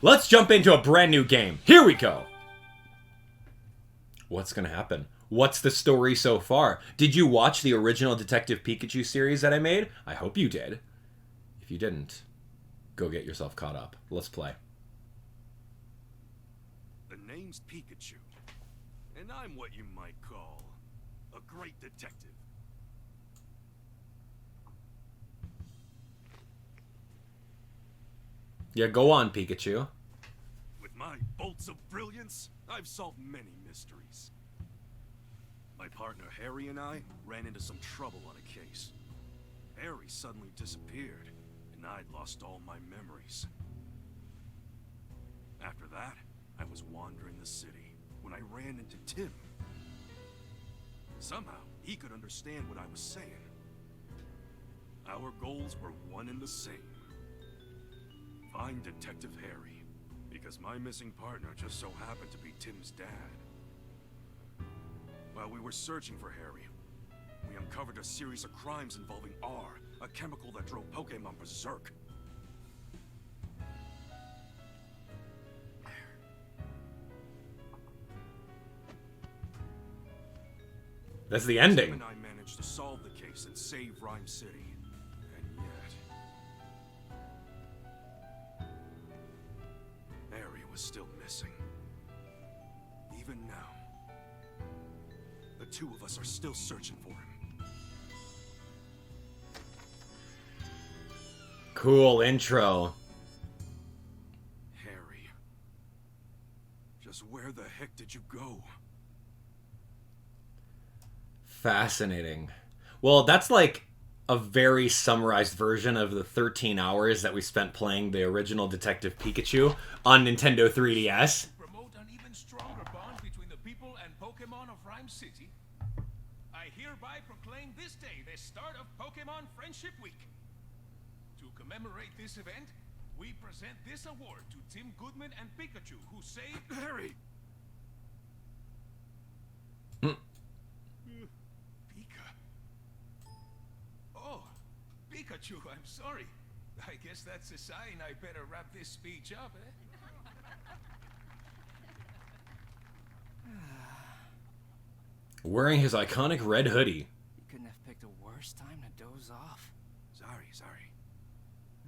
let's jump into a brand new game. Here we go. What's gonna happen? What's the story so far? Did you watch the original Detective Pikachu series that I made? I hope you did. If you didn't, go get yourself caught up. Let's play. The name's Pikachu, and I'm what you might call a great detective. Yeah, go on, Pikachu. With my bolts of brilliance, I've solved many mysteries. My partner Harry and I ran into some trouble on a case. Harry suddenly disappeared, and I'd lost all my memories. After that, I was wandering the city when I ran into Tim. Somehow, he could understand what I was saying. Our goals were one and the same. Find Detective Harry, because my missing partner just so happened to be Tim's dad. While we were searching for Harry, we uncovered a series of crimes involving R, a chemical that drove Pokemon berserk. That's the Tim ending. and I managed to solve the case and save Ryme City. And yet... Harry was still missing. Even now. The two of us are still searching for him. Cool intro. Harry. Just where the heck did you go? Fascinating. Well, that's like a very summarized version of the 13 hours that we spent playing the original Detective Pikachu on Nintendo 3DS. Promote an even stronger bond between the people and Pokemon of Ryme City. I hereby proclaim this day the start of Pokemon Friendship Week. To commemorate this event, we present this award to Tim Goodman and Pikachu, who saved Harry! Pikachu, I'm sorry. I guess that's a sign I better wrap this speech up, eh? Wearing his iconic red hoodie. You couldn't have picked a worse time to doze off. Sorry.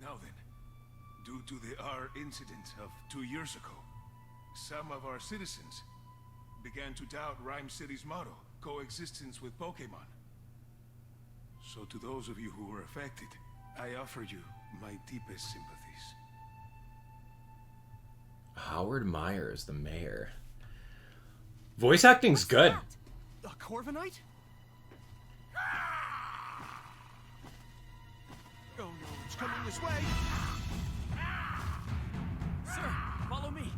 Now then, due to the R incident of 2 years ago, some of our citizens began to doubt Ryme City's motto, coexistence with Pokemon. So to those of you who were affected, I offer you my deepest sympathies. Howard Myers, the mayor. Voice acting's good. A Corviknight? Oh no, it's coming this way! Sir, follow me.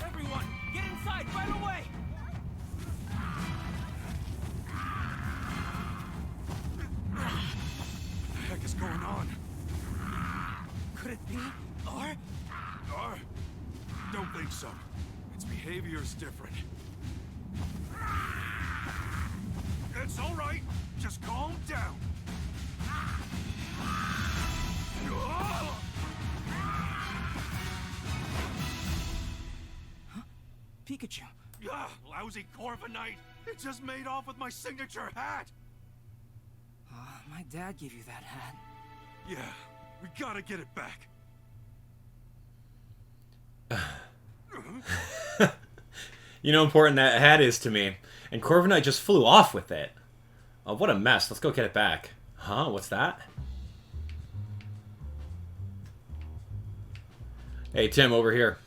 Everyone, get inside right away! What the heck is going on? Could it be R? R? Don't think so. Its behavior's different. It's all right. Just calm down. Pikachu. Lousy Corviknight! It just made off with my signature hat! My dad gave you that hat. Yeah, we gotta get it back. You know how important that hat is to me. And Corviknight just flew off with it. Oh, what a mess. Let's go get it back. Huh? What's that? Hey, Tim, over here.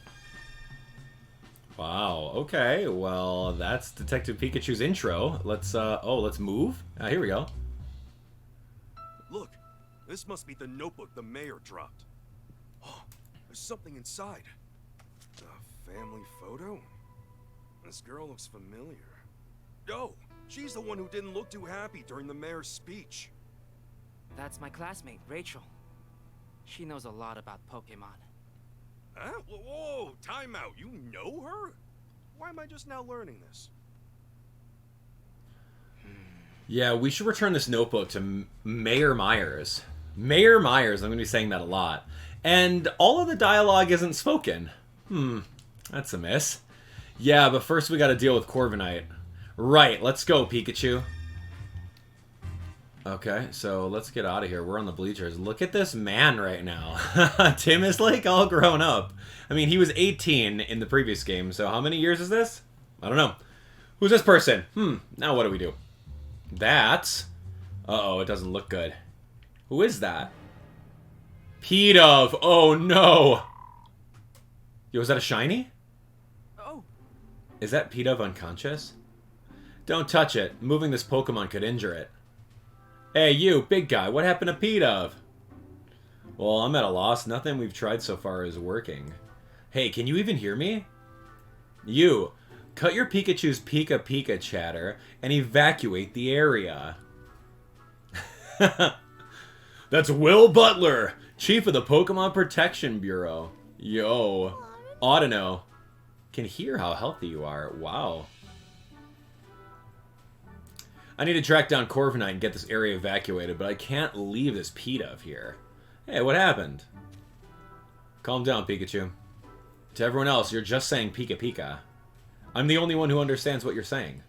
Wow, okay. Well, that's Detective Pikachu's intro. Let's move. Here we go. Look, this must be the notebook the mayor dropped. Oh, there's something inside. A family photo? This girl looks familiar. Oh, she's the one who didn't look too happy during the mayor's speech. That's my classmate, Rachel. She knows a lot about Pokemon. Huh? Whoa, time out. You know her? Why am I just now learning this? Yeah, we should return this notebook to Mayor Myers. Mayor Myers, I'm going to be saying that a lot. And all of the dialogue isn't spoken. That's a miss. Yeah, but first we got to deal with Corviknight. Right, let's go, Pikachu. Okay, so let's get out of here. We're on the bleachers. Look at this man right now. Tim is like all grown up. I mean, he was 18 in the previous game, so how many years is this? I don't know. Who's this person? Now what do we do? That's... Uh-oh, it doesn't look good. Who is that? Pidove! Oh no! Yo, is that a shiny? Oh. Is that Pidove unconscious? Don't touch it. Moving this Pokemon could injure it. Hey, you, big guy, what happened to Pidove? Well, I'm at a loss. Nothing we've tried so far is working. Hey, can you even hear me? You, cut your Pikachu's Pika Pika chatter and evacuate the area. That's Will Butler, Chief of the Pokemon Protection Bureau. Yo, Audino. Can hear how healthy you are. Wow. I need to track down Corviknight and get this area evacuated, but I can't leave this Pidove here. Hey, what happened? Calm down, Pikachu. To everyone else, you're just saying Pika Pika. I'm the only one who understands what you're saying.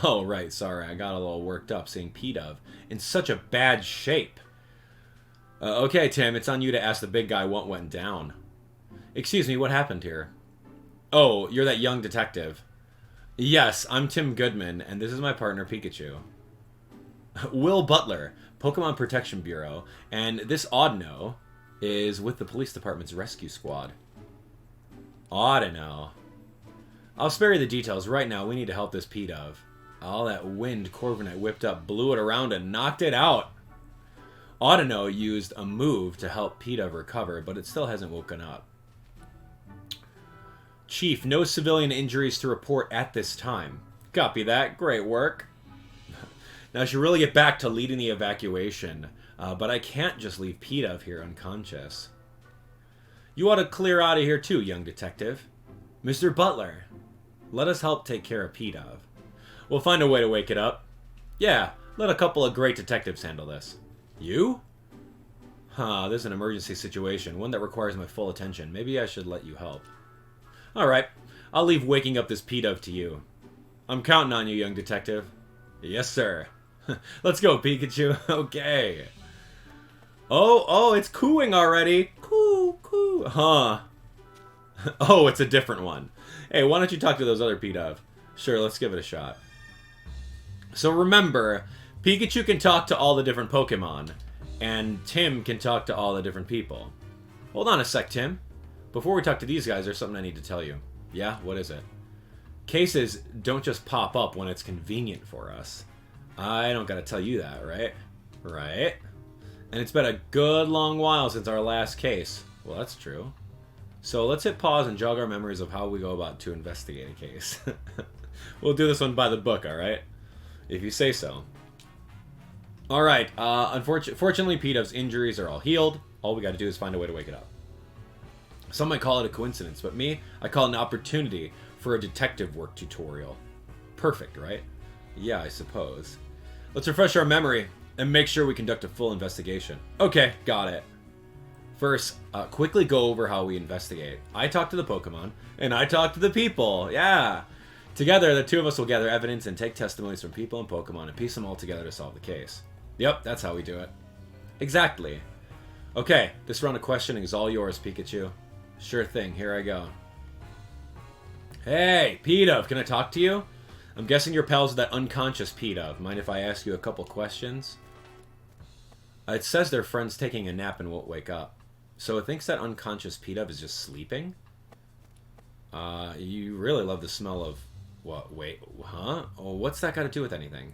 Oh, right, sorry, I got a little worked up seeing Pidove in such a bad shape. Okay, Tim, it's on you to ask the big guy what went down. Excuse me, what happened here? Oh, you're that young detective. Yes, I'm Tim Goodman, and this is my partner, Pikachu. Will Butler, Pokemon Protection Bureau, and this Audino is with the police department's rescue squad. Audino. I'll spare you the details. Right now, we need to help this Pidove. All that wind Corviknight whipped up blew it around and knocked it out. Audino used a move to help Pidove recover, but it still hasn't woken up. Chief, no civilian injuries to report at this time. Copy that. Great work. Now I should really get back to leading the evacuation, but I can't just leave Pidove here unconscious. You ought to clear out of here too, young detective. Mr. Butler, let us help take care of Pidove. We'll find a way to wake it up. Yeah, let a couple of great detectives handle this. You? This is an emergency situation, one that requires my full attention. Maybe I should let you help. Alright, I'll leave waking up this Pidove to you. I'm counting on you, young detective. Yes, sir. Let's go, Pikachu. Okay. Oh, it's cooing already. Coo, coo. Huh. Oh, it's a different one. Hey, why don't you talk to those other Pidove? Sure, let's give it a shot. So remember, Pikachu can talk to all the different Pokemon, and Tim can talk to all the different people. Hold on a sec, Tim. Before we talk to these guys, there's something I need to tell you. Yeah? What is it? Cases don't just pop up when it's convenient for us. I don't gotta tell you that, right? Right? And it's been a good long while since our last case. Well, that's true. So let's hit pause and jog our memories of how we go about to investigate a case. We'll do this one by the book, alright? If you say so. Alright, unfortunately, Pidove's injuries are all healed. All we gotta do is find a way to wake it up. Some might call it a coincidence, but me, I call it an opportunity for a detective work tutorial. Perfect, right? Yeah, I suppose. Let's refresh our memory and make sure we conduct a full investigation. Okay, got it. First, quickly go over how we investigate. I talk to the Pokemon, and I talk to the people. Yeah! Together, the two of us will gather evidence and take testimonies from people and Pokemon and piece them all together to solve the case. Yep, that's how we do it. Exactly. Okay, this round of questioning is all yours, Pikachu. Sure thing, here I go. Hey, Pidove, can I talk to you? I'm guessing you're pals with that unconscious Pidove. Mind if I ask you a couple questions? It says their friend's taking a nap and won't wake up. So it thinks that unconscious Pidove is just sleeping? You really love the smell of... What? Wait, huh? Oh, what's that got to do with anything?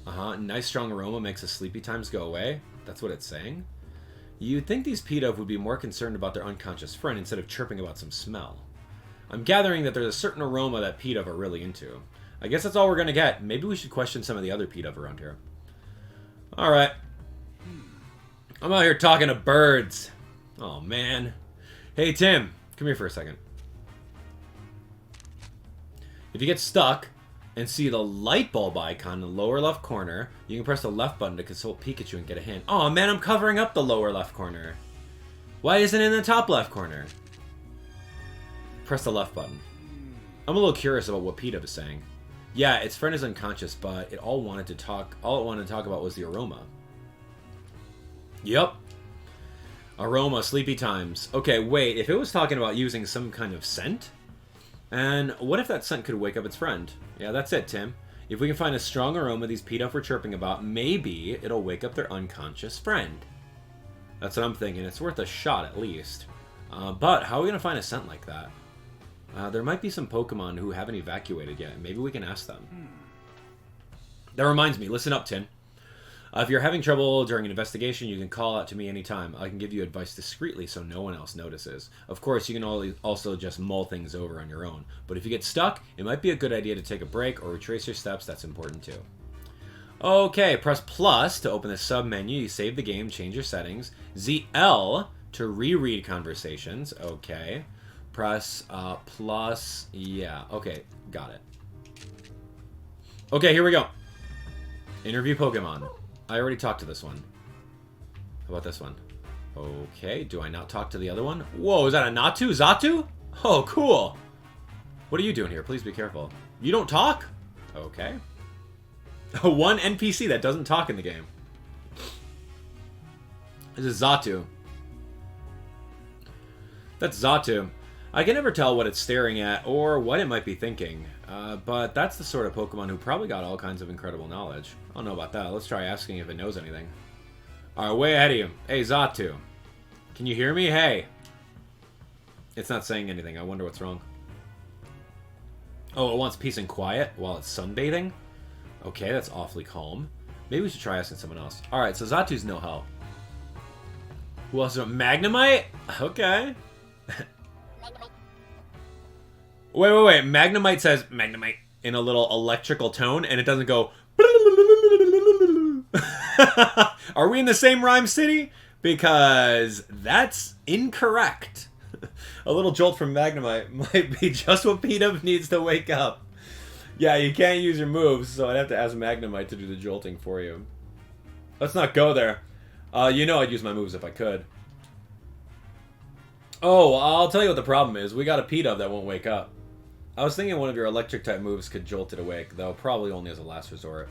Nice strong aroma makes the sleepy times go away? That's what it's saying? You'd think these Pidove would be more concerned about their unconscious friend instead of chirping about some smell. I'm gathering that there's a certain aroma that Pidove are really into. I guess that's all we're gonna get. Maybe we should question some of the other Pidove around here. Alright. I'm out here talking to birds. Oh, man. Hey, Tim. Come here for a second. If you get stuck, and see the light bulb icon in the lower left corner. You can press the left button to consult Pikachu and get a hint. Oh man, I'm covering up the lower left corner. Why isn't it in the top left corner? Press the left button. I'm a little curious about what Pita is saying. Yeah, its friend is unconscious, but all it wanted to talk about was the aroma. Yep. Aroma, sleepy times. Okay, wait, if it was talking about using some kind of scent? And what if that scent could wake up its friend? Yeah, that's it, Tim. If we can find a strong aroma these Pidove were chirping about, maybe it'll wake up their unconscious friend. That's what I'm thinking. It's worth a shot at least. But how are we going to find a scent like that? There might be some Pokemon who haven't evacuated yet. Maybe we can ask them. That reminds me. Listen up, Tin. If you're having trouble during an investigation, you can call out to me anytime. I can give you advice discreetly so no one else notices. Of course, you can also just mull things over on your own. But if you get stuck, it might be a good idea to take a break or retrace your steps. That's important too. Okay, press plus to open the sub-menu. You save the game, change your settings. ZL to reread conversations. Okay. Press plus. Yeah, okay, got it. Okay, here we go. Interview Pokemon. I already talked to this one. How about this one? Okay, do I not talk to the other one? Whoa, is that a Natu? Zatu? Oh, cool. What are you doing here? Please be careful. You don't talk? Okay. One NPC that doesn't talk in the game. This is Zatu. That's Zatu. I can never tell what it's staring at or what it might be thinking. But that's the sort of Pokemon who probably got all kinds of incredible knowledge. I don't know about that. Let's try asking if it knows anything. Alright, way ahead of you. Hey, Zatu. Can you hear me? Hey. It's not saying anything. I wonder what's wrong. Oh, it wants peace and quiet while it's sunbathing? Okay, that's awfully calm. Maybe we should try asking someone else. Alright, so Zatu's no help. Who else? Magnemite? Okay. Wait. Magnemite says Magnemite in a little electrical tone, and it doesn't go. Are we in the same Ryme City? Because that's incorrect. A little jolt from Magnemite might be just what Pita needs to wake up. Yeah, you can't use your moves, so I'd have to ask Magnemite to do the jolting for you. Let's not go there. You know I'd use my moves if I could. Oh, I'll tell you what the problem is. We got a Pidove that won't wake up. I was thinking one of your electric-type moves could jolt it awake, though probably only as a last resort.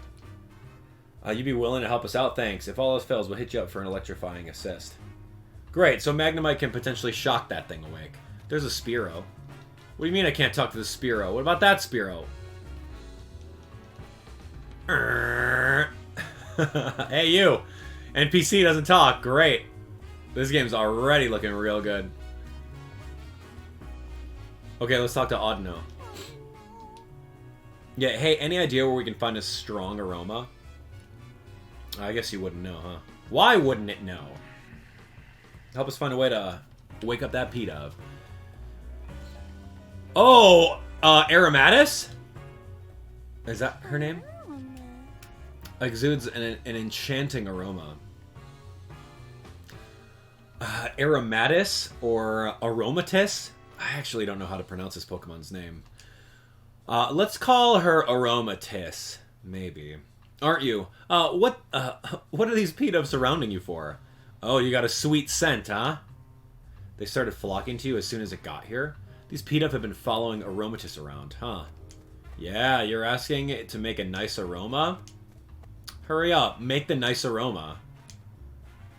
You'd be willing to help us out? Thanks. If all else fails, we'll hit you up for an electrifying assist. Great, so Magnemite can potentially shock that thing awake. There's a Spearow. What do you mean I can't talk to the Spearow? What about that Spearow? Hey, you! NPC doesn't talk. Great. This game's already looking real good. Okay, let's talk to Audino. Yeah, hey, any idea where we can find a strong aroma? I guess you wouldn't know, huh? Why wouldn't it know? Help us find a way to wake up that Pidove. Oh, Aromatis? Is that her name? Exudes an enchanting aroma. Aromatis or Aromatis? I actually don't know how to pronounce this Pokemon's name. Let's call her Aromatis, maybe. Aren't you? What are these Pidove surrounding you for? Oh, you got a sweet scent, huh? They started flocking to you as soon as it got here? These Pidove have been following Aromatis around, huh? Yeah, you're asking it to make a nice aroma? Hurry up, make the nice aroma.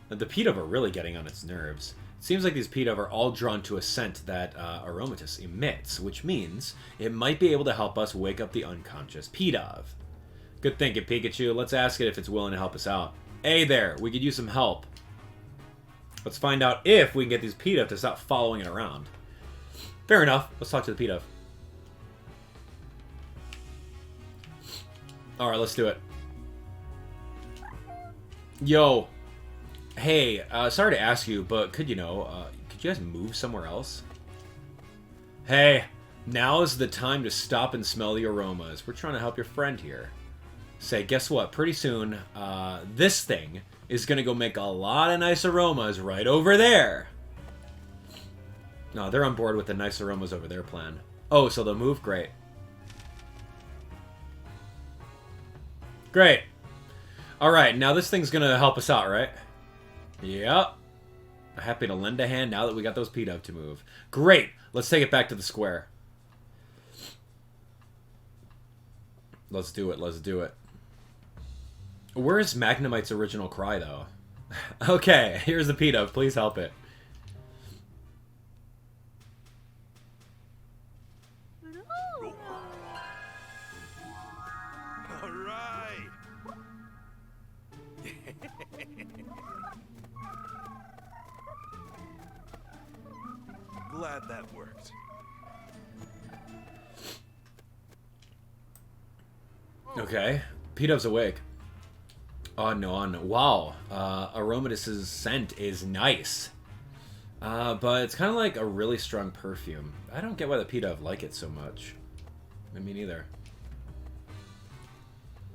The Pidove are really getting on its nerves. It seems like these Pidove are all drawn to a scent that Aromatis emits, which means it might be able to help us wake up the unconscious Pidove. Good thinking, Pikachu. Let's ask it if it's willing to help us out. Hey there, we could use some help. Let's find out if we can get these Pidove to stop following it around. Fair enough. Let's talk to the Pidove. Alright, let's do it. Yo. Hey, sorry to ask you, but could you guys move somewhere else? Hey, now's the time to stop and smell the aromas. We're trying to help your friend here. Say, guess what? Pretty soon, this thing is going to go make a lot of nice aromas right over there. No, they're on board with the nice aromas over their plan. Oh, so they'll move? Great. Great. Alright, now this thing's gonna help us out, right? Yep. Happy to lend a hand now that we got those P-Dove to move. Great! Let's take it back to the square. Let's do it, let's do it. Where is Magnemite's original cry, though? Okay, here's the P-Dove. Please help it. All right. Glad that worked. Okay, P-Dove's awake. On. Wow, Aromatiss's scent is nice. But it's kind of like a really strong perfume. I don't get why the P-Dove like it so much. Me neither.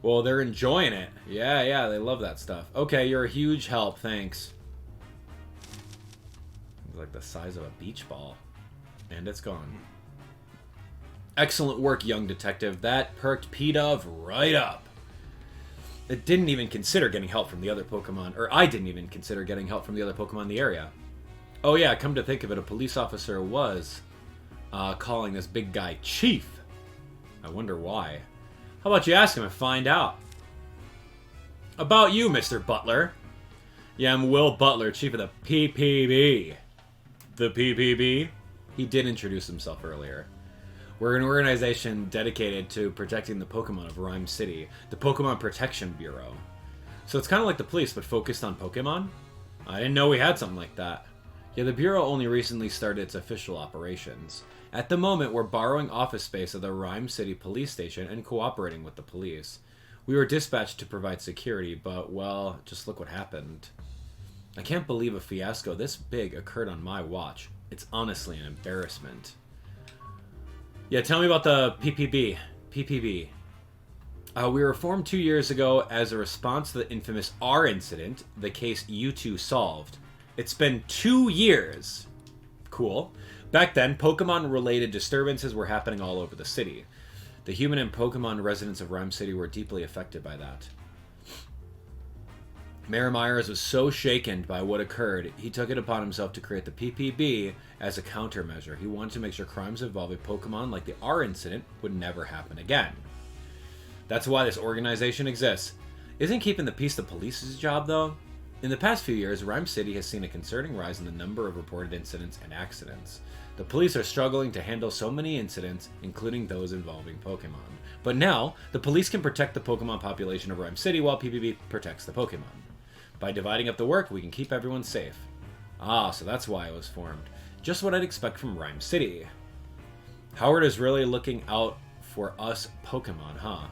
Well, they're enjoying it. Yeah, they love that stuff. Okay, you're a huge help, thanks. It's like the size of a beach ball. And it's gone. Excellent work, young detective. That perked P-Dove right up. It didn't even consider getting help from the other Pokemon, or I didn't even consider getting help from the other Pokemon in the area. Oh yeah, come to think of it, a police officer was calling this big guy Chief. I wonder why. How about you ask him and find out? About you, Mr. Butler. Yeah, I'm Will Butler, Chief of the PPB. The PPB? He did introduce himself earlier. We're an organization dedicated to protecting the Pokemon of Ryme City, the Pokemon Protection Bureau. So it's kind of like the police, but focused on Pokemon? I didn't know we had something like that. Yeah, the Bureau only recently started its official operations. At the moment, we're borrowing office space at the Ryme City police station and cooperating with the police. We were dispatched to provide security, but, well, just look what happened. I can't believe a fiasco this big occurred on my watch. It's honestly an embarrassment. Yeah, tell me about the PPB. PPB. We were formed 2 years ago as a response to the infamous R incident, the case you two solved. It's been 2 years. Cool. Back then, Pokemon-related disturbances were happening all over the city. The human and Pokemon residents of Ryme City were deeply affected by that. Mayor Myers was so shaken by what occurred, he took it upon himself to create the PPB as a countermeasure. He wanted to make sure crimes involving Pokemon like the R incident would never happen again. That's why this organization exists. Isn't keeping the peace the police's job, though? In the past few years, Ryme City has seen a concerning rise in the number of reported incidents and accidents. The police are struggling to handle so many incidents, including those involving Pokemon. But now, the police can protect the Pokemon population of Ryme City while PPB protects the Pokemon. By dividing up the work, we can keep everyone safe. Ah, so that's why it was formed. Just what I'd expect from Ryme City. Howard is really looking out for us Pokemon, huh?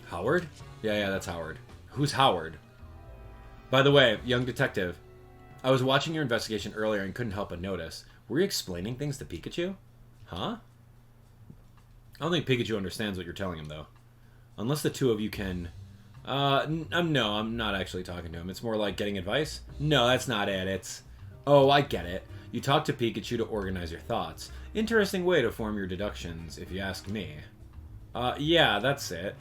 Howard? Yeah, that's Howard. Who's Howard? By the way, young detective, I was watching your investigation earlier and couldn't help but notice. Were you explaining things to Pikachu? Huh? I don't think Pikachu understands what you're telling him, though. Unless the two of you can... no, I'm not actually talking to him. It's more like getting advice? No, that's not it. It's... Oh, I get it. You talk to Pikachu to organize your thoughts. Interesting way to form your deductions, if you ask me. Yeah, that's it.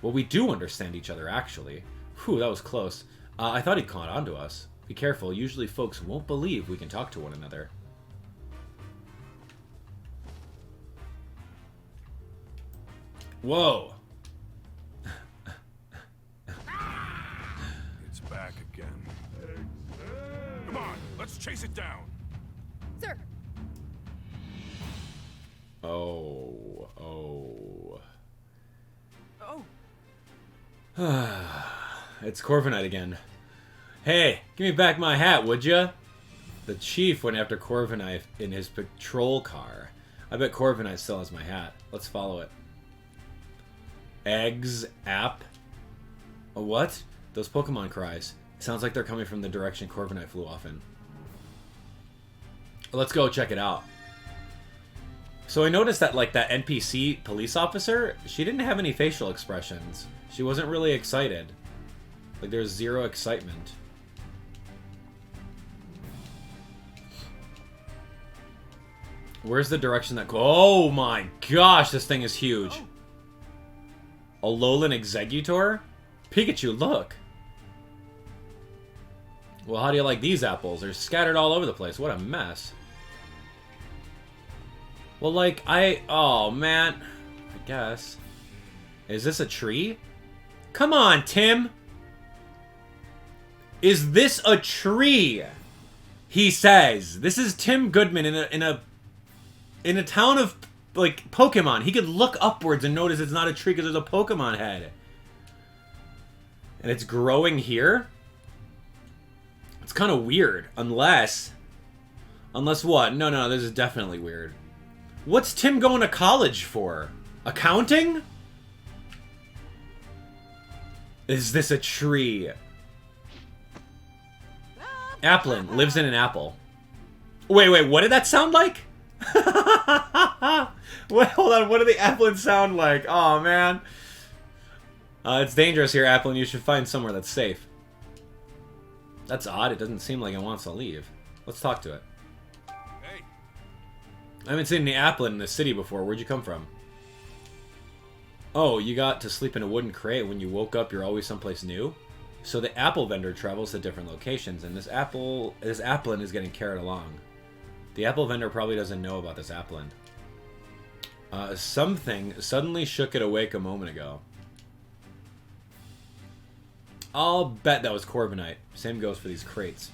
Well, we do understand each other, actually. Whew, that was close. I thought he'd caught on to us. Be careful, usually folks won't believe we can talk to one another. Whoa! It's back again. Come on, let's chase it down. Sir. Oh. It's Corviknight again. Hey, give me back my hat, would ya? The chief went after Corviknight in his patrol car. I bet Corviknight still has my hat. Let's follow it. Eggs, app. A what? Those Pokemon cries. Sounds like they're coming from the direction Corviknight flew off in. Let's go check it out. So I noticed that, like, that NPC police officer, she didn't have any facial expressions. She wasn't really excited. Like, there's zero excitement. Where's the direction that... Oh my gosh, this thing is huge. Alolan Exeggutor? Pikachu, look. Well, how do you like these apples? They're scattered all over the place. What a mess. Well, like, oh, man. I guess. Is this a tree? Come on, Tim. Is this a tree? He says. This is Tim Goodman in a town of, like, Pokemon. He could look upwards and notice it's not a tree because there's a Pokemon head. And it's growing here? It's kind of weird. Unless what? No, this is definitely weird. What's Tim going to college for? Accounting? Is this a tree? Applin lives in an apple. Wait, what did that sound like? Wait, hold on, what did the Applin sound like? Oh, man. It's dangerous here, Applin. You should find somewhere that's safe. That's odd. It doesn't seem like it wants to leave. Let's talk to it. Hey. I haven't seen any Applin in the city before. Where'd you come from? Oh, you got to sleep in a wooden crate. When you woke up, you're always someplace new? So the apple vendor travels to different locations, and this Applin is getting carried along. The apple vendor probably doesn't know about this Applin. Something suddenly shook it awake a moment ago. I'll bet that was Corviknight. Same goes for these crates.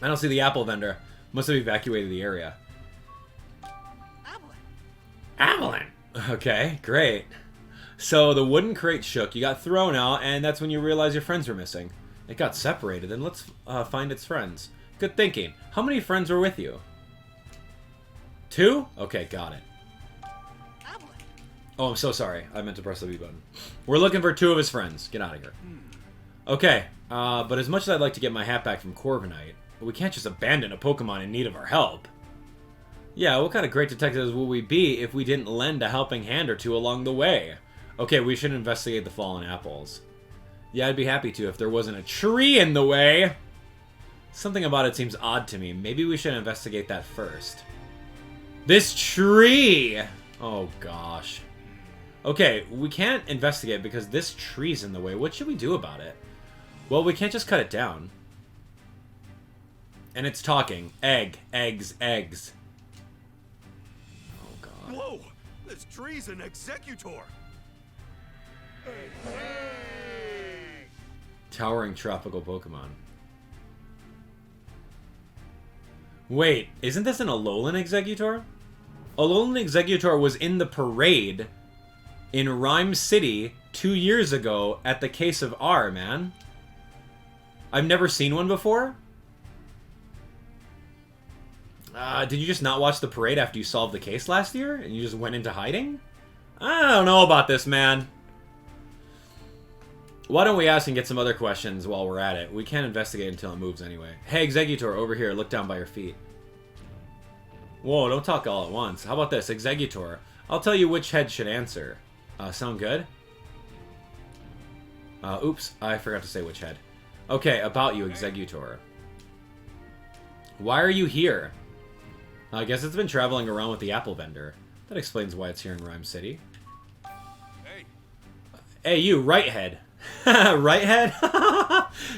I don't see the apple vendor. Must have evacuated the area. Applin! Okay, great. So the wooden crate shook, you got thrown out, and that's when you realized your friends were missing. It got separated, then let's find its friends. Good thinking. How many friends were with you? 2? Okay, got it. Oh, I'm so sorry. I meant to press the B button. We're looking for 2 of his friends. Get out of here. Okay, but as much as I'd like to get my hat back from Corviknight, we can't just abandon a Pokemon in need of our help. Yeah, what kind of great detectives would we be if we didn't lend a helping hand or 2 along the way? Okay, we should investigate the fallen apples. Yeah, I'd be happy to if there wasn't a tree in the way. Something about it seems odd to me. Maybe we should investigate that first. This tree! Oh, gosh. Okay, we can't investigate because this tree's in the way. What should we do about it? Well, we can't just cut it down. And it's talking. Eggs. Oh, God. Whoa! This tree's an Exeggutor! Towering tropical Pokemon. Wait, isn't this an Alolan Exeggutor? Alolan Exeggutor was in the parade in Ryme City 2 years ago at the case of R, man. I've never seen one before. Did you just not watch the parade after you solved the case last year? And you just went into hiding? I don't know about this, man. Why don't we ask and get some other questions while we're at it? We can't investigate until it moves anyway. Hey, Exeggutor, over here. Look down by your feet. Whoa, don't talk all at once. How about this? Exeggutor, I'll tell you which head should answer. Sound good? Oops, I forgot to say which head. Okay, about you, Exeggutor. Why are you here? I guess it's been traveling around with the apple vendor. That explains why it's here in Ryme City. Hey. Hey, you, right head. Right head?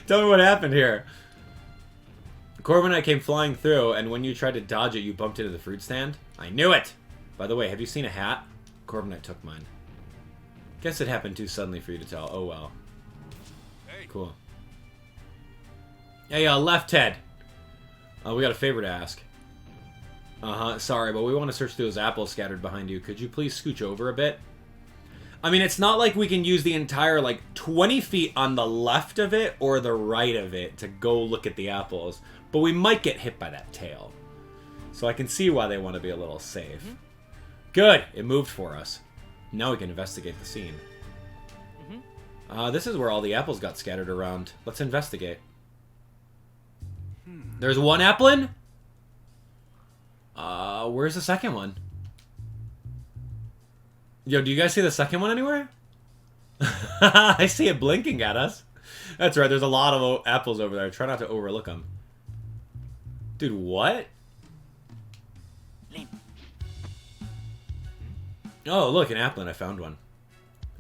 Tell me what happened here. Corviknight came flying through, and when you tried to dodge it, you bumped into the fruit stand. I knew it! By the way, have you seen a hat? Corviknight took mine. Guess it happened too suddenly for you to tell. Oh well. Hey. Cool. Hey, left head. We got a favor to ask. Sorry, but we want to search through those apples scattered behind you. Could you please scooch over a bit? I mean, it's not like we can use the entire, 20 feet on the left of it or the right of it to go look at the apples. But we might get hit by that tail. So I can see why they want to be a little safe. Mm-hmm. Good! It moved for us. Now we can investigate the scene. Mm-hmm. This is where all the apples got scattered around. Let's investigate. There's one Applin? Where's the second one? Yo, do you guys see the second one anywhere? I see it blinking at us. That's right, there's a lot of apples over there. Try not to overlook them. Dude, what? Oh, look, an Applin. I found one.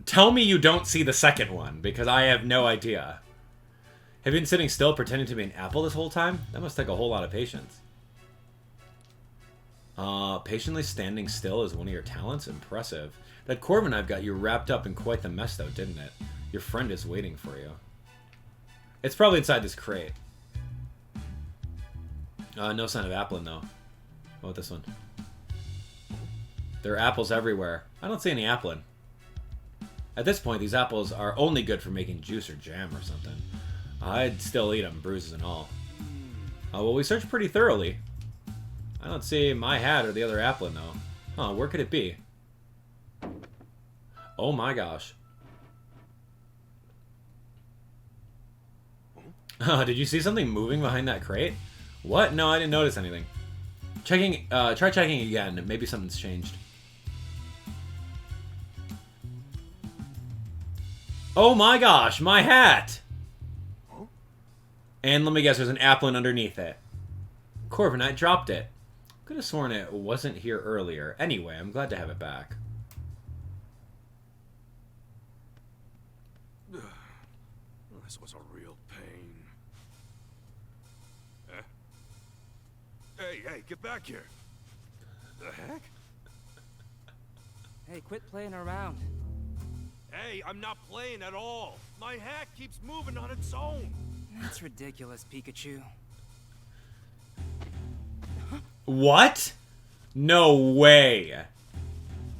Tell me you don't see the second one, because I have no idea. Have you been sitting still pretending to be an apple this whole time? That must take a whole lot of patience. Patiently standing still is one of your talents? Impressive. That Corviknight got you wrapped up in quite the mess, though, didn't it? Your friend is waiting for you. It's probably inside this crate. No sign of Applin, though. What about this one? There are apples everywhere. I don't see any Applin. At this point, these apples are only good for making juice or jam or something. I'd still eat them, bruises and all. Well, we searched pretty thoroughly. I don't see my hat or the other Applin, though. Huh, where could it be? Oh my gosh. Did you see something moving behind that crate? What? No, I didn't notice anything. Try checking again. Maybe something's changed. Oh my gosh, my hat! And let me guess, there's an Applin underneath it. Corviknight dropped it. Could have sworn it wasn't here earlier. Anyway, I'm glad to have it back. This was a real pain. Hey, get back here. The heck? Hey, quit playing around. Hey, I'm not playing at all. My hat keeps moving on its own. That's ridiculous, Pikachu. What? No way.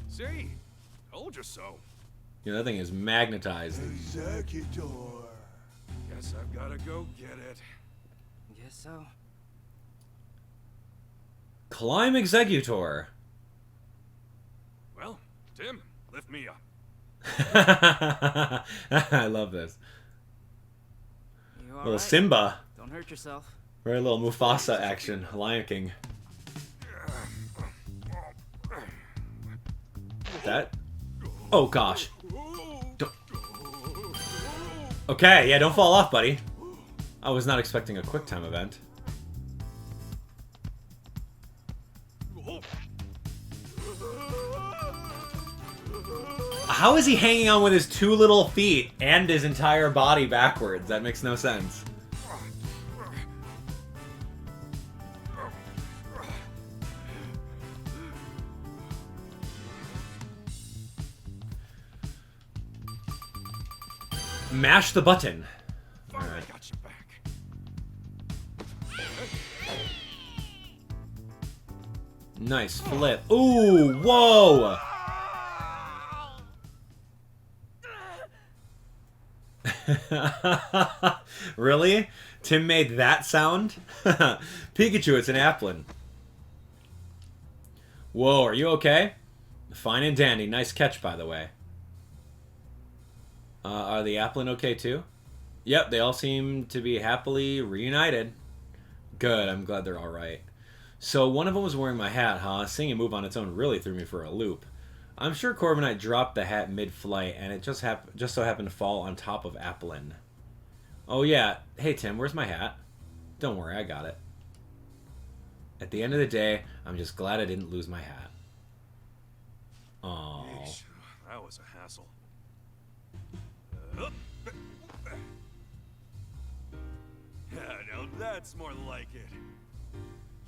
See? Told you so. Yeah, that thing is magnetized. Executor. Guess I've gotta go get it. Guess so. Climb Executor. Well, Tim, lift me up. I love this. You all Little right? Simba. Don't hurt yourself. Very little Mufasa action. Lion King. That? Oh gosh. Don't... Okay, yeah, don't fall off, buddy. I was not expecting a quick time event. How is he hanging on with his two little feet and his entire body backwards? That makes no sense. Mash the button. All right. I got you back. Nice flip. Ooh, whoa! Really? Tim made that sound? Pikachu, it's an Applin. Whoa, are you okay? Fine and dandy. Nice catch, by the way. Are the Applin okay, too? Yep, they all seem to be happily reunited. Good, I'm glad they're alright. So, one of them was wearing my hat, huh? Seeing it move on its own really threw me for a loop. I'm sure Corviknight dropped the hat mid-flight, and it just so happened to fall on top of Applin. Oh yeah, hey Tim, where's my hat? Don't worry, I got it. At the end of the day, I'm just glad I didn't lose my hat. Aww. Yeesh, that was a hassle. Yeah, now that's more like it.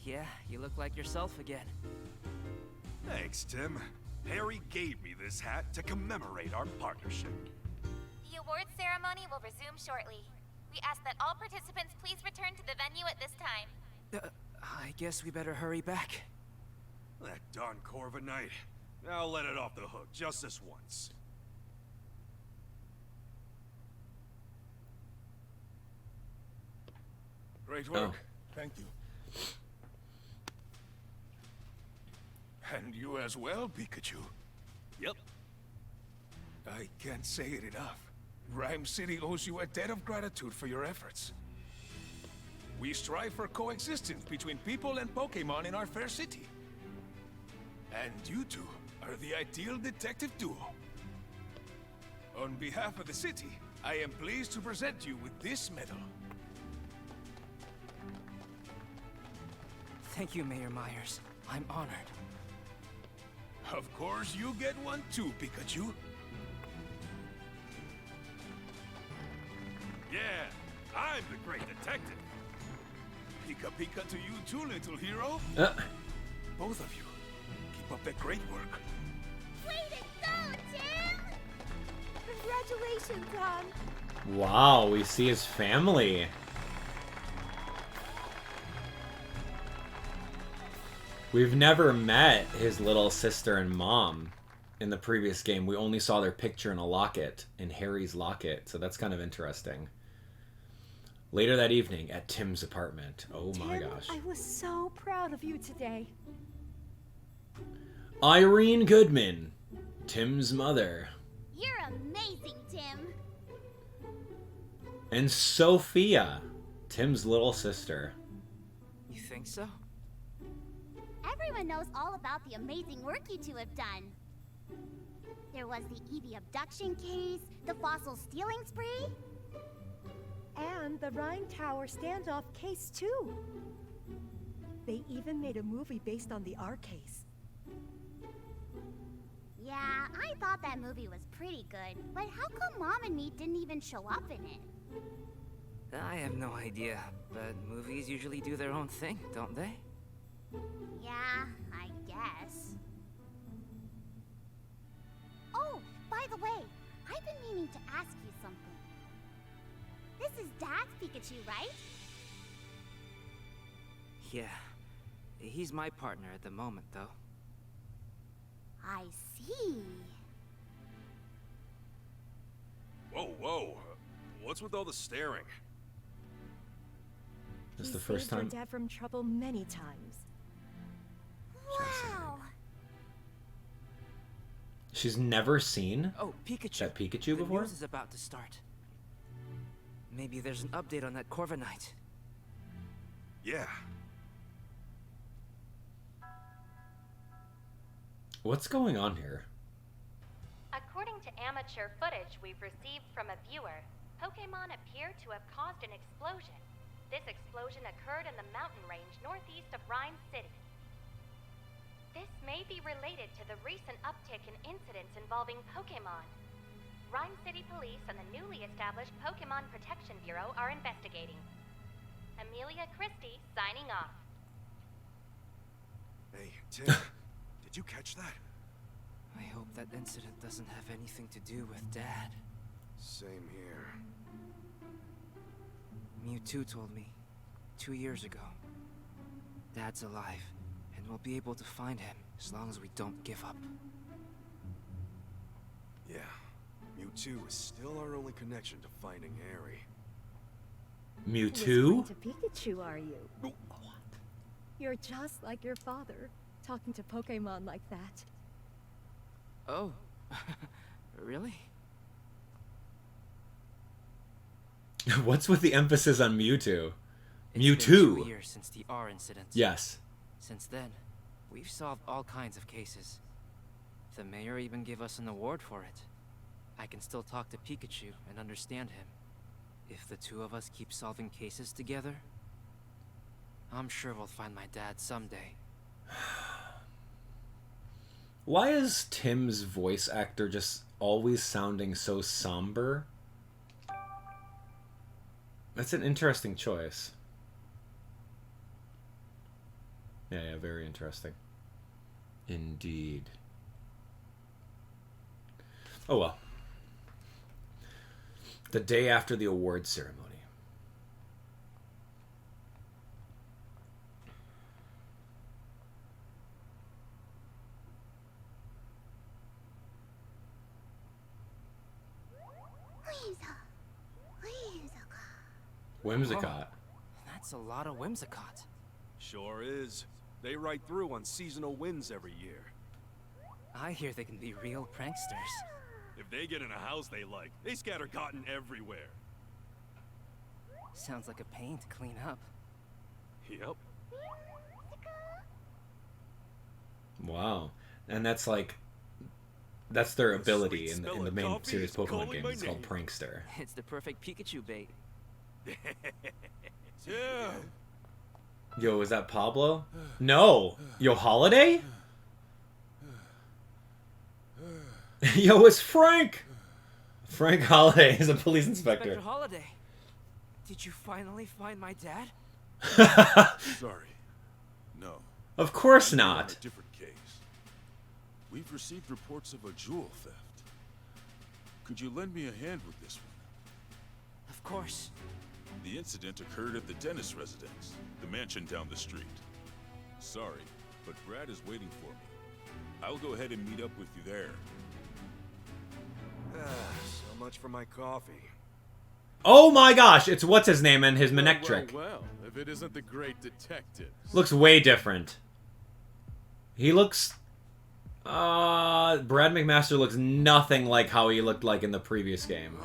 Yeah, you look like yourself again. Thanks, Tim. Harry gave me this hat to commemorate our partnership. The awards ceremony will resume shortly. We ask that all participants please return to the venue at this time. I guess we better hurry back. That darn Corviknight. I'll let it off the hook just this once. Great work. Oh. Thank you. And you as well, Pikachu. Yep. I can't say it enough. Ryme City owes you a debt of gratitude for your efforts. We strive for coexistence between people and Pokémon in our fair city. And you two are the ideal detective duo. On behalf of the city, I am pleased to present you with this medal. Thank you, Mayor Myers. I'm honored. Of course, you get one too, Pikachu. detective. Pika pika to you too, little hero. Both of you. Keep up that great work. Way to go, Tim! Congratulations, hon. Wow, we see his family. We've never met his little sister and mom in the previous game. We only saw their picture in a locket, in Harry's locket, so that's kind of interesting. Later that evening at Tim's apartment. Oh my gosh. I was so proud of you today. Irene Goodman, Tim's mother. You're amazing, Tim. And Sophia, Tim's little sister. You think so? Everyone knows all about the amazing work you two have done. There was the Evie abduction case, the fossil stealing spree. And the Ryme Tower standoff case, too. They even made a movie based on the R case. Yeah, I thought that movie was pretty good, but how come Mom and me didn't even show up in it? I have no idea, but movies usually do their own thing, don't they? Yeah, I guess. Oh, by the way, I've been meaning to ask you something. This is Dad's Pikachu, right? Yeah. He's my partner at the moment, though. I see. Whoa, whoa. What's with all the staring? This is He the first saved your time. dad from trouble many times. Wow. She's never seen Oh, Pikachu. that Pikachu The before? news is about to start. Maybe there's an update on that Corviknight. Yeah. What's going on here? According to amateur footage we've received from a viewer, Pokémon appear to have caused an explosion. This explosion occurred in the mountain range northeast of Ryme City. This may be related to the recent uptick in incidents involving Pokémon. Ryme City Police and the newly established Pokémon Protection Bureau are investigating. Amelia Christie signing off. Hey, Tim, did you catch that? I hope that incident doesn't have anything to do with Dad. Same here. Mewtwo told me 2 years ago. Dad's alive, and we'll be able to find him as long as we don't give up. Yeah. Mewtwo is still our only connection to finding Harry. Mewtwo? Whispering to Pikachu, are you? Oh. You're just like your father, talking to Pokemon like that. Oh, really? What's with the emphasis on Mewtwo? It's been Mewtwo. 2 years since the R incident. Yes. Since then, we've solved all kinds of cases. The mayor even gave us an award for it. I can still talk to Pikachu and understand him. If the two of us keep solving cases together, I'm sure we'll find my dad someday. Why is Tim's voice actor just always sounding so somber? That's an interesting choice. Yeah, very interesting. Indeed. Oh well. The day after the awards ceremony. Whimsicott. That's a lot of Whimsicott. Sure is. They ride through on seasonal winds every year. I hear they can be real pranksters. If they get in a house they like, they scatter cotton everywhere. Sounds like a pain to clean up. Yep. Wow. And that's like... That's their The ability sweet in smell the of main coffee series is Pokemon calling game. my It's called name. Prankster. It's the perfect Pikachu bait. Yeah. Yo, is that Pablo? No! Yo, Holiday? Yo, it's Frank! Frank Holiday is a police inspector. Inspector Holiday. Did you finally find my dad? Sorry. No. Of course I'm on not. a different case. We've received reports of a jewel theft. Could you lend me a hand with this one? Of course. The incident occurred at the Denis residence, the mansion down the street. Sorry, but Brad is waiting for me. I'll go ahead and meet up with you there. So much for my coffee. Oh my gosh, it's what's his name and his Manectric. Well, if it isn't the great detective. Looks way different. He looks... Brad McMaster looks nothing like how he looked like in the previous game.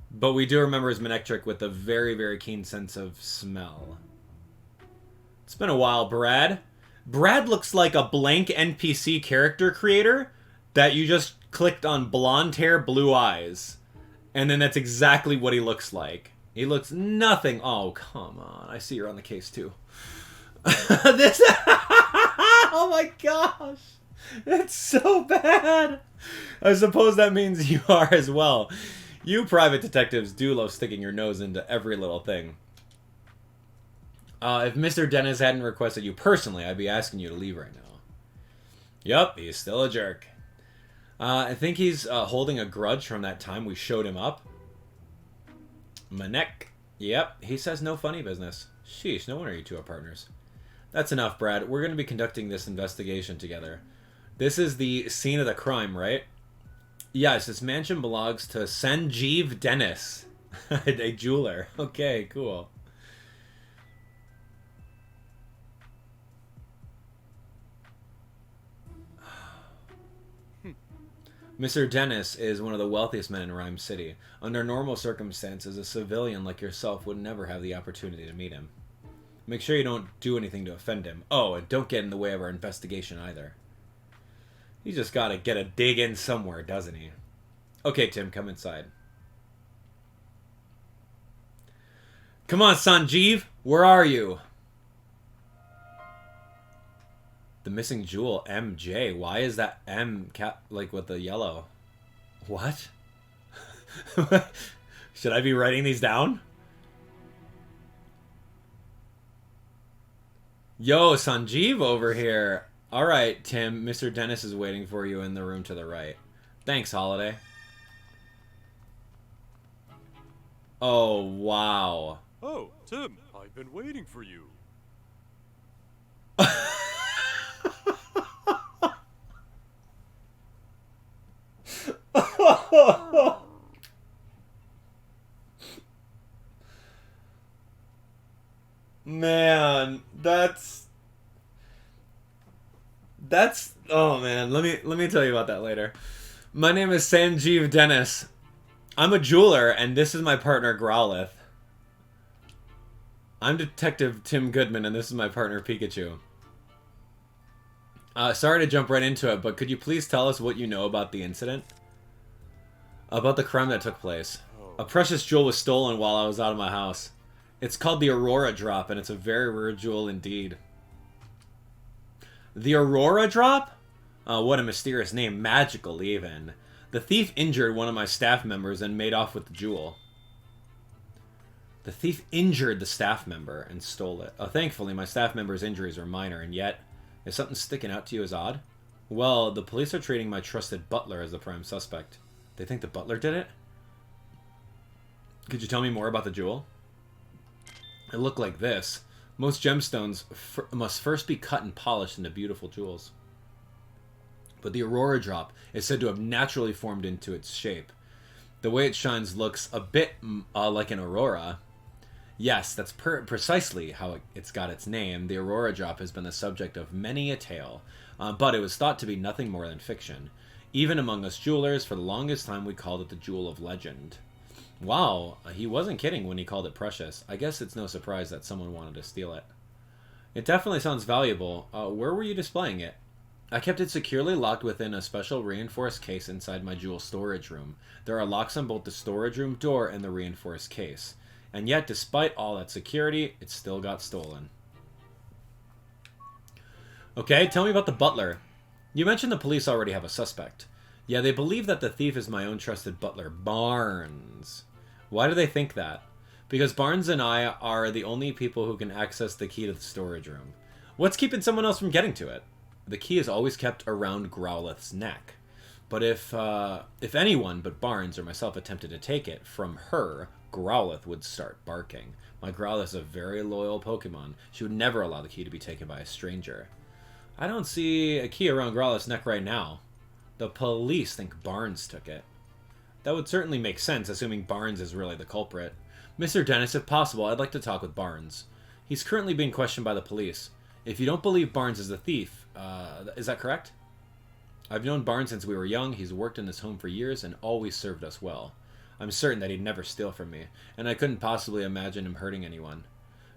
But we do remember his Manectric with a very, very keen sense of smell. It's been a while, Brad. Brad looks like a blank NPC character creator that you just clicked on blonde hair, blue eyes. And then that's exactly what he looks like. He looks nothing... Oh, come on. I see you're on the case, too. This... Oh my gosh. That's so bad. I suppose that means you are as well. You private detectives do love sticking your nose into every little thing. If Mr. Denis hadn't requested you personally, I'd be asking you to leave right now. Yup, he's still a jerk. I think he's holding a grudge from that time we showed him up. Manek. Yep, he says no funny business. Sheesh, no wonder you two are partners. That's enough, Brad. We're going to be conducting this investigation together. This is the scene of the crime, right? Yes, this mansion belongs to Sanjeev Denis, a jeweler. Okay, cool. Mr. Denis is one of the wealthiest men in Ryme City. Under normal circumstances, a civilian like yourself would never have the opportunity to meet him. Make sure you don't do anything to offend him. Oh, and don't get in the way of our investigation either. He's just got to get a dig in somewhere, doesn't he? Okay, Tim, come inside. Come on, Sanjeev. Where are you? The missing jewel, MJ. Why is that M like with the yellow? What? Should I be writing these down? Yo, Sanjeev over here. Alright, Tim. Mr. Denis is waiting for you in the room to the right. Thanks, Holiday. Oh, wow. Oh, Tim, I've been waiting for you. Man, that's oh man, let me tell you about that later. My name is Sanjeev Denis. I'm a jeweler and this is my partner Growlithe. I'm Detective Tim Goodman and this is my partner Pikachu. Sorry to jump right into it, but could you please tell us what you know about the incident? About the crime that took place. A precious jewel was stolen while I was out of my house. It's called the Aurora Drop, and it's a very rare jewel indeed. The Aurora Drop? What a mysterious name. Magical, even. The thief injured one of my staff members and made off with the jewel. The thief injured the staff member and stole it. Thankfully, my staff member's injuries were minor, and yet, is something sticking out to you as odd? Well, the police are treating my trusted butler as the prime suspect. They think the butler did it? Could you tell me more about the jewel? It looked like this. Most gemstones must first be cut and polished into beautiful jewels. But the Aurora Drop is said to have naturally formed into its shape. The way it shines looks a bit like an aurora. Yes, that's precisely how it's got its name. The Aurora Drop has been the subject of many a tale, but it was thought to be nothing more than fiction. Even among us jewelers, for the longest time we called it the Jewel of Legend. Wow, he wasn't kidding when he called it precious. I guess it's no surprise that someone wanted to steal it. It definitely sounds valuable. Where were you displaying it? I kept it securely locked within a special reinforced case inside my jewel storage room. There are locks on both the storage room door and the reinforced case. And yet, despite all that security, it still got stolen. Okay, tell me about the butler. You mentioned the police already have a suspect. Yeah, they believe that the thief is my own trusted butler, Barnes. Why do they think that? Because Barnes and I are the only people who can access the key to the storage room. What's keeping someone else from getting to it? The key is always kept around Growlithe's neck. But if anyone but Barnes or myself attempted to take it from her, Growlithe would start barking. My Growlithe is a very loyal Pokemon. She would never allow the key to be taken by a stranger. I don't see a key around Growlithe's neck right now. The police think Barnes took it. That would certainly make sense, assuming Barnes is really the culprit. Mr. Denis, if possible, I'd like to talk with Barnes. He's currently being questioned by the police. If you don't believe Barnes is the thief, is that correct? I've known Barnes since we were young. He's worked in this home for years and always served us well. I'm certain that he'd never steal from me, and I couldn't possibly imagine him hurting anyone.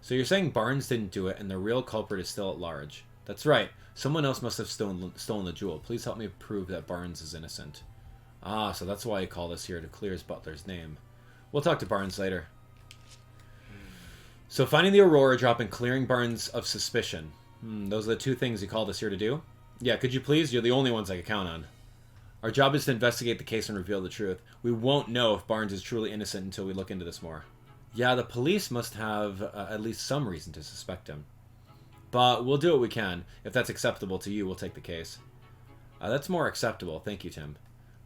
So you're saying Barnes didn't do it, and the real culprit is still at large? That's right. Someone else must have stolen the jewel. Please help me prove that Barnes is innocent. Ah, so that's why he called us here, to clear his butler's name. We'll talk to Barnes later. So finding the Aurora drop and clearing Barnes of suspicion. Those are the two things he called us here to do? Yeah, could you please? You're the only ones I can count on. Our job is to investigate the case and reveal the truth. We won't know if Barnes is truly innocent until we look into this more. Yeah, the police must have at least some reason to suspect him. But we'll do what we can. If that's acceptable to you, we'll take the case. That's more acceptable. Thank you, Tim.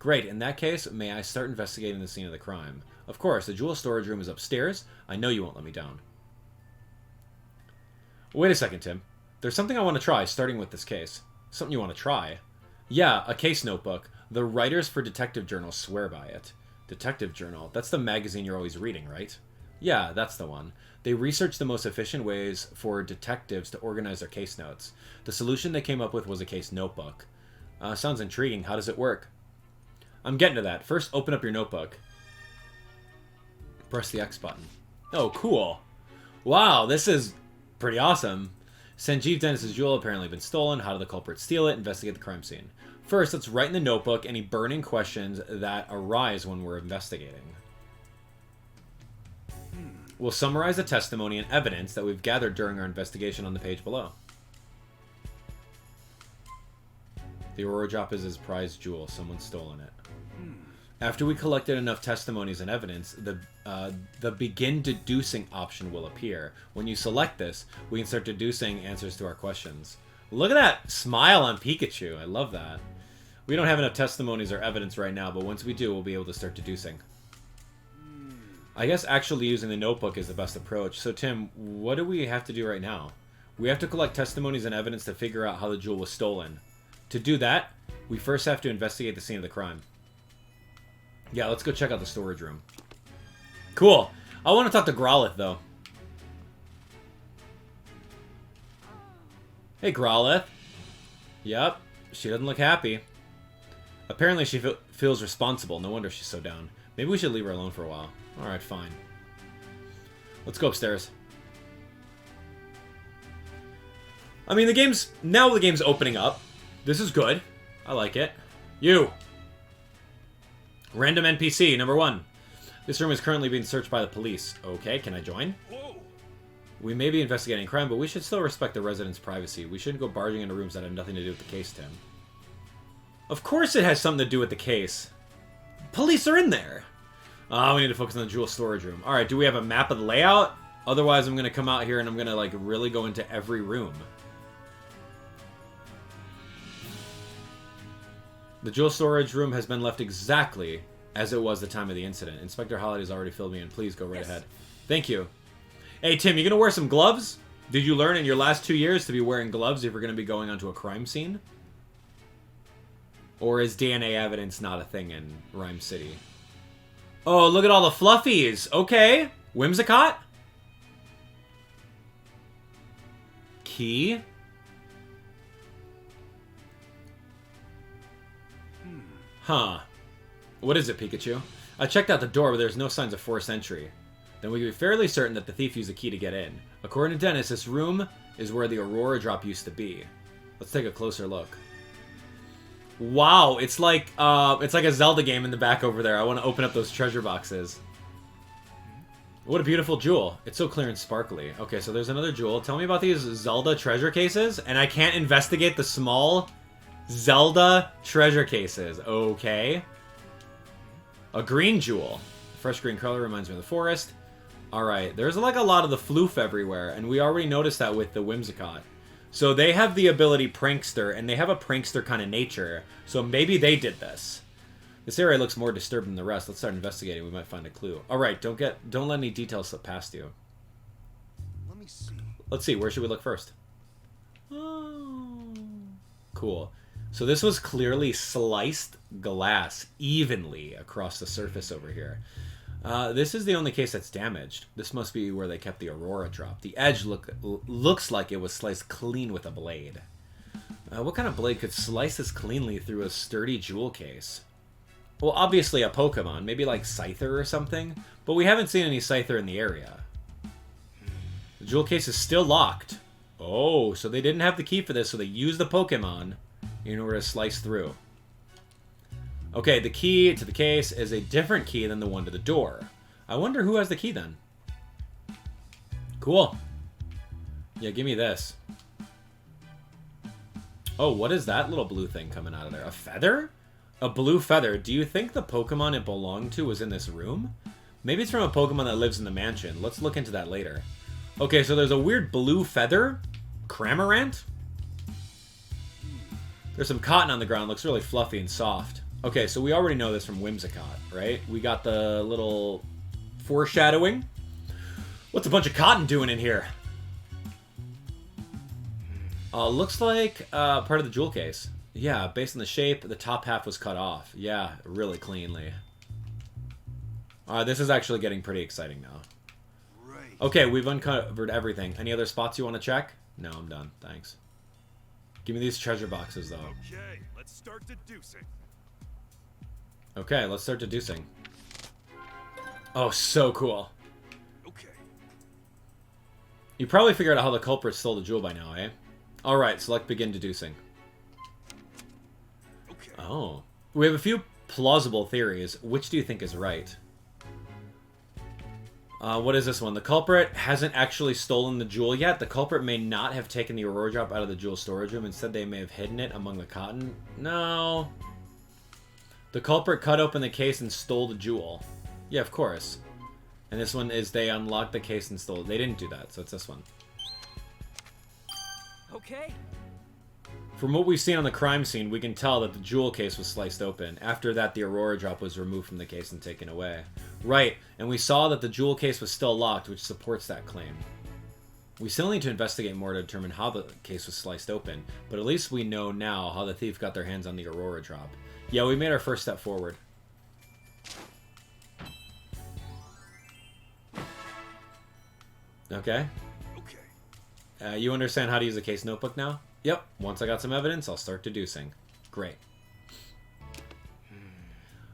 Great. In that case, may I start investigating the scene of the crime? Of course, the jewel storage room is upstairs. I know you won't let me down. Wait a second, Tim. There's something I want to try, starting with this case. Something you want to try? Yeah, a case notebook. The writers for detective journals swear by it. Detective journal? That's the magazine you're always reading, right? Yeah, that's the one. They researched the most efficient ways for detectives to organize their case notes. The solution they came up with was a case notebook. Sounds intriguing. How does it work? I'm getting to that. First, open up your notebook. Press the X button. Oh, cool. Wow, this is pretty awesome. Sanjeev Dennis's jewel apparently been stolen. How did the culprit steal it? Investigate the crime scene. First, let's write in the notebook any burning questions that arise when we're investigating. We'll summarize the testimony and evidence that we've gathered during our investigation on the page below. The Aurora drop is his prized jewel. Someone's stolen it. After we collected enough testimonies and evidence, the begin deducing option will appear. When you select this, we can start deducing answers to our questions. Look at that smile on Pikachu. I love that. We don't have enough testimonies or evidence right now, but once we do, we'll be able to start deducing. I guess actually using the notebook is the best approach. So Tim, what do we have to do right now? We have to collect testimonies and evidence to figure out how the jewel was stolen. To do that, we first have to investigate the scene of the crime. Yeah, let's go check out the storage room. Cool. I want to talk to Growlithe, though. Hey, Growlithe. Yep, she doesn't look happy. Apparently she feels responsible. No wonder she's so down. Maybe we should leave her alone for a while. Alright, fine. Let's go upstairs. I mean, now the game's opening up. This is good. I like it. You! Random NPC, number 1. This room is currently being searched by the police. Okay, can I join? Whoa. We may be investigating crime, but we should still respect the residents' privacy. We shouldn't go barging into rooms that have nothing to do with the case, Tim. Of course it has something to do with the case. Police are in there! We need to focus on the jewel storage room. Alright, do we have a map of the layout? Otherwise, I'm going to come out here and I'm going to, like, really go into every room. The jewel storage room has been left exactly as it was the time of the incident. Inspector Holiday's already filled me in. Please go right ahead. Thank you. Hey, Tim, you going to wear some gloves? Did you learn in your last 2 years to be wearing gloves if you're going to be going onto a crime scene? Or is DNA evidence not a thing in Ryme City? Oh, look at all the fluffies. Okay. Whimsicott? Key? Huh. What is it, Pikachu? I checked out the door, but there's no signs of forced entry. Then we can be fairly certain that the thief used a key to get in. According to Denis, this room is where the Aurora drop used to be. Let's take a closer look. Wow, it's like a Zelda game in the back over there. I want to open up those treasure boxes. What a beautiful jewel. It's so clear and sparkly. Okay, so there's another jewel. Tell me about these Zelda treasure cases, and I can't investigate the small Zelda treasure cases. Okay. A green jewel. Fresh green color reminds me of the forest. Alright, there's like a lot of the floof everywhere, and we already noticed that with the Whimsicott. So they have the ability Prankster, and they have a Prankster kind of nature, so maybe they did this. This area looks more disturbed than the rest. Let's start investigating. We might find a clue. Alright, don't let any details slip past you. Let me see. Let's see, where should we look first? Oh. Cool. So this was clearly sliced glass evenly across the surface over here. This is the only case that's damaged. This must be where they kept the Aurora drop. The edge looks like it was sliced clean with a blade. What kind of blade could slice this cleanly through a sturdy jewel case? Well, obviously a Pokemon, maybe like Scyther or something, but we haven't seen any Scyther in the area. The jewel case is still locked. Oh, so they didn't have the key for this, so they used the Pokemon in order to slice through. Okay, the key to the case is a different key than the one to the door. I wonder who has the key then. Cool. Yeah, give me this. Oh, what is that little blue thing coming out of there? A feather? A blue feather. Do you think the Pokemon it belonged to was in this room? Maybe it's from a Pokemon that lives in the mansion. Let's look into that later. Okay, so there's a weird blue feather. Cramorant? There's some cotton on the ground. Looks really fluffy and soft. Okay, so we already know this from Whimsicott, right? We got the little foreshadowing. What's a bunch of cotton doing in here? Looks like part of the jewel case. Yeah, based on the shape, the top half was cut off. Yeah, really cleanly. This is actually getting pretty exciting now. Right. Okay, we've uncovered everything. Any other spots you want to check? No, I'm done. Thanks. Give me these treasure boxes, though. Okay, let's start deducing. Okay, let's start deducing. Oh, so cool. Okay. You probably figured out how the culprit stole the jewel by now, eh? Alright, select begin deducing. Okay. Oh. We have a few plausible theories. Which do you think is right? What is this one? The culprit hasn't actually stolen the jewel yet. The culprit may not have taken the Aurora drop out of the jewel storage room. Instead, they may have hidden it among the cotton. No. The culprit cut open the case and stole the jewel. Yeah, of course. And this one is they unlocked the case and stole it. They didn't do that, so it's this one. Okay. From what we've seen on the crime scene, we can tell that the jewel case was sliced open. After that, the Aurora drop was removed from the case and taken away. Right, and we saw that the jewel case was still locked, which supports that claim. We still need to investigate more to determine how the case was sliced open, but at least we know now how the thief got their hands on the Aurora drop. Yeah, we made our first step forward. Okay. Okay. You understand how to use a case notebook now? Yep. Once I got some evidence, I'll start deducing. Great.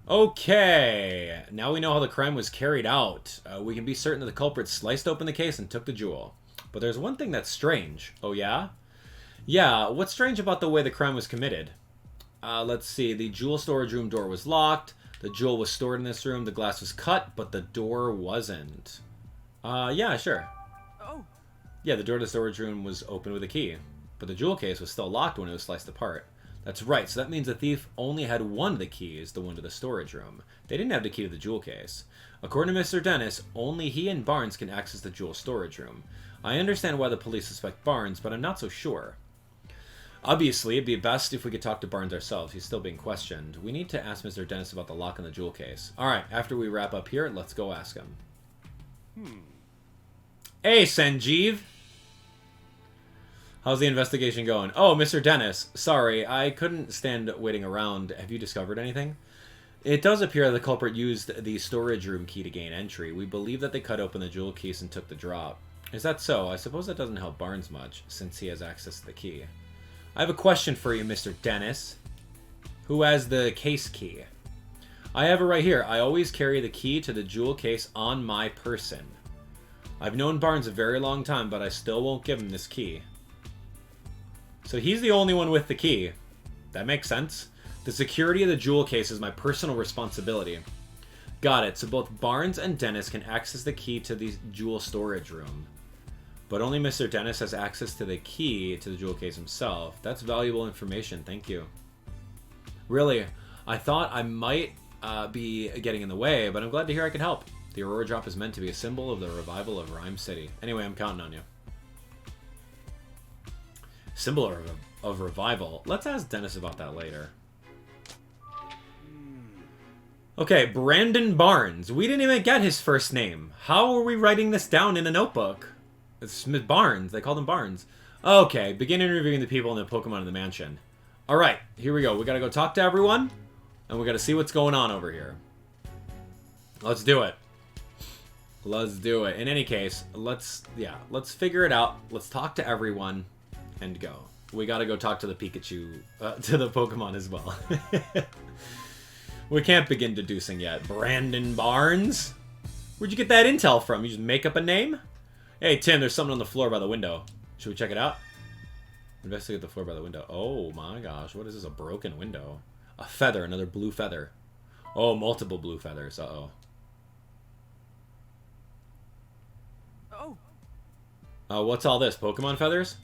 Okay. Now we know how the crime was carried out. We can be certain that the culprit sliced open the case and took the jewel. But there's one thing that's strange. Oh, yeah? Yeah, what's strange about the way the crime was committed? Let's see. The jewel storage room door was locked. The jewel was stored in this room. The glass was cut, but the door wasn't. Yeah, sure. Oh. Yeah, the door to the storage room was open with a key. But the jewel case was still locked when it was sliced apart. That's right, so that means the thief only had one of the keys, the one to the storage room. They didn't have the key to the jewel case. According to Mr. Denis, only he and Barnes can access the jewel storage room. I understand why the police suspect Barnes, but I'm not so sure. Obviously, it'd be best if we could talk to Barnes ourselves. He's still being questioned. We need to ask Mr. Denis about the lock on the jewel case. Alright, after we wrap up here, let's go ask him. Hey, Sanjeev! How's the investigation going? Oh, Mr. Denis. Sorry, I couldn't stand waiting around. Have you discovered anything? It does appear the culprit used the storage room key to gain entry. We believe that they cut open the jewel case and took the drop. Is that so? I suppose that doesn't help Barnes much, since he has access to the key. I have a question for you, Mr. Denis. Who has the case key? I have it right here. I always carry the key to the jewel case on my person. I've known Barnes a very long time, but I still won't give him this key. So he's the only one with the key. That makes sense. The security of the jewel case is my personal responsibility. Got it. So both Barnes and Denis can access the key to the jewel storage room. But only Mr. Denis has access to the key to the jewel case himself. That's valuable information. Thank you. Really, I thought I might be getting in the way, but I'm glad to hear I could help. The Aurora drop is meant to be a symbol of the revival of Ryme City. Anyway, I'm counting on you. Symbol of revival. Let's ask Denis about that later. Okay, Brandon Barnes. We didn't even get his first name. How are we writing this down in a notebook? It's Smith Barnes. They called him Barnes. Okay, begin interviewing the people in the Pokemon in the mansion. Alright, here we go. We gotta go talk to everyone, and we gotta see what's going on over here. Let's do it. Let's do it. In any case, let's figure it out. Let's talk to everyone, and go. We gotta go talk to the Pikachu, to the Pokemon as well. We can't begin deducing yet. Brandon Barnes? Where'd you get that intel from? You just make up a name? Hey, Tim, there's something on the floor by the window. Should we check it out? Investigate the floor by the window. Oh my gosh, what is this? A broken window. A feather, another blue feather. Oh, multiple blue feathers. Uh-oh. Oh. What's all this? Pokemon feathers?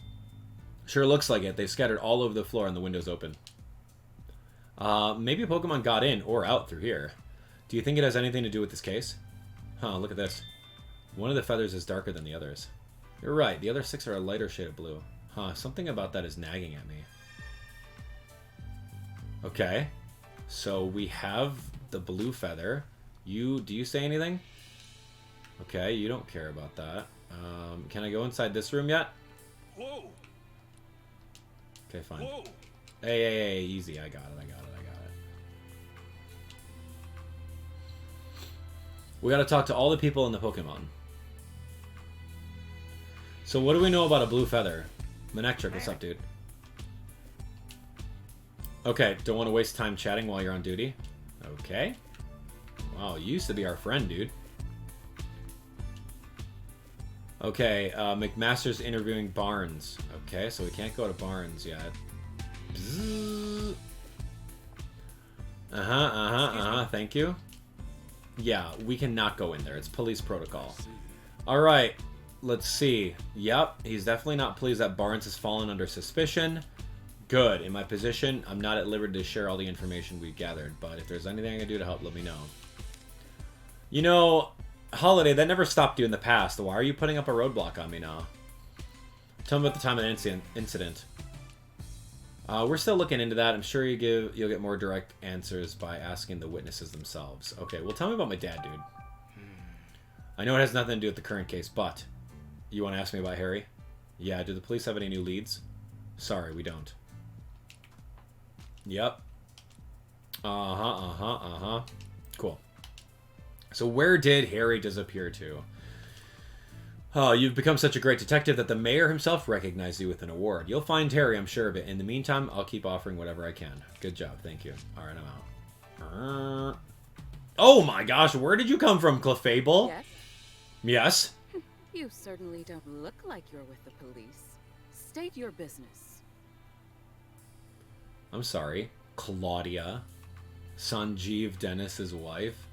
Sure looks like it. They've scattered all over the floor and the window's open. Maybe a Pokemon got in or out through here. Do you think it has anything to do with this case? Huh, look at this. One of the feathers is darker than the others. You're right, the other 6 are a lighter shade of blue. Huh, something about that is nagging at me. Okay. So we have the blue feather. Do you say anything? Okay, you don't care about that. Can I go inside this room yet? Whoa! Okay, fine. Whoa! Hey, easy. I got it. We gotta talk to all the people in the Pokemon. So what do we know about a blue feather? Manectric, what's up, dude? Okay, don't want to waste time chatting while you're on duty. Okay. Wow, you used to be our friend, dude. Okay, McMaster's interviewing Barnes. Okay, so we can't go to Barnes yet. Thank you. Yeah, we cannot go in there. It's police protocol. Alright, let's see. Yep, he's definitely not pleased that Barnes has fallen under suspicion. Good. In my position, I'm not at liberty to share all the information we've gathered, but if there's anything I can do to help, let me know. You know, Holiday, that never stopped you in the past. Why are you putting up a roadblock on me now? Tell me about the time of the incident. We're still looking into that. I'm sure you'll get more direct answers by asking the witnesses themselves. Okay, well, tell me about my dad, dude. I know it has nothing to do with the current case, but... You want to ask me about Harry? Yeah, do the police have any new leads? Sorry, we don't. Yep. Cool. So where did Harry disappear to? Oh, you've become such a great detective that the mayor himself recognized you with an award. You'll find Harry, I'm sure of it. In the meantime, I'll keep offering whatever I can. Good job, thank you. Alright, I'm out. Oh my gosh, where did you come from, Clefable? Yes? Yes? You certainly don't look like you're with the police. State your business. I'm sorry. Claudia. Sanjeev Denis' wife.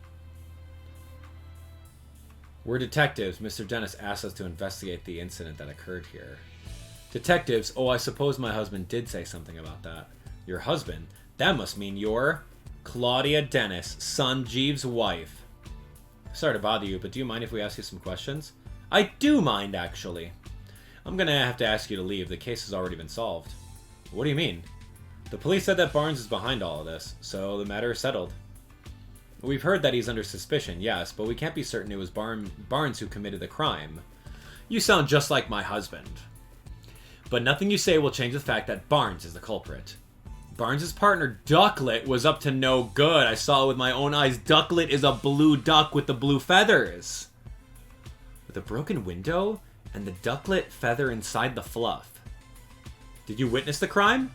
We're detectives. Mr. Denis asked us to investigate the incident that occurred here. Detectives? Oh, I suppose my husband did say something about that. Your husband? That must mean you're Claudia Denis, Sanjeev's wife. Sorry to bother you, but do you mind if we ask you some questions? I do mind, actually. I'm gonna have to ask you to leave. The case has already been solved. What do you mean? The police said that Barnes is behind all of this, so the matter is settled. We've heard that he's under suspicion, yes, but we can't be certain it was Barnes who committed the crime. You sound just like my husband. But nothing you say will change the fact that Barnes is the culprit. Barnes' partner, Ducklet, was up to no good. I saw it with my own eyes. Ducklet is a blue duck with the blue feathers. With a broken window and the Ducklet feather inside the fluff. Did you witness the crime?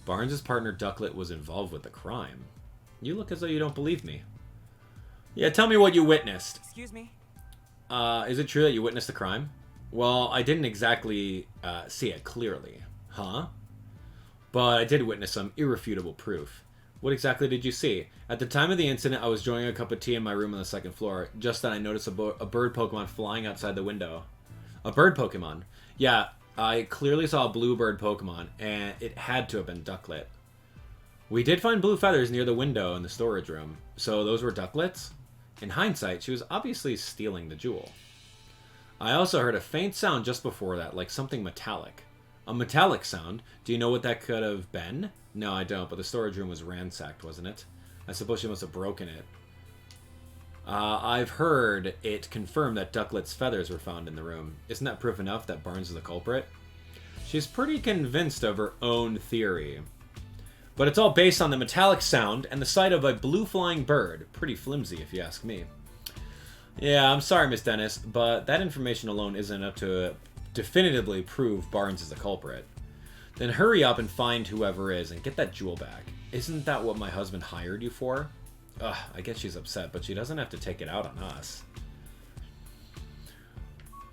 Barnes' partner, Ducklet, was involved with the crime. You look as though you don't believe me. Yeah, tell me what you witnessed. Excuse me? Is it true that you witnessed the crime? Well, I didn't exactly see it clearly. Huh? But I did witness some irrefutable proof. What exactly did you see? At the time of the incident, I was enjoying a cup of tea in my room on the second floor. Just then, I noticed a bird Pokemon flying outside the window. A bird Pokemon? Yeah, I clearly saw a blue bird Pokemon, and it had to have been Ducklet. We did find blue feathers near the window in the storage room. So those were Ducklets? In hindsight, she was obviously stealing the jewel. I also heard a faint sound just before that, like something metallic. A metallic sound? Do you know what that could have been? No, I don't, but the storage room was ransacked, wasn't it? I suppose she must have broken it. I've heard it confirmed that Ducklet's feathers were found in the room. Isn't that proof enough that Barnes is the culprit? She's pretty convinced of her own theory. But it's all based on the metallic sound and the sight of a blue flying bird. Pretty flimsy, if you ask me. Yeah, I'm sorry, Miss Denis, but that information alone isn't enough to definitively prove Barnes is the culprit. Then hurry up and find whoever is and get that jewel back. Isn't that what my husband hired you for? Ugh, I guess she's upset, but she doesn't have to take it out on us.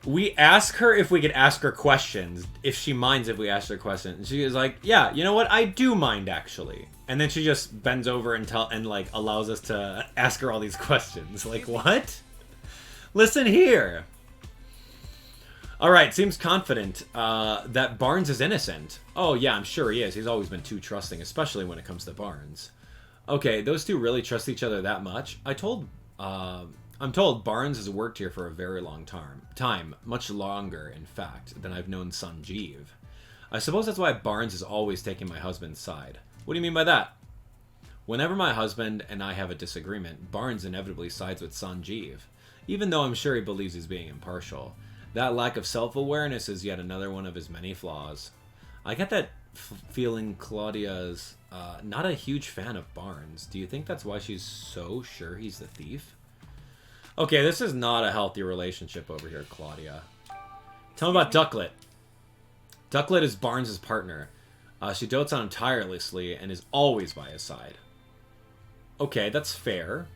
We ask her if we could ask her questions, if she minds if we ask her questions. And she is like, yeah, you know what? I do mind, actually. And then she just bends over and allows us to ask her all these questions. Like, what? Listen here. Alright, seems confident that Barnes is innocent. Oh, yeah, I'm sure he is. He's always been too trusting, especially when it comes to Barnes. Okay, those two really trust each other that much? I'm told Barnes has worked here for a very long time. Much longer, in fact, than I've known Sanjeev. I suppose that's why Barnes is always taking my husband's side. What do you mean by that? Whenever my husband and I have a disagreement, Barnes inevitably sides with Sanjeev, even though I'm sure he believes he's being impartial. That lack of self-awareness is yet another one of his many flaws. I get that feeling Claudia's not a huge fan of Barnes. Do you think that's why she's so sure he's the thief? Okay, this is not a healthy relationship over here, Claudia. Tell me about Ducklet. Ducklet is Barnes' partner. She dotes on him tirelessly and is always by his side. Okay, that's fair.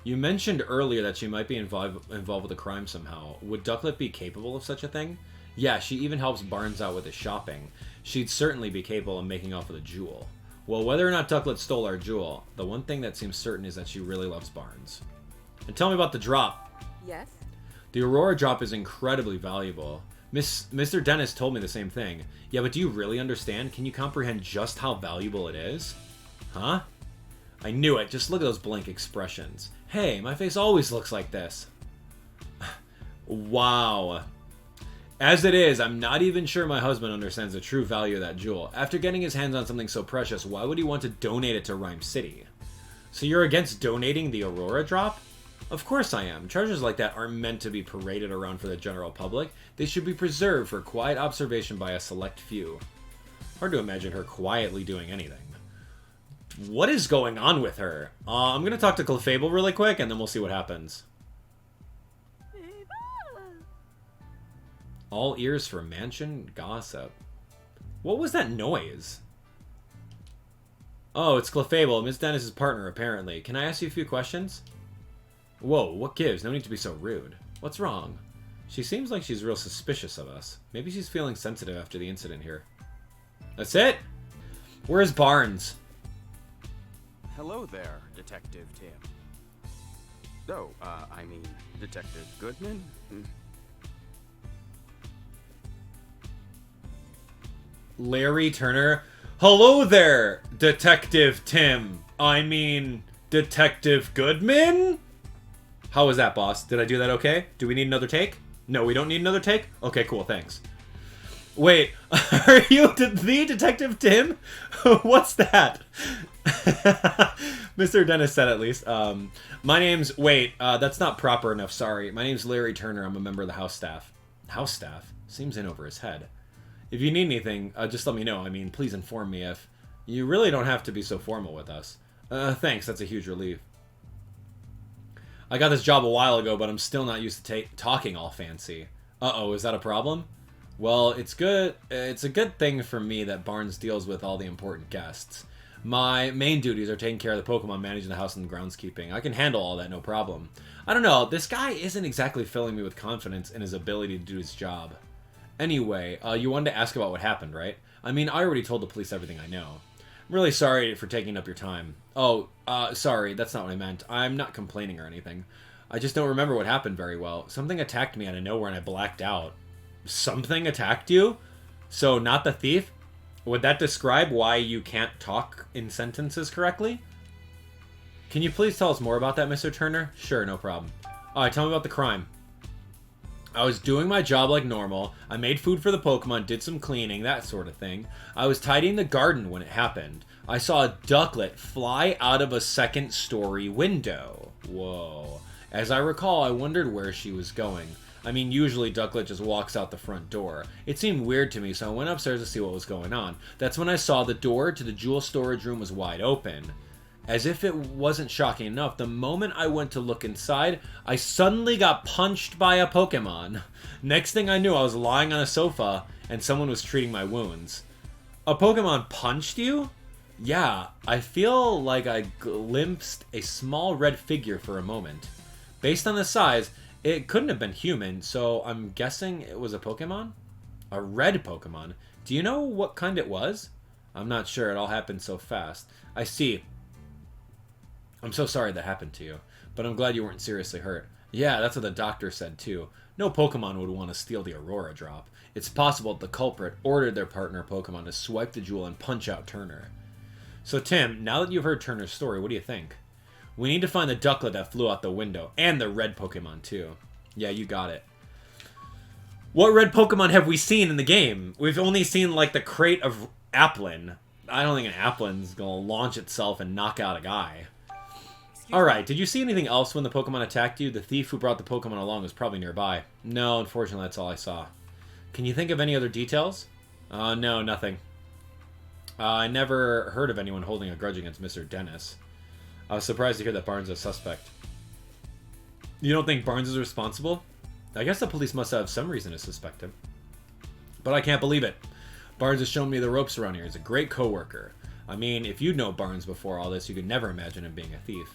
You mentioned earlier that she might be involved with a crime somehow. Would Ducklet be capable of such a thing? Yeah, she even helps Barnes out with his shopping. She'd certainly be capable of making off with a jewel. Well, whether or not Ducklet stole our jewel, the one thing that seems certain is that she really loves Barnes. And tell me about the drop. Yes? The Aurora drop is incredibly valuable. Mr. Denis told me the same thing. Yeah, but do you really understand? Can you comprehend just how valuable it is? Huh? I knew it. Just look at those blank expressions. Hey, my face always looks like this. Wow. As it is, I'm not even sure my husband understands the true value of that jewel. After getting his hands on something so precious, why would he want to donate it to Ryme City? So you're against donating the Aurora drop? Of course I am. Treasures like that aren't meant to be paraded around for the general public. They should be preserved for quiet observation by a select few. Hard to imagine her quietly doing anything. What is going on with her? I'm going to talk to Fabled really quick, and then we'll see what happens. All ears for mansion gossip. What was that noise? Oh, it's Clefable, Miss Denis' partner, apparently. Can I ask you a few questions? Whoa, what gives? No need to be so rude. What's wrong? She seems like she's real suspicious of us. Maybe she's feeling sensitive after the incident here. That's it? Where's Barnes? Hello there, Detective Tim. Oh, I mean, Detective Goodman? Larry Turner. Hello there, Detective Tim. I mean, Detective Goodman? How was that, boss? Did I do that okay? Do we need another take? No, we don't need another take? Okay, cool, thanks. Wait, are you the Detective Tim? What's that? Mr. Denis said at least. My name's... Wait, that's not proper enough, sorry. My name's Larry Turner. I'm a member of the house staff. House staff? Seems in over his head. If you need anything, just let me know. I mean, please inform me if... You really don't have to be so formal with us. Thanks, that's a huge relief. I got this job a while ago, but I'm still not used to talking all fancy. Uh-oh, is that a problem? Well, it's good. It's a good thing for me that Barnes deals with all the important guests. My main duties are taking care of the Pokemon, managing the house, and groundskeeping. I can handle all that, no problem. I don't know, this guy isn't exactly filling me with confidence in his ability to do his job. Anyway, you wanted to ask about what happened, right? I mean, I already told the police everything I know. I'm really sorry for taking up your time. Oh, sorry, that's not what I meant. I'm not complaining or anything. I just don't remember what happened very well. Something attacked me out of nowhere and I blacked out. Something attacked you? So, not the thief? Would that describe why you can't talk in sentences correctly? Can you please tell us more about that, Mr. Turner? Sure, no problem. Alright, tell me about the crime. I was doing my job like normal. I made food for the Pokemon, did some cleaning, that sort of thing. I was tidying the garden when it happened. I saw a ducklet fly out of a second-story window. Whoa. As I recall, I wondered where she was going. I mean, usually Ducklet just walks out the front door. It seemed weird to me, so I went upstairs to see what was going on. That's when I saw the door to the jewel storage room was wide open. As if it wasn't shocking enough, the moment I went to look inside, I suddenly got punched by a Pokemon. Next thing I knew, I was lying on a sofa, and someone was treating my wounds. A Pokemon punched you? Yeah, I feel like I glimpsed a small red figure for a moment. Based on the size, it couldn't have been human, so I'm guessing it was a Pokemon? A red Pokemon. Do you know what kind it was? I'm not sure, it all happened so fast. I see. I'm so sorry that happened to you, but I'm glad you weren't seriously hurt. Yeah, that's what the doctor said too. No Pokemon would want to steal the Aurora drop. It's possible that the Culprit ordered their partner Pokemon to swipe the jewel and punch out Turner. So Tim, now that you've heard Turner's story, what do you think? We need to find the ducklet that flew out the window, and the red Pokemon too. Yeah, you got it. What red Pokemon have we seen in the game? We've only seen like the crate of Applin. I don't think an Applin's gonna launch itself and knock out a guy. Alright, did you see anything else when the Pokemon attacked you? The thief who brought the Pokemon along was probably nearby. No, unfortunately, that's all I saw. Can you think of any other details? No, nothing. I never heard of anyone holding a grudge against Mr. Denis. I was surprised to hear that Barnes is a suspect. You don't think Barnes is responsible? I guess the police must have some reason to suspect him. But I can't believe it. Barnes has shown me the ropes around here. He's a great co-worker. I mean, if you'd know Barnes before all this, you could never imagine him being a thief.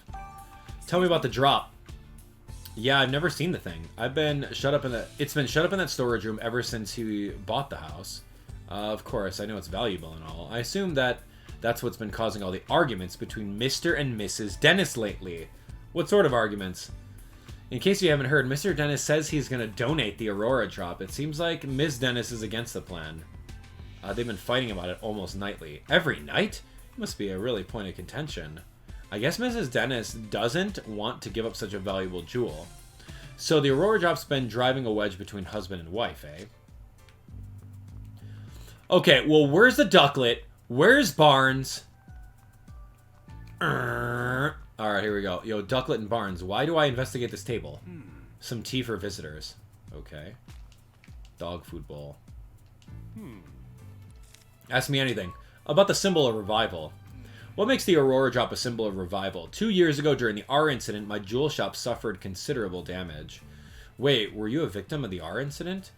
Tell me about the drop. Yeah, I've never seen the thing. It's been shut up in that storage room ever since he bought the house. Of course, I know it's valuable and all. I assume that that's what's been causing all the arguments between Mr. and Mrs. Denis lately. What sort of arguments? In case you haven't heard, Mr. Denis says he's going to donate the Aurora drop. It seems like Ms. Denis is against the plan. They've been fighting about it almost nightly. Every night? It must be a really point of contention. I guess Mrs. Denis doesn't want to give up such a valuable jewel. So the Aurora drop's been driving a wedge between husband and wife, eh? Okay, well, where's the ducklet? Where's Barnes? Alright, here we go. Yo, Ducklet and Barnes, why do I investigate this table? Some tea for visitors. Okay. Dog food bowl. Ask me anything. About the symbol of revival. What makes the Aurora drop a symbol of revival? 2 years ago during the R incident, my jewel shop suffered considerable damage. Wait, were you a victim of the R incident?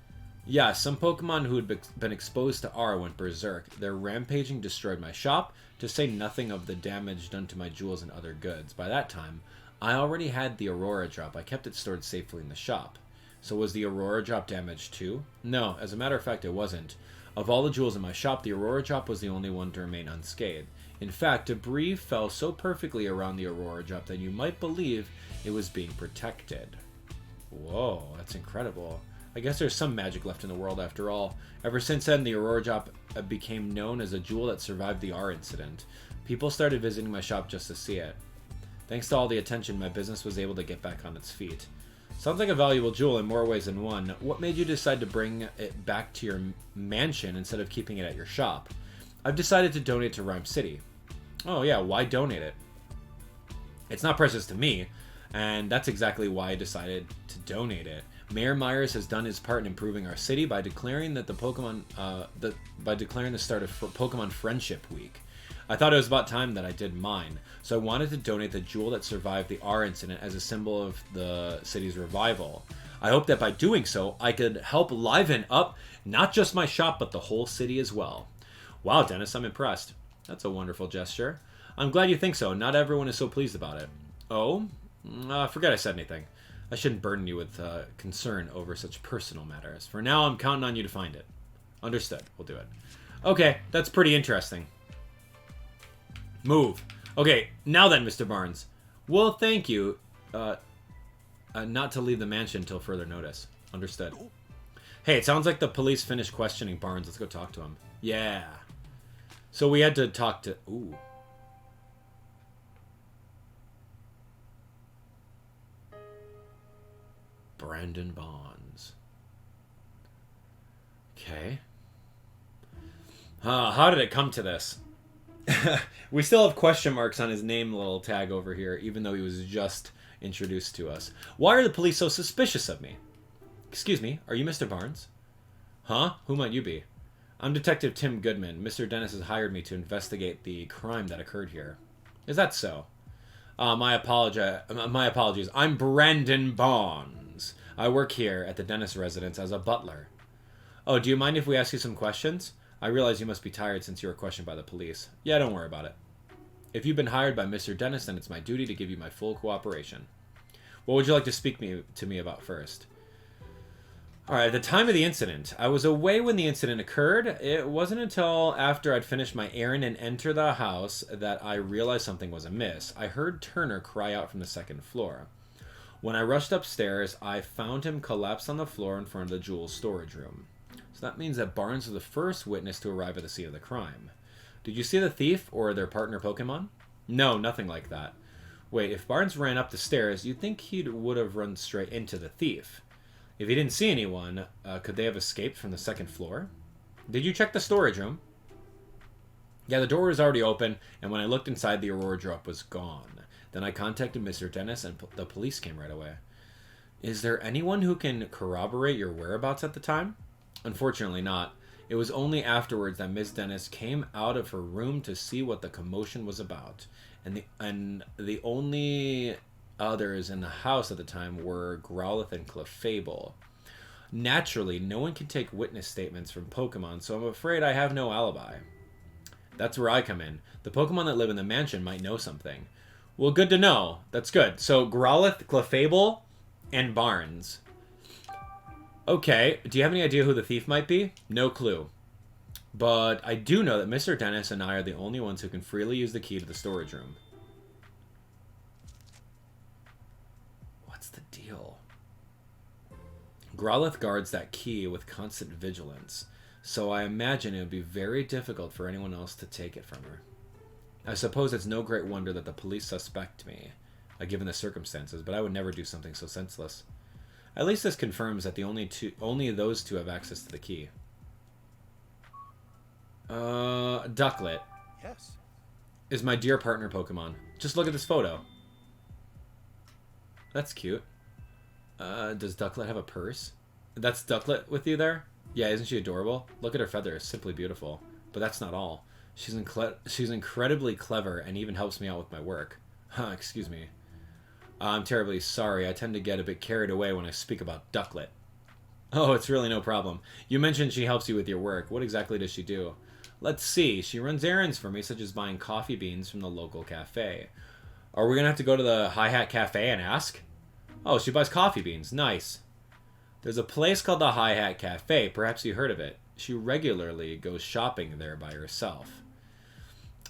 Yeah, some Pokemon who had been exposed to R went berserk. Their rampaging destroyed my shop, to say nothing of the damage done to my jewels and other goods. By that time, I already had the Aurora drop. I kept it stored safely in the shop. So was the Aurora drop damaged too? No, as a matter of fact, it wasn't. Of all the jewels in my shop, the Aurora drop was the only one to remain unscathed. In fact, debris fell so perfectly around the Aurora drop that you might believe it was being protected. Whoa, that's incredible. I guess there's some magic left in the world after all. Ever since then, the Aurora drop became known as a jewel that survived the R incident. People started visiting my shop just to see it. Thanks to all the attention, my business was able to get back on its feet. Sounds like a valuable jewel in more ways than one. What made you decide to bring it back to your mansion instead of keeping it at your shop? I've decided to donate to Ryme City. Oh yeah, why donate it? It's not precious to me, and that's exactly why I decided to donate it. Mayor Myers has done his part in improving our city by declaring that the start of Pokemon Friendship Week. I thought it was about time that I did mine, so I wanted to donate the jewel that survived the R incident as a symbol of the city's revival. I hope that by doing so, I could help liven up not just my shop, but the whole city as well. Wow, Denis, I'm impressed. That's a wonderful gesture. I'm glad you think so. Not everyone is so pleased about it. Oh? Forget I said anything. I shouldn't burden you with concern over such personal matters. For now, I'm counting on you to find it. Understood. We'll do it. Okay, that's pretty interesting. Move. Okay, now then, Mr. Barnes. Well, thank you. Not to leave the mansion until further notice. Understood. Hey, it sounds like the police finished questioning Barnes. Let's go talk to him. Yeah. So we had to talk to... Ooh. Brandon Bonds. Okay. How did it come to this? We still have question marks on his name little tag over here, even though he was just introduced to us. Why are the police so suspicious of me? Excuse me, are you Mr. Barnes? Huh? Who might you be? I'm Detective Tim Goodman. Mr. Denis has hired me to investigate the crime that occurred here. Is that so? My apologies. I'm Brandon Bonds. I work here at the Denis residence as a butler. Oh, do you mind if we ask you some questions? I realize you must be tired since you were questioned by the police. Yeah, don't worry about it. If you've been hired by Mr. Denis, then it's my duty to give you my full cooperation. What would you like to speak to me about first? Alright, at the time of the incident, I was away when the incident occurred. It wasn't until after I'd finished my errand and entered the house that I realized something was amiss. I heard Turner cry out from the second floor. When I rushed upstairs, I found him collapsed on the floor in front of the jewels storage room. So that means that Barnes was the first witness to arrive at the scene of the crime. Did you see the thief or their partner Pokemon? No, nothing like that. Wait, if Barnes ran up the stairs, you'd think he would have run straight into the thief. If he didn't see anyone, could they have escaped from the second floor? Did you check the storage room? Yeah, the door was already open, and when I looked inside, the Aurora drop was gone. Then I contacted Mr. Denis, and the police came right away. Is there anyone who can corroborate your whereabouts at the time? Unfortunately not. It was only afterwards that Miss Denis came out of her room to see what the commotion was about. And the only others in the house at the time were Growlithe and Fabled. Naturally, no one can take witness statements from Pokemon, so I'm afraid I have no alibi. That's where I come in. The Pokemon that live in the mansion might know something. Well, good to know. That's good. So, Growlithe, Fabled, and Barnes. Okay, do you have any idea who the thief might be? No clue. But I do know that Mr. Denis and I are the only ones who can freely use the key to the storage room. What's the deal? Growlithe guards that key with constant vigilance, so I imagine it would be very difficult for anyone else to take it from her. I suppose it's no great wonder that the police suspect me, given the circumstances, but I would never do something so senseless. At least this confirms that only those two have access to the key. Ducklet. Yes. Is my dear partner Pokemon. Just look at this photo. That's cute. Does Ducklet have a purse? That's Ducklet with you there? Yeah, isn't she adorable? Look at her feathers. Simply beautiful. But that's not all. She's incredibly clever and even helps me out with my work. Excuse me. I'm terribly sorry. I tend to get a bit carried away when I speak about Ducklet. Oh, it's really no problem. You mentioned she helps you with your work. What exactly does she do? Let's see. She runs errands for me, such as buying coffee beans from the local cafe. Are we going to have to go to the Hi-Hat Cafe and ask? Oh, she buys coffee beans. Nice. There's a place called the Hi-Hat Cafe. Perhaps you heard of it. She regularly goes shopping there by herself.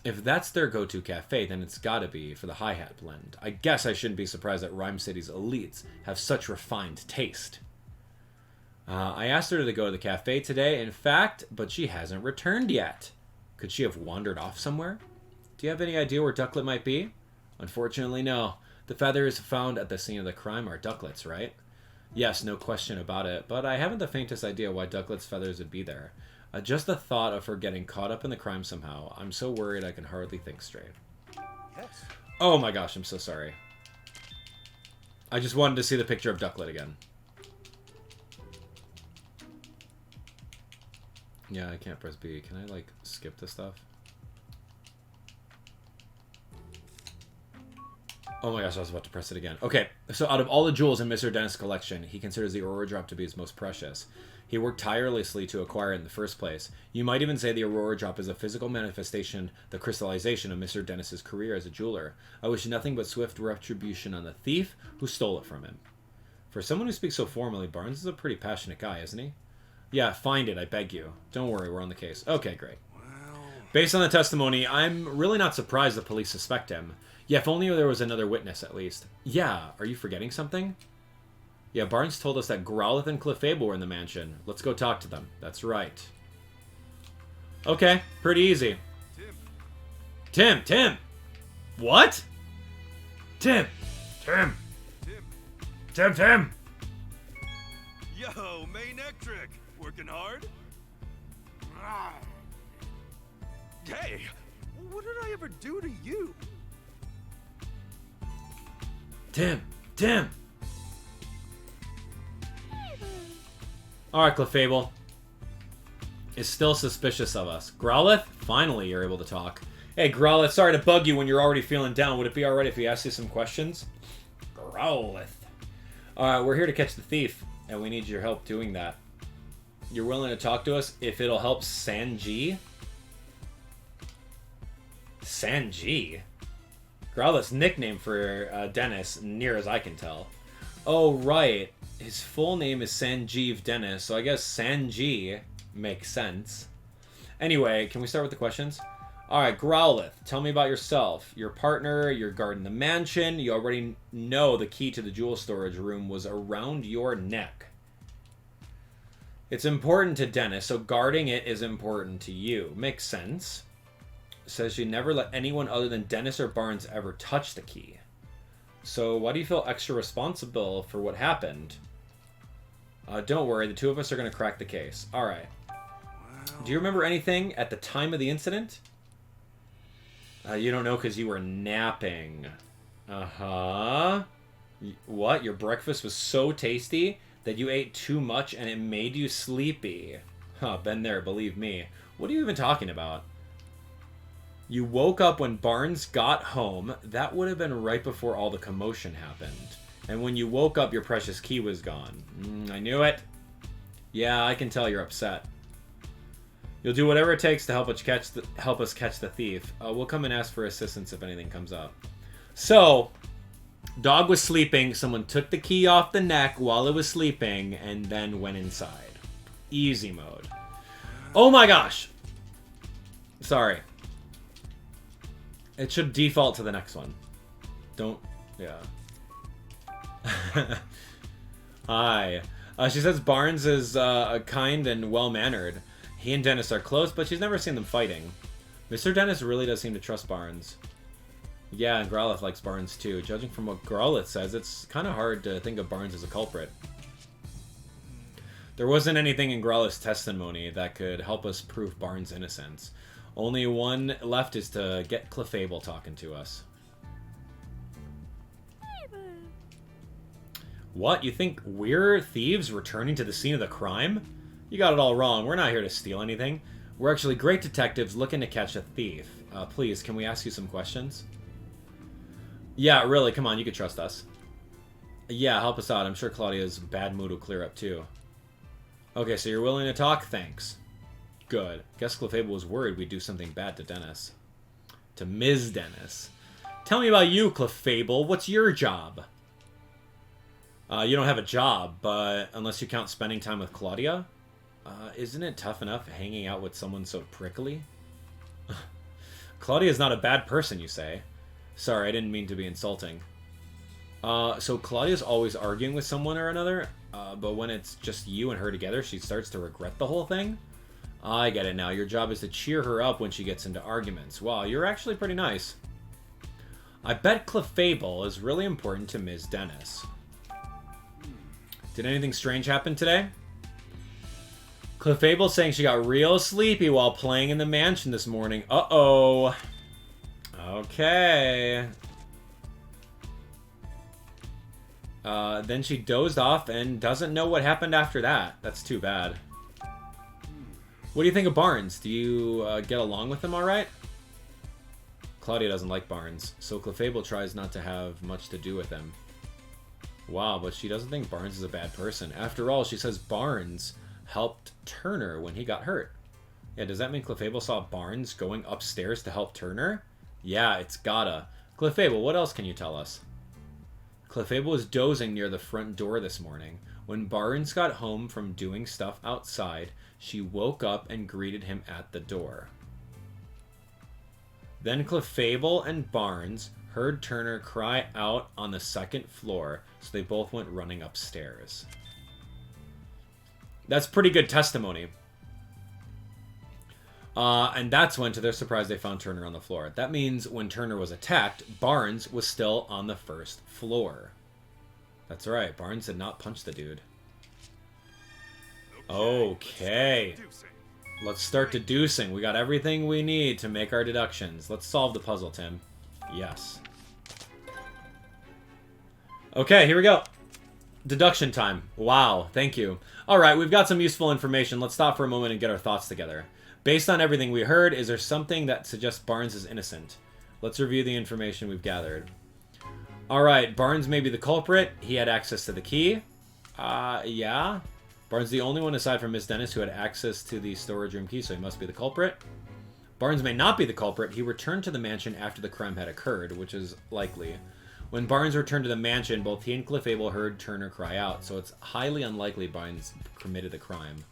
If that's their go-to cafe, then it's gotta be for the Hi-Hat blend. I guess I shouldn't be surprised that Ryme City's elites have such refined taste. I asked her to go to the cafe today, in fact, but she hasn't returned yet. Could she have wandered off somewhere? Do you have any idea where Ducklet might be? Unfortunately, no. The feathers found at the scene of the crime are Ducklet's, right? Yes, no question about it, but I haven't the faintest idea why Ducklet's feathers would be there. Just the thought of her getting caught up in the crime somehow. I'm so worried I can hardly think straight. Yes. Oh my gosh, I'm so sorry. I just wanted to see the picture of Ducklet again. Yeah, I can't press B. Can I, like, skip this stuff? Oh my gosh, I was about to press it again. Okay, so out of all the jewels in Mr. Denis' collection, he considers the Aurora Drop to be his most precious. He worked tirelessly to acquire it in the first place. You might even say the Aurora Drop is a physical manifestation, the crystallization of Mr. Denis' career as a jeweler. I wish nothing but swift retribution on the thief who stole it from him. For someone who speaks so formally, Barnes is a pretty passionate guy, isn't he? Yeah, find it, I beg you. Don't worry, we're on the case. Okay, great. Based on the testimony, I'm really not surprised the police suspect him. Yeah, if only there was another witness, at least. Yeah, are you forgetting something? Yeah, Barnes told us that Growlithe and Fabled were in the mansion. Let's go talk to them. That's right. Okay, pretty easy. Tim! What? Tim! Yo, main ectric, working hard? Hey, what did I ever do to you? Tim! Alright, Clefable. Is still suspicious of us. Growlithe? Finally, you're able to talk. Hey, Growlithe, sorry to bug you when you're already feeling down. Would it be alright if we asked you some questions? Growlithe. Alright, we're here to catch the thief, and we need your help doing that. You're willing to talk to us if it'll help Sanji? Sanji? Growlithe's nickname for Denis, near as I can tell. Oh, right. His full name is Sanjeev Denis, so I guess Sanji makes sense. Anyway, can we start with the questions? Alright, Growlithe, tell me about yourself. Your partner, your guard in the mansion. You already know the key to the jewel storage room was around your neck. It's important to Denis, so guarding it is important to you. Makes sense. Says you never let anyone other than Denis or Barnes ever touch the key. So why do you feel extra responsible for what happened? Don't worry, the two of us are going to crack the case. Alright. Do you remember anything at the time of the incident? You don't know because you were napping. Uh-huh. What? Your breakfast was so tasty that you ate too much and it made you sleepy. Huh, been there, believe me. What are you even talking about? You woke up when Barnes got home. That would have been right before all the commotion happened. And when you woke up, your precious key was gone. I knew it. Yeah, I can tell you're upset. You'll do whatever it takes to help us catch the thief. We'll come and ask for assistance if anything comes up. So, dog was sleeping. Someone took the key off the neck while it was sleeping and then went inside. Easy mode. Oh my gosh! Sorry. It should default to the next one. Don't... Yeah. Hi. She says Barnes is kind and well-mannered. He and Denis are close, but she's never seen them fighting. Mr. Denis really does seem to trust Barnes. Yeah, and Growlithe likes Barnes too. Judging from what Growlithe says, it's kind of hard to think of Barnes as a culprit. There wasn't anything in Growlithe's testimony that could help us prove Barnes' innocence. Only one left is to get Clefable talking to us. What? You think we're thieves returning to the scene of the crime? You got it all wrong. We're not here to steal anything. We're actually great detectives looking to catch a thief. Please, can we ask you some questions? Yeah, really, come on, you can trust us. Yeah, help us out. I'm sure Claudia's bad mood will clear up too. Okay, so you're willing to talk? Thanks. Good. Guess Clefable was worried we'd do something bad to Denis. To Ms. Denis. Tell me about you, Clefable. What's your job? You don't have a job, but unless you count spending time with Claudia? Isn't it tough enough hanging out with someone so prickly? Claudia's not a bad person, you say. Sorry, I didn't mean to be insulting. So Claudia's always arguing with someone or another, but when it's just you and her together, she starts to regret the whole thing? I get it now. Your job is to cheer her up when she gets into arguments. Wow, you're actually pretty nice. I bet Clefable is really important to Ms. Denis. Did anything strange happen today? Clefable saying she got real sleepy while playing in the mansion this morning. Uh-oh. Okay. Then she dozed off and doesn't know what happened after that. That's too bad. What do you think of Barnes? Do you get along with him alright? Claudia doesn't like Barnes, so Clefable tries not to have much to do with him. Wow, but she doesn't think Barnes is a bad person. After all, she says Barnes helped Turner when he got hurt. Yeah, does that mean Clefable saw Barnes going upstairs to help Turner? Yeah, it's gotta. Clefable, what else can you tell us? Clefable was dozing near the front door this morning. When Barnes got home from doing stuff outside, she woke up and greeted him at the door. Then Clefable and Barnes heard Turner cry out on the second floor, so they both went running upstairs. That's pretty good testimony. And that's when, to their surprise, they found Turner on the floor. That means when Turner was attacked, Barnes was still on the first floor. That's right, Barnes did not punch the dude. Okay. Let's start deducing. We got everything we need to make our deductions. Let's solve the puzzle, Tim. Yes. Okay, here we go. Deduction time. Wow, thank you. Alright, we've got some useful information. Let's stop for a moment and get our thoughts together. Based on everything we heard, is there something that suggests Barnes is innocent? Let's review the information we've gathered. Alright, Barnes may be the culprit. He had access to the key. Yeah. Barnes the only one aside from Miss Denis who had access to the storage room key, so he must be the culprit. Barnes may not be the culprit. He returned to the mansion after the crime had occurred, which is likely. When Barnes returned to the mansion, both he and Clefable heard Turner cry out, so it's highly unlikely Barnes committed the crime.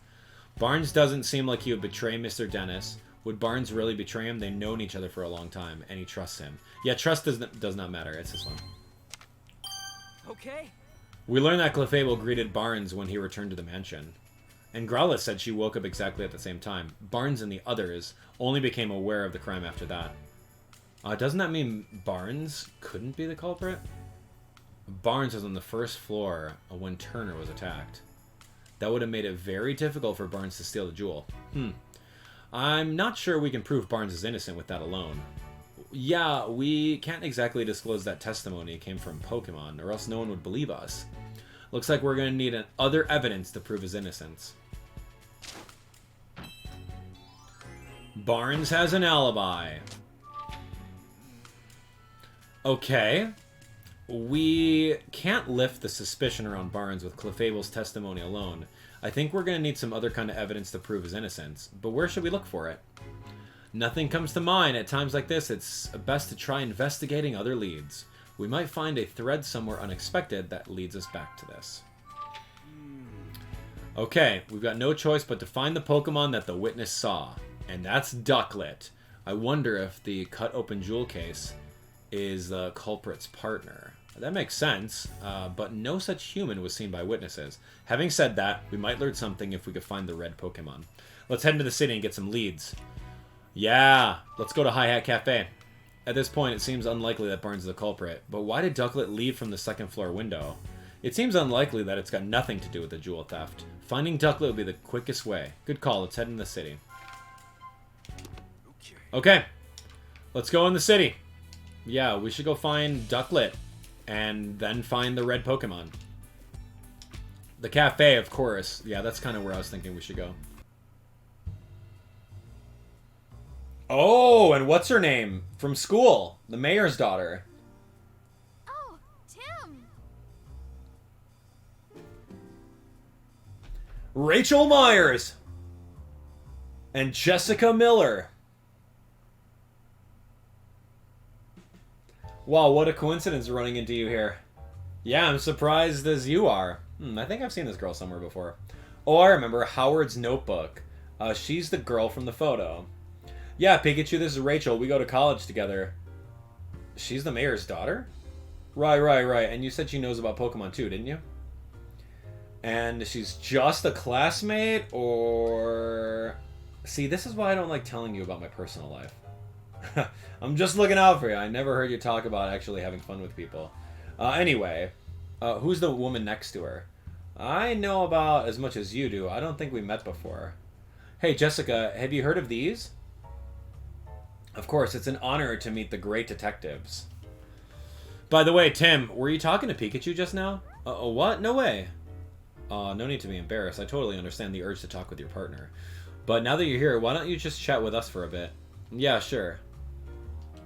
Barnes doesn't seem like he would betray Mr. Denis. Would Barnes really betray him? They've known each other for a long time, and he trusts him. Yeah, trust does not matter. It's this one. Okay. We learned that Clefable greeted Barnes when he returned to the mansion. And Growlithe said she woke up exactly at the same time. Barnes and the others only became aware of the crime after that. Doesn't that mean Barnes couldn't be the culprit? Barnes was on the first floor when Turner was attacked. That would have made it very difficult for Barnes to steal the jewel. I'm not sure we can prove Barnes is innocent with that alone. Yeah, we can't exactly disclose that testimony came from Pokemon, or else no one would believe us. Looks like we're going to need other evidence to prove his innocence. Barnes has an alibi. Okay. We can't lift the suspicion around Barnes with Clefable's testimony alone. I think we're going to need some other kind of evidence to prove his innocence. But where should we look for it? Nothing comes to mind. At times like this, it's best to try investigating other leads. We might find a thread somewhere unexpected that leads us back to this. Okay, we've got no choice but to find the Pokemon that the witness saw. And that's Ducklet. I wonder if the cut-open jewel case is the culprit's partner. That makes sense, but no such human was seen by witnesses. Having said that, we might learn something if we could find the red Pokemon. Let's head into the city and get some leads. Yeah, let's go to Hi Hat Cafe. At this point, it seems unlikely that Barnes is the culprit, but why did Ducklet leave from the second floor window? It seems unlikely that it's got nothing to do with the jewel theft. Finding Ducklet would be the quickest way. Good call, let's head into the city. Okay, let's go in the city. Yeah, we should go find Ducklet and then find the red Pokemon. The cafe, of course. Yeah, that's kind of where I was thinking we should go. Oh, and what's her name? From school. The mayor's daughter. Oh, Tim! Rachel Myers! And Jessica Miller. Wow, what a coincidence running into you here. Yeah, I'm surprised as you are. I think I've seen this girl somewhere before. Oh, I remember. Howard's Notebook. She's the girl from the photo. Yeah, Pikachu, this is Rachel. We go to college together. She's the mayor's daughter? Right. And you said she knows about Pokemon too, didn't you? And she's just a classmate, or... See, this is why I don't like telling you about my personal life. I'm just looking out for you. I never heard you talk about actually having fun with people. Anyway, who's the woman next to her? I know about as much as you do. I don't think we met before. Hey, Jessica, have you heard of these? Of course, it's an honor to meet the great detectives. By the way, Tim, were you talking to Pikachu just now? What? No way. No need to be embarrassed. I totally understand the urge to talk with your partner. But now that you're here, why don't you just chat with us for a bit? Yeah, sure.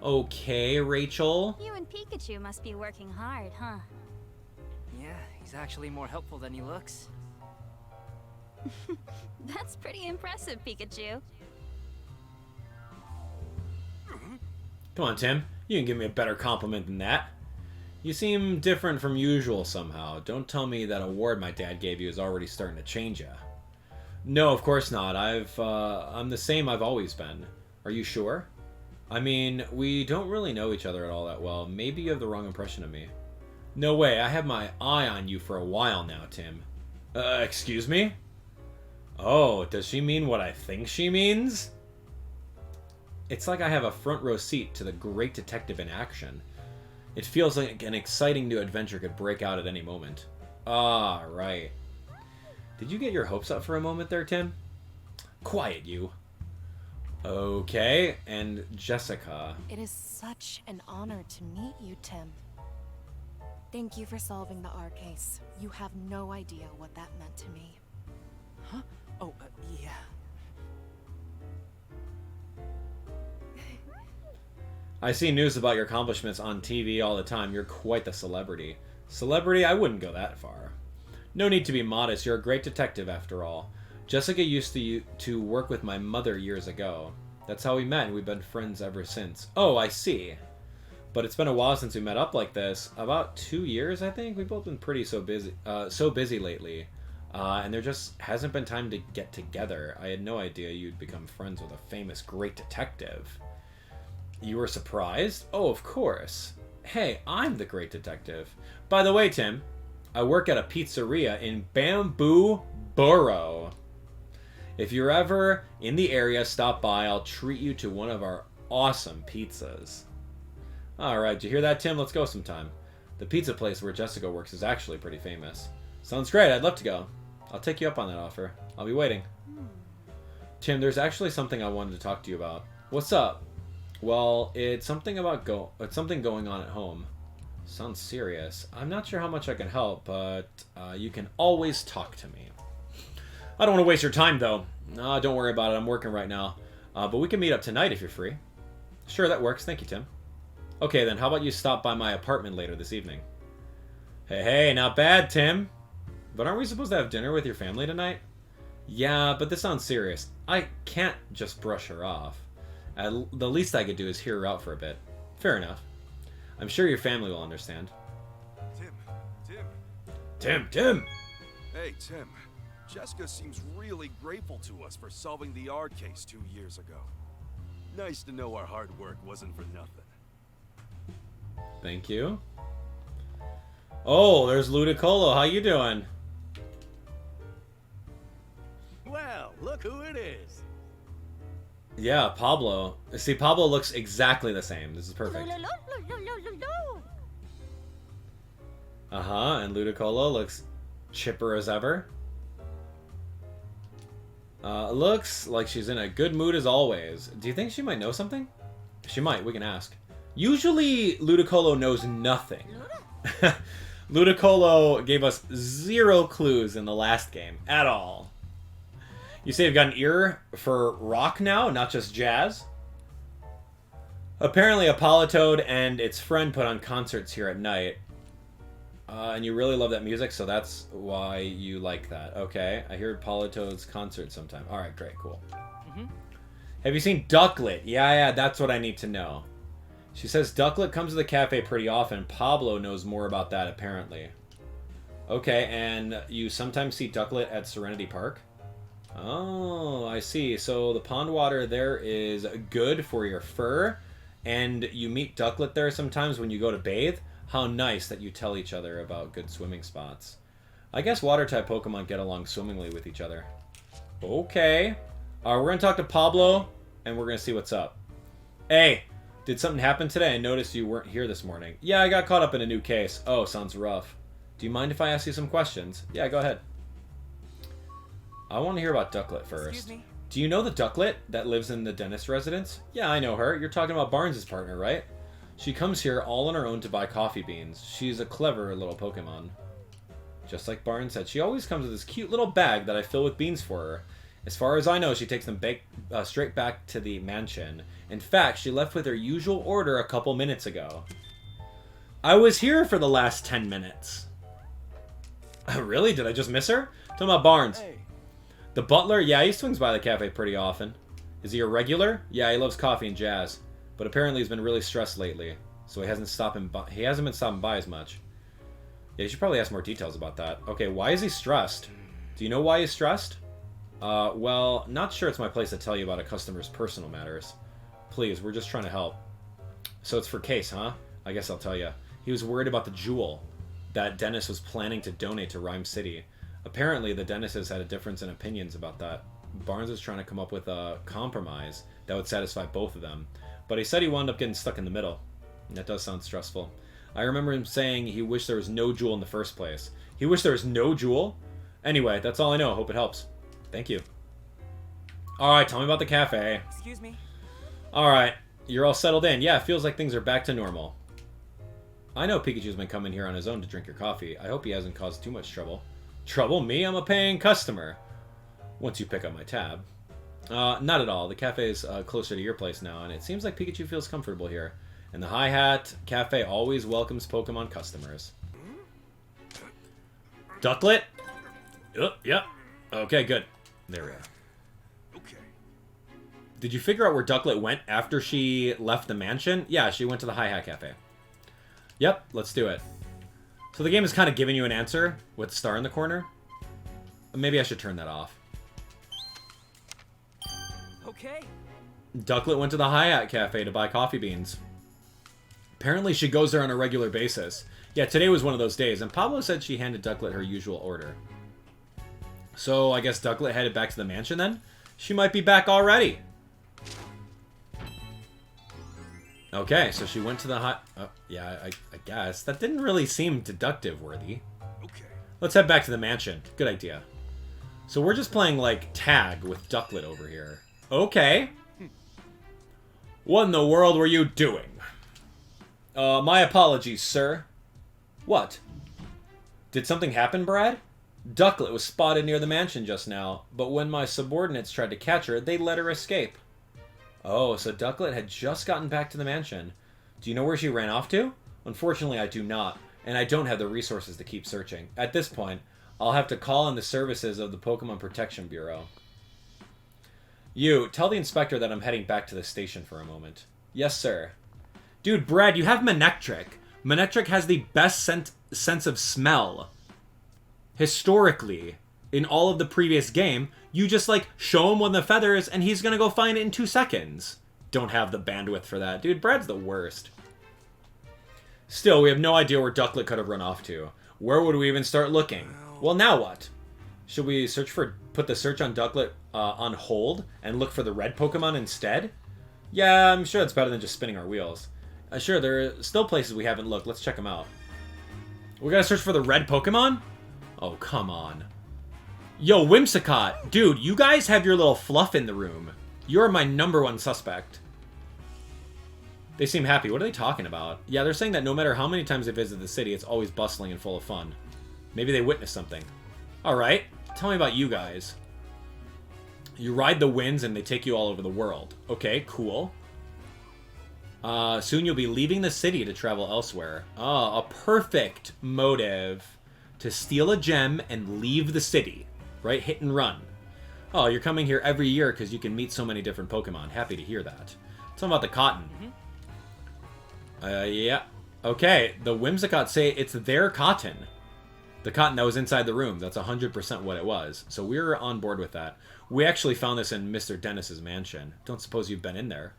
Okay, Rachel. You and Pikachu must be working hard, huh? Yeah, he's actually more helpful than he looks. That's pretty impressive, Pikachu. Come on, Tim. You can give me a better compliment than that. You seem different from usual somehow. Don't tell me that award my dad gave you is already starting to change you. No, of course not. I'm the same I've always been. Are you sure? I mean, we don't really know each other at all that well. Maybe you have the wrong impression of me. No way, I have my eye on you for a while now, Tim. Excuse me? Oh, does she mean what I think she means? It's like I have a front row seat to the great detective in action. It feels like an exciting new adventure could break out at any moment. Ah, right. Did you get your hopes up for a moment there, Tim? Quiet, you. Okay, and Jessica. It is such an honor to meet you, Tim. Thank you for solving the R case. You have no idea what that meant to me. Huh? Oh, yeah. I see news about your accomplishments on TV all the time. You're quite the celebrity. Celebrity? I wouldn't go that far. No need to be modest. You're a great detective, after all. Jessica used to work with my mother years ago. That's how we met, and we've been friends ever since. Oh, I see. But it's been a while since we met up like this. About 2 years, I think. We've both been pretty so busy lately. And there just hasn't been time to get together. I had no idea you'd become friends with a famous great detective. You were surprised? Oh, of course. Hey, I'm the great detective. By the way, Tim, I work at a pizzeria in Bamboo Borough. If you're ever in the area, stop by. I'll treat you to one of our awesome pizzas. Alright, did you hear that, Tim? Let's go sometime. The pizza place where Jessica works is actually pretty famous. Sounds great. I'd love to go. I'll take you up on that offer. I'll be waiting. Tim, there's actually something I wanted to talk to you about. What's up? Well, it's something going on at home. Sounds serious. I'm not sure how much I can help, but you can always talk to me. I don't want to waste your time, though. Don't worry about it. I'm working right now. But we can meet up tonight if you're free. Sure, that works. Thank you, Tim. Okay, then. How about you stop by my apartment later this evening? Hey, not bad, Tim. But aren't we supposed to have dinner with your family tonight? Yeah, but this sounds serious. I can't just brush her off. The least I could do is hear her out for a bit. Fair enough. I'm sure your family will understand. Tim! Hey, Tim. Jessica seems really grateful to us for solving the R case 2 years ago. Nice to know our hard work wasn't for nothing. Thank you. Oh, there's Ludicolo. How you doing? Well, look who it is. Yeah, Pablo. See, Pablo looks exactly the same. This is perfect. And Ludicolo looks chipper as ever. Looks like she's in a good mood as always. Do you think she might know something? She might. We can ask. Usually, Ludicolo knows nothing. Ludicolo gave us 0 clues in the last game. At all. You say you've got an ear for rock now, not just jazz? Apparently, Apollatoad and its friend put on concerts here at night. And you really love that music, so that's why you like that. Okay, I hear Apollatoad's concert sometime. Alright, great, cool. Have you seen Ducklet? Yeah, that's what I need to know. She says Ducklet comes to the cafe pretty often. Pablo knows more about that, apparently. Okay, and you sometimes see Ducklet at Serenity Park? Oh, I see. So the pond water there is good for your fur, and you meet Ducklet there sometimes when you go to bathe? How nice that you tell each other about good swimming spots. I guess water-type Pokemon get along swimmingly with each other. Okay. We're going to talk to Pablo, and we're going to see what's up. Hey, did something happen today? I noticed you weren't here this morning. Yeah, I got caught up in a new case. Oh, sounds rough. Do you mind if I ask you some questions? Yeah, go ahead. I want to hear about Ducklet first. Excuse me? Do you know the Ducklet that lives in the Denis residence? Yeah, I know her. You're talking about Barnes' partner, right? She comes here all on her own to buy coffee beans. She's a clever little Pokemon. Just like Barnes said, she always comes with this cute little bag that I fill with beans for her. As far as I know, she takes them straight back to the mansion. In fact, she left with her usual order a couple minutes ago. I was here for the last 10 minutes. Really? Did I just miss her? Talking about Barnes. Hey. The butler? Yeah, he swings by the cafe pretty often. Is he a regular? Yeah, he loves coffee and jazz. But apparently he's been really stressed lately, so he hasn't been stopping by as much. Yeah, you should probably ask more details about that. Okay, why is he stressed? Do you know why he's stressed? Well, not sure it's my place to tell you about a customer's personal matters. Please, we're just trying to help. So it's for Case, huh? I guess I'll tell you. He was worried about the jewel that Denis was planning to donate to Ryme City. Apparently, the Denises had a difference in opinions about that. Barnes was trying to come up with a compromise that would satisfy both of them. But he said he wound up getting stuck in the middle. That does sound stressful. I remember him saying he wished there was no jewel in the first place. He wished there was no jewel? Anyway, that's all I know. Hope it helps. Thank you. Alright, tell me about the cafe. Excuse me? Alright, you're all settled in. Yeah, it feels like things are back to normal. I know Pikachu's been coming here on his own to drink your coffee. I hope he hasn't caused too much trouble. Trouble? Me? I'm a paying customer. Once you pick up my tab. Not at all. The cafe is closer to your place now, and it seems like Pikachu feels comfortable here. And the Hi-Hat Cafe always welcomes Pokemon customers. Ducklet? Yep. Okay, good. There we are. Okay. Did you figure out where Ducklet went after she left the mansion? Yeah, she went to the Hi-Hat Cafe. Yep, let's do it. So the game is kind of giving you an answer with the star in the corner. Maybe I should turn that off. Okay. Ducklet went to the Hi-Hat Cafe to buy coffee beans. Apparently she goes there on a regular basis. Yeah, today was one of those days, and Pablo said she handed Ducklet her usual order. So I guess Ducklet headed back to the mansion then? She might be back already. Okay, so she went to the yeah, I guess. That didn't really seem deductive worthy. Okay. Let's head back to the mansion. Good idea. So we're just playing, like, tag with Ducklet over here. Okay. What in the world were you doing? My apologies, sir. What? Did something happen, Brad? Ducklet was spotted near the mansion just now, but when my subordinates tried to catch her, they let her escape. Oh, so Ducklet had just gotten back to the mansion. Do you know where she ran off to? Unfortunately, I do not, and I don't have the resources to keep searching. At this point, I'll have to call in the services of the Pokemon Protection Bureau. You, tell the inspector that I'm heading back to the station for a moment. Yes, sir. Dude, Brad, you have Manectric. Manectric has the best sense of smell. Historically, in all of the previous game, you just, like, show him one of the feathers, and he's gonna go find it in 2 seconds. Don't have the bandwidth for that. Dude, Brad's the worst. Still, we have no idea where Ducklet could have run off to. Where would we even start looking? Well, now what? Should we put the search on Ducklet on hold and look for the red Pokemon instead? Yeah, I'm sure that's better than just spinning our wheels. Sure, there are still places we haven't looked. Let's check them out. We gotta search for the red Pokemon? Oh, come on. Yo, Whimsicott. Dude, you guys have your little fluff in the room. You're my #1 suspect. They seem happy. What are they talking about? Yeah, they're saying that no matter how many times they visit the city, it's always bustling and full of fun. Maybe they witnessed something. Alright, tell me about you guys. You ride the winds and they take you all over the world. Okay, cool. Soon you'll be leaving the city to travel elsewhere. Ah, a perfect motive to steal a gem and leave the city. Right? Hit and run. Oh, you're coming here every year because you can meet so many different Pokemon. Happy to hear that. Tell me about the cotton. Yeah. Okay, the Whimsicott say it's their cotton. The cotton that was inside the room. That's 100% what it was. So we're on board with that. We actually found this in Mr. Denis's mansion. Don't suppose you've been in there.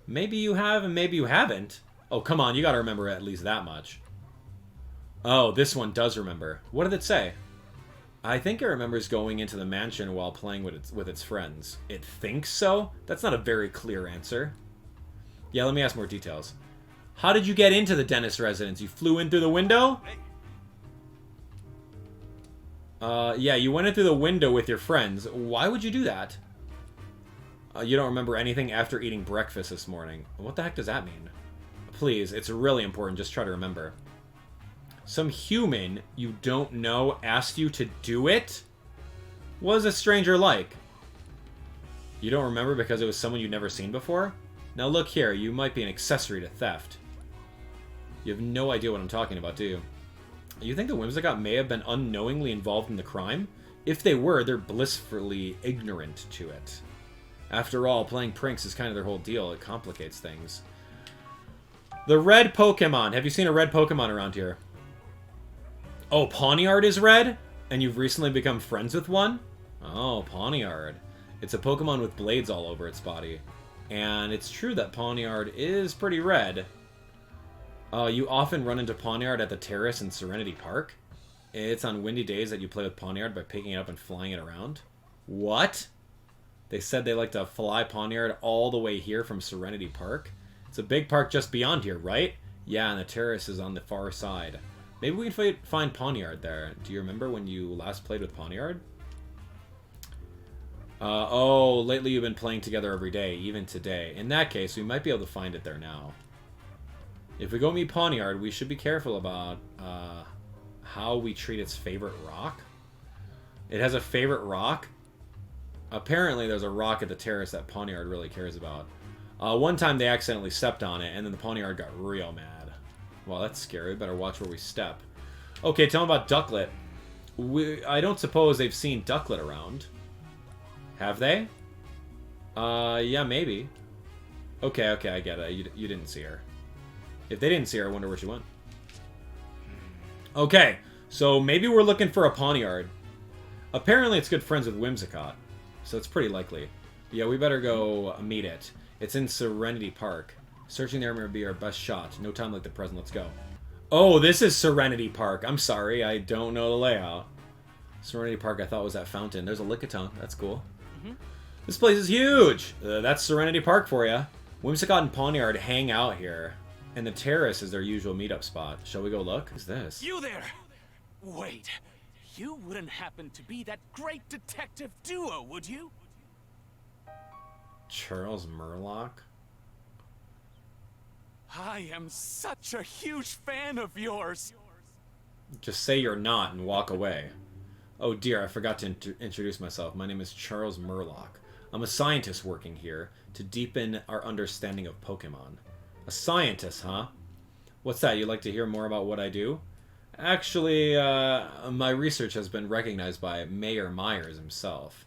Maybe you have and maybe you haven't. Oh, come on. You gotta remember at least that much. Oh, this one does remember. What did it say? I think it remembers going into the mansion while playing with its friends. It thinks so? That's not a very clear answer. Yeah, let me ask more details. How did you get into the Denis residence? You flew in through the window? Yeah, you went in through the window with your friends. Why would you do that? You don't remember anything after eating breakfast this morning. What the heck does that mean? Please, it's really important. Just try to remember. Some human you don't know asked you to do it? What is a stranger like? You don't remember because it was someone you'd never seen before? Now look here, you might be an accessory to theft. You have no idea what I'm talking about, do you? You think the Whimsicott may have been unknowingly involved in the crime? If they were, they're blissfully ignorant to it. After all, playing pranks is kind of their whole deal. It complicates things. The red Pokemon. Have you seen a red Pokemon around here? Oh, Pawniard is red? And you've recently become friends with one? Oh, Pawniard. It's a Pokemon with blades all over its body. And it's true that Pawniard is pretty red. You often run into Pawniard at the terrace in Serenity Park. It's on windy days that you play with Pawniard by picking it up and flying it around. What? They said they like to fly Pawniard all the way here from Serenity Park. It's a big park just beyond here, right? Yeah, and the terrace is on the far side. Maybe we can find Pawniard there. Do you remember when you last played with Pawniard? Oh, lately you've been playing together every day, even today. In that case, we might be able to find it there now. If we go meet Pawniard, we should be careful about how we treat its favorite rock. It has a favorite rock. Apparently, there's a rock at the terrace that Pawniard really cares about. One time they accidentally stepped on it, and then the Pawniard got real mad. Well, that's scary. We better watch where we step. Okay, tell them about Ducklet. I don't suppose they've seen Ducklet around. Have they? Yeah, maybe. Okay, I get it. You didn't see her. If they didn't see her, I wonder where she went. Okay, so maybe we're looking for a Pawniard. Apparently it's good friends with Whimsicott, so it's pretty likely. Yeah, we better go meet it. It's in Serenity Park. Searching there may be our best shot. No time like the present, let's go. Oh, this is Serenity Park. I'm sorry, I don't know the layout. Serenity Park I thought was that fountain. There's a Lickitung, that's cool. This place is huge! That's Serenity Park for you. Whimsicott and Pawniard hang out here. And the terrace is their usual meetup spot. Shall we go look? Who's this? You there! Wait, you wouldn't happen to be that great detective duo, would you? Charles Murlock? I am such a huge fan of yours! Just say you're not and walk away. Oh dear, I forgot to introduce myself. My name is Charles Murlock. I'm a scientist working here to deepen our understanding of Pokemon. A scientist, huh? What's that? You'd like to hear more about what I do? Actually, my research has been recognized by Mayor Myers himself.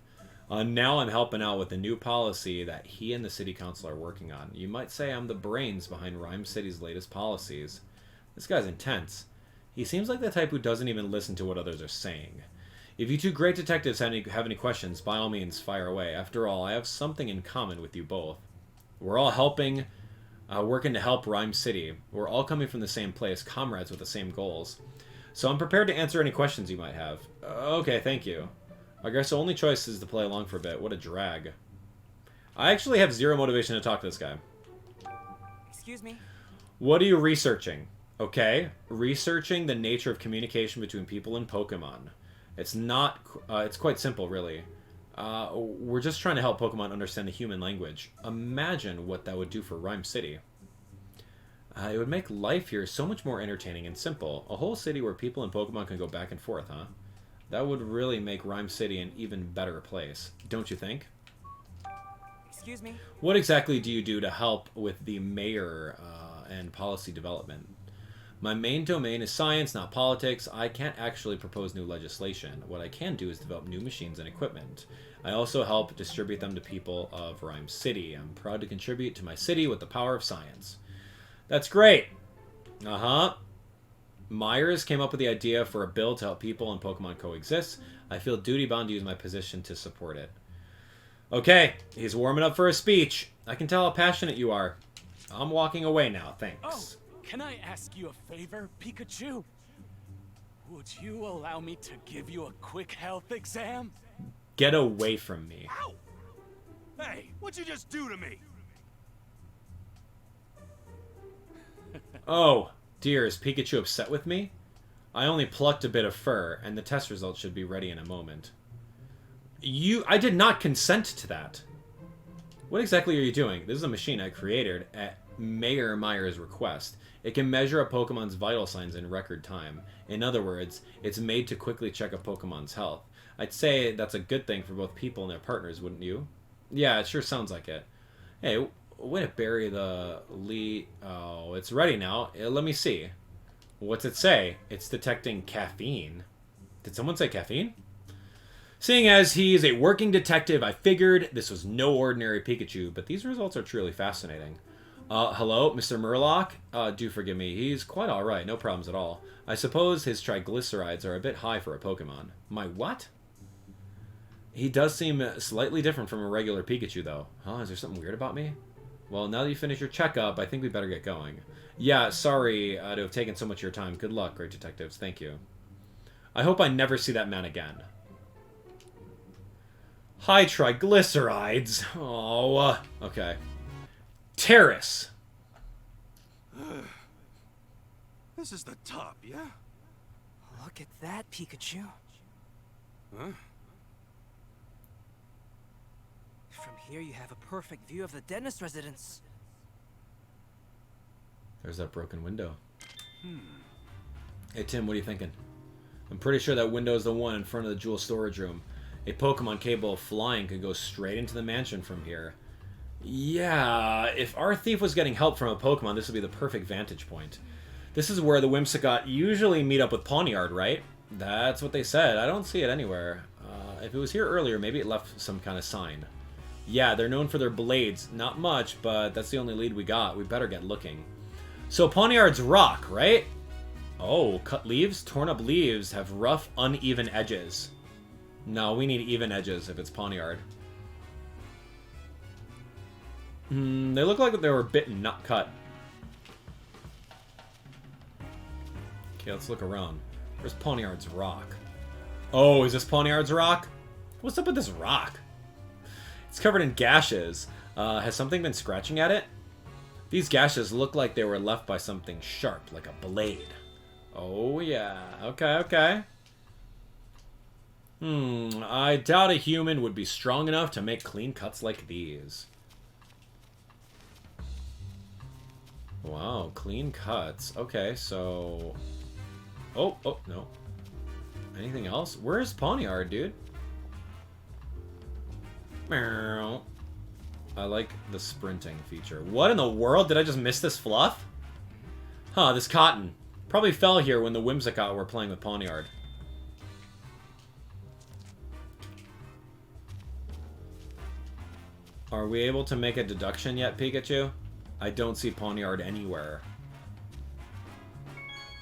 Now I'm helping out with a new policy that he and the city council are working on. You might say I'm the brains behind Ryme City's latest policies. This guy's intense. He seems like the type who doesn't even listen to what others are saying. If you two great detectives have any questions, by all means, fire away. After all, I have something in common with you both. We're all working to help Ryme City. We're all coming from the same place, comrades with the same goals. So I'm prepared to answer any questions you might have. Okay, thank you. I guess the only choice is to play along for a bit. What a drag. I actually have zero motivation to talk to this guy. Excuse me? What are you researching? Okay, researching the nature of communication between people and Pokemon. It's quite simple, really. We're just trying to help Pokemon understand the human language. Imagine what that would do for Ryme City. It would make life here so much more entertaining and simple. A whole city where people and Pokemon can go back and forth, huh? That would really make Ryme City an even better place, don't you think? Excuse me? What exactly do you do to help with the mayor and policy development? My main domain is science, not politics. I can't actually propose new legislation. What I can do is develop new machines and equipment. I also help distribute them to people of Ryme City. I'm proud to contribute to my city with the power of science. That's great! Myers came up with the idea for a bill to help people and Pokemon coexist. I feel duty-bound to use my position to support it. Okay, he's warming up for a speech. I can tell how passionate you are. I'm walking away now, thanks. Oh, can I ask you a favor, Pikachu? Would you allow me to give you a quick health exam? Get away from me. Ow! Hey, what'd you just do to me? Oh, dear, is Pikachu upset with me? I only plucked a bit of fur, and the test results should be ready in a moment. I did not consent to that. What exactly are you doing? This is a machine I created at Mayor Myers' request. It can measure a Pokemon's vital signs in record time. In other words, it's made to quickly check a Pokemon's health. I'd say that's a good thing for both people and their partners, wouldn't you? Yeah, it sure sounds like it. Hey, way to bury the lead. Oh, it's ready now. Let me see. What's it say? It's detecting caffeine. Did someone say caffeine? Seeing as he's a working detective, I figured this was no ordinary Pikachu, but these results are truly fascinating. Hello, Mr. Murlock? Do forgive me. He's quite alright, no problems at all. I suppose his triglycerides are a bit high for a Pokemon. My what? He does seem slightly different from a regular Pikachu, though. Huh, is there something weird about me? Well, now that you finished your checkup, I think we better get going. Yeah, sorry to have taken so much of your time. Good luck, great detectives. Thank you. I hope I never see that man again. High triglycerides. Oh, okay. Terrace. This is the top, yeah? Look at that, Pikachu. Huh? From here, you have a perfect view of the Denis residence. There's that broken window. Hey, Tim, what are you thinking? I'm pretty sure that window is the one in front of the jewel storage room. A Pokemon capable of flying could go straight into the mansion from here. Yeah, if our thief was getting help from a Pokemon, this would be the perfect vantage point. This is where the Whimsicott usually meet up with Pawniard, right? That's what they said. I don't see it anywhere. If it was here earlier, maybe it left some kind of sign. Yeah, they're known for their blades. Not much, but that's the only lead we got. We better get looking. So Pawniard's rock, right? Oh, cut leaves? Torn up leaves have rough, uneven edges. No, we need even edges if it's Pawniard. They look like they were bitten, not cut. Okay, let's look around. Where's Pawniard's rock? Oh, is this Pawniard's rock? What's up with this rock? It's covered in gashes. Has something been scratching at it? These gashes look like they were left by something sharp, like a blade. Oh, yeah. Okay, okay. I doubt a human would be strong enough to make clean cuts like these. Wow, clean cuts. Okay, so... Oh, no. Anything else? Where's Pawniard, dude? Meow. I like the sprinting feature. What in the world? Did I just miss this fluff? Huh, this cotton. Probably fell here when the Whimsicott were playing with Pawniard. Are we able to make a deduction yet, Pikachu? I don't see Pawniard anywhere.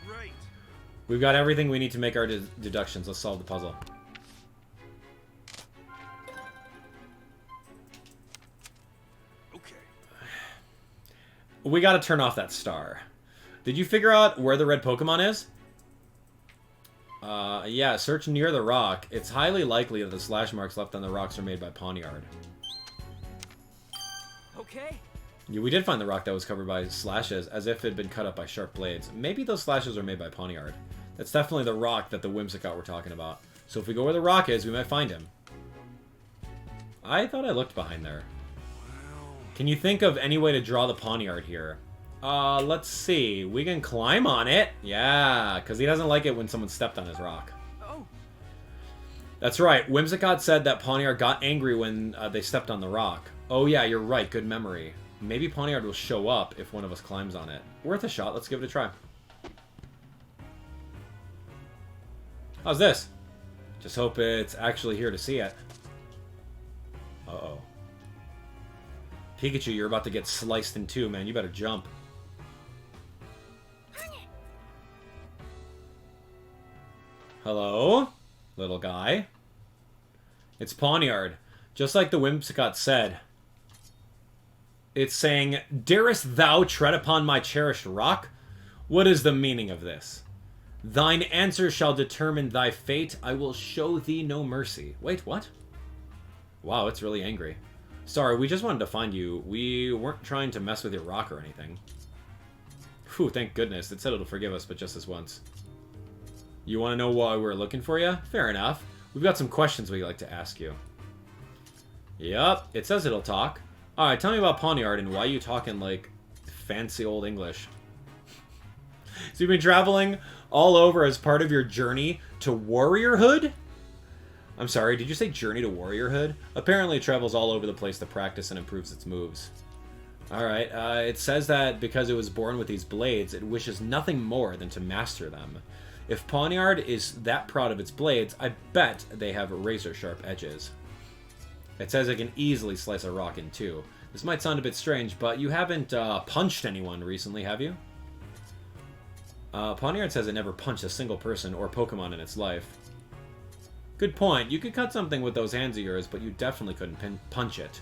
Right. We've got everything we need to make our deductions. Let's solve the puzzle. Okay. We gotta turn off that star. Did you figure out where the red Pokemon is? Yeah, search near the rock. It's highly likely that the slash marks left on the rocks are made by Pawniard. Okay. Yeah, we did find the rock that was covered by slashes, as if it had been cut up by sharp blades. Maybe those slashes are made by Pawniard. That's definitely the rock that the Whimsicott were talking about. So if we go where the rock is, we might find him. I thought I looked behind there. Can you think of any way to draw the Pawniard here? Let's see. We can climb on it. Yeah, because he doesn't like it when someone stepped on his rock. Oh. That's right. Whimsicott said that Pawniard got angry when they stepped on the rock. Oh yeah, you're right. Good memory. Maybe Pawniard will show up if one of us climbs on it. Worth a shot. Let's give it a try. How's this? Just hope it's actually here to see it. Uh-oh. Pikachu, you're about to get sliced in two, man. You better jump. Hello? Little guy. It's Pawniard. Just like the Whimsicott said. It's saying, "Darest thou tread upon my cherished rock?" What is the meaning of this? Thine answer shall determine thy fate. I will show thee no mercy. Wait, what? Wow, it's really angry. Sorry, we just wanted to find you. We weren't trying to mess with your rock or anything. Whew, thank goodness. It said it'll forgive us, but just this once. You want to know why we're looking for you? Fair enough. We've got some questions we'd like to ask you. Yup, it says it'll talk. Alright, tell me about Pawniard and why you talk in, like, fancy old English. So you've been traveling all over as part of your journey to warriorhood? I'm sorry, did you say journey to warriorhood? Apparently it travels all over the place to practice and improves its moves. Alright, it says that because it was born with these blades, it wishes nothing more than to master them. If Pawniard is that proud of its blades, I bet they have razor-sharp edges. It says it can easily slice a rock in two. This might sound a bit strange, but you haven't punched anyone recently, have you? Pawniard says it never punched a single person or Pokemon in its life. Good point. You could cut something with those hands of yours, but you definitely couldn't punch it.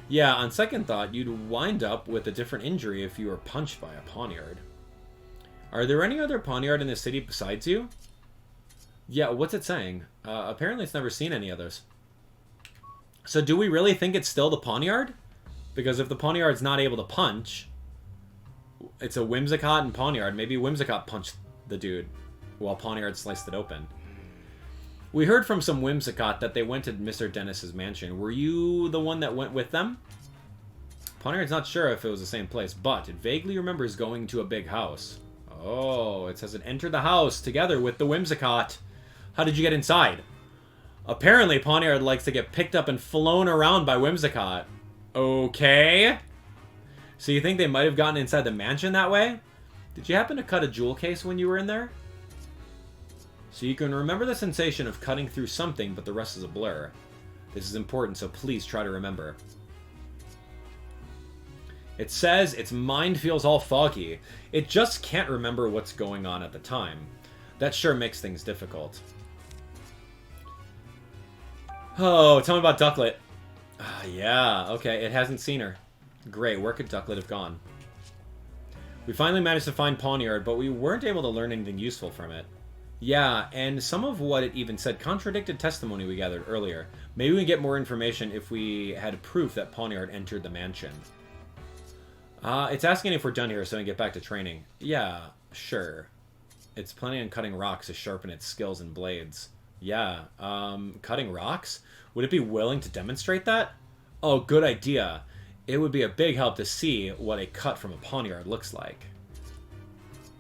Yeah, on second thought, you'd wind up with a different injury if you were punched by a Pawniard. Are there any other Pawniard in the city besides you? Yeah, what's it saying? Apparently it's never seen any others. So do we really think it's still the Pawniard? Because if the Pawniard's not able to punch, it's a Whimsicott and Pawniard. Maybe Whimsicott punched the dude. while Pawniard sliced it open. We heard from some Whimsicott that they went to Mr. Denis's mansion. Were you the one that went with them? Pawniard's not sure if it was the same place, but it vaguely remembers going to a big house. Oh, it says it entered the house together with the Whimsicott. How did you get inside? Apparently, Pawniard likes to get picked up and flown around by Whimsicott. Okay. So you think they might have gotten inside the mansion that way? Did you happen to cut a jewel case when you were in there? So you can remember the sensation of cutting through something, but the rest is a blur. This is important, so please try to remember. It says its mind feels all foggy. It just can't remember what's going on at the time. That sure makes things difficult. Oh, tell me about Ducklet. Yeah, okay, it hasn't seen her. Great, where could Ducklet have gone? We finally managed to find Pawniard, but we weren't able to learn anything useful from it. Yeah, and some of what it even said contradicted testimony we gathered earlier. Maybe we get more information if we had proof that Pawniard entered the mansion. It's asking if we're done here so we can get back to training. Yeah, sure. It's planning on cutting rocks to sharpen its skills and blades. Yeah, cutting rocks? Would it be willing to demonstrate that? Oh, good idea. It would be a big help to see what a cut from a Pawniard looks like.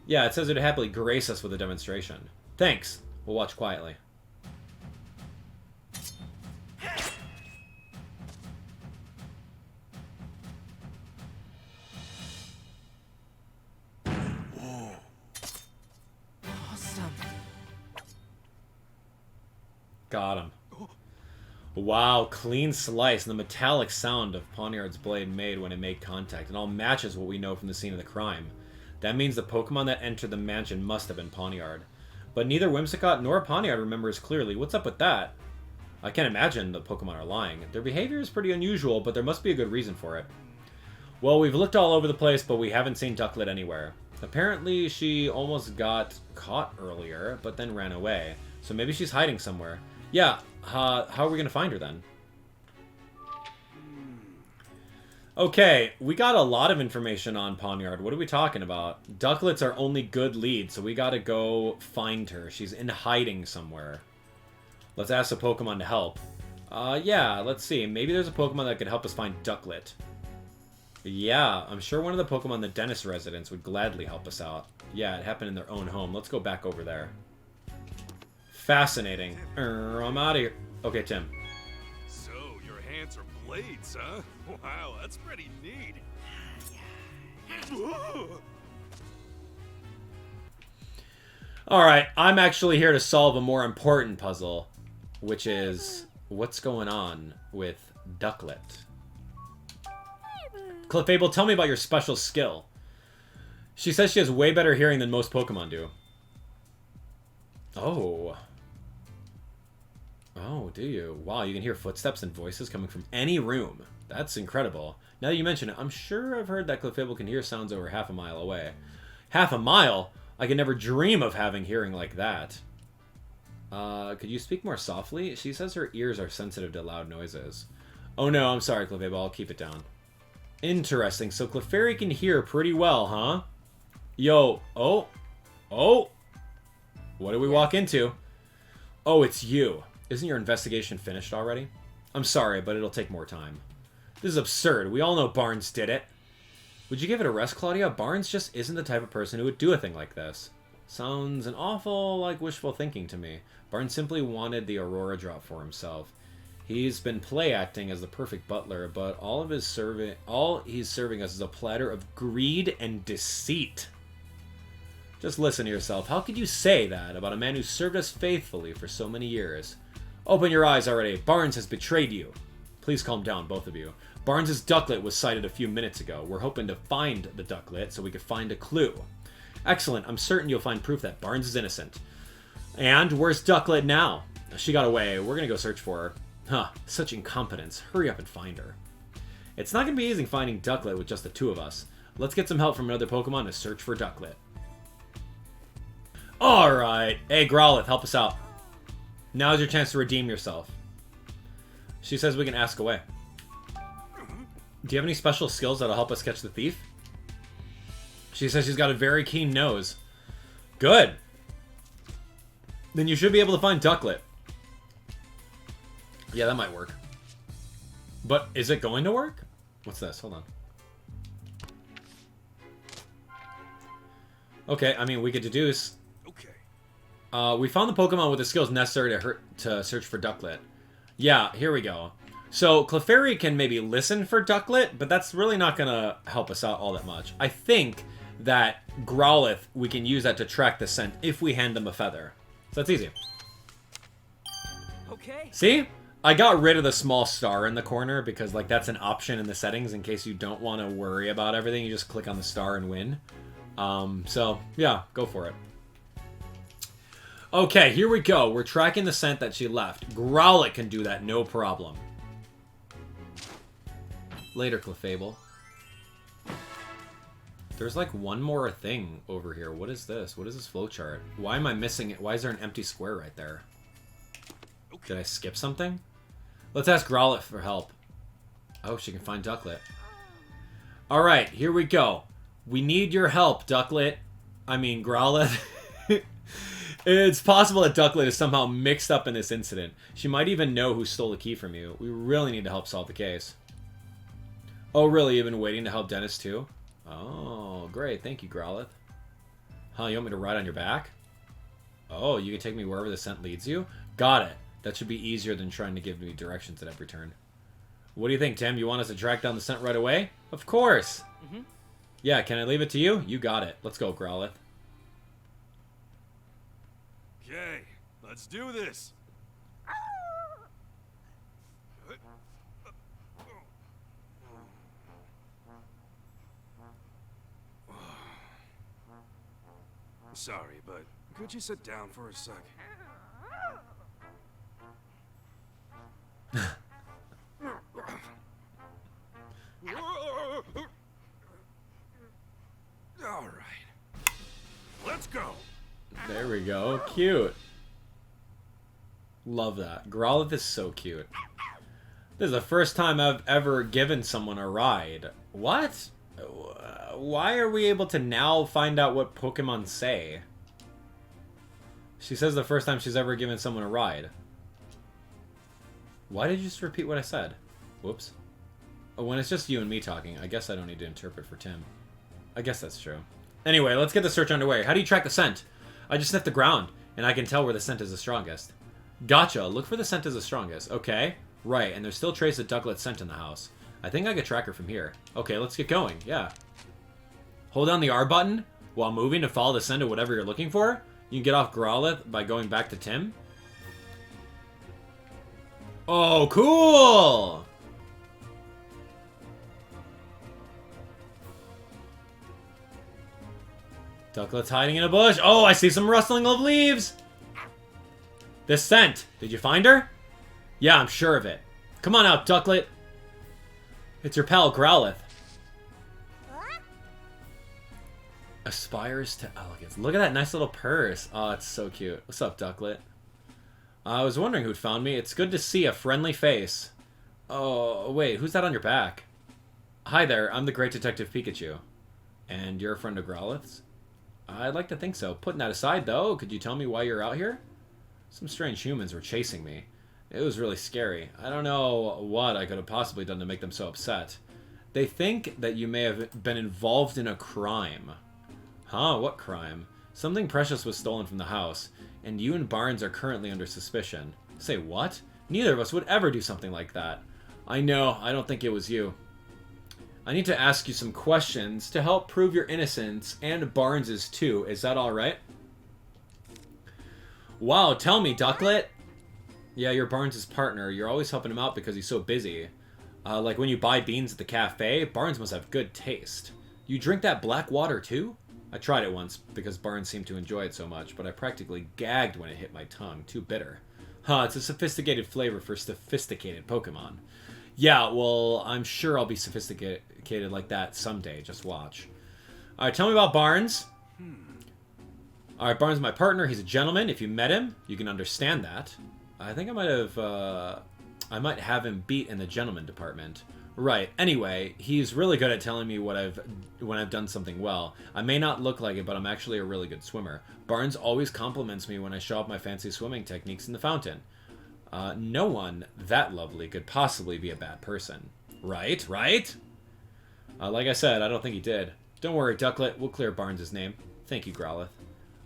Yeah, it says it would happily grace us with a demonstration. Thanks. We'll watch quietly. Awesome. Got him. Wow, clean slice and the metallic sound of Pawniard's blade made when it made contact. It all matches what we know from the scene of the crime. That means the Pokemon that entered the mansion must have been Pawniard. But neither Whimsicott nor Pawniard remembers clearly. What's up with that? I can't imagine the Pokemon are lying. Their behavior is pretty unusual, but there must be a good reason for it. Well, we've looked all over the place, but we haven't seen Ducklet anywhere. Apparently, she almost got caught earlier, but then ran away. So maybe she's hiding somewhere. Yeah, how are we going to find her then? Okay, we got a lot of information on Pawniard. What are we talking about? Ducklet's our only good lead, so we gotta go find her. She's in hiding somewhere. Let's ask the Pokemon to help. Yeah, let's see. Maybe there's a Pokemon that could help us find Ducklet. Yeah, I'm sure one of the Pokemon in the Denis residence would gladly help us out. Yeah, it happened in their own home. Let's go back over there. Fascinating. I'm out of here. Okay, Tim. So, your hands are blades, huh? Wow, that's pretty neat. Alright, I'm actually here to solve a more important puzzle, which is what's going on with Ducklet. Clefable, tell me about your special skill. She says she has way better hearing than most Pokemon do. Oh. Oh, do you? Wow, you can hear footsteps and voices coming from any room. That's incredible. Now that you mention it, I'm sure I've heard that Clefable can hear sounds over half a mile away. Half a mile? I could never dream of having hearing like that. Could you speak more softly? She says her ears are sensitive to loud noises. Oh no, I'm sorry, Clefable. I'll keep it down. Interesting. So Clefairy can hear pretty well, huh? Yo. Oh. Oh. What did we walk into? Oh, it's you. Isn't your investigation finished already? I'm sorry, but it'll take more time. This is absurd. We all know Barnes did it. Would you give it a rest, Claudia? Barnes just isn't the type of person who would do a thing like this. Sounds an awful like wishful thinking to me. Barnes simply wanted the Aurora drop for himself. He's been play acting as the perfect butler, but all he's serving us is a platter of greed and deceit. Just listen to yourself. How could you say that about a man who served us faithfully for so many years? Open your eyes already. Barnes has betrayed you. Please calm down, both of you. Barnes' Ducklet was sighted a few minutes ago. We're hoping to find the Ducklet so we could find a clue. Excellent. I'm certain you'll find proof that Barnes is innocent. And where's Ducklet now? She got away. We're gonna go search for her. Huh, such incompetence. Hurry up and find her. It's not gonna be easy finding Ducklet with just the two of us. Let's get some help from another Pokemon to search for Ducklet. Alright. Hey, Growlithe, help us out. Now's your chance to redeem yourself. She says we can ask away. Do you have any special skills that'll help us catch the thief? She says she's got a very keen nose. Good. then you should be able to find Ducklet. Yeah, that might work. But is it going to work? What's this? Hold on. Okay, I mean, we could deduce. Okay. We found the Pokemon with the skills necessary to search for Ducklet. Yeah, here we go. So, Clefairy can maybe listen for Ducklet, but that's really not going to help us out all that much. I think that Growlithe, we can use that to track the scent if we hand them a feather. So that's easy. Okay. See? I got rid of the small star in the corner because, like, that's an option in the settings in case you don't want to worry about everything. You just click on the star and win. So, yeah, go for it. Okay, here we go. We're tracking the scent that she left. Growlithe can do that, no problem. Later, Clefable. There's like one more thing over here. What is this? What is this flowchart? Why am I missing it? Why is there an empty square right there? Did I skip something? Let's ask Growlithe for help. Oh, she can find Ducklet. Alright, here we go. We need your help, Ducklet. I mean, Growlithe. It's possible that Ducklet is somehow mixed up in this incident. She might even know who stole the key from you. We really need to help solve the case. Oh, really? You've been waiting to help Denis, too? Oh, great. Thank you, Growlithe. Huh, you want me to ride on your back? Oh, you can take me wherever the scent leads you? Got it. That should be easier than trying to give me directions at every turn. What do you think, Tim? You want us to track down the scent right away? Of course! Mm-hmm. Yeah, can I leave it to you? You got it. Let's go, Growlithe. Okay, let's do this. Sorry, but could you sit down for a sec? All right, let's go. There we go. Cute. Love that. Growlithe is so cute. This is the first time I've ever given someone a ride. What? Why are we able to now find out what Pokemon say? She says the first time she's ever given someone a ride. Why did you just repeat what I said? Whoops. Oh, when it's just you and me talking, I guess I don't need to interpret for Tim. I guess that's true. Anyway, let's get the search underway. How do you track the scent? I just sniff the ground, and I can tell where the scent is the strongest. Gotcha. Look for the scent is the strongest. Okay. Right, and there's still trace of Ducklet's scent in the house. I think I could track her from here. Okay, let's get going. Yeah. Hold down the R button while moving to follow the scent of whatever you're looking for. You can get off Growlithe by going back to Tim. Oh, cool! Ducklet's hiding in a bush. Oh, I see some rustling of leaves. This scent. Did you find her? Yeah, I'm sure of it. Come on out, Ducklet. It's your pal, Growlithe. Aspires to elegance. Look at that nice little purse. Oh, it's so cute. What's up, Ducklet? I was wondering who'd found me. It's good to see a friendly face. Oh, wait. Who's that on your back? Hi there. I'm the great detective Pikachu. And you're a friend of Growlithe's? I'd like to think so. Putting that aside, though, could you tell me why you're out here? Some strange humans were chasing me. It was really scary. I don't know what I could have possibly done to make them so upset. They think that you may have been involved in a crime. Huh? What crime? Something precious was stolen from the house, and you and Barnes are currently under suspicion. Say what? Neither of us would ever do something like that. I know. I don't think it was you. I need to ask you some questions to help prove your innocence, and Barnes's too. Is that alright? Wow, tell me, Ducklet. Yeah, you're Barnes' partner. You're always helping him out because he's so busy. Like when you buy beans at the cafe, Barnes must have good taste. You drink that black water too? I tried it once because Barnes seemed to enjoy it so much, but I practically gagged when it hit my tongue. Too bitter. Huh, it's a sophisticated flavor for sophisticated Pokemon. Yeah, well, I'm sure I'll be sophisticated like that someday. Just watch. Alright, tell me about Barnes. Alright, Barnes is my partner. He's a gentleman. If you met him, you can understand that. I think I might have him beat in the gentleman department. Right. Anyway, he's really good at telling me when I've done something well. I may not look like it, but I'm actually a really good swimmer. Barnes always compliments me when I show off my fancy swimming techniques in the fountain. No one that lovely could possibly be a bad person. Right? Right? Like I said, I don't think he did. Don't worry, Ducklet. We'll clear Barnes' name. Thank you, Growlithe.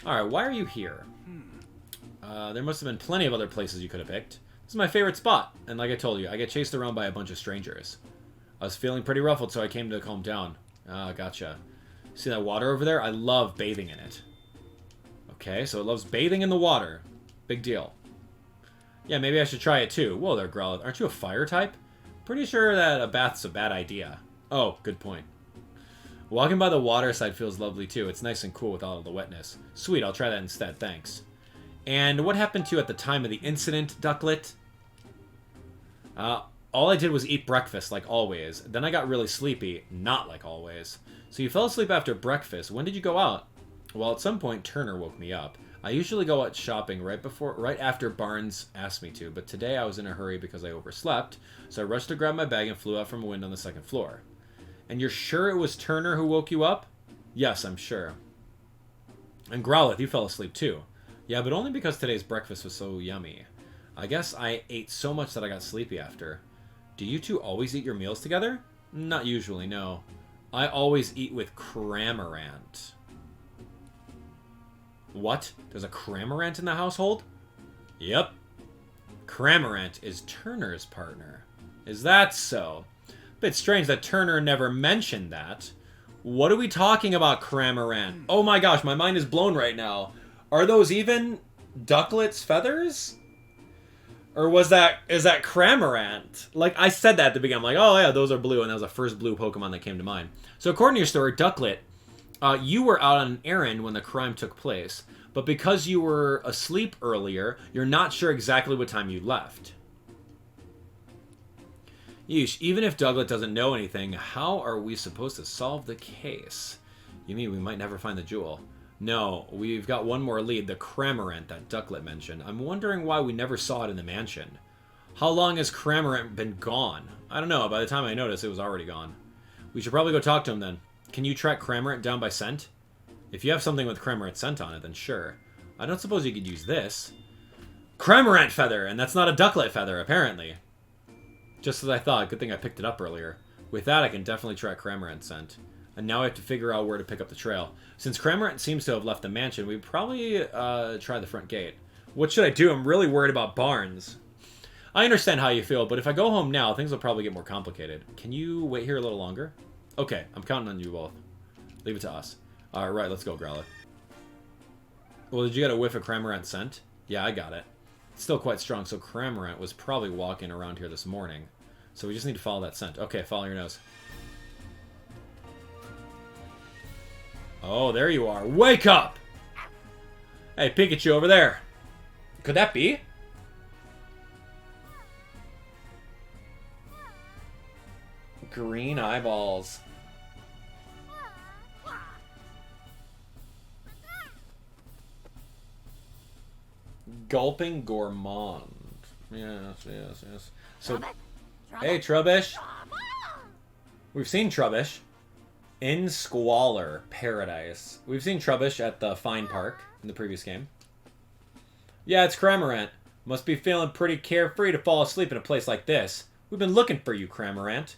Alright, why are you here? There must have been plenty of other places you could have picked. This is my favorite spot. And like I told you, I get chased around by a bunch of strangers. I was feeling pretty ruffled, so I came to calm down. Ah, gotcha. See that water over there? I love bathing in it. Okay, so it loves bathing in the water. Big deal. Yeah, maybe I should try it too. Whoa there, Growlithe. Aren't you a fire type? Pretty sure that a bath's a bad idea. Oh, good point. Walking by the water side feels lovely too. It's nice and cool with all of the wetness. Sweet, I'll try that instead, thanks. And what happened to you at the time of the incident, Ducklet? All I did was eat breakfast, like always. Then I got really sleepy, not like always. So you fell asleep after breakfast. When did you go out? Well, at some point, Turner woke me up. I usually go out shopping right after Barnes asked me to, but today I was in a hurry because I overslept, so I rushed to grab my bag and flew out from a window on the second floor. And you're sure it was Turner who woke you up? Yes, I'm sure. And Growlithe, you fell asleep too. Yeah, but only because today's breakfast was so yummy. I guess I ate so much that I got sleepy after. Do you two always eat your meals together? Not usually, no. I always eat with Cramorant. What? There's a Cramorant in the household? Yep. Cramorant is Turner's partner. Is that so? Bit strange that Turner never mentioned that. What are we talking about, Cramorant? Oh my gosh, my mind is blown right now. Are those even Ducklet's feathers? Or is that Cramorant? Like, I said that at the beginning. I'm like, oh yeah, those are blue, and that was the first blue Pokemon that came to mind. So according to your story, Ducklet, you were out on an errand when the crime took place. But because you were asleep earlier, you're not sure exactly what time you left. Yeesh, even if Ducklet doesn't know anything, how are we supposed to solve the case? You mean we might never find the jewel? No, we've got one more lead, the Cramorant that Ducklet mentioned. I'm wondering why we never saw it in the mansion. How long has Cramorant been gone? I don't know, by the time I noticed, it was already gone. We should probably go talk to him then. Can you track Cramorant down by scent? If you have something with Cramorant scent on it, then sure. I don't suppose you could use this. Cramorant feather, and that's not a Ducklet feather, apparently. Just as I thought, good thing I picked it up earlier. With that, I can definitely track Cramorant scent. And now I have to figure out where to pick up the trail. Since Cramorant seems to have left the mansion, we'd probably try the front gate. What should I do? I'm really worried about Barnes. I understand how you feel, but if I go home now, things will probably get more complicated. Can you wait here a little longer? Okay, I'm counting on you both. Leave it to us. Alright, let's go, Growlithe. Well, did you get a whiff of Cramorant scent? Yeah, I got it. It's still quite strong, so Cramorant was probably walking around here this morning. So we just need to follow that scent. Okay, follow your nose. Oh, there you are. Wake up! Hey, Pikachu over there. Could that be? Green eyeballs. Gulping Gourmand. Yes. So, hey, Trubbish. We've seen Trubbish. In Squalor Paradise. We've seen Trubbish at the Fine Park in the previous game. Yeah, it's Cramorant. Must be feeling pretty carefree to fall asleep in a place like this. We've been looking for you, Cramorant.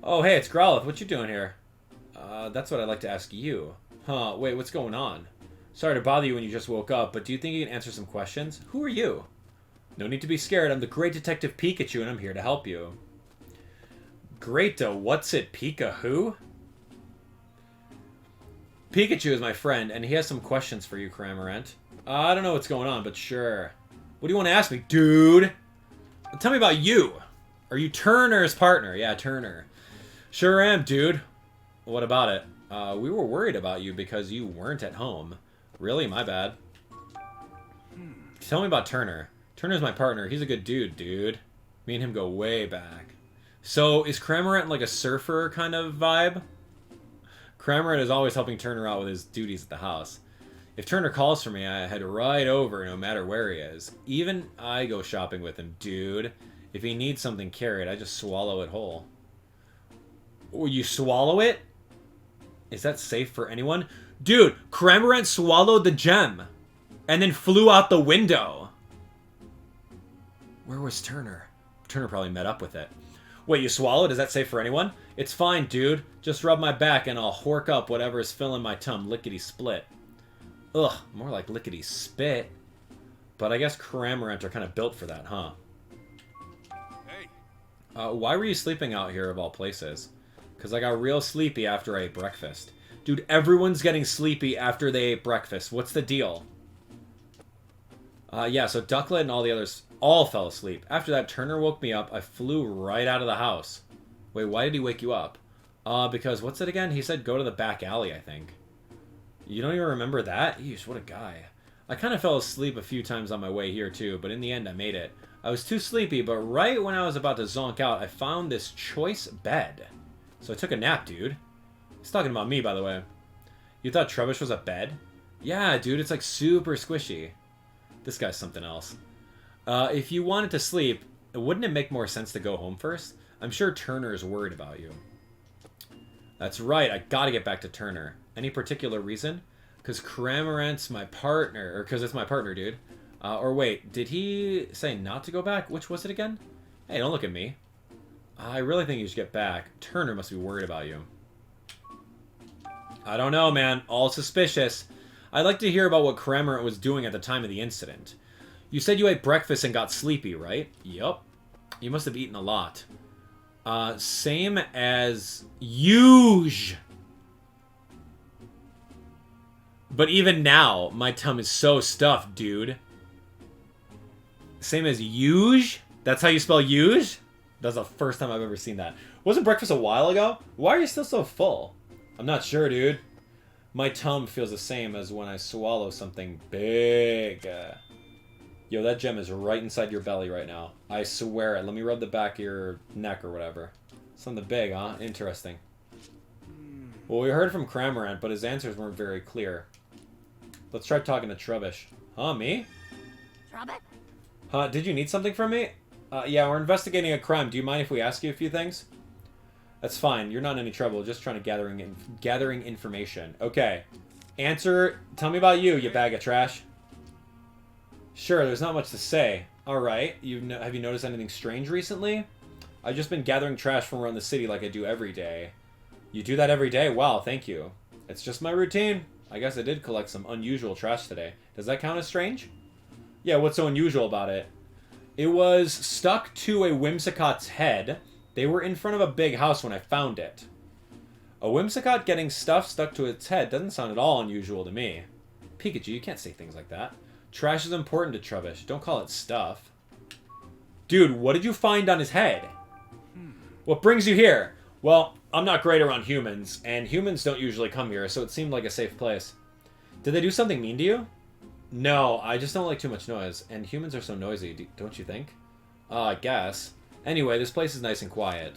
Oh, hey, it's Growlithe. What you doing here? That's what I'd like to ask you. Huh, wait, what's going on? Sorry to bother you when you just woke up, but do you think you can answer some questions? Who are you? No need to be scared. I'm the great Detective Pikachu, and I'm here to help you. Great, what's it, Pika who? Pikachu is my friend, and he has some questions for you, Cramorant. I don't know what's going on, but sure. What do you want to ask me, dude? Tell me about you. Are you Turner's partner? Yeah, Turner. Sure am, dude. What about it? We were worried about you because you weren't at home. Really? My bad. Tell me about Turner. Turner's my partner. He's a good dude. Me and him go way back. So, is Cramorant like a surfer kind of vibe? Cramorant is always helping Turner out with his duties at the house. If Turner calls for me, I head right over no matter where he is. Even I go shopping with him, dude. If he needs something carried, I just swallow it whole. Will you swallow it? Is that safe for anyone? Dude, Cramorant swallowed the gem and then flew out the window. Where was Turner? Turner probably met up with it. Wait, you swallowed? Is that safe for anyone? It's fine, dude. Just rub my back and I'll hork up whatever is filling my tum. Lickety-split. Ugh, more like lickety-spit. But I guess Cramorant are kind of built for that, huh? Hey. Why were you sleeping out here of all places? Because I got real sleepy after I ate breakfast. Dude, everyone's getting sleepy after they ate breakfast. What's the deal? Yeah, so Ducklet and all the others all fell asleep. After that, Turner woke me up. I flew right out of the house. Wait, why did he wake you up? Because, what's it again? He said go to the back alley, I think. You don't even remember that? Eesh, what a guy. I kind of fell asleep a few times on my way here, too, but in the end, I made it. I was too sleepy, but right when I was about to zonk out, I found this choice bed. So I took a nap, dude. He's talking about me, by the way. You thought Trubbish was a bed? Yeah, dude, it's like super squishy. This guy's something else. If you wanted to sleep, wouldn't it make more sense to go home first? I'm sure Turner is worried about you. That's right, I gotta get back to Turner. Any particular reason? Because Cramorant's my partner, or because it's my partner, dude. Or wait, did he say not to go back? Which was it again? Hey, don't look at me. I really think you should get back. Turner must be worried about you. I don't know, man. All suspicious. I'd like to hear about what Cramorant was doing at the time of the incident. You said you ate breakfast and got sleepy, right? Yup. You must have eaten a lot. Same as Huge. But even now, my tum is so stuffed, dude. Same as Huge? That's how you spell Huge? That's the first time I've ever seen that. Wasn't breakfast a while ago? Why are you still so full? I'm not sure, dude. My tum feels the same as when I swallow something big. Yo, that gem is right inside your belly right now. I swear it. Let me rub the back of your neck or whatever. Something big, huh? Interesting. Well, we heard from Cramorant, but his answers weren't very clear. Let's try talking to Trubbish. Huh, me? Trubbish? Huh, did you need something from me? Yeah, we're investigating a crime. Do you mind if we ask you a few things? That's fine. You're not in any trouble. Just trying to gathering information. Okay. Answer. Tell me about you, you bag of trash. Sure, there's not much to say. Alright. Have you noticed anything strange recently? I've just been gathering trash from around the city like I do every day. You do that every day? Wow, thank you. It's just my routine. I guess I did collect some unusual trash today. Does that count as strange? Yeah, what's so unusual about it? It was stuck to a Whimsicott's head. They were in front of a big house when I found it. A Whimsicott getting stuff stuck to its head doesn't sound at all unusual to me. Pikachu, you can't say things like that. Trash is important to Trubbish. Don't call it stuff. Dude, what did you find on his head? What brings you here? Well, I'm not great around humans, and humans don't usually come here, so it seemed like a safe place. Did they do something mean to you? No, I just don't like too much noise, and humans are so noisy, don't you think? I guess. Anyway, this place is nice and quiet.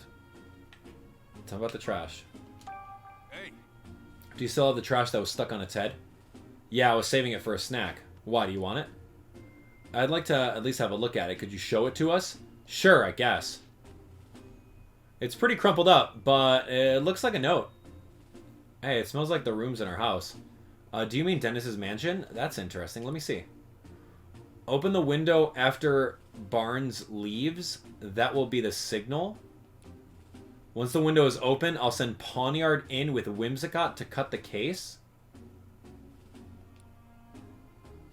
Tell me about the trash. Hey. Do you still have the trash that was stuck on its head? Yeah, I was saving it for a snack. Why, do you want it? I'd like to at least have a look at it. Could you show it to us? Sure, I guess. It's pretty crumpled up, but it looks like a note. Hey, it smells like the rooms in our house. Do you mean Denis's mansion? That's interesting. Let me see. Open the window after Barnes leaves. That will be the signal. Once the window is open, I'll send Pawniard in with Whimsicott to cut the case.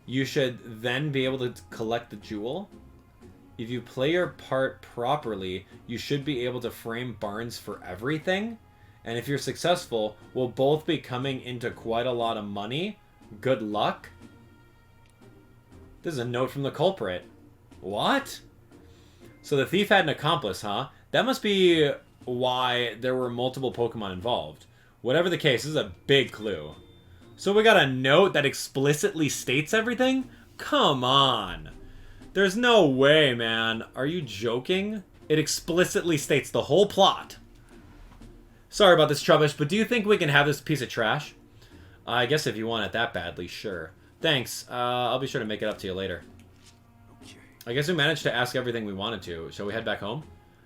You should then be able to collect the jewel. If you play your part properly, you should be able to frame Barnes for everything. And if you're successful, we'll both be coming into quite a lot of money. Good luck. This is a note from the culprit. What? So the thief had an accomplice, huh? That must be why there were multiple Pokemon involved. Whatever the case, this is a big clue. So we got a note that explicitly states everything? Come on. There's no way, man. Are you joking? It explicitly states the whole plot. Sorry about this, Trubbish, but do you think we can have this piece of trash? I guess if you want it that badly, sure. Thanks. I'll be sure to make it up to you later. Okay. I guess we managed to ask everything we wanted to. Shall we head back home?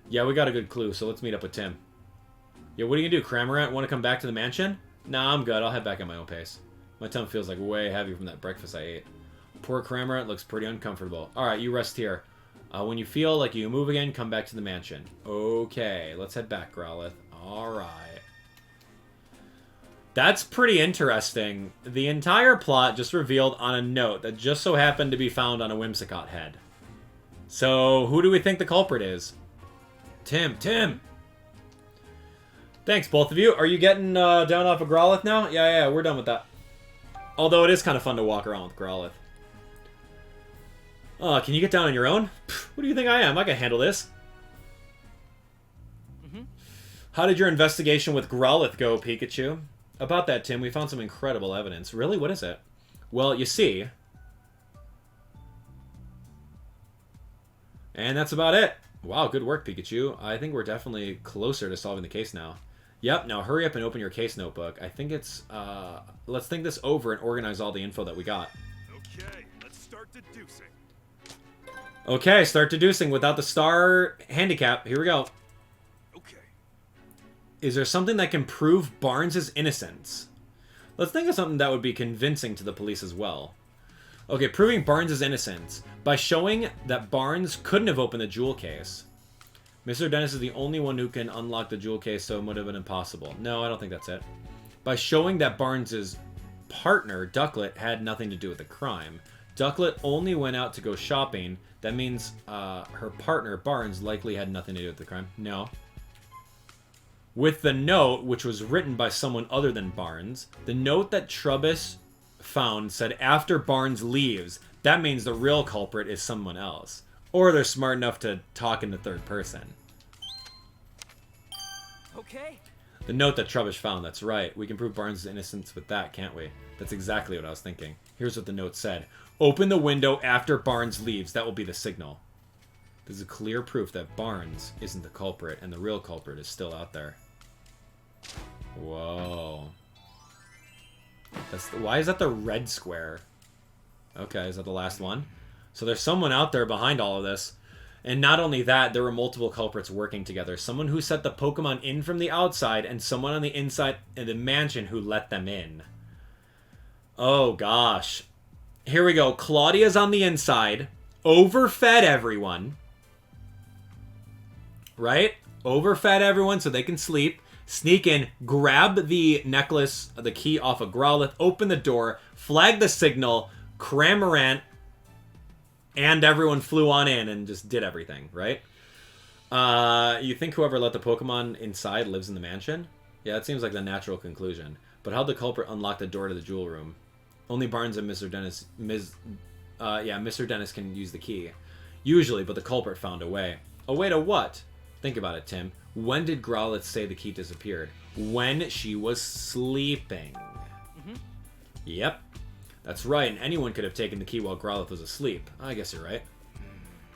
Yeah, we got a good clue, so let's meet up with Tim. Yeah, what are you gonna do? Cramorant want to come back to the mansion? Nah, I'm good. I'll head back at my own pace. My tongue feels like way heavy from that breakfast I ate. Poor Cramorant looks pretty uncomfortable. Alright, you rest here. When you feel like you move again, come back to the mansion. Okay, let's head back, Growlithe. Alright. That's pretty interesting. The entire plot just revealed on a note that just so happened to be found on a Whimsicott head. So, who do we think the culprit is? Tim! Thanks, both of you. Are you getting down off of Growlithe now? Yeah, we're done with that. Although it is kind of fun to walk around with Growlithe. Can you get down on your own? What do you think I am? I can handle this. How did your investigation with Growlithe go, Pikachu? About that, Tim, we found some incredible evidence. Really? What is it? Well, you see... And that's about it. Wow, good work, Pikachu. I think we're definitely closer to solving the case now. Yep, now hurry up and open your case notebook. I think it's, let's think this over and organize all the info that we got. Okay, let's start deducing. Okay, start deducing without the star handicap. Here we go. Okay. Is there something that can prove Barnes' innocence? Let's think of something that would be convincing to the police as well. Okay, proving Barnes' innocence by showing that Barnes couldn't have opened the jewel case. Mr. Denis is the only one who can unlock the jewel case, so it would have been impossible. No, I don't think that's it. By showing that Barnes' partner, Ducklet, had nothing to do with the crime. Ducklet only went out to go shopping. That means her partner, Barnes, likely had nothing to do with the crime. No. With the note, which was written by someone other than Barnes, the note that Trubus found said after Barnes leaves, that means the real culprit is someone else. Or they're smart enough to talk in the third person. Okay. The note that Trubbish found, that's right. We can prove Barnes' innocence with that, can't we? That's exactly what I was thinking. Here's what the note said. Open the window after Barnes leaves. That will be the signal. This is clear proof that Barnes isn't the culprit and the real culprit is still out there. Whoa. Why is that the red square? Okay, is that the last one? So there's someone out there behind all of this. And not only that, there were multiple culprits working together. Someone who set the Pokemon in from the outside and someone on the inside in the mansion who let them in. Oh gosh. Here we go. Claudia's on the inside. Overfed everyone. Right? Overfed everyone so they can sleep. Sneak in, grab the necklace, the key off of Growlithe, open the door, flag the signal, Cramorant, and everyone flew on in and just did everything, right? You think whoever let the Pokemon inside lives in the mansion? Yeah, that seems like the natural conclusion. But how'd the culprit unlock the door to the jewel room? Only Barnes and Mr. Denis... Mr. Denis can use the key. Usually, but the culprit found a way. A way to what? Think about it, Tim. When did Growlithe say the key disappeared? When she was sleeping. Yep. That's right, and anyone could have taken the key while Growlithe was asleep. I guess you're right.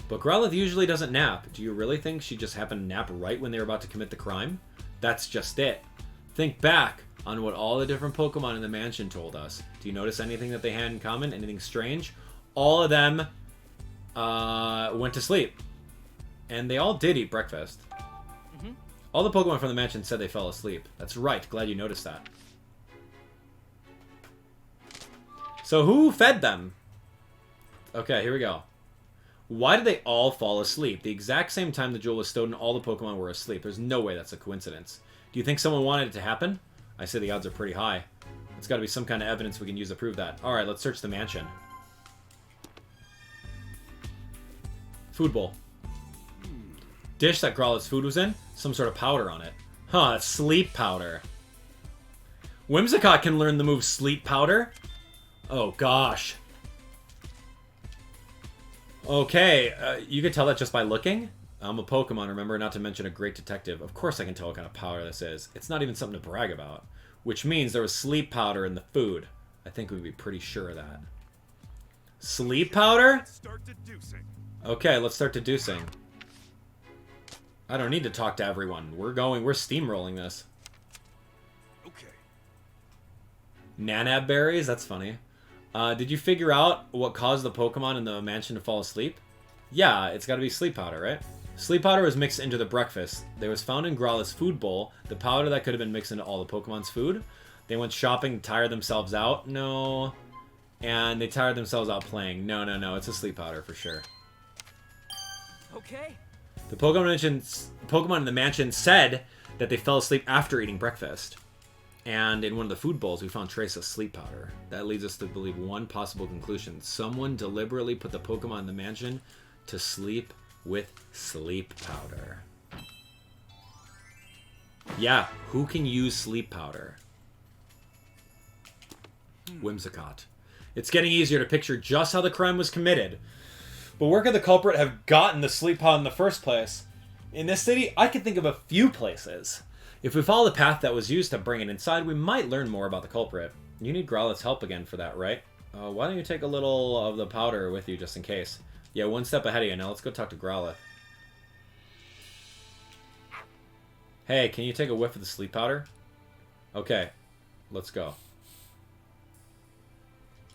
But Growlithe usually doesn't nap. Do you really think she just happened to nap right when they were about to commit the crime? That's just it. Think back on what all the different Pokemon in the mansion told us. Do you notice anything that they had in common? Anything strange? All of them went to sleep. And they all did eat breakfast. All the Pokemon from the mansion said they fell asleep. That's right. Glad you noticed that. So who fed them? Okay, here we go. Why did they all fall asleep? The exact same time the jewel was stolen, all the Pokemon were asleep. There's no way that's a coincidence. Do you think someone wanted it to happen? I say the odds are pretty high. It's got to be some kind of evidence we can use to prove that. Alright, let's search the mansion. Food bowl. Dish that Growlithe's food was in? Some sort of powder on it. Huh, that's sleep powder. Whimsicott can learn the move Sleep Powder? Oh, gosh. Okay, you could tell that just by looking? I'm a Pokemon, remember, not to mention a great detective. Of course I can tell what kind of powder this is. It's not even something to brag about. Which means there was sleep powder in the food. I think we'd be pretty sure of that. Sleep powder? Let's start deducing. Okay, let's start deducing. I don't need to talk to everyone. We're steamrolling this. Okay. Nanab berries? That's funny. Did you figure out what caused the Pokemon in the mansion to fall asleep? Yeah, it's got to be sleep powder, right? Sleep powder was mixed into the breakfast. They was found in Growlithe's food bowl. The powder that could have been mixed into all the Pokemon's food. They went shopping, tired themselves out. No. And they tired themselves out playing. No, no, no. It's a sleep powder for sure. Okay. The Pokemon in the mansion said that they fell asleep after eating breakfast. And in one of the food bowls, we found trace of sleep powder. That leads us to believe one possible conclusion. Someone deliberately put the Pokemon in the mansion to sleep with sleep powder. Yeah, who can use sleep powder? Whimsicott. It's getting easier to picture just how the crime was committed. But where could the culprit have gotten the sleep powder in the first place? In this city, I can think of a few places. If we follow the path that was used to bring it inside, we might learn more about the culprit. You need Growlithe's help again for that, right? Why don't you take a little of the powder with you just in case? Yeah, one step ahead of you. Now let's go talk to Growlithe. Hey, can you take a whiff of the sleep powder? Okay, let's go.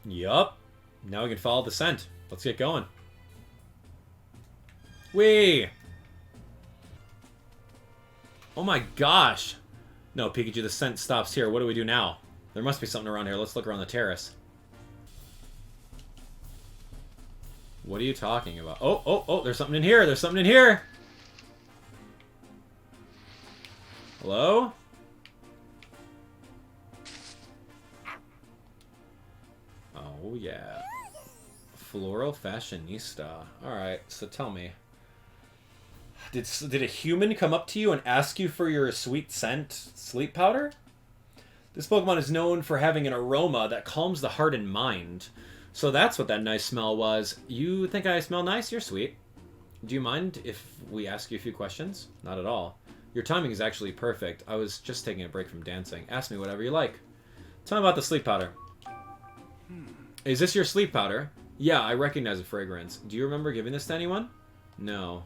Yup. Now we can follow the scent. Let's get going. Whee! Oh my gosh! No, Pikachu, the scent stops here. What do we do now? There must be something around here. Let's look around the terrace. What are you talking about? Oh, oh, oh, there's something in here. There's something in here. Hello? Oh, yeah. Floral fashionista. Alright, so tell me. Did a human come up to you and ask you for your sweet scent sleep powder? This Pokemon is known for having an aroma that calms the heart and mind. So that's what that nice smell was. You think I smell nice? You're sweet. Do you mind if we ask you a few questions? Not at all. Your timing is actually perfect. I was just taking a break from dancing. Ask me whatever you like. Tell me about the sleep powder. Is this your sleep powder? Yeah, I recognize the fragrance. Do you remember giving this to anyone? No.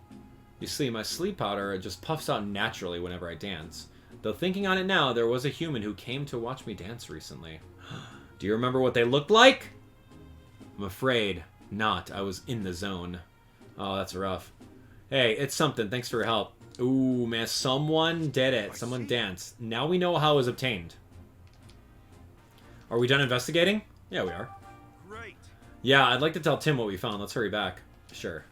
You see, my sleep powder just puffs out naturally whenever I dance. Though thinking on it now, there was a human who came to watch me dance recently. Do you remember what they looked like? I'm afraid not. I was in the zone. Oh, that's rough. Hey, it's something. Thanks for your help. Ooh, man, someone did it. Someone danced. Now we know how it was obtained. Are we done investigating? Yeah, we are. Great. Yeah, I'd like to tell Tim what we found. Let's hurry back. Sure.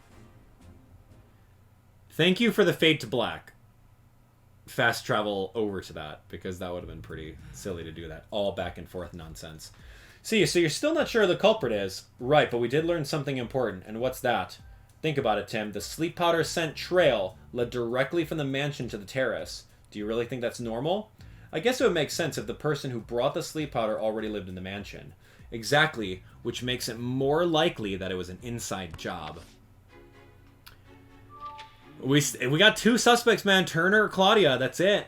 Thank you for the fade to black. Fast travel over to that, because that would have been pretty silly to do that. All back and forth nonsense. See, so you're still not sure who the culprit is. Right, but we did learn something important, and what's that? Think about it, Tim. The sleep powder scent trail led directly from the mansion to the terrace. Do you really think that's normal? I guess it would make sense if the person who brought the sleep powder already lived in the mansion. Exactly, which makes it more likely that it was an inside job. We got two suspects, man. Turner or Claudia. That's it.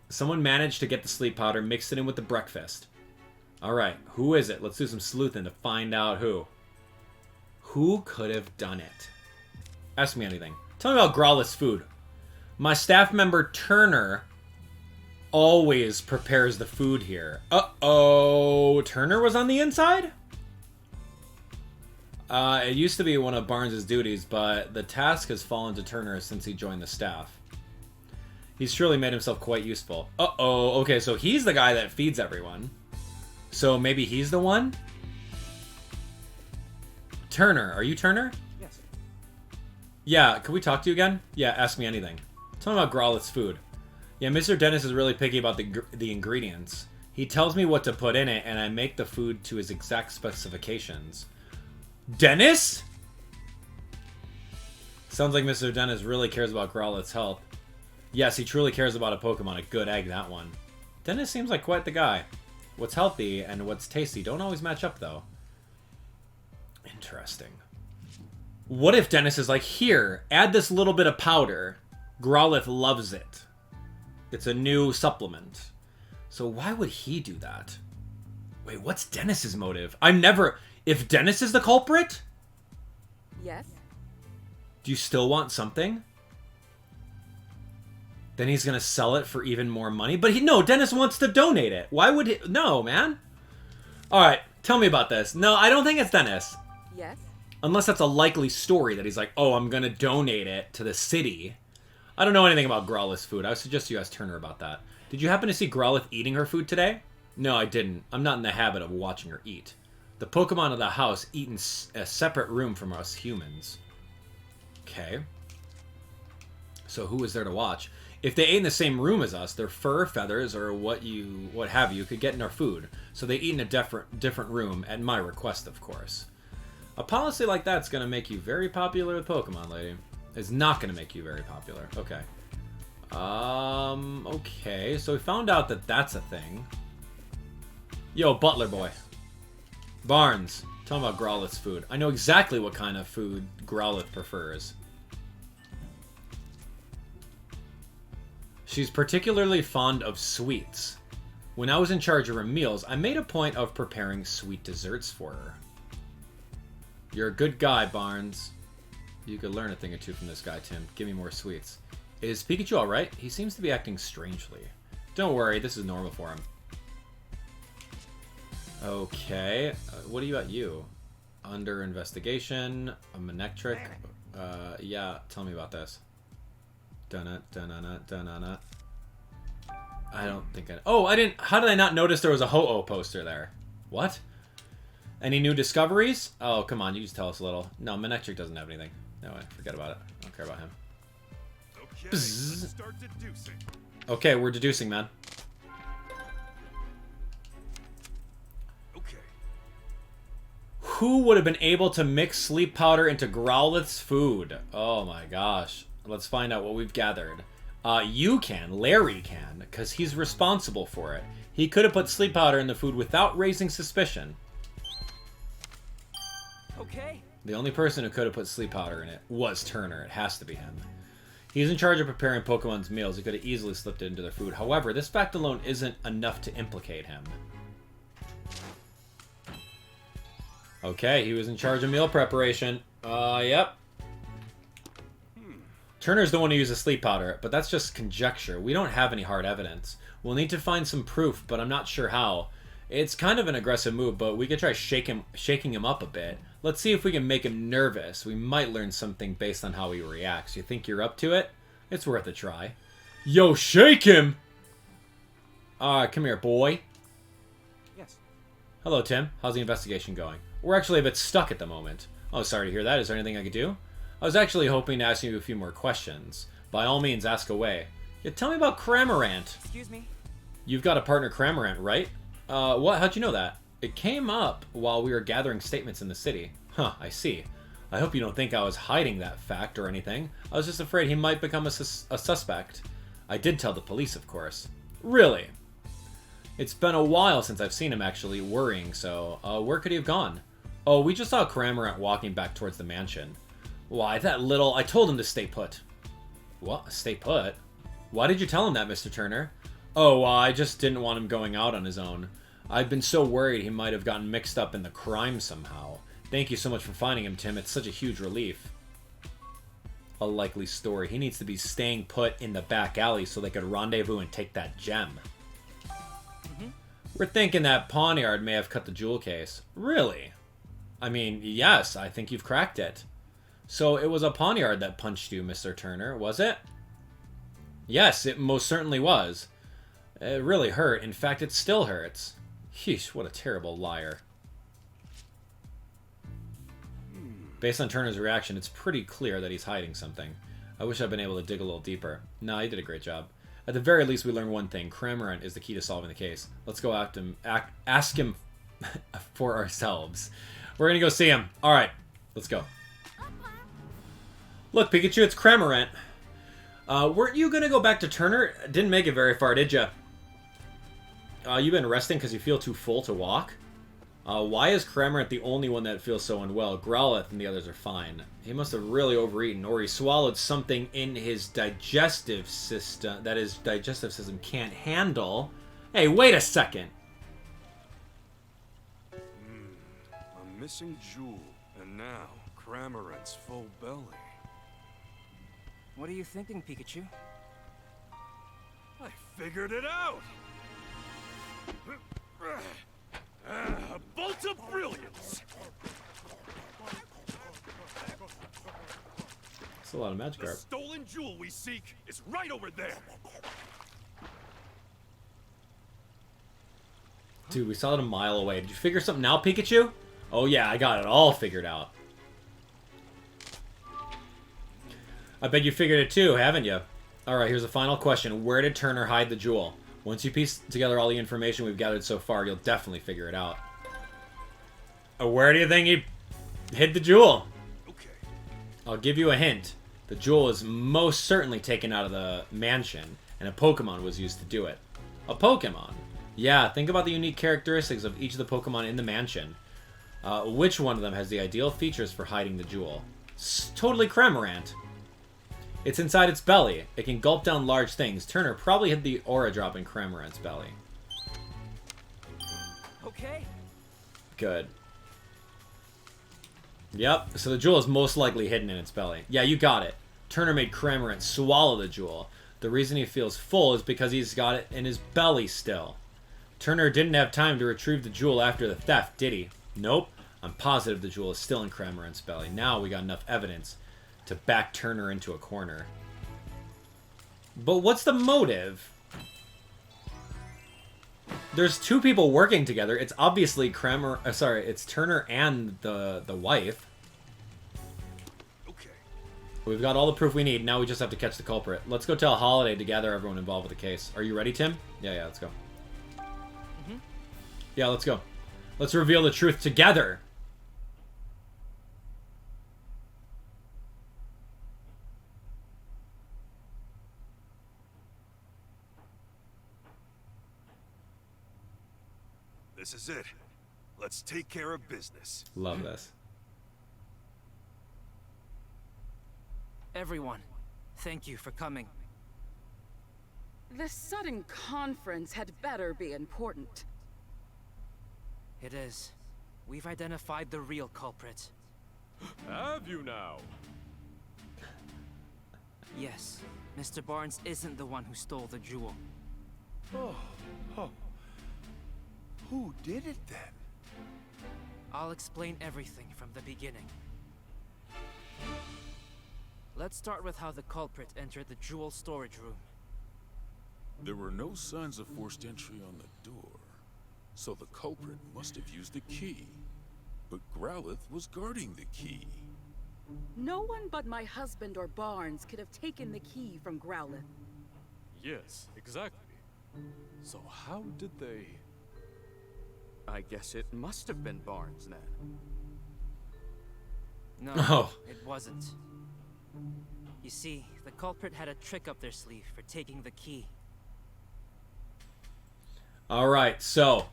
Someone managed to get the sleep powder, mixed it in with the breakfast. Alright, who is it? Let's do some sleuthing to find out who. Who could have done it? Ask me anything. Tell me about Growlithe's food. My staff member, Turner, always prepares the food here. Uh-oh. Turner was on the inside? It used to be one of Barnes' duties, but the task has fallen to Turner since he joined the staff. He's truly made himself quite useful. Uh-oh. Okay, so he's the guy that feeds everyone. So maybe he's the one? Turner. Are you Turner? Yes. Yeah, can we talk to you again? Yeah, ask me anything. Tell me about Growlithe's food. Yeah, Mr. Denis is really picky about the ingredients. He tells me what to put in it, and I make the food to his exact specifications. Denis? Sounds like Mr. Denis really cares about Growlithe's health. Yes, he truly cares about a Pokemon. A good egg, that one. Denis seems like quite the guy. What's healthy and what's tasty don't always match up, though. Interesting. What if Denis is like, here, add this little bit of powder. Growlithe loves it. It's a new supplement. So why would he do that? Wait, what's Denis's motive? If Denis is the culprit? Yes. Do you still want something? Then he's gonna sell it for even more money? But no, Denis wants to donate it. Why would he? No, man. Alright, tell me about this. No, I don't think it's Denis. Yes. Unless that's a likely story that he's like, oh, I'm going to donate it to the city. I don't know anything about Growlithe's food. I would suggest you ask Turner about that. Did you happen to see Growlithe eating her food today? No, I didn't. I'm not in the habit of watching her eat. The Pokemon of the house eat in a separate room from us humans. Okay. So who is there to watch? If they ate in the same room as us, their fur, feathers, or what have you, could get in our food. So they eat in a different room, at my request, of course. A policy like that's going to make you very popular with Pokemon, lady. It's not going to make you very popular. Okay. Okay. So we found out that that's a thing. Yo, Butler boy. Barnes, tell me about Growlithe's food. I know exactly what kind of food Growlithe prefers. She's particularly fond of sweets. When I was in charge of her meals, I made a point of preparing sweet desserts for her. You're a good guy, Barnes. You could learn a thing or two from this guy, Tim. Give me more sweets. Is Pikachu alright? He seems to be acting strangely. Don't worry, this is normal for him. Okay. What are you at, you? Under investigation, a Manectric. Yeah, tell me about this. Dun-na, dun-na, dun-na. I don't think I... Oh, I didn't... How did I not notice there was a Ho-Oh poster there? What? Any new discoveries? Oh, come on, you just tell us a little. No, Manectric doesn't have anything. No way, forget about it. I don't care about him. Okay, let's start deducing. Okay, we're deducing, man. Okay. Who would have been able to mix sleep powder into Growlithe's food? Oh my gosh. Let's find out what we've gathered. You can. Larry can, because he's responsible for it. He could have put sleep powder in the food without raising suspicion. Okay. The only person who could have put sleep powder in it was Turner. It has to be him. He's in charge of preparing Pokemon's meals. He could have easily slipped it into their food. However, this fact alone isn't enough to implicate him. Okay, he was in charge of meal preparation. Yep. Turner's the one who uses sleep powder, but that's just conjecture. We don't have any hard evidence. We'll need to find some proof, but I'm not sure how. It's kind of an aggressive move, but we could try shaking him up a bit. Let's see if we can make him nervous. We might learn something based on how he reacts. You think you're up to it? It's worth a try. Yo, shake him! Alright, come here, boy. Yes. Hello, Tim. How's the investigation going? We're actually a bit stuck at the moment. Oh, sorry to hear that. Is there anything I could do? I was actually hoping to ask you a few more questions. By all means, ask away. Yeah, tell me about Cramorant. Excuse me? You've got a partner, Cramorant, right? What? How'd you know that? It came up while we were gathering statements in the city. Huh, I see. I hope you don't think I was hiding that fact or anything. I was just afraid he might become a suspect. I did tell the police, of course. Really? It's been a while since I've seen him actually worrying, so where could he have gone? Oh, we just saw Cramorant walking back towards the mansion. Why, that little... I told him to stay put. What? Stay put? Why did you tell him that, Mr. Turner? Oh, I just didn't want him going out on his own. I've been so worried he might have gotten mixed up in the crime somehow. Thank you so much for finding him, Tim. It's such a huge relief. A likely story. He needs to be staying put in the back alley so they could rendezvous and take that gem. We're thinking that Pawniard may have cut the jewel case. Really? I mean, yes, I think you've cracked it. So it was a Pawniard that punched you, Mr. Turner, was it? Yes, it most certainly was. It really hurt. In fact, it still hurts. Yeesh, what a terrible liar. Based on Turner's reaction, it's pretty clear that he's hiding something. I wish I'd been able to dig a little deeper. No, he did a great job. At the very least, we learned one thing. Cramorant is the key to solving the case. Let's go ask him for ourselves. We're gonna go see him. Alright, let's go. Look, Pikachu, it's Cramorant. Weren't you gonna go back to Turner? Didn't make it very far, did ya? You been resting because you feel too full to walk? Why is Cramorant the only one that feels so unwell? Growlithe and the others are fine. He must have really overeaten, or he swallowed something in his digestive system that his digestive system can't handle. Hey, wait a second. A missing jewel, and now Cramorant's full belly. What are you thinking, Pikachu? I figured it out! A bolt of brilliance! That's a lot of Magikarp. The stolen jewel we seek is right over there. Dude, we saw it a mile away. Did you figure something out, Pikachu? Oh yeah, I got it all figured out. I bet you figured it too, haven't you? Alright, here's a final question. Where did Turner hide the jewel? Once you piece together all the information we've gathered so far, you'll definitely figure it out. Where do you think he hid the jewel? Okay. I'll give you a hint. The jewel is most certainly taken out of the mansion, and a Pokemon was used to do it. A Pokemon? Yeah, think about the unique characteristics of each of the Pokemon in the mansion. Which one of them has the ideal features for hiding the jewel? Totally Cramorant. It's inside its belly. It can gulp down large things. Turner probably hid the aura drop in Cramorant's belly. Okay. Good. Yep, so the jewel is most likely hidden in its belly. Yeah, you got it. Turner made Cramorant swallow the jewel. The reason he feels full is because he's got it in his belly still. Turner didn't have time to retrieve the jewel after the theft, did he? Nope. I'm positive the jewel is still in Cramorant's belly. Now we got enough evidence to back Turner into a corner. But what's the motive? There's two people working together. It's obviously it's Turner and the wife. Okay. We've got all the proof we need. Now we just have to catch the culprit. Let's go tell Holiday to gather everyone involved with the case. Are you ready, Tim? Yeah, let's go. Yeah, let's go. Let's reveal the truth together. This is it. Let's take care of business. Love this. Everyone, thank you for coming. This sudden conference had better be important. It is. We've identified the real culprit. Have you now? Yes, Mr. Barnes isn't the one who stole the jewel. Oh. Who did it then? I'll explain everything from the beginning. Let's start with how the culprit entered the jewel storage room. There were no signs of forced entry on the door, so the culprit must have used the key. But Growlithe was guarding the key. No one but my husband or Barnes could have taken the key from Growlithe. Yes, exactly. So how did they... I guess it must have been Barnes then. No, it wasn't. You see, the culprit had a trick up their sleeve for taking the key. Alright, so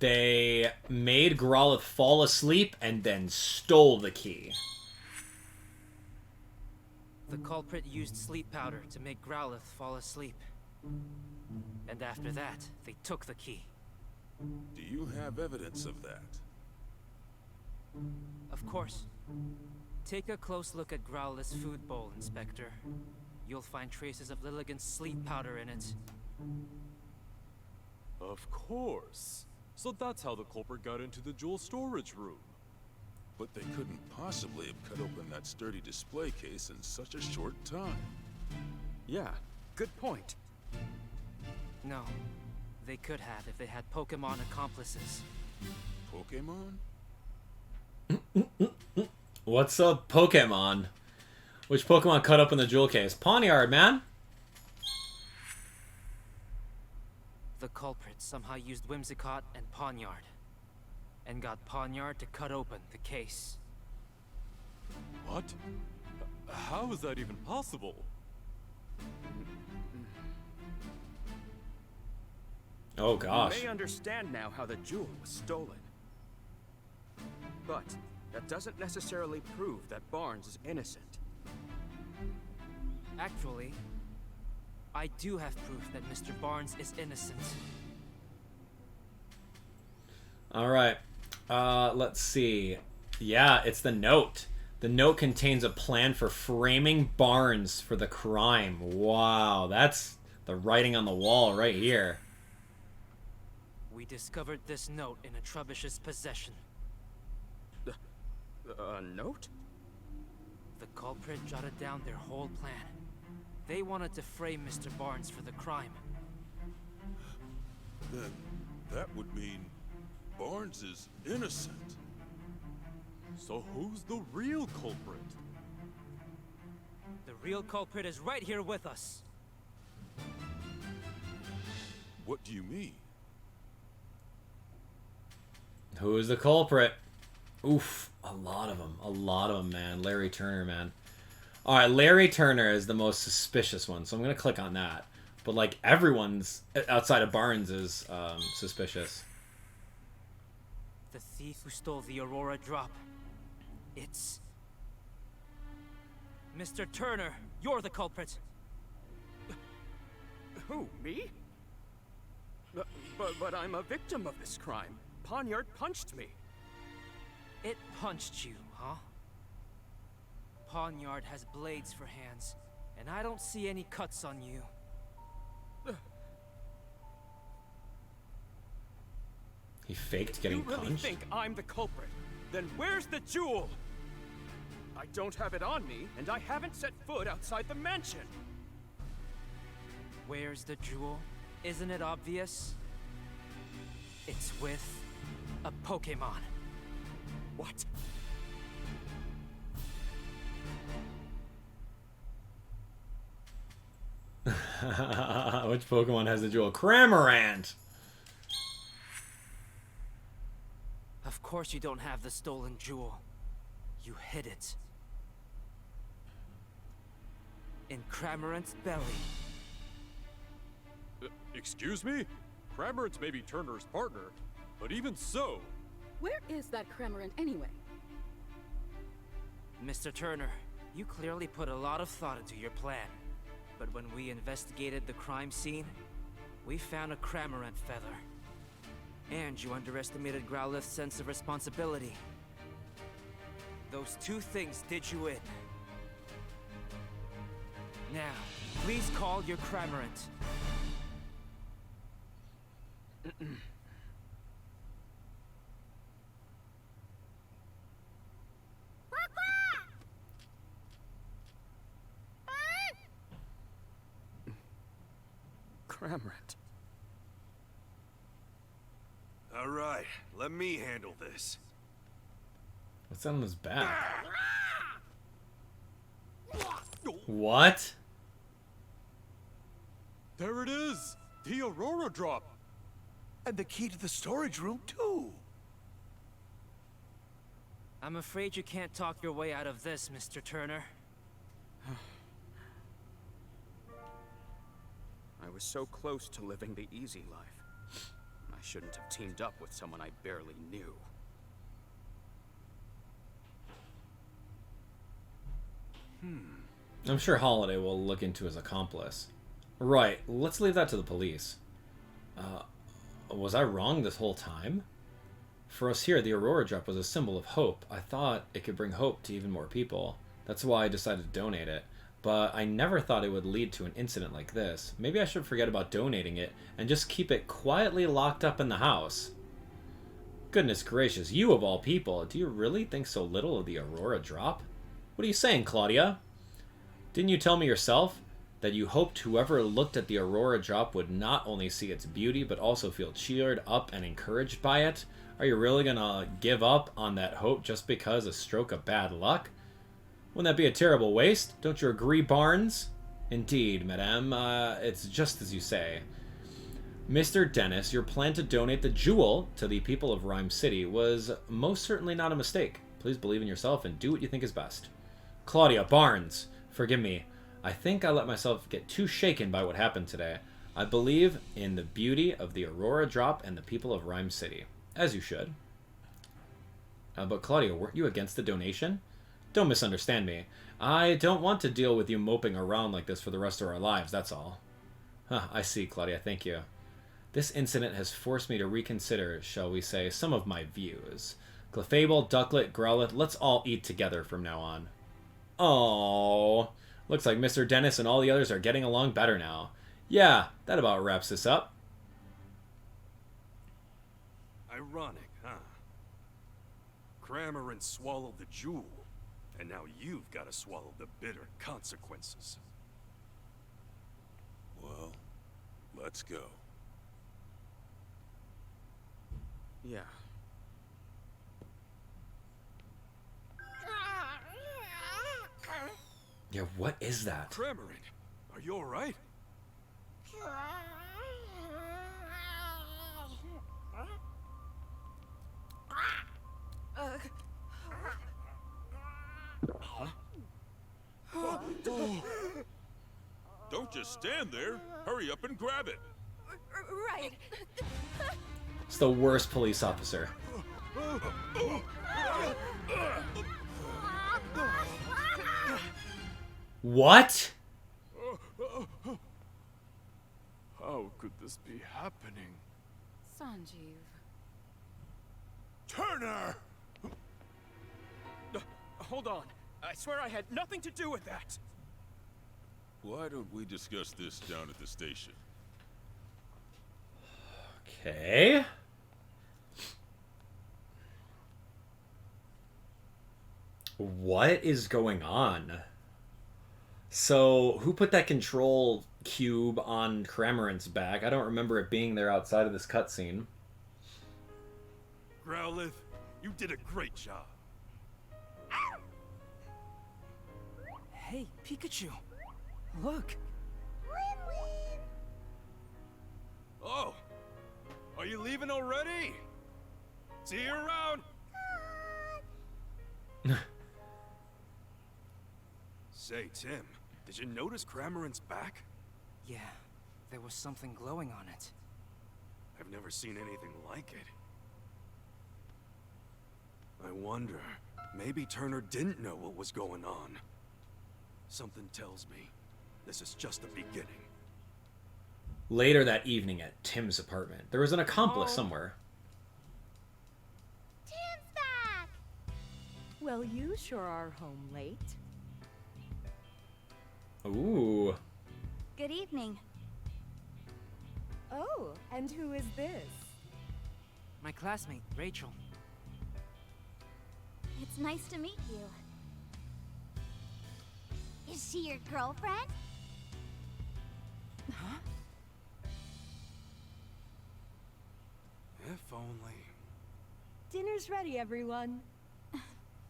they made Growlithe fall asleep and then stole the key. The culprit used sleep powder to make Growlithe fall asleep. And after that, they took the key. Do you have evidence of that? Of course. Take a close look at Growlithe's food bowl, Inspector. You'll find traces of Lilligant's sleep powder in it. Of course. So that's how the culprit got into the jewel storage room. But they couldn't possibly have cut open that sturdy display case in such a short time. Yeah, good point. No. They could have if they had Pokemon accomplices. Pokemon? What's a Pokemon? Which Pokemon cut open the jewel case? Pawniard, man! The culprit somehow used Whimsicott and Pawniard. And got Pawniard to cut open the case. What? How is that even possible? Oh gosh. You may understand now how the jewel was stolen. But that doesn't necessarily prove that Barnes is innocent. Actually, I do have proof that Mr. Barnes is innocent. Alright. Let's see. Yeah, it's the note. The note contains a plan for framing Barnes for the crime. Wow, that's the writing on the wall right here. We discovered this note in a Trubbish's possession. A note? The culprit jotted down their whole plan. They wanted to frame Mr. Barnes for the crime. Then that would mean Barnes is innocent. So who's the real culprit? The real culprit is right here with us. What do you mean? Who is the culprit? Oof, a lot of them. A lot of them, man. Larry Turner, man. Alright, Larry Turner is the most suspicious one, so I'm going to click on that. But, like, everyone's, outside of Barnes, is suspicious. The thief who stole the Aurora drop. It's... Mr. Turner, you're the culprit. Who, me? But I'm a victim of this crime. Poniard punched me. It punched you, huh? Poniard has blades for hands, and I don't see any cuts on you. He faked getting punched? You really think I'm the culprit? Then where's the jewel? I don't have it on me, and I haven't set foot outside the mansion. Where's the jewel? Isn't it obvious? It's with a Pokemon. What? Which Pokemon has the jewel? Cramorant! Of course you don't have the stolen jewel. You hid it. In Cramorant's belly. Excuse me? Cramorant's may be Turner's partner, but even so... Where is that Cramorant anyway? Mr. Turner, you clearly put a lot of thought into your plan. But when we investigated the crime scene, we found a Cramorant feather. And you underestimated Growlithe's sense of responsibility. Those two things did you in. Now, please call your Cramorant. Cramorant. All right, let me handle this. What's on his back? What? There it is! The Aurora drop! And the key to the storage room, too. I'm afraid you can't talk your way out of this, Mr. Turner. I was so close to living the easy life. I shouldn't have teamed up with someone I barely knew. I'm sure Holiday will look into his accomplice. Right, let's leave that to the police. Was I wrong this whole time? For us here, the Aurora drop was a symbol of hope. I thought it could bring hope to even more people. That's why I decided to donate it. But I never thought it would lead to an incident like this. Maybe I should forget about donating it and just keep it quietly locked up in the house. Goodness gracious, you of all people, do you really think so little of the Aurora drop? What are you saying, Claudia? Didn't you tell me yourself that you hoped whoever looked at the Aurora drop would not only see its beauty, but also feel cheered up and encouraged by it? Are you really gonna give up on that hope just because a stroke of bad luck? Wouldn't that be a terrible waste? Don't you agree, Barnes? Indeed, madame. It's just as you say. Mr. Denis, your plan to donate the jewel to the people of Ryme City was most certainly not a mistake. Please believe in yourself and do what you think is best. Claudia, Barnes, forgive me. I think I let myself get too shaken by what happened today. I believe in the beauty of the Aurora drop and the people of Ryme City. As you should. But Claudia, weren't you against the donation? Don't misunderstand me. I don't want to deal with you moping around like this for the rest of our lives, that's all. I see, Claudia, thank you. This incident has forced me to reconsider, shall we say, some of my views. Clefable, Ducklet, Growlithe, let's all eat together from now on. Oh, looks like Mr. Denis and all the others are getting along better now. Yeah, that about wraps this up. Ironic, huh? Cramorant swallowed the jewel, And now you've got to swallow the bitter consequences. Well, let's go. Yeah. Yeah, what is that? Cramoran, are you alright? Don't just stand there. Hurry up and grab it. Right. It's the worst police officer. What? How could this be happening? Sanjeev. Turner! Hold on. I swear I had nothing to do with that. Why don't we discuss this down at the station? Okay. What is going on? So, who put that control cube on Cramoran's back? I don't remember it being there outside of this cutscene. Growlithe, you did a great job. Hey, Pikachu. Look. Oh, are you leaving already? See you around. Say, Tim, did you notice Cramoran's back? Yeah, there was something glowing on it. I've never seen anything like it. I wonder, maybe Turner didn't know what was going on. Something tells me this is just the beginning. Later that evening at Tim's apartment, there was an accomplice somewhere. Tim's back! Well, you sure are home late. Ooh. Good evening. Oh, and who is this? My classmate, Rachel. It's nice to meet you. Is she your girlfriend? Huh? If only. Dinner's ready, everyone.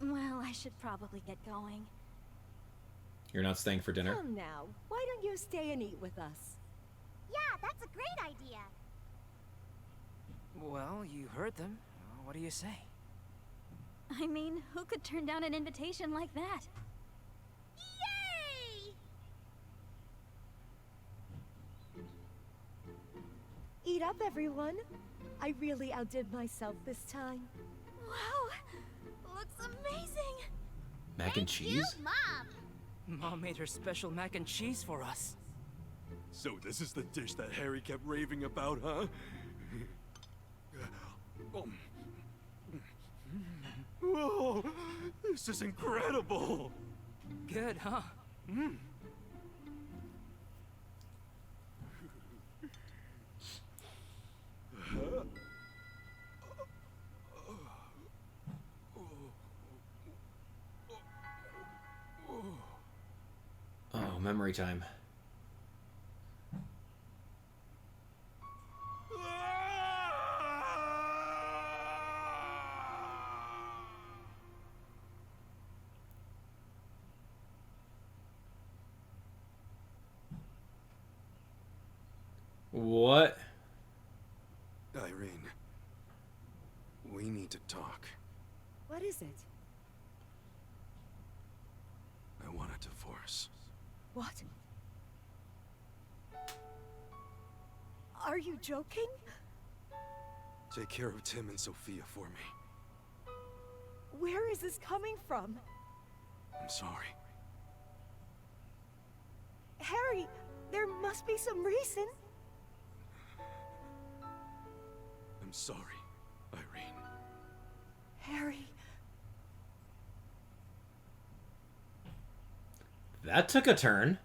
Well, I should probably get going. You're not staying for dinner? Come now. Why don't you stay and eat with us? Yeah, that's a great idea. Well, you heard them. What do you say? I mean, who could turn down an invitation like that? Yay! Eat up, everyone. I really outdid myself this time. Wow, looks amazing. Mac and cheese? You, Mom. Mom made her special mac and cheese for us. So this is the dish that Harry kept raving about, huh? Whoa, this is incredible. Good, huh? Oh, memory time. What? Irene, we need to talk. What is it? I want a divorce. What? Are you joking? Take care of Tim and Sophia for me. Where is this coming from? I'm sorry. Harry, there must be some reason. I'm sorry, Irene. Harry. That took a turn.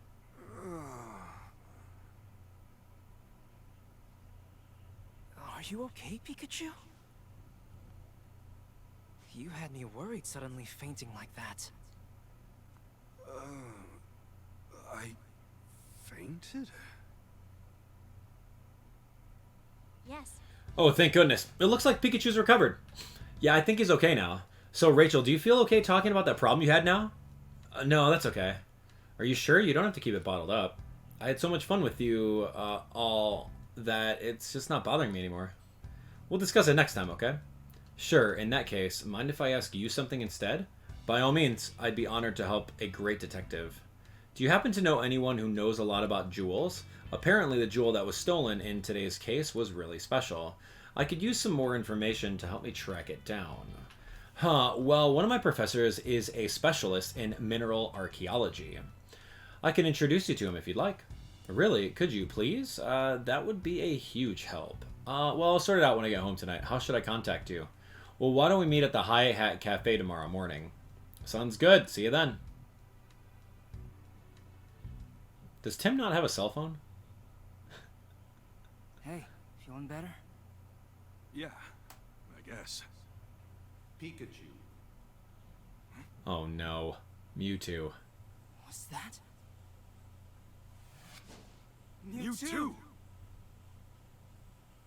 Are you okay, Pikachu? You had me worried suddenly fainting like that. I fainted? Yes. Oh, thank goodness. It looks like Pikachu's recovered. Yeah, I think he's okay now. So, Rachel, do you feel okay talking about that problem you had now? No, that's okay. Are you sure? You don't have to keep it bottled up. I had so much fun with you all that it's just not bothering me anymore. We'll discuss it next time, okay? Sure, in that case, mind if I ask you something instead? By all means, I'd be honored to help a great detective. Do you happen to know anyone who knows a lot about jewels? Apparently the jewel that was stolen in today's case was really special. I could use some more information to help me track it down. Well, one of my professors is a specialist in mineral archaeology. I can introduce you to him if you'd like. Really? Could you, please? That would be a huge help. Well, I'll sort it out when I get home tonight. How should I contact you? Well, why don't we meet at the High Hat Cafe tomorrow morning? Sounds good. See you then. Does Tim not have a cell phone? Hey, feeling better? Yeah, I guess. Pikachu. Oh no. Mewtwo. What's that? Mewtwo!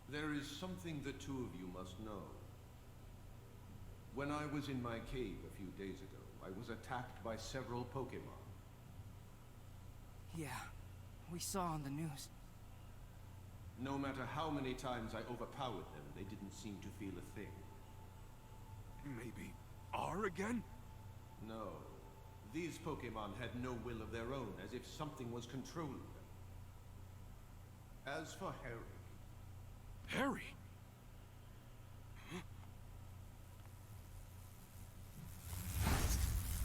There is something the two of you must know. When I was in my cave a few days ago, I was attacked by several Pokemon. Yeah, we saw on the news. No matter how many times I overpowered them, they didn't seem to feel a thing. Maybe R again? No. These Pokemon had no will of their own, as if something was controlling them. As for Harry... Harry?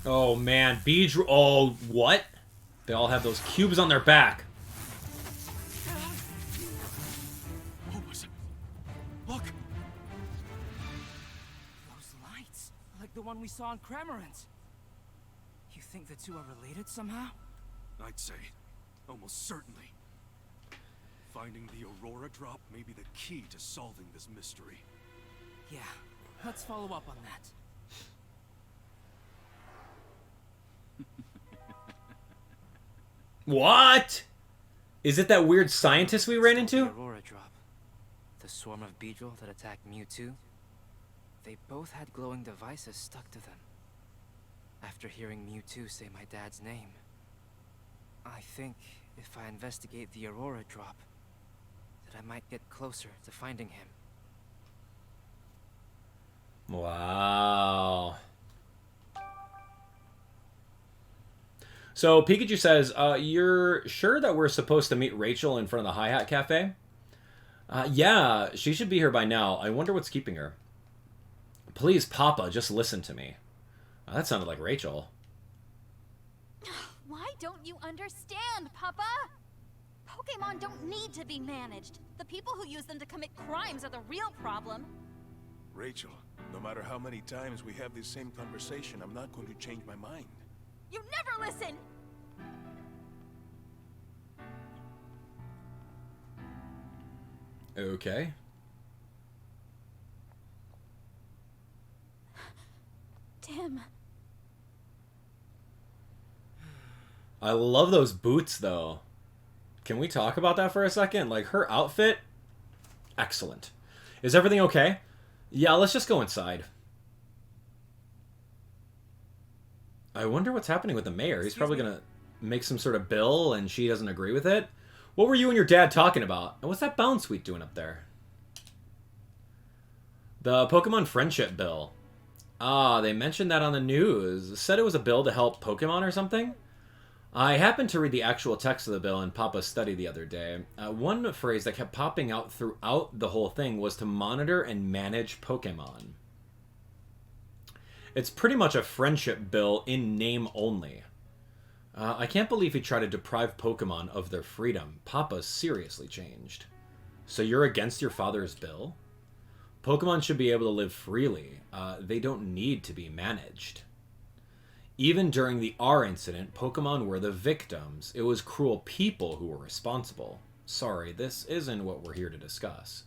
Oh man, Beedrill. Oh, what? They all have those cubes on their back. What was it? Look! Those lights, like the one we saw in Cramorant. You think the two are related somehow? I'd say, almost certainly. Finding the Aurora drop may be the key to solving this mystery. Yeah, let's follow up on that. What? Is it that weird scientist we ran into? The Aurora drop. The swarm of Beedrill that attacked Mewtwo. They both had glowing devices stuck to them. After hearing Mewtwo say my dad's name, I think if I investigate the Aurora drop, that I might get closer to finding him. Wow. So Pikachu says, you're sure that we're supposed to meet Rachel in front of the High Hat Cafe? Yeah, she should be here by now. I wonder what's keeping her. Please, Papa, just listen to me. That sounded like Rachel. Why don't you understand, Papa? Pokemon don't need to be managed. The people who use them to commit crimes are the real problem. Rachel, no matter how many times we have this same conversation, I'm not going to change my mind. You never listen! Okay. Tim. I love those boots, though. Can we talk about that for a second? Like, her outfit? Excellent. Is everything okay? Yeah, let's just go inside. I wonder what's happening with the mayor. He's probably going to make some sort of bill and she doesn't agree with it. What were you and your dad talking about? And what's that Bounce Suite doing up there? The Pokemon Friendship Bill. Ah, they mentioned that on the news. Said it was a bill to help Pokemon or something? I happened to read the actual text of the bill in Papa's study the other day. One phrase that kept popping out throughout the whole thing was to monitor and manage Pokemon. It's pretty much a friendship bill in name only. I can't believe he tried to deprive Pokemon of their freedom. Papa's seriously changed. So you're against your father's bill? Pokemon should be able to live freely. They don't need to be managed. Even during the R incident, Pokemon were the victims. It was cruel people who were responsible. Sorry, this isn't what we're here to discuss.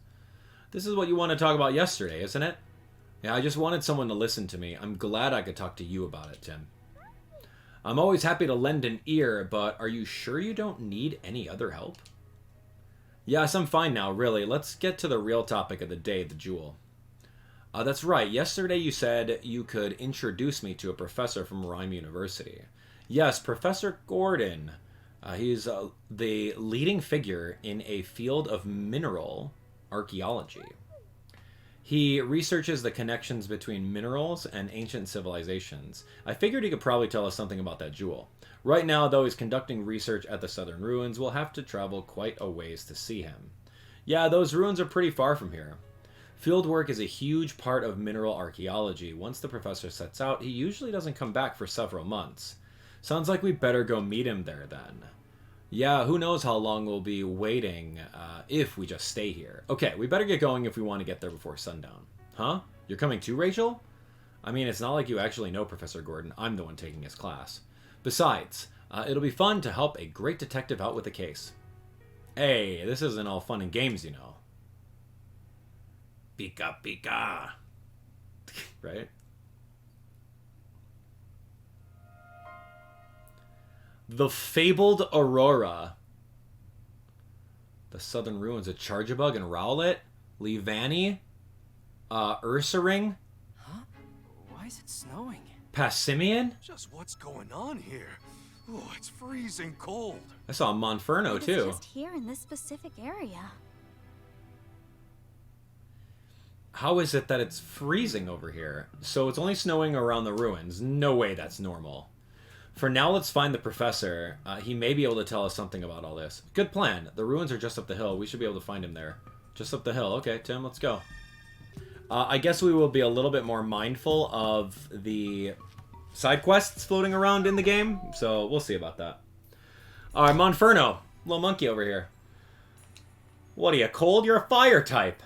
This is what you wanted to talk about yesterday, isn't it? Yeah, I just wanted someone to listen to me. I'm glad I could talk to you about it, Tim. I'm always happy to lend an ear, but are you sure you don't need any other help? Yes, I'm fine now, really. Let's get to the real topic of the day, the jewel. That's right. Yesterday you said you could introduce me to a professor from Ryme University. Yes, Professor Gordon. He's the leading figure in a field of mineral archaeology. He researches the connections between minerals and ancient civilizations. I figured he could probably tell us something about that jewel. Right now, though he's conducting research at the southern ruins, we'll have to travel quite a ways to see him. Yeah, those ruins are pretty far from here. Fieldwork is a huge part of mineral archaeology. Once the professor sets out, he usually doesn't come back for several months. Sounds like we better go meet him there then. Yeah, who knows how long we'll be waiting if we just stay here. Okay, we better get going if we want to get there before sundown. Huh? You're coming too, Rachel? I mean, it's not like you actually know Professor Gordon. I'm the one taking his class. Besides, it'll be fun to help a great detective out with a case. Hey, this isn't all fun and games, you know. Pika Pika. Right? The Fabled Aurora. The Southern Ruins of Charjabug and Rowlet. Levani. Ursaring. Huh? Why is it snowing? Passimian? Just what's going on here? Oh, it's freezing cold. I saw Monferno, too. It's just here in this specific area. How is it that it's freezing over here? So it's only snowing around the ruins. No way that's normal. For now, let's find the professor. He may be able to tell us something about all this. Good plan. The ruins are just up the hill. We should be able to find him there. Just up the hill. Okay, Tim, let's go. I guess we will be a little bit more mindful of the side quests floating around in the game. So we'll see about that. Alright, Monferno. Little monkey over here. What are you, cold? You're a fire type.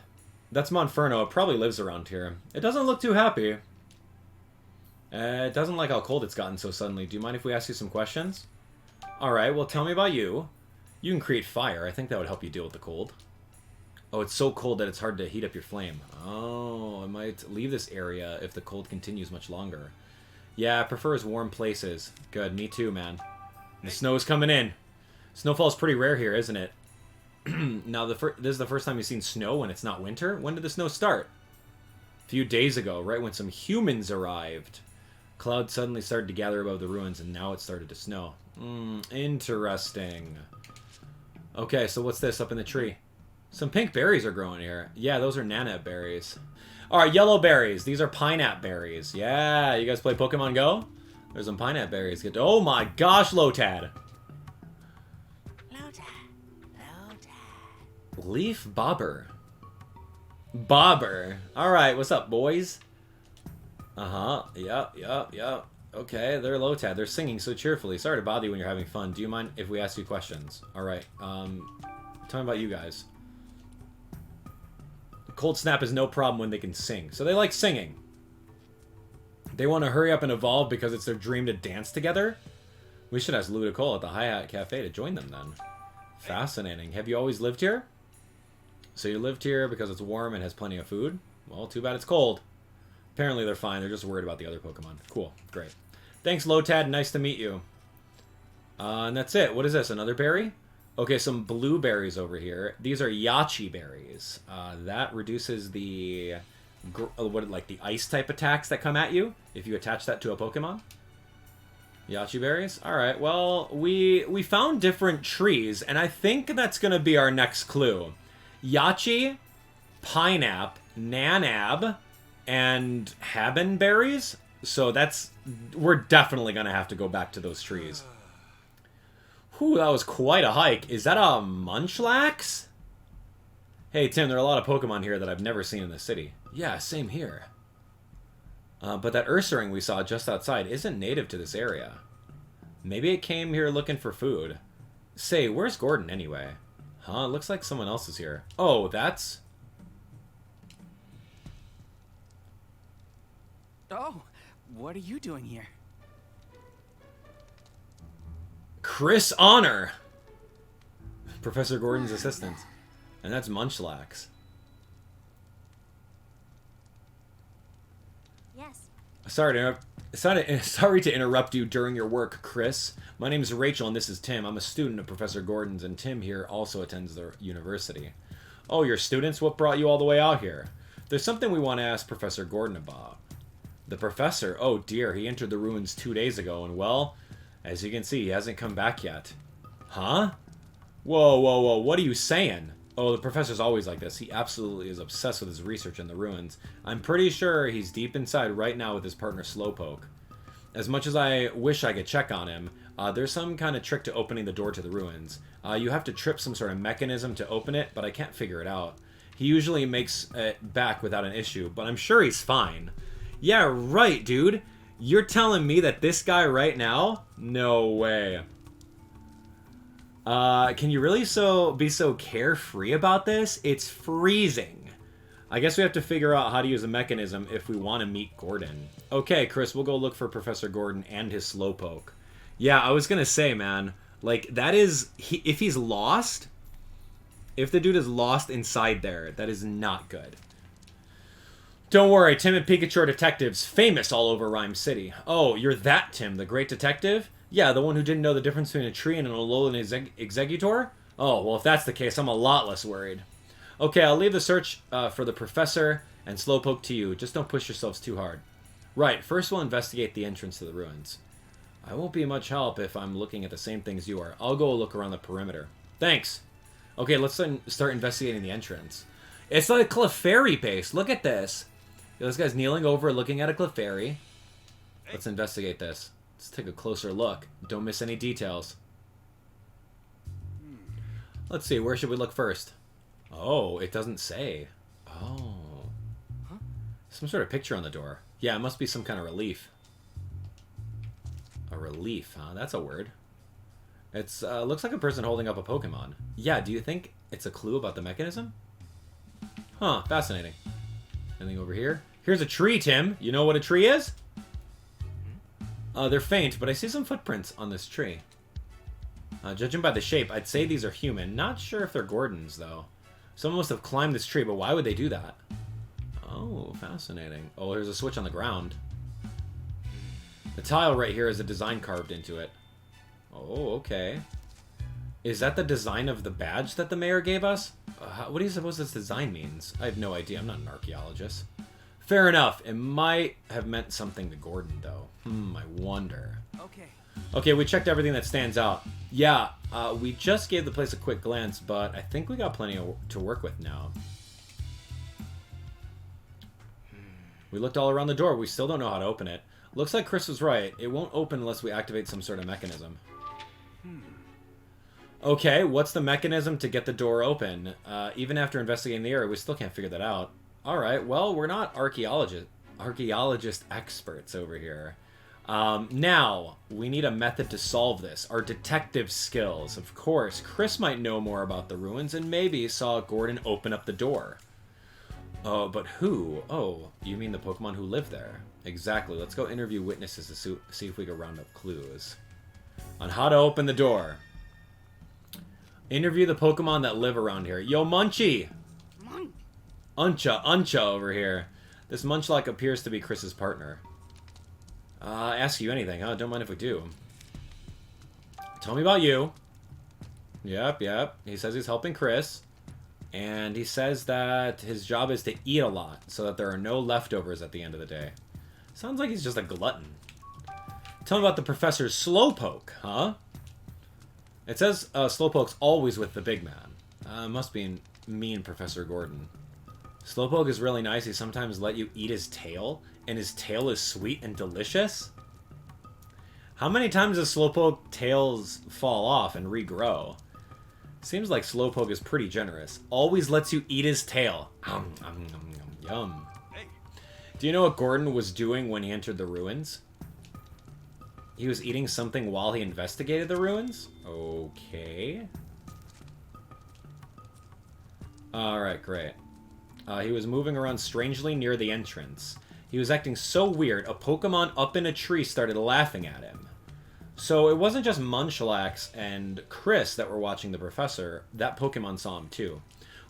That's Monferno. It probably lives around here. It doesn't look too happy. It doesn't like how cold it's gotten so suddenly. Do you mind if we ask you some questions? Alright, well tell me about you. You can create fire. I think that would help you deal with the cold. Oh, it's so cold that it's hard to heat up your flame. Oh, I might leave this area if the cold continues much longer. Yeah, I prefer warm places. Good, me too, man. The snow's coming in. Snowfall's pretty rare here, isn't it? Now, this is the first time you've seen snow when it's not winter? When did the snow start? A few days ago, right when some humans arrived. Clouds suddenly started to gather above the ruins, and now it started to snow. Interesting. Okay, so what's this up in the tree? Some pink berries are growing here. Yeah, those are nanap berries. Alright, yellow berries. These are pineapple berries. Yeah, you guys play Pokemon Go? There's some pineapple berries. Oh my gosh, Lotad. Leaf Bobber. Bobber. Alright, what's up, boys? Uh-huh. Yep. Okay, they're Lotad. They're singing so cheerfully. Sorry to bother you when you're having fun. Do you mind if we ask you questions? Alright, tell me about you guys. Cold Snap is no problem when they can sing. So they like singing. They want to hurry up and evolve because it's their dream to dance together? We should ask Ludicole at the Hi-Hat Cafe to join them then. Fascinating. Have you always lived here? So you lived here because it's warm and has plenty of food? Well, too bad it's cold. Apparently they're fine. They're just worried about the other Pokemon. Cool. Great. Thanks, Lotad. Nice to meet you. And that's it. What is this? Another berry? Okay, some blueberries over here. These are Yachi berries. That reduces the the ice type attacks that come at you if you attach that to a Pokemon. Yachi berries. All right. Well, we found different trees, and I think that's gonna be our next clue. Yachi, Pineapple, Nanab, and Haben berries. So we're definitely gonna have to go back to those trees. Whew, that was quite a hike. Is that a Munchlax? Hey, Tim, there are a lot of Pokemon here that I've never seen in the city. Yeah, same here. But that Ursaring we saw just outside isn't native to this area. Maybe it came here looking for food. Say, where's Gordon anyway? Huh, looks like someone else is here. Oh, that's... Oh, what are you doing here? Chris Honor! Professor Gordon's assistant. And that's Munchlax. Yes. Sorry to interrupt. Sorry to interrupt you during your work, Chris. My name is Rachel, and this is Tim. I'm a student of Professor Gordon's, and Tim here also attends the university. Oh, you're students? What brought you all the way out here? There's something we want to ask Professor Gordon about. The professor? Oh dear, he entered the ruins 2 days ago, and well, as you can see, he hasn't come back yet. Huh? Whoa, whoa, whoa, what are you saying? Oh, the professor's always like this. He absolutely is obsessed with his research in the ruins. I'm pretty sure he's deep inside right now with his partner Slowpoke. As much as I wish I could check on him, there's some kind of trick to opening the door to the ruins. You have to trip some sort of mechanism to open it, but I can't figure it out. He usually makes it back without an issue, but I'm sure he's fine. Yeah, right, dude. You're telling me that this guy right now? No way. Can you really be so carefree about this? It's freezing. I guess we have to figure out how to use a mechanism if we want to meet Gordon. Okay, Chris, we'll go look for Professor Gordon and his Slowpoke. Yeah, I was gonna say, man, like, that is... if he's lost... If the dude is lost inside there, that is not good. Don't worry, Tim and Pikachu are detectives, famous all over Ryme City. Oh, you're that Tim, the great detective? Yeah, the one who didn't know the difference between a tree and an Alolan Exeggutor? Oh, well, if that's the case, I'm a lot less worried. Okay, I'll leave the search for the Professor and Slowpoke to you. Just don't push yourselves too hard. Right, first we'll investigate the entrance to the ruins. I won't be much help if I'm looking at the same things you are. I'll go look around the perimeter. Thanks. Okay, let's start investigating the entrance. It's like a Clefairy base. Look at this. This guy's kneeling over looking at a Clefairy. Let's investigate this. Let's take a closer look. Don't miss any details. Let's see, where should we look first? Oh, it doesn't say. Oh. Huh? Some sort of picture on the door. Yeah, it must be some kind of relief. A relief, huh? That's a word. It's looks like a person holding up a Pokemon. Yeah, do you think it's a clue about the mechanism? Huh, fascinating. Anything over here? Here's a tree, Tim. You know what a tree is? They're faint, but I see some footprints on this tree. Judging by the shape, I'd say these are human. Not sure if they're Gordon's, though. Someone must have climbed this tree, but why would they do that? Oh, fascinating. Oh, there's a switch on the ground. The tile right here has a design carved into it. Oh, okay. Is that the design of the badge that the mayor gave us? What do you suppose this design means? I have no idea. I'm not an archaeologist. Fair enough. It might have meant something to Gordon, though. I wonder. Okay, we checked everything that stands out. Yeah, we just gave the place a quick glance, but I think we got plenty to work with now. We looked all around the door. We still don't know how to open it. Looks like Chris was right. It won't open unless we activate some sort of mechanism. Okay, what's the mechanism to get the door open? Even after investigating the area, we still can't figure that out. Alright, well, we're not archaeologist experts over here. Now, we need a method to solve this. Our detective skills. Of course, Chris might know more about the ruins and maybe saw Gordon open up the door. Oh, but who? Oh, you mean the Pokemon who live there? Exactly. Let's go interview witnesses to see if we can round up clues on how to open the door. Interview the Pokemon that live around here. Yo, Munchie! Uncha over here. This Munchlax appears to be Chris's partner. Ask you anything, huh? Don't mind if we do. Tell me about you. Yep. He says he's helping Chris. And he says that his job is to eat a lot, so that there are no leftovers at the end of the day. Sounds like he's just a glutton. Tell me about the Professor's Slowpoke, huh? It says Slowpoke's always with the big man. Must be mean Professor Gordon. Slowpoke is really nice. He sometimes let you eat his tail, and his tail is sweet and delicious. How many times does Slowpoke tails fall off and regrow? Seems like Slowpoke is pretty generous. Always lets you eat his tail. Yum. Do you know what Gordon was doing when he entered the ruins? He was eating something while he investigated the ruins? Okay. Alright, great. He was moving around strangely near the entrance. He was acting so weird, a Pokemon up in a tree started laughing at him. So it wasn't just Munchlax and Chris that were watching the Professor. That Pokemon saw him too.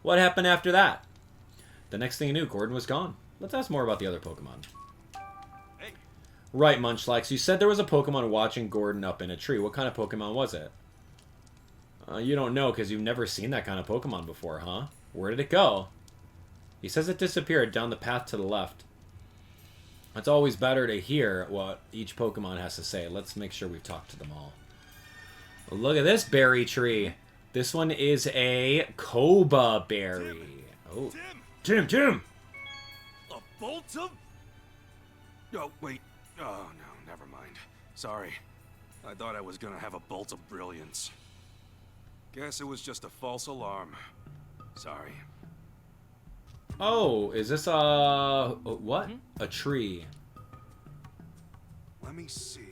What happened after that? The next thing you knew, Gordon was gone. Let's ask more about the other Pokemon. Right, Munchlax. You said there was a Pokemon watching Gordon up in a tree. What kind of Pokemon was it? You don't know because you've never seen that kind of Pokemon before, huh? Where did it go? He says it disappeared down the path to the left. It's always better to hear what each Pokemon has to say. Let's make sure we've talked to them all. Look at this berry tree. This one is a Koba berry. Oh, Tim! A bolt of... Oh, wait. Oh, no, never mind. Sorry. I thought I was gonna have a bolt of brilliance. Guess it was just a false alarm. Sorry. Oh, is this a... what? A tree. Let me see.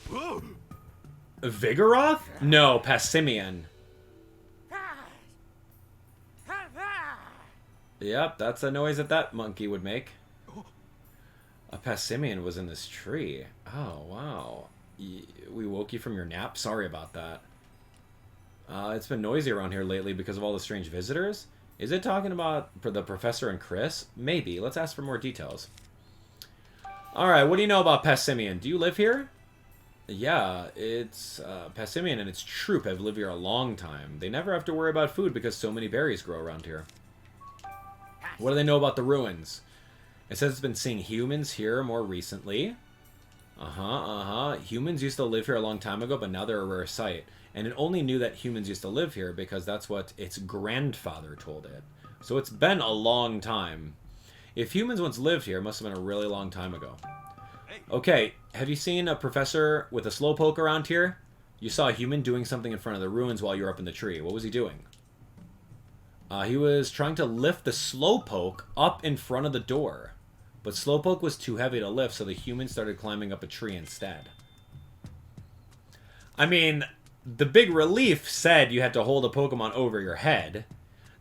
Whoa! Vigoroth? No, Passimian. Yep, that's a noise that monkey would make. A Passimian was in this tree. Oh, wow. We woke you from your nap? Sorry about that. It's been noisy around here lately because of all the strange visitors. Is it talking about the professor and Chris? Maybe. Let's ask for more details. Alright, what do you know about Passimian? Do you live here? Yeah, it's... Passimian and its troop have lived here a long time. They never have to worry about food because so many berries grow around here. What do they know about the ruins? It says it's been seeing humans here more recently. Humans used to live here a long time ago, but now they're a rare sight. And it only knew that humans used to live here because that's what its grandfather told it. So it's been a long time. If humans once lived here, it must have been a really long time ago. Okay, have you seen a professor with a slowpoke around here? You saw a human doing something in front of the ruins while you were up in the tree. What was he doing? He was trying to lift the slowpoke up in front of the door. But slowpoke was too heavy to lift, so the human started climbing up a tree instead. I mean... The big relief said you had to hold a Pokemon over your head.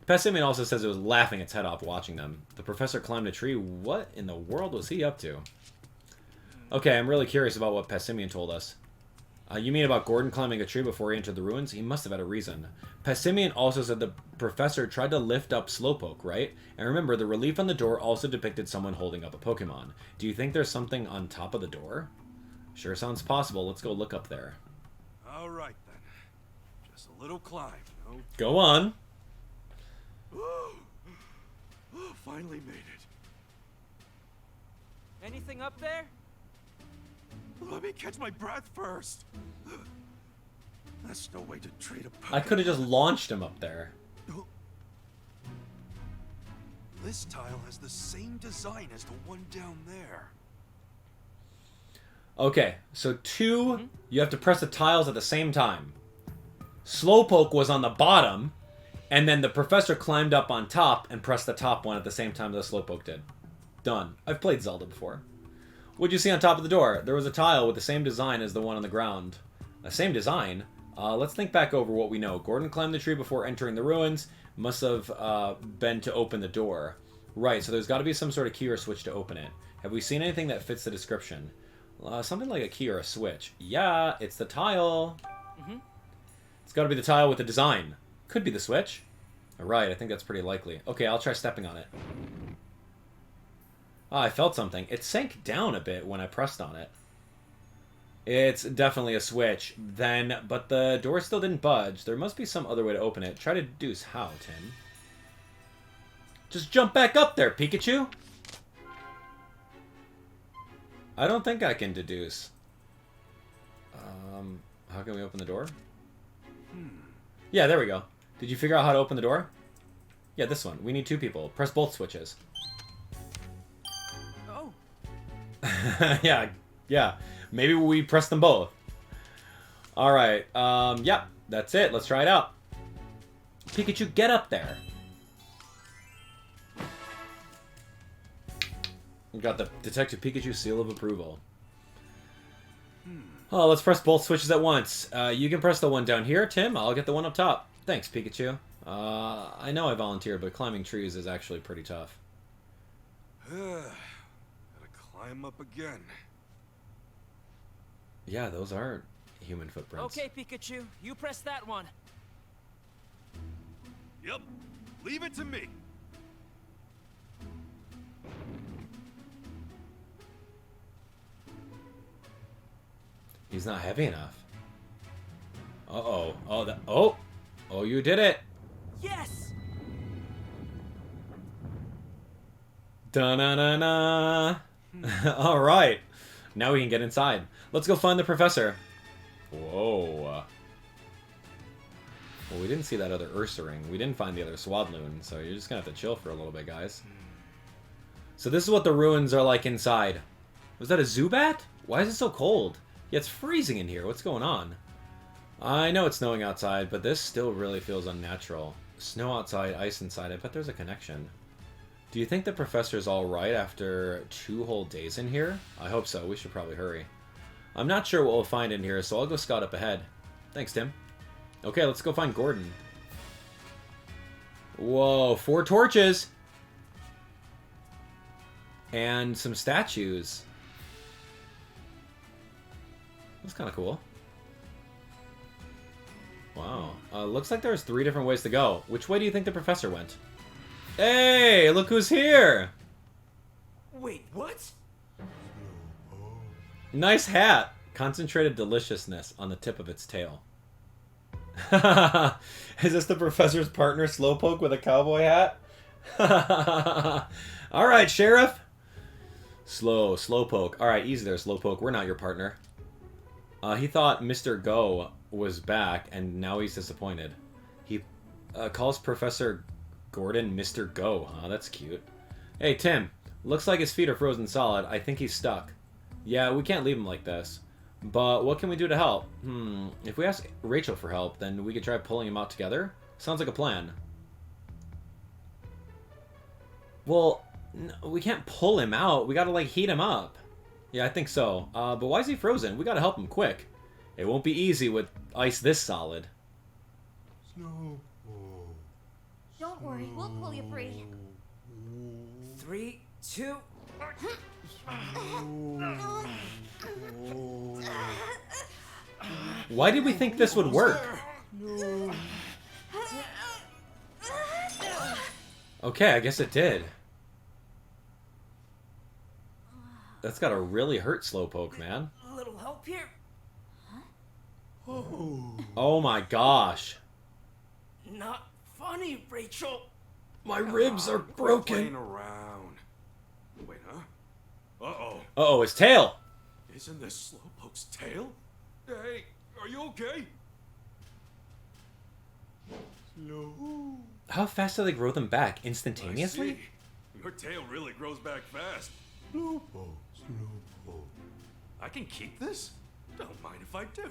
Passimian also says it was laughing its head off watching them. The professor climbed a tree. What in the world was he up to? Okay, I'm really curious about what Passimian told us. You mean about Gordon climbing a tree before he entered the ruins? He must have had a reason. Passimian also said the professor tried to lift up Slowpoke, right? And remember, the relief on the door also depicted someone holding up a Pokemon. Do you think there's something on top of the door? Sure sounds possible. Let's go look up there. All right, then. Just a little climb, you know? Go on. Oh, finally made it. Anything up there? Let me catch my breath first. That's no way to treat a Pokemon. I could have just launched him up there. This tile has the same design as the one down there. Okay, so you have to press the tiles at the same time. Slowpoke was on the bottom, and then the professor climbed up on top and pressed the top one at the same time that Slowpoke did. Done. I've played Zelda before. What'd you see on top of the door? There was a tile with the same design as the one on the ground. Same design? Let's think back over what we know. Gordon climbed the tree before entering the ruins. Must have been to open the door. Right, so there's got to be some sort of key or switch to open it. Have we seen anything that fits the description? Something like a key or a switch. Yeah, it's the tile. It's got to be the tile with the design. Could be the switch. Alright, I think that's pretty likely. Okay, I'll try stepping on it. Ah, I felt something. It sank down a bit when I pressed on it. It's definitely a switch. But the door still didn't budge. There must be some other way to open it. Try to deduce how, Tim. Just jump back up there, Pikachu! I don't think I can deduce. How can we open the door? Yeah, there we go. Did you figure out how to open the door? Yeah, this one. We need 2 people. Press both switches. Oh. Yeah. Maybe we press them both. Alright. Yeah, that's it. Let's try it out. Pikachu, get up there. We got the Detective Pikachu seal of approval. Oh, let's press both switches at once. You can press the one down here, Tim. I'll get the one up top. Thanks, Pikachu. I know I volunteered, but climbing trees is actually pretty tough. Gotta climb up again. Yeah, those are human footprints. Okay, Pikachu, you press that one. Yep, leave it to me. He's not heavy enough. Uh-oh. Oh, you did it. Yes! Da-na-na-na. All right. Now we can get inside. Let's go find the professor. Whoa. Well, we didn't see that other Ursaring. We didn't find the other Swadloon, so you're just gonna have to chill for a little bit, guys. So this is what the ruins are like inside. Was that a Zubat? Why is it so cold? Yeah, it's freezing in here. What's going on? I know it's snowing outside, but this still really feels unnatural. Snow outside, ice inside. I bet there's a connection. Do you think the professor's alright after 2 whole days in here? I hope so. We should probably hurry. I'm not sure what we'll find in here, so I'll go scout up ahead. Thanks, Tim. Okay, let's go find Gordon. Whoa, 4 torches! And some statues. That's kind of cool. Wow. Looks like there's 3 different ways to go. Which way do you think the professor went? Hey, look who's here! Wait, what? Nice hat! Concentrated deliciousness on the tip of its tail. Is this the professor's partner, Slowpoke, with a cowboy hat? Alright, Sheriff! Slowpoke. Alright, easy there, Slowpoke. We're not your partner. He thought Mr. Go was back, and now he's disappointed. He calls Professor Gordon Mr. Go, huh? That's cute. Hey, Tim. Looks like his feet are frozen solid. I think he's stuck. Yeah, we can't leave him like this. But what can we do to help? If we ask Rachel for help, then we could try pulling him out together? Sounds like a plan. Well, we can't pull him out. We gotta, like, heat him up. Yeah, I think so. But why is he frozen? We gotta help him quick. It won't be easy with ice this solid. Don't worry, we'll pull you free. 3, 2... Why did we think this would work? Okay, I guess it did. That's gotta really hurt Slowpoke, man. A little help here? Oh my gosh. Not funny, Rachel. My ribs are broken. Playing around. Wait, huh? Uh-oh. Uh-oh, his tail! Isn't this Slowpoke's tail? Hey, are you okay? How fast do they grow them back? Instantaneously? I see. Your tail really grows back fast. I can keep this? Don't mind if I do.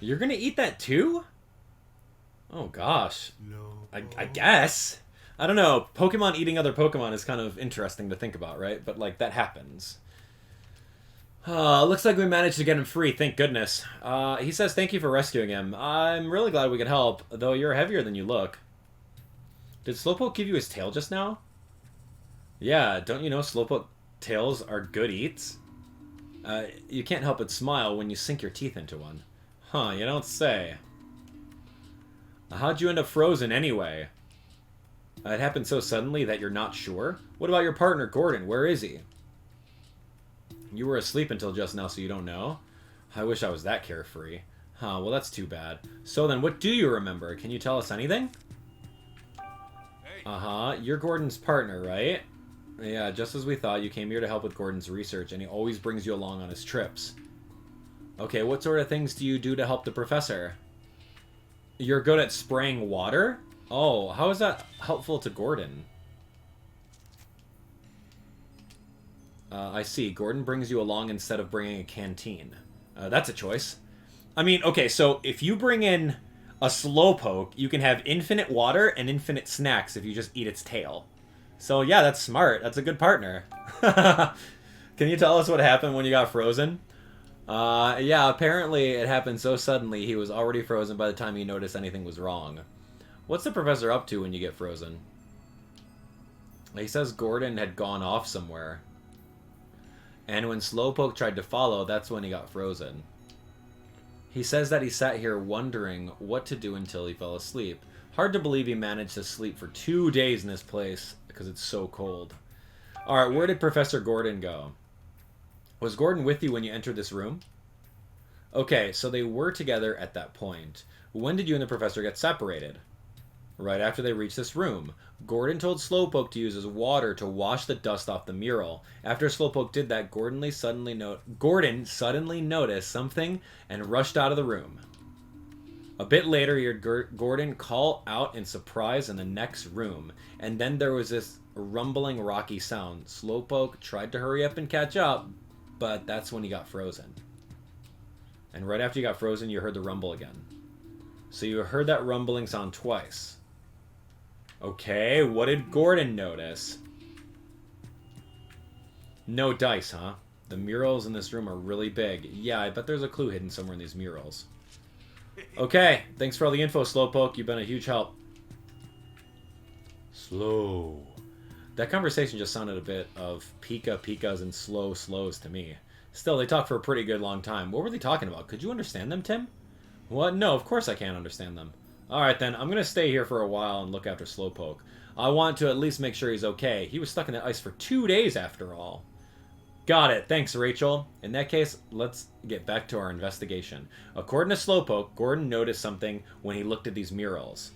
You're gonna eat that too? Oh gosh. I guess. I don't know. Pokemon eating other Pokemon is kind of interesting to think about, right? But, like, that happens. Looks like we managed to get him free, thank goodness. He says thank you for rescuing him. I'm really glad we could help, though you're heavier than you look. Did Slowpoke give you his tail just now? Yeah, don't you know Slowpoke tails are good eats? You can't help but smile when you sink your teeth into one. Huh, you don't say. How'd you end up frozen anyway? It happened so suddenly that you're not sure? What about your partner, Gordon? Where is he? You were asleep until just now, so you don't know? I wish I was that carefree. Huh, well that's too bad. So then, what do you remember? Can you tell us anything? Uh-huh, you're Gordon's partner, right? Yeah, just as we thought, you came here to help with Gordon's research, and he always brings you along on his trips. Okay, what sort of things do you do to help the professor? You're good at spraying water? Oh, how is that helpful to Gordon? I see. Gordon brings you along instead of bringing a canteen. That's a choice. I mean, okay, so if you bring in a Slowpoke, you can have infinite water and infinite snacks if you just eat its tail. So yeah, that's smart. That's a good partner. Can you tell us what happened when you got frozen? Yeah, apparently it happened so suddenly he was already frozen by the time he noticed anything was wrong. What's the professor up to when you get frozen? He says Gordon had gone off somewhere. And when Slowpoke tried to follow, that's when he got frozen. He says that he sat here wondering what to do until he fell asleep. Hard to believe he managed to sleep for 2 days in this place because it's so cold. Alright, where did Professor Gordon go? Was Gordon with you when you entered this room? Okay, so they were together at that point. When did you and the professor get separated? Right after they reached this room. Gordon told Slowpoke to use his water to wash the dust off the mural. After Slowpoke did that, Gordon suddenly noticed something and rushed out of the room. A bit later, he heard Gordon call out in surprise in the next room, and then there was this rumbling, rocky sound. Slowpoke tried to hurry up and catch up, but that's when he got frozen. And right after you got frozen, you heard the rumble again. So you heard that rumbling sound twice. Okay, what did Gordon notice? No dice, huh? The murals in this room are really big. Yeah, I bet there's a clue hidden somewhere in these murals. Okay, thanks for all the info, Slowpoke. You've been a huge help. Slow. That conversation just sounded a bit of Pikas and slows to me. Still, they talked for a pretty good long time. What were they talking about? Could you understand them, Tim? What? No, of course I can't understand them. Alright then, I'm going to stay here for a while and look after Slowpoke. I want to at least make sure he's okay. He was stuck in the ice for 2 days after all. Got it. Thanks, Rachel. In that case, let's get back to our investigation. According to Slowpoke, Gordon noticed something when he looked at these murals.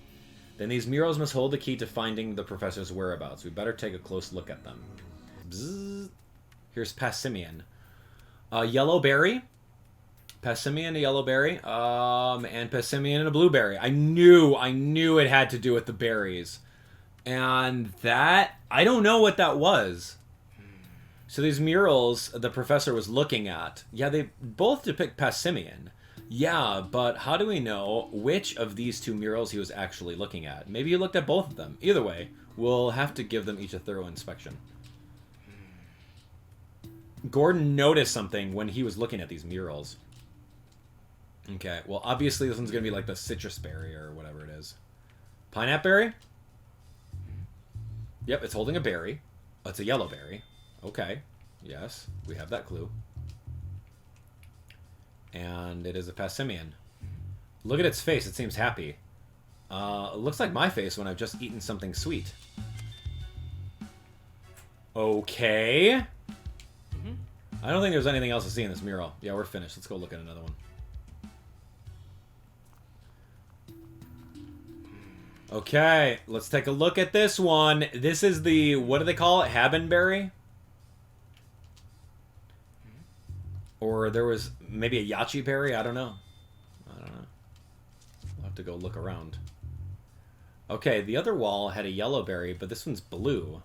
Then these murals must hold the key to finding the professor's whereabouts. We better take a close look at them. Bzzz. Here's Passimian. A yellow berry. Passimian, a yellow berry. And Passimian, and a blueberry. I knew it had to do with the berries. And that, I don't know what that was. So these murals the professor was looking at, yeah, they both depict Passimian. Yeah, but how do we know which of these two murals he was actually looking at? Maybe he looked at both of them. Either way, we'll have to give them each a thorough inspection. Gordon noticed something when he was looking at these murals. Okay, well, obviously this one's going to be like the citrus berry or whatever it is. Pineapple berry? Yep, it's holding a berry. Oh, it's a yellow berry. Okay, yes, we have that clue. And it is a Passimian. Look at its face, it seems happy. It looks like my face when I've just eaten something sweet. Okay. I don't think there's anything else to see in this mural. Yeah, we're finished. Let's go look at another one. Okay, let's take a look at this one. This is the, what do they call it? Habenberry? Or there was maybe a Yachi berry? I don't know. We'll have to go look around. Okay, the other wall had a yellow berry, but this one's blue.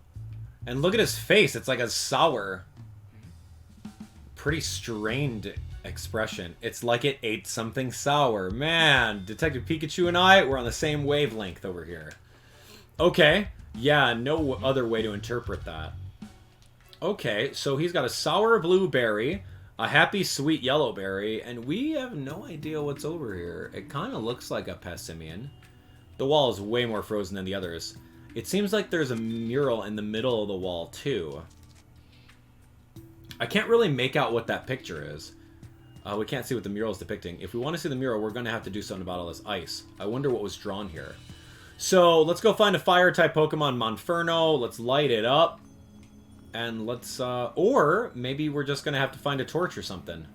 And look at his face. It's like a sour, pretty strained expression. It's like it ate something sour. Man, Detective Pikachu and I, we're on the same wavelength over here. Okay, yeah, no other way to interpret that. Okay, so he's got a sour blueberry, a happy sweet yellow berry, and we have no idea what's over here. It kind of looks like a Passimian. The wall is way more frozen than the others. It seems like there's a mural in the middle of the wall, too. I can't really make out what that picture is. We can't see what the mural is depicting. If we want to see the mural, we're going to have to do something about all this ice. I wonder what was drawn here. So, let's go find a Fire-type Pokemon, Monferno. Let's light it up. And let's, or maybe we're just going to have to find a torch or something.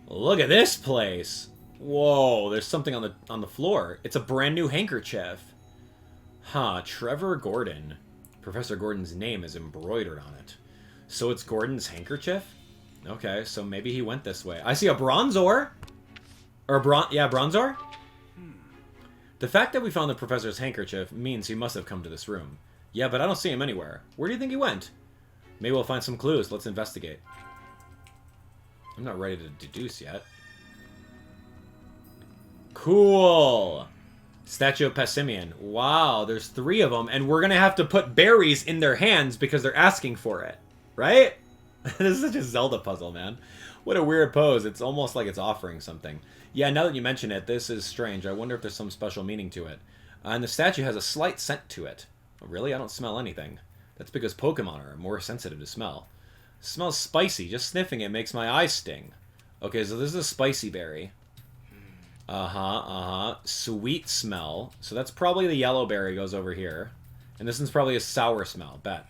Look at this place. Whoa, there's something on the floor. It's a brand new handkerchief. Huh, Trevor Gordon. Professor Gordon's name is embroidered on it. So it's Gordon's handkerchief? Okay, so maybe he went this way. I see a Bronzor. Or Bronzor? The fact that we found the professor's handkerchief means he must have come to this room. Yeah, but I don't see him anywhere. Where do you think he went? Maybe we'll find some clues. Let's investigate. I'm not ready to deduce yet. Cool! Statue of Passimian. Wow, there's 3 of them, and we're going to have to put berries in their hands because they're asking for it. Right? This is such a Zelda puzzle, man. What a weird pose. It's almost like it's offering something. Yeah, now that you mention it, this is strange. I wonder if there's some special meaning to it. And the statue has a slight scent to it. Oh, really? I don't smell anything. That's because Pokemon are more sensitive to smell. It smells spicy. Just sniffing it makes my eyes sting. Okay, so this is a spicy berry. Sweet smell. So that's probably the yellow berry goes over here. And this one's probably a sour smell, bet.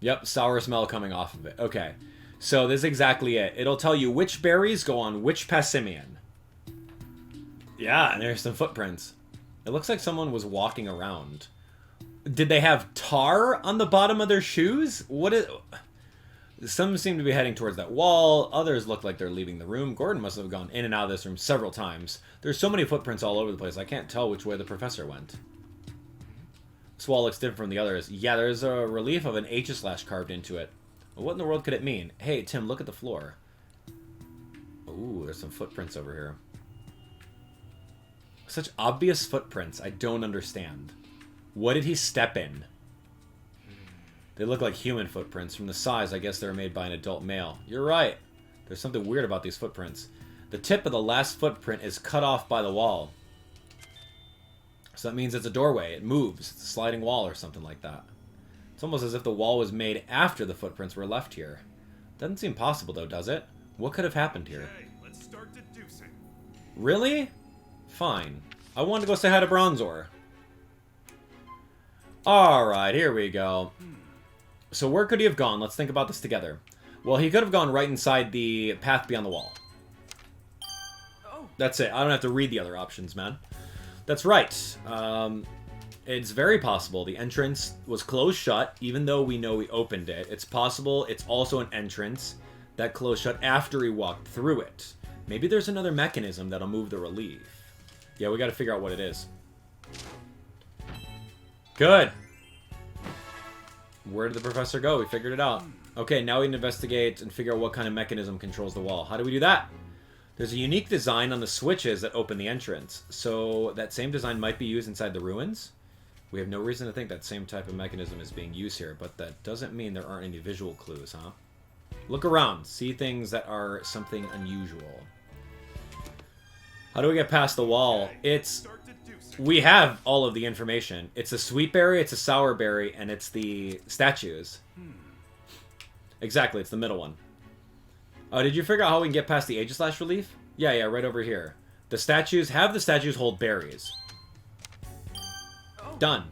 Yep, sour smell coming off of it. Okay. So this is exactly it. It'll tell you which berries go on which Passimian. Yeah, and there's some footprints. It looks like someone was walking around. Did they have tar on the bottom of their shoes? What is... Some seem to be heading towards that wall. Others look like they're leaving the room. Gordon must have gone in and out of this room several times. There's so many footprints all over the place, I can't tell which way the professor went. This wall looks different from the others. Yeah, there's a relief of an H// carved into it. What in the world could it mean? Hey, Tim, look at the floor. Ooh, there's some footprints over here. Such obvious footprints, I don't understand. What did he step in? They look like human footprints. From the size, I guess they were made by an adult male. You're right. There's something weird about these footprints. The tip of the last footprint is cut off by the wall. So that means it's a doorway. It moves. It's a sliding wall or something like that. It's almost as if the wall was made after the footprints were left here. Doesn't seem possible, though, does it? What could have happened here? Okay, let's start deducing. Really? Fine. I wanted to go say hi to Bronzor. Alright, here we go. So where could he have gone? Let's think about this together. Well, he could have gone right inside the path beyond the wall. That's it. I don't have to read the other options, man. That's right. It's very possible the entrance was closed shut, even though we know we opened it. It's possible it's also an entrance that closed shut after he walked through it. Maybe there's another mechanism that'll move the relief. Yeah, we gotta figure out what it is. Good. Where did the professor go? We figured it out. Okay, now we can investigate and figure out what kind of mechanism controls the wall. How do we do that? There's a unique design on the switches that open the entrance. So that same design might be used inside the ruins. We have no reason to think that same type of mechanism is being used here, but that doesn't mean there aren't any visual clues, huh? Look around. See things that are something unusual. How do we get past the wall? We have all of the information. It's a sweet berry, it's a sour berry, and it's the statues. Exactly, it's the middle one. Did you figure out how we can get past the H// relief? Yeah, right over here. The statues hold berries. Done.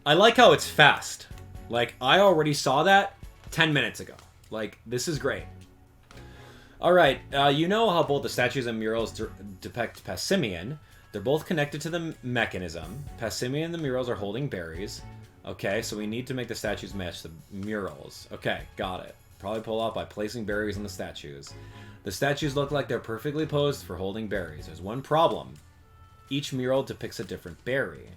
I like how it's fast. Like, I already saw that 10 minutes ago. Like, this is great. Alright, you know how both the statues and murals depict Passimian. They're both connected to the mechanism. Passimian and the murals are holding berries. Okay, so we need to make the statues match the murals. Okay, got it. Probably pull off by placing berries on the statues. The statues look like they're perfectly posed for holding berries. There's one problem. Each mural depicts a different berry,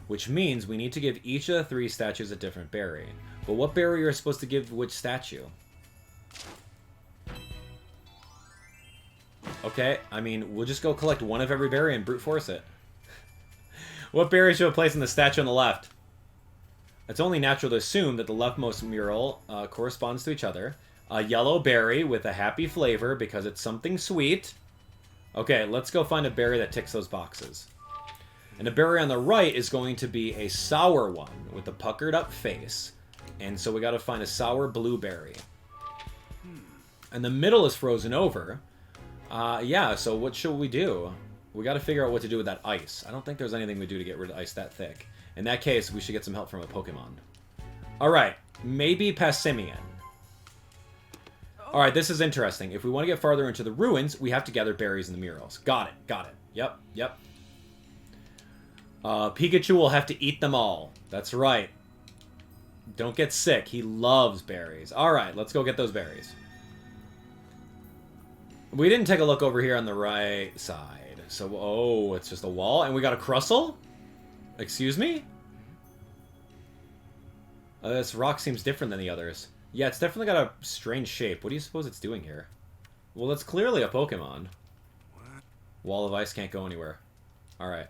which means we need to give each of the 3 statues a different berry. But what berry are you supposed to give which statue? Okay, I mean, we'll just go collect one of every berry and brute force it. What berry should I place in the statue on the left? It's only natural to assume that the leftmost mural corresponds to each other. A yellow berry with a happy flavor because it's something sweet. Okay, let's go find a berry that ticks those boxes. And the berry on the right is going to be a sour one with a puckered up face. And so we got to find a sour blueberry. And the middle is frozen over. Yeah, so what should we do? We got to figure out what to do with that ice. I don't think there's anything we do to get rid of ice that thick. In that case, we should get some help from a Pokemon. Alright, maybe Passimian. Alright, this is interesting. If we want to get farther into the ruins, we have to gather berries in the murals. Got it. Yep. Pikachu will have to eat them all. That's right. Don't get sick. He loves berries. Alright, let's go get those berries. We didn't take a look over here on the right side. So, oh, it's just a wall. And we got a Crustle? Excuse me? This rock seems different than the others. Yeah, it's definitely got a strange shape. What do you suppose it's doing here? Well, it's clearly a Pokemon. What? Wall of ice can't go anywhere. Alright.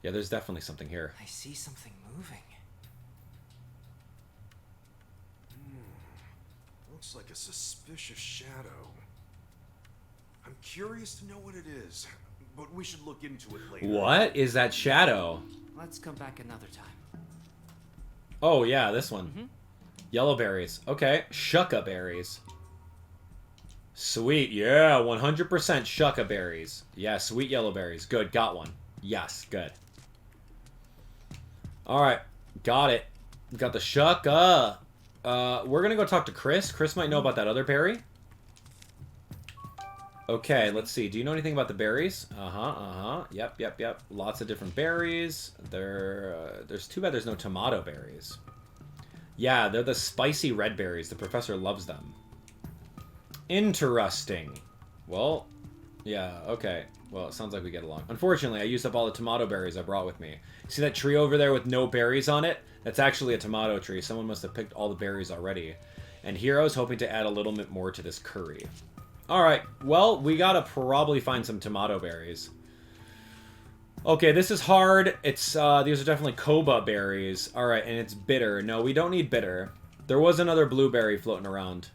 Yeah, there's definitely something here. I see something moving. Looks like a suspicious shadow. I'm curious to know what it is, but we should look into it later. What is that shadow? Let's come back another time. Oh, yeah, this one. Yellow berries. Okay, Shucca berries. Sweet, yeah, 100% Shucca berries. Yeah, sweet yellow berries. Good, got one. Yes, good. Alright, got it. Got the Shucca. we're gonna go talk to Chris. Chris might know about that other berry. Okay, let's see. Do you know anything about the berries? Yep. Lots of different berries. There's too bad there's no tomato berries. Yeah, they're the spicy red berries. The professor loves them. Interesting. Well, yeah, okay. Well, it sounds like we get along. Unfortunately, I used up all the tomato berries I brought with me. See that tree over there with no berries on it? That's actually a tomato tree. Someone must have picked all the berries already. And here I was hoping to add a little bit more to this curry. Alright, well, we gotta probably find some tomato berries. Okay, this is hard. It's, these are definitely Koba berries. Alright, and it's bitter. No, we don't need bitter. There was another blueberry floating around.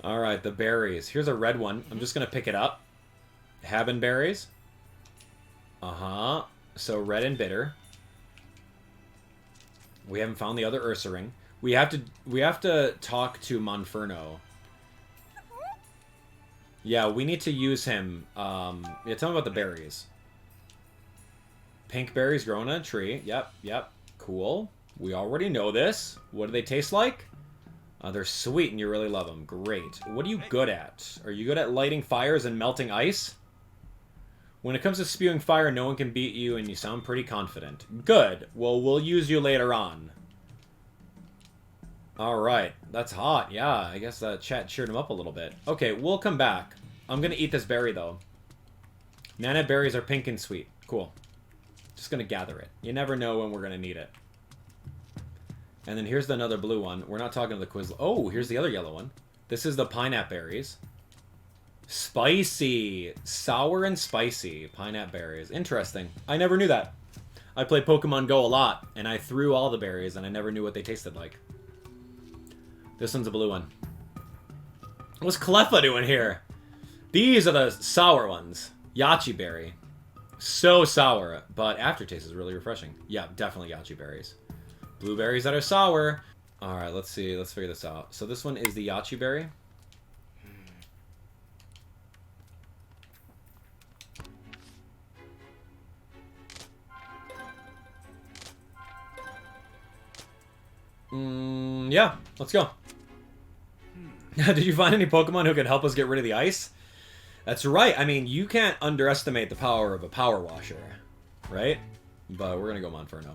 Alright, the berries. Here's a red one. I'm just gonna pick it up. Haben berries. So red and bitter. We haven't found the other Ursaring. We have to talk to Monferno. Yeah, we need to use him. Yeah, tell me about the berries. Pink berries growing on a tree. Yep. Cool. We already know this. What do they taste like? They're sweet and you really love them. Great. What are you good at? Are you good at lighting fires and melting ice? When it comes to spewing fire, no one can beat you and you sound pretty confident. Good. Well, we'll use you later on. Alright, that's hot. Yeah, I guess that chat cheered him up a little bit. Okay, we'll come back. I'm gonna eat this berry, though. Nana berries are pink and sweet. Cool. Just gonna gather it. You never know when we're gonna need it. And then here's another blue one. We're not talking to the quiz. Oh, here's the other yellow one. This is the pineapple berries. Spicy. Sour and spicy. Pineapple berries. Interesting. I never knew that. I played Pokemon Go a lot, and I threw all the berries, and I never knew what they tasted like. This one's a blue one. What's Cleffa doing here? These are the sour ones. Yachi berry. So sour, but aftertaste is really refreshing. Yeah, definitely Yachi berries. Blueberries that are sour. Alright, let's see. Let's figure this out. So this one is the Yachi berry. Yeah, let's go. Did you find any Pokemon who could help us get rid of the ice? That's right. I mean, you can't underestimate the power of a power washer, right? But we're gonna go Monferno.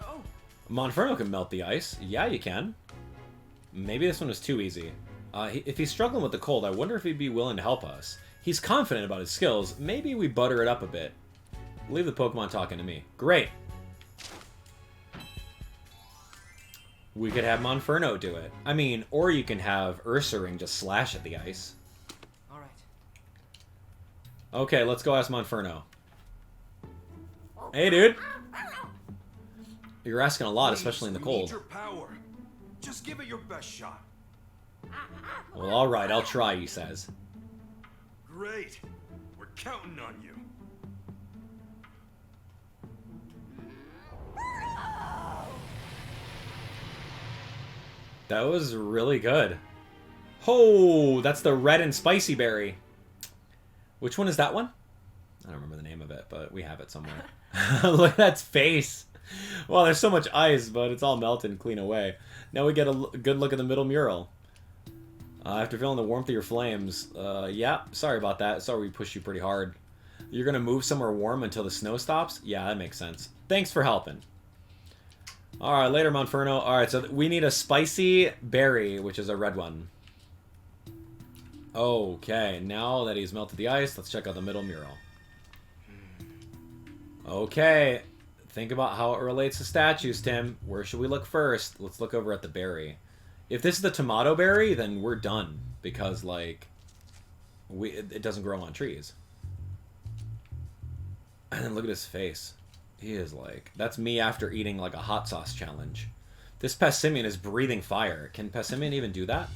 Oh. Monferno can melt the ice. Yeah, you can. Maybe this one was too easy. If he's struggling with the cold, I wonder if he'd be willing to help us. He's confident about his skills. Maybe we butter it up a bit. Leave the Pokemon talking to me. Great. We could have Monferno do it. I mean, or you can have Ursaring just slash at the ice. Alright. Okay, let's go ask Monferno. Hey, dude. You're asking a lot, especially in the cold. Need your power. Just give it your best shot. Well, alright, I'll try, he says. Great. We're counting on you. That was really good. Oh, that's the red and spicy berry. Which one is that one? I don't remember the name of it, but we have it somewhere. Look at that face. Well, there's so much ice, but it's all melted and clean away. Now we get a good look at the middle mural. After feeling the warmth of your flames. Yeah, sorry about that. Sorry we pushed you pretty hard. You're going to move somewhere warm until the snow stops? Yeah, that makes sense. Thanks for helping. Alright, later, Monferno. Alright, so we need a spicy berry, which is a red one. Okay, now that he's melted the ice, let's check out the middle mural. Okay, think about how it relates to statues, Tim. Where should we look first? Let's look over at the berry. If this is the tomato berry, then we're done. Because, like, it doesn't grow on trees. And then look at his face. He is like... That's me after eating, like, a hot sauce challenge. This Passimian is breathing fire. Can Passimian even do that?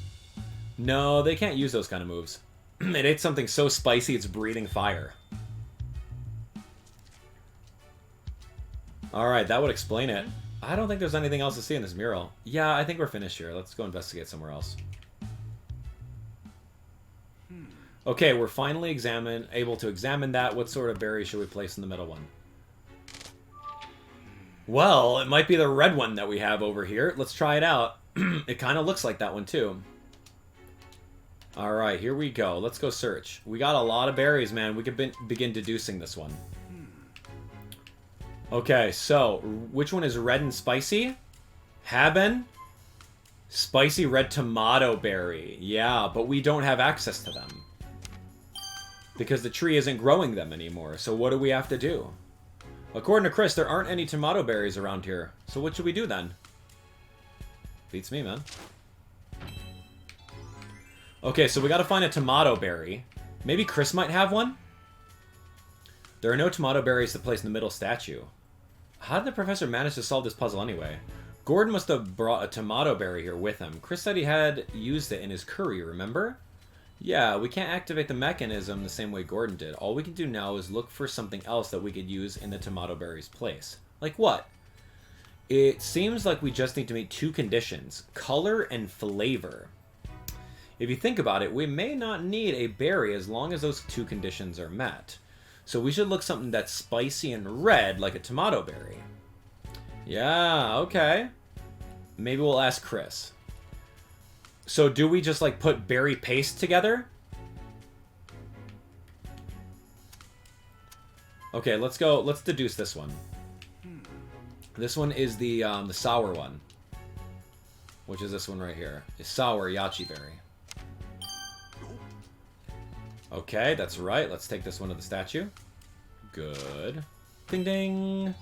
No, they can't use those kind of moves. It ate something so spicy it's breathing fire. Alright, that would explain it. I don't think there's anything else to see in this mural. Yeah, I think we're finished here. Let's go investigate somewhere else. Okay, we're finally able to examine that. What sort of berry should we place in the middle one? Well, it might be the red one that we have over here. Let's try it out. It kind of looks like that one, too. Alright, here we go. Let's go search. We got a lot of berries, man. We could begin deducing this one. Okay, so, which one is red and spicy? Haben? Spicy red tomato berry. Yeah, but we don't have access to them. Because the tree isn't growing them anymore. So what do we have to do? According to Chris, there aren't any tomato berries around here. So what should we do then? Beats me, man. Okay, so we gotta find a tomato berry. Maybe Chris might have one? There are no tomato berries to place in the middle statue. How did the professor manage to solve this puzzle anyway? Gordon must have brought a tomato berry here with him. Chris said he had used it in his curry, remember? Yeah, we can't activate the mechanism the same way Gordon did. All we can do now is look for something else that we could use in the tomato berry's place. Like what? It seems like we just need to meet two conditions, color and flavor. If you think about it, we may not need a berry as long as those two conditions are met. So we should look something that's spicy and red, like a tomato berry. Yeah, okay. Maybe we'll ask Chris. So do we just, like, put berry paste together? Okay, let's go. Let's deduce this one. This one is the sour one. Which is this one right here. It's sour yachi berry. Okay, that's right. Let's take this one to the statue. Good. Ding ding.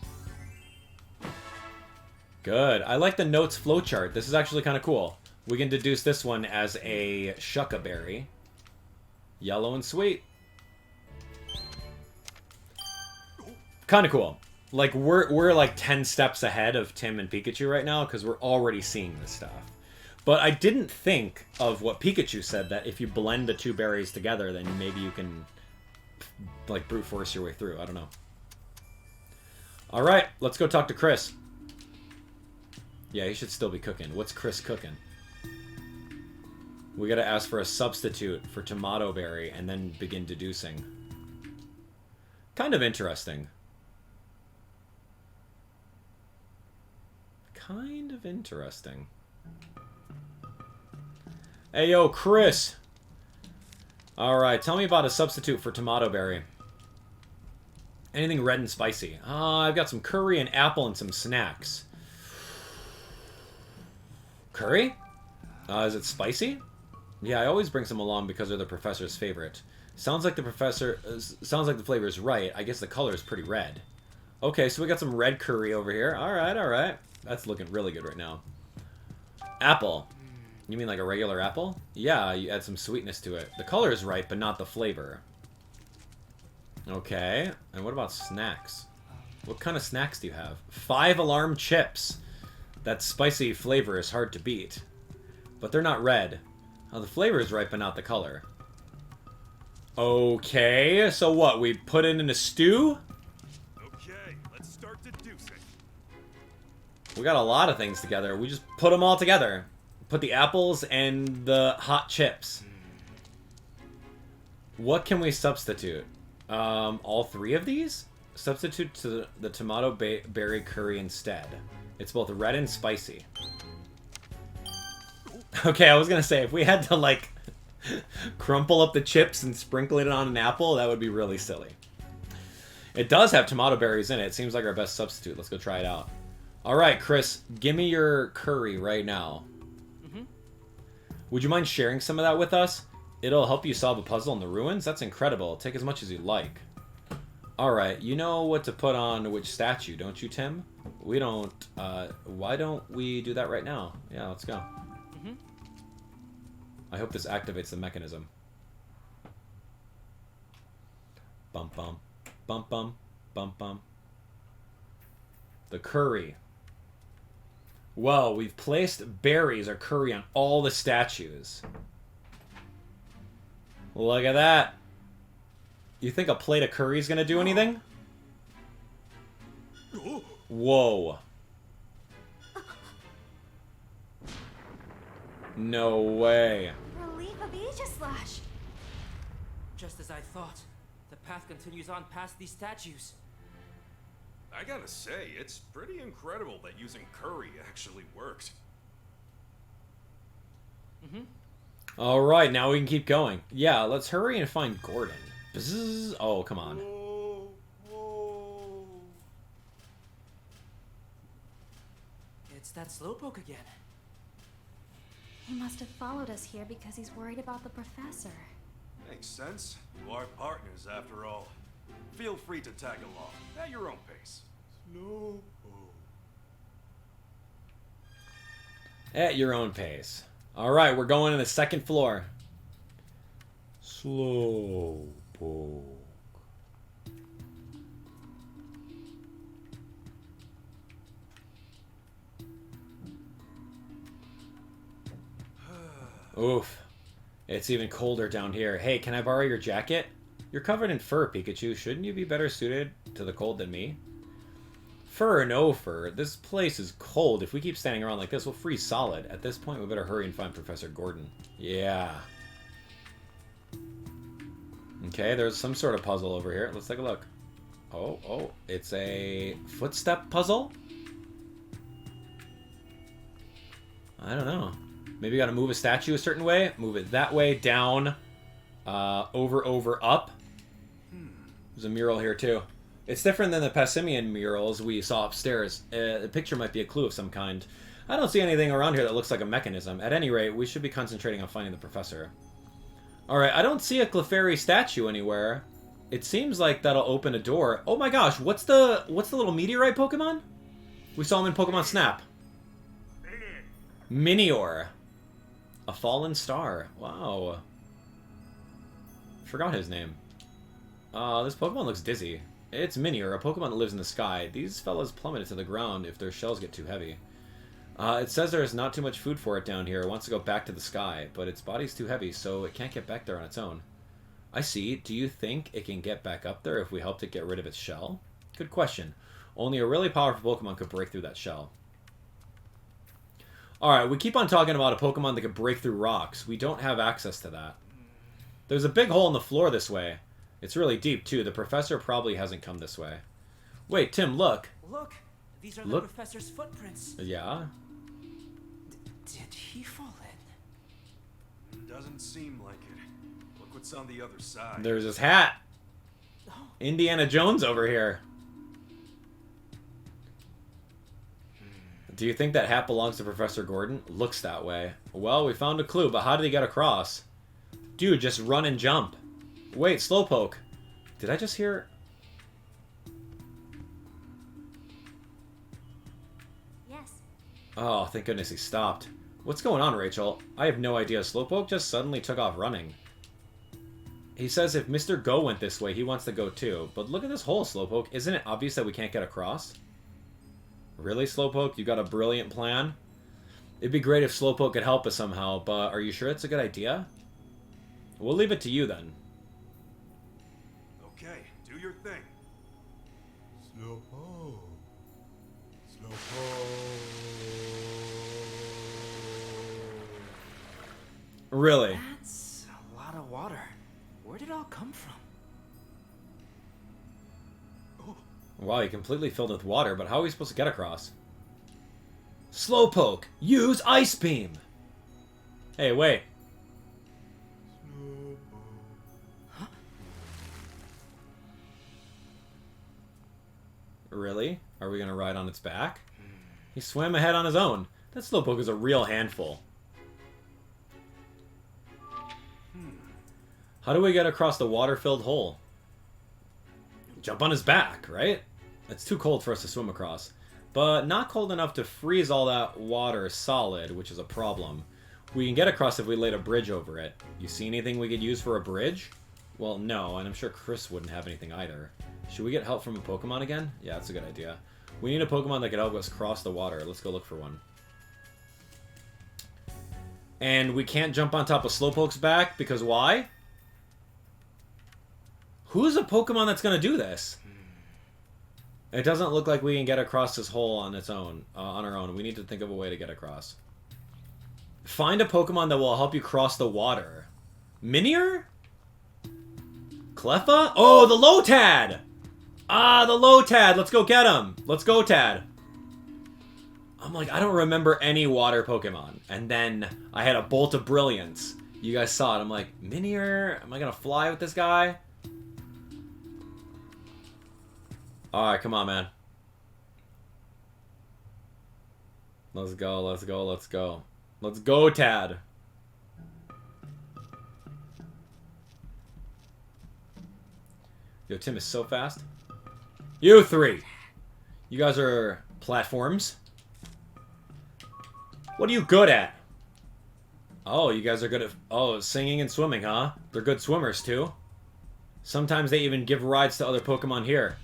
Good. I like the notes flowchart. This is actually kind of cool. We can deduce this one as a shucca berry. Yellow and sweet. Kind of cool. Like, we're like 10 steps ahead of Tim and Pikachu right now because we're already seeing this stuff. But I didn't think of what Pikachu said, that if you blend the two berries together, then maybe you can, like, brute force your way through. I don't know. Alright, let's go talk to Chris. Yeah, he should still be cooking. What's Chris cooking? We gotta ask for a substitute for tomato berry and then begin deducing. Kind of interesting. Kind of interesting. Hey, yo, Chris! Alright, tell me about a substitute for tomato berry. Anything red and spicy. I've got some curry and apple and some snacks. Curry? Is it spicy? Yeah, I always bring some along because they're the professor's favorite. Sounds like the flavor is right. I guess the color is pretty red. Okay, so we got some red curry over here. Alright, alright. That's looking really good right now. Apple. You mean like a regular apple? Yeah, you add some sweetness to it. The color is right, but not the flavor. Okay. And what about snacks? What kind of snacks do you have? 5 alarm chips. That spicy flavor is hard to beat. But they're not red. Oh, the flavor is right, but not the color. Okay, so what? We put it in a stew? Okay, let's start deducing. We got a lot of things together. We just put them all together. Put the apples and the hot chips. What can we substitute? All 3 of these? Substitute to the tomato berry curry instead. It's both red and spicy. Okay, I was gonna say, if we had to, like, crumple up the chips and sprinkle it on an apple, that would be really silly. It does have tomato berries in it. It seems like our best substitute. Let's go try it out. Alright, Chris, give me your curry right now. Would you mind sharing some of that with us? It'll help you solve a puzzle in the ruins? That's incredible. Take as much as you like. Alright, you know what to put on which statue, don't you, Tim? We don't, why don't we do that right now? Yeah, let's go. I hope this activates the mechanism. Bum bum. Bum bum. Bum bum. The curry. Well, we've placed berries or curry on all the statues. Look at that. You think a plate of curry is going to do anything? Whoa. No way. Relief of Aegislash. Just as I thought. The path continues on past these statues. I gotta say, it's pretty incredible that using curry actually worked. All right, now we can keep going. Yeah, let's hurry and find Gordon. Bzzz. Oh, come on. It's that Slowpoke again. He must have followed us here because he's worried about the professor. Makes sense. You are partners, after all. Feel free to tag along, at your own pace. At your own pace. All right, we're going to the second floor. Slowpoke. Oof. It's even colder down here. Hey, can I borrow your jacket? You're covered in fur, Pikachu. Shouldn't you be better suited to the cold than me? Fur or no fur, this place is cold. If we keep standing around like this, we'll freeze solid. At this point, we better hurry and find Professor Gordon. Yeah. Okay, there's some sort of puzzle over here. Let's take a look. Oh, it's a footstep puzzle? I don't know. Maybe you gotta move a statue a certain way. Move it that way, down, over, up. There's a mural here, too. It's different than the Passimian murals we saw upstairs. The picture might be a clue of some kind. I don't see anything around here that looks like a mechanism. At any rate, we should be concentrating on finding the professor. Alright, I don't see a Clefairy statue anywhere. It seems like that'll open a door. Oh my gosh, what's the little meteorite Pokemon? We saw him in Pokemon Snap. Minior. A fallen star. Wow. Forgot his name. This Pokemon looks dizzy. It's Minior, a Pokemon that lives in the sky. These fellas plummeted to the ground if their shells get too heavy. It says there's not too much food for it down here. It wants to go back to the sky, but its body's too heavy, so it can't get back there on its own. I see. Do you think it can get back up there if we help it get rid of its shell? Good question. Only a really powerful Pokemon could break through that shell. Alright, we keep on talking about a Pokemon that could break through rocks. We don't have access to that. There's a big hole in the floor this way. It's really deep, too. The professor probably hasn't come this way. Wait, Tim, look. Look! These are the professor's footprints. Yeah? Did he fall in? Doesn't seem like it. Look what's on the other side. There's his hat. Indiana Jones over here. Do you think that hat belongs to Professor Gordon? Looks that way. Well, we found a clue, but how did he get across? Dude, just run and jump. Wait, Slowpoke. Did I just hear... Yes. Oh, thank goodness he stopped. What's going on, Rachel? I have no idea. Slowpoke just suddenly took off running. He says if Mr. Go went this way, he wants to go too. But look at this hole, Slowpoke. Isn't it obvious that we can't get across? Really, Slowpoke? You got a brilliant plan? It'd be great if Slowpoke could help us somehow, but are you sure it's a good idea? We'll leave it to you, then. Okay, do your thing. Slowpoke. Slowpoke. Really? That's a lot of water. Where did it all come from? Wow, he completely filled with water, but how are we supposed to get across? Slowpoke, use Ice Beam! Hey, wait. Huh? Really? Are we gonna ride on its back? He swam ahead on his own. That Slowpoke is a real handful. How do we get across the water-filled hole? Jump on his back, right? It's too cold for us to swim across. But not cold enough to freeze all that water solid, which is a problem. We can get across if we laid a bridge over it. You see anything we could use for a bridge? Well, no, and I'm sure Chris wouldn't have anything either. Should we get help from a Pokemon again? Yeah, that's a good idea. We need a Pokemon that could help us cross the water. Let's go look for one. And we can't jump on top of Slowpoke's back, because why? Who's a Pokemon that's going to do this? It doesn't look like we can get across this hole on its own, on our own. We need to think of a way to get across. Find a Pokemon that will help you cross the water. Minior? Cleffa? Oh, the Lotad! Ah, the Lotad! Let's go get him! Let's go, Tad! I'm like, I don't remember any water Pokemon. And then I had a Bolt of Brilliance. You guys saw it. I'm like, Minior? Am I gonna fly with this guy? Alright, come on, man. Let's go, let's go, let's go. Let's go, Tad! Yo, Tim is so fast. You three! You guys are platforms. What are you good at? Oh, you guys are good at... Oh, singing and swimming, huh? They're good swimmers, too. Sometimes they even give rides to other Pokemon here.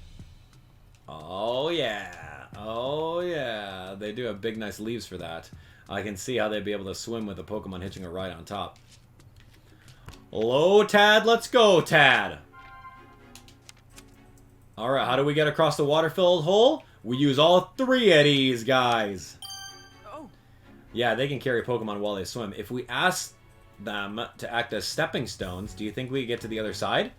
Oh, yeah. Oh, yeah. They do have big, nice leaves for that. I can see how they'd be able to swim with a Pokemon hitching a ride on top. Hello, Tad. Let's go, Tad. Alright, how do we get across the water-filled hole? We use all three of these guys. Yeah, they can carry Pokemon while they swim. If we ask them to act as stepping stones, do you think we get to the other side?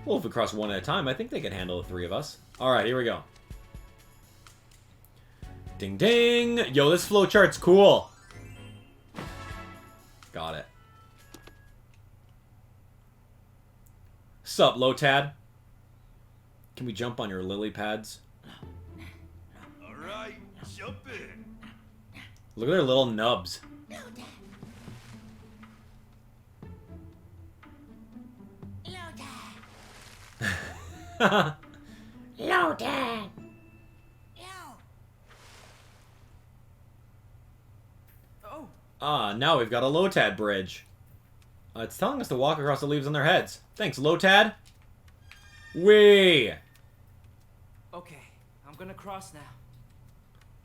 Well, if we cross one at a time, I think they can handle the three of us. Alright, here we go. Ding ding! Yo, this flowchart's cool! Got it. Sup, Lotad? Can we jump on your lily pads? Alright, jump in. Look at their little nubs. Lotad. Ah, now we've got a Lotad bridge. It's telling us to walk across the leaves on their heads. Thanks, Lotad. Whee! Okay, I'm gonna cross now.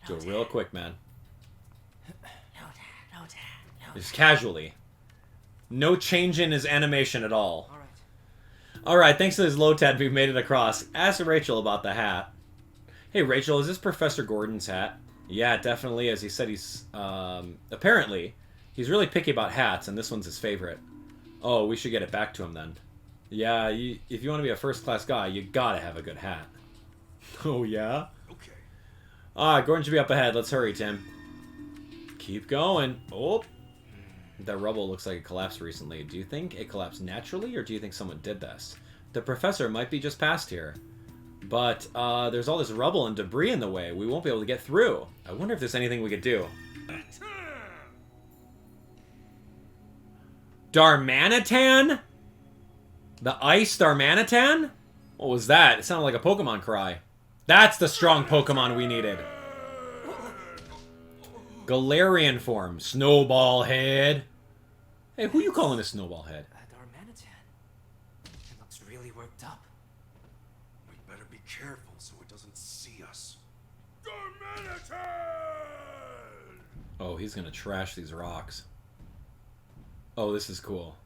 Do it real quick, man. Just casually. No change in his animation at all. Alright, thanks to this Lotad, we've made it across. Ask Rachel about the hat. Hey, Rachel, is this Professor Gordon's hat? Yeah, it definitely is. He said he's, apparently, he's really picky about hats, and this one's his favorite. Oh, we should get it back to him then. Yeah, if you want to be a first-class guy, you gotta have a good hat. Oh, yeah? Okay. Alright, Gordon should be up ahead. Let's hurry, Tim. Keep going. Oh! That rubble looks like it collapsed recently. Do you think it collapsed naturally, or do you think someone did this? The professor might be just past here. But, there's all this rubble and debris in the way. We won't be able to get through. I wonder if there's anything we could do. Darmanitan? The ice Darmanitan? What was that? It sounded like a Pokemon cry. That's the strong Pokemon we needed. Galarian form. Snowball head. Hey, who you calling a snowball head? Darmanitan. It looks really worked up. We better be careful so it doesn't see us. Oh, he's gonna trash these rocks. Oh, this is cool.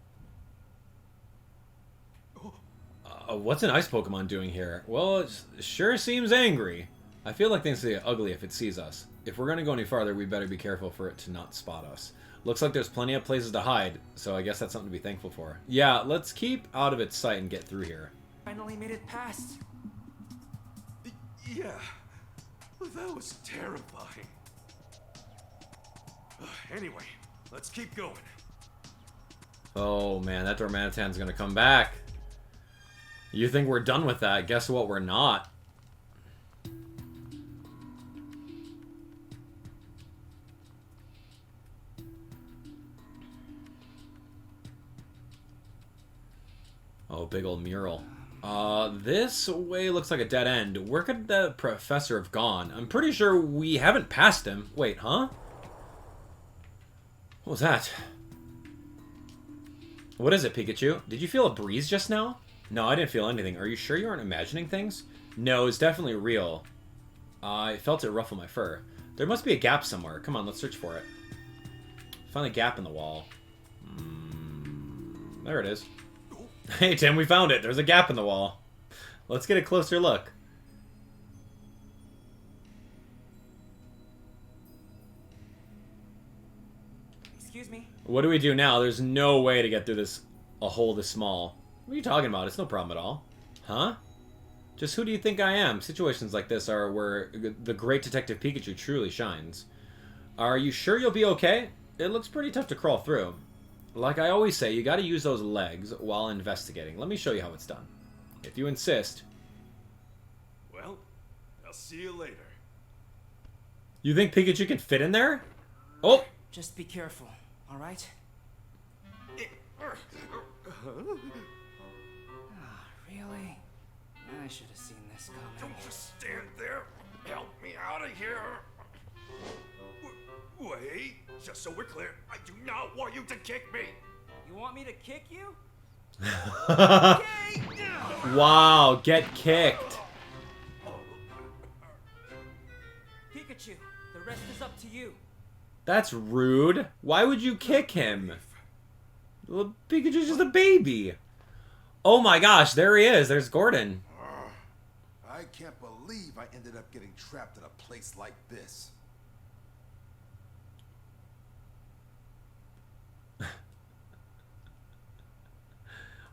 What's an ice Pokemon doing here? Well, it sure seems angry. I feel like things get ugly if it sees us. If we're gonna go any farther, we better be careful for it to not spot us. Looks like there's plenty of places to hide, so I guess that's something to be thankful for. Yeah, let's keep out of its sight and get through here. Finally made it past. Yeah, well, that was terrifying. Anyway, let's keep going. Oh man, that Darmanitan's gonna come back. You think we're done with that? Guess what? We're not. Oh, big old mural. This way looks like a dead end. Where could the professor have gone? I'm pretty sure we haven't passed him. Wait, huh? What was that? What is it, Pikachu? Did you feel a breeze just now? No, I didn't feel anything. Are you sure you aren't imagining things? No, it's definitely real. I felt it ruffle my fur. There must be a gap somewhere. Come on, let's search for it. Find a gap in the wall. There it is. Hey, Tim, we found it. There's a gap in the wall. Let's get a closer look. Excuse me. What do we do now? There's no way to get through a hole this small. What are you talking about? It's no problem at all. Huh? Just who do you think I am? Situations like this are where the great Detective Pikachu truly shines. Are you sure you'll be okay? It looks pretty tough to crawl through. Like I always say, you gotta use those legs while investigating. Let me show you how it's done. If you insist. Well, I'll see you later. You think Pikachu can fit in there? Oh! Just be careful, alright? Really? I should have seen this coming. Don't just stand there. Help me out of here. Wait, just so we're clear, I do not want you to kick me. You want me to kick you? Wow, get kicked. Pikachu, the rest is up to you. That's rude. Why would you kick him? Well, Pikachu's just a baby. Oh my gosh, there he is. There's Gordon. I can't believe I ended up getting trapped in a place like this.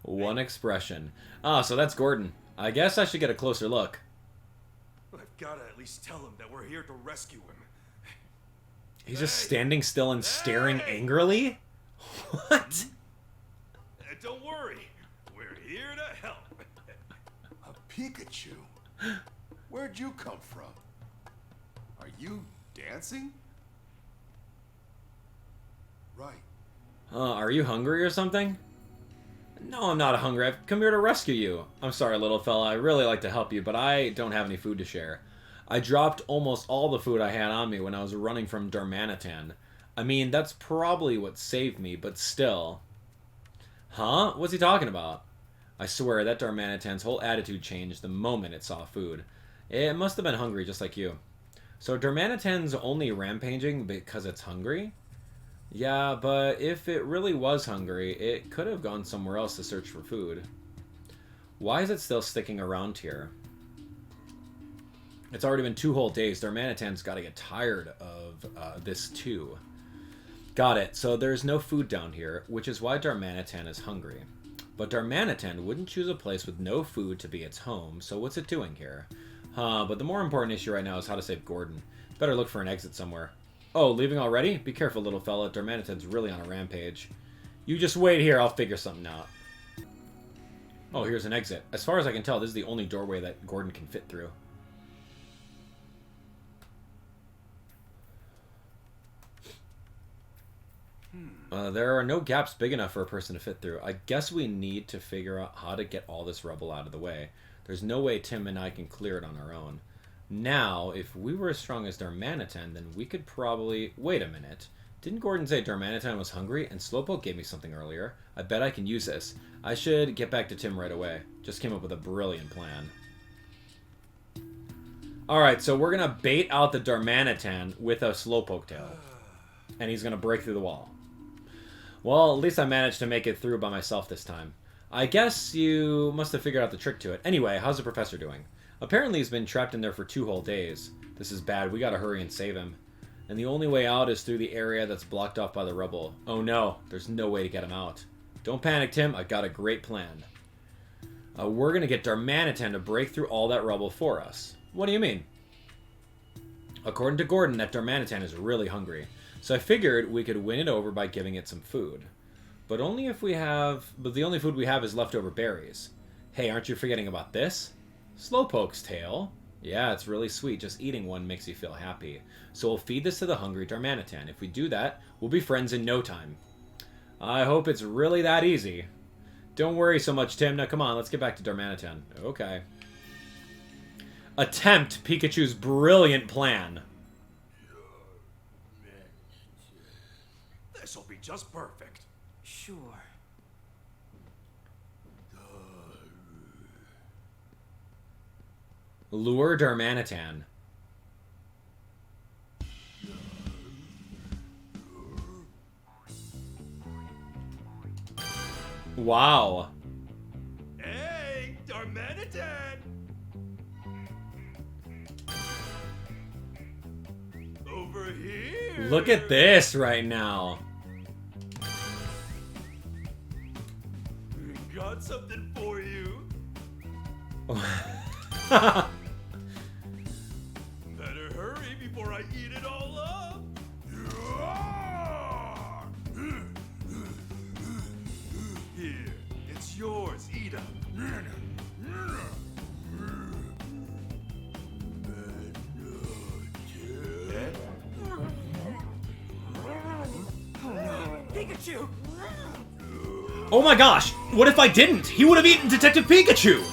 One expression. Ah, so that's Gordon. I guess I should get a closer look. I've got to at least tell him that we're here to rescue him. He's just standing still and staring angrily? What? Don't worry. We're here to help. A Pikachu? Where'd you come from? Are you dancing? Right. Are you hungry or something? No, I'm not hungry. I've come here to rescue you. I'm sorry, little fella. I really like to help you, but I don't have any food to share. I dropped almost all the food I had on me when I was running from Darmanitan. I mean, that's probably what saved me, but still. Huh? What's he talking about? I swear, that Darmanitan's whole attitude changed the moment it saw food. It must have been hungry just like you. So Darmanitan's only rampaging because it's hungry? Yeah, but if it really was hungry, it could have gone somewhere else to search for food. Why is it still sticking around here? It's already been 2 whole days. Darmanitan's got to get tired of this too. Got it. So there's no food down here, which is why Darmanitan is hungry. But Darmanitan wouldn't choose a place with no food to be its home, so what's it doing here? But the more important issue right now is how to save Gordon. Better look for an exit somewhere. Oh, leaving already? Be careful, little fella. Darmanitan's really on a rampage. You just wait here, I'll figure something out. Oh, here's an exit. As far as I can tell, this is the only doorway that Gordon can fit through. There are no gaps big enough for a person to fit through. I guess we need to figure out how to get all this rubble out of the way. There's no way Tim and I can clear it on our own. Now, if we were as strong as Darmanitan, then we could probably... Wait a minute. Didn't Gordon say Darmanitan was hungry and Slowpoke gave me something earlier? I bet I can use this. I should get back to Tim right away. Just came up with a brilliant plan. Alright, so we're going to bait out the Darmanitan with a Slowpoke tail. And he's going to break through the wall. Well, at least I managed to make it through by myself this time. I guess you must have figured out the trick to it. Anyway, how's the professor doing? Apparently he's been trapped in there for 2 whole days. This is bad. We gotta hurry and save him. And the only way out is through the area that's blocked off by the rubble. Oh no, there's no way to get him out. Don't panic, Tim. I've got a great plan. We're gonna get Darmanitan to break through all that rubble for us. What do you mean? According to Gordon, that Darmanitan is really hungry. So I figured we could win it over by giving it some food. But only if we have... But the only food we have is leftover berries. Hey, aren't you forgetting about this? Slowpoke's tail. Yeah, it's really sweet. Just eating one makes you feel happy. So we'll feed this to the hungry Darmanitan. If we do that, we'll be friends in no time. I hope it's really that easy. Don't worry so much, Tim. Now come on, let's get back to Darmanitan. Okay. Attempt Pikachu's brilliant plan. This'll be just perfect. Sure. Lure Darmanitan. Wow. Hey, Darmanitan! Over here! Look at this right now. Got something for you. Better hurry before I eat it all up. Here, it's yours. Eat up. Pikachu! Oh my gosh! What if I didn't? He would have eaten Detective Pikachu!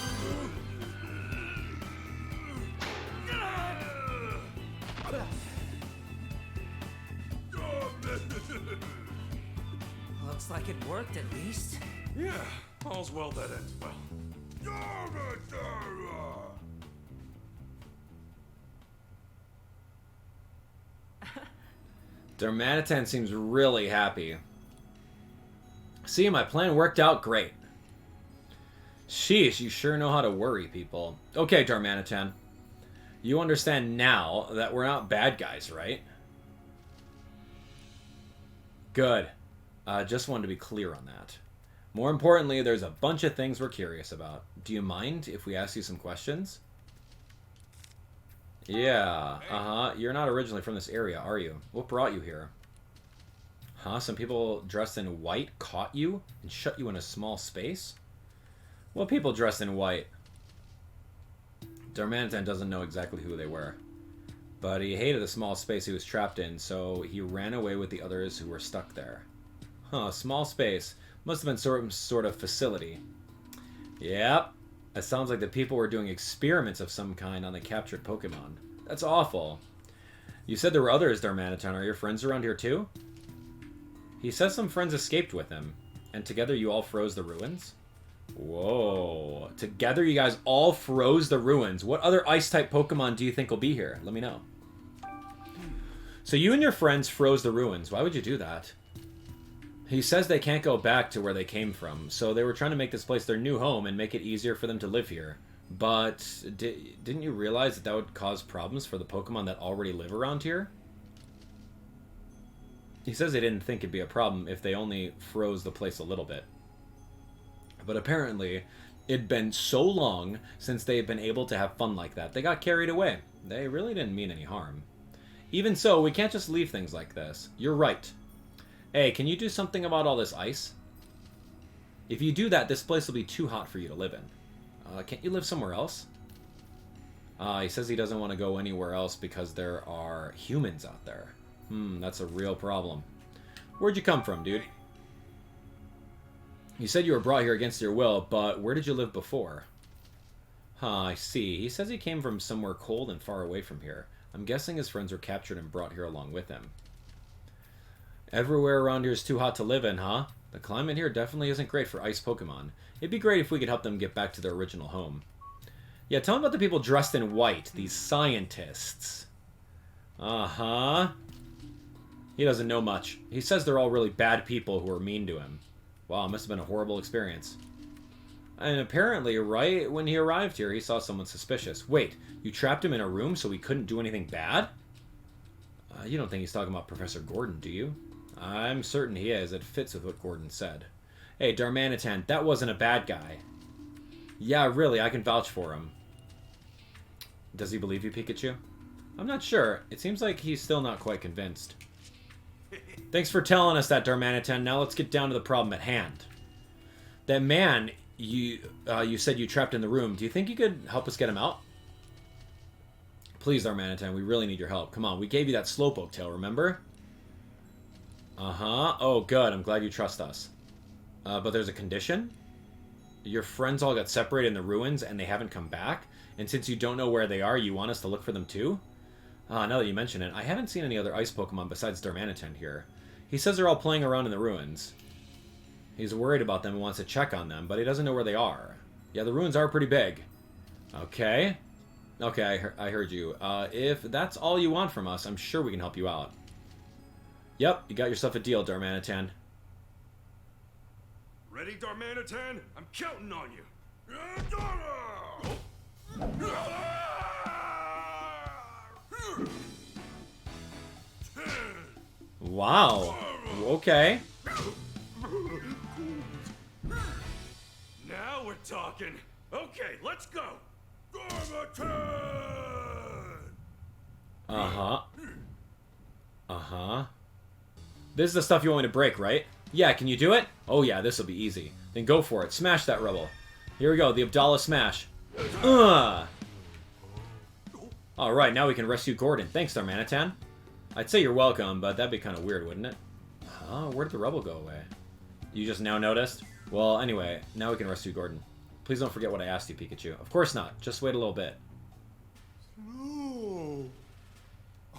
Looks like it worked at least. Yeah, all's well that ends well. Darmanitan seems really happy. See, my plan worked out great. Sheesh, you sure know how to worry people. Okay, Darmanitan. You understand now that we're not bad guys, right? Good. Just wanted to be clear on that. More importantly, there's a bunch of things we're curious about. Do you mind if we ask you some questions? Yeah, You're not originally from this area, are you? What brought you here? Huh? Some people dressed in white caught you and shut you in a small space? What people dressed in white? Darmanitan doesn't know exactly who they were. But he hated the small space he was trapped in, so he ran away with the others who were stuck there. Huh, small space. Must have been some sort of facility. Yep. It sounds like the people were doing experiments of some kind on the captured Pokemon. That's awful. You said there were others, Darmanitan. Are your friends around here too? He says some friends escaped with him. And together you all froze the ruins? Whoa. Together you guys all froze the ruins. What other Ice-type Pokemon do you think will be here? Let me know. So you and your friends froze the ruins. Why would you do that? He says they can't go back to where they came from, so they were trying to make this place their new home and make it easier for them to live here. But didn't you realize that would cause problems for the Pokemon that already live around here? He says they didn't think it'd be a problem if they only froze the place a little bit. But apparently, it'd been so long since they'd been able to have fun like that. They got carried away. They really didn't mean any harm. Even so, we can't just leave things like this. You're right. Hey, can you do something about all this ice? If you do that, this place will be too hot for you to live in. Can't you live somewhere else? He says he doesn't want to go anywhere else because there are humans out there. That's a real problem. Where'd you come from, dude? You said you were brought here against your will, but where did you live before? I see. He says he came from somewhere cold and far away from here. I'm guessing his friends were captured and brought here along with him. Everywhere around here is too hot to live in, huh? The climate here definitely isn't great for ice Pokemon. It'd be great if we could help them get back to their original home. Yeah, tell me about the people dressed in white, these scientists. He doesn't know much. He says they're all really bad people who are mean to him. Wow, it must have been a horrible experience. And apparently, right when he arrived here, he saw someone suspicious. Wait, you trapped him in a room so he couldn't do anything bad? You don't think he's talking about Professor Gordon, do you? I'm certain he is. It fits with what Gordon said. Hey, Darmanitan, that wasn't a bad guy. Yeah, really, I can vouch for him. Does he believe you, Pikachu? I'm not sure. It seems like he's still not quite convinced. Thanks for telling us that, Darmanitan. Now let's get down to the problem at hand. That man you said you trapped in the room, do you think you could help us get him out? Please, Darmanitan, we really need your help. Come on, we gave you that Slowpoke tail, remember? Oh, good. I'm glad you trust us. But there's a condition? Your friends all got separated in the ruins and they haven't come back? And since you don't know where they are, you want us to look for them too? Now that you mention it, I haven't seen any other ice Pokemon besides Darmanitan here. He says they're all playing around in the ruins. He's worried about them and wants to check on them, but he doesn't know where they are. Yeah, the ruins are pretty big. Okay. Okay, I heard you. If that's all you want from us, I'm sure we can help you out. Yep, you got yourself a deal, Darmanitan. Ready, Darmanitan? I'm counting on you. Wow. Okay. Now we're talking. Okay, let's go. Uh-huh. Uh-huh. This is the stuff you want me to break, right? Yeah, can you do it? Oh yeah, this will be easy. Then go for it. Smash that rebel. Here we go, the Abdallah smash. Alright, now we can rescue Gordon. Thanks, Darmanitan. I'd say you're welcome, but that'd be kind of weird, wouldn't it? Where did the rebel go away? You just now noticed? Well, anyway, now we can rescue Gordon. Please don't forget what I asked you, Pikachu. Of course not. Just wait a little bit. Slow.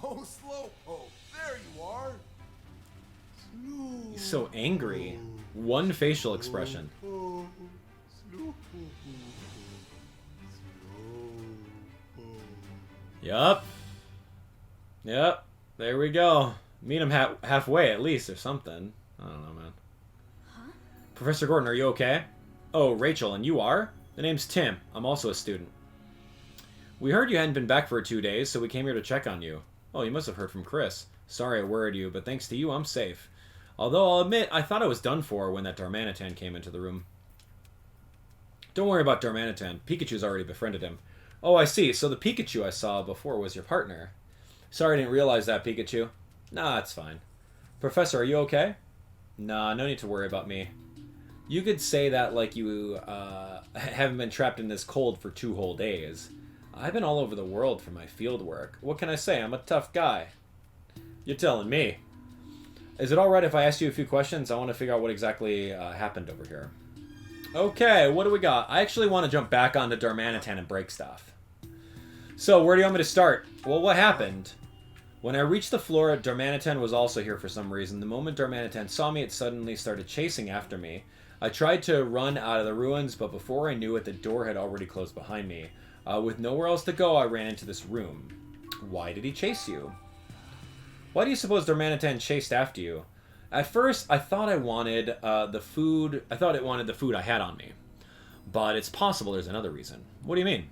Oh, Slowpoke. There you are. Slow. He's so angry. One facial expression. Yup. Yep. There we go. Meet him halfway at least or something. I don't know, man. Huh? Professor Gordon, are you okay? Oh, Rachel, and you are? The name's Tim. I'm also a student. We heard you hadn't been back for 2 days, so we came here to check on you. Oh, you must have heard from Chris. Sorry I worried you, but thanks to you, I'm safe. Although, I'll admit, I thought I was done for when that Darmanitan came into the room. Don't worry about Darmanitan. Pikachu's already befriended him. Oh, I see. So the Pikachu I saw before was your partner. Sorry I didn't realize that, Pikachu. Nah, it's fine. Professor, are you okay? Nah, no need to worry about me. You could say that like you haven't been trapped in this cold for 2 whole days. I've been all over the world for my field work. What can I say? I'm a tough guy. You're telling me. Is it alright if I ask you a few questions? I want to figure out what exactly happened over here. Okay, what do we got? I actually want to jump back onto Darmanitan and break stuff. So, where do you want me to start? Well, what happened? When I reached the floor, Darmanitan was also here for some reason. The moment Darmanitan saw me, it suddenly started chasing after me. I tried to run out of the ruins, but before I knew it, the door had already closed behind me. With nowhere else to go, I ran into this room. Why did he chase you? Why do you suppose Darmanitan chased after you? At first, I thought I wanted the food. I thought it wanted the food I had on me. But it's possible there's another reason. What do you mean?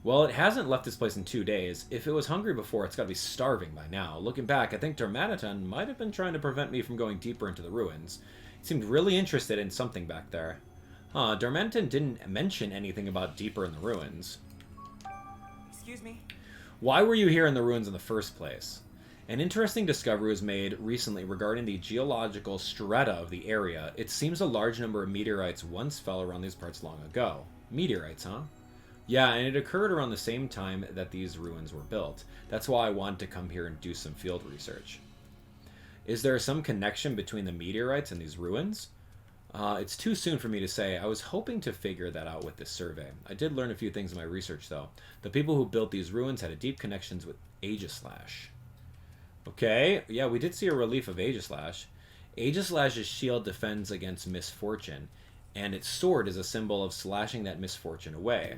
Well, it hasn't left this place in 2 days. If it was hungry before, it's got to be starving by now. Looking back, I think Darmanitan might have been trying to prevent me from going deeper into the ruins. It seemed really interested in something back there. Darmanitan didn't mention anything about deeper in the ruins. Excuse me? Why were you here in the ruins in the first place? An interesting discovery was made recently regarding the geological strata of the area. It seems a large number of meteorites once fell around these parts long ago. Meteorites, huh? Yeah, and it occurred around the same time that these ruins were built. That's why I wanted to come here and do some field research. Is there some connection between the meteorites and these ruins? It's too soon for me to say. I was hoping to figure that out with this survey. I did learn a few things in my research, though. The people who built these ruins had a deep connections with Aegislash. Okay, yeah, we did see a relief of Aegislash. Aegislash's shield defends against misfortune, and its sword is a symbol of slashing that misfortune away.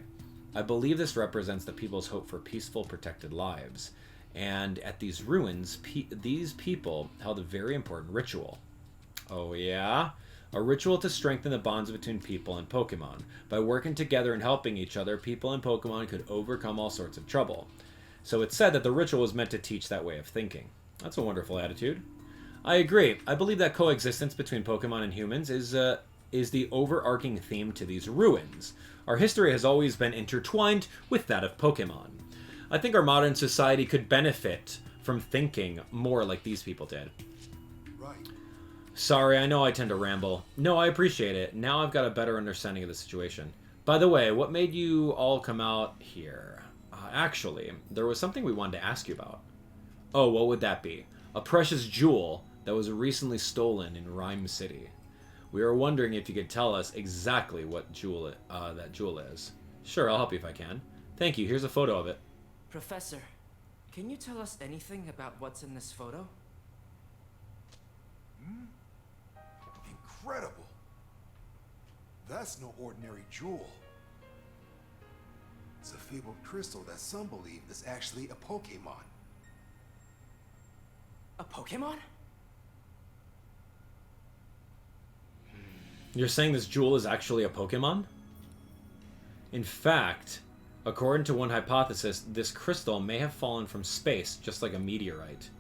I believe this represents the people's hope for peaceful, protected lives. And at these ruins, these people held a very important ritual. Oh yeah? A ritual to strengthen the bonds between people and Pokemon. By working together and helping each other, people and Pokemon could overcome all sorts of trouble. So it's said that the ritual was meant to teach that way of thinking. That's a wonderful attitude. I agree. I believe that coexistence between Pokemon and humans is the overarching theme to these ruins. Our history has always been intertwined with that of Pokemon. I think our modern society could benefit from thinking more like these people did. Right. Sorry, I know I tend to ramble. No, I appreciate it. Now I've got a better understanding of the situation. By the way, what made you all come out here? Actually, there was something we wanted to ask you about. Oh, what would that be? A precious jewel that was recently stolen in Ryme City. We were wondering if you could tell us exactly what jewel that jewel is. Sure, I'll help you if I can. Thank you. Here's a photo of it. Professor, can you tell us anything about what's in this photo? Incredible. That's no ordinary jewel. It's a fabled crystal that some believe is actually a Pokemon. A Pokemon? You're saying this jewel is actually a Pokemon? In fact, according to one hypothesis, this crystal may have fallen from space, just like a meteorite.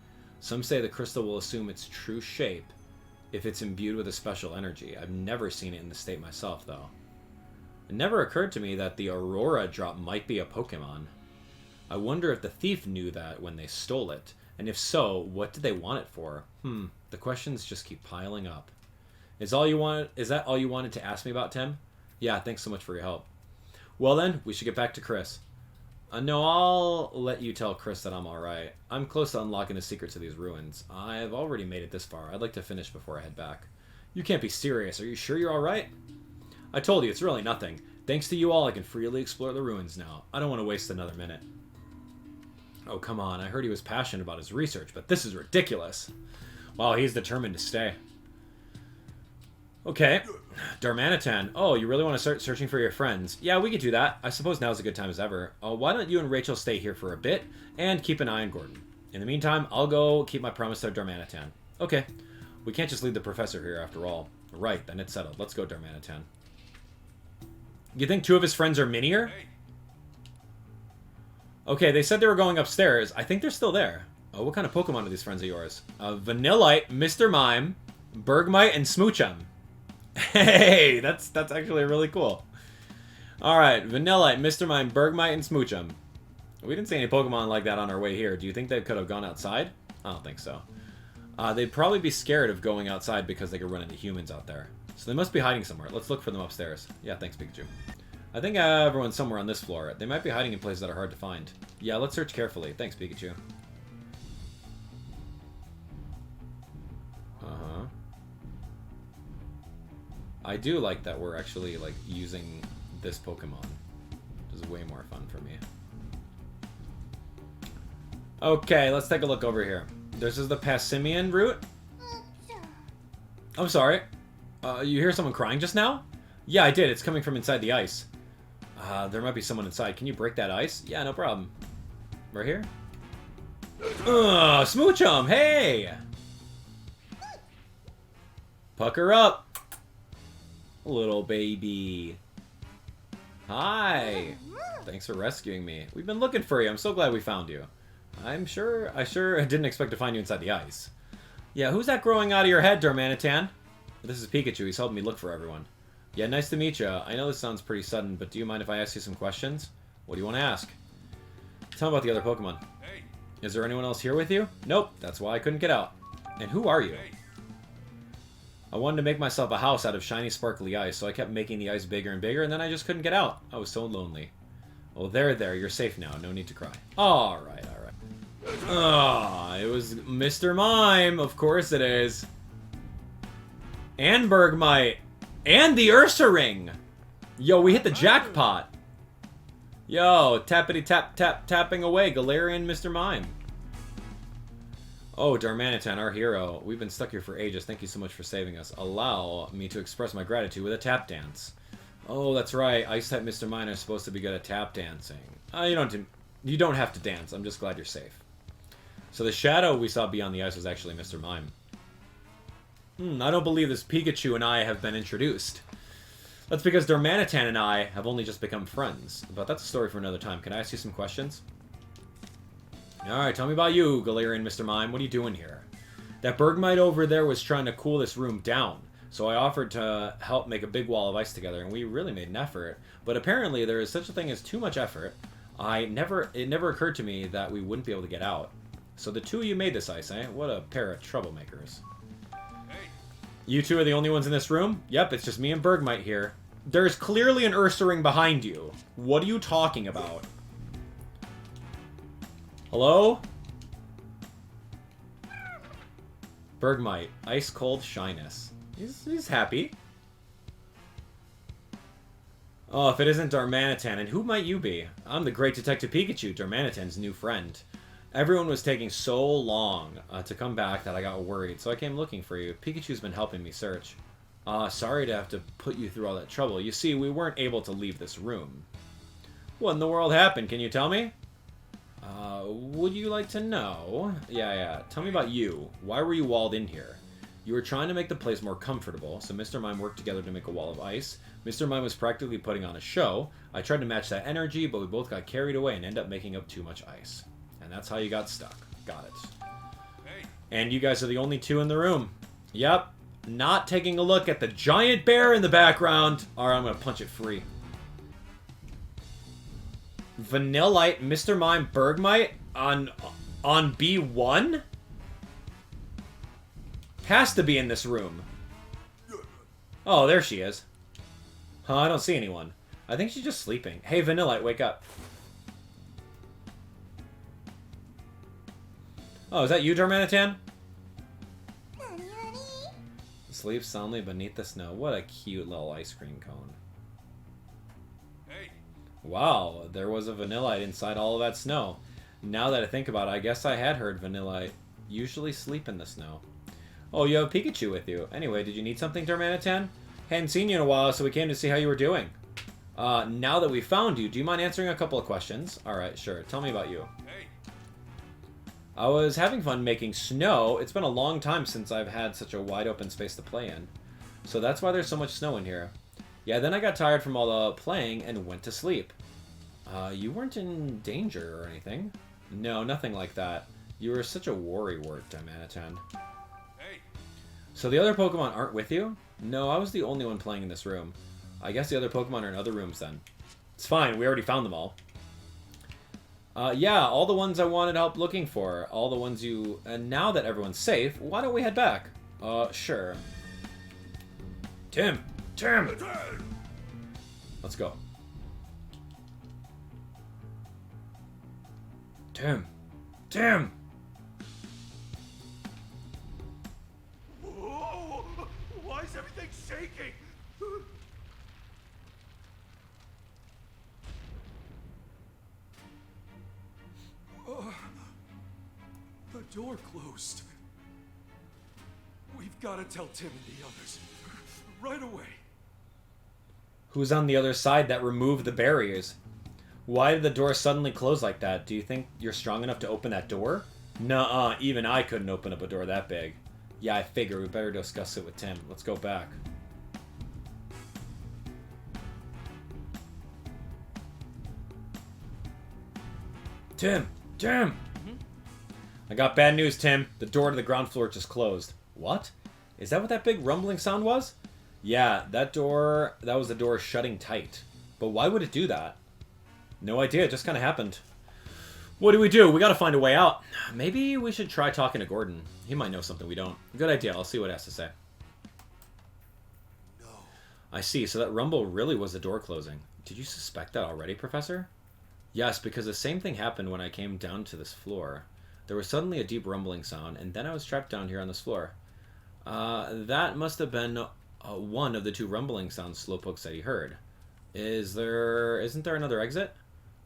Some say the crystal will assume its true shape if it's imbued with a special energy. I've never seen it in the state myself, though. It never occurred to me that the Aurora drop might be a Pokemon. I wonder if the thief knew that when they stole it. And if so, what did they want it for? The questions just keep piling up. Is that all you wanted to ask me about, Tim? Yeah, thanks so much for your help. Well then, we should get back to Chris. No, I'll let you tell Chris that I'm alright. I'm close to unlocking the secrets of these ruins. I've already made it this far. I'd like to finish before I head back. You can't be serious. Are you sure you're alright? I told you, it's really nothing. Thanks to you all, I can freely explore the ruins now. I don't want to waste another minute. Oh, come on. I heard he was passionate about his research, but this is ridiculous. Wow, he's determined to stay. Okay. Darmanitan. Oh, you really want to start searching for your friends? Yeah, we could do that. I suppose now's a good time as ever. Why don't you and Rachel stay here for a bit and keep an eye on Gordon? In the meantime, I'll go keep my promise to Darmanitan. Okay. We can't just leave the professor here after all. Right, then it's settled. Let's go, Darmanitan. You think two of his friends are minier? Okay, they said they were going upstairs. I think they're still there. Oh, what kind of Pokemon are these friends of yours? Vanillite, Mr. Mime, Bergmite, and Smoochum. Hey, that's actually really cool. Alright, Vanillite, Mr. Mime, Bergmite, and Smoochum. We didn't see any Pokemon like that on our way here. Do you think they could have gone outside? I don't think so. They'd probably be scared of going outside because they could run into humans out there. So they must be hiding somewhere. Let's look for them upstairs. Yeah, thanks, Pikachu. I think everyone's somewhere on this floor. They might be hiding in places that are hard to find. Yeah, let's search carefully. Thanks, Pikachu. I do like that we're actually, like, using this Pokemon. Which is way more fun for me. Okay, let's take a look over here. This is the Passimian route. I'm sorry. You hear someone crying just now? Yeah, I did. It's coming from inside the ice. There might be someone inside. Can you break that ice? Yeah, no problem. Right here? Smoochum! Hey! Pucker up! Little baby. Hi! Thanks for rescuing me. We've been looking for you. I'm so glad we found you. I sure didn't expect to find you inside the ice. Yeah, who's that growing out of your head, Darmanitan? This is Pikachu. He's helping me look for everyone. Yeah, nice to meet you. I know this sounds pretty sudden, but do you mind if I ask you some questions? What do you want to ask? Tell me about the other Pokemon. Hey. Is there anyone else here with you? Nope, that's why I couldn't get out. And who are you? Hey. I wanted to make myself a house out of shiny sparkly ice, so I kept making the ice bigger and bigger, and then I just couldn't get out. I was so lonely. Oh, there, you're safe now. No need to cry. Alright. It was Mr. Mime. Of course it is. And Bergmite. And the Ursa Ring. Yo, we hit the jackpot. Yo, tapping away. Galarian Mr. Mime. Oh, Darmanitan, our hero. We've been stuck here for ages. Thank you so much for saving us. Allow me to express my gratitude with a tap dance. Oh, that's right. Ice-type Mr. Mime are supposed to be good at tap dancing. You don't have to dance. I'm just glad you're safe. So the shadow we saw beyond the ice was actually Mr. Mime. I don't believe this Pikachu and I have been introduced. That's because Darmanitan and I have only just become friends. But that's a story for another time. Can I ask you some questions? Alright, tell me about you, Galarian Mr. Mime. What are you doing here? That Bergmite over there was trying to cool this room down. So I offered to help make a big wall of ice together, and we really made an effort. But apparently there is such a thing as too much effort. It never occurred to me that we wouldn't be able to get out. So the two of you made this ice, eh? What a pair of troublemakers. Hey. You two are the only ones in this room? Yep, it's just me and Bergmite here. There's clearly an Ursa Ring behind you. What are you talking about? Hello? Bergmite, ice cold shyness. He's happy. Oh, if it isn't Darmanitan, and who might you be? I'm the great Detective Pikachu, Darmanitan's new friend. Everyone was taking so long to come back that I got worried, so I came looking for you. Pikachu's been helping me search. Sorry to have to put you through all that trouble. You see, we weren't able to leave this room. What in the world happened? Can you tell me? Would you like to know? Yeah. Tell me about you. Why were you walled in here? You were trying to make the place more comfortable, so Mr. Mime worked together to make a wall of ice. Mr. Mime was practically putting on a show. I tried to match that energy, but we both got carried away and ended up making up too much ice. And that's how you got stuck. Got it. Hey. And you guys are the only two in the room. Yep. Not taking a look at the giant bear in the background. Alright, I'm gonna punch it free. Vanillite, Mr. Mime, Bergmite on B1? Has to be in this room. Oh, there she is. Huh, I don't see anyone. I think she's just sleeping. Hey, Vanillite, wake up. Oh, is that you, Darmanitan? Sleep soundly beneath the snow. What a cute little ice cream cone. Hey. Wow, there was a Vanillite inside all of that snow. Now that I think about it, I guess I had heard Vanillite usually sleep in the snow. Oh, you have Pikachu with you. Anyway, did you need something, Darmanitan? Hadn't seen you in a while, so we came to see how you were doing. Now that we found you, do you mind answering a couple of questions? Alright, sure. Tell me about you. Hey. I was having fun making snow. It's been a long time since I've had such a wide open space to play in. So that's why there's so much snow in here. Yeah, then I got tired from all the playing and went to sleep. You weren't in danger or anything? No, nothing like that. You were such a worrywart, Darmanitan. Hey. So the other Pokemon aren't with you? No, I was the only one playing in this room. I guess the other Pokemon are in other rooms then. It's fine, we already found them all. Yeah, all the ones I wanted help looking for. All the ones you... And now that everyone's safe, why don't we head back? Sure. Tim! Let's go. Tim! Whoa! Why is everything shaking? The door closed. We've got to tell Tim and the others. Right away. Who's on the other side that removed the barriers? Why did the door suddenly close like that? Do you think you're strong enough to open that door? Nuh-uh, even I couldn't open up a door that big. Yeah, I figure we better discuss it with Tim. Let's go back. Tim! I got bad news, Tim. The door to the ground floor just closed. What? Is that what that big rumbling sound was? Yeah, that was the door shutting tight. But why would it do that? No idea, it just kind of happened. What do? We gotta find a way out. Maybe we should try talking to Gordon. He might know something we don't. Good idea, I'll see what he has to say. No. I see, so that rumble really was the door closing. Did you suspect that already, Professor? Yes, because the same thing happened when I came down to this floor. There was suddenly a deep rumbling sound, and then I was trapped down here on this floor. That must have been one of the two rumbling sounds Slowpoke said he heard. Isn't there another exit?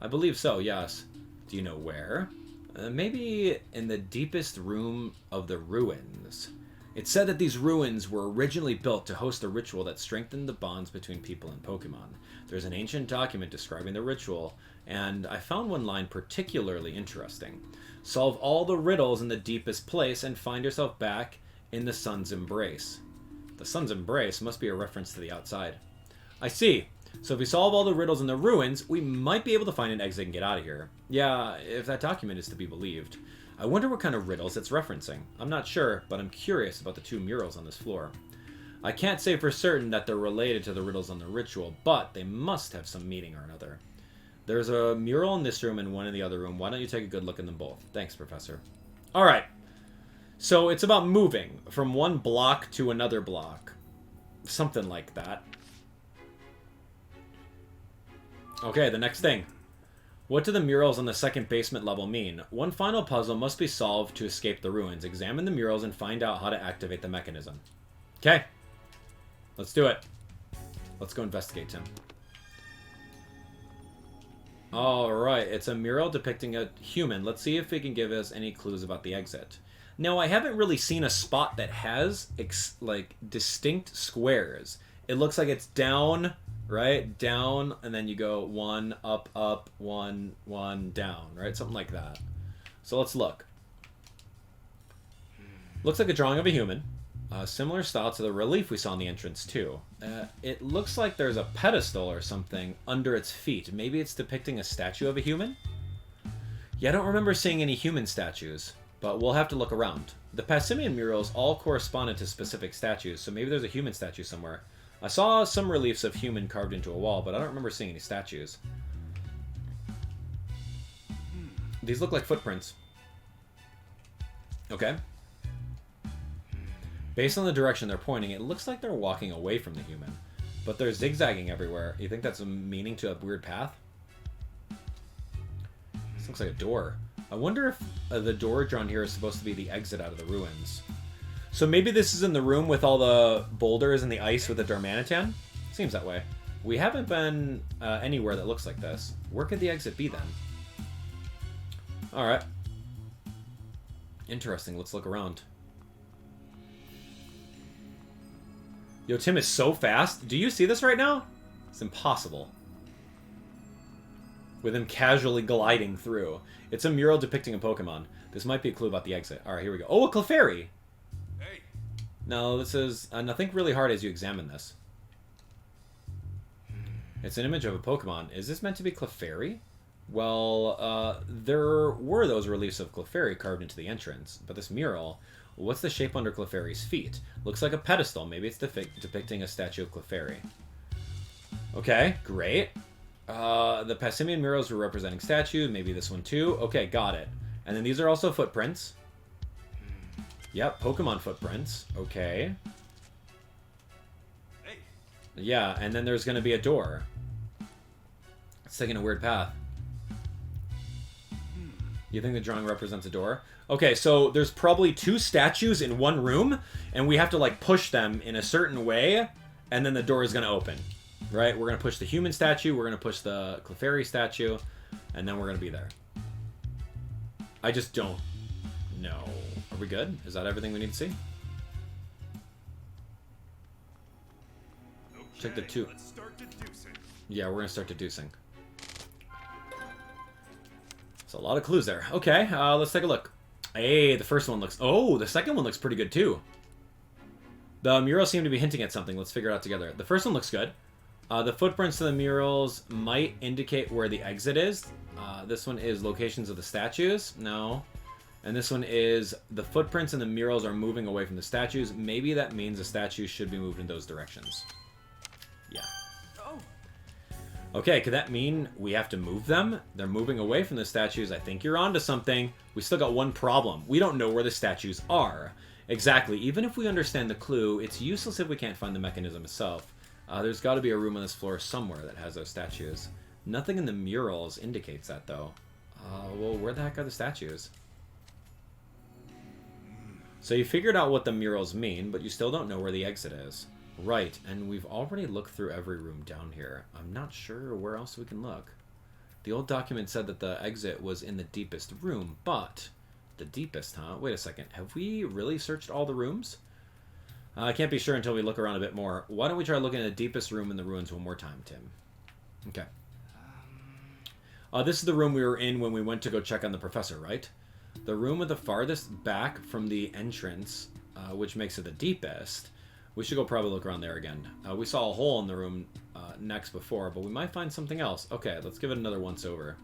I believe so, yes. Do you know where? Maybe in the deepest room of the ruins. It said that these ruins were originally built to host a ritual that strengthened the bonds between people and Pokemon. There's an ancient document describing the ritual, and I found one line particularly interesting. Solve all the riddles in the deepest place and find yourself back in the sun's embrace. The sun's embrace must be a reference to the outside. I see. So if we solve all the riddles in the ruins, we might be able to find an exit and get out of here. Yeah, if that document is to be believed. I wonder what kind of riddles it's referencing. I'm not sure, but I'm curious about the two murals on this floor. I can't say for certain that they're related to the riddles on the ritual, but they must have some meaning or another. There's a mural in this room and one in the other room. Why don't you take a good look at them both? Thanks, Professor. Alright. So it's about moving from one block to another block. Something like that. Okay, the next thing. What do the murals on the second basement level mean? One final puzzle must be solved to escape the ruins. Examine the murals and find out how to activate the mechanism. Okay. Let's do it. Let's go investigate, Tim. Alright, it's a mural depicting a human. Let's see if it can give us any clues about the exit. Now, I haven't really seen a spot that has, distinct squares. It looks like it's down, right? Down, and then you go one, up, one, down, right? Something like that. So let's look. Looks like a drawing of a human. Similar style to the relief we saw in the entrance, too. It looks like there's a pedestal or something under its feet. Maybe it's depicting a statue of a human? Yeah, I don't remember seeing any human statues, but we'll have to look around. The Passimian murals all corresponded to specific statues, so maybe there's a human statue somewhere. I saw some reliefs of human carved into a wall, but I don't remember seeing any statues. These look like footprints. Okay. Based on the direction they're pointing, it looks like they're walking away from the human. But they're zigzagging everywhere. You think that's a meaning to a weird path? This looks like a door. I wonder if the door drawn here is supposed to be the exit out of the ruins. So maybe this is in the room with all the boulders and the ice with the Darmanitan? Seems that way. We haven't been anywhere that looks like this. Where could the exit be then? Alright. Interesting. Let's look around. Yo, Tim is so fast. Do you see this right now? It's impossible. With him casually gliding through. It's a mural depicting a Pokemon. This might be a clue about the exit. Alright, here we go. Oh, a Clefairy! Hey. No, this is... now think really hard as you examine this. It's an image of a Pokemon. Is this meant to be Clefairy? Well, there were those reliefs of Clefairy carved into the entrance. But this mural... what's the shape under Clefairy's feet? Looks like a pedestal. Maybe it's depicting a statue of Clefairy. Okay, great. The Passimian murals were representing statues. Maybe this one too. Okay, got it. And then these are also footprints. Yep, Pokemon footprints. Okay. Hey. Yeah, and then there's going to be a door. It's taking a weird path. You think the drawing represents a door? Okay, so there's probably two statues in one room, and we have to, like, push them in a certain way, and then the door is going to open. Right? We're going to push the human statue, we're going to push the Clefairy statue, and then we're going to be there. I just don't know. Are we good? Is that everything we need to see? Okay, Check the two. Let's start deducing. Yeah, we're going to start deducing. So a lot of clues there. Okay, let's take a look. Hey, the first one looks... oh, the second one looks pretty good too. The murals seem to be hinting at something. Let's figure it out together. The first one looks good. The footprints to the murals might indicate where the exit is. This one is locations of the statues. No. And this one is the footprints and the murals are moving away from the statues. Maybe that means the statues should be moved in those directions. Yeah. Oh. Okay, could that mean we have to move them? They're moving away from the statues. I think you're onto something. We still got one problem. We don't know where the statues are. Exactly. Even if we understand the clue, it's useless if we can't find the mechanism itself. There's got to be a room on this floor somewhere that has those statues. Nothing in the murals indicates that, though. Well, where the heck are the statues? So you figured out what the murals mean, but you still don't know where the exit is. Right, and we've already looked through every room down here. I'm not sure where else we can look. The old document said that the exit was in the deepest room, but... the deepest, huh? Wait a second. Have we really searched all the rooms? I can't be sure until we look around a bit more. Why don't we try looking at the deepest room in the ruins one more time, Tim? Okay. This is the room we were in when we went to go check on the professor, right? The room at the farthest back from the entrance, which makes it the deepest. We should go probably look around there again. We saw a hole in the room next before, but we might find something else. Okay, let's give it another once over.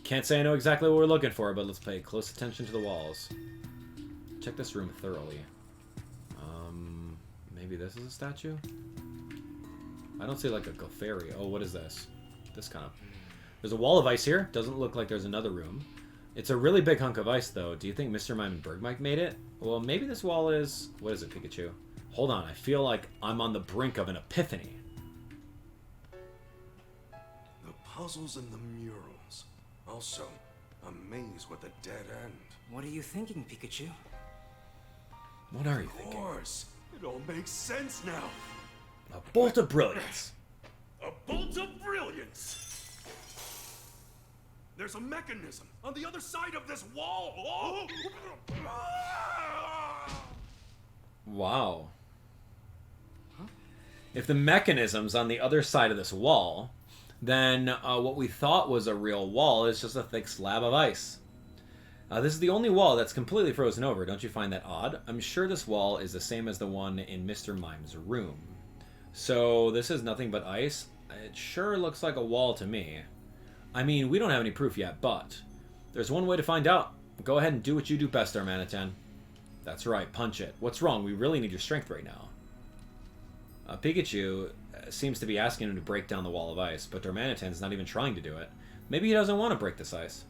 Can't say I know exactly what we're looking for, but let's pay close attention to the walls. Check this room thoroughly. Maybe this is a statue? I don't see like a Clefairy. Oh, what is this? This kind of... there's a wall of ice here. Doesn't look like there's another room. It's a really big hunk of ice, though. Do you think Mr. Mime and Bergmike made it? Well, maybe this wall is... what is it, Pikachu? Hold on, I feel like I'm on the brink of an epiphany. The puzzles and the murals. Also, a maze with a dead end. What are you thinking, Pikachu? What are you thinking? Of course. It all makes sense now. A bolt of brilliance. A bolt of brilliance! There's a mechanism on the other side of this wall! Oh! Wow. Huh? If the mechanism's on the other side of this wall, then what we thought was a real wall is just a thick slab of ice. This is the only wall that's completely frozen over. Don't you find that odd? I'm sure this wall is the same as the one in Mr. Mime's room. So this is nothing but ice? It sure looks like a wall to me. I mean, we don't have any proof yet, but there's one way to find out. Go ahead and do what you do best, Darmanitan. That's right, punch it. What's wrong? We really need your strength right now. Pikachu seems to be asking him to break down the wall of ice, but Darmanitan's not even trying to do it. Maybe he doesn't want to break this ice.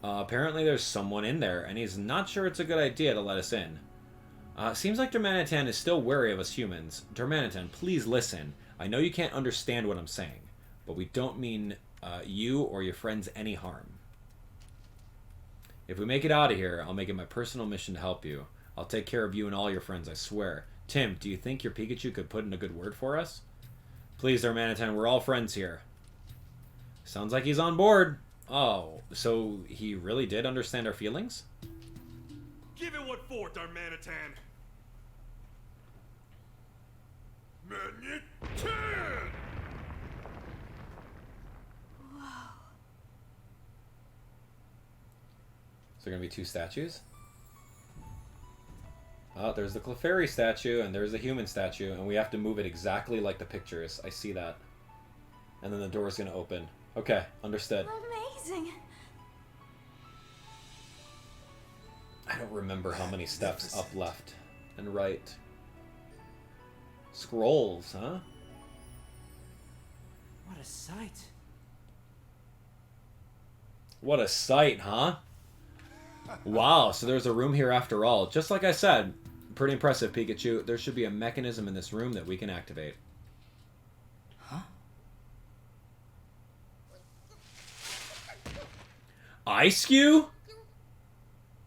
Apparently there's someone in there, and he's not sure it's a good idea to let us in. Seems like Darmanitan is still wary of us humans. Darmanitan, please listen. I know you can't understand what I'm saying, but we don't mean you or your friends any harm. If we make it out of here, I'll make it my personal mission to help you. I'll take care of you and all your friends, I swear. Tim, do you think your Pikachu could put in a good word for us? Please, Darmanitan, we're all friends here. Sounds like he's on board. Oh, so he really did understand our feelings? Give it what for, Darmanitan! Darmanitan! Is there going to be two statues? Oh, there's the Clefairy statue, and there's the human statue, and we have to move it exactly like the pictures. I see that. And then the door's going to open. Okay, understood. Amazing. I don't remember how many steps up, left, and right. Scrolls, huh? What a sight. What a sight, huh? Wow, so there's a room here after all. Just like I said, pretty impressive, Pikachu. There should be a mechanism in this room that we can activate. Huh? Ice-Cube?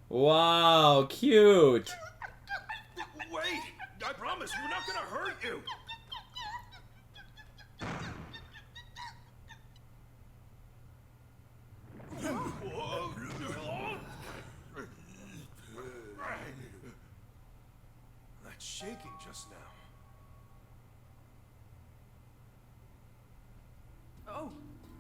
Wow, cute. Wait! I promise, we're not gonna hurt you! That's shaking just now. Oh.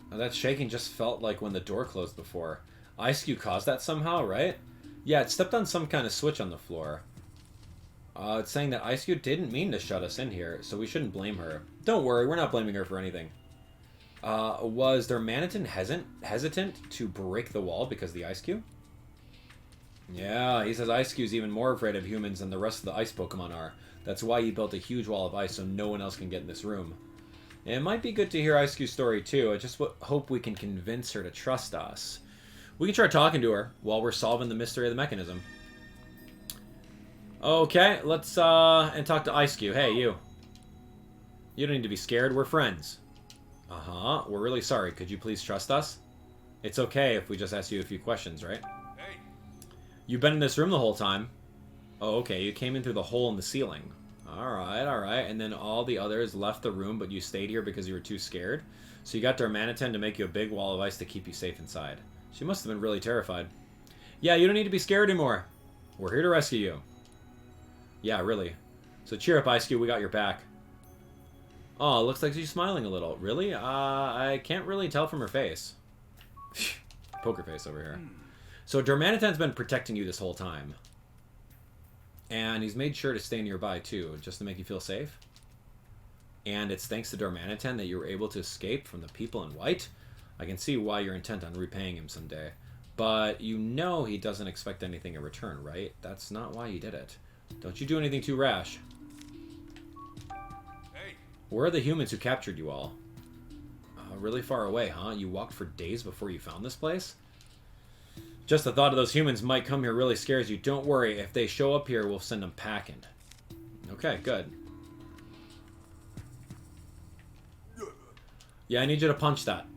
Now that shaking just felt like when the door closed before. Ice-Cube caused that somehow, right? Yeah, it stepped on some kind of switch on the floor. It's saying that Ice-Cube didn't mean to shut us in here, so we shouldn't blame her. Don't worry, we're not blaming her for anything. Was Darmanitan hesitant to break the wall because of the Ice-Cube? Yeah, he says Ice-Cube's even more afraid of humans than the rest of the ice Pokemon are. That's why he built a huge wall of ice so no one else can get in this room. And it might be good to hear Ice-Cube's story too. I just hope we can convince her to trust us. We can try talking to her while we're solving the mystery of the mechanism. Okay, let's and talk to Ice-Cube. Hey, you. You don't need to be scared. We're friends. Uh-huh. We're really sorry. Could you please trust us? It's okay if we just ask you a few questions, right? Hey. You've been in this room the whole time. Oh, okay. You came in through the hole in the ceiling. Alright, alright. And then all the others left the room, but you stayed here because you were too scared. So you got Darmanitan to make you a big wall of ice to keep you safe inside. She must have been really terrified. Yeah, you don't need to be scared anymore. We're here to rescue you. Yeah, really. So cheer up, Ice-Cube. We got your back. Oh, looks like she's smiling a little. Really? I can't really tell from her face. Poker face over here. So Darmanitan's been protecting you this whole time. And he's made sure to stay nearby, too, just to make you feel safe. And it's thanks to Darmanitan that you were able to escape from the people in white. I can see why you're intent on repaying him someday. But you know he doesn't expect anything in return, right? That's not why he did it. Don't you do anything too rash. Hey. Where are the humans who captured you all? Really far away, huh? You walked for days before you found this place? Just the thought of those humans might come here really scares you. Don't worry, if they show up here, we'll send them packing. Okay, good. Yeah, I need you to punch that.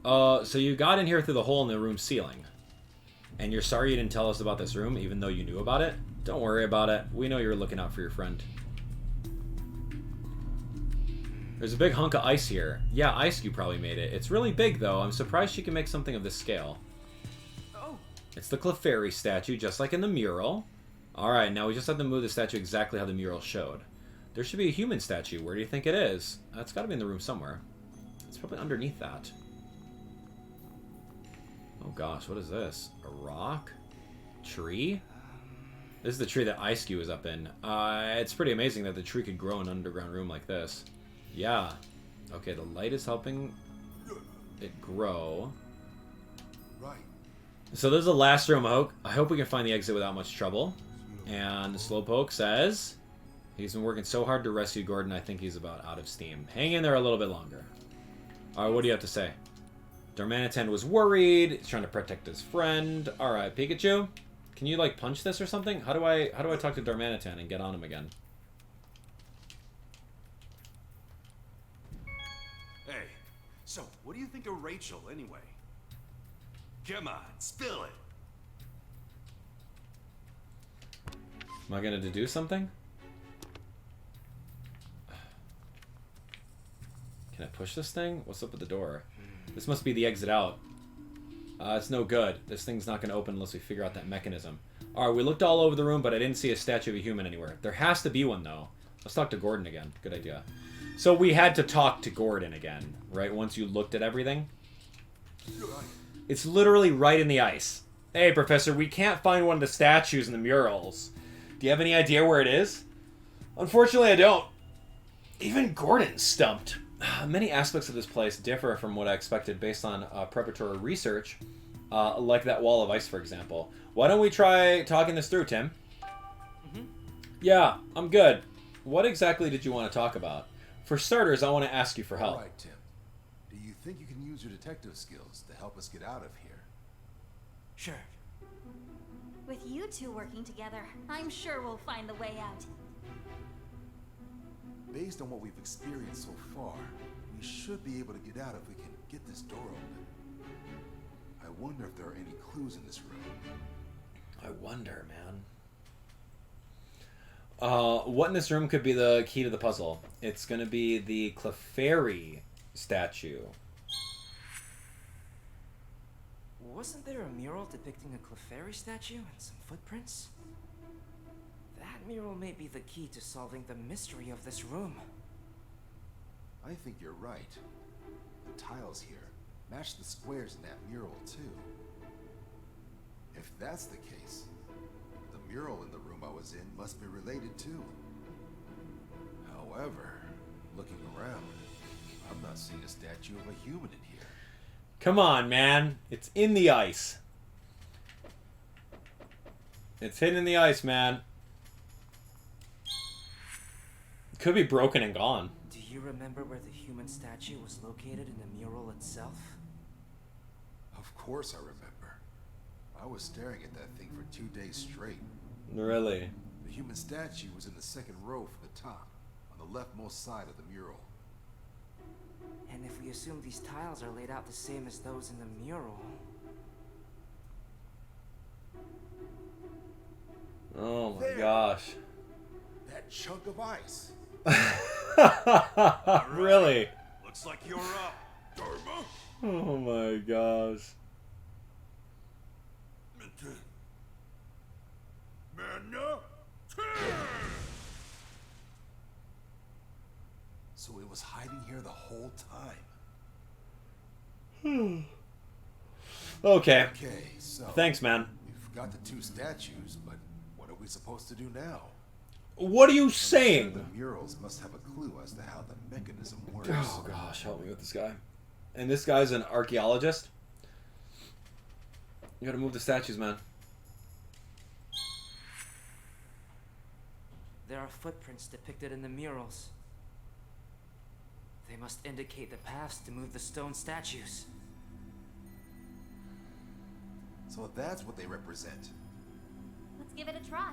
So you got in here through the hole in the room ceiling. And you're sorry you didn't tell us about this room, even though you knew about it? Don't worry about it. We know you're looking out for your friend. There's a big hunk of ice here. Yeah, Ice-Cube probably made it. It's really big, though. I'm surprised she can make something of this scale. Oh. It's the Clefairy statue, just like in the mural. Alright, now we just have to move the statue exactly how the mural showed. There should be a human statue. Where do you think it is? It's got to be in the room somewhere. It's probably underneath that. Oh gosh, what is this? A rock? Tree? This is the tree that Ice-Cube was up in. It's pretty amazing that the tree could grow in an underground room like this. Yeah. Okay, the light is helping it grow. Right. So this is the last room. I hope we can find the exit without much trouble. And Slowpoke says he's been working so hard to rescue Gordon, I think he's about out of steam. Hang in there a little bit longer. Alright, what do you have to say? Darmanitan was worried. He's trying to protect his friend. All right, Pikachu, can you like punch this or something? How do I talk to Darmanitan and get on him again? Hey, so what do you think of Rachel anyway? Come on, spill it. Am I gonna do something? Can I push this thing? What's up with the door? This must be the exit out. It's no good. This thing's not going to open unless we figure out that mechanism. Alright, we looked all over the room, but I didn't see a statue of a human anywhere. There has to be one, though. Let's talk to Gordon again. Good idea. So we had to talk to Gordon again, right? Once you looked at everything. It's literally right in the ice. Hey, Professor, we can't find one of the statues in the murals. Do you have any idea where it is? Unfortunately, I don't. Even Gordon's stumped. Many aspects of this place differ from what I expected based on preparatory research, like that wall of ice, for example. Why don't we try talking this through, Tim? Yeah, I'm good. What exactly did you want to talk about? For starters, I want to ask you for help. All right, Tim. Do you think you can use your detective skills to help us get out of here? Sure. With you two working together, I'm sure we'll find the way out. Based on what we've experienced so far, we should be able to get out if we can get this door open. I wonder if there are any clues in this room. I wonder, man. What in this room could be the key to the puzzle? It's going to be the Clefairy statue. Wasn't there a mural depicting a Clefairy statue and some footprints? That mural may be the key to solving the mystery of this room. I think you're right. The tiles here match the squares in that mural, too. If that's the case, the mural in the room I was in must be related, too. However, looking around, I'm not seeing a statue of a human in here. Come on, man. It's in the ice. It's hidden in the ice, man. Could be broken and gone. Do you remember where the human statue was located in the mural itself? Of course I remember. I was staring at that thing for 2 days straight. Really? The human statue was in the second row from the top, on the leftmost side of the mural. And if we assume these tiles are laid out the same as those in the mural... Oh my gosh. That chunk of ice. Really? Looks like you're up, Dharma. Oh my gosh. So it was hiding here the whole time. Okay. Okay, so thanks, man. We've got the two statues, but what are we supposed to do now? What are you saying? The murals must have a clue as to how the mechanism works. Oh gosh, help me with this guy. And this guy's an archaeologist? You gotta move the statues, man. There are footprints depicted in the murals. They must indicate the paths to move the stone statues. So that's what they represent. Let's give it a try.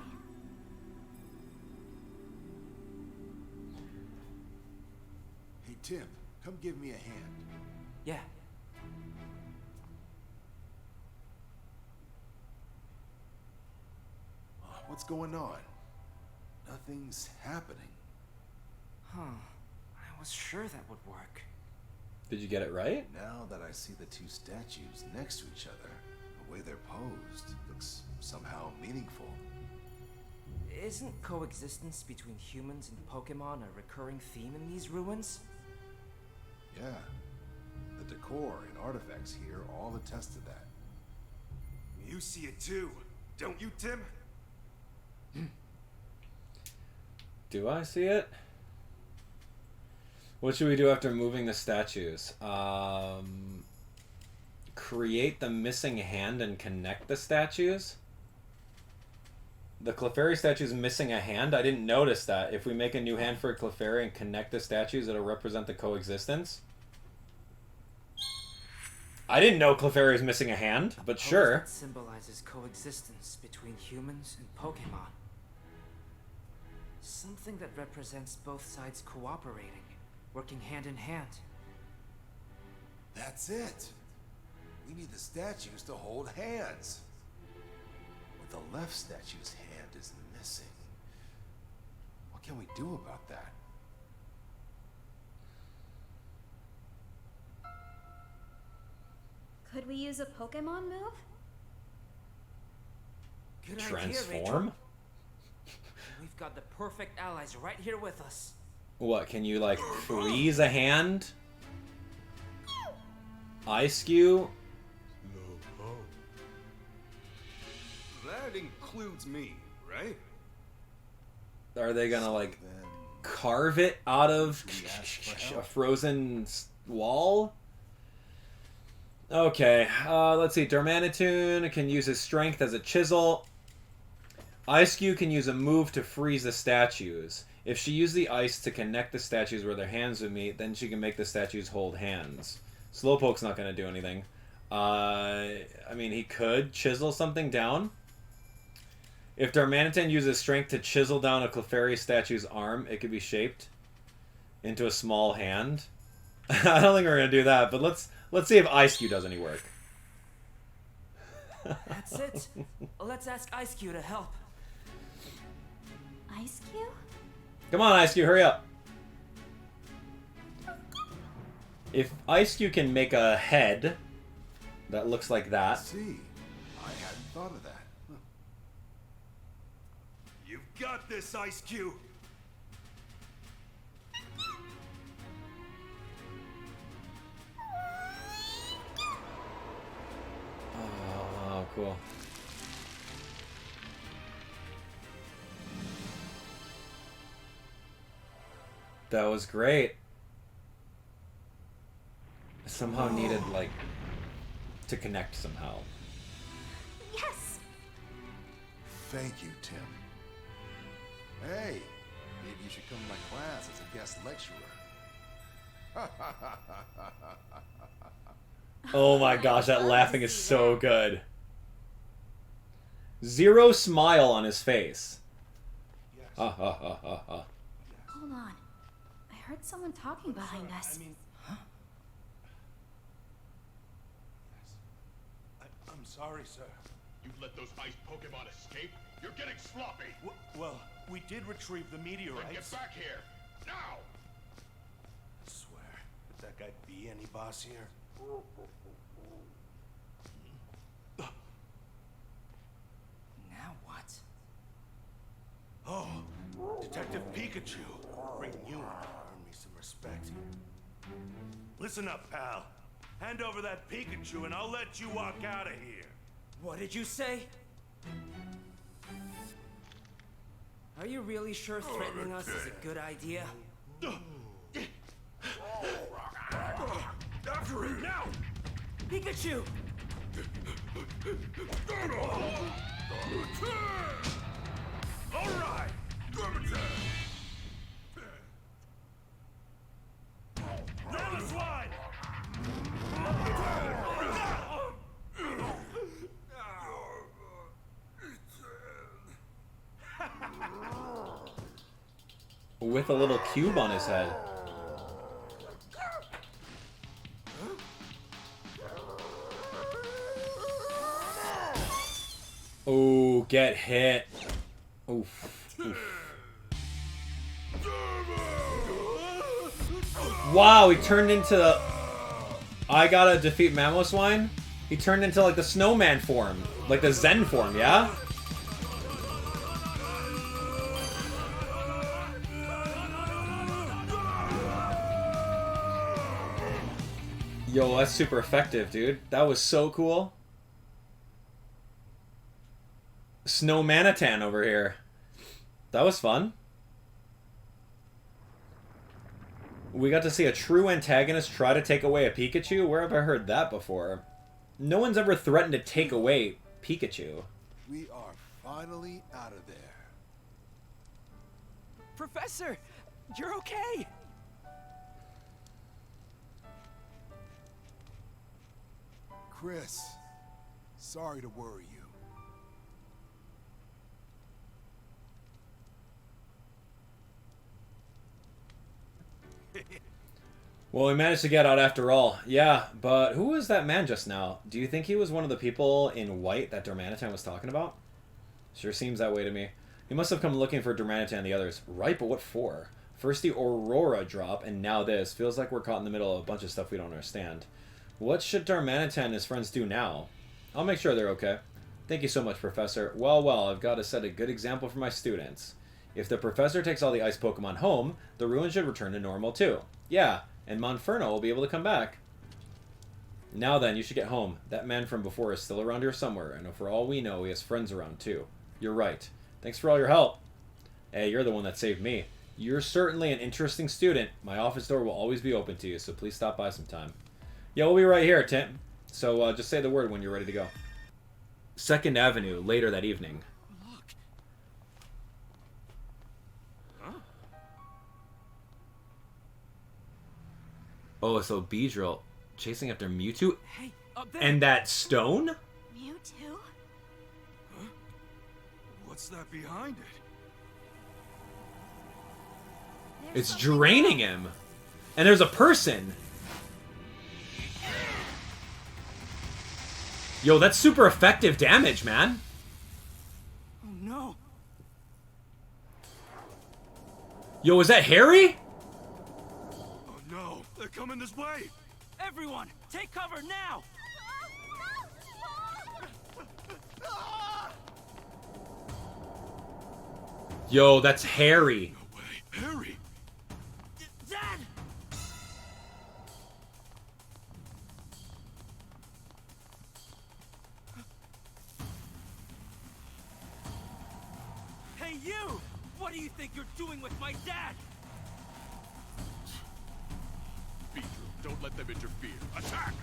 Hey, Tim, come give me a hand. Yeah. What's going on? Nothing's happening. Huh. I was sure that would work. Did you get it right? Now that I see the two statues next to each other, the way they're posed looks somehow meaningful. Isn't coexistence between humans and Pokemon a recurring theme in these ruins? Yeah. The decor and artifacts here all attest to that. You see it too, don't you, Tim? Do I see it? What should we do after moving the statues? Create the missing hand and connect the statues? The Clefairy statue is missing a hand? I didn't notice that. If we make a new hand for a Clefairy and connect the statues, it'll represent the coexistence? I didn't know Clefairy was missing a hand, but sure. That symbolizes coexistence between humans and Pokemon. Something that represents both sides cooperating, working hand in hand. That's it. We need the statues to hold hands. But the left statue's hand is missing. What can we do about that? Could we use a Pokemon move? Good Transform? idea, We've got the perfect allies right here with us. What, can you like freeze a hand? Ice-Q? That includes me, right? Are they gonna like carve it out of a frozen wall? Okay, let's see. Darmanitan can use his strength as a chisel. Ice-Q can use a move to freeze the statues. If she used the ice to connect the statues where their hands would meet, then she can make the statues hold hands. Slowpoke's not going to do anything. I mean, he could chisel something down. If Darmanitan uses strength to chisel down a Clefairy statue's arm, it could be shaped into a small hand. I don't think we're going to do that, but let's see if Ice-Q does any work. That's it. Let's ask Ice-Q to help. Ice-Q? Come on, Ice-Q, hurry up. If Ice-Q can make a head that looks like that. See, I hadn't thought of that. Huh. You've got this, Ice-Q. Oh, cool. That was great. Somehow needed, like, to connect somehow. Yes! Thank you, Tim. Hey, maybe you should come to my class as a guest lecturer. Oh my gosh, that laughing is so good. Zero smile on his face. Ha ha ha ha ha. Hold on. I heard someone talking behind us. I'm sorry, sir. You let those ice Pokemon escape? You're getting sloppy! Well, we did retrieve the meteorites. Then get back here! Now! I swear, would that guy be any boss here? Now what? Oh, Detective Pikachu. Bring you in to earn me some respect. Listen up, pal. Hand over that Pikachu and I'll let you walk out of here. What did you say? Are you really sure threatening us is a good idea? After it now! Pikachu! All right! Down the slide! With a little cube on his head. Oh, get hit. Oof. Oof. Wow, he turned into the... I gotta defeat Mamoswine? He turned into like the snowman form. Like the Zen form, yeah? Yo, that's super effective, dude. That was so cool. Snowmanitan over here. That was fun. We got to see a true antagonist try to take away a Pikachu? Where have I heard that before? No one's ever threatened to take away Pikachu. We are finally out of there. Professor, you're okay. Chris. Sorry to worry you. Well, we managed to get out after all. Yeah, but who was that man just now? Do you think he was one of the people in white that Darmanitan was talking about? Sure seems that way to me. He must have come looking for Darmanitan and the others. Right, but what for? First the Aurora drop, and now this. Feels like we're caught in the middle of a bunch of stuff we don't understand. What should Darmanitan and his friends do now? I'll make sure they're okay. Thank you so much, Professor. Well, I've got to set a good example for my students. If the Professor takes all the ice Pokemon home, the ruin should return to normal too. Yeah, and Monferno will be able to come back. Now then, you should get home. That man from before is still around here somewhere, and for all we know, he has friends around too. You're right. Thanks for all your help. Hey, you're the one that saved me. You're certainly an interesting student. My office door will always be open to you, so please stop by sometime. Yeah, we'll be right here, Tim. So just say the word when you're ready to go. 2nd Avenue, later that evening. Look. Huh? Oh, so Beedrill chasing after Mewtwo? Hey, up there. And that stone? Mewtwo? Huh? What's that behind it? It's draining him. And there's a person. Yo, that's super effective damage, man. Oh no. Yo, is that Harry? Oh no, they're coming this way. Everyone, take cover now. Yo, that's Harry. No way, Harry. Dad. Hey, you! What do you think you're doing with my dad? Beedrill, don't let them interfere. Attack!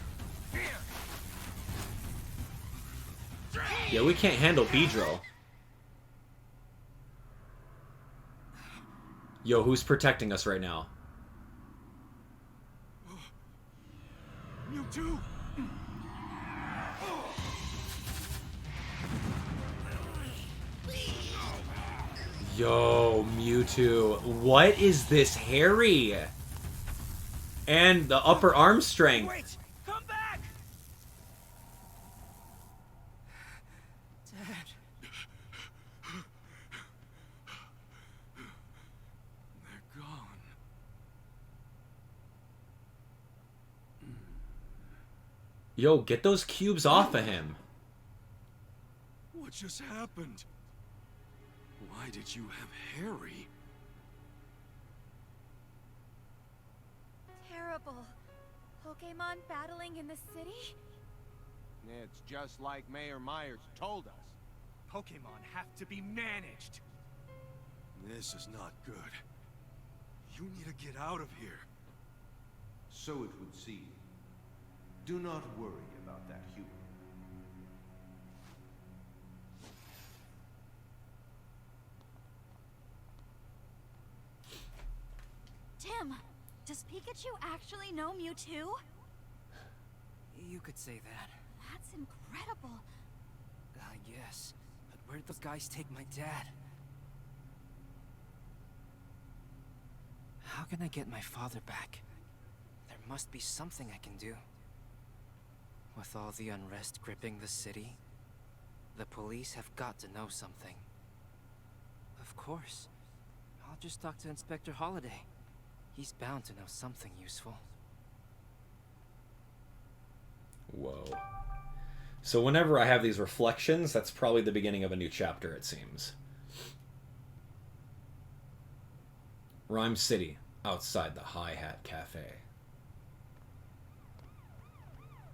Yeah, we can't handle Beedrill. Yo, who's protecting us right now? Mewtwo! Yo, Mewtwo. What is this Harry? And the upper arm strength. Wait! Come back! Dad. They're gone. Yo, get those cubes off of him. What just happened? Why did you have Harry? Terrible. Pokemon battling in the city? It's just like Mayor Myers told us. Pokemon have to be managed. This is not good. You need to get out of here. So it would seem. Do not worry about that, human. Tim, does Pikachu actually know Mewtwo? You could say that. That's incredible. I guess. But where'd those guys take my dad? How can I get my father back? There must be something I can do. With all the unrest gripping the city, the police have got to know something. Of course. I'll just talk to Inspector Holiday. He's bound to know something useful. Whoa. So whenever I have these reflections, that's probably the beginning of a new chapter, it seems. Ryme City, outside the Hi-Hat Cafe.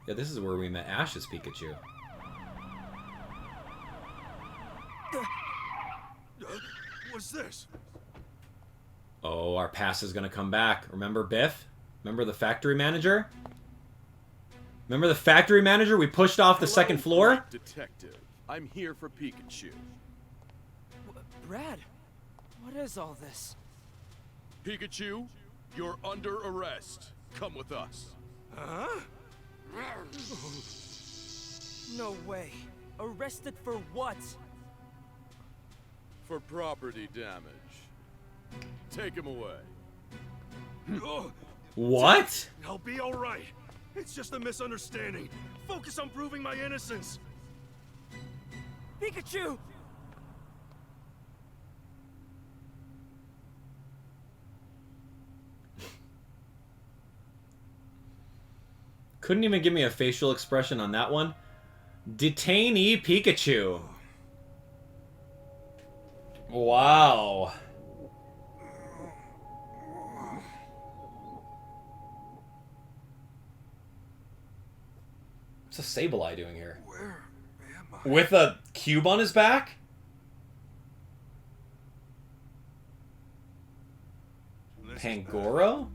Yeah, this is where we met Ash's Pikachu. What's this? Oh, our pass is gonna come back. Remember Biff? Remember the factory manager? Remember the factory manager we pushed off the second floor? Detective, I'm here for Pikachu. Brad, what is all this? Pikachu, you're under arrest. Come with us. Huh? No way. Arrested for what? For property damage. Take him away. What? I'll be all right. It's just a misunderstanding. Focus on proving my innocence. Pikachu! Couldn't even give me a facial expression on that one. Detainee Pikachu. Wow. What's a Sableye doing here? Where am I? With a cube on his back? Pangoro?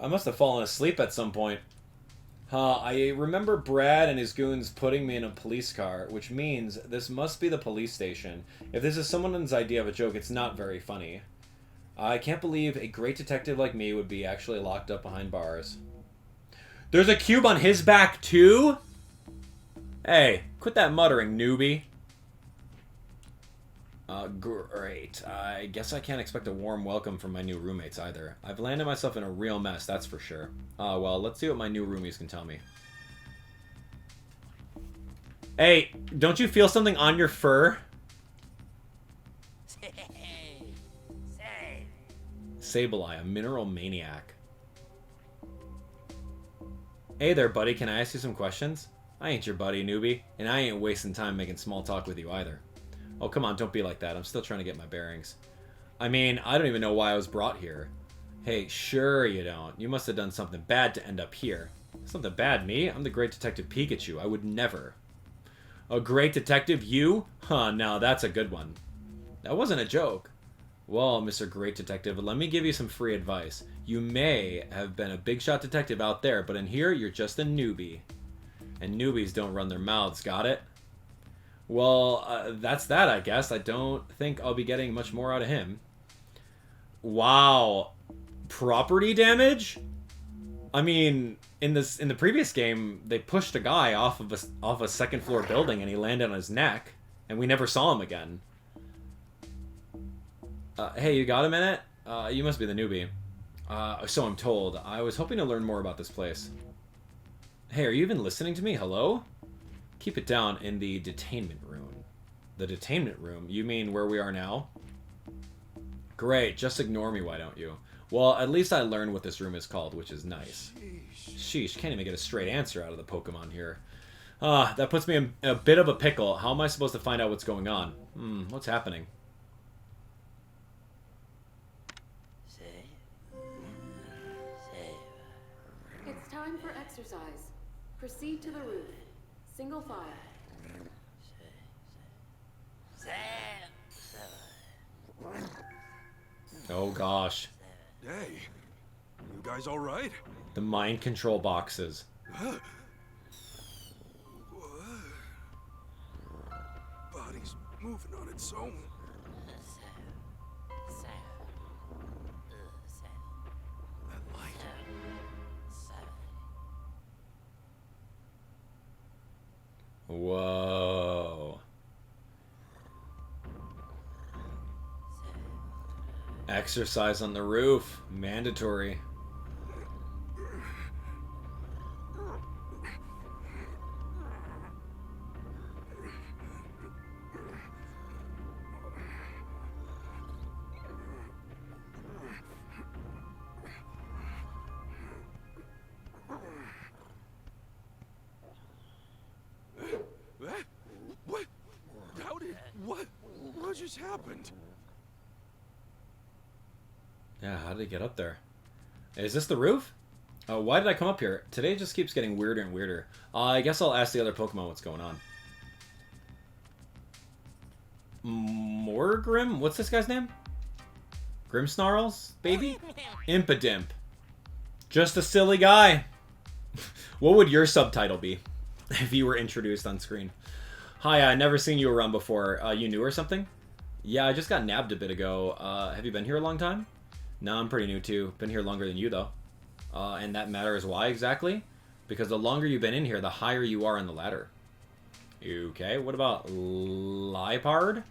I must have fallen asleep at some point. I remember Brad and his goons putting me in a police car, which means this must be the police station. If this is someone's idea of a joke, it's not very funny. I can't believe a great detective like me would be actually locked up behind bars. There's a cube on his back, too? Hey, quit that muttering, newbie. Great. I guess I can't expect a warm welcome from my new roommates either. I've landed myself in a real mess, that's for sure. Well, let's see what my new roomies can tell me. Hey, don't you feel something on your fur? Sableye, a mineral maniac. Hey there, buddy. Can I ask you some questions? I ain't your buddy, newbie, and I ain't wasting time making small talk with you either. Oh, come on, don't be like that. I'm still trying to get my bearings. I mean, I don't even know why I was brought here. Hey, sure you don't. You must have done something bad to end up here. Something bad, me? I'm the great detective Pikachu. I would never. A great detective? You? Huh, now that's a good one. That wasn't a joke. Well, Mr. Great Detective, let me give you some free advice. You may have been a big shot detective out there, but in here, you're just a newbie. And newbies don't run their mouths, got it? Well, that's that, I guess. I don't think I'll be getting much more out of him. Wow. Property damage? I mean, in the previous game, they pushed a guy off of a second floor building and he landed on his neck, and we never saw him again. Hey, you got a minute? You must be the newbie. So I'm told. I was hoping to learn more about this place. Hey, are you even listening to me? Hello? Keep it down in the detainment room. The detainment room? You mean where we are now? Great, just ignore me, why don't you? Well, at least I learned what this room is called, which is nice. Sheesh, can't even get a straight answer out of the Pokemon here. That puts me in a bit of a pickle. How am I supposed to find out what's going on? What's happening? It's time for exercise. Proceed to the roof. Single file. Oh gosh. Hey, you guys all right? The mind control boxes. Body's moving on its own. That light. Whoa. Exercise on the roof. Mandatory. What? How did... What just happened? Yeah, how did he get up there? Is this the roof? Why did I come up here? Today it just keeps getting weirder and weirder. I guess I'll ask the other Pokemon what's going on. Morgrim? What's this guy's name? Grimmsnarls? Baby? Impidimp. Just a silly guy. What would your subtitle be if you were introduced on screen? Hi, I never seen you around before. You new or something? Yeah, I just got nabbed a bit ago. Have you been here a long time? No, I'm pretty new too. Been here longer than you though. And that matters why exactly? Because the longer you've been in here, the higher you are on the ladder. Okay, what about Liepard?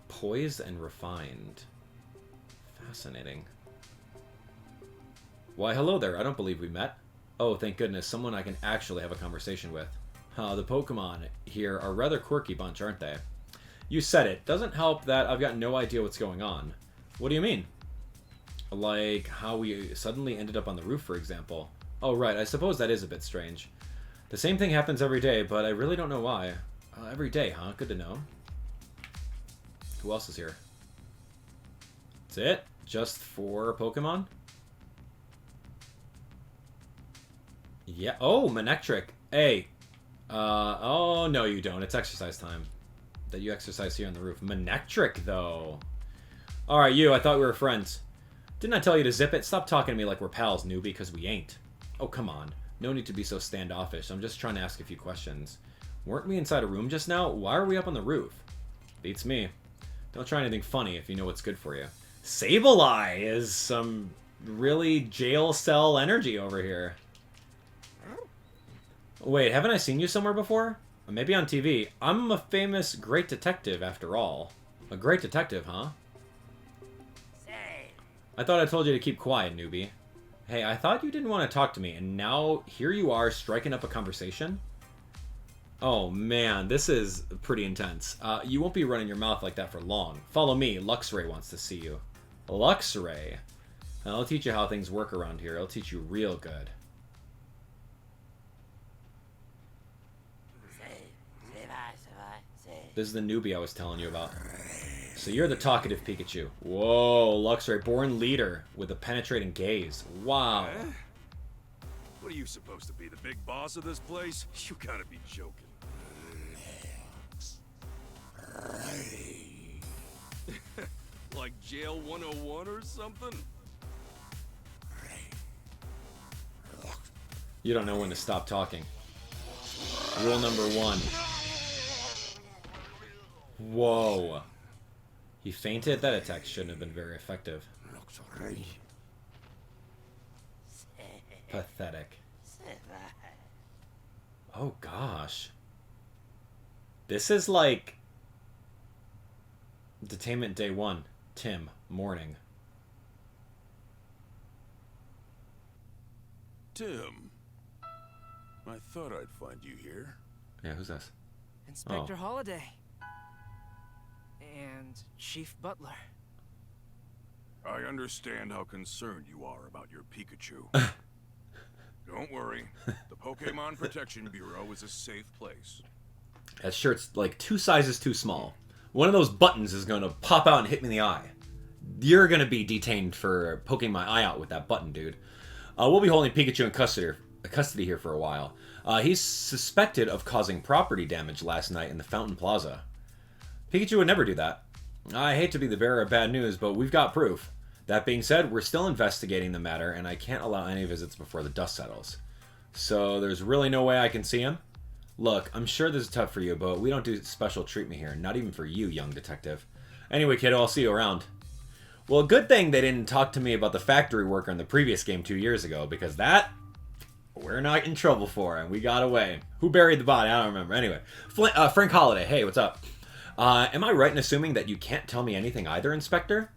Poised and refined. Fascinating. Why, hello there. I don't believe we met. Oh, thank goodness. Someone I can actually have a conversation with. The Pokemon here are a rather quirky bunch, aren't they? You said it. Doesn't help that I've got no idea what's going on. What do you mean? Like how we suddenly ended up on the roof, for example. Oh, right. I suppose that is a bit strange. The same thing happens every day, but I really don't know why. Every day, huh? Good to know. Who else is here? That's it? Just 4 Pokemon? Yeah. Oh, Manectric. Hey. Oh, no, you don't. It's exercise time. That you exercise here on the roof. Manectric, though. Alright, you. I thought we were friends. Didn't I tell you to zip it? Stop talking to me like we're pals, newbie, because we ain't. Oh, come on. No need to be so standoffish. I'm just trying to ask a few questions. Weren't we inside a room just now? Why are we up on the roof? Beats me. Don't try anything funny if you know what's good for you. Sableye is some really jail cell energy over here. Wait, haven't I seen you somewhere before? Maybe on TV. I'm a famous great detective, after all. A great detective, huh? I thought I told you to keep quiet, newbie. Hey, I thought you didn't want to talk to me, and now here you are striking up a conversation? Oh man, this is pretty intense. You won't be running your mouth like that for long. Follow me, Luxray wants to see you. Luxray? I'll teach you how things work around here. I'll teach you real good. This is the newbie I was telling you about. So you're the talkative Pikachu. Whoa, Luxray, born leader with a penetrating gaze. Wow. What are you supposed to be, the big boss of this place? You gotta be joking. Like Jail 101 or something? You don't know when to stop talking. Rule number 1. Whoa. He fainted? That attack shouldn't have been very effective. Pathetic. Oh gosh. This is like Detainment Day 1. Tim, morning. Tim, I thought I'd find you here. Yeah, who's this? Inspector Holiday. And Chief Butler. I understand how concerned you are about your Pikachu. Don't worry. The Pokemon Protection Bureau is a safe place. That shirt's like 2 sizes too small. One of those buttons is going to pop out and hit me in the eye. You're going to be detained for poking my eye out with that button, dude. We'll be holding Pikachu in custody here for a while. He's suspected of causing property damage last night in the Fountain Plaza. Pikachu would never do that. I hate to be the bearer of bad news, but we've got proof. That being said, we're still investigating the matter, and I can't allow any visits before the dust settles. So there's really no way I can see him? Look, I'm sure this is tough for you, but we don't do special treatment here. Not even for you, young detective. Anyway, kiddo, I'll see you around. Well, good thing they didn't talk to me about the factory worker in the previous game 2 years ago, because that, we're not in trouble for, and we got away. Who buried the body? I don't remember. Anyway, Frank Holiday, hey, what's up? Am I right in assuming that you can't tell me anything either, Inspector?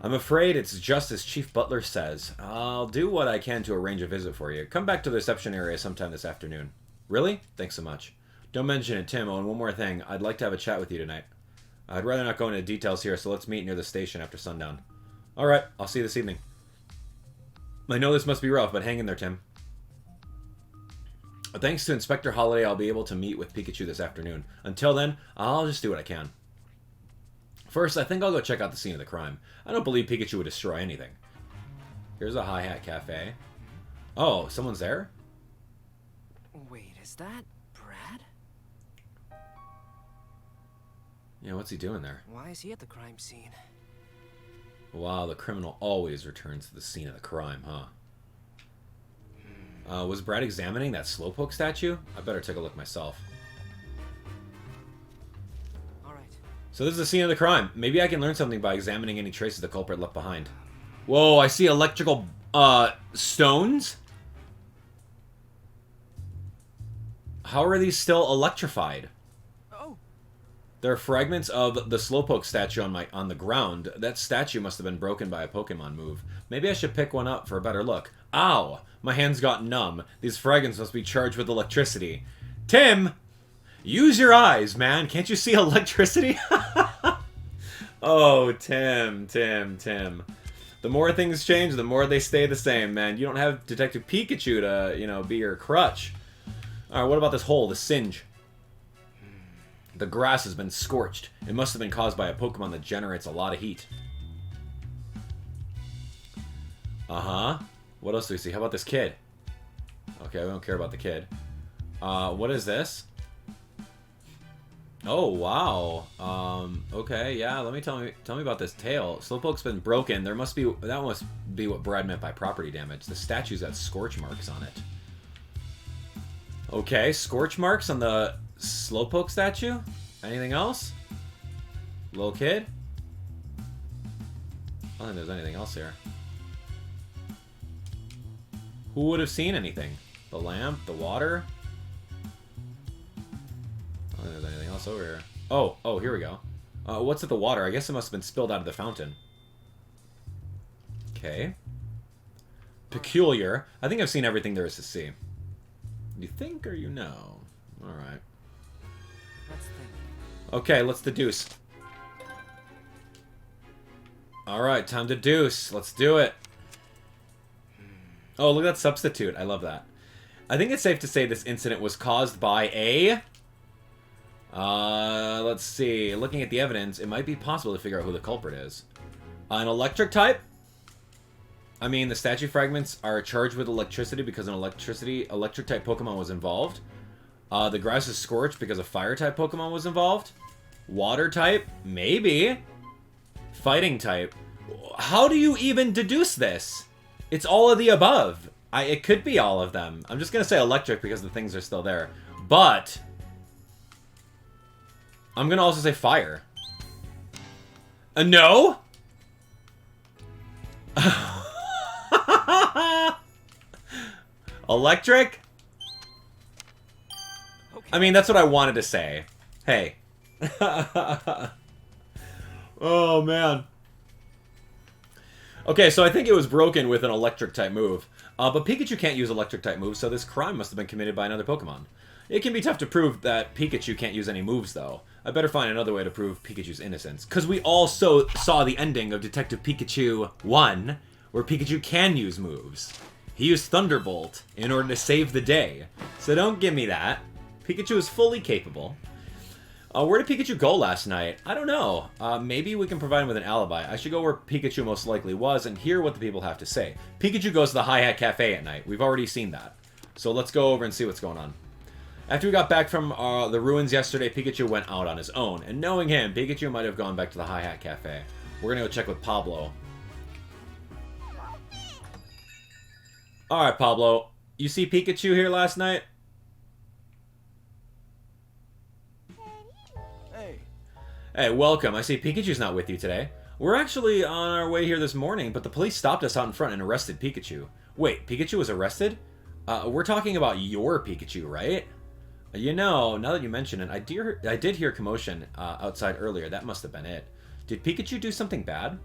I'm afraid it's just as Chief Butler says. I'll do what I can to arrange a visit for you. Come back to the reception area sometime this afternoon. Really? Thanks so much. Don't mention it, Tim. Oh, and one more thing. I'd like to have a chat with you tonight. I'd rather not go into details here, so let's meet near the station after sundown. Alright, I'll see you this evening. I know this must be rough, but hang in there, Tim. Thanks to Inspector Holiday, I'll be able to meet with Pikachu this afternoon. Until then, I'll just do what I can. First, I think I'll go check out the scene of the crime. I don't believe Pikachu would destroy anything. Here's a Hi-Hat Cafe. Oh, someone's there? Wait, is that Brad? Yeah, what's he doing there? Why is he at the crime scene? Wow, the criminal always returns to the scene of the crime, huh? Was Brad examining that Slowpoke statue? I better take a look myself. Alright. So this is the scene of the crime. Maybe I can learn something by examining any traces the culprit left behind. Whoa, I see electrical, stones? How are these still electrified? Oh. There are fragments of the Slowpoke statue on the ground. That statue must have been broken by a Pokemon move. Maybe I should pick one up for a better look. Ow! My hands got numb. These fragments must be charged with electricity. Tim! Use your eyes, man. Can't you see electricity? Oh, Tim. The more things change, the more they stay the same, man. You don't have Detective Pikachu to, you know, be your crutch. Alright, what about this hole, the singe? The grass has been scorched. It must have been caused by a Pokemon that generates a lot of heat. Uh-huh. What else do we see? How about this kid? Okay, we don't care about the kid. What is this? Oh, wow. Okay, yeah, tell me about this tail. Slowpoke's been broken. That must be what Brad meant by property damage. The statue's got scorch marks on it. Okay, scorch marks on the Slowpoke statue? Anything else? Little kid? I don't think there's anything else here. Who would have seen anything? The lamp? The water? I don't think there's anything else over here. Oh, here we go. What's at the water? I guess it must have been spilled out of the fountain. Okay. Peculiar. I think I've seen everything there is to see. You think or you know? Alright. Let's think. Okay, let's deduce. Alright, time to deuce. Let's do it. Oh, look at that substitute. I love that. I think it's safe to say this incident was caused by a... let's see. Looking at the evidence, it might be possible to figure out who the culprit is. An electric type? I mean, the statue fragments are charged with electricity because an electric type Pokemon was involved. The grass is scorched because a fire type Pokemon was involved. Water type? Maybe. Fighting type? How do you even deduce this? It's all of the above. It could be all of them. I'm just gonna say electric because the things are still there. But I'm gonna also say fire. No? Electric? Okay. I mean, that's what I wanted to say. Hey. Oh, man. Okay, so I think it was broken with an electric-type move. But Pikachu can't use electric-type moves, so this crime must have been committed by another Pokemon. It can be tough to prove that Pikachu can't use any moves, though. I better find another way to prove Pikachu's innocence. Because we also saw the ending of Detective Pikachu 1, where Pikachu can use moves. He used Thunderbolt in order to save the day. So don't give me that. Pikachu is fully capable. Where did Pikachu go last night? I don't know. Maybe we can provide him with an alibi. I should go where Pikachu most likely was and hear what the people have to say. Pikachu goes to the Hi Hat Cafe at night. We've already seen that. So let's go over and see what's going on. After we got back from the ruins yesterday, Pikachu went out on his own. And knowing him, Pikachu might have gone back to the Hi Hat Cafe. We're gonna go check with Pablo. Alright, Pablo. You see Pikachu here last night? Hey, welcome. I see Pikachu's not with you today. We're actually on our way here this morning, but the police stopped us out in front and arrested Pikachu. Wait, Pikachu was arrested? We're talking about your Pikachu, right? You know, now that you mention it, I did hear commotion outside earlier. That must have been it. Did Pikachu do something bad?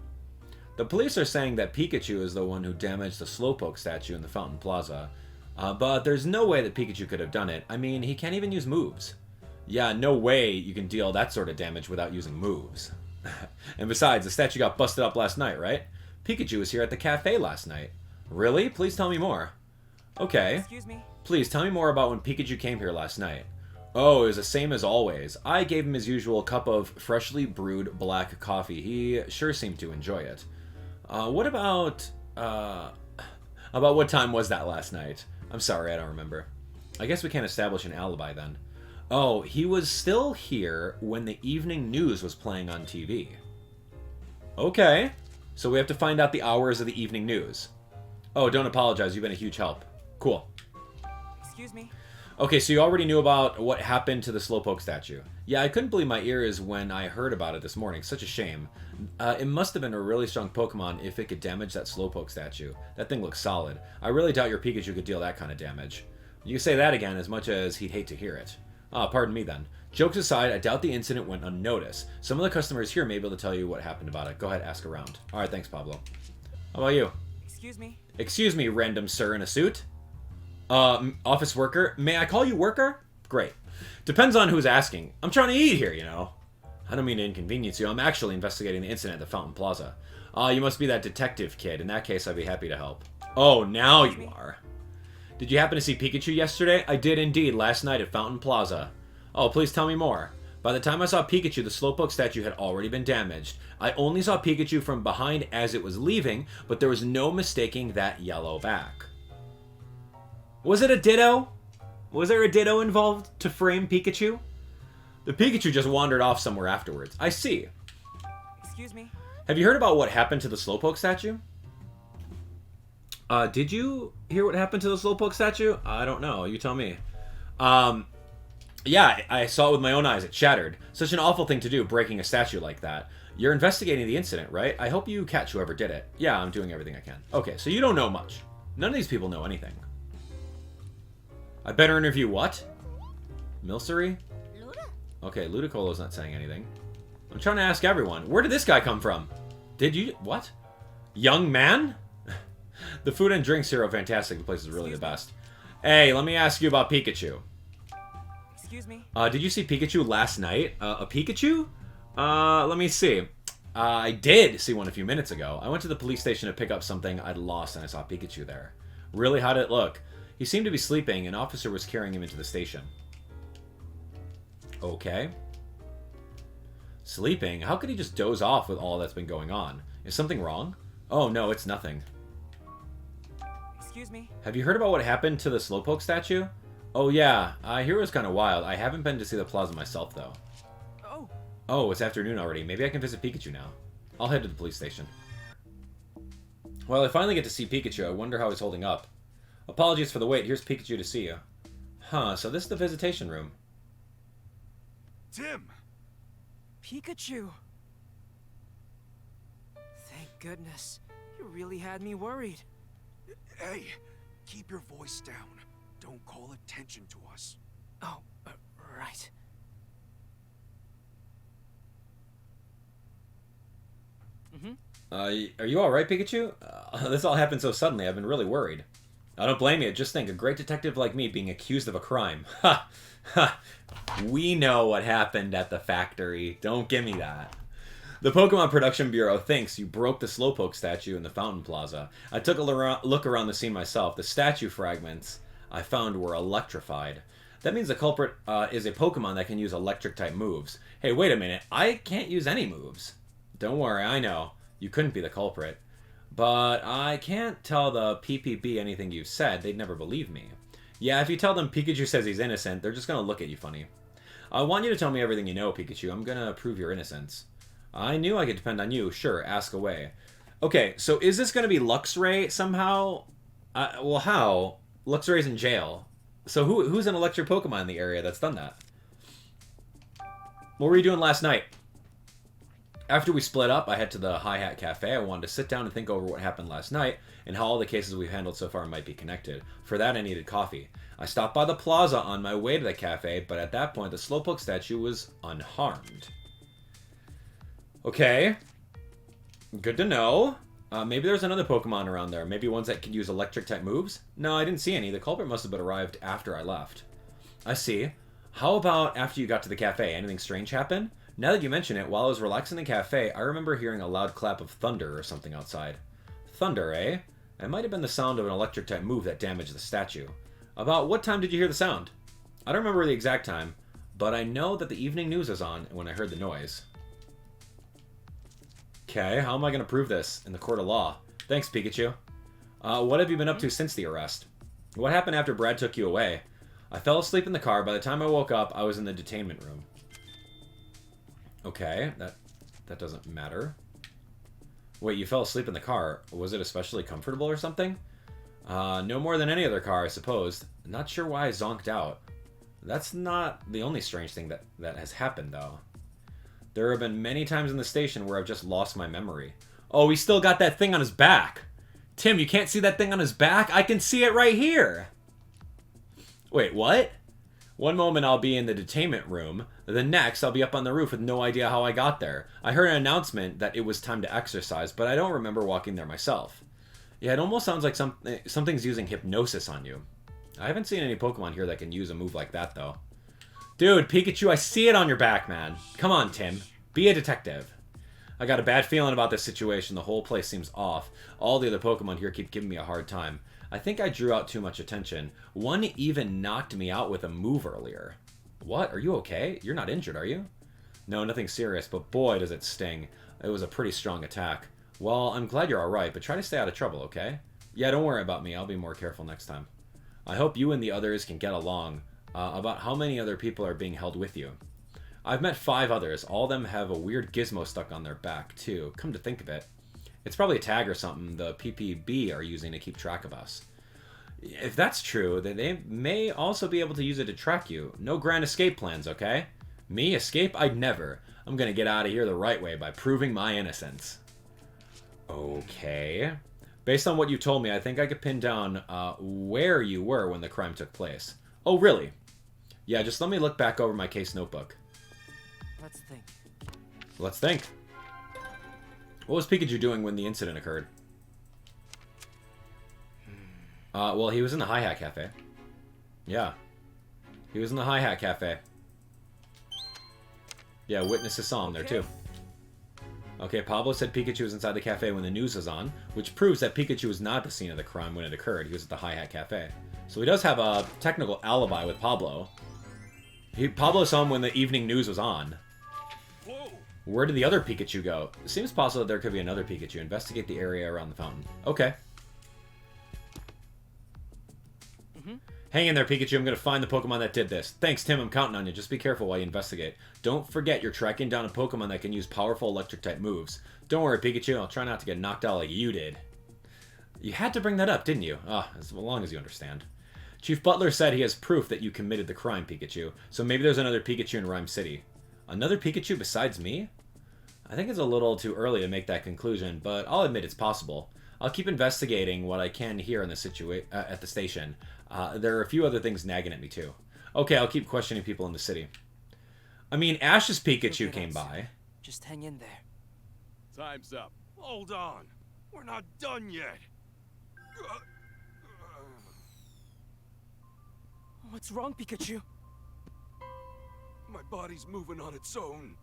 The police are saying that Pikachu is the one who damaged the Slowpoke statue in the Fountain Plaza. But there's no way that Pikachu could have done it. I mean, he can't even use moves. Yeah, no way you can deal that sort of damage without using moves. And besides, the statue got busted up last night, right? Pikachu was here at the cafe last night. Really? Please tell me more. Okay. Excuse me. Please tell me more about when Pikachu came here last night. Oh, it was the same as always. I gave him his usual cup of freshly brewed black coffee. He sure seemed to enjoy it. What about what time was that last night? I'm sorry, I don't remember. I guess we can't establish an alibi then. Oh, he was still here when the evening news was playing on TV. Okay. So we have to find out the hours of the evening news. Oh, don't apologize. You've been a huge help. Cool. Excuse me. Okay, so you already knew about what happened to the Slowpoke statue. Yeah, I couldn't believe my ears when I heard about it this morning. Such a shame. It must have been a really strong Pokemon if it could damage that Slowpoke statue. That thing looks solid. I really doubt your Pikachu could deal that kind of damage. You can say that again as much as he'd hate to hear it. Pardon me then. Jokes aside, I doubt the incident went unnoticed. Some of the customers here may be able to tell you what happened about it. Go ahead, ask around. Alright, thanks, Pablo. How about you? Excuse me. Excuse me, random sir in a suit. Office worker. May I call you worker? Great. Depends on who's asking. I'm trying to eat here, you know. I don't mean to inconvenience you. I'm actually investigating the incident at the Fountain Plaza. You must be that detective kid. In that case, I'd be happy to help. Oh, now you are. Did you happen to see Pikachu yesterday? I did indeed, last night at Fountain Plaza. Oh, please tell me more. By the time I saw Pikachu, the Slowpoke statue had already been damaged. I only saw Pikachu from behind as it was leaving, but there was no mistaking that yellow back. Was it a Ditto? Was there a Ditto involved to frame Pikachu? The Pikachu just wandered off somewhere afterwards. I see. Excuse me. Have you heard about what happened to the Slowpoke statue? Did you hear what happened to the Slowpoke statue? I don't know. You tell me. Yeah, I saw it with my own eyes. It shattered. Such an awful thing to do, breaking a statue like that. You're investigating the incident, right? I hope you catch whoever did it. Yeah, I'm doing everything I can. Okay, so you don't know much. None of these people know anything. I better interview what? Milcery? Okay, Ludicolo's not saying anything. I'm trying to ask everyone. Where did this guy come from? Did you... What? Young man? The food and drinks here are fantastic. The place is really the best. Hey, let me ask you about Pikachu. Excuse me. Did you see Pikachu last night? A Pikachu? Let me see. I did see one a few minutes ago. I went to the police station to pick up something I'd lost and I saw Pikachu there. Really? How did it look? He seemed to be sleeping. An officer was carrying him into the station. Okay. Sleeping? How could he just doze off with all that's been going on? Is something wrong? Oh, no, it's nothing. Excuse me. Have you heard about what happened to the Slowpoke statue? Oh, yeah. I hear it was kind of wild. I haven't been to see the plaza myself, though. Oh, it's afternoon already. Maybe I can visit Pikachu now. I'll head to the police station. Well, I finally get to see Pikachu. I wonder how he's holding up. Apologies for the wait. Here's Pikachu to see you. Huh, so this is the visitation room. Tim! Pikachu! Thank goodness. You really had me worried. Hey, keep your voice down. Don't call attention to us. Oh, right. Are you alright, Pikachu? This all happened so suddenly, I've been really worried. I don't blame you. Just think, a great detective like me being accused of a crime. Ha! Ha! We know what happened at the factory. Don't give me that. The Pokemon Production Bureau thinks you broke the Slowpoke statue in the Fountain Plaza. I took a look around the scene myself. The statue fragments I found were electrified. That means the culprit is a Pokemon that can use electric-type moves. Hey, wait a minute. I can't use any moves. Don't worry, I know. You couldn't be the culprit. But I can't tell the PPB anything you've said. They'd never believe me. Yeah, if you tell them Pikachu says he's innocent, they're just gonna look at you funny. I want you to tell me everything you know, Pikachu. I'm gonna prove your innocence. I knew I could depend on you. Sure, ask away. Okay, so is this gonna be Luxray somehow? Well, how? Luxray's in jail. So who's an electric Pokemon in the area that's done that? What were you doing last night? After we split up, I head to the Hi-Hat Cafe. I wanted to sit down and think over what happened last night and how all the cases we've handled so far might be connected. For that, I needed coffee. I stopped by the plaza on my way to the cafe, but at that point, the Slowpoke statue was unharmed. Okay. Good to know. Maybe there's another Pokemon around there. Maybe ones that can use electric-type moves? No, I didn't see any. The culprit must have been arrived after I left. I see. How about after you got to the cafe? Anything strange happen? Now that you mention it, while I was relaxing in the cafe, I remember hearing a loud clap of thunder or something outside. Thunder, eh? It might have been the sound of an electric-type move that damaged the statue. About what time did you hear the sound? I don't remember the exact time, but I know that the evening news was on when I heard the noise. Okay, how am I going to prove this in the court of law? Thanks, Pikachu. What have you been up to since the arrest? What happened after Brad took you away? I fell asleep in the car. By the time I woke up, I was in the detainment room. Okay, that doesn't matter. Wait, you fell asleep in the car. Was it especially comfortable or something? No more than any other car, I suppose. Not sure why I zonked out. That's not the only strange thing that has happened, though. There have been many times in the station where I've just lost my memory. Oh, he still got that thing on his back. Tim, you can't see that thing on his back? I can see it right here. Wait, what? One moment I'll be in the detainment room. The next, I'll be up on the roof with no idea how I got there. I heard an announcement that it was time to exercise, but I don't remember walking there myself. Yeah, it almost sounds like something's using hypnosis on you. I haven't seen any Pokemon here that can use a move like that, though. Dude, Pikachu, I see it on your back, man. Come on, Tim. Be a detective. I got a bad feeling about this situation. The whole place seems off. All the other Pokemon here keep giving me a hard time. I think I drew out too much attention. One even knocked me out with a move earlier. What? Are you okay? You're not injured, are you? No, nothing serious, but boy, does it sting. It was a pretty strong attack. Well, I'm glad you're alright, but try to stay out of trouble, okay? Yeah, don't worry about me. I'll be more careful next time. I hope you and the others can get along. About how many other people are being held with you? I've met 5 others. All of them have a weird gizmo stuck on their back, too. Come to think of it. It's probably a tag or something the PPB are using to keep track of us. If that's true, then they may also be able to use it to track you. No grand escape plans, okay? Me? Escape? I'd never. I'm gonna get out of here the right way by proving my innocence. Okay. Based on what you told me, I think I could pin down where you were when the crime took place. Oh, really? Yeah, just let me look back over my case notebook. Let's think. Let's think. What was Pikachu doing when the incident occurred? Well, he was in the Hi-Hat Cafe. Yeah. He was in the Hi-Hat Cafe. Yeah, witnesses saw him there, too. Okay, Pablo said Pikachu was inside the cafe when the news was on, which proves that Pikachu was not at the scene of the crime when it occurred. He was at the Hi-Hat Cafe. So he does have a technical alibi with Pablo. Pablo saw him when the evening news was on. Whoa. Where did the other Pikachu go? It seems possible that there could be another Pikachu. Investigate the area around the fountain. Okay. Hang in there, Pikachu. I'm going to find the Pokemon that did this. Thanks, Tim. I'm counting on you. Just be careful while you investigate. Don't forget you're tracking down a Pokemon that can use powerful electric-type moves. Don't worry, Pikachu. I'll try not to get knocked out like you did. You had to bring that up, didn't you? As long as you understand. Chief Butler said he has proof that you committed the crime, Pikachu. So maybe there's another Pikachu in Ryme City. Another Pikachu besides me? I think it's a little too early to make that conclusion, but I'll admit it's possible. I'll keep investigating what I can here in the at the station. There are a few other things nagging at me, too. Okay, I'll keep questioning people in the city. I mean, Ash's Pikachu came by. Just hang in there. Time's up. Hold on. We're not done yet. What's wrong, Pikachu? My body's moving on its own.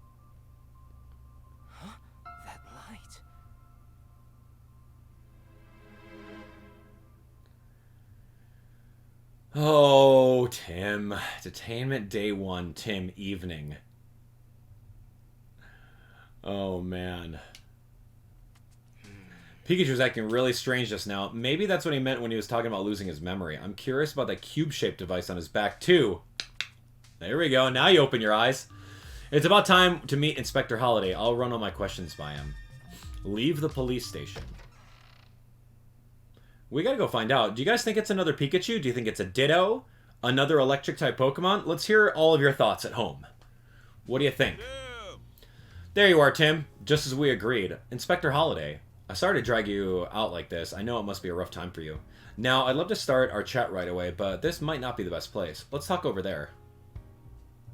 Huh? That light. Oh, Tim. Detainment day 1, Tim, evening. Oh, man. Pikachu's acting really strange just now. Maybe that's what he meant when he was talking about losing his memory. I'm curious about that cube-shaped device on his back, too. There we go. Now you open your eyes. It's about time to meet Inspector Holiday. I'll run all my questions by him. Leave the police station. We gotta go find out. Do you guys think it's another Pikachu? Do you think it's a Ditto? Another electric-type Pokemon? Let's hear all of your thoughts at home. What do you think? There you are, Tim. Just as we agreed. Inspector Holiday. I'm sorry to drag you out like this. I know it must be a rough time for you. Now, I'd love to start our chat right away, but this might not be the best place. Let's talk over there.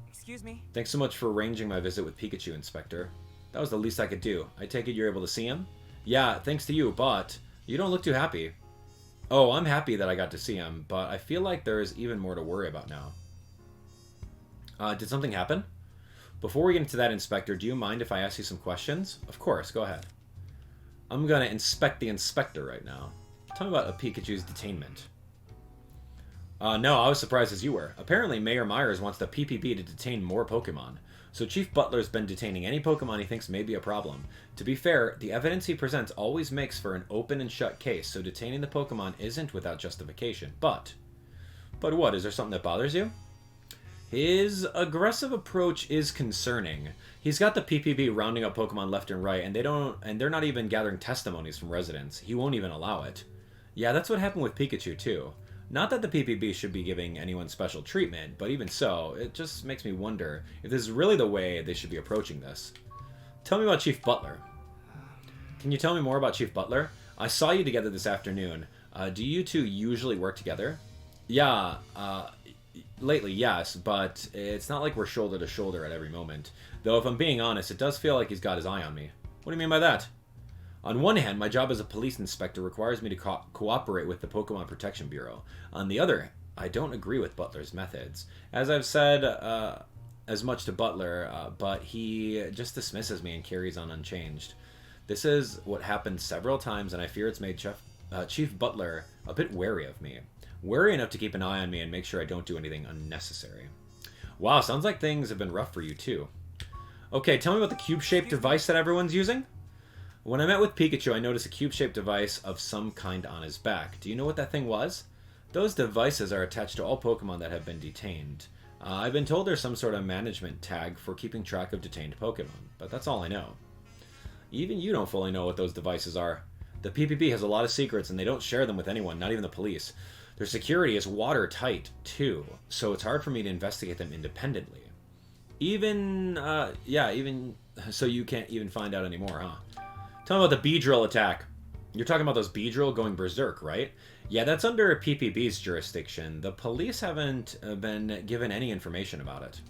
Excuse me? Thanks so much for arranging my visit with Pikachu, Inspector. That was the least I could do. I take it you're able to see him? Yeah, thanks to you, but you don't look too happy. Oh, I'm happy that I got to see him, but I feel like there is even more to worry about now. Did something happen? Before we get into that, Inspector, do you mind if I ask you some questions? Of course, go ahead. I'm gonna inspect the Inspector right now. Tell me about a Pikachu's detainment. No, I was surprised as you were. Apparently, Mayor Myers wants the PPB to detain more Pokemon. So Chief Butler's been detaining any Pokemon he thinks may be a problem. To be fair, the evidence he presents always makes for an open and shut case, so detaining the Pokemon isn't without justification. But what? Is there something that bothers you? His aggressive approach is concerning. He's got the PPB rounding up Pokemon left and right, and they're not even gathering testimonies from residents. He won't even allow it. Yeah, that's what happened with Pikachu, too. Not that the PPB should be giving anyone special treatment, but even so, it just makes me wonder if this is really the way they should be approaching this. Tell me about Chief Butler. Can you tell me more about Chief Butler? I saw you together this afternoon. Do you two usually work together? Yeah, lately, yes, but it's not like we're shoulder to shoulder at every moment. Though, if I'm being honest, it does feel like he's got his eye on me. What do you mean by that? On one hand, my job as a police inspector requires me to cooperate with the Pokemon Protection Bureau. On the other, I don't agree with Butler's methods. As I've said as much to Butler, but he just dismisses me and carries on unchanged. This is what happened several times, and I fear it's made Chief Butler a bit wary of me. Wary enough to keep an eye on me and make sure I don't do anything unnecessary. Wow, sounds like things have been rough for you too. Okay, tell me about the cube-shaped device that everyone's using? When I met with Pikachu, I noticed a cube-shaped device of some kind on his back. Do you know what that thing was? Those devices are attached to all Pokemon that have been detained. I've been told there's some sort of management tag for keeping track of detained Pokemon, but that's all I know. Even you don't fully know what those devices are. The PPB has a lot of secrets, and they don't share them with anyone, not even the police. Their security is watertight, too, so it's hard for me to investigate them independently. Even so you can't even find out anymore, huh? Tell me about the Beedrill attack. You're talking about those Beedrill going berserk, right? Yeah, that's under PPB's jurisdiction. The police haven't been given any information about it.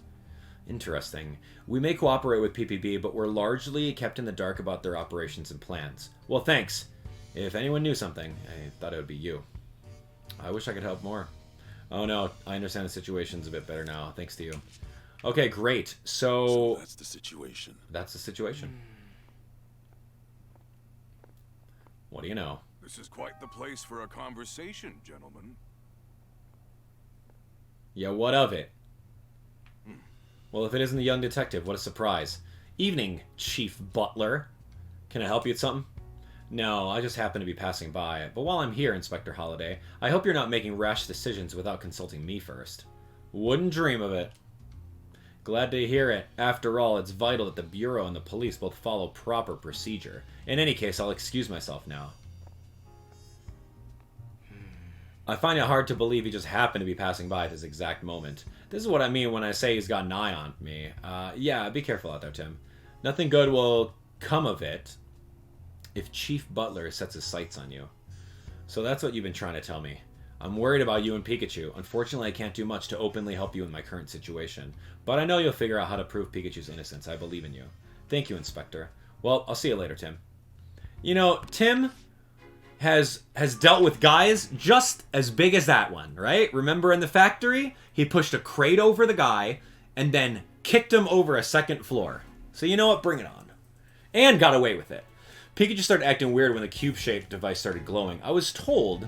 Interesting. We may cooperate with PPB, but we're largely kept in the dark about their operations and plans. Well, thanks. If anyone knew something, I thought it would be you. I wish I could help more. Oh no, I understand the situation's a bit better now, thanks to you. Okay, great. So that's the situation. That's the situation. What do you know? This is quite the place for a conversation, gentlemen. Yeah, what of it? Well, if it isn't the young detective, what a surprise. Evening, Chief Butler. Can I help you with something? No, I just happen to be passing by. But while I'm here, Inspector Holliday, I hope you're not making rash decisions without consulting me first. Wouldn't dream of it. Glad to hear it. After all, it's vital that the Bureau and the police both follow proper procedure. In any case, I'll excuse myself now. I find it hard to believe he just happened to be passing by at this exact moment. This is what I mean when I say he's got an eye on me. Yeah, be careful out there, Tim. Nothing good will come of it if Chief Butler sets his sights on you. So that's what you've been trying to tell me. I'm worried about you and Pikachu. Unfortunately, I can't do much to openly help you in my current situation. But I know you'll figure out how to prove Pikachu's innocence. I believe in you. Thank you, Inspector. Well, I'll see you later, Tim. You know, Tim has dealt with guys just as big as that one, right? Remember in the factory? He pushed a crate over the guy and then kicked him over a second floor. So you know what? Bring it on. And got away with it. Pikachu started acting weird when the cube-shaped device started glowing. I was told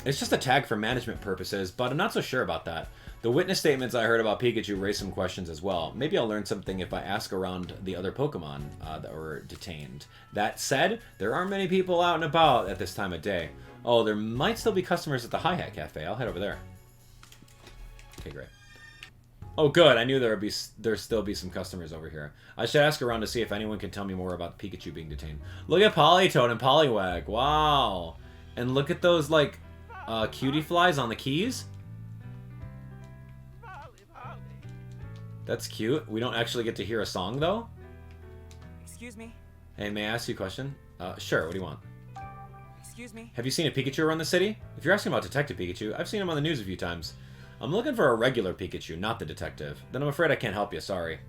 it's just a tag for management purposes, but I'm not so sure about that. The witness statements I heard about Pikachu raised some questions as well. Maybe I'll learn something if I ask around the other Pokemon that were detained. That said, there aren't many people out and about at this time of day. Oh, there might still be customers at the Hi-Hat Cafe. I'll head over there. Okay, great. Oh, good. I knew there'd still be some customers over here. I should ask around to see if anyone can tell me more about Pikachu being detained. Look at Politoed and Poliwag. Wow. And look at those, like, cutie flies on the keys. That's cute. We don't actually get to hear a song, though. Excuse me. Hey, may I ask you a question? Sure. What do you want? Excuse me. Have you seen a Pikachu around the city? If you're asking about Detective Pikachu, I've seen him on the news a few times. I'm looking for a regular Pikachu, not the detective. Then I'm afraid I can't help you, sorry.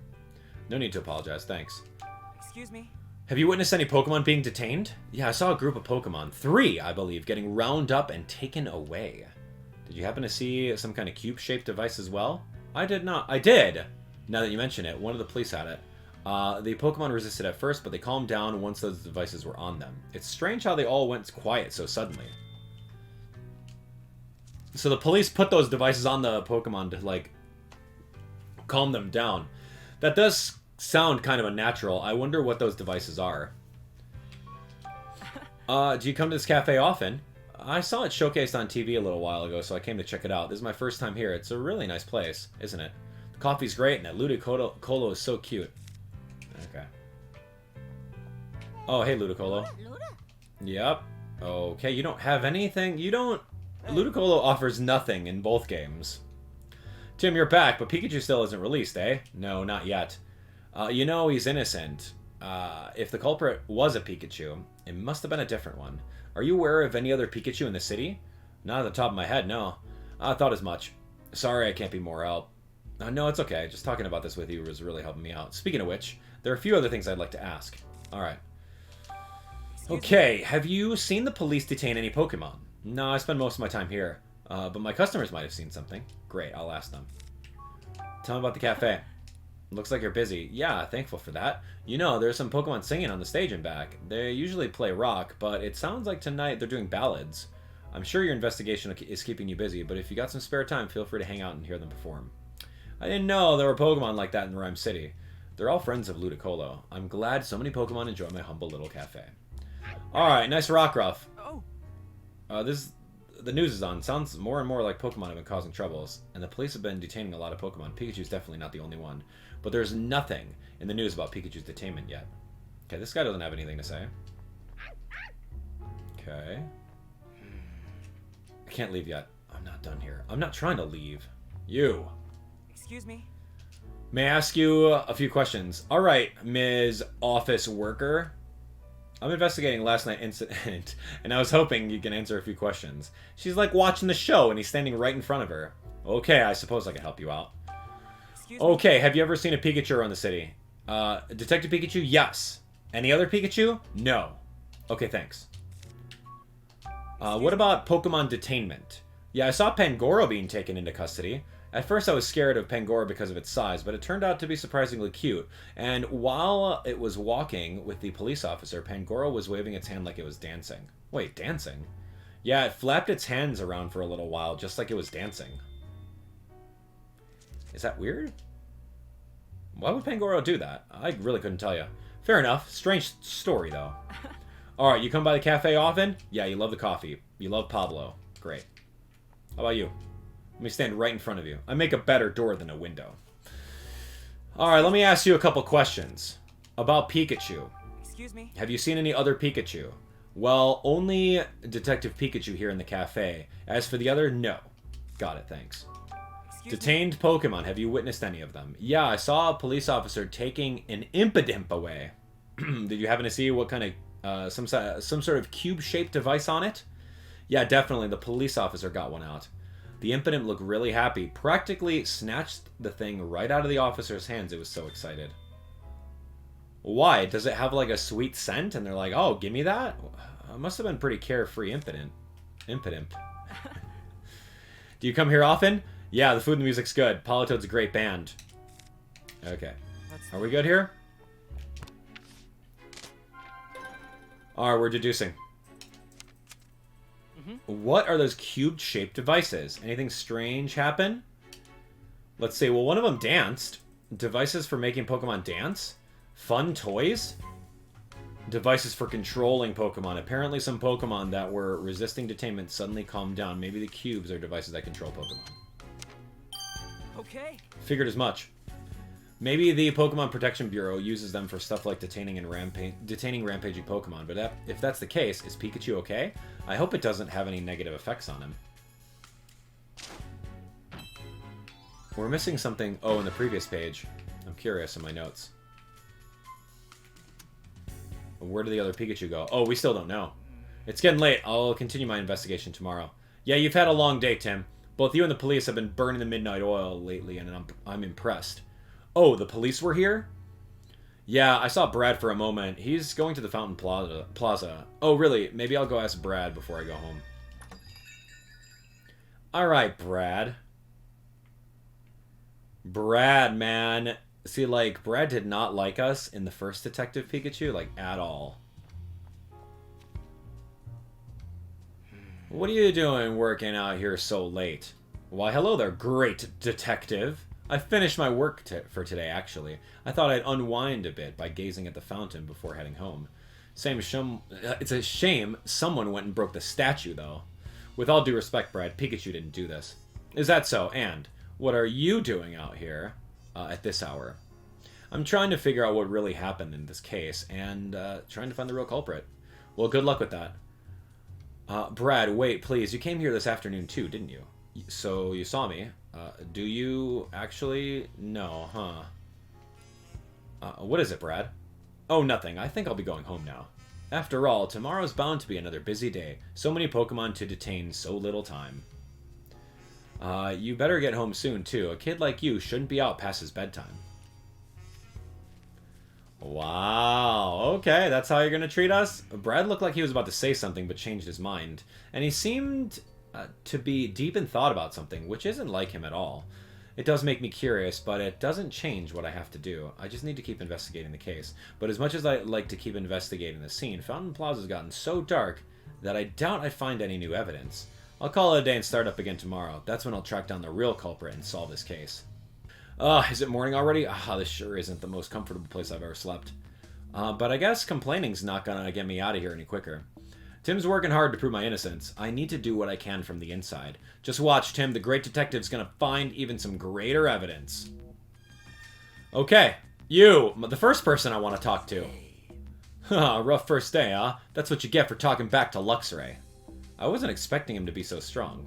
No need to apologize, thanks. Excuse me. Have you witnessed any Pokemon being detained? Yeah, I saw a group of Pokemon, 3, I believe, getting rounded up and taken away. Did you happen to see some kind of cube-shaped device as well? I did not. I did! Now that you mention it, one of the police had it. The Pokemon resisted at first, but they calmed down once those devices were on them. It's strange how they all went quiet so suddenly. So the police put those devices on the Pokemon to, like, calm them down. That does sound kind of unnatural. I wonder what those devices are. Do you come to this cafe often? I saw it showcased on TV a little while ago, so I came to check it out. This is my first time here. It's a really nice place, isn't it? The coffee's great, and that Ludicolo is so cute. Okay. Oh, hey, Ludicolo. Yep. Okay, you don't have anything? You don't... Ludicolo offers nothing in both games. Tim, you're back, but Pikachu still isn't released, eh? No, not yet. You know he's innocent. If the culprit was a Pikachu, it must have been a different one. Are you aware of any other Pikachu in the city? Not at the top of my head, no. I thought as much. Sorry I can't be more help. No, it's okay. Just talking about this with you was really helping me out. Speaking of which, there are a few other things I'd like to ask. Alright. Okay, have you seen the police detain any Pokemon? No, I spend most of my time here. But my customers might have seen something. Great, I'll ask them. Tell me about the cafe. Looks like you're busy. Yeah, thankful for that. You know, there's some Pokemon singing on the stage and back. They usually play rock, but it sounds like tonight they're doing ballads. I'm sure your investigation is keeping you busy, but if you got some spare time, feel free to hang out and hear them perform. I didn't know there were Pokemon like that in Ryme City. They're all friends of Ludicolo. I'm glad so many Pokemon enjoy my humble little cafe. Alright, nice Rockruff. The news is on. Sounds more and more like Pokemon have been causing troubles, and the police have been detaining a lot of Pokemon. Pikachu's definitely not the only one. But there's nothing in the news about Pikachu's detainment yet. Okay, this guy doesn't have anything to say. Okay. I can't leave yet. I'm not done here. I'm not trying to leave. You. Excuse me. May I ask you a few questions? Alright, Ms. Office Worker. I'm investigating last night's incident, and I was hoping you can answer a few questions. She's like watching the show, and he's standing right in front of her. Okay, I suppose I can help you out. Okay, have you ever seen a Pikachu around the city? Detective Pikachu? Yes. Any other Pikachu? No. Okay, thanks. What about Pokemon detainment? Yeah, I saw Pangoro being taken into custody. At first I was scared of Pangoro because of its size, but it turned out to be surprisingly cute. And while it was walking with the police officer, Pangoro was waving its hand like it was dancing. Wait, dancing? Yeah, it flapped its hands around for a little while, just like it was dancing. Is that weird? Why would Pangoro do that? I really couldn't tell you. Fair enough. Strange story, though. Alright, you come by the cafe often? Yeah, you love the coffee. You love Pablo. Great. How about you? Let me stand right in front of you. I make a better door than a window. Alright, let me ask you a couple questions. About Pikachu. Excuse me? Have you seen any other Pikachu? Well, only Detective Pikachu here in the cafe. As for the other, no. Got it, thanks. Detained Pokemon. Have you witnessed any of them? Yeah, I saw a police officer taking an Impidimp away. Did you happen to see what kind of, some sort of cube-shaped device on it? Yeah, definitely. The police officer got one out. The Impidimp looked really happy. Practically snatched the thing right out of the officer's hands. It was so excited. Why? Does it have like a sweet scent? And they're like, oh, give me that? It must have been pretty carefree Impidimp. Do you come here often? Yeah, the food and the music's good. Politoad's a great band. Okay. Are we good here? Alright, we're deducing. What are those cube-shaped devices? Anything strange happen? Let's see. Well, one of them danced. Devices for making Pokemon dance? Fun toys? Devices for controlling Pokemon. Apparently some Pokemon that were resisting detainment suddenly calmed down. Maybe the cubes are devices that control Pokemon. Okay. Figured as much. Maybe the Pokemon Protection Bureau uses them for stuff like detaining rampaging Pokemon, but if that's the case, is Pikachu okay? I hope it doesn't have any negative effects on him. We're missing something, in the previous page. I'm curious in my notes. Where did the other Pikachu go? Oh, we still don't know. It's getting late. I'll continue my investigation tomorrow. Yeah, you've had a long day, Tim. Both you and the police have been burning the midnight oil lately, and I'm impressed. Oh, the police were here? Yeah, I saw Brad for a moment. He's going to the Fountain Plaza. Oh, really? Maybe I'll go ask Brad before I go home. Alright, Brad. Brad, man. See, like, Brad did not like us in the first Detective Pikachu, like, at all. What are you doing working out here so late? Why, hello there, great detective. I finished my work for today, actually. I thought I'd unwind a bit by gazing at the fountain before heading home. It's a shame someone went and broke the statue, though. With all due respect, Brad, Pikachu didn't do this. Is that so? And what are you doing out here at this hour? I'm trying to figure out what really happened in this case, and trying to find the real culprit. Well, good luck with that. Brad, wait, please. You came here this afternoon too, didn't you? So you saw me. Do you actually? No, huh? What is it, Brad? Oh, nothing. I think I'll be going home now. After all, tomorrow's bound to be another busy day. So many Pokemon to detain, so little time. You better get home soon, too. A kid like you shouldn't be out past his bedtime. Wow, okay, that's how you're gonna treat us? Brad looked like he was about to say something, but changed his mind. And he seemed to be deep in thought about something, which isn't like him at all. It does make me curious, but it doesn't change what I have to do. I just need to keep investigating the case. But as much as I like to keep investigating the scene, Fountain Plaza's gotten so dark that I doubt I find any new evidence. I'll call it a day and start up again tomorrow. That's when I'll track down the real culprit and solve this case. Is it morning already? This sure isn't the most comfortable place I've ever slept. But I guess complaining's not gonna get me out of here any quicker. Tim's working hard to prove my innocence. I need to do what I can from the inside. Just watch, Tim. The great detective's gonna find even some greater evidence. Okay, you, the first person I want to talk to. Rough first day, huh? That's what you get for talking back to Luxray. I wasn't expecting him to be so strong.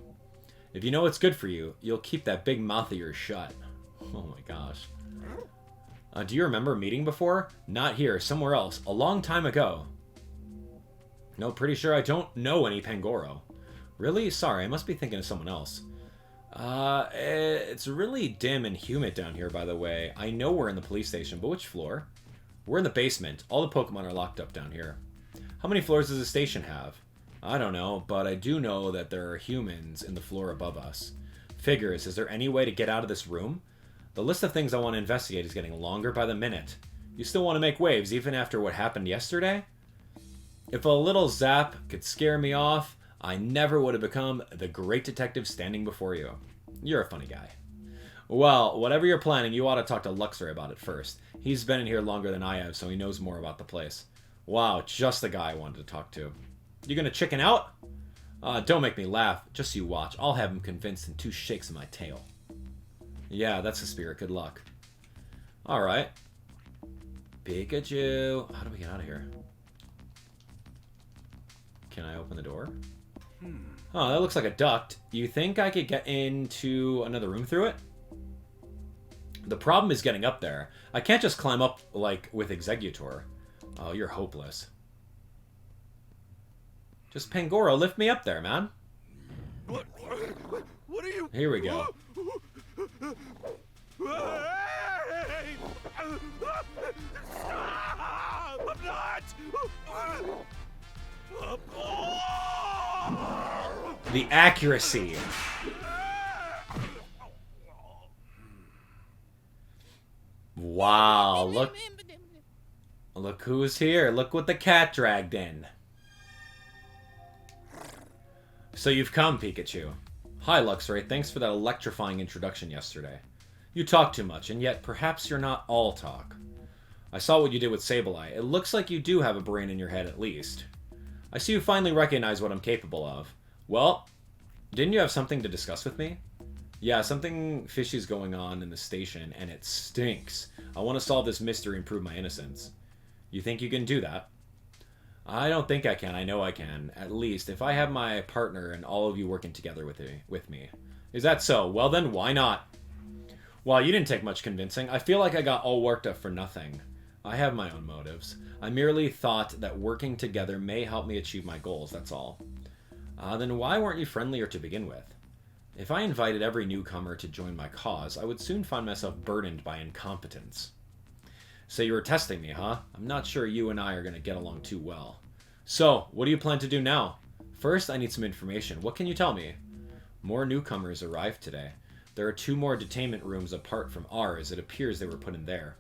If you know what's good for you, you'll keep that big mouth of yours shut. Oh my gosh. Do you remember meeting before? Not here, somewhere else, a long time ago. No, pretty sure I don't know any Pangoro. Really? Sorry, I must be thinking of someone else. It's really dim and humid down here, by the way. I know we're in the police station, but which floor? We're in the basement. All the Pokemon are locked up down here. How many floors does the station have? I don't know, but I do know that there are humans in the floor above us. Figures, is there any way to get out of this room? The list of things I want to investigate is getting longer by the minute. You still want to make waves, even after what happened yesterday? If a little zap could scare me off, I never would have become the great detective standing before you. You're a funny guy. Well, whatever you're planning, you ought to talk to Luxray about it first. He's been in here longer than I have, so he knows more about the place. Wow, just the guy I wanted to talk to. You gonna chicken out? Don't make me laugh. Just you watch. I'll have him convinced in 2 shakes of my tail. Yeah, that's the spirit. Good luck. Alright. Pikachu. How do we get out of here? Can I open the door? Oh, that looks like a duct. You think I could get into another room through it? The problem is getting up there. I can't just climb up, like, with Executor. Oh, you're hopeless. Just Pangoro, lift me up there, man. What are you... Here we go. I'm not... The accuracy. Wow, look. Look who's here. Look what the cat dragged in. So you've come, Pikachu. Hi, Luxray. Thanks for that electrifying introduction yesterday. You talk too much, and yet perhaps you're not all talk. I saw what you did with Sableye. It looks like you do have a brain in your head at least. I see you finally recognize what I'm capable of. Well, didn't you have something to discuss with me? Yeah, something fishy's going on in the station, and it stinks. I want to solve this mystery and prove my innocence. You think you can do that? I don't think I can. I know I can. At least, if I have my partner and all of you working together with me. Is that so? Well then, why not? Well, you didn't take much convincing. I feel like I got all worked up for nothing. I have my own motives. I merely thought that working together may help me achieve my goals, that's all. Then why weren't you friendlier to begin with? If I invited every newcomer to join my cause, I would soon find myself burdened by incompetence. So you were testing me, huh? I'm not sure you and I are going to get along too well. So, what do you plan to do now? First, I need some information. What can you tell me? More newcomers arrived today. There are 2 more detainment rooms apart from ours. It appears they were put in there.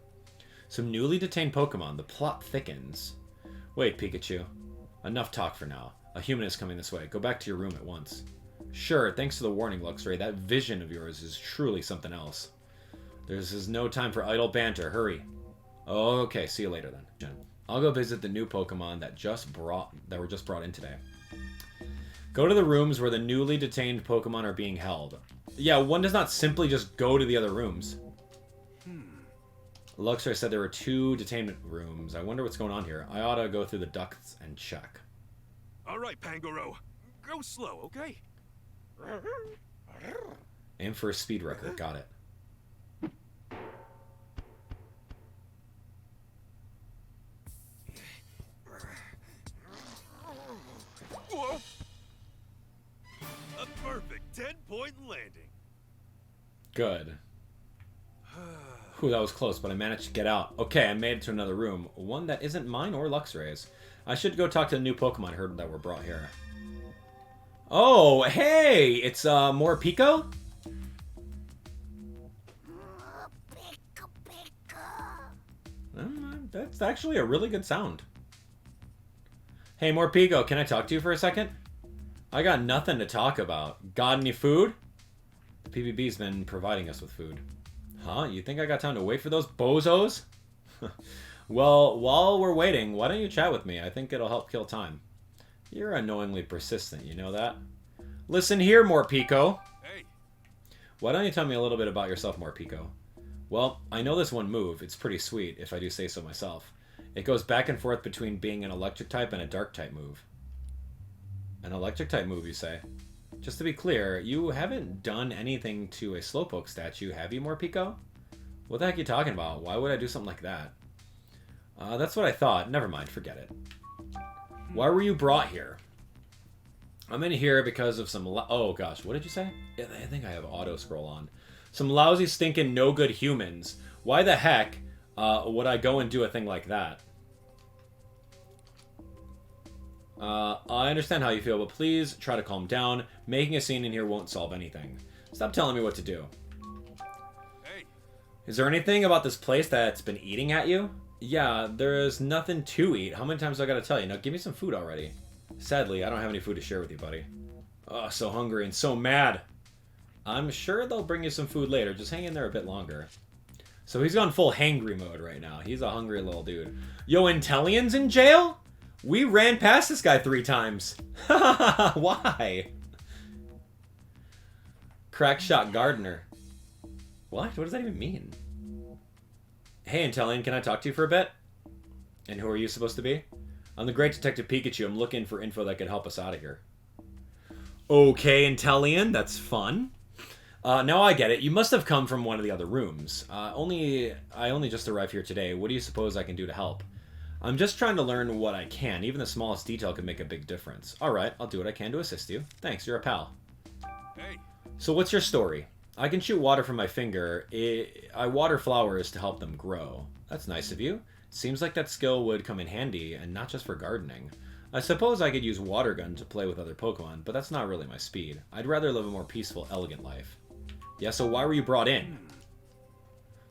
Some newly detained Pokemon. The plot thickens. Wait, Pikachu. Enough talk for now. A human is coming this way. Go back to your room at once. Sure, thanks to the warning, Luxray. That vision of yours is truly something else. There's no time for idle banter. Hurry. Okay, see you later then. I'll go visit the new Pokemon that were just brought in today. Go to the rooms where the newly detained Pokemon are being held. Yeah, one does not simply just go to the other rooms. Luxray said there were 2 detainment rooms. I wonder what's going on here. I ought to go through the ducts and check. All right, Pangoro. Go slow, okay? Aim for a speed record. Got it. Whoa! A perfect 10-point landing. Good. Whew, that was close, but I managed to get out. Okay, I made it to another room. One that isn't mine or Luxray's. I should go talk to the new Pokemon I heard that were brought here. Oh, hey! It's, more Pico? That's actually a really good sound. Hey, more Pico, can I talk to you for a second? I got nothing to talk about. Got any food? The PBB's been providing us with food. Huh? You think I got time to wait for those bozos? Well, while we're waiting, why don't you chat with me? I think it'll help kill time. You're annoyingly persistent, you know that? Listen here, Morpico. Hey. Why don't you tell me a little bit about yourself, Morpico? Well, I know this one move. It's pretty sweet, if I do say so myself. It goes back and forth between being an electric type and a dark type move. An electric type move, you say? Just to be clear, you haven't done anything to a Slowpoke statue, have you, Morpico? What the heck are you talking about? Why would I do something like that? That's what I thought. Never mind, forget it. Why were you brought here? I'm in here because of some... Oh, gosh, what did you say? I think I have auto scroll on. Some lousy, stinking, no-good humans. Why the heck would I go and do a thing like that? I understand how you feel, but please try to calm down. Making a scene in here won't solve anything. Stop telling me what to do. Hey. Is there anything about this place that's been eating at you? Yeah, there's nothing to eat. How many times do I gotta tell you? Now give me some food already. Sadly, I don't have any food to share with you, buddy. Oh, so hungry and so mad. I'm sure they'll bring you some food later. Just hang in there a bit longer. So he's gone full hangry mode right now. He's a hungry little dude. Yo, Intellian's in jail? We ran past this guy 3 times. Why? Crackshot Gardener. What? What does that even mean? Hey, Intellian, can I talk to you for a bit? And who are you supposed to be? I'm the Great Detective Pikachu. I'm looking for info that could help us out of here. Okay, Intellian, that's fun. Now I get it. You must have come from one of the other rooms. I only just arrived here today. What do you suppose I can do to help? I'm just trying to learn what I can. Even the smallest detail could make a big difference. Alright, I'll do what I can to assist you. Thanks, you're a pal. Hey. So what's your story? I can shoot water from my finger. I water flowers to help them grow. That's nice of you. Seems like that skill would come in handy, and not just for gardening. I suppose I could use water gun to play with other Pokemon, but that's not really my speed. I'd rather live a more peaceful, elegant life. Yeah, so why were you brought in?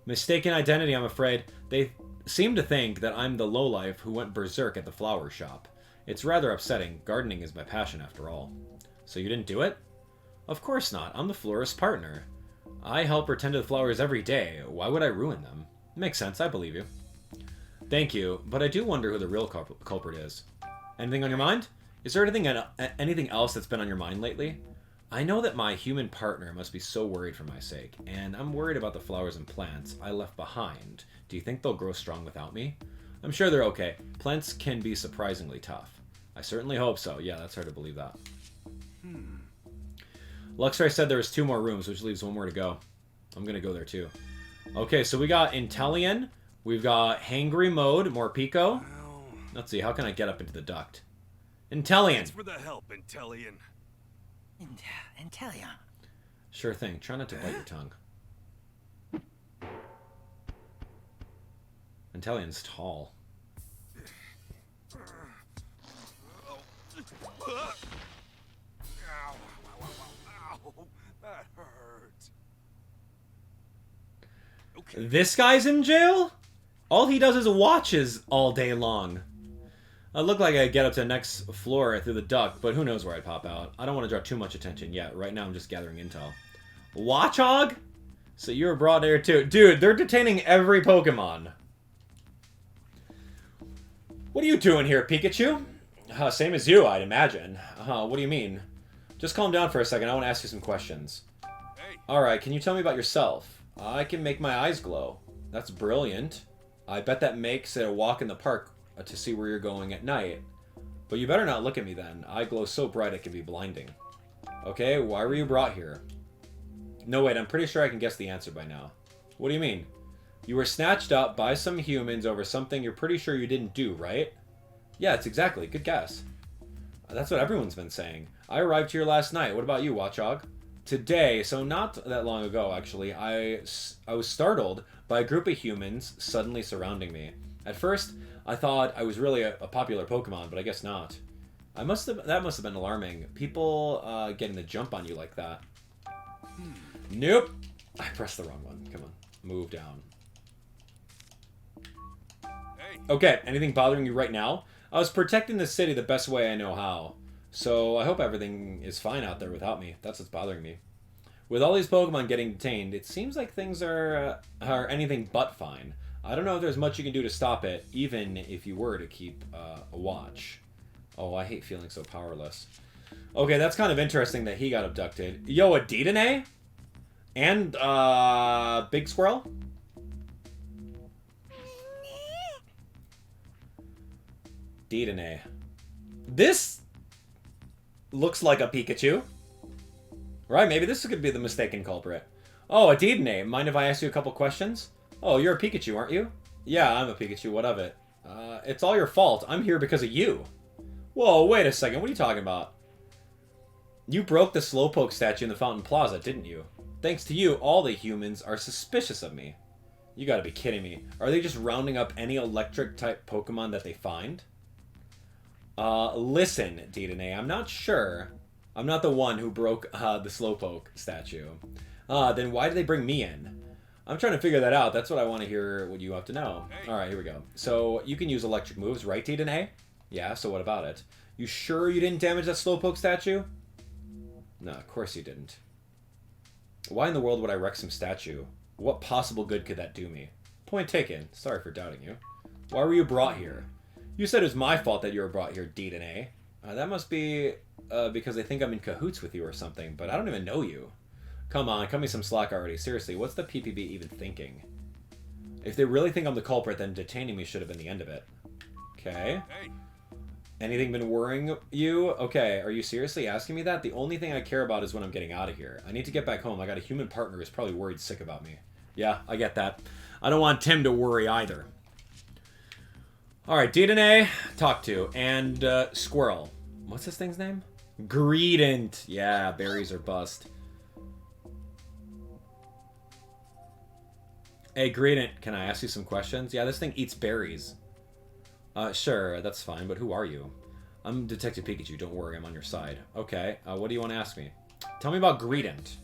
Mistaken identity, I'm afraid. They seem to think that I'm the lowlife who went berserk at the flower shop. It's rather upsetting. Gardening is my passion, after all. So you didn't do it? Of course not. I'm the florist's partner. I help her tend to the flowers every day. Why would I ruin them? Makes sense, I believe you. Thank you, but I do wonder who the real culprit is. Anything on your mind? Is there anything else that's been on your mind lately? I know that my human partner must be so worried for my sake, and I'm worried about the flowers and plants I left behind. Do you think they'll grow strong without me? I'm sure they're okay. Plants can be surprisingly tough. I certainly hope so. Yeah, that's hard to believe that. Luxray said there was 2 more rooms, which leaves 1 more to go. I'm gonna go there too. Okay, so we got Intellian. We've got Hangry Mode, Morpico. Let's see, how can I get up into the duct? Intellian! Thanks for the help, Intellian. Intellian. Sure thing. Try not to bite your tongue. Intellian's tall. Ow, that hurts. Okay. This guy's in jail? All he does is watches all day long. I look like I get up to the next floor through the duct, but who knows where I'd pop out. I don't want to draw too much attention yet. Right now I'm just gathering intel. Watchog? So you were brought here too. Dude, they're detaining every Pokemon. What are you doing here, Pikachu? Same as you, I'd imagine. What do you mean? Just calm down for a second. I want to ask you some questions. Hey. Alright, can you tell me about yourself? I can make my eyes glow. That's brilliant. I bet that makes it a walk in the park to see where you're going at night. But you better not look at me then. I glow so bright it can be blinding. Okay, why were you brought here? No, wait, I'm pretty sure I can guess the answer by now. What do you mean? You were snatched up by some humans over something you're pretty sure you didn't do, right? Yeah, it's exactly. Good guess. That's what everyone's been saying. I arrived here last night. What about you, Watchog? Today, so not that long ago, actually, I was startled by a group of humans suddenly surrounding me. At first, I thought I was really a popular Pokemon, but I guess not. That must have been alarming. People getting the jump on you like that. Nope. I pressed the wrong one. Come on. Move down. Okay, anything bothering you right now? I was protecting the city the best way I know how. So I hope everything is fine out there without me. That's what's bothering me. With all these Pokemon getting detained, it seems like things are anything but fine. I don't know if there's much you can do to stop it, even if you were to keep a watch. Oh, I hate feeling so powerless. Okay, that's kind of interesting that he got abducted. Yo, a Detainee? And, Big Squirrel? Detainee. This looks like a Pikachu. Right, maybe this could be the mistaken culprit. Oh, a Detainee. Mind if I ask you a couple questions? Oh, you're a Pikachu, aren't you? Yeah, I'm a Pikachu. What of it? It's all your fault. I'm here because of you. Whoa, wait a second. What are you talking about? You broke the Slowpoke statue in the Fountain Plaza, didn't you? Thanks to you, all the humans are suspicious of me. You gotta be kidding me. Are they just rounding up any electric-type Pokemon that they find? Listen, Detainee, I'm not sure. I'm not the one who broke the Slowpoke statue. Then why did they bring me in? I'm trying to figure that out. That's what I want to hear what you have to know. Alright, here we go. So, you can use electric moves, right, Detainee? Yeah, so what about it? You sure you didn't damage that Slowpoke statue? No, of course you didn't. Why in the world would I wreck some statue? What possible good could that do me? Point taken. Sorry for doubting you. Why were you brought here? You said it was my fault that you were brought here, Detainee. That must be because they think I'm in cahoots with you or something, but I don't even know you. Come on, cut me some slack already. Seriously, what's the PPB even thinking? If they really think I'm the culprit, then detaining me should have been the end of it. Okay. Anything been worrying you? Okay, are you seriously asking me that? The only thing I care about is when I'm getting out of here. I need to get back home. I got a human partner who's probably worried sick about me. Yeah, I get that. I don't want Tim to worry either. Alright, Detainee, talk to. And, Squirrel. What's this thing's name? Greedent. Yeah, berries are bust. Hey, Greedent, can I ask you some questions? Yeah, this thing eats berries. Sure, that's fine, but who are you? I'm Detective Pikachu, don't worry, I'm on your side. Okay, what do you want to ask me? Tell me about Greedent.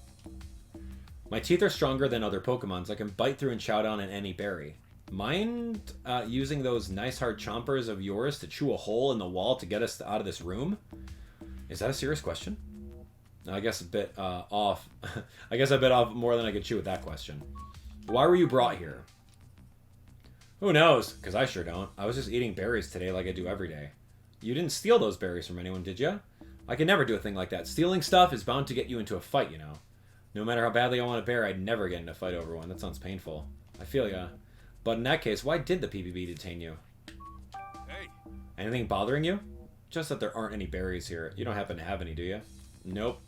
My teeth are stronger than other Pokemons. I can bite through and chow down on any berry. Mind using those nice hard chompers of yours to chew a hole in the wall to get us out of this room? Is that a serious question? I guess a bit off. I guess I bit off more than I could chew with that question. Why were you brought here? Who knows? Because I sure don't. I was just eating berries today like I do every day. You didn't steal those berries from anyone, did you? I could never do a thing like that. Stealing stuff is bound to get you into a fight, you know. No matter how badly I want a berry, I'd never get in a fight over one. That sounds painful. I feel ya. But in that case, why did the PPB detain you? Hey. Anything bothering you? Just that there aren't any berries here. You don't happen to have any, do you? Nope.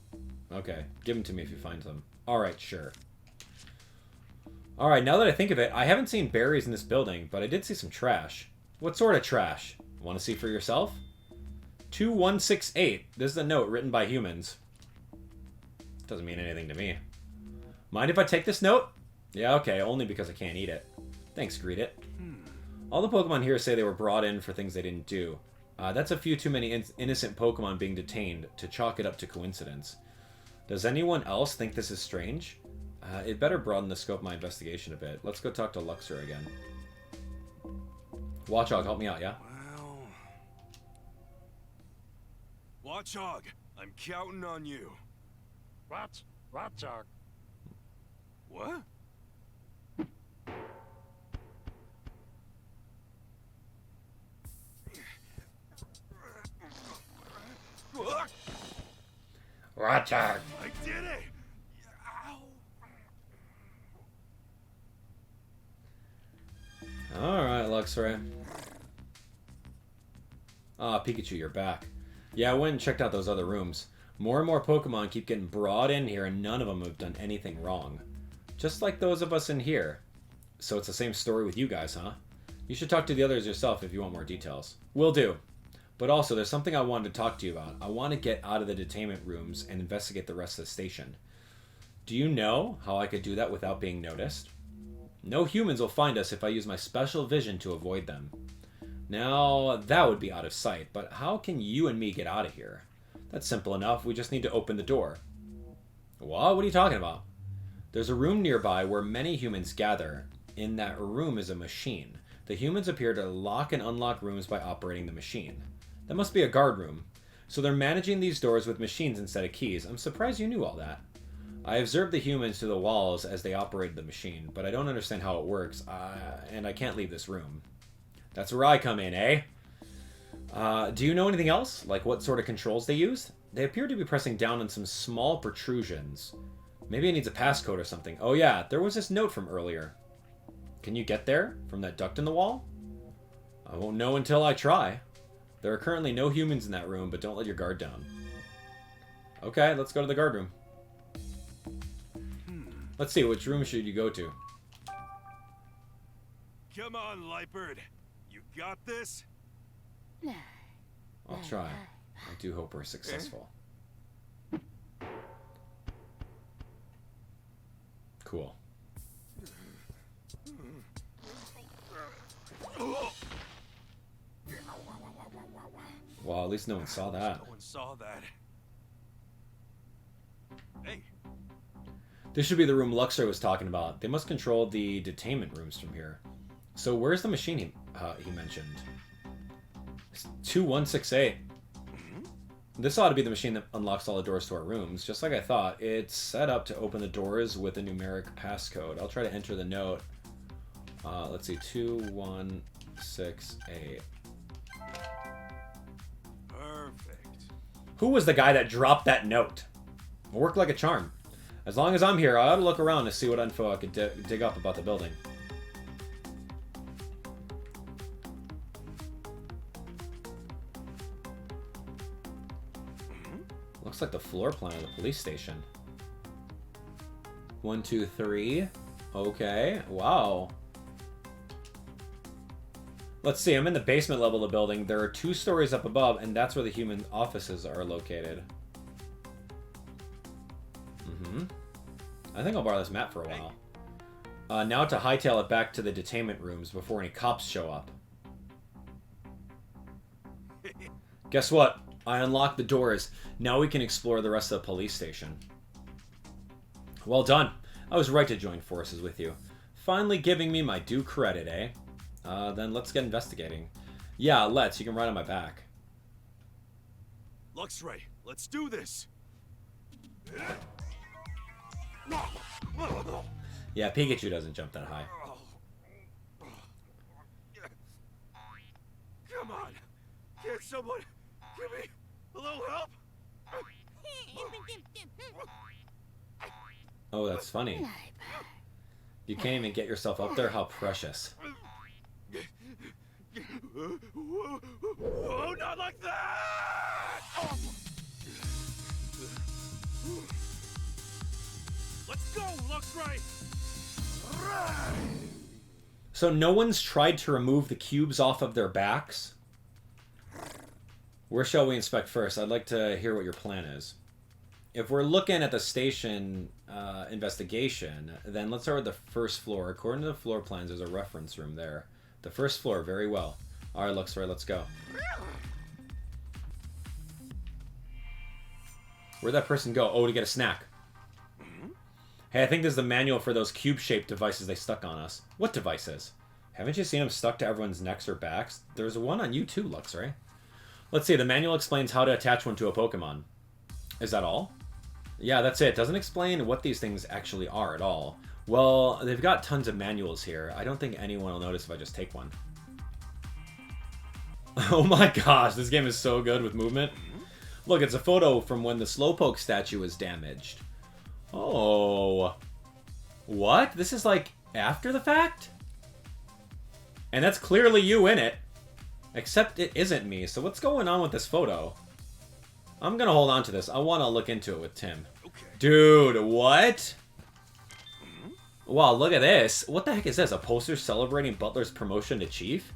Okay. Give them to me if you find them. Alright, sure. Alright, now that I think of it, I haven't seen berries in this building, but I did see some trash. What sort of trash? Want to see for yourself? 2168. This is a note written by humans. Doesn't mean anything to me. Mind if I take this note? Yeah, okay, only because I can't eat it. Thanks, Greedent. All the Pokemon here say they were brought in for things they didn't do. That's a few too many innocent Pokemon being detained to chalk it up to coincidence. Does anyone else think this is strange? It better broaden the scope of my investigation a bit. Let's go talk to Luxray again. Watchog, help me out, yeah? Well... Watchog, I'm counting on you. Watchog. What? Watchog. I did it! Alright, Luxray. Ah, Pikachu, you're back. Yeah, I went and checked out those other rooms. More and more Pokemon keep getting brought in here, and none of them have done anything wrong. Just like those of us in here. So it's the same story with you guys, huh? You should talk to the others yourself if you want more details. Will do. But also, there's something I wanted to talk to you about. I want to get out of the detainment rooms and investigate the rest of the station. Do you know how I could do that without being noticed? No humans will find us if I use my special vision to avoid them. Now, that would be out of sight, but how can you and me get out of here? That's simple enough. We just need to open the door. What? What are you talking about? There's a room nearby where many humans gather. In that room is a machine. The humans appear to lock and unlock rooms by operating the machine. That must be a guard room. So they're managing these doors with machines instead of keys. I'm surprised you knew all that. I observed the humans to the walls as they operated the machine, but I don't understand how it works, and I can't leave this room. That's where I come in, eh? Do you know anything else? Like what sort of controls they use? They appear to be pressing down on some small protrusions. Maybe it needs a passcode or something. Oh yeah, there was this note from earlier. Can you get there from that duct in the wall? I won't know until I try. There are currently no humans in that room, but don't let your guard down. Okay, let's go to the guard room. Let's see, which room should you go to? Come on, Lightbird. You got this? I'll try. I do hope we're successful. Cool. Well, at least no one saw that. No one saw that. Hey. This should be the room Luxray was talking about. They must control the detainment rooms from here. So where's the machine he mentioned? 2168. This ought to be the machine that unlocks all the doors to our rooms. Just like I thought, it's set up to open the doors with a numeric passcode. I'll try to enter the note. Let's see, 2168. Perfect. Who was the guy that dropped that note? It worked like a charm. As long as I'm here, I ought to look around to see what info I could dig up about the building. Looks like the floor plan of the police station. 1, 2, 3. Okay. Wow. Let's see. I'm in the basement level of the building. There are 2 stories up above, and that's where the human offices are located. I think I'll borrow this map for a while. Now to hightail it back to the detainment rooms before any cops show up. Guess what? I unlocked the doors. Now we can explore the rest of the police station. Well done. I was right to join forces with you. Finally giving me my due credit, eh? Then let's get investigating. Yeah, let's. You can ride on my back. Luxray, let's do this. Yeah, Pikachu doesn't jump that high. Come on. Can't someone give me a little help? Oh, that's funny. You can't even get yourself up there? How precious. Whoa, not like that! Let's go, Luxray! So no one's tried to remove the cubes off of their backs? Where shall we inspect first? I'd like to hear what your plan is. If we're looking at the station investigation, then let's start with the first floor. According to the floor plans, there's a reference room there. The first floor, very well. Alright, Luxray, let's go. Where'd that person go? Oh, to get a snack. Hey, I think this is the manual for those cube-shaped devices they stuck on us. What devices? Haven't you seen them stuck to everyone's necks or backs? There's one on you too, Luxray. Let's see, the manual explains how to attach one to a Pokemon. Is that all? Yeah, that's it. Doesn't explain what these things actually are at all. Well, they've got tons of manuals here. I don't think anyone will notice if I just take one. Oh my gosh, this game is so good with movement. Look, it's a photo from when the Slowpoke statue was damaged. Oh. What? This is like after the fact? And that's clearly you in it. Except it isn't me, so what's going on with this photo? I'm gonna hold on to this. I want to look into it with Tim. Okay. Dude, what? Wow, look at this. What the heck is this? A poster celebrating Butler's promotion to chief?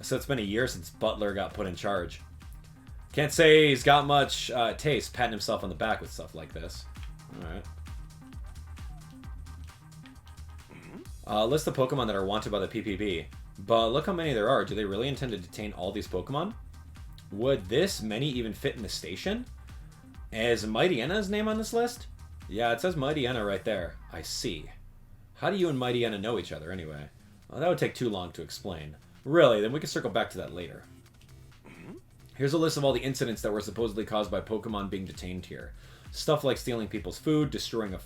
So it's been a year since Butler got put in charge. Can't say he's got much taste patting himself on the back with stuff like this. Alright. List the Pokemon that are wanted by the PPB. But look how many there are. Do they really intend to detain all these Pokemon? Would this many even fit in the station? Is Mightyana's name on this list? Yeah, it says Mightyana right there. I see. How do you and Mightyana know each other anyway? Well, that would take too long to explain. Really, then we can circle back to that later. Here's a list of all the incidents that were supposedly caused by Pokemon being detained here. Stuff like stealing people's food, destroying a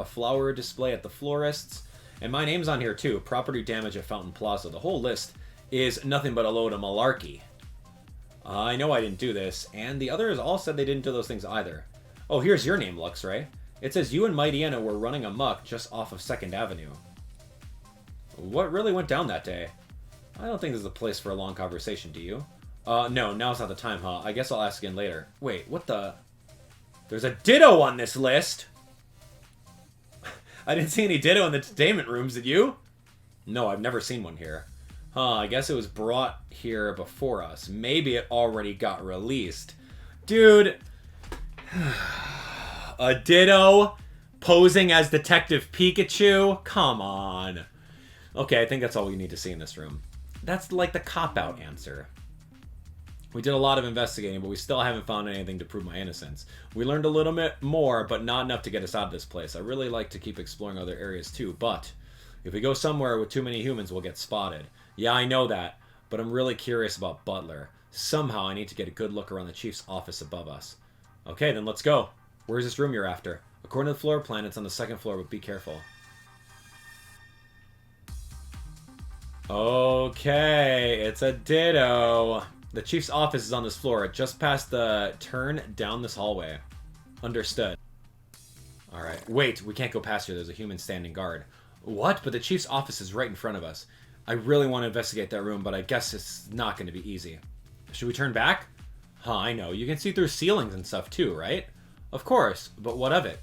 flower display at the florist's, and my name's on here too, property damage at Fountain Plaza. The whole list is nothing but a load of malarkey. I know I didn't do this, and the others all said they didn't do those things either. Oh, here's your name, Luxray. It says you and Mightyana were running amok just off of 2nd Avenue. What really went down that day? I don't think this is a place for a long conversation, do you? No, now's not the time, huh? I guess I'll ask again later. Wait, what the... There's a Ditto on this list! I didn't see any Ditto in the detainment rooms, did you? No, I've never seen one here. Huh, I guess it was brought here before us. Maybe it already got released. Dude... A Ditto posing as Detective Pikachu? Come on. Okay, I think that's all we need to see in this room. That's like the cop-out answer. We did a lot of investigating, but we still haven't found anything to prove my innocence. We learned a little bit more, but not enough to get us out of this place. I really like to keep exploring other areas too, but if we go somewhere with too many humans, we'll get spotted. Yeah, I know that, but I'm really curious about Butler. Somehow I need to get a good look around the chief's office above us. Okay, then let's go. Where's this room you're after? According to the floor plan, it's on the 2nd floor, but be careful. Okay, it's a Ditto. The chief's office is on this floor, just past the turn down this hallway. Understood. Alright, wait, we can't go past here. There's a human standing guard. What? But the chief's office is right in front of us. I really want to investigate that room, but I guess it's not going to be easy. Should we turn back? Huh, I know. You can see through ceilings and stuff too, right? Of course, but what of it?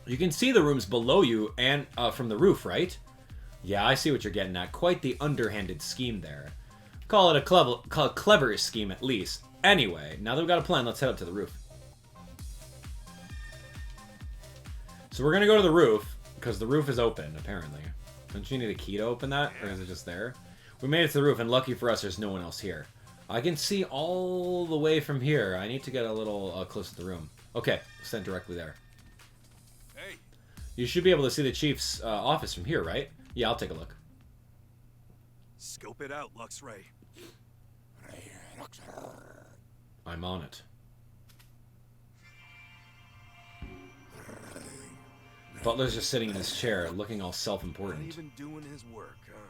You can see the rooms below you and from the roof, right? Yeah, I see what you're getting at. Quite the underhanded scheme there. Call it a clever scheme at least. Anyway, now that we've got a plan, let's head up to the roof. So we're going to go to the roof, because the roof is open, apparently. Don't you need a key to open that, or is it just there? We made it to the roof, and lucky for us, there's no one else here. I can see all the way from here. I need to get a little close to the room. Okay, stand directly there. Hey. You should be able to see the chief's office from here, right? Yeah, I'll take a look. Scope it out, Luxray. I'm on it. Butler's just sitting in his chair, looking all self-important. Not even doing his work, huh?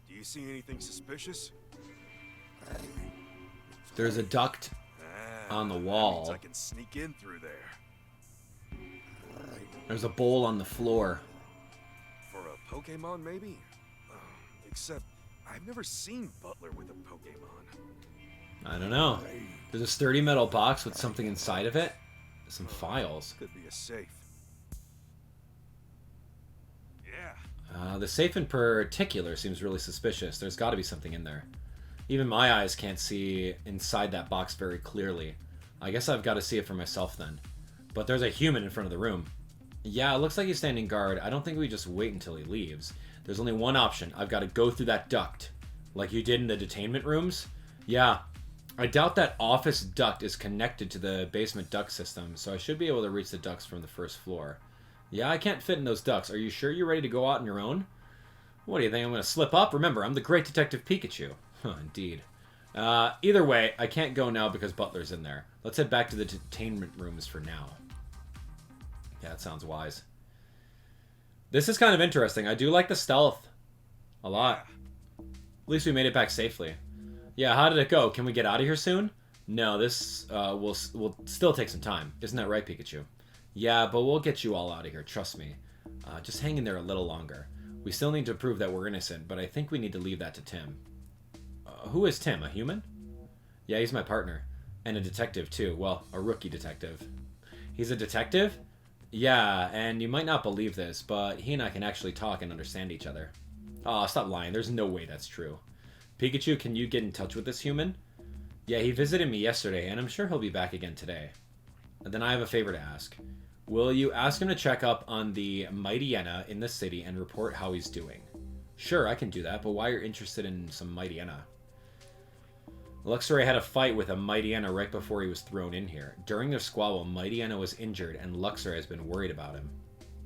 Do you see anything suspicious? There's a duct on the wall. I can sneak in through there. There's a bowl on the floor. For a Pokemon, maybe? Except, I've never seen Butler with a Pokemon. I don't know. There's a sturdy metal box with something inside of it. Some files. Could be a safe. Yeah. The safe in particular seems really suspicious. There's got to be something in there. Even my eyes can't see inside that box very clearly. I guess I've got to see it for myself then. But there's a human in front of the room. Yeah, it looks like he's standing guard. I don't think we just wait until he leaves. There's only one option. I've got to go through that duct. Like you did in the detainment rooms? Yeah. I doubt that office duct is connected to the basement duct system, so I should be able to reach the ducts from the first floor. Yeah, I can't fit in those ducts. Are you sure you're ready to go out on your own? What do you think, I'm going to slip up? Remember, I'm the great Detective Pikachu. Huh, indeed. Either way, I can't go now because Butler's in there. Let's head back to the detainment rooms for now. Yeah, that sounds wise. This is kind of interesting. I do like the stealth a lot. At least we made it back safely. Yeah, how did it go? Can we get out of here soon? No, this will still take some time. Isn't that right, Pikachu? Yeah, but we'll get you all out of here, trust me. Just hang in there a little longer. We still need to prove that we're innocent, but I think we need to leave that to Tim. Who is Tim? A human? Yeah, he's my partner. And a detective, too. Well, a rookie detective. He's a detective? Yeah, and you might not believe this, but he and I can actually talk and understand each other. Aw, stop lying. There's no way that's true. Pikachu, can you get in touch with this human? Yeah, he visited me yesterday, and I'm sure he'll be back again today. And then I have a favor to ask. Will you ask him to check up on the Mightyena in the city and report how he's doing? Sure, I can do that, but why you're interested in some Mightyena? Luxray had a fight with a Mightyena right before he was thrown in here. During their squabble, Mightyena was injured, and Luxray has been worried about him.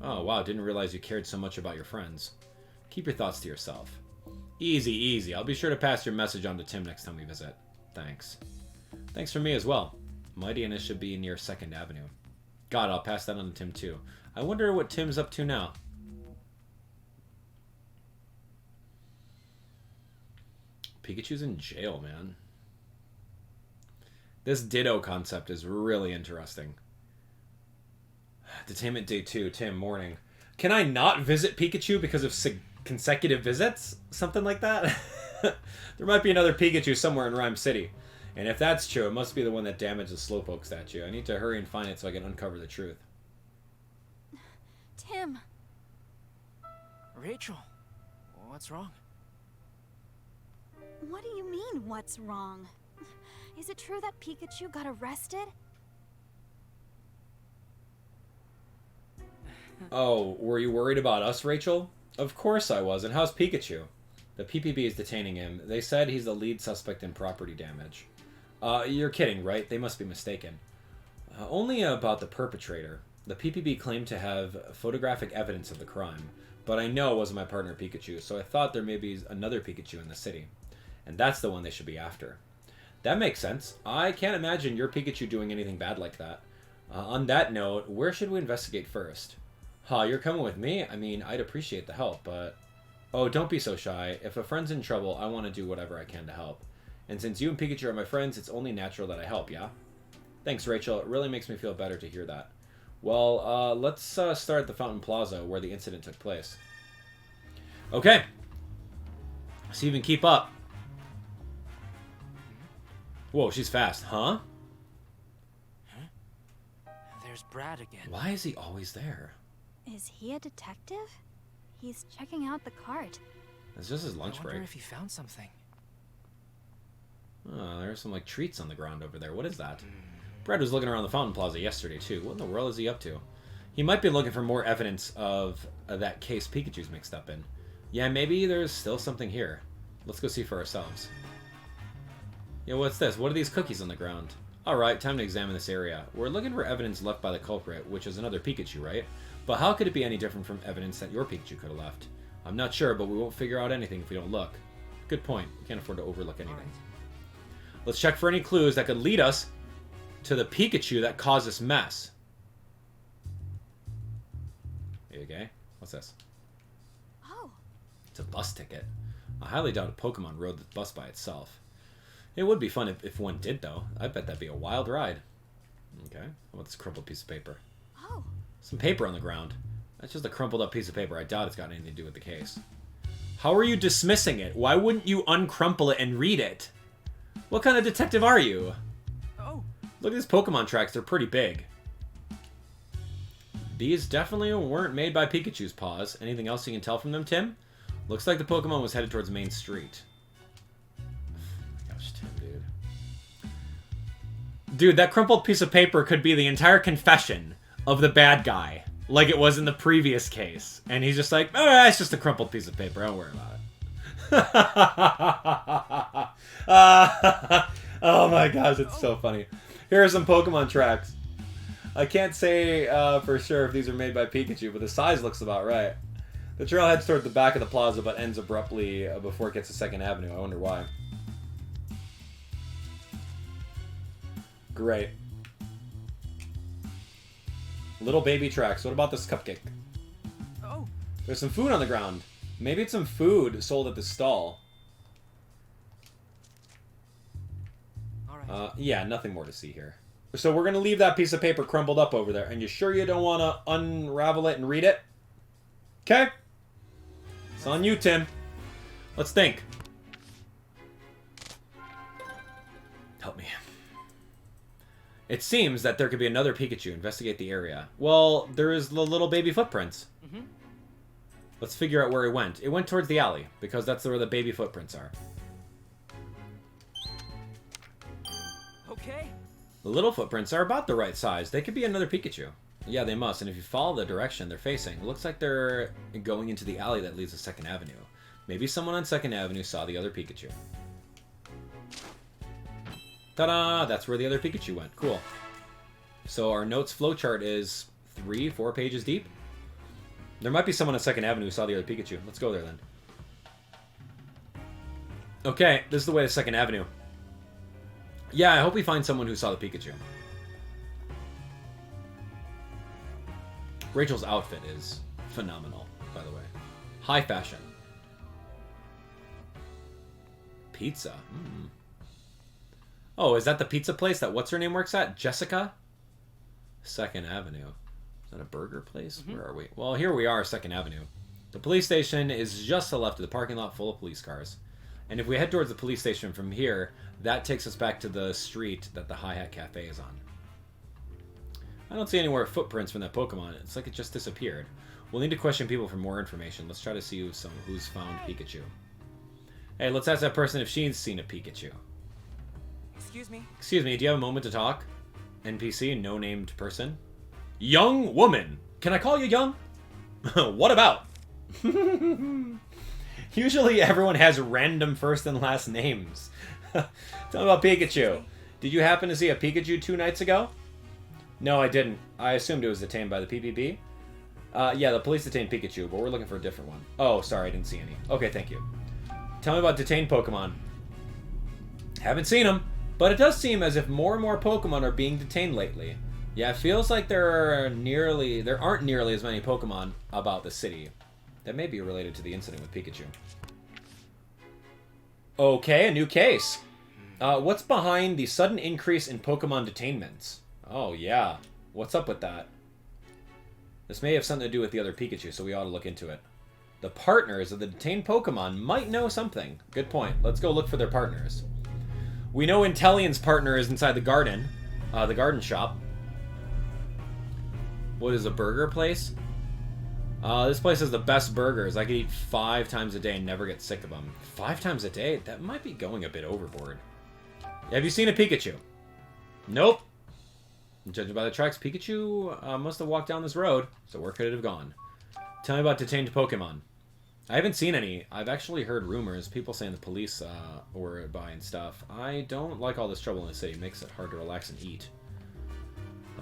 Oh, wow, didn't realize you cared so much about your friends. Keep your thoughts to yourself. Easy, easy. I'll be sure to pass your message on to Tim next time we visit. Thanks. Thanks for me as well. Mightyena should be near 2nd Avenue. God, I'll pass that on to Tim too. I wonder what Tim's up to now. Pikachu's in jail, man. This Ditto concept is really interesting. Detainment Day 2, Tim, morning. Can I not visit Pikachu because of consecutive visits? Something like that? There might be another Pikachu somewhere in Ryme City. And if that's true, it must be the one that damaged the Slowpoke statue. I need to hurry and find it so I can uncover the truth. Tim. Rachel, what's wrong? What do you mean, what's wrong? Is it true that Pikachu got arrested? Oh, were you worried about us, Rachel? Of course I was. And how's Pikachu? The PPB is detaining him. They said he's the lead suspect in property damage. You're kidding, right? They must be mistaken. Only about the perpetrator. The PPB claimed to have photographic evidence of the crime, but I know it wasn't my partner Pikachu, so I thought there may be another Pikachu in the city. And that's the one they should be after. That makes sense. I can't imagine your Pikachu doing anything bad like that. On that note, where should we investigate first? Huh, you're coming with me? I mean, I'd appreciate the help, but... Oh, don't be so shy. If a friend's in trouble, I want to do whatever I can to help. And since you and Pikachu are my friends, it's only natural that I help, yeah? Thanks, Rachel. It really makes me feel better to hear that. Well, let's start at the Fountain Plaza, where the incident took place. Okay. See if you can keep up. Whoa, she's fast, huh? There's Brad again. Why is he always there? Is he a detective? He's checking out the cart. It's just his lunch break. I wonder if he found something. Oh, there's some, like, treats on the ground over there. What is that? Brad was looking around the Fountain Plaza yesterday, too. What in the world is he up to? He might be looking for more evidence of that case Pikachu's mixed up in. Yeah, maybe there's still something here. Let's go see for ourselves. Yeah, what's this? What are these cookies on the ground? Alright, time to examine this area. We're looking for evidence left by the culprit, which is another Pikachu, right? But how could it be any different from evidence that your Pikachu could have left? I'm not sure, but we won't figure out anything if we don't look. Good point. We can't afford to overlook anything. Right. Let's check for any clues that could lead us to the Pikachu that caused this mess. You okay? What's this? Oh. It's a bus ticket. I highly doubt a Pokemon rode the bus by itself. It would be fun if one did, though. I bet that'd be a wild ride. Okay. How about this crumpled piece of paper? Oh. Some paper on the ground. That's just a crumpled up piece of paper. I doubt it's got anything to do with the case. How are you dismissing it? Why wouldn't you uncrumple it and read it? What kind of detective are you? Oh. Look at these Pokemon tracks. They're pretty big. These definitely weren't made by Pikachu's paws. Anything else you can tell from them, Tim? Looks like the Pokemon was headed towards Main Street. Dude, that crumpled piece of paper could be the entire confession of the bad guy, like it was in the previous case. And he's just like, oh, it's just a crumpled piece of paper. Don't worry about it. Oh my gosh, it's so funny. Here are some Pokemon tracks. I can't say for sure if these are made by Pikachu, but the size looks about right. The trail heads toward the back of the plaza, but ends abruptly before it gets to 2nd Avenue. I wonder why. Great. Little baby tracks. What about this cupcake? Oh. There's some food on the ground. Maybe it's some food sold at the stall. Alright. Yeah, nothing more to see here. So we're going to leave that piece of paper crumpled up over there. And you sure you don't want to unravel it and read it? Okay. It's on you, Tim. Let's think. Help me. It seems that there could be another Pikachu. Investigate the area. Well, there is the little baby footprints. Mm-hmm. Let's figure out where it went. It went towards the alley, because that's where the baby footprints are. Okay. The little footprints are about the right size. They could be another Pikachu. Yeah, they must. And if you follow the direction they're facing, it looks like they're going into the alley that leads to 2nd Avenue. Maybe someone on 2nd Avenue saw the other Pikachu. Ta-da! That's where the other Pikachu went. Cool. So our notes flowchart is 3-4 pages deep. There might be someone on 2nd Avenue who saw the other Pikachu. Let's go there then. Okay, this is the way to 2nd Avenue. Yeah, I hope we find someone who saw the Pikachu. Rachel's outfit is phenomenal, by the way. High fashion. Pizza. Mm. Oh, is that the pizza place that what's-her-name works at? Jessica? 2nd Avenue. Is that a burger place? Where are we? Well, here we are, 2nd Avenue. The police station is just to the left of the parking lot full of police cars. And if we head towards the police station from here, that takes us back to the street that the Hi-Hat Cafe is on. I don't see anywhere footprints from that Pokemon. It's like it just disappeared. We'll need to question people for more information. Let's try to see who's found Pikachu. Hey, let's ask that person if she's seen a Pikachu. Excuse me? Excuse me, do you have a moment to talk? NPC, no named person. Young woman! Can I call you young? What about? Usually everyone has random first and last names. Tell me about Pikachu. Did you happen to see a Pikachu 2 nights ago? No, I didn't. I assumed it was detained by the PPP. Yeah, the police detained Pikachu, but we're looking for a different one. Oh, sorry, I didn't see any. Okay, thank you. Tell me about detained Pokemon. Haven't seen them, but it does seem as if more and more Pokemon are being detained lately. Yeah, it feels like there aren't nearly as many Pokemon about the city. That may be related to the incident with Pikachu. Okay, a new case. What's behind the sudden increase in Pokemon detainments? Oh, yeah. What's up with that? This may have something to do with the other Pikachu, so we ought to look into it. The partners of the detained Pokemon might know something. Good point. Let's go look for their partners. We know Intellion's partner is inside the garden shop. What is a burger place? This place has the best burgers. I could eat 5 times a day and never get sick of them. 5 times a day? That might be going a bit overboard. Have you seen a Pikachu? Nope. Judging by the tracks, Pikachu must have walked down this road. So where could it have gone? Tell me about detained Pokemon. I haven't seen any. I've actually heard rumors. People saying the police were by and stuff. I don't like all this trouble in the city. It makes it hard to relax and eat.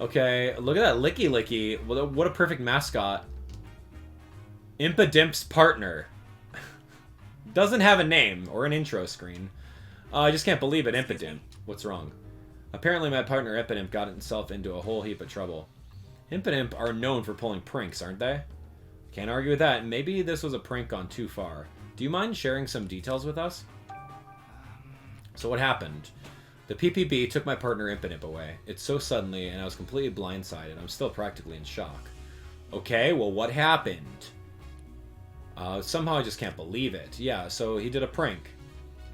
Okay, look at that Licky Licky. What a perfect mascot. Impedimp's partner. Doesn't have a name or an intro screen. I just can't believe it, Impidimp. What's wrong? Apparently my partner Impidimp got himself into a whole heap of trouble. Impidimp are known for pulling pranks, aren't they? Can't argue with that. Maybe this was a prank gone too far. Do you mind sharing some details with us? So what happened? The PPB took my partner Impidimp away. It's so suddenly, and I was completely blindsided. I'm still practically in shock. Okay, well what happened? Somehow I just can't believe it. Yeah, so he did a prank.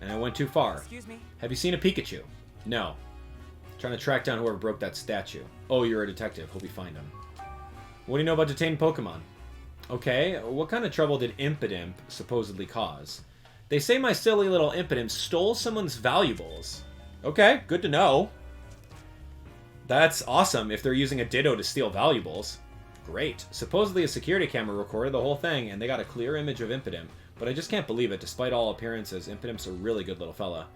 And I went too far. Excuse me? Have you seen a Pikachu? No. Trying to track down whoever broke that statue. Oh, you're a detective. Hope you find him. What do you know about detained Pokemon? Okay, what kind of trouble did Impidimp supposedly cause? They say my silly little Impidimp stole someone's valuables. Okay, good to know. That's awesome if they're using a Ditto to steal valuables. Great. Supposedly a security camera recorded the whole thing, and they got a clear image of Impidimp. But I just can't believe it. Despite all appearances, Impidimp's a really good little fella.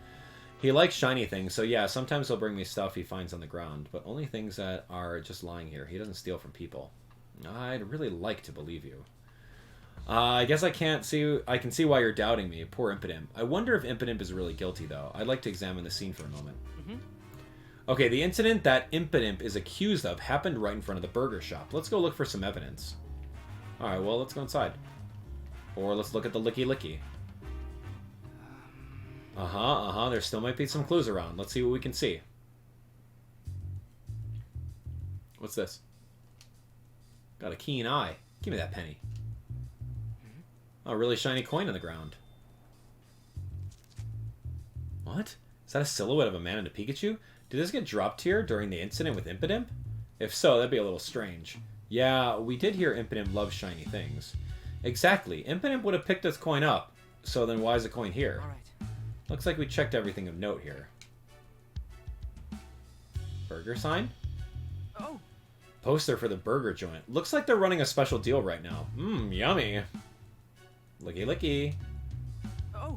He likes shiny things, so yeah, sometimes he'll bring me stuff he finds on the ground, but only things that are just lying here. He doesn't steal from people. I'd really like to believe you. I guess I can see why you're doubting me. Poor Impidimp. I wonder if Impidimp is really guilty, though. I'd like to examine the scene for a moment. Okay, the incident that Impidimp is accused of happened right in front of the burger shop. Let's go look for some evidence. Alright, well, let's go inside. Or let's look at the Licky Licky. There still might be some clues around. Let's see what we can see. What's this? Got a keen eye. Give me that penny. Oh, a really shiny coin on the ground. What? Is that a silhouette of a man and a Pikachu? Did this get dropped here during the incident with Impidimp? If so, that'd be a little strange. Yeah, we did hear Impidimp loves shiny things. Exactly. Impidimp would have picked this coin up. So then why is the coin here? All right. Looks like we checked everything of note here. Burger sign? Oh. Poster for the burger joint. Looks like they're running a special deal right now. Mmm, yummy. Licky Licky. Oh.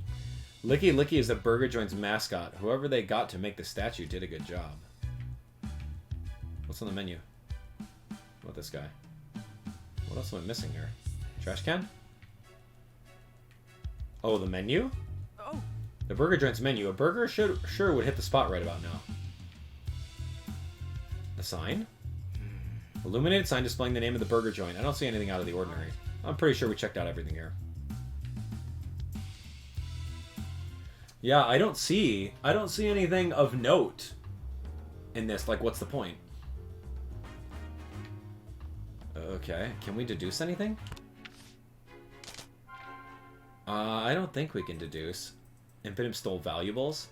Licky Licky is the burger joint's mascot. Whoever they got to make the statue did a good job. What's on the menu? What about this guy? What else am I missing here? Trash can? Oh, the menu? Oh. The burger joint's menu. A burger sure would hit the spot right about now. A sign? Illuminated sign displaying the name of the burger joint. I don't see anything out of the ordinary. I'm pretty sure we checked out everything here. Yeah, I don't see anything of note in this. Like, what's the point? Okay, can we deduce anything? I don't think we can deduce. Impidimp stole valuables.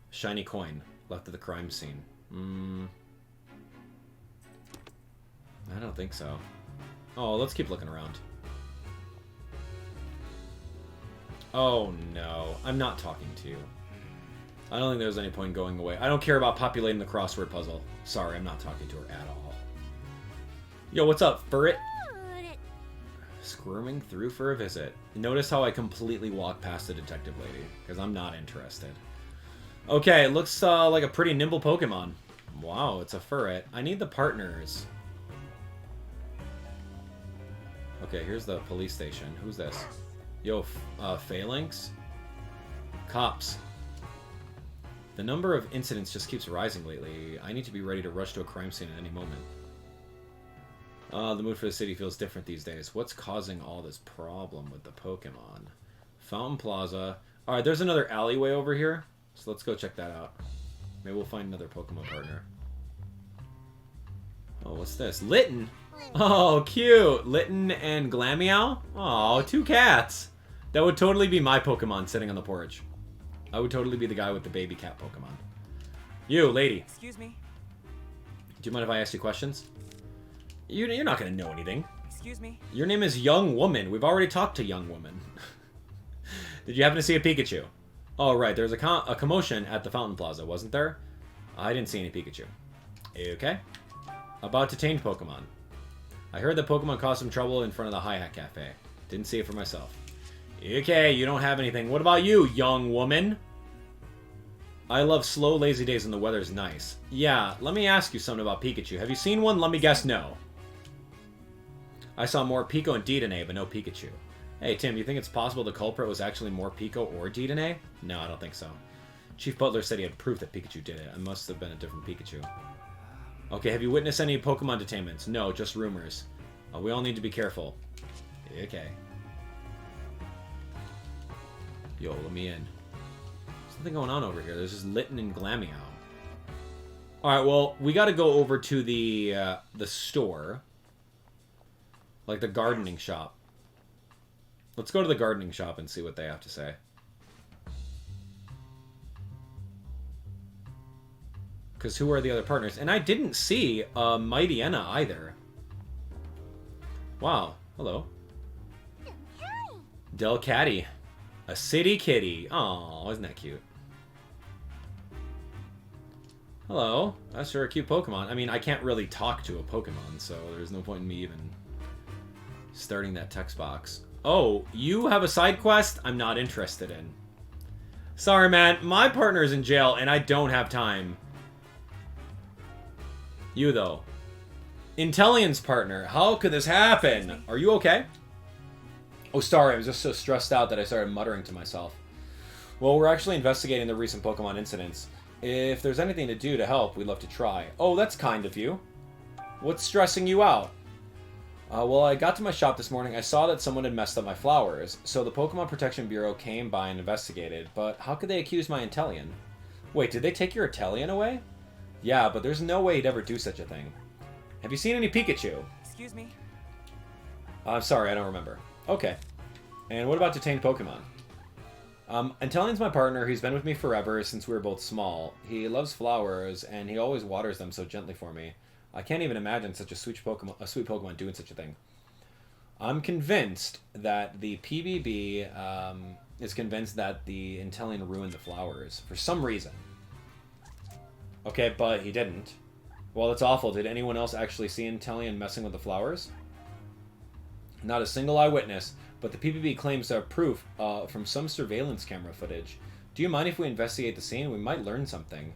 Shiny coin left at the crime scene. I don't think so. Oh, let's keep looking around. Oh no, I'm not talking to you. I don't think there's any point in going away. I don't care about populating the crossword puzzle. Sorry, I'm not talking to her at all. Yo, what's up, Furret? Squirming through for a visit. Notice how I completely walked past the detective lady, because I'm not interested. Okay, it looks like a pretty nimble Pokemon. Wow, it's a Furret. I need the partners. Okay, here's the police station. Who's this? Yo, Phalanx? Cops. The number of incidents just keeps rising lately. I need to be ready to rush to a crime scene at any moment. The mood for the city feels different these days. What's causing all this problem with the Pokemon? Fountain Plaza. Alright, there's another alleyway over here. So let's go check that out. Maybe we'll find another Pokemon partner. Oh, what's this? Litten! Oh, cute! Litten and Glameow? Oh, 2 cats! That would totally be my Pokemon sitting on the porch. I would totally be the guy with the baby cat Pokemon. You, lady. Excuse me. Do you mind if I ask you questions? You're not going to know anything. Excuse me. Your name is Young Woman. We've already talked to Young Woman. Did you happen to see a Pikachu? Oh, right. There's a commotion at the Fountain Plaza, wasn't there? I didn't see any Pikachu. Okay. About detained Pokemon. I heard that Pokemon caused some trouble in front of the Hi-Hat Cafe. Didn't see it for myself. Okay, you don't have anything. What about you, young woman? I love slow, lazy days and the weather's nice. Yeah, let me ask you something about Pikachu. Have you seen one? Let me guess no. I saw more Pico and Detainee, but no Pikachu. Hey, Tim, you think it's possible the culprit was actually more Pico or Detainee? No, I don't think so. Chief Butler said he had proof that Pikachu did it. It must have been a different Pikachu. Okay, have you witnessed any Pokemon detainments? No, just rumors. We all need to be careful. Okay. Yo, let me in. Something going on over here. There's just Litten and Glameow. Alright, well, we gotta go over to the store. Like the gardening shop. Let's go to the gardening shop and see what they have to say. Because who are the other partners? And I didn't see Mightyena either. Wow. Hello. Delcatty. A city kitty. Aw, isn't that cute? Hello. That's sure a cute Pokemon. I mean, I can't really talk to a Pokemon, so there's no point in me even starting that text box. Oh, you have a side quest I'm not interested in. Sorry, man. My partner's in jail, and I don't have time. You, though. Intellion's partner. How could this happen? Are you okay? Oh, sorry. I was just so stressed out that I started muttering to myself. Well, we're actually investigating the recent Pokemon incidents. If there's anything to do to help, we'd love to try. Oh, that's kind of you. What's stressing you out? Well, I got to my shop this morning. I saw that someone had messed up my flowers. So the Pokemon Protection Bureau came by and investigated. But how could they accuse my Inteleon? Wait, did they take your Inteleon away? Yeah, but there's no way he'd ever do such a thing. Have you seen any Pikachu? Excuse me. I'm sorry, I don't remember. Okay. And what about detained Pokemon? Intellion's my partner. He's been with me forever since we were both small. He loves flowers, and he always waters them so gently for me. I can't even imagine such a sweet Pokemon doing such a thing. I'm convinced that the PBB is convinced that the Intellien ruined the flowers for some reason. Okay, but he didn't. Well, that's awful. Did anyone else actually see Intellien messing with the flowers? Not a single eyewitness, but the PBB claims to have proof from some surveillance camera footage. Do you mind if we investigate the scene? We might learn something.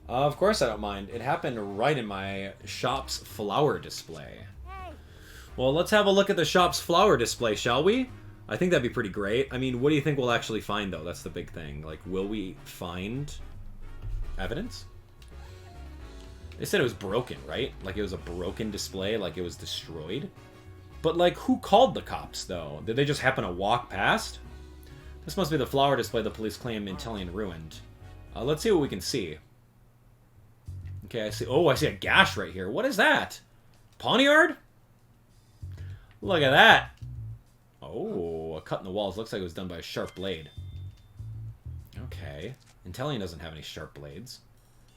Of course I don't mind. It happened right in my shop's flower display. Well, let's have a look at the shop's flower display, shall we? I think that'd be pretty great. I mean, what do you think we'll actually find, though? That's the big thing. Like, will we find evidence? They said it was broken, right? Like, it was a broken display, like it was destroyed. But, like, who called the cops, though? Did they just happen to walk past? This must be the flower display the police claim Intellien ruined. Let's see what we can see. Okay, I see... Oh, I see a gash right here. What is that? Pawniard? Look at that. Oh, a cut in the walls. Looks like it was done by a sharp blade. Okay. Intellien doesn't have any sharp blades.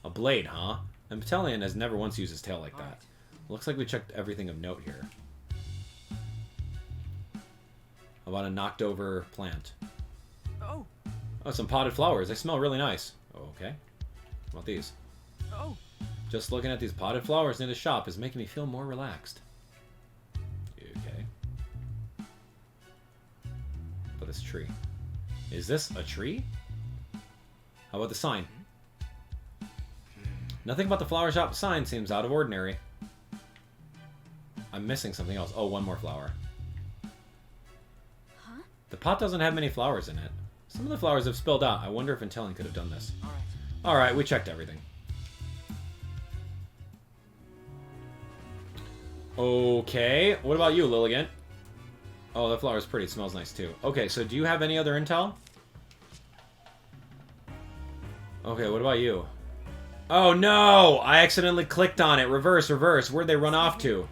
A blade, huh? And Intellien has never once used his tail like that. Looks like we checked everything of note here. How about a knocked over plant? Oh. Oh, some potted flowers. They smell really nice. Okay. How about these? Oh. Just looking at these potted flowers near the shop is making me feel more relaxed. Okay. But this tree. Is this a tree? How about the sign? Nothing about the flower shop sign seems out of ordinary. I'm missing something else. Oh, one more flower. Huh? The pot doesn't have many flowers in it. Some of the flowers have spilled out. I wonder if Intellien could have done this. Alright, we checked everything. Okay, what about you, Lilligant? Oh, that flower's pretty. It smells nice, too. Okay, so do you have any other intel? Okay, what about you? Oh, no! I accidentally clicked on it. Reverse, reverse. Where'd they run off to?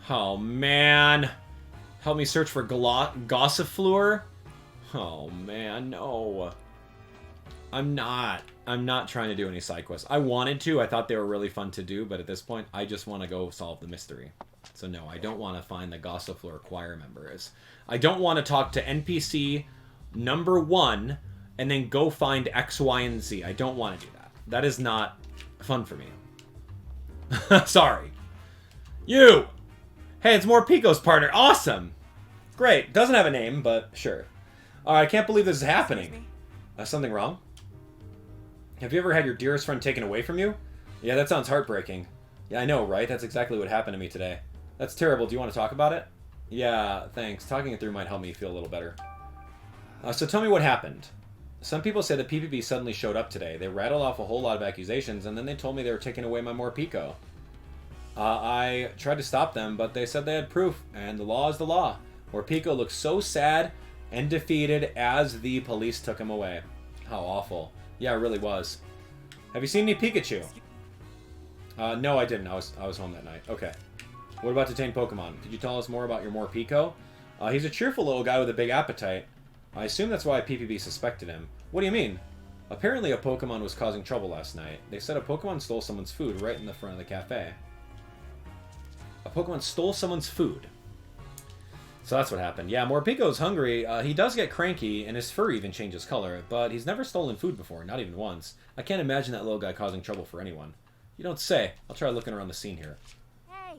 Oh, man. Help me search for Gossifleur? Oh, man, no. I'm not trying to do any side quests. I wanted to. I thought they were really fun to do, but at this point, I just want to go solve the mystery. So no, I don't want to find the Gossifleur choir members. I don't want to talk to NPC number 1 and then go find X, Y, and Z. I don't want to do that. That is not fun for me. Sorry. You! Hey, it's Morpico's partner. Awesome! Great. Doesn't have a name, but sure. Alright, I can't believe this is happening. Something wrong? Have you ever had your dearest friend taken away from you? Yeah, that sounds heartbreaking. Yeah, I know, right? That's exactly what happened to me today. That's terrible. Do you want to talk about it? Yeah, thanks. Talking it through might help me feel a little better. So tell me what happened. Some people say the PPB suddenly showed up today. They rattled off a whole lot of accusations, and then they told me they were taking away my Morpico. I tried to stop them, but they said they had proof, and the law is the law. Morpico looked so sad and defeated as the police took him away. How awful. Yeah, it really was. Have you seen any Pikachu? No, I didn't. I was home that night. Okay. What about Detained Pokemon? Could you tell us more about your Morpico? He's a cheerful little guy with a big appetite. I assume that's why PPB suspected him. What do you mean? Apparently a Pokemon was causing trouble last night. They said a Pokemon stole someone's food right in the front of the cafe. A Pokemon stole someone's food. So that's what happened. Yeah, Morpico's hungry. He does get cranky, and his fur even changes color, but he's never stolen food before, not even once. I can't imagine that little guy causing trouble for anyone. You don't say. I'll try looking around the scene here. Hey.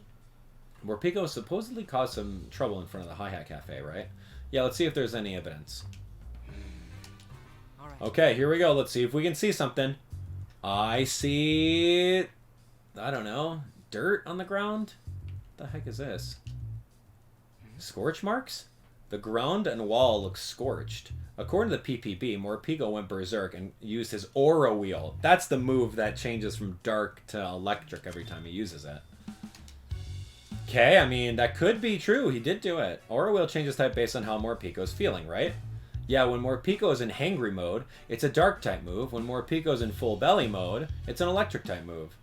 Morpico supposedly caused some trouble in front of the Hi-Hat Cafe, right? Yeah, let's see if there's any evidence. Okay, here we go. Let's see if we can see something. I see... I don't know. Dirt on the ground? What the heck is this? Scorch marks? The ground and wall looks scorched. According to the PPB, Morpico went berserk and used his Aura Wheel. That's the move that changes from dark to electric every time he uses it. Okay, I mean, that could be true. He did do it. Aura Wheel changes type based on how Morpico's feeling, right? Yeah, when Morpico is in hangry mode, it's a dark type move. When Morpico's in full belly mode, it's an electric type move.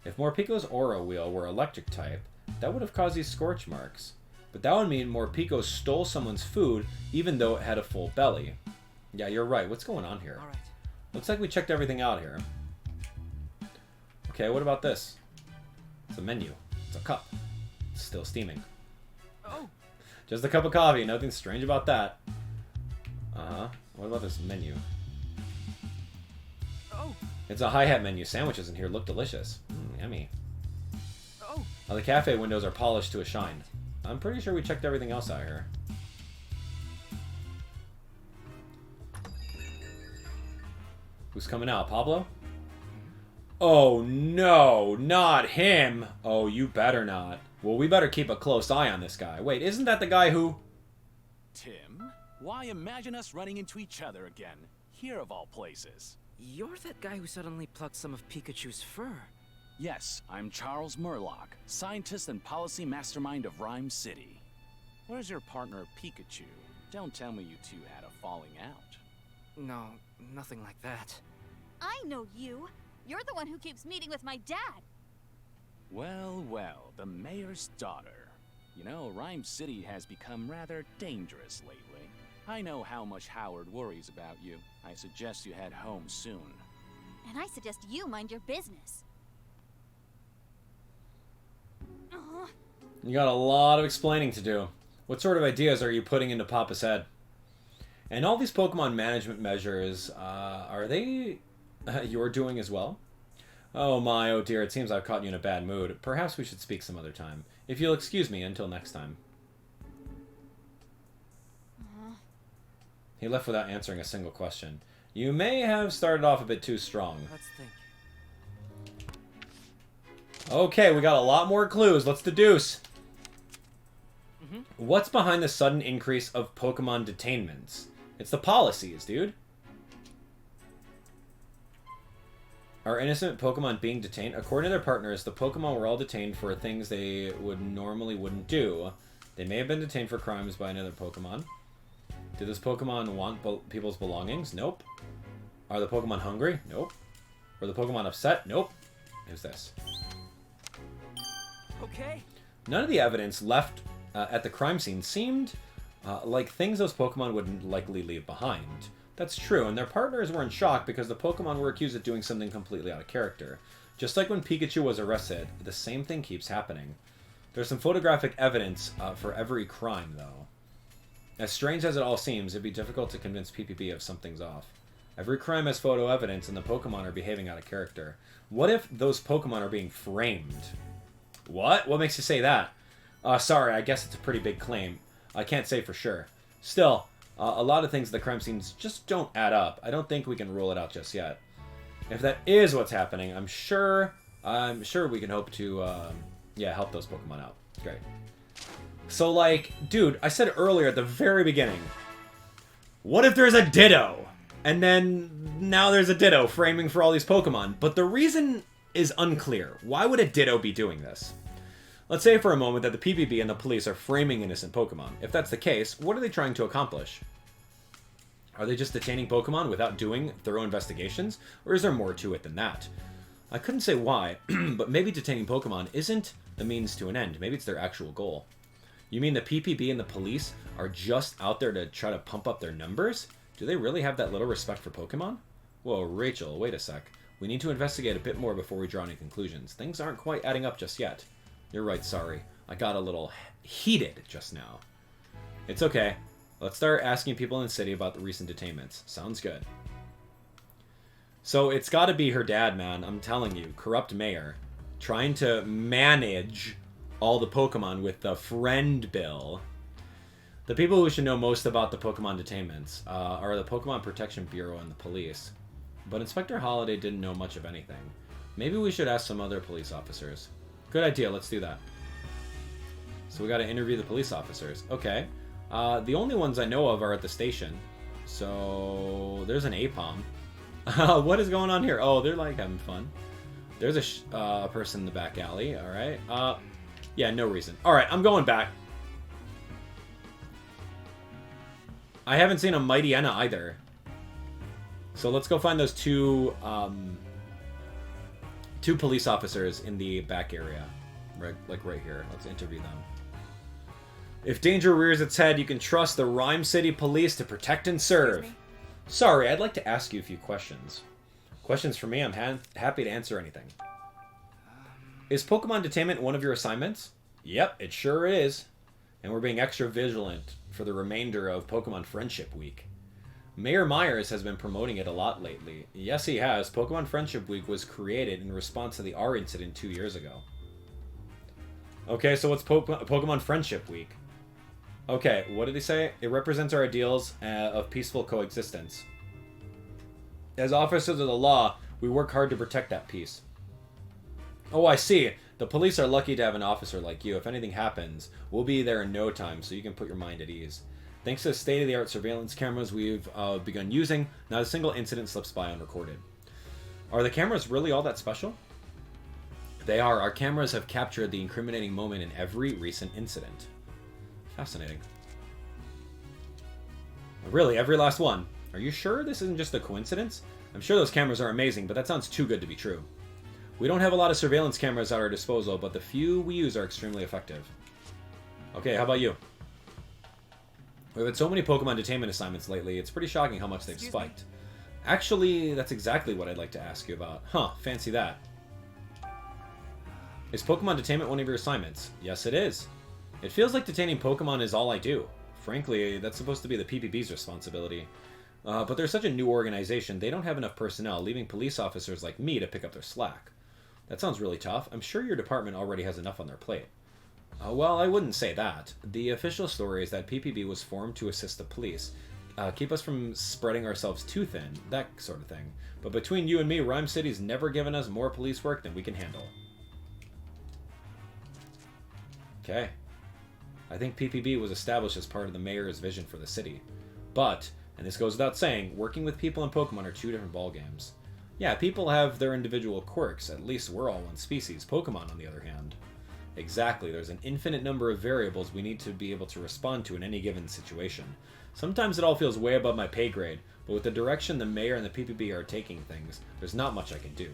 If Morpico's Aura Wheel were electric type, that would have caused these scorch marks. But that would mean Morpico stole someone's food even though it had a full belly. Yeah, you're right. What's going on here? All right. Looks like we checked everything out here. Okay, what about this? It's a menu. It's a cup. It's still steaming. Oh. Just a cup of coffee. Nothing strange about that. Uh-huh. What about this menu? Oh. It's a hi-hat menu. Sandwiches in here look delicious. Yummy. Oh. The cafe windows are polished to a shine. I'm pretty sure we checked everything else out here. Who's coming out? Pablo? Oh no, not him! Oh, you better not. Well, we better keep a close eye on this guy. Wait, isn't that the guy who... Tim? Why imagine us running into each other again? Here of all places. You're that guy who suddenly plucked some of Pikachu's fur. Yes, I'm Charles Murlock, scientist and policy mastermind of Ryme City. Where's your partner, Pikachu? Don't tell me you two had a falling out. No, nothing like that. I know you. You're the one who keeps meeting with my dad. Well, well, the mayor's daughter. You know, Ryme City has become rather dangerous lately. I know how much Howard worries about you. I suggest you head home soon. And I suggest you mind your business. You got a lot of explaining to do. What sort of ideas are you putting into Papa's head? And all these Pokemon management measures, are they you're doing as well? Oh my, oh dear, it seems I've caught you in a bad mood. Perhaps we should speak some other time. If you'll excuse me until next time. He left without answering a single question. You may have started off a bit too strong. Let's think. Okay, we got a lot more clues. Let's deduce. What's behind the sudden increase of Pokemon detainments? It's the policies, dude. Are innocent Pokemon being detained? According to their partners, the Pokemon were all detained for things they wouldn't do. They may have been detained for crimes by another Pokemon. Did this Pokemon want people's belongings? Nope. Are the Pokemon hungry? Nope. Were the Pokemon upset? Nope. Who's this? Okay. None of the evidence left at the crime scene seemed like things those Pokemon would likely leave behind. That's true, and their partners were in shock because the Pokemon were accused of doing something completely out of character. Just like when Pikachu was arrested, the same thing keeps happening. There's some photographic evidence for every crime, though. As strange as it all seems, it'd be difficult to convince PPB if something's off. Every crime has photo evidence, and the Pokemon are behaving out of character. What if those Pokemon are being framed? What? What makes you say that? Sorry, I guess it's a pretty big claim. I can't say for sure. Still, a lot of things at the crime scenes just don't add up. I don't think we can rule it out just yet. If that is what's happening, I'm sure we can hope to, help those Pokemon out. Great. So, like, dude, I said earlier at the very beginning, what if there's a Ditto? And then now there's a Ditto framing for all these Pokemon, but the reason is unclear. Why would a Ditto be doing this? Let's say for a moment that the PPB and the police are framing innocent Pokemon. If that's the case, what are they trying to accomplish? Are they just detaining Pokemon without doing thorough investigations? Or is there more to it than that? I couldn't say why, but maybe detaining Pokemon isn't the means to an end. Maybe it's their actual goal. You mean the PPB and the police are just out there to try to pump up their numbers? Do they really have that little respect for Pokemon? Whoa, Rachel, wait a sec. We need to investigate a bit more before we draw any conclusions. Things aren't quite adding up just yet. You're right, sorry. I got a little heated just now. It's okay. Let's start asking people in the city about the recent detainments. Sounds good. So it's got to be her dad, man. I'm telling you. Corrupt mayor. Trying to manage all the Pokemon with the friend bill. The people who should know most about the Pokemon detainments are the Pokemon Protection Bureau and the police. But Inspector Holliday didn't know much of anything. Maybe we should ask some other police officers. Good idea, let's do that. So we gotta interview the police officers. Okay. The only ones I know of are at the station. So there's an Apom. What is going on here? Oh, they're like having fun. There's a person in the back alley. Alright. Yeah, no reason. Alright, I'm going back. I haven't seen a Mightyena either. So let's go find those two police officers in the back area. Right, like right here. Let's interview them. If danger rears its head, you can trust the Ryme City police to protect and serve. Sorry, I'd like to ask you a few questions. Questions for me, I'm happy to answer anything. Is Pokemon Detainment one of your assignments? Yep, it sure is. And we're being extra vigilant for the remainder of Pokemon Friendship Week. Mayor Myers has been promoting it a lot lately. Yes, he has. Pokemon Friendship Week was created in response to the R incident 2 years ago. Okay, so what's Pokemon Friendship Week? Okay, what did he say? It represents our ideals of peaceful coexistence. As officers of the law, we work hard to protect that peace. Oh, I see. The police are lucky to have an officer like you. If anything happens, we'll be there in no time, so you can put your mind at ease. Thanks to the state-of-the-art surveillance cameras we've begun using, not a single incident slips by unrecorded. Are the cameras really all that special? They are. Our cameras have captured the incriminating moment in every recent incident. Fascinating. Really, every last one. Are you sure this isn't just a coincidence? I'm sure those cameras are amazing, but that sounds too good to be true. We don't have a lot of surveillance cameras at our disposal, but the few we use are extremely effective. Okay, how about you? We've had so many Pokemon Detainment assignments lately, it's pretty shocking how much they've spiked. Actually, that's exactly what I'd like to ask you about. Huh, fancy that. Is Pokemon Detainment one of your assignments? Yes, it is. It feels like detaining Pokemon is all I do. Frankly, that's supposed to be the PPB's responsibility. But they're such a new organization, they don't have enough personnel, leaving police officers like me to pick up their slack. That sounds really tough. I'm sure your department already has enough on their plate. Well, I wouldn't say that. The official story is that PPB was formed to assist the police, keep us from spreading ourselves too thin, that sort of thing. But between you and me, Ryme City's never given us more police work than we can handle. Okay. I think PPB was established as part of the mayor's vision for the city. But, and this goes without saying, working with people and Pokemon are two different ballgames. Yeah, people have their individual quirks, at least we're all one species. Pokemon, on the other hand. Exactly, there's an infinite number of variables we need to be able to respond to in any given situation. Sometimes it all feels way above my pay grade, but with the direction the mayor and the PPB are taking things, there's not much I can do.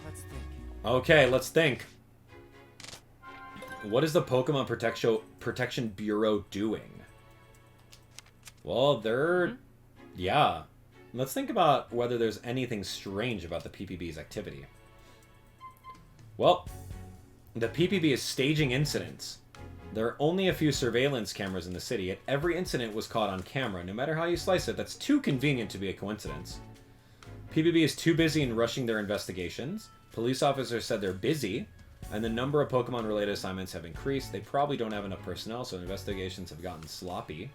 Let's think. Okay, let's think. What is the Pokemon Protection Bureau doing? Well, they're... Yeah. Let's think about whether there's anything strange about the PPB's activity. Well, the PPB is staging incidents. There are only a few surveillance cameras in the city, yet every incident was caught on camera. No matter how you slice it, that's too convenient to be a coincidence. PPB is too busy in rushing their investigations. Police officers said they're busy, and the number of Pokemon-related assignments have increased. They probably don't have enough personnel, so investigations have gotten sloppy.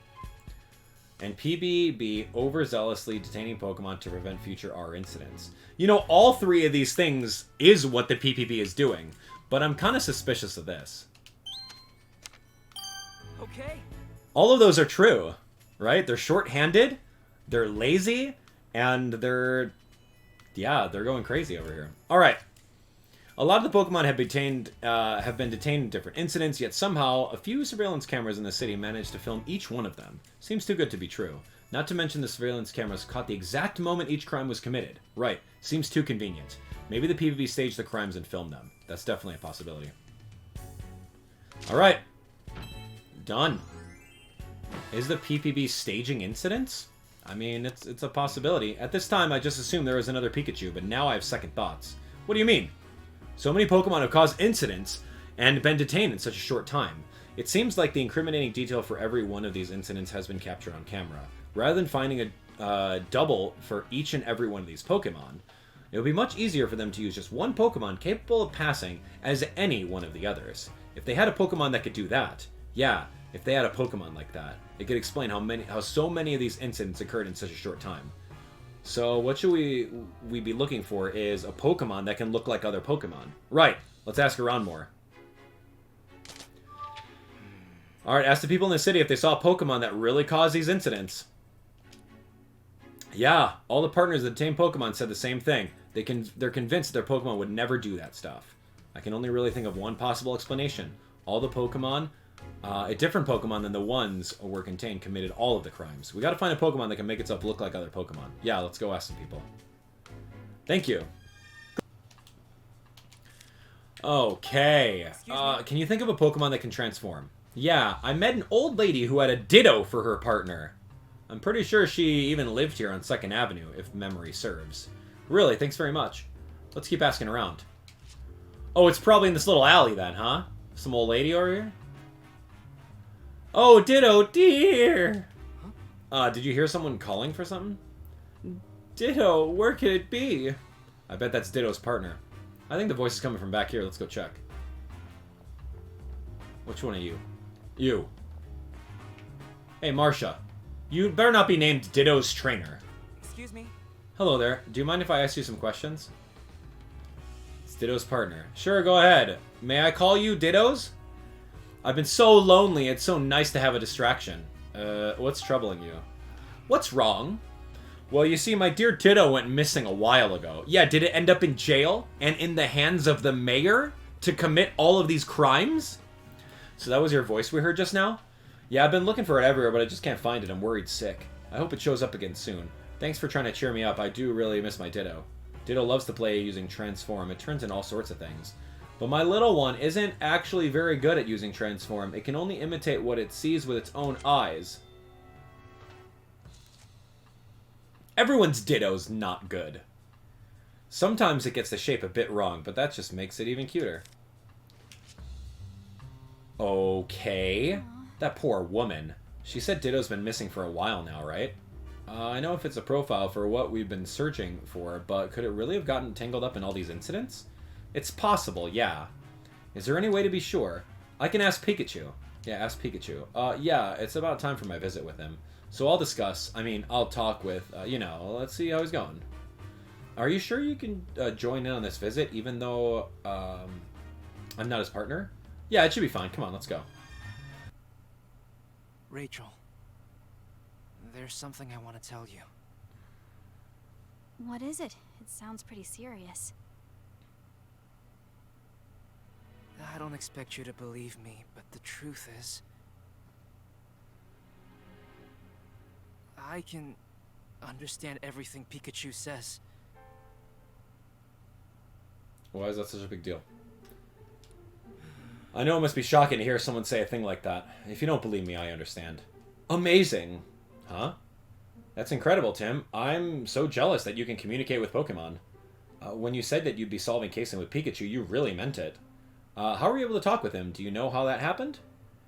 And PBB overzealously detaining Pokemon to prevent future R incidents. You know, all three of these things is what the PPB is doing, but I'm kind of suspicious of this. Okay. All of those are true, right? They're short-handed, they're lazy, and they're going crazy over here. All right. A lot of the Pokemon have been detained in different incidents, yet somehow a few surveillance cameras in the city managed to film each one of them. Seems too good to be true. Not to mention the surveillance cameras caught the exact moment each crime was committed. Right. Seems too convenient. Maybe the PPB staged the crimes and filmed them. That's definitely a possibility. Alright. Done. Is the PPB staging incidents? I mean, it's a possibility. At this time, I just assumed there was another Pikachu, but now I have second thoughts. What do you mean? So many Pokemon have caused incidents and been detained in such a short time. It seems like the incriminating detail for every one of these incidents has been captured on camera. Rather than finding a double for each and every one of these Pokemon, it would be much easier for them to use just one Pokemon capable of passing as any one of the others. If they had a Pokemon that could do that, yeah, if they had a Pokemon like that, it could explain how so many of these incidents occurred in such a short time. So what should we be looking for is a Pokemon that can look like other Pokemon. Right, let's ask around more. Alright, ask the people in the city if they saw a Pokemon that really caused these incidents. Yeah, all the partners that detain Pokemon said the same thing. They're convinced their Pokemon would never do that stuff. I can only really think of one possible explanation. All the Pokemon, a different Pokemon than the ones were contained, committed all of the crimes. We gotta find a Pokemon that can make itself look like other Pokemon. Yeah, let's go ask some people. Thank you. Okay. Can you think of a Pokemon that can transform? Yeah, I met an old lady who had a Ditto for her partner. I'm pretty sure she even lived here on 2nd Avenue, if memory serves. Really, thanks very much. Let's keep asking around. Oh, it's probably in this little alley then, huh? Some old lady over here? Oh, Ditto, dear! Did you hear someone calling for something? Ditto, where could it be? I bet that's Ditto's partner. I think the voice is coming from back here. Let's go check. Which one are you? You. Hey, Marcia. You better not be named Ditto's trainer. Excuse me? Hello there. Do you mind if I ask you some questions? It's Ditto's partner. Sure, go ahead. May I call you Ditto's? I've been so lonely. It's so nice to have a distraction. What's troubling you? What's wrong? Well, you see, my dear Ditto went missing a while ago. Yeah, did it end up in jail and in the hands of the mayor to commit all of these crimes? So that was your voice we heard just now? Yeah, I've been looking for it everywhere, but I just can't find it. I'm worried sick. I hope it shows up again soon. Thanks for trying to cheer me up. I do really miss my Ditto. Ditto loves to play using Transform. It turns in all sorts of things. But my little one isn't actually very good at using Transform. It can only imitate what it sees with its own eyes. Everyone's Ditto's not good. Sometimes it gets the shape a bit wrong, but that just makes it even cuter. Okay. That poor woman. She said Ditto's been missing for a while now, right? I know if it's a profile for what we've been searching for, but could it really have gotten tangled up in all these incidents? It's possible, yeah. Is there any way to be sure? I can ask Pikachu. Yeah, ask Pikachu. Yeah, it's about time for my visit with him. So I'll discuss, I'll talk with, let's see how he's going. Are you sure you can join in on this visit, even though I'm not his partner? Yeah, it should be fine. Come on, let's go. Rachel, there's something I want to tell you. What is it? It sounds pretty serious. I don't expect you to believe me, but the truth is, I can understand everything Pikachu says. Why is that such a big deal? I know it must be shocking to hear someone say a thing like that. If you don't believe me, I understand. Amazing! Huh? That's incredible, Tim. I'm so jealous that you can communicate with Pokemon. When you said that you'd be solving casing with Pikachu, you really meant it. How were you able to talk with him? Do you know how that happened?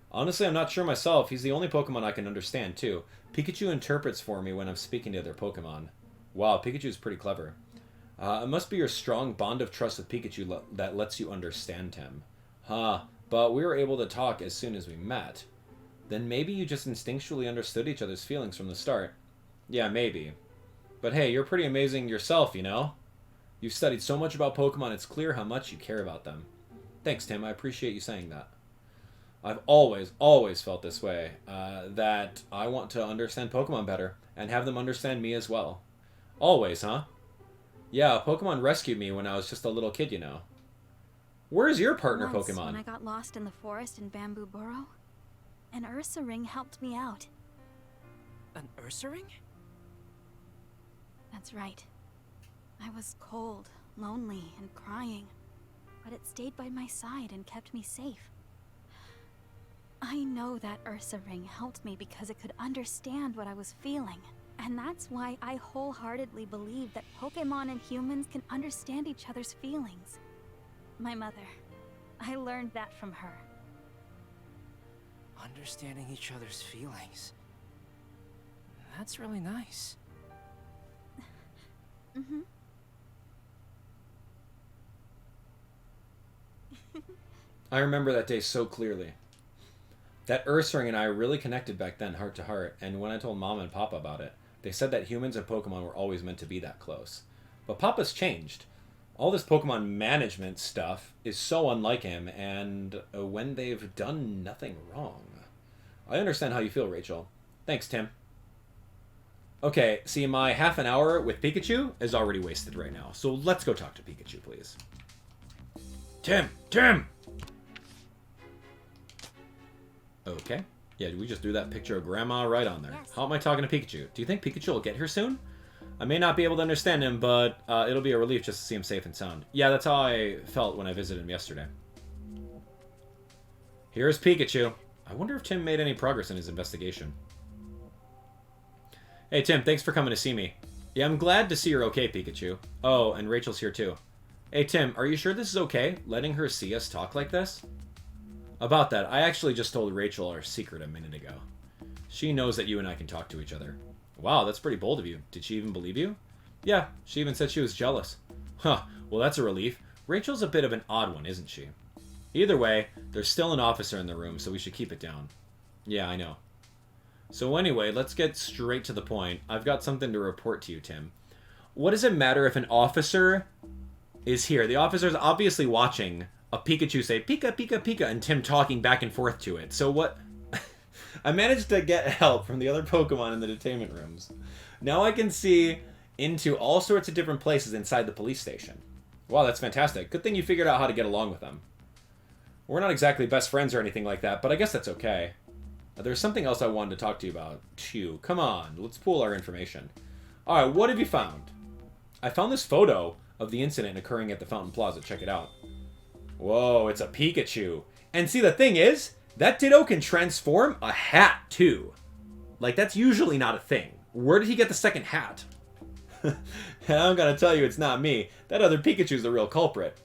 Honestly, I'm not sure myself. He's the only Pokemon I can understand, too. Pikachu interprets for me when I'm speaking to other Pokemon. Wow, Pikachu's pretty clever. It must be your strong bond of trust with Pikachu that lets you understand him. Huh, but we were able to talk as soon as we met. Then maybe you just instinctually understood each other's feelings from the start. Yeah, maybe. But hey, you're pretty amazing yourself, you know? You've studied so much about Pokemon, it's clear how much you care about them. Thanks, Tim. I appreciate you saying that. I've always felt this way, that I want to understand Pokemon better, and have them understand me as well. Always, huh? Yeah, Pokemon rescued me when I was just a little kid, you know. Where's your partner Once, Pokemon? When I got lost in the forest in Bamboo Burrow, an Ursa ring helped me out. An Ursa ring? That's right. I was cold, lonely, and crying, but it stayed by my side and kept me safe. I know that Ursa ring helped me because it could understand what I was feeling. And that's why I wholeheartedly believe that Pokemon and humans can understand each other's feelings. My mother, I learned that from her. Understanding each other's feelings. That's really nice. Mm-hmm. I remember that day so clearly. That Ursaring and I really connected back then, heart to heart, and when I told Mom and Papa about it, they said that humans and Pokemon were always meant to be that close. But Papa's changed. All this Pokemon management stuff is so unlike him, and when they've done nothing wrong. I understand how you feel, Rachel. Thanks, Tim. Okay, see, my half an hour with Pikachu is already wasted right now, so let's go talk to Pikachu, please. Tim! Okay. Yeah, we just threw that picture of Grandma right on there. Yes. How am I talking to Pikachu? Do you think Pikachu will get here soon? I may not be able to understand him, but it'll be a relief just to see him safe and sound. Yeah, that's how I felt when I visited him yesterday. Here's Pikachu. I wonder if Tim made any progress in his investigation. Hey, Tim, thanks for coming to see me. Yeah, I'm glad to see you're okay, Pikachu. Oh, and Rachel's here too. Hey, Tim, are you sure this is okay? Letting her see us talk like this? About that, I actually just told Rachel our secret a minute ago. She knows that you and I can talk to each other. Wow, that's pretty bold of you. Did she even believe you? Yeah, she even said she was jealous. Huh, well that's a relief. Rachel's a bit of an odd one, isn't she? Either way, there's still an officer in the room, so we should keep it down. Yeah, I know. So anyway, let's get straight to the point. I've got something to report to you, Tim. What does it matter if an officer is here? The officer's obviously watching a Pikachu say, Pika, Pika, Pika, and Tim talking back and forth to it. So what... I managed to get help from the other Pokemon in the detainment rooms. Now I can see into all sorts of different places inside the police station. Wow, that's fantastic. Good thing you figured out how to get along with them. We're not exactly best friends or anything like that, but I guess that's okay. There's something else I wanted to talk to you about, too. Come on, let's pool our information. Alright, what have you found? I found this photo of the incident occurring at the Fountain Plaza. Check it out. Whoa, it's a Pikachu. And see, the thing is, that Ditto can transform a hat, too. Like, that's usually not a thing. Where did he get the second hat? And I'm gonna tell you, it's not me. That other Pikachu's the real culprit.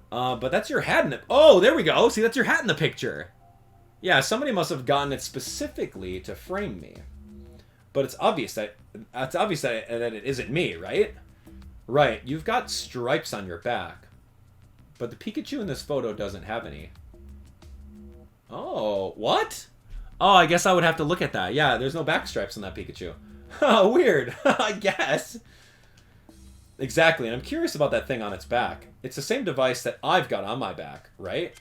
But that's your hat in the... Oh, there we go. See, that's your hat in the picture. Yeah, somebody must have gotten it specifically to frame me. But it's obvious that it isn't me, right? Right, you've got stripes on your back. But the Pikachu in this photo doesn't have any. Oh, what? Oh, I guess I would have to look at that. Yeah, there's no back stripes on that Pikachu. Oh, weird. I guess. Exactly, and I'm curious about that thing on its back. It's the same device that I've got on my back, right?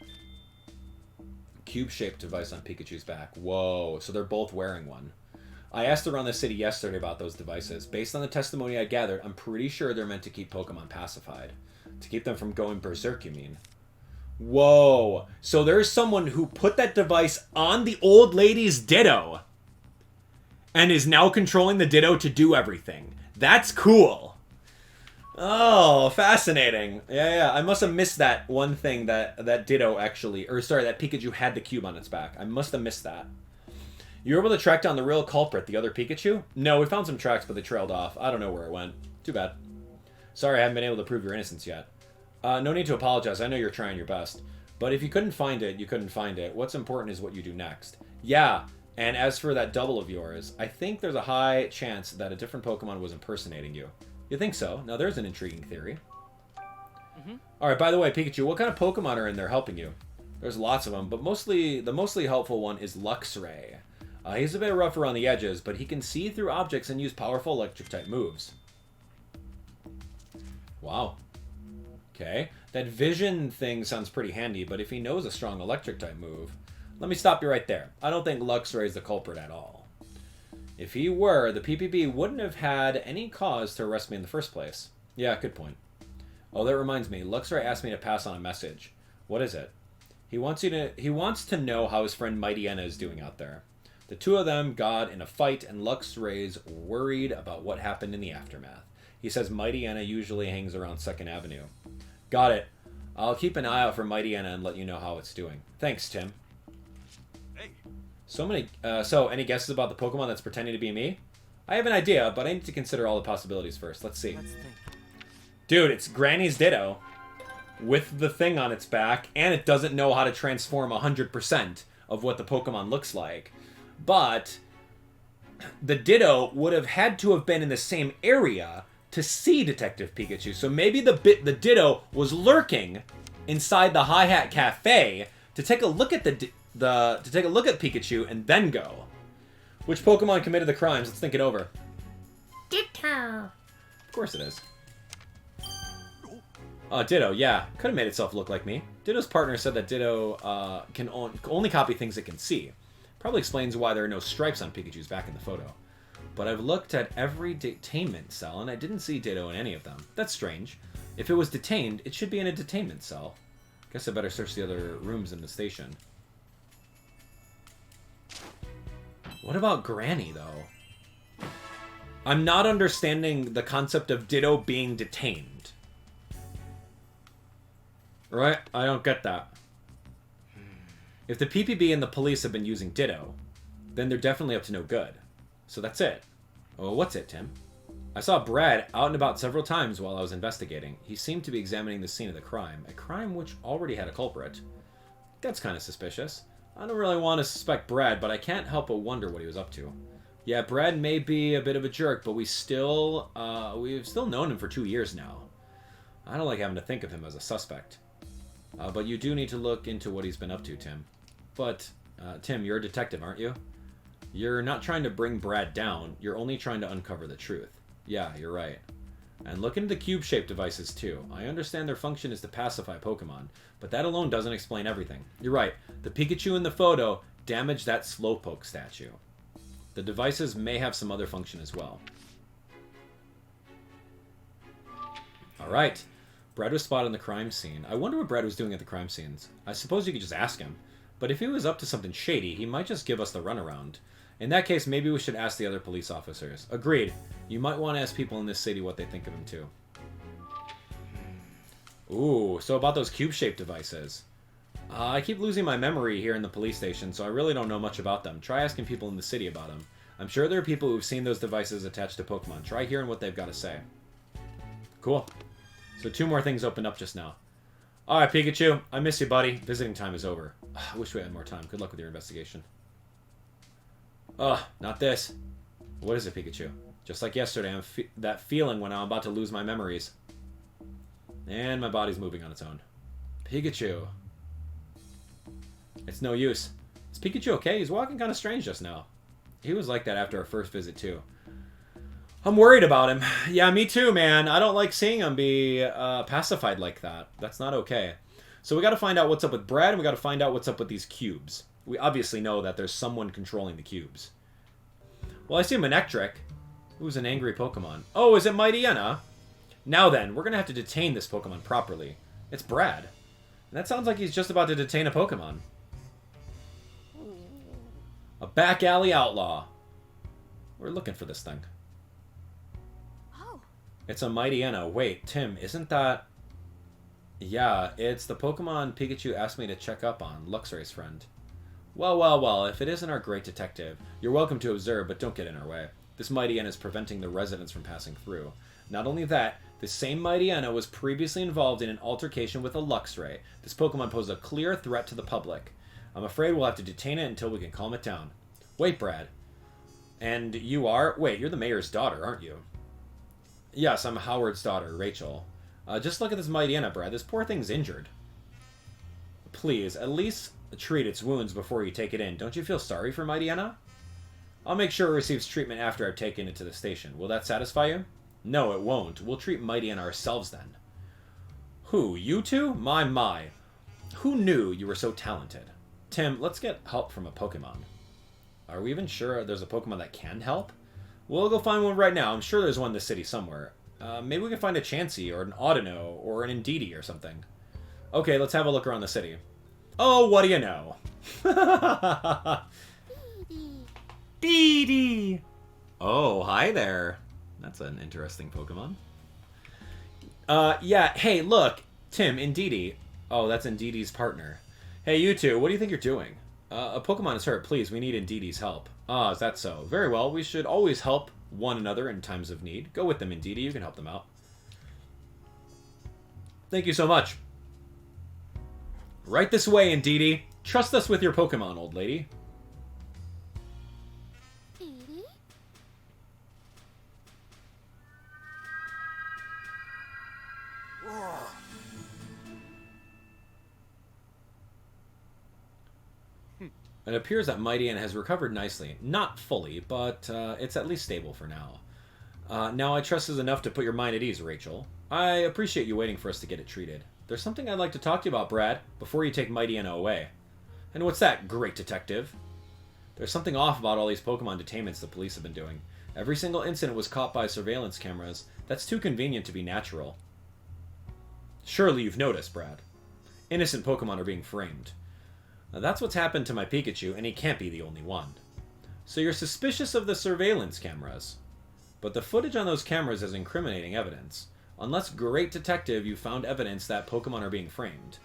Cube-shaped device on Pikachu's back. Whoa, so they're both wearing one. I asked around the city yesterday about those devices. Based on the testimony I gathered, I'm pretty sure they're meant to keep Pokemon pacified. To keep them from going berserk, you mean? Whoa, so there's someone who put that device on the old lady's Ditto and is now controlling the Ditto to do everything. That's cool. Oh, fascinating. Yeah, I must have missed that one thing that Ditto actually... Or, sorry, that Pikachu had the cube on its back. I must have missed that. You were able to track down the real culprit, the other Pikachu? No, we found some tracks, but they trailed off. I don't know where it went. Too bad. Sorry I haven't been able to prove your innocence yet. No need to apologize. I know you're trying your best. But if you couldn't find it, you couldn't find it. What's important is what you do next. Yeah, and as for that double of yours, I think there's a high chance that a different Pokemon was impersonating you. You think so? Now there's an intriguing theory. Alright, by the way, Pikachu, what kind of Pokemon are in there helping you? There's lots of them, but the mostly helpful one is Luxray. He's a bit rough around the edges, but he can see through objects and use powerful electric-type moves. Wow. Okay. That vision thing sounds pretty handy, but if he knows a strong electric-type move... Let me stop you right there. I don't think Luxray is the culprit at all. If he were, the PPB wouldn't have had any cause to arrest me in the first place. Yeah, good point. Oh, that reminds me. Luxray asked me to pass on a message. What is it? He wants to know how his friend Mightyena is doing out there. The two of them got in a fight, and Luxray's worried about what happened in the aftermath. He says Mightyena usually hangs around 2nd Avenue. Got it. I'll keep an eye out for Mightyena and let you know how it's doing. Thanks, Tim. Hey. So, any guesses about the Pokemon that's pretending to be me? I have an idea, but I need to consider all the possibilities first. Let's see. Dude, it's Granny's Ditto with the thing on its back, and it doesn't know how to transform 100% of what the Pokemon looks like. But the Ditto would have had to have been in the same area to see Detective Pikachu. So maybe the Ditto was lurking inside the Hi-Hat Cafe to take a look at Pikachu and then go. Which Pokemon committed the crimes? Let's think it over. Ditto. Of course it is. Ditto, yeah. Could have made itself look like me. Ditto's partner said that Ditto can only copy things it can see. Probably explains why there are no stripes on Pikachu's back in the photo. But I've looked at every detainment cell, and I didn't see Ditto in any of them. That's strange. If it was detained, it should be in a detainment cell. Guess I better search the other rooms in the station. What about Granny, though? I'm not understanding the concept of Ditto being detained. Right? I don't get that. If the PPB and the police have been using Ditto, then they're definitely up to no good. So that's it. Oh, what's it, Tim? I saw Brad out and about several times while I was investigating. He seemed to be examining the scene of the crime, a crime which already had a culprit. That's kind of suspicious. I don't really want to suspect Brad, but I can't help but wonder what he was up to. Yeah, Brad may be a bit of a jerk, but we've still known him for 2 years now. I don't like having to think of him as a suspect. But you do need to look into what he's been up to, Tim. But, Tim, you're a detective, aren't you? You're not trying to bring Brad down, you're only trying to uncover the truth. Yeah, you're right. And look into the cube-shaped devices, too. I understand their function is to pacify Pokemon, but that alone doesn't explain everything. You're right, the Pikachu in the photo damaged that Slowpoke statue. The devices may have some other function as well. Alright. Brad was spotted in the crime scene. I wonder what Brad was doing at the crime scenes. I suppose you could just ask him. But if he was up to something shady, he might just give us the runaround. In that case, maybe we should ask the other police officers. Agreed. You might want to ask people in this city what they think of him, too. Ooh, so about those cube-shaped devices. I keep losing my memory here in the police station, so I really don't know much about them. Try asking people in the city about them. I'm sure there are people who've seen those devices attached to Pokemon. Try hearing what they've got to say. Cool. So 2 more things opened up just now. Alright, Pikachu. I miss you, buddy. Visiting time is over. I wish we had more time. Good luck with your investigation. Ugh, not this. What is it, Pikachu? Just like yesterday, I'm that feeling when I'm about to lose my memories. And my body's moving on its own. Pikachu. It's no use. Is Pikachu okay? He's walking kind of strange just now. He was like that after our first visit, too. I'm worried about him. Yeah, me too, man. I don't like seeing him be pacified like that. That's not okay. So we got to find out what's up with Brad, and we got to find out what's up with these cubes. We obviously know that there's someone controlling the cubes. Well, I see a Manectric. Who's an angry Pokemon? Oh, is it Mightyena? Now then, we're going to have to detain this Pokemon properly. It's Brad. And that sounds like he's just about to detain a Pokemon. A back alley outlaw. We're looking for this thing. Oh. It's a Mightyena. Wait, Tim, isn't that... Yeah, it's the Pokemon Pikachu asked me to check up on, Luxray's friend. Well, well, well, if it isn't our great detective, you're welcome to observe, but don't get in our way. This Mightyena is preventing the residents from passing through. Not only that, this same Mightyena was previously involved in an altercation with a Luxray. This Pokemon poses a clear threat to the public. I'm afraid we'll have to detain it until we can calm it down. Wait, Brad. And you are? Wait, you're the mayor's daughter, aren't you? Yes, I'm Howard's daughter, Rachel. Just look at this Mightyena, Brad. This poor thing's injured. Please, at least treat its wounds before you take it in. Don't you feel sorry for Mightyena? I'll make sure it receives treatment after I've taken it to the station. Will that satisfy you? No, it won't. We'll treat Mightyena ourselves then. Who, you two? My. Who knew you were so talented? Tim, let's get help from a Pokemon. Are we even sure there's a Pokemon that can help? We'll go find one right now. I'm sure there's one in the city somewhere. Maybe we can find a Chansey or an Audino or an Indeedee or something. Okay, let's have a look around the city. Oh, what do you know? Deedee. Oh, hi there. That's an interesting Pokemon. Yeah, hey, look. Tim, Indeedee. Oh, that's Indeedee's partner. Hey, you two, what do you think you're doing? A Pokemon is hurt. Please, we need Indeedee's help. Ah, is that so? Very well, we should always help one another in times of need. Go with them, Indeedee. You can help them out. Thank you so much. Right this way, Indeedee. Trust us with your Pokemon, old lady. It appears that Mightyena has recovered nicely. Not fully, but it's at least stable for now. Now I trust is enough to put your mind at ease, Rachel. I appreciate you waiting for us to get it treated. There's something I'd like to talk to you about, Brad, before you take Mightyena away. And what's that, great detective? There's something off about all these Pokemon detainments the police have been doing. Every single incident was caught by surveillance cameras. That's too convenient to be natural. Surely you've noticed, Brad. Innocent Pokemon are being framed. Now that's what's happened to my Pikachu, and he can't be the only one. So you're suspicious of the surveillance cameras. But the footage on those cameras is incriminating evidence. Unless, great detective, you found evidence that Pokemon are being framed.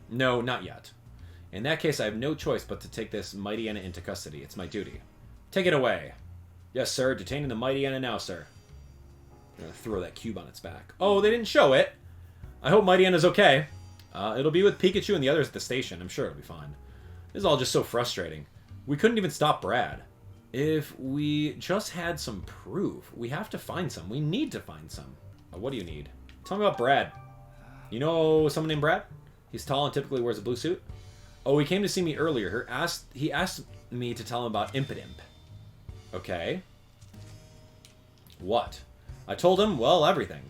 No, not yet. In that case, I have no choice but to take this Mightyena into custody. It's my duty. Take it away. Yes, sir. Detaining the mighty Anna now, sir. I'm gonna throw that cube on its back. Oh, they didn't show it. I hope mighty Anna's okay. It'll be with Pikachu and the others at the station. I'm sure it'll be fine. This is all just so frustrating. We couldn't even stop Brad. If we just had some proof. We have to find some. We need to find some. What do you need? Tell me about Brad. You know someone named Brad? He's tall and typically wears a blue suit. Oh, he came to see me earlier. He asked me to tell him about Impidimp. Okay. What? I told him, well, everything.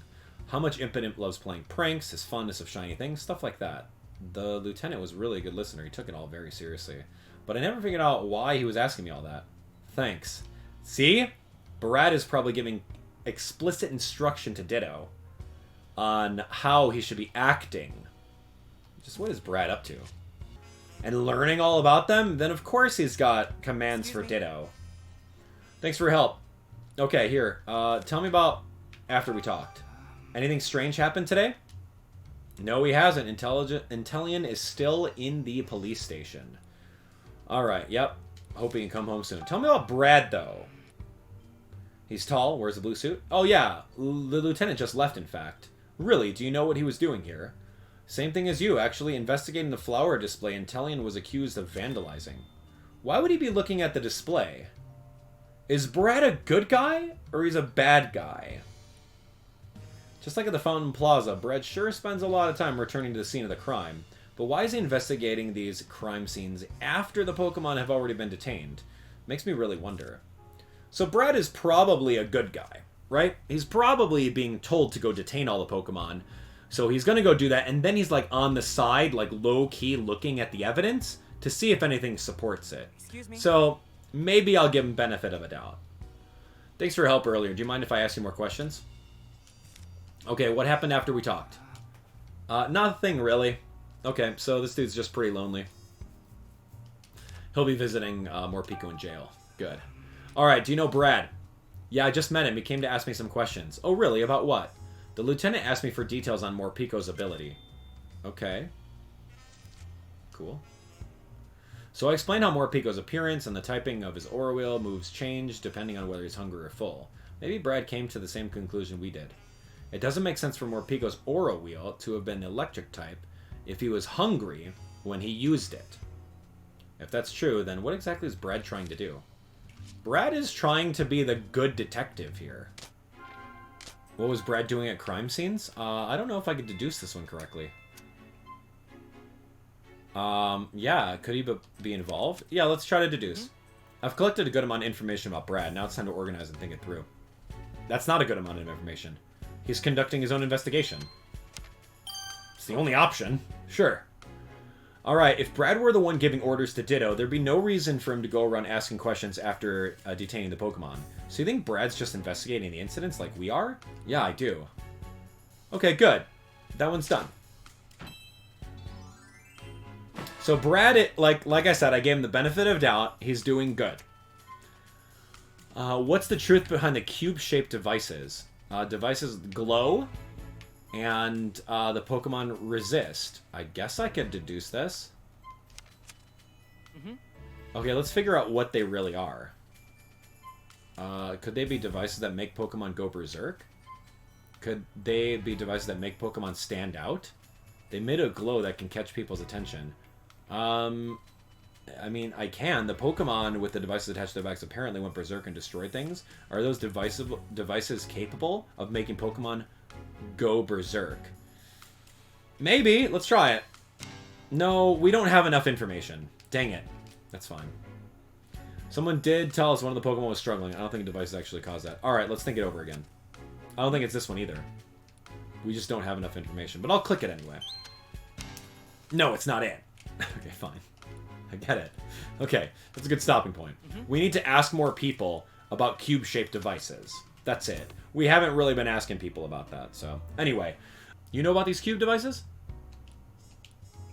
How much Impidimp loves playing pranks, his fondness of shiny things, stuff like that. The lieutenant was really a good listener. He took it all very seriously. But I never figured out why he was asking me all that. Thanks. See? Brad is probably giving explicit instruction to Ditto on how he should be acting. Just what is Brad up to? And learning all about them? Then of course he's got commands for Ditto. Thanks for your help. Okay, here. Tell me about after we talked. Anything strange happened today? No, he hasn't. Intellion is still in the police station. Alright, yep. Hope he can come home soon. Tell me about Brad, though. He's tall, wears a blue suit. Oh, yeah. The lieutenant just left, in fact. Really, do you know what he was doing here? Same thing as you, actually. Investigating the flower display, Intellion was accused of vandalizing. Why would he be looking at the display? Is Brad a good guy, or he's a bad guy? Just like at the Fountain Plaza, Brad sure spends a lot of time returning to the scene of the crime. But why is he investigating these crime scenes after the Pokemon have already been detained? Makes me really wonder. So Brad is probably a good guy, right? He's probably being told to go detain all the Pokemon. So he's going to go do that, and then he's like on the side, like low-key looking at the evidence to see if anything supports it. Excuse me? So maybe I'll give him benefit of a doubt. Thanks for your help earlier. Do you mind if I ask you more questions? Okay, what happened after we talked? Nothing really. Okay, so this dude's just pretty lonely. He'll be visiting Morpeko in jail. Good. Alright, do you know Brad? Yeah, I just met him. He came to ask me some questions. Oh, really? About what? The lieutenant asked me for details on Morpeko's ability. Okay. Cool. So I explained how Morpeko's appearance and the typing of his aura wheel moves change depending on whether he's hungry or full. Maybe Brad came to the same conclusion we did. It doesn't make sense for Morpeko's aura wheel to have been electric type if he was hungry when he used it. If that's true, then what exactly is Brad trying to do? Brad is trying to be the good detective here. What was Brad doing at crime scenes? I don't know if I could deduce this one correctly. Yeah, could he be involved? Yeah, let's try to deduce. I've collected a good amount of information about Brad. Now it's time to organize and think it through. That's not a good amount of information. He's conducting his own investigation. It's the only option. Sure. Alright, if Brad were the one giving orders to Ditto, there'd be no reason for him to go around asking questions after detaining the Pokemon. So you think Brad's just investigating the incidents like we are? Yeah, I do. Okay, good. That one's done. So Brad, like I said, I gave him the benefit of doubt. He's doing good. What's the truth behind the cube-shaped devices? Devices glow, and the Pokemon resist. I guess I could deduce this. Okay, let's figure out what they really are. Could they be devices that make Pokemon go berserk? Could they be devices that make Pokemon stand out? They emit a glow that can catch people's attention. I mean, I can. The Pokemon with the devices attached to their backs apparently went berserk and destroyed things. Are those devices capable of making Pokemon go berserk? Maybe. Let's try it. No, we don't have enough information. Dang it. That's fine. Someone did tell us one of the Pokemon was struggling. I don't think devices actually caused that. Alright, let's think it over again. I don't think it's this one either. We just don't have enough information. But I'll click it anyway. No, it's not it. Okay, fine. I get it. Okay, that's a good stopping point. We need to ask more people about cube-shaped devices. That's it. We haven't really been asking people about that, so... Anyway, you know about these cube devices?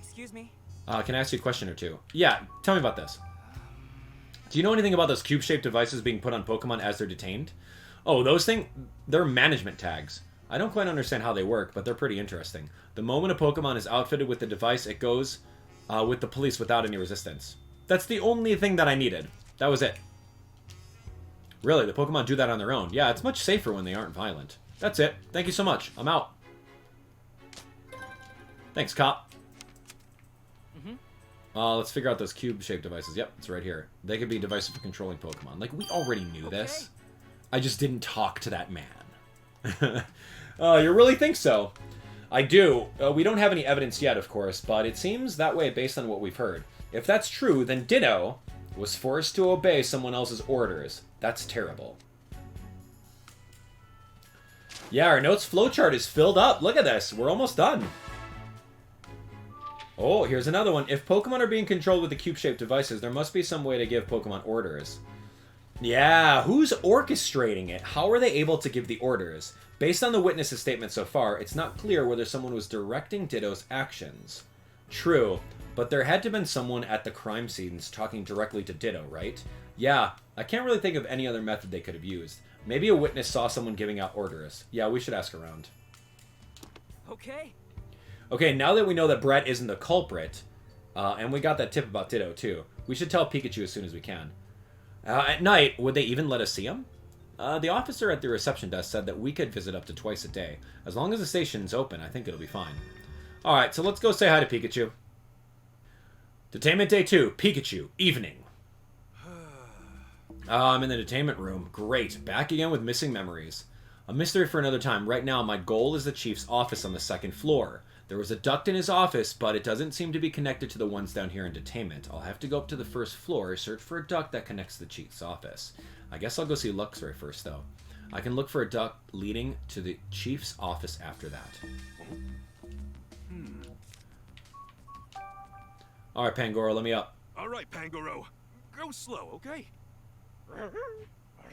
Excuse me? Can I ask you a question or two? Yeah, tell me about this. Do you know anything about those cube-shaped devices being put on Pokemon as they're detained? Oh, those things... They're management tags. I don't quite understand how they work, but they're pretty interesting. The moment a Pokemon is outfitted with the device, it goes... with the police without any resistance. That's the only thing that I needed. That was it. Really, the Pokemon do that on their own. Yeah, it's much safer when they aren't violent. That's it. Thank you so much. I'm out. Thanks, cop. Let's figure out those cube-shaped devices. Yep, it's right here. They could be devices for controlling Pokemon. Like, we already knew this. I just didn't talk to that man. You really think so? I do. We don't have any evidence yet, of course, but it seems that way based on what we've heard. If that's true, then Ditto was forced to obey someone else's orders. That's terrible. Yeah, our notes flowchart is filled up. Look at this. We're almost done. Oh, here's another one. If Pokemon are being controlled with the cube-shaped devices, there must be some way to give Pokemon orders. Yeah, who's orchestrating it? How are they able to give the orders? Based on the witness's statement so far, it's not clear whether someone was directing Ditto's actions. True, but there had to have been someone at the crime scenes talking directly to Ditto, right? Yeah, I can't really think of any other method they could have used. Maybe a witness saw someone giving out orders. Yeah, we should ask around. Okay, now that we know that Brett isn't the culprit, and we got that tip about Ditto too, we should tell Pikachu as soon as we can. At night, would they even let us see him? The officer at the reception desk said that we could visit up to twice a day. As long as the station's open, I think it'll be fine. Alright, so let's go say hi to Pikachu. Detainment Day 2, Pikachu, evening. I'm in the detainment room. Great, back again with missing memories. A mystery for another time. Right now, my goal is the chief's office on the 2nd floor. There was a duct in his office, but it doesn't seem to be connected to the ones down here in detainment. I'll have to go up to the 1st floor, search for a duct that connects to the chief's office. I guess I'll go see Luxray first, though. I can look for a duct leading to the chief's office after that. Alright, Pangoro, let me up. Alright, Pangoro. Go slow, okay?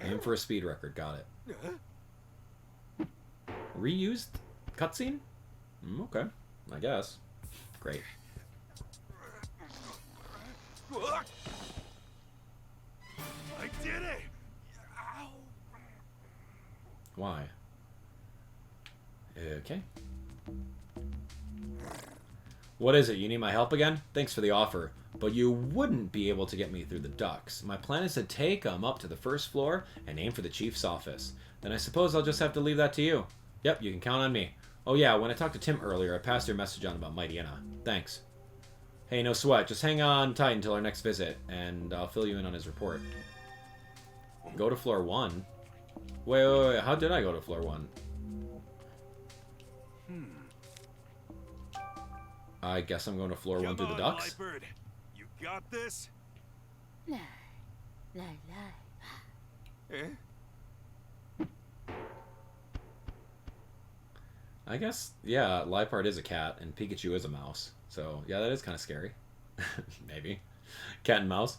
Aim for a speed record, got it. Reused cutscene? Okay, I guess. Great. I did it! Ow. Why? Okay. What is it? You need my help again? Thanks for the offer. But you wouldn't be able to get me through the ducts. My plan is to take them up to the 1st floor and aim for the chief's office. Then I suppose I'll just have to leave that to you. Yep, you can count on me. Oh yeah, when I talked to Tim earlier, I passed your message on about Mighty Anna. Thanks. Hey, no sweat. Just hang on tight until our next visit, and I'll fill you in on his report. Go to floor 1? Wait. How did I go to floor 1? I guess I'm going to floor 1 through the ducts? Lightbird. You got this? I guess, yeah, Liepard is a cat, and Pikachu is a mouse. So, yeah, that is kind of scary. Maybe. Cat and mouse.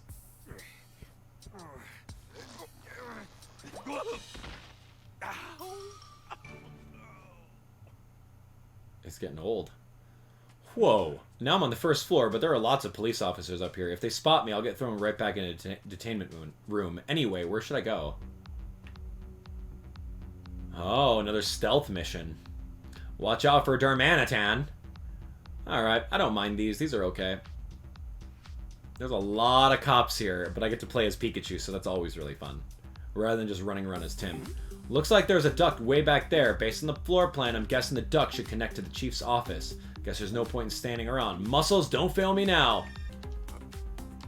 It's getting old. Whoa. Now I'm on the 1st floor, but there are lots of police officers up here. If they spot me, I'll get thrown right back into a detainment room. Anyway, where should I go? Oh, another stealth mission. Watch out for Darmanitan. Alright, I don't mind these. These are okay. There's a lot of cops here, but I get to play as Pikachu, so that's always really fun. Rather than just running around as Tim. Looks like there's a duct way back there. Based on the floor plan, I'm guessing the duct should connect to the chief's office. Guess there's no point in standing around. Muscles, don't fail me now.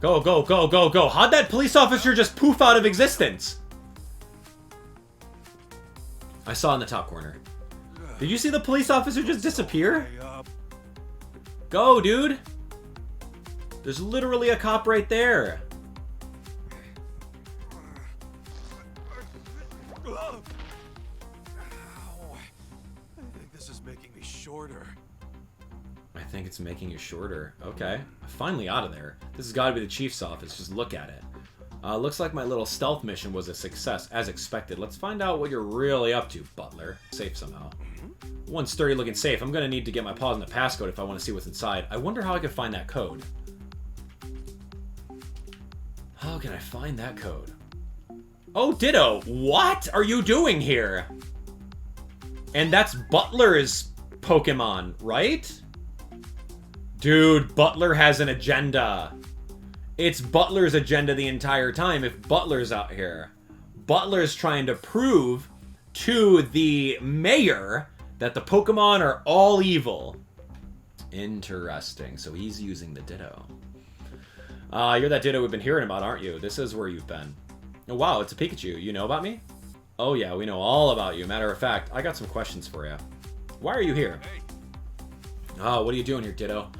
Go, go, go, go, go. How'd that police officer just poof out of existence? I saw in the top corner. Did you see the police officer just disappear? Go, dude. There's literally a cop right there. I think this is making me shorter. I think it's making you shorter. Okay. Finally out of there. This has got to be the chief's office. Just look at it. Looks like my little stealth mission was a success, as expected. Let's find out what you're really up to, Butler. Safe somehow. One sturdy looking safe. I'm going to need to get my paws in the passcode if I want to see what's inside. I wonder how I can find that code. How can I find that code? Oh, Ditto! What are you doing here? And that's Butler's Pokemon, right? Dude, Butler has an agenda. It's Butler's agenda the entire time if Butler's out here. Butler's trying to prove to the mayor that the Pokemon are all evil. Interesting. So he's using the Ditto. You're that Ditto we've been hearing about, aren't you? This is where you've been. Oh, wow, it's a Pikachu. You know about me? Oh, yeah, we know all about you. Matter of fact, I got some questions for you. Why are you here? Oh, what are you doing here, Ditto?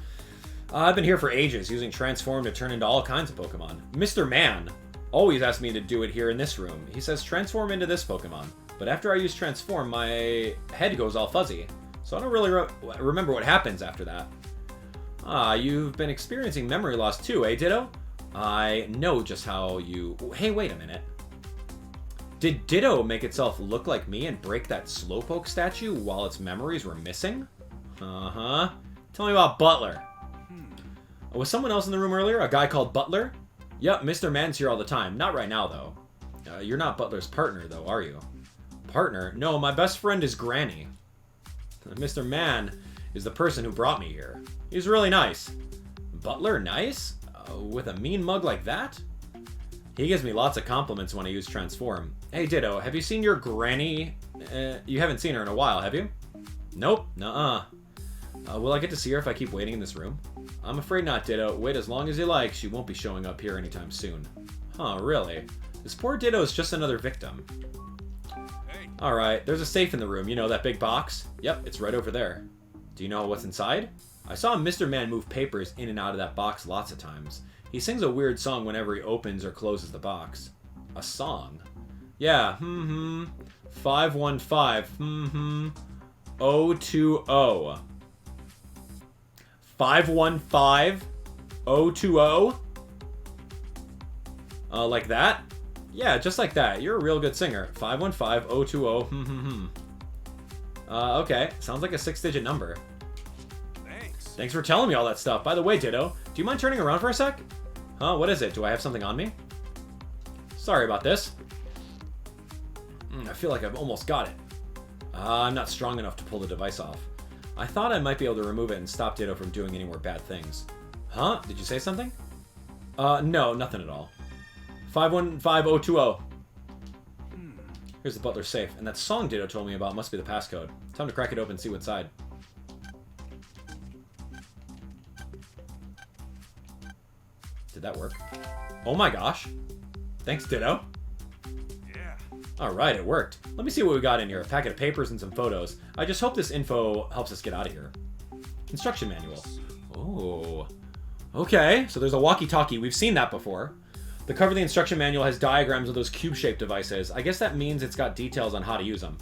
I've been here for ages, using Transform to turn into all kinds of Pokemon. Mr. Man always asks me to do it here in this room. He says, transform into this Pokemon. But after I use Transform, my head goes all fuzzy. So I don't really remember what happens after that. You've been experiencing memory loss too, eh, Ditto? I know just how you... Hey, wait a minute. Did Ditto make itself look like me and break that Slowpoke statue while its memories were missing? Uh-huh. Tell me about Butler. Was someone else in the room earlier? A guy called Butler? Yep, Mr. Man's here all the time. Not right now, though. You're not Butler's partner, though, are you? Partner? No, my best friend is Granny. Mr. Man is the person who brought me here. He's really nice. Butler nice? With a mean mug like that? He gives me lots of compliments when I use Transform. Hey, Ditto, have you seen your Granny? You haven't seen her in a while, have you? Nope. Nuh-uh. Will I get to see her if I keep waiting in this room? I'm afraid not, Ditto. Wait as long as you like. She won't be showing up here anytime soon. Huh, really? This poor Ditto is just another victim. Alright, there's a safe in the room. You know, that big box? Yep, it's right over there. Do you know what's inside? I saw Mr. Man move papers in and out of that box lots of times. He sings a weird song whenever he opens or closes the box. A song? Yeah, 515, 020. 515, 020? Like that? Yeah, just like that. You're a real good singer. 515, 020, okay. Sounds like a 6-digit number. Thanks for telling me all that stuff. By the way, Ditto, do you mind turning around for a sec? Huh, what is it? Do I have something on me? Sorry about this. I feel like I've almost got it. I'm not strong enough to pull the device off. I thought I might be able to remove it and stop Ditto from doing any more bad things. Huh? Did you say something? No, nothing at all. 515020. Here's the Butler safe, and that song Ditto told me about must be the passcode. Time to crack it open and see what's inside. Did that work? Oh my gosh. Thanks, Ditto. Yeah. Alright, it worked. Let me see what we got in here. A packet of papers and some photos. I just hope this info helps us get out of here. Instruction manual. Oh. Okay, so there's a walkie-talkie. We've seen that before. The cover of the instruction manual has diagrams of those cube-shaped devices. I guess that means it's got details on how to use them.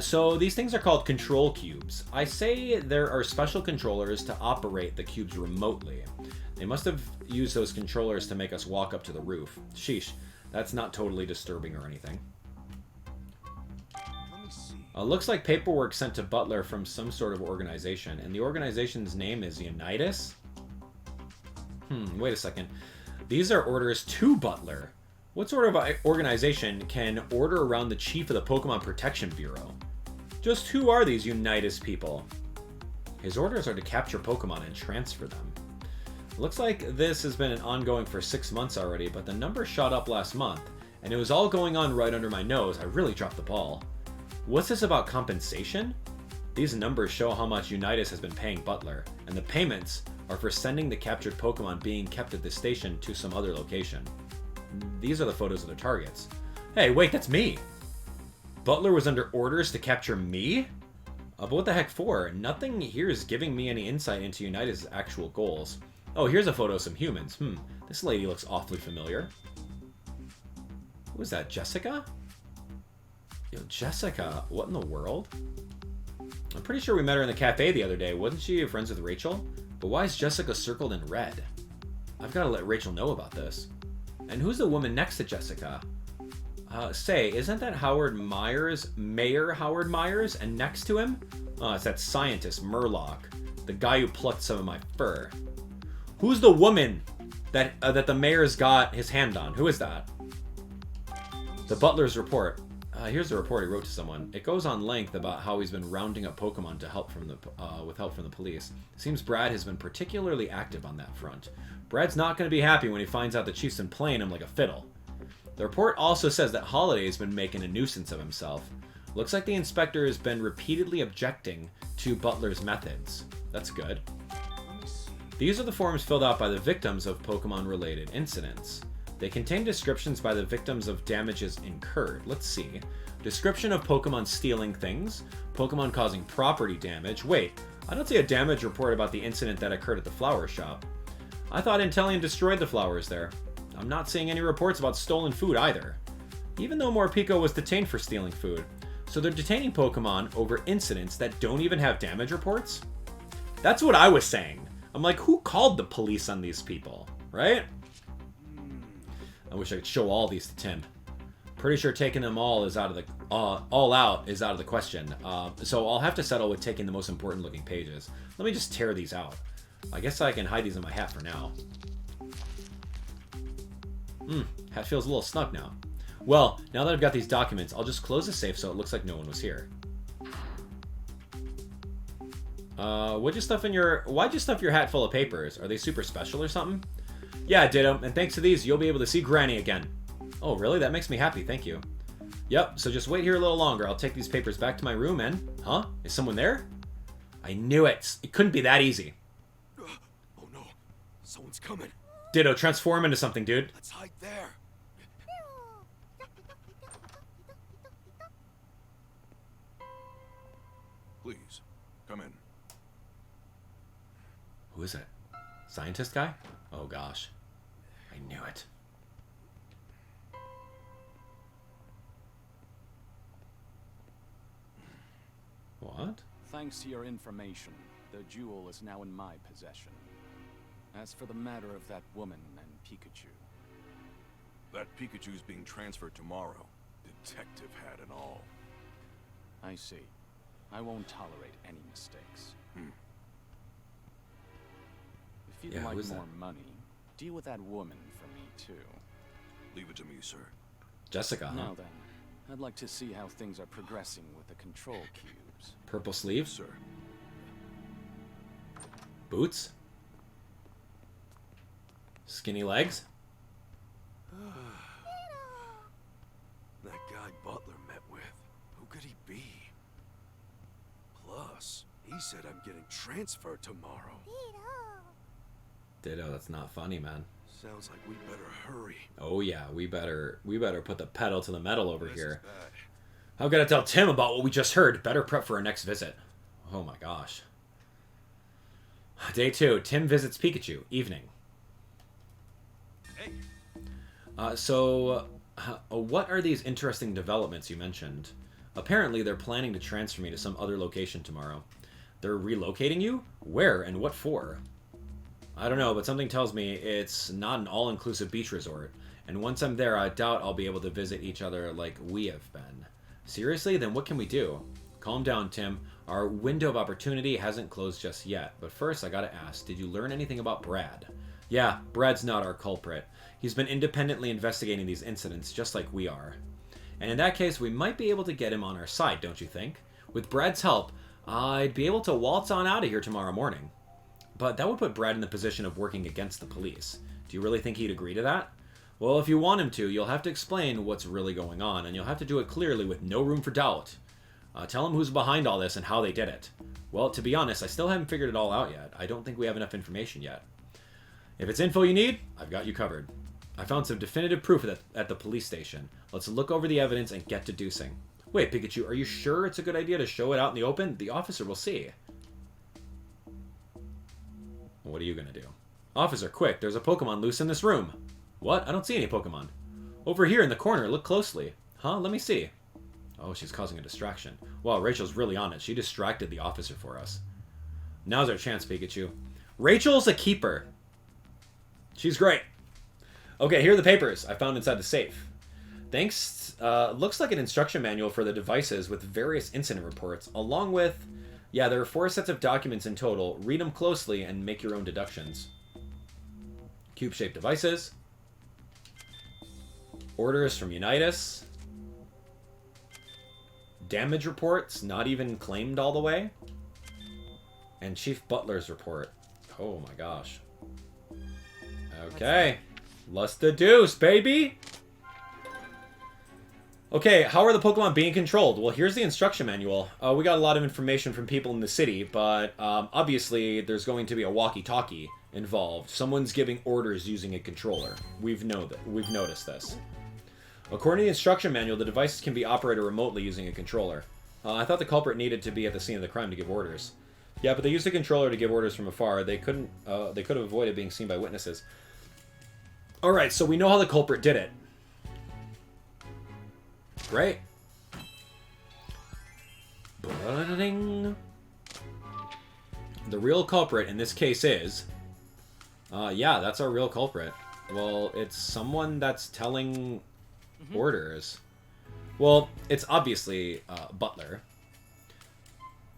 So these things are called control cubes. I say there are special controllers to operate the cubes remotely. They must have used those controllers to make us walk up to the roof. Sheesh, that's not totally disturbing or anything. Looks like paperwork sent to Butler from some sort of organization, and the organization's name is Unitas? Wait a second. These are orders to Butler. What sort of organization can order around the chief of the Pokemon Protection Bureau? Just who are these Unitas people? His orders are to capture Pokemon and transfer them. Looks like this has been ongoing for 6 months already, but the numbers shot up last month, and it was all going on right under my nose. I really dropped the ball. What's this about compensation? These numbers show how much Unitas has been paying Butler, and the payments are for sending the captured Pokemon being kept at this station to some other location. These are the photos of the targets. Hey, wait, that's me! Butler was under orders to capture me? But what the heck for? Nothing here is giving me any insight into Unitas' actual goals. Oh, here's a photo of some humans. This lady looks awfully familiar. Who is that, Jessica? Yo, Jessica, what in the world? I'm pretty sure we met her in the cafe the other day. Wasn't she friends with Rachel? But why is Jessica circled in red? I've got to let Rachel know about this. And who's the woman next to Jessica? Say, isn't that Howard Myers, Mayor Howard Myers? And next to him? It's that scientist, Murloc, the guy who plucked some of my fur. Who's the woman that the mayor's got his hand on? Who is that? The Butler's report. Here's the report he wrote to someone. It goes on length about how he's been rounding up Pokemon to help from with help from the police. It seems Brad has been particularly active on that front. Brad's not going to be happy when he finds out the chief's been playing him like a fiddle. The report also says that Holiday has been making a nuisance of himself. Looks like the inspector has been repeatedly objecting to Butler's methods. That's good. These are the forms filled out by the victims of Pokemon-related incidents. They contain descriptions by the victims of damages incurred. Let's see. Description of Pokemon stealing things. Pokemon causing property damage. Wait, I don't see a damage report about the incident that occurred at the flower shop. I thought Inteleon destroyed the flowers there. I'm not seeing any reports about stolen food either. Even though Morpeko was detained for stealing food. So they're detaining Pokemon over incidents that don't even have damage reports? That's what I was saying. I'm like, who called the police on these people, right? I wish I could show all these to Tim. Pretty sure taking them all is out of the all out is out of the question. So I'll have to settle with taking the most important looking pages. Let me just tear these out. I guess I can hide these in my hat for now. Hat feels a little snug now. Well, now that I've got these documents, I'll just close the safe so it looks like no one was here. Why'd you stuff your hat full of papers? Are they super special or something? Yeah, Ditto, and thanks to these, you'll be able to see Granny again. Oh, really? That makes me happy, thank you. Yep, so just wait here a little longer. I'll take these papers back to my room and... Huh? Is someone there? I knew it. It couldn't be that easy. Oh no, someone's coming. Ditto, transform into something, dude. Let's hide there. Please, come in. Who is it? Scientist guy? Oh gosh. I knew it. What? Thanks to your information, the jewel is now in my possession. As for the matter of that woman and Pikachu... That Pikachu's being transferred tomorrow. Detective hat and all. I see. I won't tolerate any mistakes. If you'd like more money, deal with that woman for me, too. Leave it to me, sir. Jessica, huh? Now then, I'd like to see how things are progressing with the control cubes. Purple sleeves? Sir. Boots? Skinny legs? That guy Butler met with, who could he be? Plus, he said I'm getting transferred tomorrow. Ditto, that's not funny, man. Sounds like we better hurry. Oh yeah, we better put the pedal to the metal over here. I've got to tell Tim about what we just heard. Better prep for our next visit. Oh my gosh. Day 2, Tim visits Pikachu. Evening. Hey. What are these interesting developments you mentioned? Apparently, they're planning to transfer me to some other location tomorrow. They're relocating you? Where and what for? I don't know, but something tells me it's not an all-inclusive beach resort. And once I'm there, I doubt I'll be able to visit each other like we have been. Seriously? Then what can we do? Calm down, Tim. Our window of opportunity hasn't closed just yet. But first, I gotta ask, did you learn anything about Brad? Yeah, Brad's not our culprit. He's been independently investigating these incidents just like we are. And in that case, we might be able to get him on our side, don't you think? With Brad's help, I'd be able to waltz on out of here tomorrow morning. But that would put Brad in the position of working against the police. Do you really think he'd agree to that? Well, if you want him to, you'll have to explain what's really going on, and you'll have to do it clearly with no room for doubt. Tell him who's behind all this and how they did it. Well, to be honest, I still haven't figured it all out yet. I don't think we have enough information yet. If it's info you need, I've got you covered. I found some definitive proof at the police station. Let's look over the evidence and get deducing. Wait, Pikachu, are you sure it's a good idea to show it out in the open? The officer will see. What are you gonna do? Officer, quick, there's a Pokemon loose in this room. What? I don't see any Pokemon. Over here in the corner, look closely. Huh? Let me see. Oh, she's causing a distraction. Wow, Rachel's really on it. She distracted the officer for us. Now's our chance, Pikachu. Rachel's a keeper. She's great. Okay, here are the papers I found inside the safe. Thanks. Looks like an instruction manual for the devices with various incident reports, along with... Yeah, there are 4 sets of documents in total. Read them closely and make your own deductions. Cube-shaped devices. Orders from Unitas. Damage reports, not even claimed all the way. And Chief Butler's report. Oh my gosh. Okay. Let's deduce, baby! Okay, how are the Pokemon being controlled? Well, here's the instruction manual. We got a lot of information from people in the city, but obviously there's going to be a walkie-talkie involved. Someone's giving orders using a controller. We've noticed this. According to the instruction manual, the devices can be operated remotely using a controller. I thought the culprit needed to be at the scene of the crime to give orders. Yeah, but they used a controller to give orders from afar. They could have avoided being seen by witnesses. All right, so we know how the culprit did it. Great. The real culprit in this case is... yeah, that's our real culprit. Well, it's someone that's telling orders. Well, it's obviously Butler.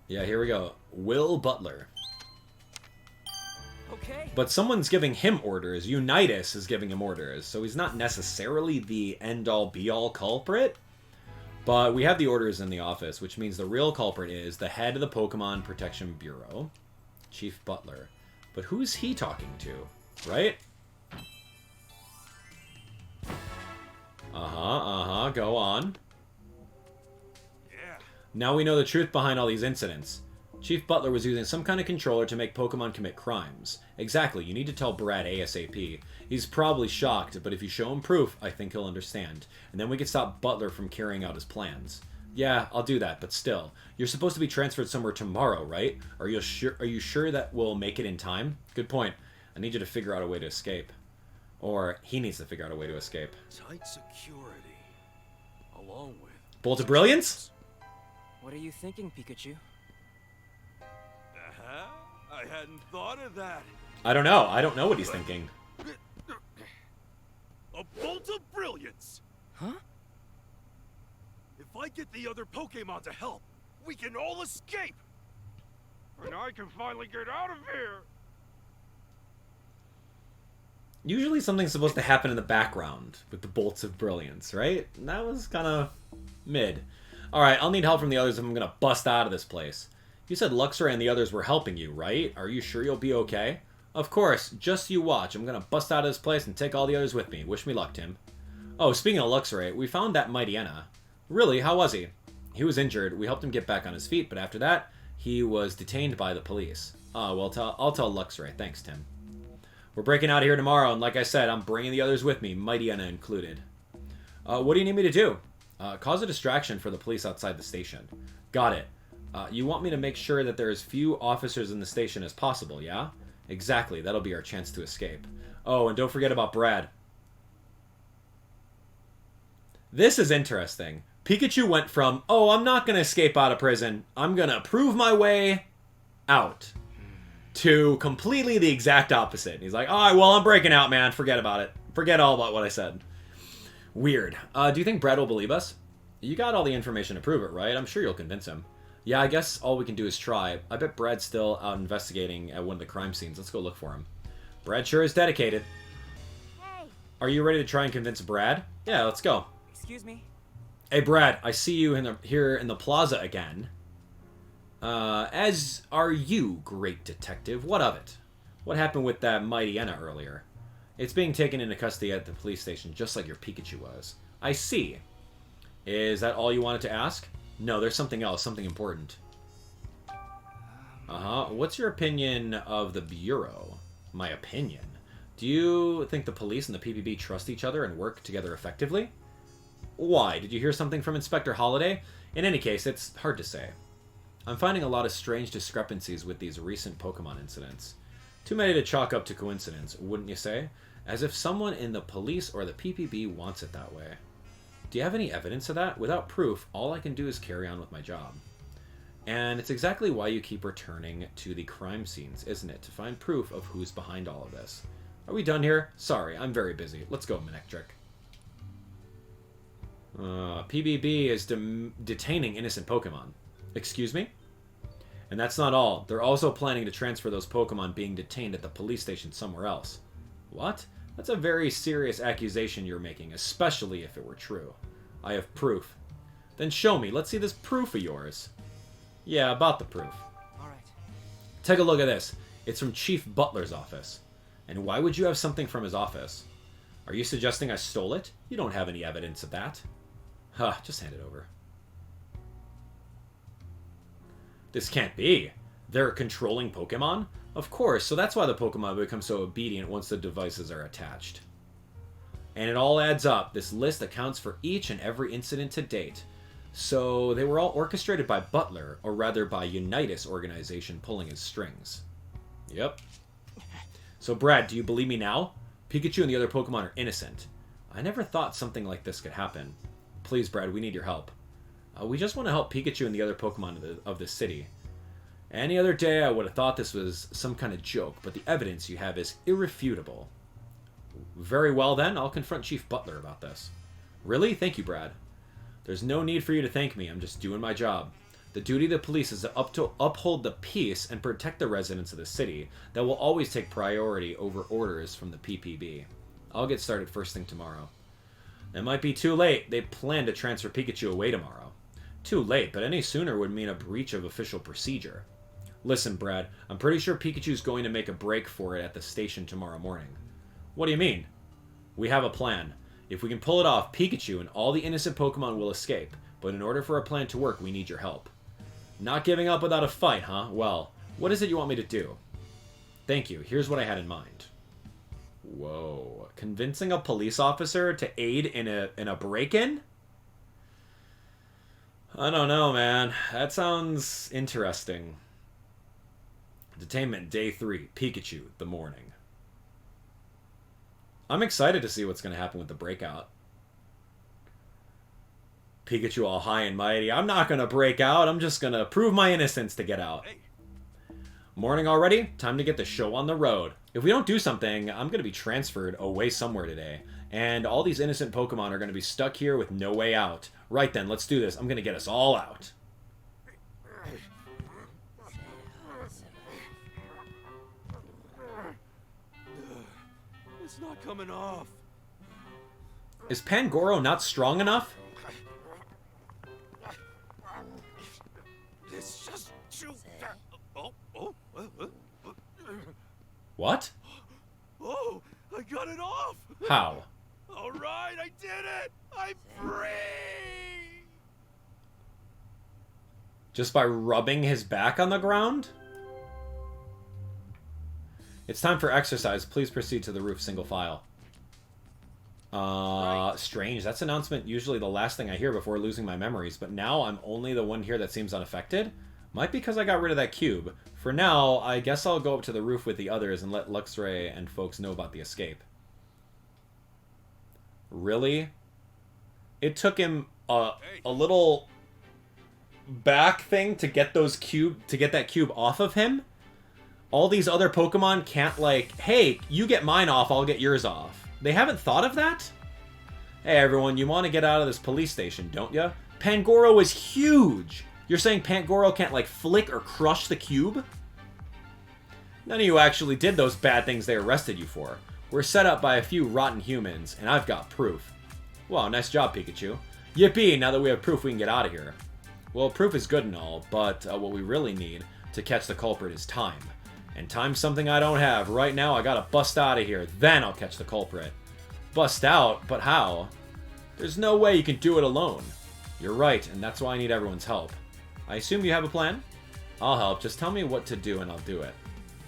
Yeah, here we go. Will Butler. Okay. But someone's giving him orders. Unitas is giving him orders. So he's not necessarily the end-all, be-all culprit. But we have the orders in the office, which means the real culprit is the head of the Pokemon Protection Bureau, Chief Butler. But who's he talking to, right? Go on. Yeah. Now we know the truth behind all these incidents. Chief Butler was using some kind of controller to make Pokemon commit crimes. Exactly, you need to tell Brad ASAP. He's probably shocked, but if you show him proof, I think he'll understand. And then we can stop Butler from carrying out his plans. Yeah, I'll do that, but still. You're supposed to be transferred somewhere tomorrow, right? Are you sure that we'll make it in time? Good point. I need you to figure out a way to escape. Or he needs to figure out a way to escape. Tight security. Along with... Bolt of Brilliance? What are you thinking, Pikachu? I hadn't thought of that. I don't know. I don't know what he's thinking. A bolt of brilliance! Huh? If I get the other Pokemon to help, we can all escape! And I can finally get out of here! Usually something's supposed to happen in the background with the bolts of brilliance, right? That was kind of mid. Alright, I'll need help from the others if I'm going to bust out of this place. You said Luxray and the others were helping you, right? Are you sure you'll be okay? Of course, just you watch. I'm going to bust out of this place and take all the others with me. Wish me luck, Tim. Oh, speaking of Luxray, we found that Mightyena. Really? How was he? He was injured. We helped him get back on his feet, but after that, he was detained by the police. Well, I'll tell Luxray. Thanks, Tim. We're breaking out of here tomorrow, and like I said, I'm bringing the others with me, Mightyena included. What do you need me to do? Cause a distraction for the police outside the station. Got it. You want me to make sure that there are as few officers in the station as possible, yeah? Exactly, that'll be our chance to escape. Oh, and don't forget about Brad. This is interesting. Pikachu went from, oh, I'm not going to escape out of prison, I'm going to prove my way out, to completely the exact opposite. He's like, alright, well, I'm breaking out, man. Forget about it. Forget all about what I said. Weird. Do you think Brad will believe us? You got all the information to prove it, right? I'm sure you'll convince him. Yeah, I guess all we can do is try. I bet Brad's still out investigating at one of the crime scenes. Let's go look for him. Brad sure is dedicated. Hey. Are you ready to try and convince Brad? Yeah, let's go. Excuse me? Hey, Brad, I see you here in the plaza again. As are you, great detective. What of it? What happened with that Mightyena earlier? It's being taken into custody at the police station, just like your Pikachu was. I see. Is that all you wanted to ask? No, there's something else, something important. What's your opinion of the Bureau? My opinion? Do you think the police and the PPB trust each other and work together effectively? Why? Did you hear something from Inspector Holliday? In any case, it's hard to say. I'm finding a lot of strange discrepancies with these recent Pokemon incidents. Too many to chalk up to coincidence, wouldn't you say? As if someone in the police or the PPB wants it that way. Do you have any evidence of that? Without proof, all I can do is carry on with my job. And it's exactly why you keep returning to the crime scenes, isn't it? To find proof of who's behind all of this. Are we done here? Sorry, I'm very busy. Let's go, Manectric. PBB is detaining innocent Pokemon. Excuse me? And that's not all. They're also planning to transfer those Pokemon being detained at the police station somewhere else. What? That's a very serious accusation you're making, especially if it were true. I have proof. Then show me. Let's see this proof of yours. Yeah, about the proof. Alright. Take a look at this. It's from Chief Butler's office. And why would you have something from his office? Are you suggesting I stole it? You don't have any evidence of that. Huh, just hand it over. This can't be. They're controlling Pokemon? Of course, so that's why the Pokemon become so obedient once the devices are attached. And it all adds up. This list accounts for each and every incident to date. So they were all orchestrated by Butler, or rather by Unitas organization pulling his strings. Yep. So Brad, do you believe me now? Pikachu and the other Pokemon are innocent. I never thought something like this could happen. Please, Brad, we need your help. We just want to help Pikachu and the other Pokemon of this city. Any other day, I would have thought this was some kind of joke, but the evidence you have is irrefutable. Very well, then. I'll confront Chief Butler about this. Really? Thank you, Brad. There's no need for you to thank me. I'm just doing my job. The duty of the police is to uphold the peace and protect the residents of the city. That will always take priority over orders from the PPB. I'll get started first thing tomorrow. It might be too late. They plan to transfer Pikachu away tomorrow. Too late, but any sooner would mean a breach of official procedure. Listen, Brad, I'm pretty sure Pikachu's going to make a break for it at the station tomorrow morning. What do you mean? We have a plan. If we can pull it off, Pikachu and all the innocent Pokemon will escape. But in order for our plan to work, we need your help. Not giving up without a fight, huh? Well, what is it you want me to do? Thank you. Here's what I had in mind. Whoa. Convincing a police officer to aid in a break-in? I don't know, man. That sounds interesting. Detainment Day 3. Pikachu, the morning. I'm excited to see what's going to happen with the breakout. Pikachu all high and mighty. I'm not going to break out. I'm just going to prove my innocence to get out. Morning already? Time to get the show on the road. If we don't do something, I'm going to be transferred away somewhere today. And all these innocent Pokemon are going to be stuck here with no way out. Right then, let's do this. I'm going to get us all out. It's not coming off. Is Pangoro not strong enough? It's just too... What? Oh, I got it off. How? All right, I did it. I'm free. Just by rubbing his back on the ground? It's time for exercise. Please proceed to the roof single file. Strange. That's announcement usually the last thing I hear before losing my memories, but now I'm only the one here that seems unaffected? Might be because I got rid of that cube. For now, I guess I'll go up to the roof with the others and let Luxray and folks know about the escape. Really? It took him a little back thing to get that cube off of him? All these other Pokemon can't, like, hey, you get mine off, I'll get yours off. They haven't thought of that? Hey, everyone, you want to get out of this police station, don't ya? Pangoro is huge! You're saying Pangoro can't, like, flick or crush the cube? None of you actually did those bad things they arrested you for. We're set up by a few rotten humans, and I've got proof. Wow, nice job, Pikachu. Yippee, now that we have proof, we can get out of here. Well, proof is good and all, but what we really need to catch the culprit is time. And time's something I don't have. Right now, I gotta bust out of here. Then I'll catch the culprit. Bust out? But how? There's no way you can do it alone. You're right, and that's why I need everyone's help. I assume you have a plan? I'll help. Just tell me what to do and I'll do it.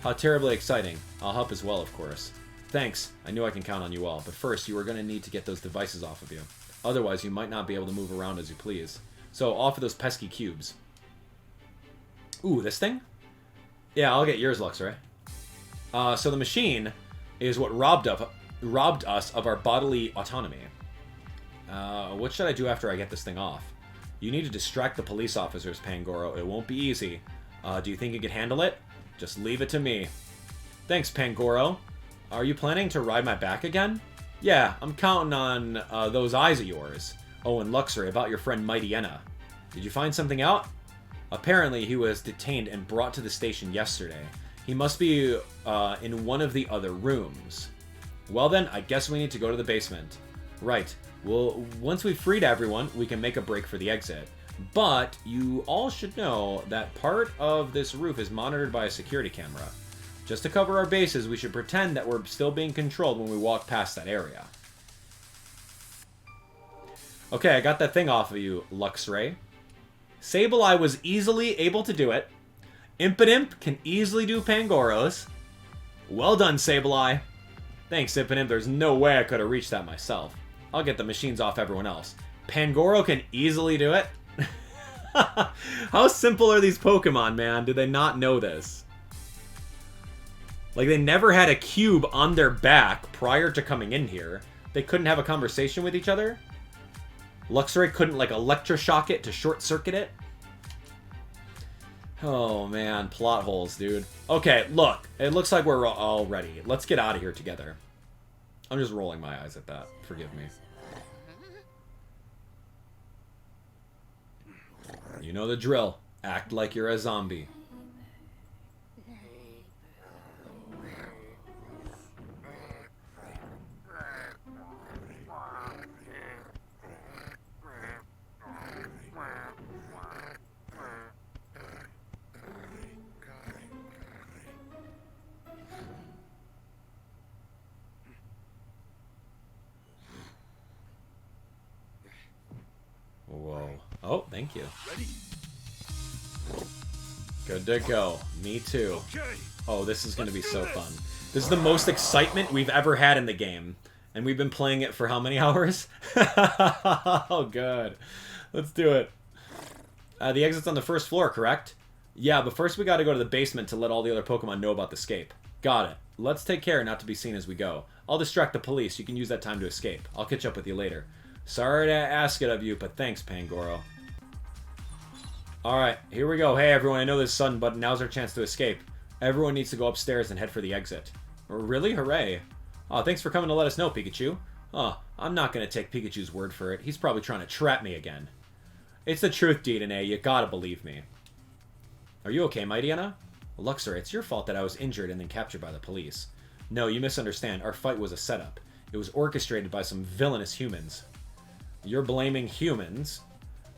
How terribly exciting. I'll help as well, of course. Thanks. I knew I can count on you all. But first, you are going to need to get those devices off of you. Otherwise, you might not be able to move around as you please. So, off of those pesky cubes. Ooh, this thing? Yeah, I'll get yours, Luxray. So the machine is what robbed us of our bodily autonomy. What should I do after I get this thing off? You need to distract the police officers, Pangoro. It won't be easy. Do you think you can handle it? Just leave it to me. Thanks, Pangoro. Are you planning to ride my back again? Yeah, I'm counting on those eyes of yours. Oh, and Luxray, about your friend Mightyena. Did you find something out? Apparently, he was detained and brought to the station yesterday. He must be in one of the other rooms. Well then, I guess we need to go to the basement. Right. Well, once we've freed everyone, we can make a break for the exit. But you all should know that part of this roof is monitored by a security camera. Just to cover our bases, we should pretend that we're still being controlled when we walk past that area. Okay, I got that thing off of you, Luxray. Sableye was easily able to do it. Impidimp can easily do Pangoros. Well done, Sableye. Thanks, Impidimp. There's no way I could have reached that myself. I'll get the machines off everyone else. Pangoro can easily do it. How simple are these Pokemon, man? Do they not know this? Like, they never had a cube on their back prior to coming in here. They couldn't have a conversation with each other. Luxray couldn't, like, electroshock it to short-circuit it. Oh, man. Plot holes, dude. Okay, look. It looks like we're all ready. Let's get out of here together. I'm just rolling my eyes at that. Forgive me. You know the drill. Act like you're a zombie. Whoa. Oh, thank you. Ready? Good to go. Me too. Okay. Oh, this is going to be so fun. This is the most excitement we've ever had in the game. And we've been playing it for how many hours? Oh, good. Let's do it. The exit's on the first floor, correct? Yeah, but first we got to go to the basement to let all the other Pokemon know about the escape. Got it. Let's take care not to be seen as we go. I'll distract the police. You can use that time to escape. I'll catch up with you later. Sorry to ask it of you, but thanks, Pangoro. Alright, here we go. Hey, everyone, I know this is sudden, but now's our chance to escape. Everyone needs to go upstairs and head for the exit. Really? Hooray. Oh, thanks for coming to let us know, Pikachu. Oh, I'm not going to take Pikachu's word for it. He's probably trying to trap me again. It's the truth, Detainee. You gotta believe me. Are you okay, Mightyena? Luxray, it's your fault that I was injured and then captured by the police. No, you misunderstand. Our fight was a setup. It was orchestrated by some villainous humans. You're blaming humans.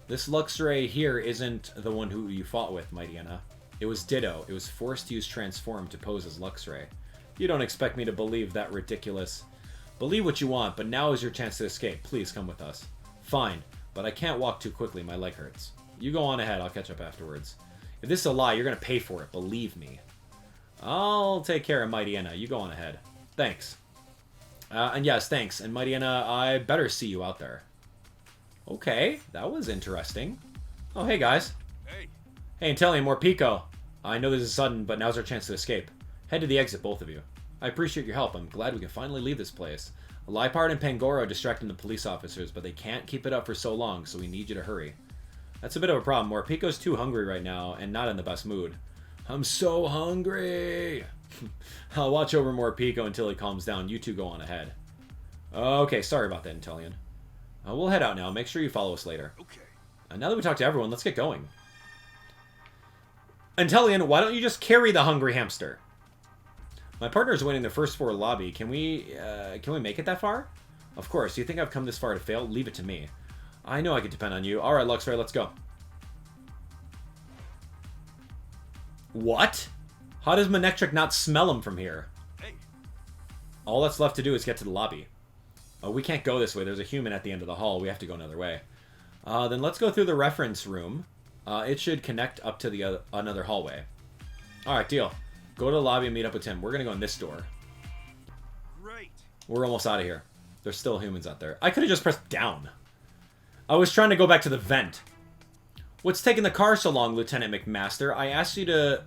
This Luxray here isn't the one who you fought with, Mightyena. It was Ditto. It was forced to use Transform to pose as Luxray. You don't expect me to believe that ridiculous... Believe what you want, but now is your chance to escape. Please come with us. Fine, but I can't walk too quickly. My leg hurts. You go on ahead. I'll catch up afterwards. If this is a lie, you're going to pay for it. Believe me. I'll take care of Mightyena. You go on ahead. Thanks. And yes, thanks. And Mightyena, I better see you out there. Okay, that was interesting. Oh, hey, guys. Hey. Hey, and tell me more Pico. I know this is sudden, but now's our chance to escape. Head to the exit, both of you. I appreciate your help. I'm glad we can finally leave this place. Liepard and Pangoro are distracting the police officers, but they can't keep it up for so long, so we need you to hurry. That's a bit of a problem. Morpico's too hungry right now, and not in the best mood. I'm so hungry! I'll watch over Morpico until he calms down. You two go on ahead. Okay, sorry about that, Intellion. We'll head out now. Make sure you follow us later. Okay. Now that we talked to everyone, let's get going. Intellion, why don't you just carry the hungry hamster? My partner's winning the first floor lobby. Can we make it that far? Of course. You think I've come this far to fail? Leave it to me. I know I can depend on you. Alright, Luxray, let's go. What? How does Manectric not smell him from here? Hey. All that's left to do is get to the lobby. Oh, we can't go this way. There's a human at the end of the hall. We have to go another way. Then let's go through the reference room. It should connect up to the another hallway. Alright, deal. Go to the lobby and meet up with Tim. We're going to go in this door. Great. We're almost out of here. There's still humans out there. I could have just pressed down. I was trying to go back to the vent. What's taking the car so long, Lieutenant McMaster? I asked you to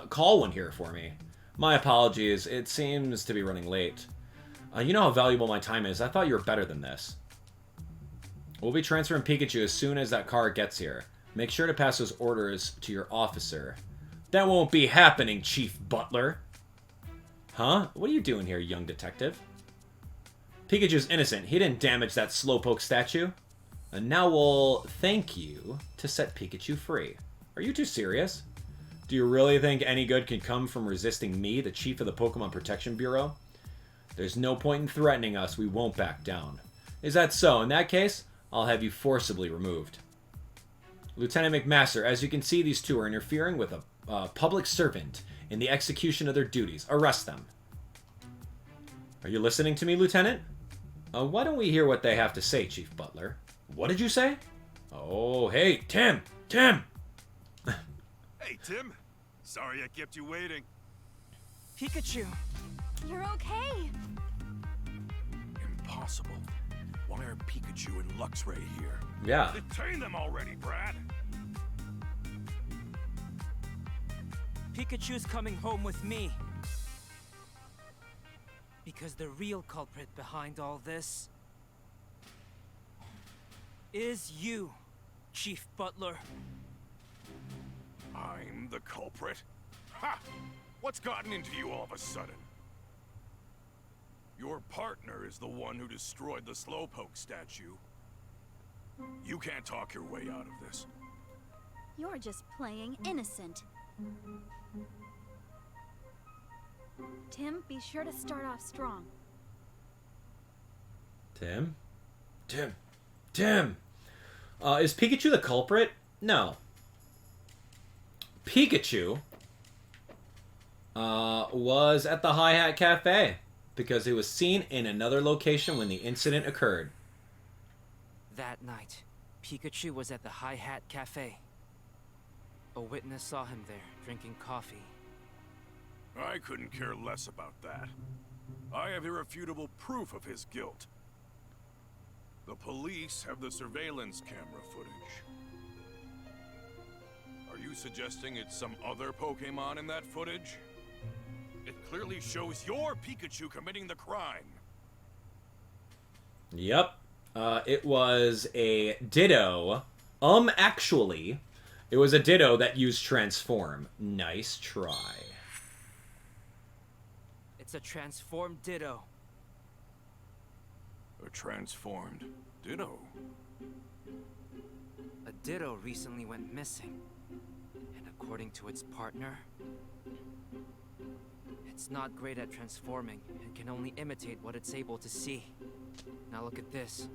call one here for me. My apologies. It seems to be running late. You know how valuable my time is. I thought you were better than this. We'll be transferring Pikachu as soon as that car gets here. Make sure to pass those orders to your officer. That won't be happening, Chief Butler. Huh? What are you doing here, young detective? Pikachu's innocent. He didn't damage that slowpoke statue. And now we'll thank you to set Pikachu free. Are you too serious? Do you really think any good can come from resisting me, the chief of the Pokemon Protection Bureau? There's no point in threatening us. We won't back down. Is that so? In that case, I'll have you forcibly removed. Lieutenant McMaster, as you can see, these two are interfering with a public servant in the execution of their duties. Arrest them. Are you listening to me, Lieutenant? Why don't we hear what they have to say, Chief Butler? What did you say? Oh, hey, Tim! Tim! Hey, Tim. Sorry I kept you waiting. Pikachu! You're okay. Impossible. Why are Pikachu and Luxray here? Yeah. Detain them already, Brad! Pikachu's coming home with me. Because the real culprit behind all this is you, Chief Butler. I'm the culprit? Ha! What's gotten into you all of a sudden? Your partner is the one who destroyed the Slowpoke statue. You can't talk your way out of this. You're just playing innocent. Tim, be sure to start off strong. Tim? Tim! Is Pikachu the culprit? No. Pikachu was at the Hi-Hat Cafe because it was seen in another location when the incident occurred. That night, Pikachu was at the Hi-Hat Cafe. A witness saw him there, drinking coffee. I couldn't care less about that. I have irrefutable proof of his guilt. The police have the surveillance camera footage. Are you suggesting it's some other Pokémon in that footage? It clearly shows your Pikachu committing the crime. Yep. It was a Ditto. Actually, it was a Ditto that used Transform. Nice try. It's a transformed Ditto. A transformed Ditto? A Ditto recently went missing. And according to its partner, it's not great at transforming and can only imitate what it's able to see. Now look at this.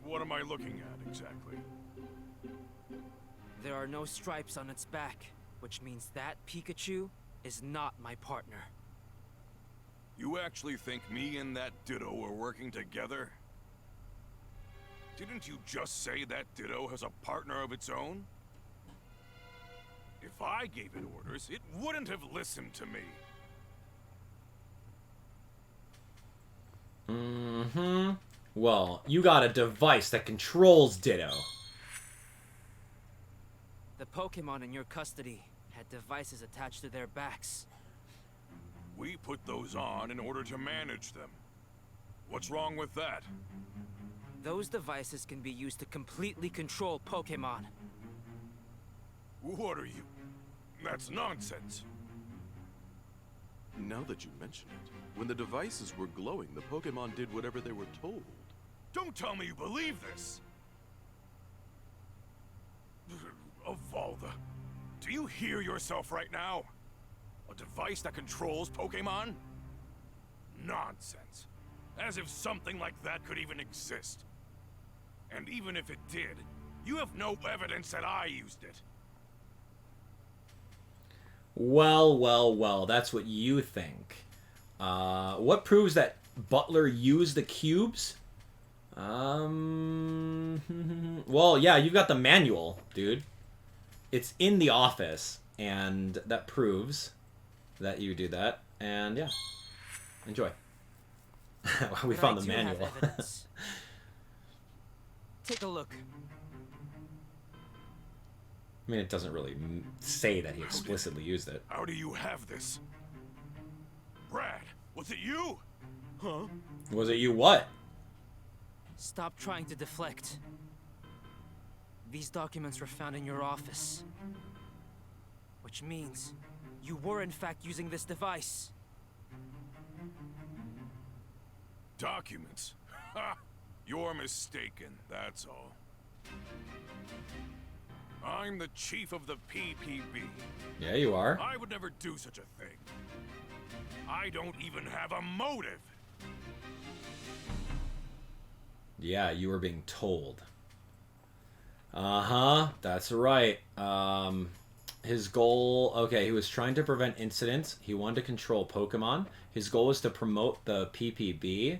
What am I looking at, exactly? There are no stripes on its back, which means that Pikachu is not my partner. You actually think me and that Ditto are working together? Didn't you just say that Ditto has a partner of its own? If I gave it orders, it wouldn't have listened to me. Mm-hmm. Well, you got a device that controls Ditto. The Pokemon in your custody had devices attached to their backs. We put those on in order to manage them. What's wrong with that? Those devices can be used to completely control Pokemon. What are you? That's nonsense. Now that you mention it, when the devices were glowing, the Pokemon did whatever they were told. Don't tell me you believe this! Avalda, do you hear yourself right now? A device that controls Pokemon? Nonsense. As if something like that could even exist. And even if it did, you have no evidence that I used it. Well, that's what you think. What proves that Butler used the cubes? Well, yeah, you've got the manual, dude. It's in the office, and that proves that you do that. And yeah, enjoy. We found the manual. Take a look. I mean, it doesn't really say that he explicitly used it. How do you have this? Brad, was it you? Huh? Was it you what? Stop trying to deflect. These documents were found in your office. Which means you were in fact using this device. Documents? Ha! You're mistaken, that's all. I'm the chief of the PPB. Yeah, you are. I would never do such a thing. I don't even have a motive. Yeah, you were being told. Uh-huh, that's right. His goal... Okay, he was trying to prevent incidents. He wanted to control Pokemon. His goal was to promote the PPB.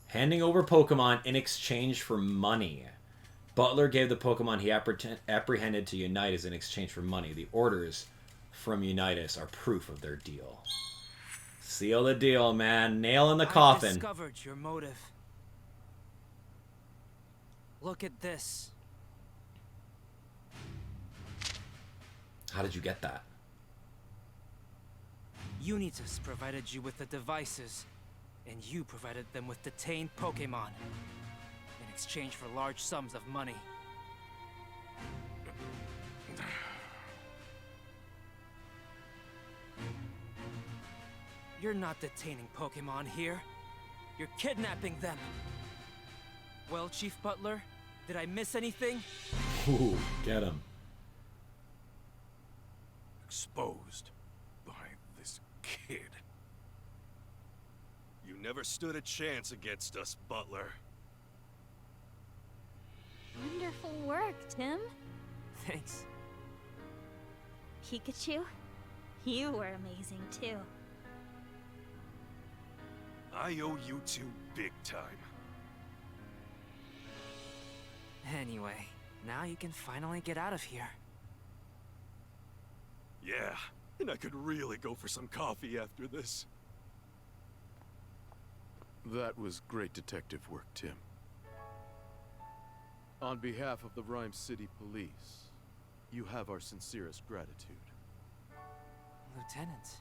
Handing over Pokemon in exchange for money. Butler gave the Pokemon he apprehended to Unitas in exchange for money. The orders from Unitas are proof of their deal. Seal the deal, man. Nail in the coffin. I discovered your motive. Look at this. How did you get that? Unitas provided you with the devices, and you provided them with detained Pokemon in exchange for large sums of money. You're not detaining Pokemon here. You're kidnapping them. Well, Chief Butler, did I miss anything? Ooh, get him. Exposed by this kid. You never stood a chance against us, Butler. Wonderful work, Tim. Thanks. Pikachu, you were amazing too. I owe you two big time. Anyway, now you can finally get out of here. Yeah, and I could really go for some coffee after this. That was great detective work, Tim. On behalf of the Ryme City Police, you have our sincerest gratitude. Lieutenant.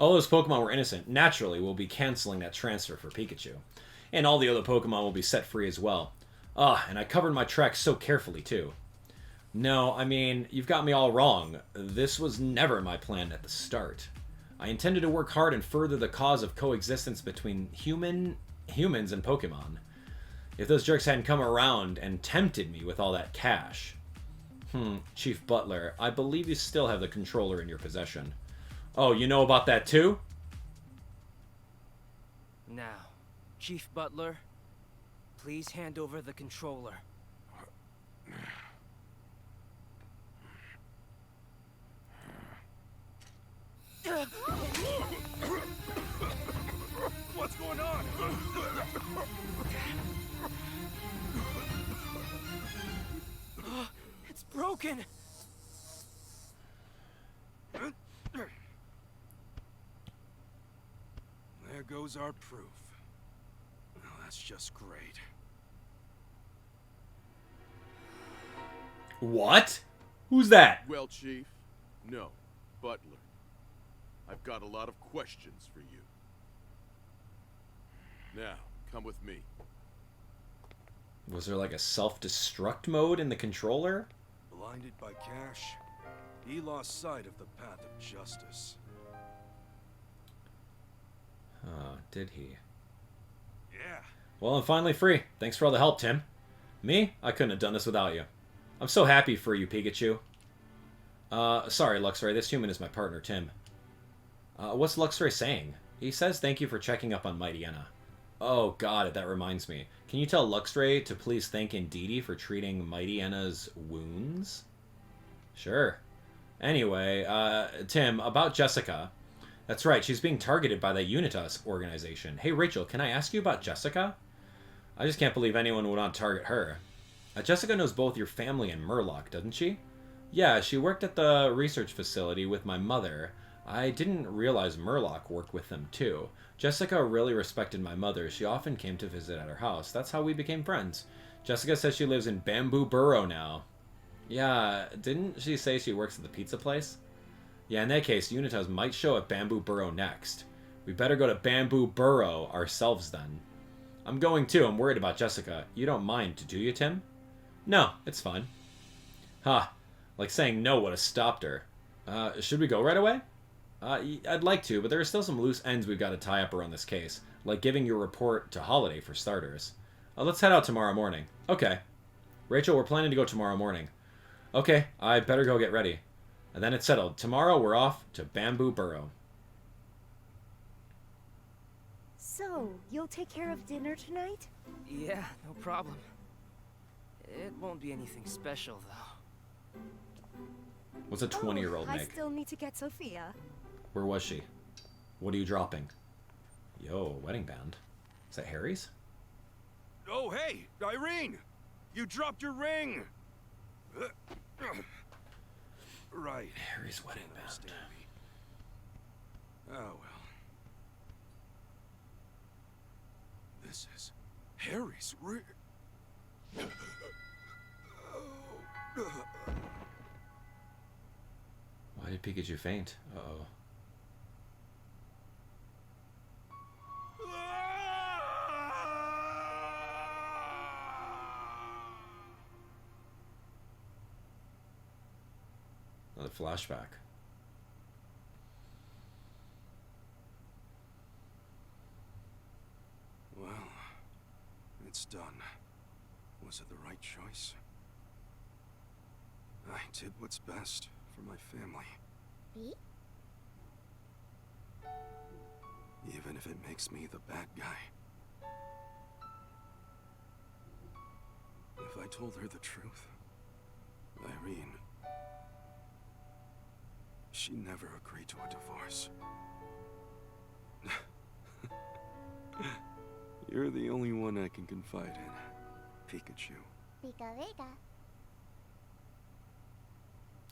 All those Pokemon were innocent. Naturally, we'll be canceling that transfer for Pikachu. And all the other Pokemon will be set free as well. And I covered my tracks so carefully, too. No, I mean, you've got me all wrong. This was never my plan at the start. I intended to work hard and further the cause of coexistence between humans and Pokemon. If those jerks hadn't come around and tempted me with all that cash. Chief Butler, I believe you still have the controller in your possession. Oh, you know about that too? Now, Chief Butler, please hand over the controller. What's going on? It's broken! There goes our proof. Well, that's just great. What? Who's that? Well, Chief, no, Butler. I've got a lot of questions for you. Now, come with me. Was there like a self-destruct mode in the controller? Blinded by cash, he lost sight of the path of justice. Did he? Yeah. Well, I'm finally free. Thanks for all the help, Tim. Me? I couldn't have done this without you. I'm so happy for you, Pikachu. Sorry, Luxray. This human is my partner, Tim. What's Luxray saying? He says thank you for checking up on Mightyena. Oh, got it. That reminds me. Can you tell Luxray to please thank Indeedee for treating Mightyena's wounds? Sure. Anyway, Tim, about Jessica. That's right, she's being targeted by the Unitas organization. Hey, Rachel, can I ask you about Jessica? I just can't believe anyone would want to target her. Jessica knows both your family and Murloc, doesn't she? Yeah, she worked at the research facility with my mother. I didn't realize Murloc worked with them, too. Jessica really respected my mother. She often came to visit at her house. That's how we became friends. Jessica says she lives in Bamboo Burrow now. Yeah, didn't she say she works at the pizza place? Yeah, in that case, Unitas might show at Bamboo Burrow next. We better go to Bamboo Burrow ourselves then. I'm going too. I'm worried about Jessica. You don't mind, do you, Tim? No, it's fine. Ha, like saying no would have stopped her. Should we go right away? I'd like to, but there are still some loose ends we've got to tie up around this case, like giving your report to Holiday for starters. Let's head out tomorrow morning. Okay. Rachel, we're planning to go tomorrow morning. Okay, I better go get ready. And then it's settled. Tomorrow we're off to Bamboo Burrow. So, you'll take care of dinner tonight? Yeah, no problem. It won't be anything special, though. What's a 20-year-old I make? still need to get Sophia. Where was she? What are you dropping? Yo, wedding band. Is that Harry's? Oh, hey, Irene! You dropped your ring! Right. Harry's wedding band. Oh, well. This is Harry's ring. Why did Pikachu faint? Uh-oh. Another flashback. Well, it's done. Was it the right choice? I did what's best for my family. Me? Even if it makes me the bad guy. If I told her the truth, Irene, she never agreed to a divorce. You're the only one I can confide in, Pikachu. Pika Vega.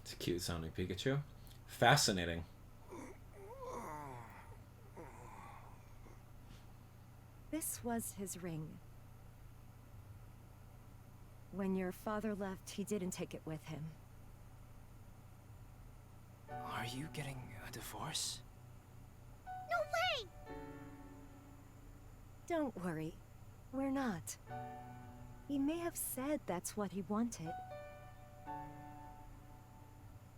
It's a cute sounding Pikachu. Fascinating. This was his ring. When your father left, he didn't take it with him. Are you getting a divorce? No way! Don't worry. We're not. He may have said that's what he wanted.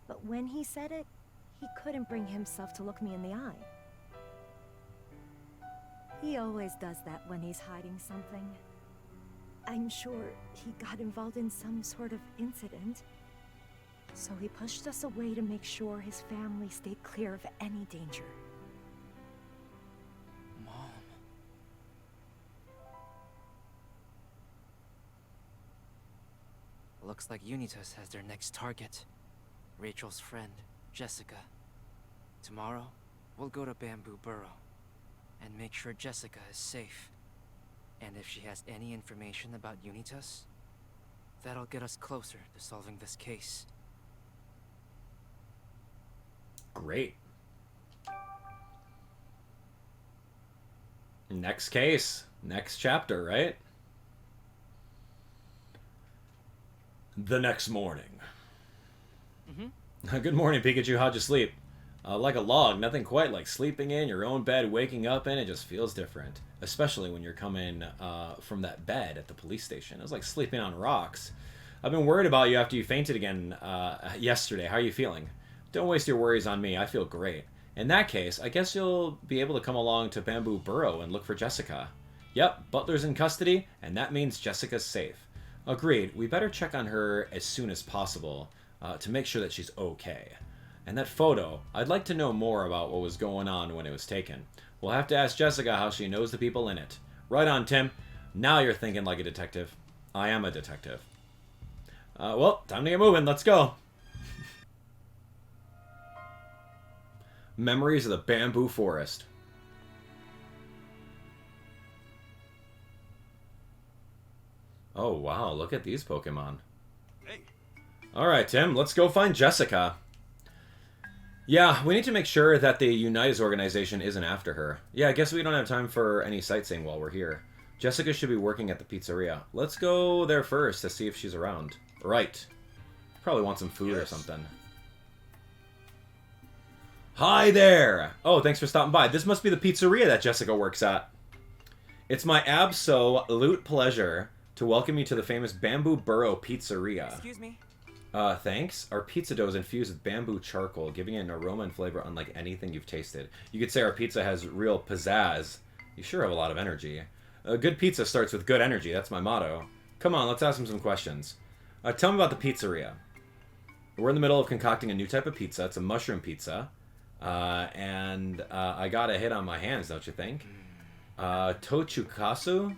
But when he said it, he couldn't bring himself to look me in the eye. He always does that when he's hiding something. I'm sure he got involved in some sort of incident. So he pushed us away to make sure his family stayed clear of any danger. Mom. Looks like Unitas has their next target. Rachel's friend, Jessica. Tomorrow, we'll go to Bamboo Burrow and make sure Jessica is safe. And if she has any information about Unitas, that'll get us closer to solving this case. Great. Next case. Next chapter, right? The next morning. Good morning, Pikachu. How'd you sleep? Like a log. Nothing quite like sleeping in your own bed, waking up in. It just feels different. Especially when you're coming from that bed at the police station. It was like sleeping on rocks. I've been worried about you after you fainted again yesterday. How are you feeling? Don't waste your worries on me. I feel great. In that case, I guess you'll be able to come along to Bamboo Burrow and look for Jessica. Yep, Butler's in custody, and that means Jessica's safe. Agreed. We better check on her as soon as possible to make sure that she's okay. And that photo, I'd like to know more about what was going on when it was taken. We'll have to ask Jessica how she knows the people in it. Right on, Tim. Now you're thinking like a detective. I am a detective. Well, time to get moving. Let's go. Memories of the Bamboo Forest. Oh, wow. Look at these Pokemon. Hey. Alright, Tim. Let's go find Jessica. Yeah, we need to make sure that the Unitas organization isn't after her. Yeah, I guess we don't have time for any sightseeing while we're here. Jessica should be working at the pizzeria. Let's go there first to see if she's around. Right. Probably want some food or something. Hi there! Oh, thanks for stopping by. This must be the pizzeria that Jessica works at. It's my absolute pleasure to welcome you to the famous Bamboo Burrow Pizzeria. Excuse me? Thanks. Our pizza dough is infused with bamboo charcoal, giving it an aroma and flavor unlike anything you've tasted. You could say our pizza has real pizzazz. You sure have a lot of energy. Good pizza starts with good energy. That's my motto. Come on, let's ask him some questions. Tell me about the pizzeria. We're in the middle of concocting a new type of pizza. It's a mushroom pizza. And I got a hit on my hands, don't you think? Tochukasu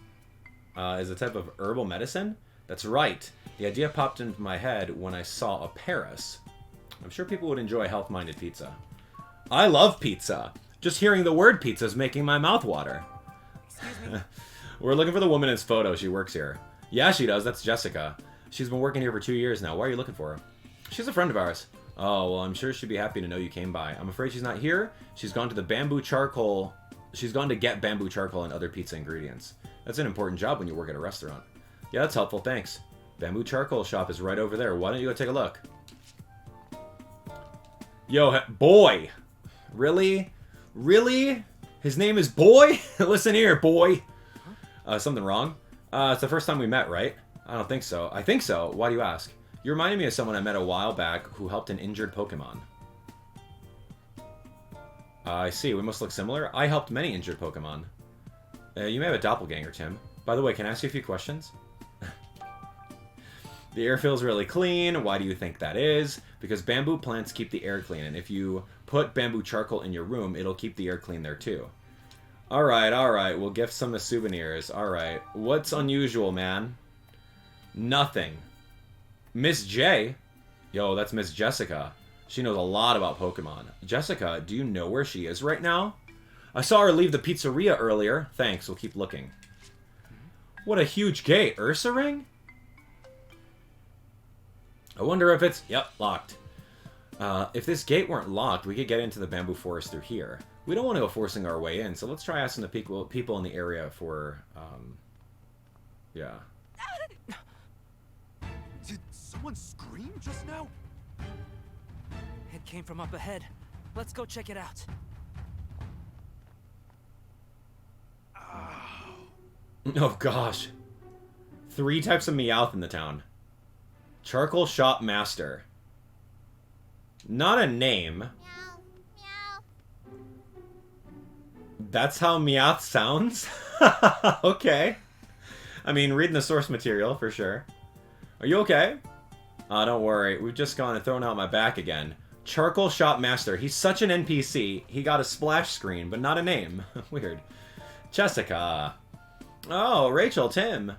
is a type of herbal medicine? That's right. The idea popped into my head when I saw a Paris. I'm sure people would enjoy health-minded pizza. I love pizza. Just hearing the word pizza is making my mouth water. Excuse me? We're looking for the woman in his photo. She works here. Yeah, she does. That's Jessica. She's been working here for 2 years now. Why are you looking for her? She's a friend of ours. Oh, well, I'm sure she'd be happy to know you came by. I'm afraid she's not here. She's gone to the bamboo charcoal. She's gone to get bamboo charcoal and other pizza ingredients. That's an important job when you work at a restaurant. Yeah, that's helpful. Thanks. Bamboo charcoal shop is right over there. Why don't you go take a look? Yo, boy. Really? Really? His name is Boy? Listen here, boy. Something wrong? It's the first time we met, right? I don't think so. I think so. Why do you ask? You reminded me of someone I met a while back who helped an injured Pokemon. I see. We must look similar. I helped many injured Pokemon. You may have a doppelganger, Tim. By the way, can I ask you a few questions? The air feels really clean. Why do you think that is? Because bamboo plants keep the air clean, and if you put bamboo charcoal in your room, it'll keep the air clean there too. Alright. We'll gift some as souvenirs. Alright. What's unusual, man? Nothing. Miss J? Yo, that's Miss Jessica. She knows a lot about Pokemon. Jessica, do you know where she is right now? I saw her leave the pizzeria earlier. Thanks, we'll keep looking. What a huge gate. Ursaring? I wonder if it's... Yep, locked. If this gate weren't locked, we could get into the bamboo forest through here. We don't want to go forcing our way in, so let's try asking the people in the area for... yeah. Did someone scream just now? It came from up ahead. Let's go check it out. Oh, gosh. 3 types of Meowth in the town. Charcoal Shop Master. Not a name. Meow, meow. That's how Meowth sounds? Okay. I mean, reading the source material, for sure. Are you okay? Don't worry. We've just gone and thrown out my back again. Charcoal Shop Master. He's such an NPC. He got a splash screen, but not a name. Weird. Jessica. Oh, Rachel, Tim.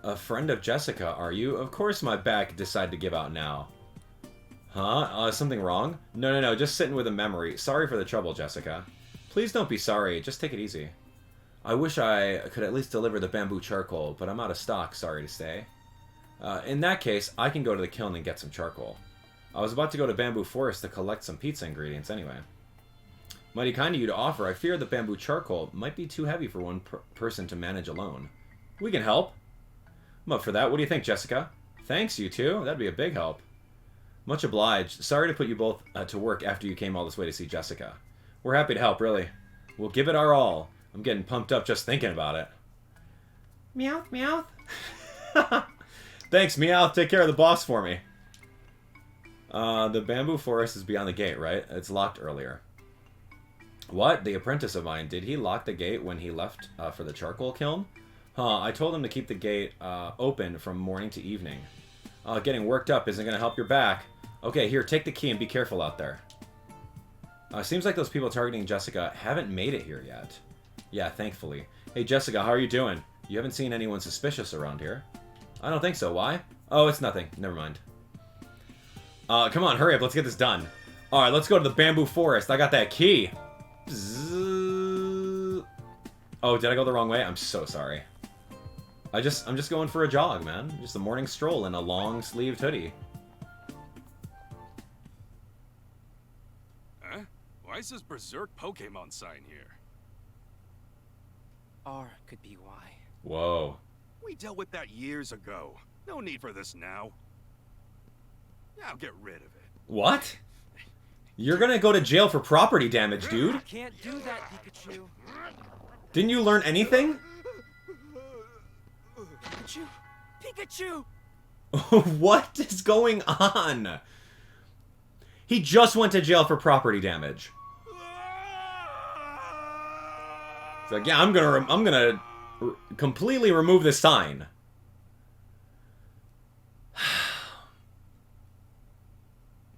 A friend of Jessica, are you? Of course my back decided to give out now. Huh? Something wrong? No. Just sitting with a memory. Sorry for the trouble, Jessica. Please don't be sorry. Just take it easy. I wish I could at least deliver the bamboo charcoal, but I'm out of stock, sorry to say. In that case, I can go to the kiln and get some charcoal. I was about to go to Bamboo Forest to collect some pizza ingredients anyway. Mighty kind of you to offer. I fear the bamboo charcoal might be too heavy for one person to manage alone. We can help. I'm up for that. What do you think, Jessica? Thanks, you two. That'd be a big help. Much obliged. Sorry to put you both to work after you came all this way to see Jessica. We're happy to help, really. We'll give it our all. I'm getting pumped up just thinking about it. Meowth, Meowth. Thanks, Meowth. Take care of the boss for me. The bamboo forest is beyond the gate, right? It's locked earlier. What? The apprentice of mine. Did he lock the gate when he left for the charcoal kiln? Huh, I told him to keep the gate open from morning to evening. Getting worked up isn't going to help your back. Okay, here, take the key and be careful out there. Seems like those people targeting Jessica haven't made it here yet. Yeah, thankfully. Hey, Jessica, how are you doing? You haven't seen anyone suspicious around here? I don't think so. Why? Oh, it's nothing. Never mind. Come on, hurry up. Let's get this done. Alright, let's go to the bamboo forest. I got that key. Bzzz. Oh, did I go the wrong way? I'm so sorry. I'm just going for a jog, man. Just a morning stroll in a long-sleeved hoodie. Huh? Why is this Berserk Pokemon sign here? R could be why. Whoa. We dealt with that years ago. No need for this now. Now get rid of it. What? You're gonna go to jail for property damage, dude. You can't do that, Pikachu. Didn't you learn anything? Pikachu? Pikachu! What is going on? He just went to jail for property damage. It's like, yeah, I'm gonna completely remove this sign.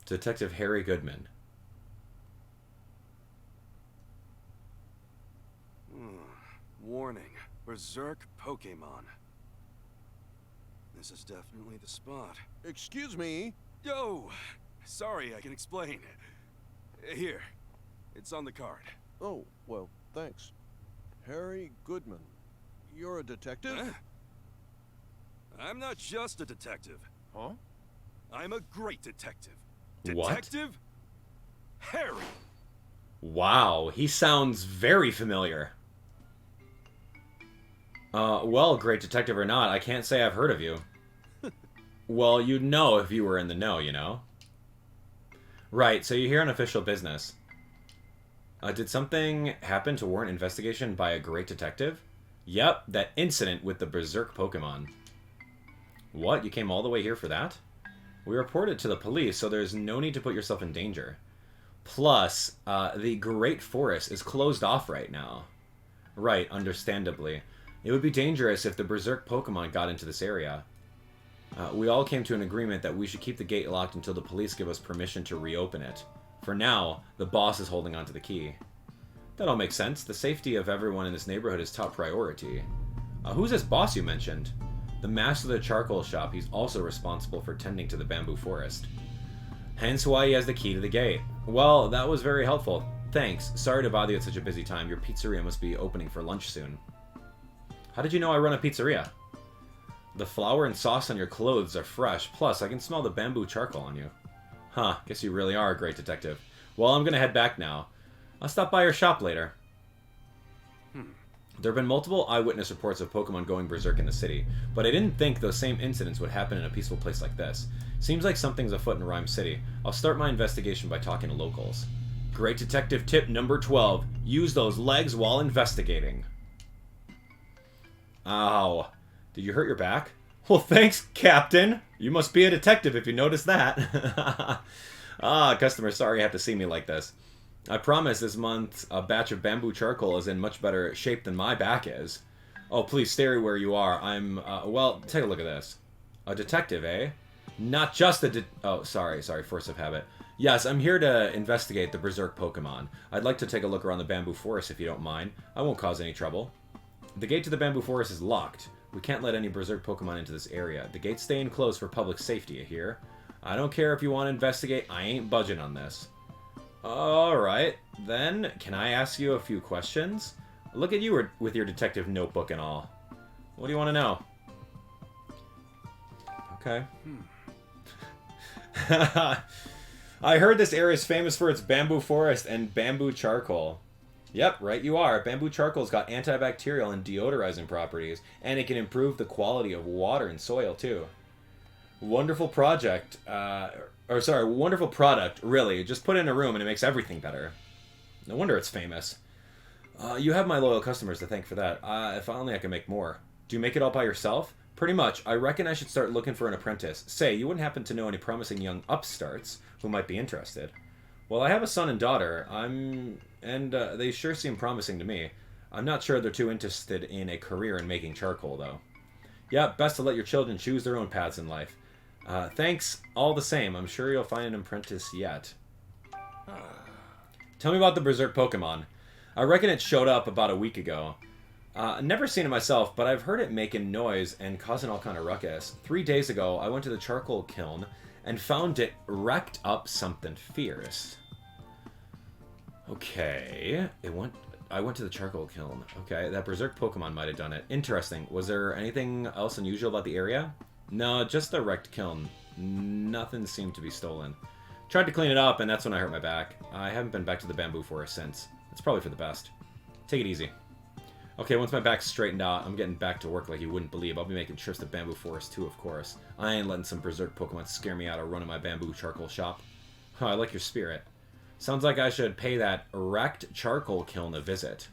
Detective Harry Goodman. Warning. Berserk Pokemon. This is definitely the spot. Excuse me? Yo! Sorry, I can explain. Here, it's on the card. Oh, well, thanks. Harry Goodman. You're a detective? Huh? I'm not just a detective. Huh? I'm a great detective. What? Detective Harry. Wow, he sounds very familiar. Well, great detective or not, I can't say I've heard of you. Well, you'd know if you were in the know, you know? Right, so you're here on official business. Did something happen to warrant investigation by a great detective? Yep, that incident with the Berserk Pokemon. What? You came all the way here for that? We reported to the police, so there's no need to put yourself in danger. Plus, the Great Forest is closed off right now. Right, understandably. It would be dangerous if the Berserk Pokemon got into this area. We all came to an agreement that we should keep the gate locked until the police give us permission to reopen it. For now, the boss is holding onto the key. That all makes sense. The safety of everyone in this neighborhood is top priority. Who's this boss you mentioned? The master of the charcoal shop. He's also responsible for tending to the bamboo forest. Hence why he has the key to the gate. Well, that was very helpful. Thanks. Sorry to bother you at such a busy time. Your pizzeria must be opening for lunch soon. How did you know I run a pizzeria? The flour and sauce on your clothes are fresh. Plus, I can smell the bamboo charcoal on you. Huh, guess you really are a great detective. Well, I'm gonna head back now. I'll stop by your shop later. There have been multiple eyewitness reports of Pokemon going berserk in the city, but I didn't think those same incidents would happen in a peaceful place like this. Seems like something's afoot in Ryme City. I'll start my investigation by talking to locals. Great detective tip number 12. Use those legs while investigating. Ow. Did you hurt your back? Well, thanks, Captain. You must be a detective if you noticed that. Customer, sorry you have to see me like this. I promise this month a batch of bamboo charcoal is in much better shape than my back is. Oh, please stay where you are. I'm, well, take a look at this. A detective, eh? Not just a oh, sorry, force of habit. Yes, I'm here to investigate the Berserk Pokemon. I'd like to take a look around the bamboo forest if you don't mind. I won't cause any trouble. The gate to the bamboo forest is locked. We can't let any Berserk Pokemon into this area. The gate's staying closed for public safety, you hear? I don't care if you want to investigate. I ain't budging on this. Alright, then, can I ask you a few questions? Look at you with your detective notebook and all. What do you want to know? Okay. I heard this area is famous for its bamboo forest and bamboo charcoal. Yep, right you are. Bamboo charcoal's got antibacterial and deodorizing properties, and it can improve the quality of water and soil, too. Wonderful project. Wonderful product, really. Just put it in a room and it makes everything better. No wonder it's famous. You have my loyal customers to thank for that. If only I could make more. Do you make it all by yourself? Pretty much. I reckon I should start looking for an apprentice. Say, you wouldn't happen to know any promising young upstarts who might be interested. Well, I have a son and daughter. They sure seem promising to me. I'm not sure they're too interested in a career in making charcoal, though. Yeah, best to let your children choose their own paths in life. Thanks all the same. I'm sure you'll find an apprentice yet. Tell me about the Berserk Pokemon. I reckon it showed up about a week ago. Never seen it myself, but I've heard it making noise and causing all kind of ruckus. 3 days ago, I went to the charcoal kiln and found it wrecked up something fierce. Okay, I went to the charcoal kiln. Okay, that Berserk Pokemon might have done it. Interesting. Was there anything else unusual about the area? No, just the wrecked kiln. Nothing seemed to be stolen. Tried to clean it up, and that's when I hurt my back. I haven't been back to the bamboo forest since. It's probably for the best. Take it easy. Okay, once my back's straightened out, I'm getting back to work like you wouldn't believe. I'll be making trips to bamboo forest too, of course. I ain't letting some Berserk Pokemon scare me out of running my bamboo charcoal shop. Oh, I like your spirit. Sounds like I should pay that wrecked charcoal kiln a visit.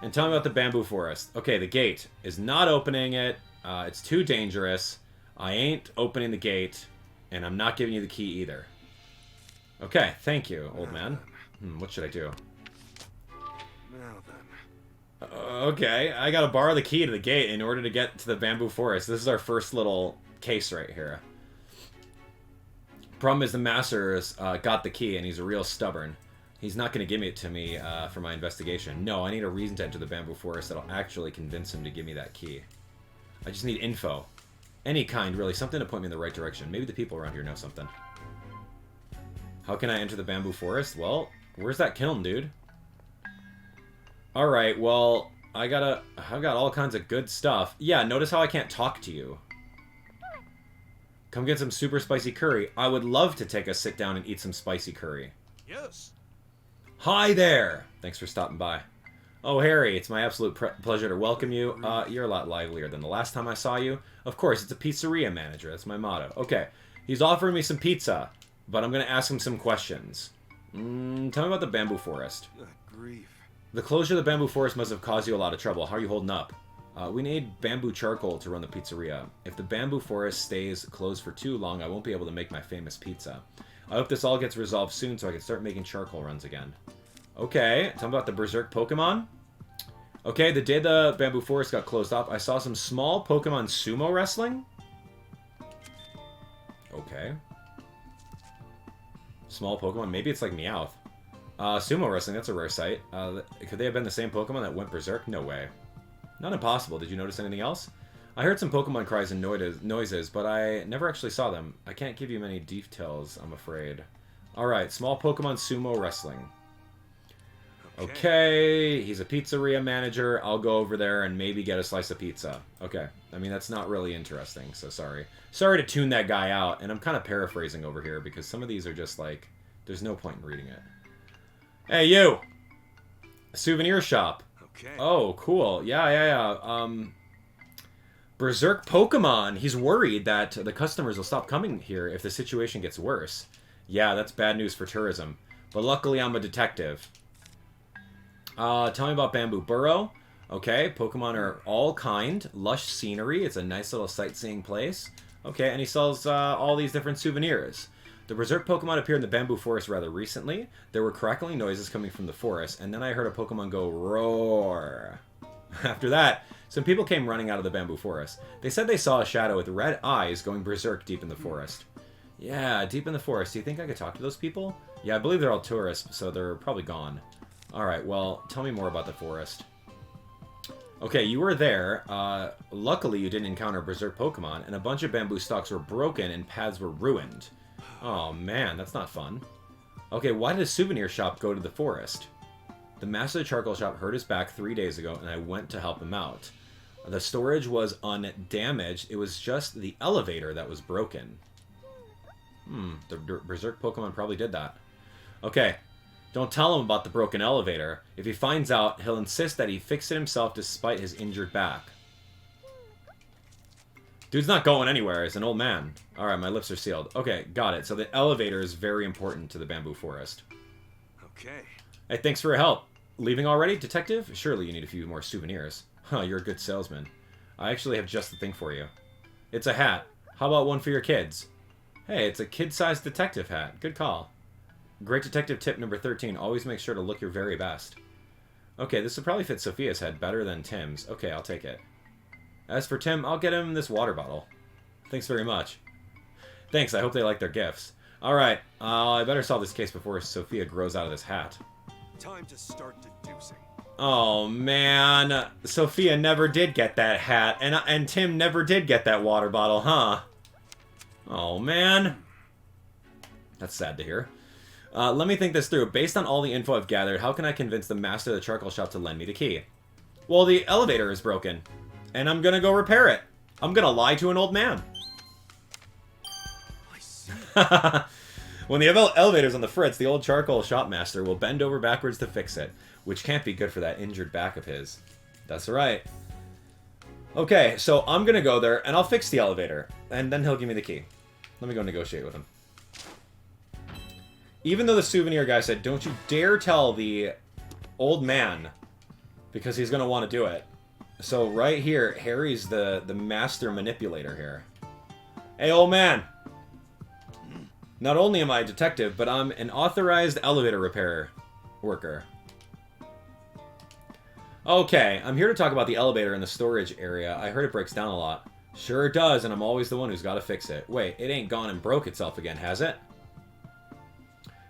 And tell me about the bamboo forest. Okay, the gate is not opening it. It's too dangerous. I ain't opening the gate, and I'm not giving you the key either. Okay, thank you, old man. What should I do? Now then. Okay, I gotta borrow the key to the gate in order to get to the bamboo forest. This is our first little case right here. Problem is the master's got the key, and he's real stubborn. He's not going to give it to me for my investigation. No, I need a reason to enter the bamboo forest that'll actually convince him to give me that key. I just need info. Any kind, really. Something to point me in the right direction. Maybe the people around here know something. How can I enter the bamboo forest? Well, where's that kiln, dude? Alright, well, I've got all kinds of good stuff. Yeah, notice how I can't talk to you. Come get some super spicy curry. I would love to take a sit down and eat some spicy curry. Yes. Hi there! Thanks for stopping by. Oh, Harry, it's my absolute pleasure to welcome you. You're a lot livelier than the last time I saw you. Of course, it's a pizzeria manager. That's my motto. Okay, he's offering me some pizza, but I'm going to ask him some questions. Tell me about the bamboo forest. Good grief. The closure of the bamboo forest must have caused you a lot of trouble. How are you holding up? We need bamboo charcoal to run the pizzeria. If the bamboo forest stays closed for too long, I won't be able to make my famous pizza. I hope this all gets resolved soon so I can start making charcoal runs again. Okay, tell me about the Berserk Pokemon. Okay, the day the bamboo forest got closed off, I saw some small Pokemon sumo wrestling. Okay. Small Pokemon, maybe it's like Meowth. Sumo wrestling, that's a rare sight. Could they have been the same Pokemon that went berserk? No way. Not impossible. Did you notice anything else? I heard some Pokemon cries and noises, but I never actually saw them. I can't give you many details, I'm afraid. Alright, small Pokemon sumo wrestling. Okay, he's a pizzeria manager. I'll go over there and maybe get a slice of pizza. Okay, I mean, that's not really interesting, so sorry. Sorry to tune that guy out, and I'm kind of paraphrasing over here because some of these are just like, there's no point in reading it. Hey, you! A souvenir shop. Okay. Oh, cool. Yeah. Berserk Pokemon. He's worried that the customers will stop coming here if the situation gets worse. Yeah, that's bad news for tourism. But luckily, I'm a detective. Tell me about Bamboo Burrow. Okay, Pokemon are all kind. Lush scenery. It's a nice little sightseeing place. Okay, and he sells all these different souvenirs. The Berserk Pokemon appeared in the bamboo forest rather recently. There were crackling noises coming from the forest, and then I heard a Pokemon go roar. After that, some people came running out of the bamboo forest. They said they saw a shadow with red eyes going berserk deep in the forest. Yeah, deep in the forest. Do you think I could talk to those people? Yeah, I believe they're all tourists, so they're probably gone. Alright, well, tell me more about the forest. Okay, you were there. Luckily, you didn't encounter Berserk Pokemon, and a bunch of bamboo stalks were broken and paths were ruined. Oh man, that's not fun. Okay, why did a souvenir shop go to the forest? The master of the charcoal shop hurt his back 3 days ago, and I went to help him out. The storage was undamaged. It was just the elevator that was broken. The Berserk Pokemon probably did that. Okay, don't tell him about the broken elevator. If he finds out, he'll insist that he fixed it himself despite his injured back. Dude's not going anywhere. He's an old man. Alright, my lips are sealed. Okay, got it. So the elevator is very important to the bamboo forest. Okay. Hey, thanks for your help. Leaving already, detective? Surely you need a few more souvenirs. Huh, you're a good salesman. I actually have just the thing for you. It's a hat. How about one for your kids? Hey, it's a kid-sized detective hat. Good call. Great detective tip number 13. Always make sure to look your very best. Okay, this will probably fit Sophia's head better than Tim's. Okay, I'll take it. As for Tim, I'll get him this water bottle. Thanks very much. Thanks, I hope they like their gifts. Alright, I better solve this case before Sophia grows out of this hat. Time to start deducing. Oh, man. Sophia never did get that hat, and Tim never did get that water bottle, huh? Oh, man. That's sad to hear. Let me think this through. Based on all the info I've gathered, how can I convince the master of the charcoal shop to lend me the key? Well, the elevator is broken, and I'm gonna go repair it. I'm gonna lie to an old man. I see. When the elevator's on the fritz, the old charcoal shop master will bend over backwards to fix it, which can't be good for that injured back of his. That's right. Okay, so I'm gonna go there, and I'll fix the elevator, and then he'll give me the key. Let me go negotiate with him. Even though the souvenir guy said, don't you dare tell the old man, because he's gonna want to do it. So right here, Harry's the master manipulator here. Hey, old man! Not only am I a detective, but I'm an authorized elevator repair worker. Okay, I'm here to talk about the elevator in the storage area. I heard it breaks down a lot. Sure it does, and I'm always the one who's got to fix it. Wait, it ain't gone and broke itself again, has it?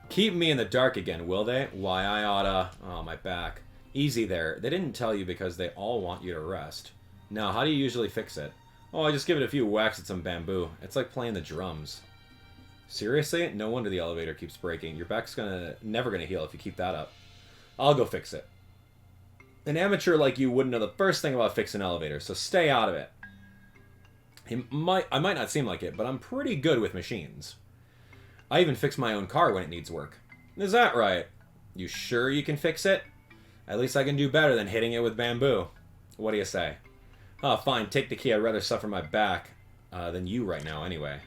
Keep me in the dark again, will they? Why, I oughta... Oh, my back. Easy there. They didn't tell you because they all want you to rest. Now, how do you usually fix it? Oh, I just give it a few whacks at some bamboo. It's like playing the drums. Seriously? No wonder the elevator keeps breaking. Your back's never gonna heal if you keep that up. I'll go fix it. An amateur like you wouldn't know the first thing about fixing elevators, so stay out of it. I might not seem like it, but I'm pretty good with machines. I even fix my own car when it needs work. Is that right? You sure you can fix it? At least I can do better than hitting it with bamboo. What do you say? Oh, fine, take the key. I'd rather suffer my back than you right now, anyway.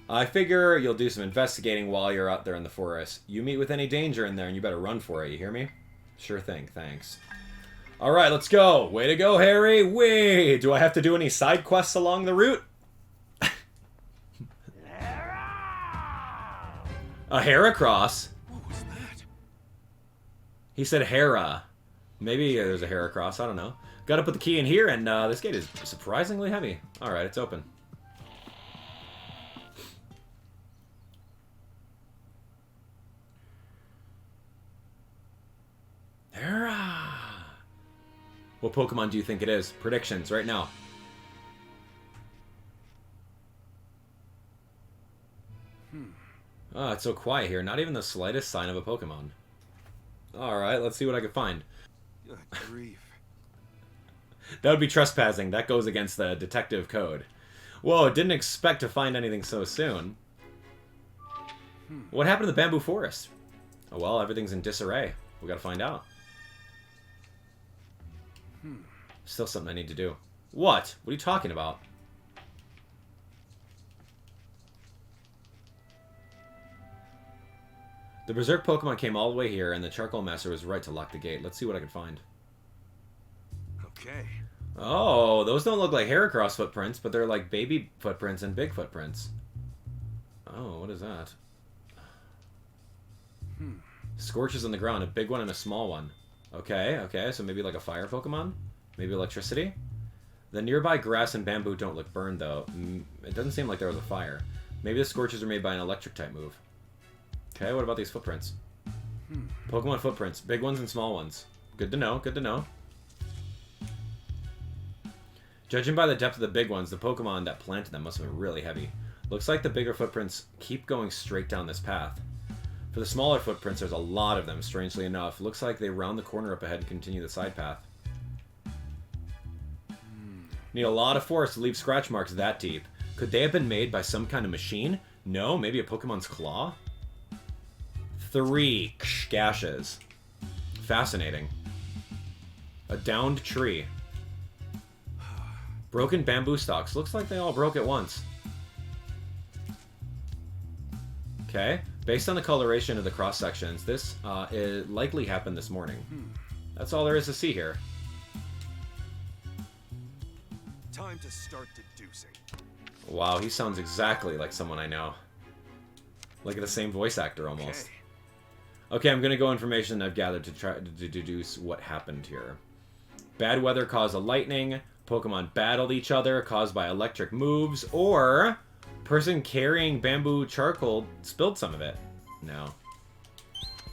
I figure you'll do some investigating while you're out there in the forest. You meet with any danger in there, and you better run for it, you hear me? Sure thing, thanks. Alright, let's go. Way to go, Harry. Wait, do I have to do any side quests along the route? A Heracross? What was that? He said Hera. Maybe there's a Heracross, I don't know. Gotta put the key in here, and this gate is surprisingly heavy. Alright, it's open. Hera! What Pokemon do you think it is? Predictions, right now. Oh, it's so quiet here. Not even the slightest sign of a Pokemon. Alright, let's see what I can find. Good grief. That would be trespassing. That goes against the detective code. Whoa, didn't expect to find anything so soon. What happened to the bamboo forest? Oh well, everything's in disarray. We gotta find out. Still something I need to do. What? What are you talking about? The Berserk Pokemon came all the way here, and the Charcoal Master was right to lock the gate. Let's see what I can find. Okay. Oh, those don't look like Heracross footprints, but they're like baby footprints and big footprints. Oh, what is that? Scorches on the ground, a big one and a small one. Okay, okay, so maybe like a fire Pokemon? Maybe electricity? The nearby grass and bamboo don't look burned, though. It doesn't seem like there was a fire. Maybe the Scorches are made by an electric-type move. Okay, what about these footprints? Pokemon footprints. Big ones and small ones. Good to know, good to know. Judging by the depth of the big ones, the Pokemon that planted them must have been really heavy. Looks like the bigger footprints keep going straight down this path. For the smaller footprints, there's a lot of them, strangely enough. Looks like they round the corner up ahead and continue the side path. Need a lot of force to leave scratch marks that deep. Could they have been made by some kind of machine? No, maybe a Pokemon's claw? 3 gashes. Fascinating. A downed tree. Broken bamboo stalks. Looks like they all broke at once. Okay. Based on the coloration of the cross sections, this it likely happened this morning. That's all there is to see here. Time to start deducing. Wow, he sounds exactly like someone I know. Like the same voice actor, almost. Okay, I'm gonna go information I've gathered to try to deduce what happened here. Bad weather caused a lightning. Pokemon battled each other, caused by electric moves, or person carrying bamboo charcoal spilled some of it. No.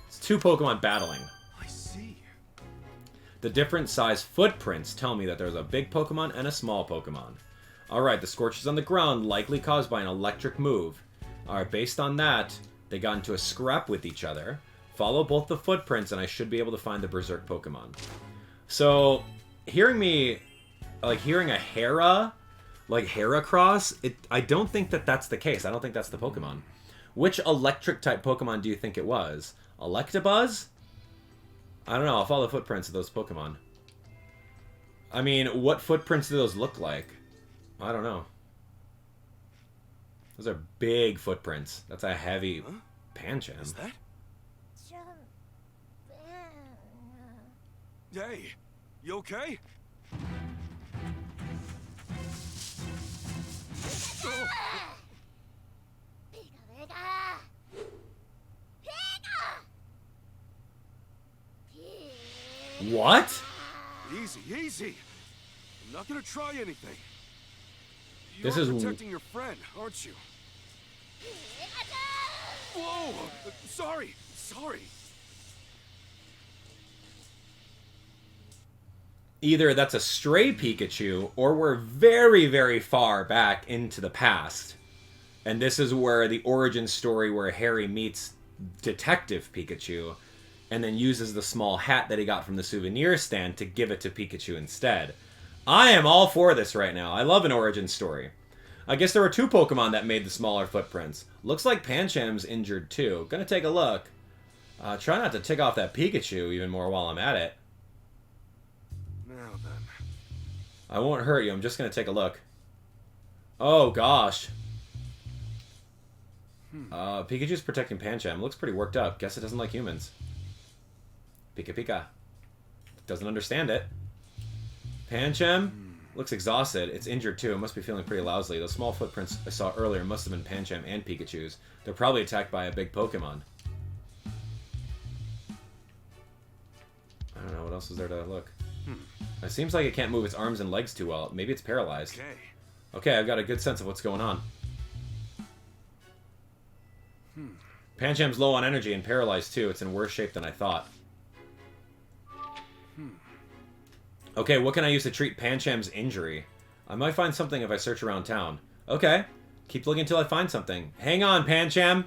It's 2 Pokemon battling. I see. The different size footprints tell me that there's a big Pokemon and a small Pokemon. Alright, the scorches on the ground likely caused by an electric move. Alright, based on that, they got into a scrap with each other. Follow both the footprints and I should be able to find the Berserk Pokemon. So, hearing a Hera, like Heracross, I don't think that that's the case. I don't think that's the Pokemon. Which electric-type Pokemon do you think it was? Electabuzz? I don't know. I'll follow the footprints of those Pokemon. I mean, what footprints do those look like? I don't know. Those are big footprints. That's a heavy Pancham. Is that? Hey, you okay? What? Easy, easy. I'm not gonna try anything. This You're is protecting your friend, aren't you? Whoa! Sorry, sorry. Either that's a stray Pikachu, or we're very, very far back into the past. And this is where the origin story where Harry meets Detective Pikachu and then uses the small hat that he got from the souvenir stand to give it to Pikachu instead. I am all for this right now. I love an origin story. I guess there were 2 Pokemon that made the smaller footprints. Looks like Pancham's injured too. Gonna take a look. Try not to tick off that Pikachu even more while I'm at it. Now then. I won't hurt you. I'm just gonna take a look. Oh gosh. Pikachu's protecting Pancham. Looks pretty worked up. Guess it doesn't like humans. Pika Pika. Doesn't understand it. Pancham looks exhausted. It's injured too. It must be feeling pretty lousy. Those small footprints I saw earlier must have been Pancham and Pikachu's. They're probably attacked by a big Pokemon. I don't know. What else is there to look? It seems like it can't move its arms and legs too well. Maybe it's paralyzed. Okay, I've got a good sense of what's going on. Pancham's low on energy and paralyzed too. It's in worse shape than I thought. Okay, what can I use to treat Pancham's injury? I might find something if I search around town. Okay. Keep looking until I find something. Hang on, Pancham!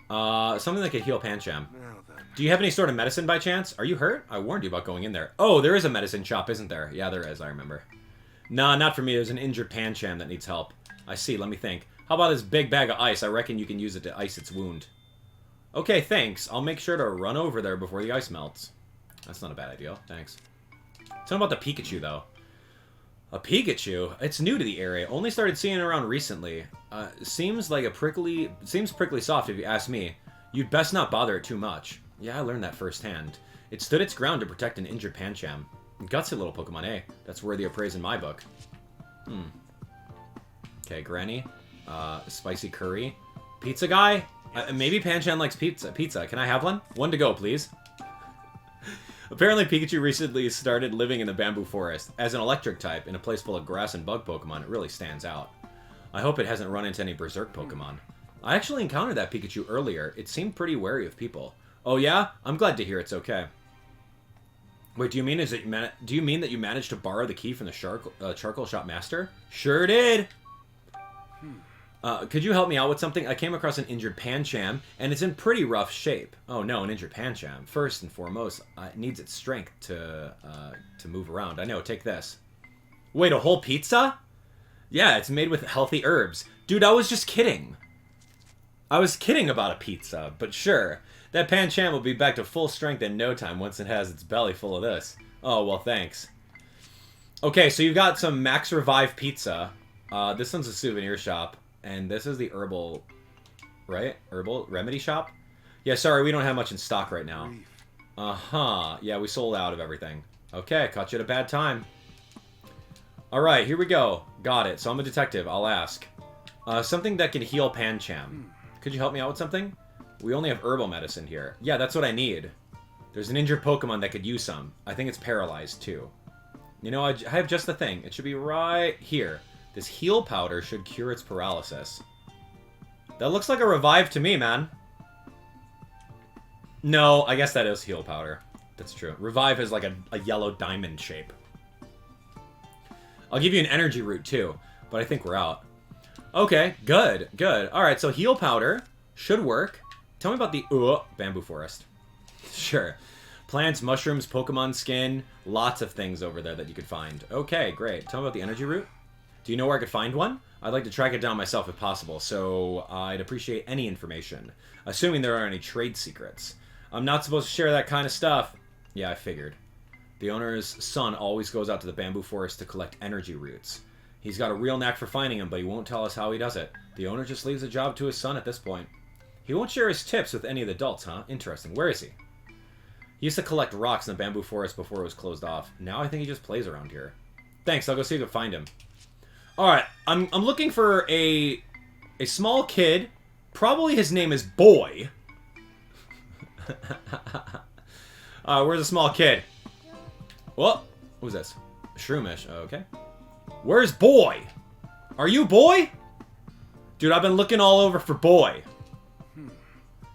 Something that could heal Pancham. Do you have any sort of medicine by chance? Are you hurt? I warned you about going in there. Oh, there is a medicine shop, isn't there? Yeah, there is, I remember. Nah, not for me. There's an injured Pancham that needs help. I see, let me think. How about this big bag of ice? I reckon you can use it to ice its wound. Okay, thanks. I'll make sure to run over there before the ice melts. That's not a bad idea. Thanks. Tell me about the Pikachu, though. A Pikachu? It's new to the area. Only started seeing it around recently. Seems prickly soft if you ask me. You'd best not bother it too much. Yeah, I learned that firsthand. It stood its ground to protect an injured Pancham. Gutsy little Pokemon, eh? That's worthy of praise in my book. Okay, Granny. Spicy curry. Pizza guy? Maybe Pancham likes pizza. Can I have one? One to go, please. Apparently, Pikachu recently started living in the bamboo forest. As an electric type, in a place full of grass and bug Pokemon, it really stands out. I hope it hasn't run into any berserk Pokemon. I actually encountered that Pikachu earlier. It seemed pretty wary of people. Oh yeah? I'm glad to hear it's okay. Wait, do you mean that you managed to borrow the key from the charcoal shop master? Sure did! Could you help me out with something? I came across an injured Pancham, and it's in pretty rough shape. Oh no, an injured Pancham. First and foremost, it needs its strength to move around. I know, take this. Wait, a whole pizza? Yeah, it's made with healthy herbs. Dude, I was just kidding. I was kidding about a pizza, but sure. That Pancham will be back to full strength in no time once it has its belly full of this. Oh, well, thanks. Okay, so you've got some Max Revive pizza. This one's a souvenir shop. And this is the herbal, right? Herbal remedy shop? Yeah, sorry, we don't have much in stock right now. Uh-huh. Yeah, we sold out of everything. Okay, caught you at a bad time. Alright, here we go. Got it. So I'm a detective. I'll ask. Something that can heal Pancham. Could you help me out with something? We only have herbal medicine here. Yeah, that's what I need. There's an injured Pokemon that could use some. I think it's paralyzed, too. You know, I have just the thing. It should be right here. This heal powder should cure its paralysis. That looks like a revive to me, man. No, I guess that is heal powder. That's true. Revive is like a yellow diamond shape. I'll give you an energy root too, but I think we're out. Okay, good, good. Alright, so heal powder should work. Tell me about the bamboo forest. Sure. Plants, mushrooms, Pokemon skin, lots of things over there that you could find. Okay, great. Tell me about the energy root. Do you know where I could find one? I'd like to track it down myself if possible, so I'd appreciate any information. Assuming there aren't any trade secrets. I'm not supposed to share that kind of stuff. Yeah, I figured. The owner's son always goes out to the bamboo forest to collect energy roots. He's got a real knack for finding them, but he won't tell us how he does it. The owner just leaves the job to his son at this point. He won't share his tips with any of the adults, huh? Interesting. Where is he? He used to collect rocks in the bamboo forest before it was closed off. Now I think he just plays around here. Thanks, I'll go see if I can find him. Alright, I'm looking for a small kid. Probably his name is Boy. Where's the small kid? What was this? Shroomish. Okay. Where's Boy? Are you Boy? Dude, I've been looking all over for Boy.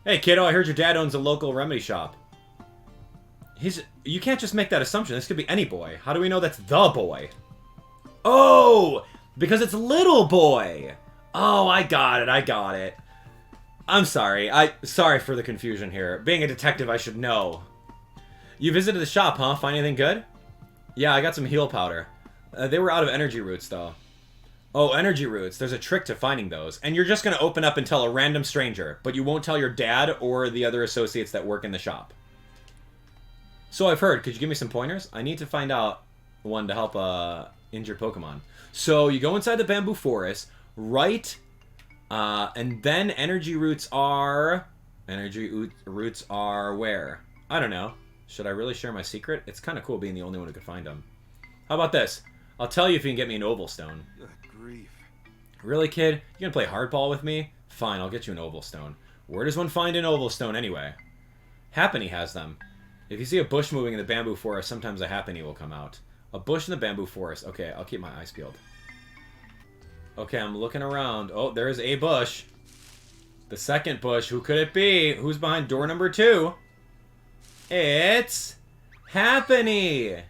Hey, kiddo, I heard your dad owns a local remedy shop. You can't just make that assumption. This could be any boy. How do we know that's the boy? Oh! Because it's little boy. Oh, I got it. I'm sorry. Sorry for the confusion here. Being a detective, I should know. You visited the shop, huh? Find anything good? Yeah, I got some heal powder. They were out of energy roots, though. Oh, energy roots. There's a trick to finding those. And you're just going to open up and tell a random stranger, but you won't tell your dad or the other associates that work in the shop. So I've heard. Could you give me some pointers? I need to find out one to help injured Pokemon. So you go inside the bamboo forest, right, and then energy roots are... Energy roots are where? I don't know. Should I really share my secret? It's kind of cool being the only one who could find them. How about this? I'll tell you if you can get me an oval stone. Good grief. Really, kid? You gonna play hardball with me? Fine, I'll get you an oval stone. Where does one find an oval stone anyway? Happiny has them. If you see a bush moving in the bamboo forest, sometimes a Happiny will come out. A bush in the bamboo forest. Okay, I'll keep my eyes peeled. Okay, I'm looking around. Oh, there's a bush. The second bush. Who could it be? Who's behind door number 2? It's... Happiny!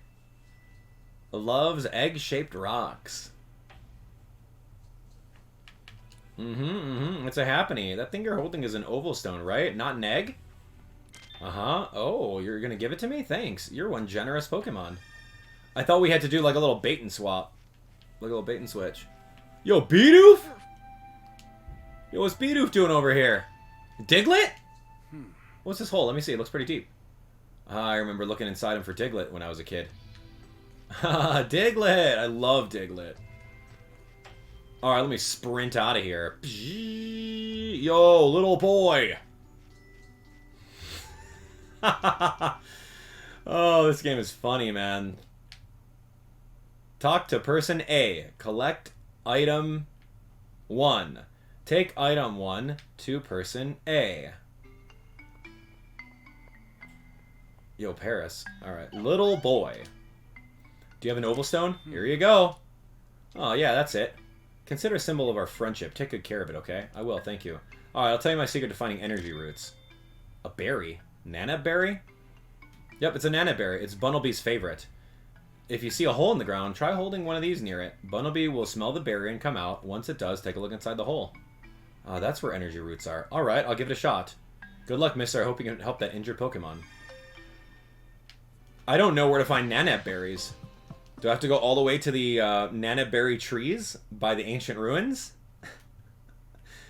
Loves egg-shaped rocks. It's a Happiny. That thing you're holding is an oval stone, right? Not an egg? Uh-huh. Oh, you're gonna give it to me? Thanks. You're one generous Pokemon. I thought we had to do like a little bait and swap. Like a little bait and switch. Yo, Bidoof? Yo, what's Bidoof doing over here? Diglett? What's this hole? Let me see. It looks pretty deep. I remember looking inside him for Diglett when I was a kid. Diglett! I love Diglett. Alright, let me sprint out of here. Yo, little boy! Oh, this game is funny, man. Talk to person A. Collect item 1. Take item 1 to person A. Yo, Paris. Alright, little boy. Do you have an oval stone? Here you go. Oh, yeah, that's it. Consider a symbol of our friendship. Take good care of it, okay? I will, thank you. Alright, I'll tell you my secret to finding energy roots. A berry? Nana berry? Yep, it's a Nana berry. It's Bunnelby's favorite. If you see a hole in the ground, try holding one of these near it. Bunnelby will smell the berry and come out. Once it does, take a look inside the hole. That's where energy roots are. Alright, I'll give it a shot. Good luck, mister. I hope you can help that injured Pokemon. I don't know where to find Nanab berries. Do I have to go all the way to the Nanab berry trees by the ancient ruins?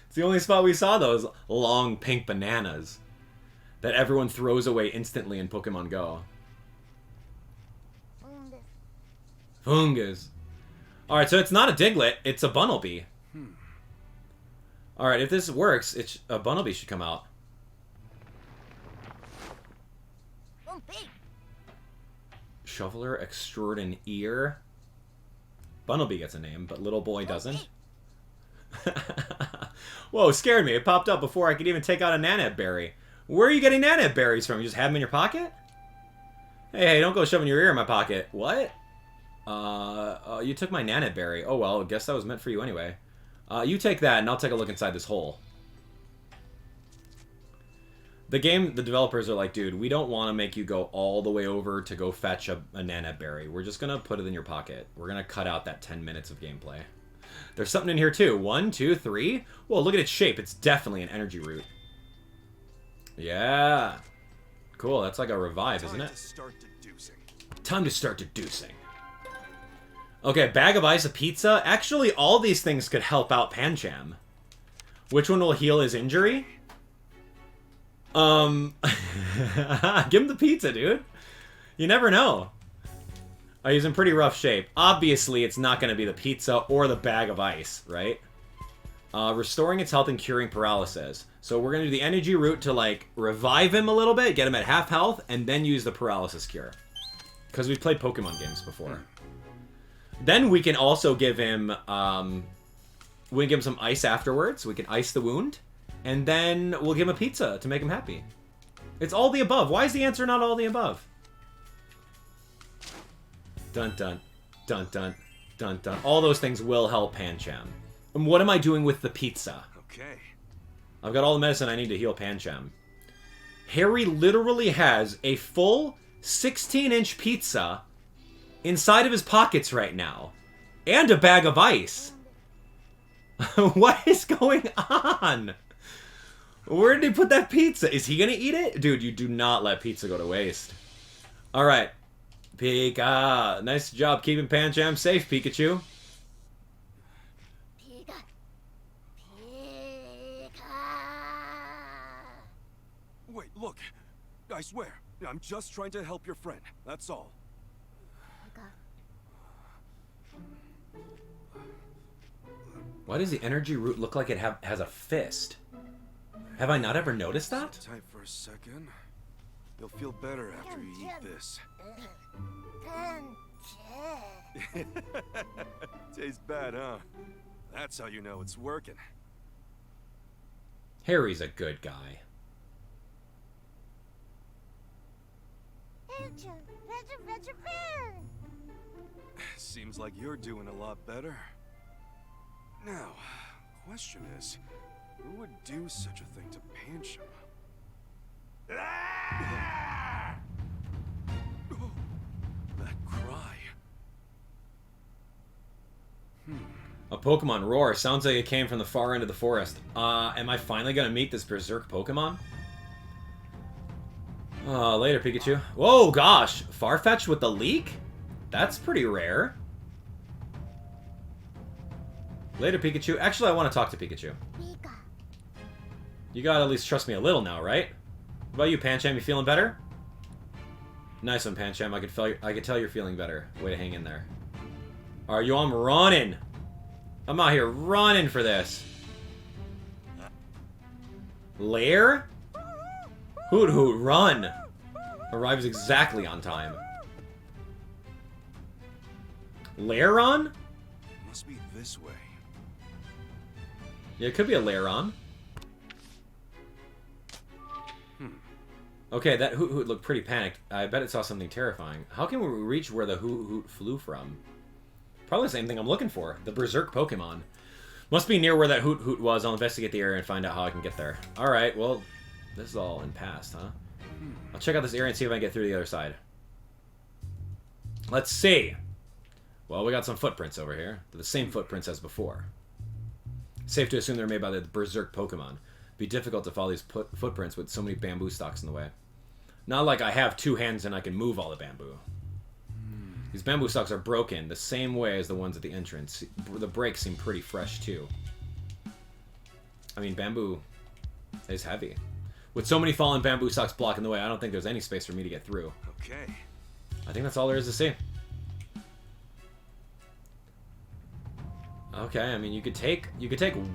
It's the only spot we saw those long pink bananas that everyone throws away instantly in Pokemon Go. Fungus. Alright, so it's not a Diglett, it's a Bunnelby. Alright, if this works, a Bunnelby should come out. Shoveler Extraordinaire. Bunnelby gets a name, but little boy doesn't. Whoa, scared me. It popped up before I could even take out a Nanab berry. Where are you getting Nanab berries from? You just have them in your pocket? Hey, don't go shoving your ear in my pocket. What? You took my Nanab berry. Oh well, I guess that was meant for you anyway. You take that and I'll take a look inside this hole. The developers are like, dude, we don't want to make you go all the way over to go fetch a Nanab berry. We're just going to put it in your pocket. We're going to cut out that 10 minutes of gameplay. There's something in here too. 1, 2, 3. Whoa, look at its shape. It's definitely an energy root. Yeah. Cool, that's like a revive, isn't it? Time to start deducing. Okay, bag of ice, a pizza. Actually, all these things could help out Pancham. Which one will heal his injury? Give him the pizza, dude. You never know. Oh, he's in pretty rough shape. Obviously, it's not going to be the pizza or the bag of ice, right? Restoring its health and curing paralysis. So we're going to do the energy root to, like, revive him a little bit, get him at half health, and then use the paralysis cure. Because we've played Pokemon games before. Then we can also give him, we can give him some ice afterwards. We can ice the wound. And then we'll give him a pizza to make him happy. It's all the above. Why is the answer not all the above? Dun dun. Dun dun. Dun dun. All those things will help Pancham. And what am I doing with the pizza? Okay. I've got all the medicine I need to heal Pancham. Harry literally has a full 16-inch pizza inside of his pockets right now. And a bag of ice. What is going on? Where did he put that pizza? Is he gonna eat it? Dude, you do not let pizza go to waste. Alright. Pika. Nice job keeping Pancham safe, Pikachu. Wait, look. I swear, I'm just trying to help your friend. That's all. Why does the energy root look like it has a fist? Have I not ever noticed that? Sit tight for a second. You'll feel better after you eat this. Tastes bad, huh? That's how you know it's working. Harry's a good guy. Seems like you're doing a lot better. Now, question is, who would do such a thing to Pancham? That cry. A Pokemon roar. Sounds like it came from the far end of the forest. Am I finally gonna meet this Berserk Pokemon? Later, Pikachu. Whoa, gosh! Farfetch'd with the leak? That's pretty rare. Later, Pikachu. Actually, I want to talk to Pikachu. You gotta at least trust me a little now, right? What about you, Pancham? You feeling better? Nice one, Pancham. I could tell you're feeling better. Way to hang in there. Alright, yo, I'm running. I'm out here running for this. Lair? Hoot hoot, run! Arrives exactly on time. Lairon? Must be this way. Yeah, it could be a Lairon. Okay, that Hoot Hoot looked pretty panicked. I bet it saw something terrifying. How can we reach where the Hoot Hoot flew from? Probably the same thing I'm looking for. The Berserk Pokemon. Must be near where that Hoot Hoot was. I'll investigate the area and find out how I can get there. Alright, well, this is all in past, huh? I'll check out this area and see if I can get through the other side. Let's see. Well, we got some footprints over here. They're the same footprints as before. Safe to assume they're made by the Berserk Pokemon. Be difficult to follow these footprints with so many bamboo stalks in the way. Not like I have two hands and I can move all the bamboo. These bamboo stalks are broken the same way as the ones at the entrance. The breaks seem pretty fresh too. I mean, bamboo is heavy. With so many fallen bamboo stalks blocking the way, I don't think there's any space for me to get through. Okay. I think that's all there is to see. Okay, I mean, you could take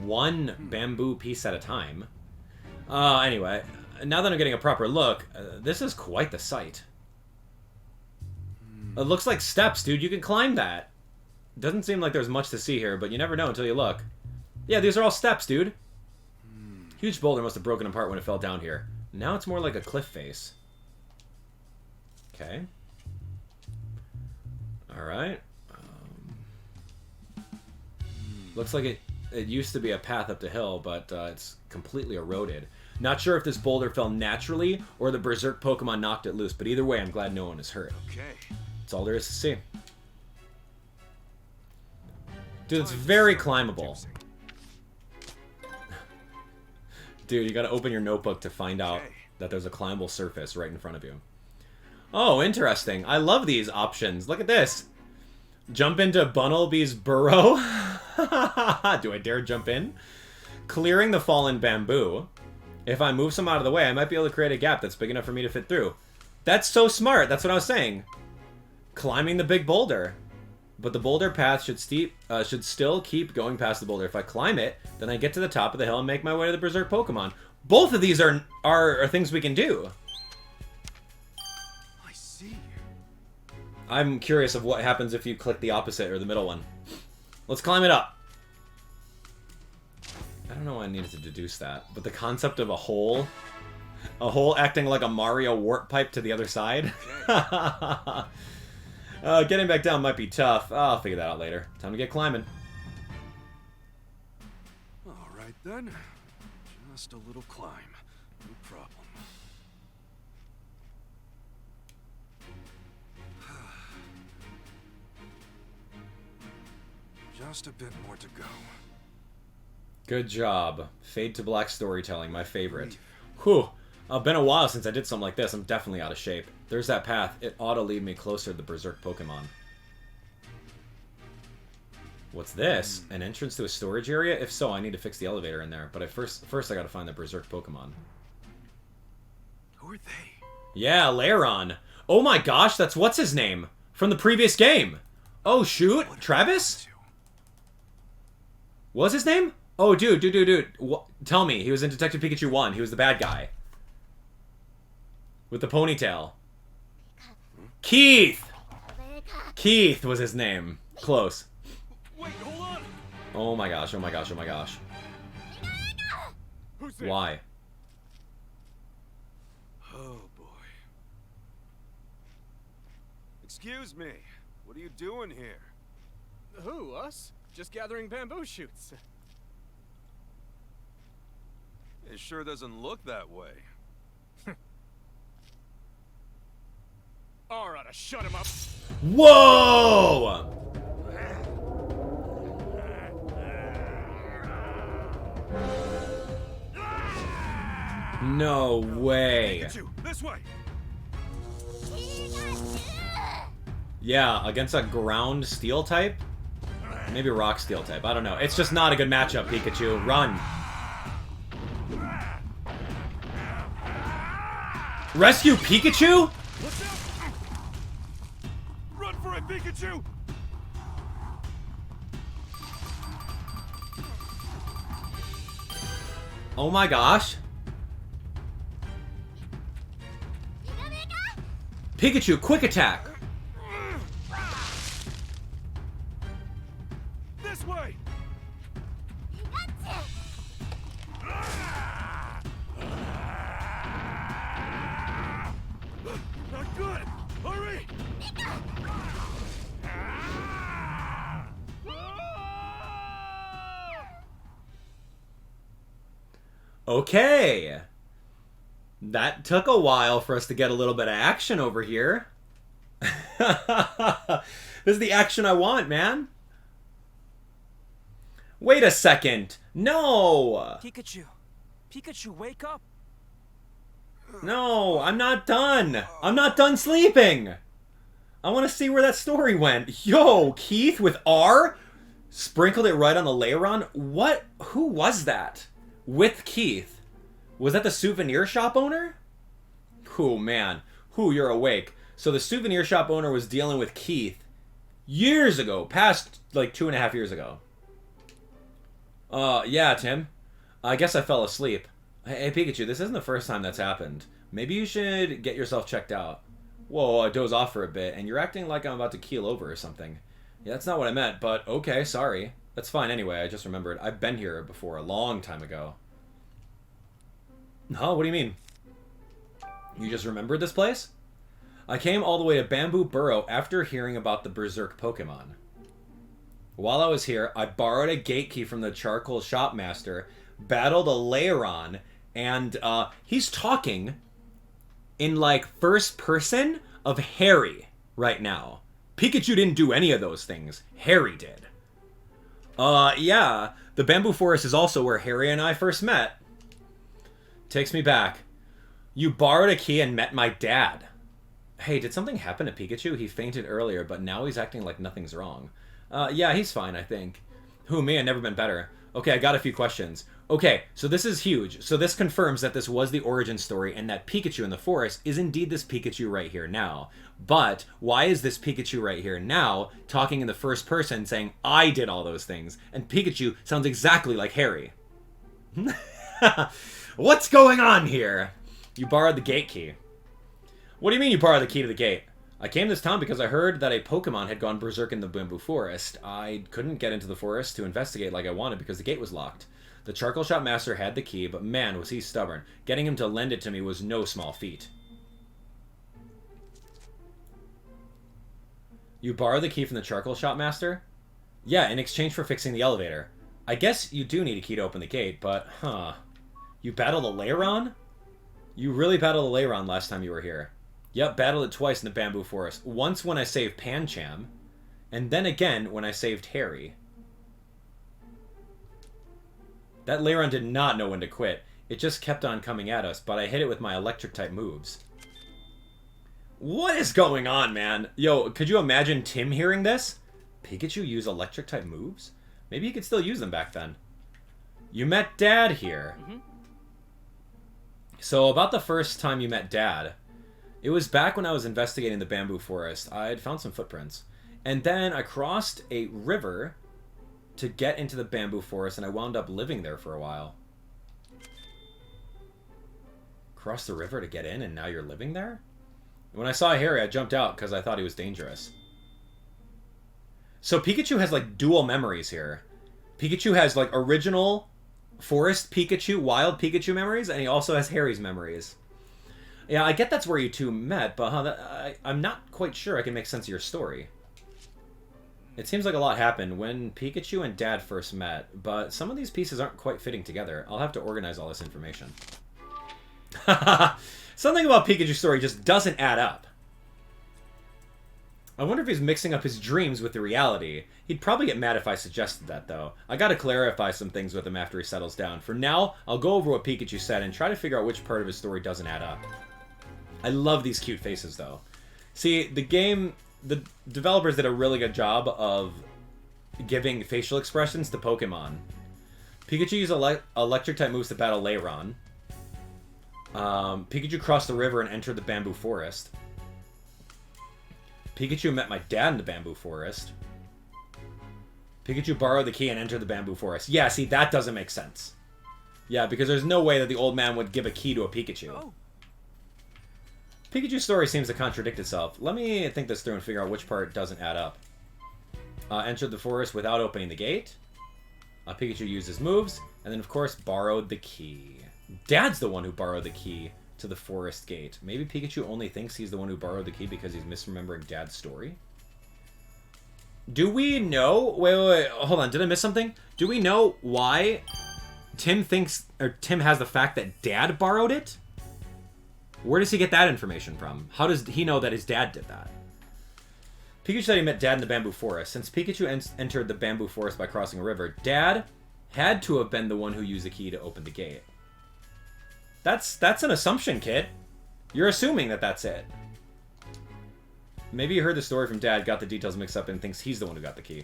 one bamboo piece at a time. Anyway, now that I'm getting a proper look, this is quite the sight. It looks like steps, dude. You can climb that. Doesn't seem like there's much to see here, but you never know until you look. Yeah, these are all steps, dude. Huge boulder must have broken apart when it fell down here. Now it's more like a cliff face. Okay. Alright. Looks like it used to be a path up the hill, but it's completely eroded. Not sure if this boulder fell naturally or the Berserk Pokemon knocked it loose, but either way, I'm glad no one is hurt. Okay. That's all there is to see. Dude, it's very climbable. Dude, you gotta open your notebook to find out that there's a climbable surface right in front of you. Oh, interesting. I love these options. Look at this. Jump into Bunnelby's burrow. Do I dare jump in? Clearing the fallen bamboo. If I move some out of the way, I might be able to create a gap that's big enough for me to fit through. That's so smart. That's what I was saying. Climbing the big boulder. But the boulder path should still keep going past the boulder. If I climb it, then I get to the top of the hill and make my way to the Berserk Pokemon. Both of these are things we can do. I see. I'm curious of what happens if you click the opposite or the middle one. Let's climb it up. I don't know why I needed to deduce that, but the concept of a hole acting like a Mario warp pipe to the other side. Getting back down might be tough. I'll figure that out later. Time to get climbing. Alright then. Just a little climb. No problem. Just a bit more to go. Good job. Fade to black storytelling, my favorite. Whew. Been a while since I did something like this. I'm definitely out of shape. There's that path. It ought to lead me closer to the Berserk Pokemon. What's this? An entrance to a storage area? If so, I need to fix the elevator in there. But first I gotta find the Berserk Pokemon. Who are they? Yeah, Lairon. Oh my gosh, that's what's his name? From the previous game. Oh shoot, Travis? What was his name? Oh dude. Tell me, he was in Detective Pikachu 1. He was the bad guy. With the ponytail. Keith! Keith was his name. Close. Wait, hold on. Oh my gosh. Who's there? Why? Oh boy. Excuse me. What are you doing here? Who, us? Just gathering bamboo shoots. It sure doesn't look that way. Aurora, shut him up. Whoa! No way. Pikachu, this way. Yeah, against a ground steel type? Maybe rock steel type. I don't know. It's just not a good matchup, Pikachu. Run. Rescue Pikachu? Run for it, Pikachu! Oh my gosh. Pikachu, quick attack! This way! Not good! Hurry! Okay. That took a while for us to get a little bit of action over here. This is the action I want, man. Wait a second. No! Pikachu. Pikachu, wake up. No, I'm not done. I'm not done sleeping. I want to see where that story went. Yo, Keith with R? Sprinkled it right on the Lairon? What? Who was that? With Keith? Was that the souvenir shop owner? Oh, man. You're awake. So the souvenir shop owner was dealing with Keith years ago. Past, like, 2.5 years ago. Yeah, Tim. I guess I fell asleep. Hey, Pikachu, this isn't the first time that's happened. Maybe you should get yourself checked out. Whoa, I doze off for a bit, and you're acting like I'm about to keel over or something. Yeah, that's not what I meant, but okay, sorry. That's fine anyway, I just remembered. I've been here before, a long time ago. Huh? What do you mean? You just remembered this place? I came all the way to Bamboo Burrow after hearing about the Berserk Pokemon. While I was here, I borrowed a gate key from the charcoal shopmaster, battled a Lairon, and he's talking in, like, first person of Harry right now. Pikachu didn't do any of those things. Harry did. Yeah, the Bamboo Forest is also where Harry and I first met. Takes me back. You borrowed a key and met my dad. Hey, did something happen to Pikachu? He fainted earlier, but now he's acting like nothing's wrong. Yeah, he's fine, I think. Who, me? I've never been better. Okay, I got a few questions. Okay, so this is huge. So this confirms that this was the origin story and that Pikachu in the forest is indeed this Pikachu right here now. But why is this Pikachu right here now talking in the first person saying, I did all those things? And Pikachu sounds exactly like Harry. What's going on here? You borrowed the gate key. What do you mean you borrowed the key to the gate? I came to this town because I heard that a Pokemon had gone berserk in the Bamboo Forest. I couldn't get into the forest to investigate like I wanted because the gate was locked. The charcoal shop master had the key, but man, was he stubborn. Getting him to lend it to me was no small feat. You borrowed the key from the charcoal shop master? Yeah, in exchange for fixing the elevator. I guess you do need a key to open the gate, but, huh. You battled a Lairon? You really battled a Lairon last time you were here. Yep, battled it twice in the Bamboo Forest. Once when I saved Pancham, and then again when I saved Harry. That Lairon did not know when to quit. It just kept on coming at us, but I hit it with my electric-type moves. What is going on, man? Yo, could you imagine Tim hearing this? Pikachu use electric-type moves? Maybe he could still use them back then. You met Dad here. So, about the first time you met Dad, it was back when I was investigating the bamboo forest. I had found some footprints. And then I crossed a river to get into the bamboo forest, and I wound up living there for a while. Crossed the river to get in, and now you're living there? When I saw Harry, I jumped out because I thought he was dangerous. So Pikachu has, like, dual memories here. Pikachu has, like, original forest Pikachu, wild Pikachu memories, and he also has Harry's memories. Yeah, I get that's where you two met, but I'm not quite sure I can make sense of your story. It seems like a lot happened when Pikachu and Dad first met, but some of these pieces aren't quite fitting together. I'll have to organize all this information. Something about Pikachu's story just doesn't add up. I wonder if he's mixing up his dreams with the reality. He'd probably get mad if I suggested that, though. I gotta clarify some things with him after he settles down. For now, I'll go over what Pikachu said and try to figure out which part of his story doesn't add up. I love these cute faces, though. See, the developers did a really good job of giving facial expressions to Pokemon. Pikachu used electric-type moves to battle Lairon. Pikachu crossed the river and entered the bamboo forest. Pikachu met my dad in the bamboo forest. Pikachu borrowed the key and entered the bamboo forest. Yeah, see, that doesn't make sense. Yeah, because there's no way that the old man would give a key to a Pikachu. Oh. Pikachu's story seems to contradict itself. Let me think this through and figure out which part doesn't add up. Entered the forest without opening the gate. Pikachu used his moves. And then, of course, borrowed the key. Dad's the one who borrowed the key to the forest gate. Maybe Pikachu only thinks he's the one who borrowed the key because he's misremembering Dad's story? Do we know... Wait. Hold on. Did I miss something? Do we know why Tim has the fact that Dad borrowed it? Where does he get that information from? How does he know that his dad did that? Pikachu said he met Dad in the bamboo forest. Since Pikachu entered the bamboo forest by crossing a river, Dad had to have been the one who used the key to open the gate. That's an assumption, kid. You're assuming that that's it. Maybe you heard the story from Dad, got the details mixed up, and thinks he's the one who got the key.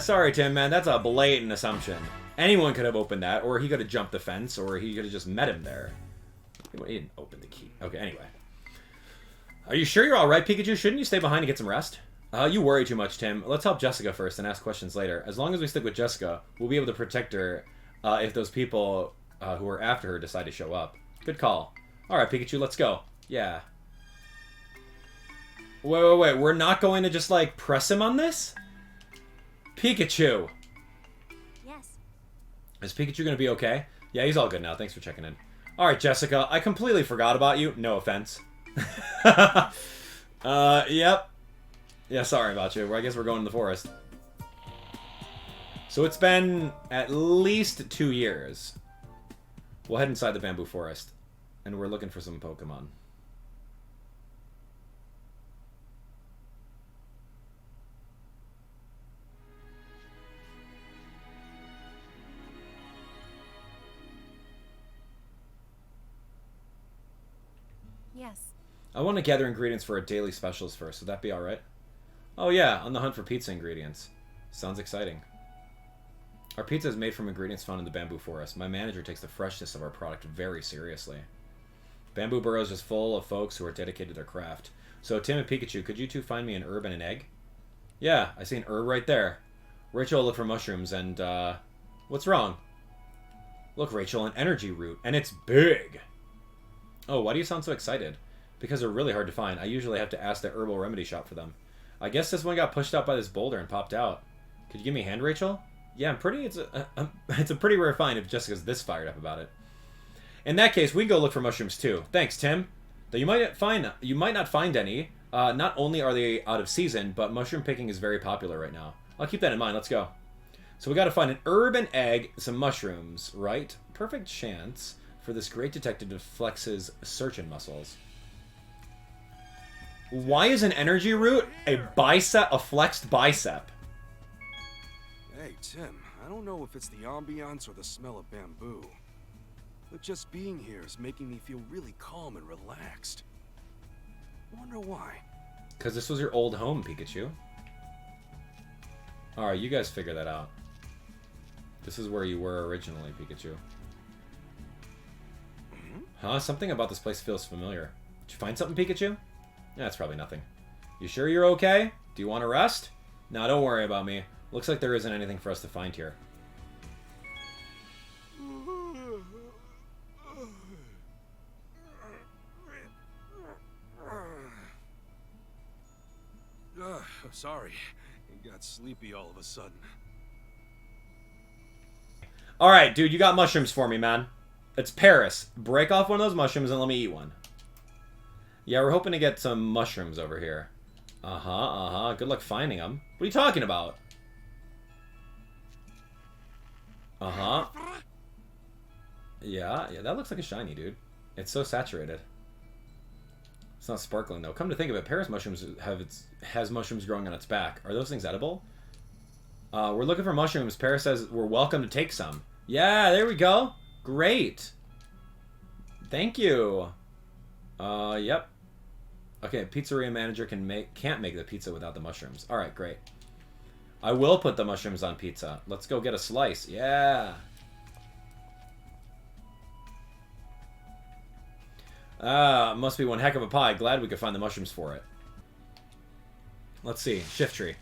Sorry, Tim, man. That's a blatant assumption. Anyone could have opened that, or he could have jumped the fence, or he could have just met him there. He didn't open the key. Okay, anyway. Are you sure you're alright, Pikachu? Shouldn't you stay behind and get some rest? You worry too much, Tim. Let's help Jessica first and ask questions later. As long as we stick with Jessica, we'll be able to protect her if those people who are after her decide to show up. Good call. Alright, Pikachu, let's go. Yeah. Wait. We're not going to just, like, press him on this? Pikachu! Yes. Is Pikachu going to be okay? Yeah, he's all good now. Thanks for checking in. Alright, Jessica. I completely forgot about you. No offense. Yep. Yeah, sorry about you. I guess we're going to the forest. So it's been at least 2 years. We'll head inside the bamboo forest. And we're looking for some Pokemon. Yes. I want to gather ingredients for our daily specials first. Would that be alright? Oh yeah, on the hunt for pizza ingredients. Sounds exciting. Our pizza is made from ingredients found in the bamboo forest. My manager takes the freshness of our product very seriously. Bamboo Burrow is just full of folks who are dedicated to their craft. So, Tim and Pikachu, could you two find me an herb and an egg? Yeah, I see an herb right there. Rachel will look for mushrooms and, what's wrong? Look, Rachel, an energy root, and it's big! Oh, why do you sound so excited? Because they're really hard to find. I usually have to ask the herbal remedy shop for them. I guess this one got pushed out by this boulder and popped out. Could you give me a hand, Rachel? Yeah, it's a pretty rare find if Jessica's this fired up about it. In that case, we can go look for mushrooms too. Thanks, Tim. Though you might not find any. Not only are they out of season, but mushroom picking is very popular right now. I'll keep that in mind. Let's go. So we got to find an herb, an egg, some mushrooms, right? Perfect chance for this great detective to flex his searching muscles. Why is an energy root a flexed bicep? Hey, Tim, I don't know if it's the ambiance or the smell of bamboo, but just being here is making me feel really calm and relaxed. I wonder why. Because this was your old home, Pikachu. Alright, you guys figure that out. This is where you were originally, Pikachu. Huh? Something about this place feels familiar. Did you find something, Pikachu? Yeah, it's probably nothing. You sure you're okay? Do you want to rest? No, don't worry about me. Looks like there isn't anything for us to find here. Sorry. I got sleepy all of a sudden. Alright, dude, you got mushrooms for me, man. It's Paris. Break off one of those mushrooms and let me eat one. Yeah, we're hoping to get some mushrooms over here. Uh-huh. Good luck finding them. What are you talking about? Uh-huh. Yeah, that looks like a shiny, dude. It's so saturated. It's not sparkling, though. Come to think of it, Paris mushrooms has mushrooms growing on its back. Are those things edible? We're looking for mushrooms. Paris says we're welcome to take some. Yeah, there we go. Great. Thank you. Yep. Okay, pizzeria manager can't make the pizza without the mushrooms. Alright, great. I will put the mushrooms on pizza. Let's go get a slice. Yeah. Must be one heck of a pie. Glad we could find the mushrooms for it. Let's see. Shift tree.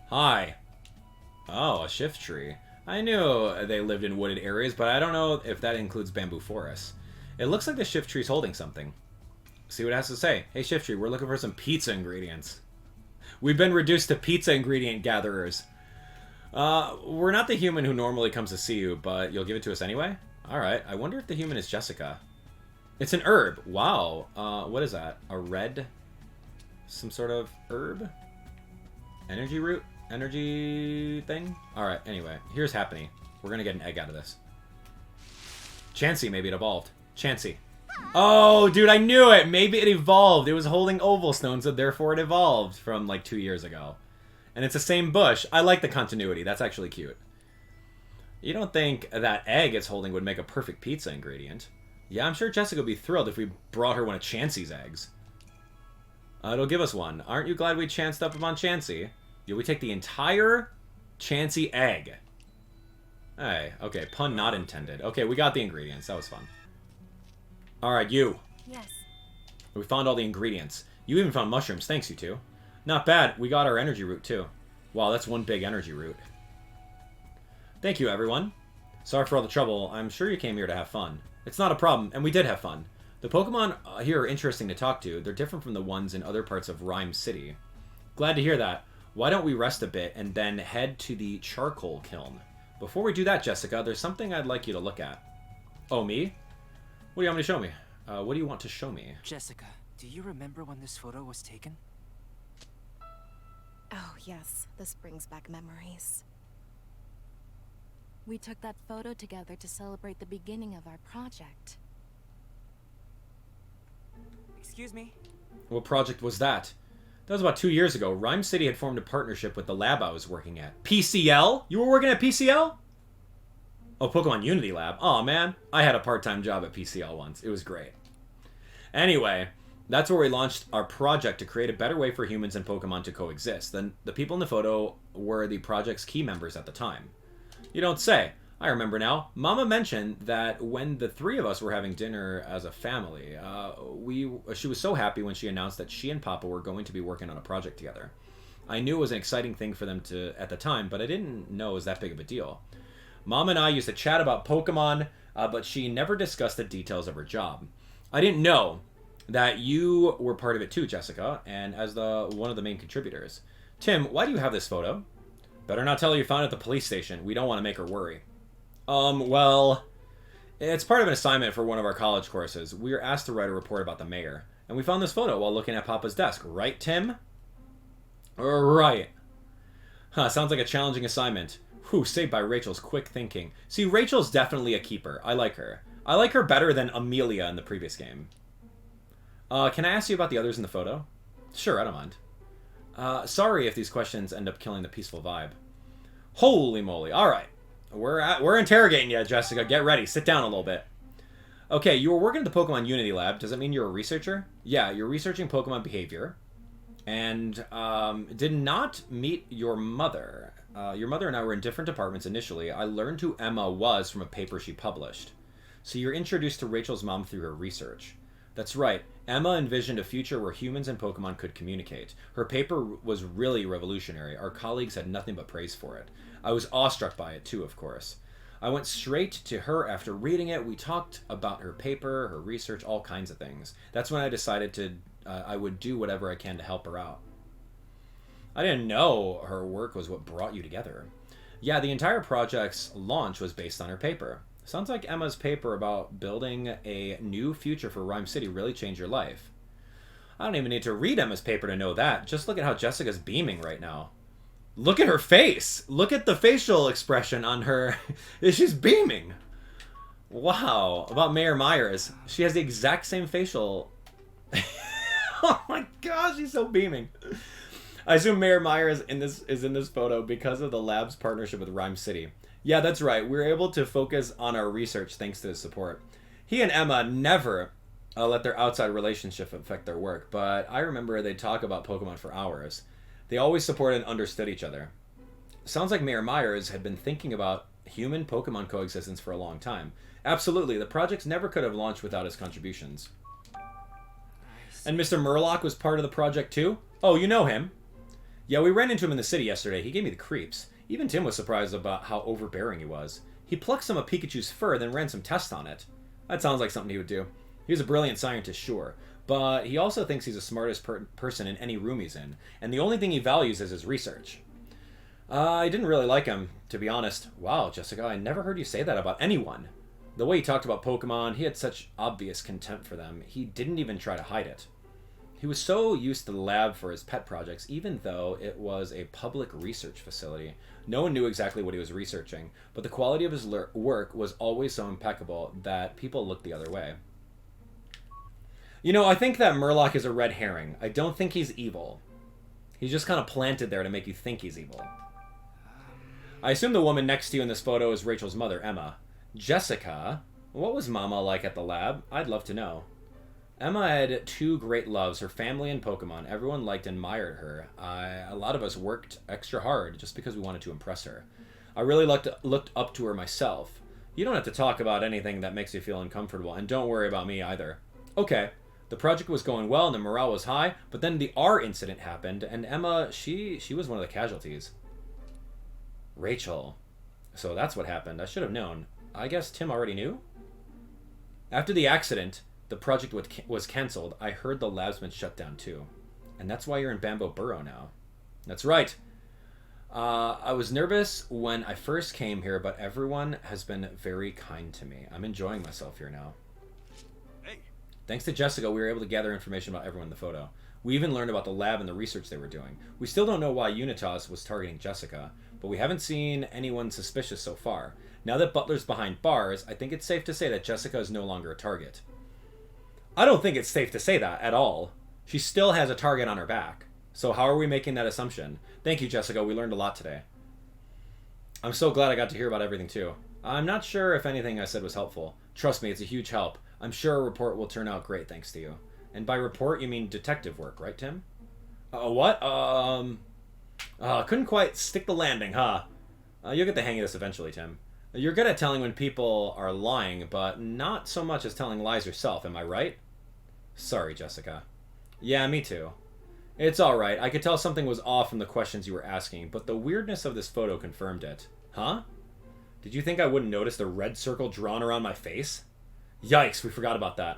Hi. Oh, a shift tree. I knew they lived in wooded areas, but I don't know if that includes bamboo forests. It looks like the shift tree's holding something. See what it has to say. Hey, shift tree, we're looking for some pizza ingredients. We've been reduced to pizza ingredient gatherers. We're not the human who normally comes to see you, but you'll give it to us anyway? Alright, I wonder if the human is Jessica. It's an herb. Wow. What is that? A red... some sort of herb? Energy root? Energy thing? Alright, anyway. Here's Happiny. We're gonna get an egg out of this. Chansey, maybe it evolved. Chansey. Oh, dude, I knew it! Maybe it evolved. It was holding oval stones, so therefore it evolved from, like, 2 years ago. And it's the same bush. I like the continuity. That's actually cute. You don't think that egg it's holding would make a perfect pizza ingredient? Yeah, I'm sure Jessica would be thrilled if we brought her one of Chansey's eggs. It'll give us one. Aren't you glad we chanced up upon Chansey? Yeah, we take the entire Chansey egg. Hey, okay, pun not intended. Okay, we got the ingredients. That was fun. Alright, you. Yes. We found all the ingredients. You even found mushrooms. Thanks, you two. Not bad. We got our energy root, too. Wow, that's one big energy root. Thank you, everyone. Sorry for all the trouble. I'm sure you came here to have fun. It's not a problem, and we did have fun. The Pokemon here are interesting to talk to. They're different from the ones in other parts of Ryme City. Glad to hear that. Why don't we rest a bit and then head to the charcoal kiln? Before we do that, Jessica, there's something I'd like you to look at. Oh, me? What do you want me to show me? What do you want to show me? Jessica, do you remember when this photo was taken? Oh, yes. This brings back memories. We took that photo together to celebrate the beginning of our project. Excuse me? What project was that? That was about 2 years ago. Ryme City had formed a partnership with the lab I was working at. PCL? You were working at PCL? Oh, Pokemon Unity Lab. Aw, man. I had a part-time job at PCL once. It was great. Anyway, that's where we launched our project to create a better way for humans and Pokemon to coexist. Then the people in the photo were the project's key members at the time. You don't say. I remember now. Mama mentioned that when the three of us were having dinner as a family, she was so happy when she announced that she and Papa were going to be working on a project together. I knew it was an exciting thing for them at the time, but I didn't know it was that big of a deal. Mom and I used to chat about Pokemon, but she never discussed the details of her job. I didn't know that you were part of it too, Jessica, and as one of the main contributors. Tim, why do you have this photo? Better not tell her you found it at the police station. We don't want to make her worry. Well, it's part of an assignment for one of our college courses. We were asked to write a report about the mayor, and we found this photo while looking at Papa's desk. Right, Tim? Right. Huh, sounds like a challenging assignment. Whew, saved by Rachel's quick thinking. See, Rachel's definitely a keeper. I like her. I like her better than Amelia in the previous game. Can I ask you about the others in the photo? Sure, I don't mind. Sorry if these questions end up killing the peaceful vibe. Holy moly. All right. We're interrogating you, Jessica. Get ready. Sit down a little bit. Okay, you were working at the Pokemon Unity Lab. Does that mean you're a researcher? Yeah, you're researching Pokemon behavior. And did not meet your mother. Your mother and I were in different departments initially. I learned who Emma was from a paper she published. So you're introduced to Rachel's mom through her research. That's right. Emma envisioned a future where humans and Pokemon could communicate. Her paper was really revolutionary. Our colleagues had nothing but praise for it. I was awestruck by it too, of course. I went straight to her after reading it. We talked about her paper, her research, all kinds of things. That's when I decided I would do whatever I can to help her out. I didn't know her work was what brought you together. Yeah, the entire project's launch was based on her paper. Sounds like Emma's paper about building a new future for Ryme City really changed your life. I don't even need to read Emma's paper to know that. Just look at how Jessica's beaming right now. Look at her face. Look at the facial expression on her. She's beaming. Wow. About Mayor Myers. She has the exact same facial. Oh my gosh, she's so beaming. I assume Mayor Myers is in this photo because of the lab's partnership with Ryme City. Yeah, that's right. We were able to focus on our research thanks to his support. He and Emma never let their outside relationship affect their work, but I remember they'd talk about Pokemon for hours. They always supported and understood each other. Sounds like Mayor Myers had been thinking about human-Pokemon coexistence for a long time. Absolutely, the projects never could have launched without his contributions. And Mr. Murloc was part of the project too? Oh, you know him. Yeah, we ran into him in the city yesterday. He gave me the creeps. Even Tim was surprised about how overbearing he was. He plucked some of Pikachu's fur, then ran some tests on it. That sounds like something he would do. He was a brilliant scientist, sure. But he also thinks he's the smartest person in any room he's in. And the only thing he values is his research. I didn't really like him, to be honest. Wow, Jessica, I never heard you say that about anyone. The way he talked about Pokemon, he had such obvious contempt for them. He didn't even try to hide it. He was so used to the lab for his pet projects, even though it was a public research facility. No one knew exactly what he was researching, but the quality of his work was always so impeccable that people looked the other way. You know, I think that Murloc is a red herring. I don't think he's evil. He's just kind of planted there to make you think he's evil. I assume the woman next to you in this photo is Rachel's mother, Emma. Jessica, what was Mama like at the lab? I'd love to know. Emma had two great loves, her family and Pokemon. Everyone liked and admired her. A lot of us worked extra hard just because we wanted to impress her. I really looked up to her myself. You don't have to talk about anything that makes you feel uncomfortable, and don't worry about me either. Okay, the project was going well and the morale was high, but then the R incident happened, and Emma, she was one of the casualties. Rachel. So that's what happened. I should have known. I guess Tim already knew? After the accident, the project was cancelled. I heard the lab's been shut down too. And that's why you're in Bamboo Burrow now. That's right. I was nervous when I first came here, but everyone has been very kind to me. I'm enjoying myself here now. Hey. Thanks to Jessica, we were able to gather information about everyone in the photo. We even learned about the lab and the research they were doing. We still don't know why Unitas was targeting Jessica, but we haven't seen anyone suspicious so far. Now that Butler's behind bars, I think it's safe to say that Jessica is no longer a target. I don't think it's safe to say that at all. She still has a target on her back. So how are we making that assumption? Thank you, Jessica. We learned a lot today. I'm so glad I got to hear about everything, too. I'm not sure if anything I said was helpful. Trust me, it's a huge help. I'm sure a report will turn out great thanks to you. And by report, you mean detective work, right, Tim? What? Couldn't quite stick the landing, huh? You'll get the hang of this eventually, Tim. You're good at telling when people are lying, but not so much as telling lies yourself, am I right? Sorry, Jessica. Yeah, me too. It's alright. I could tell something was off from the questions you were asking, but the weirdness of this photo confirmed it. Huh? Did you think I wouldn't notice the red circle drawn around my face? Yikes, we forgot about that.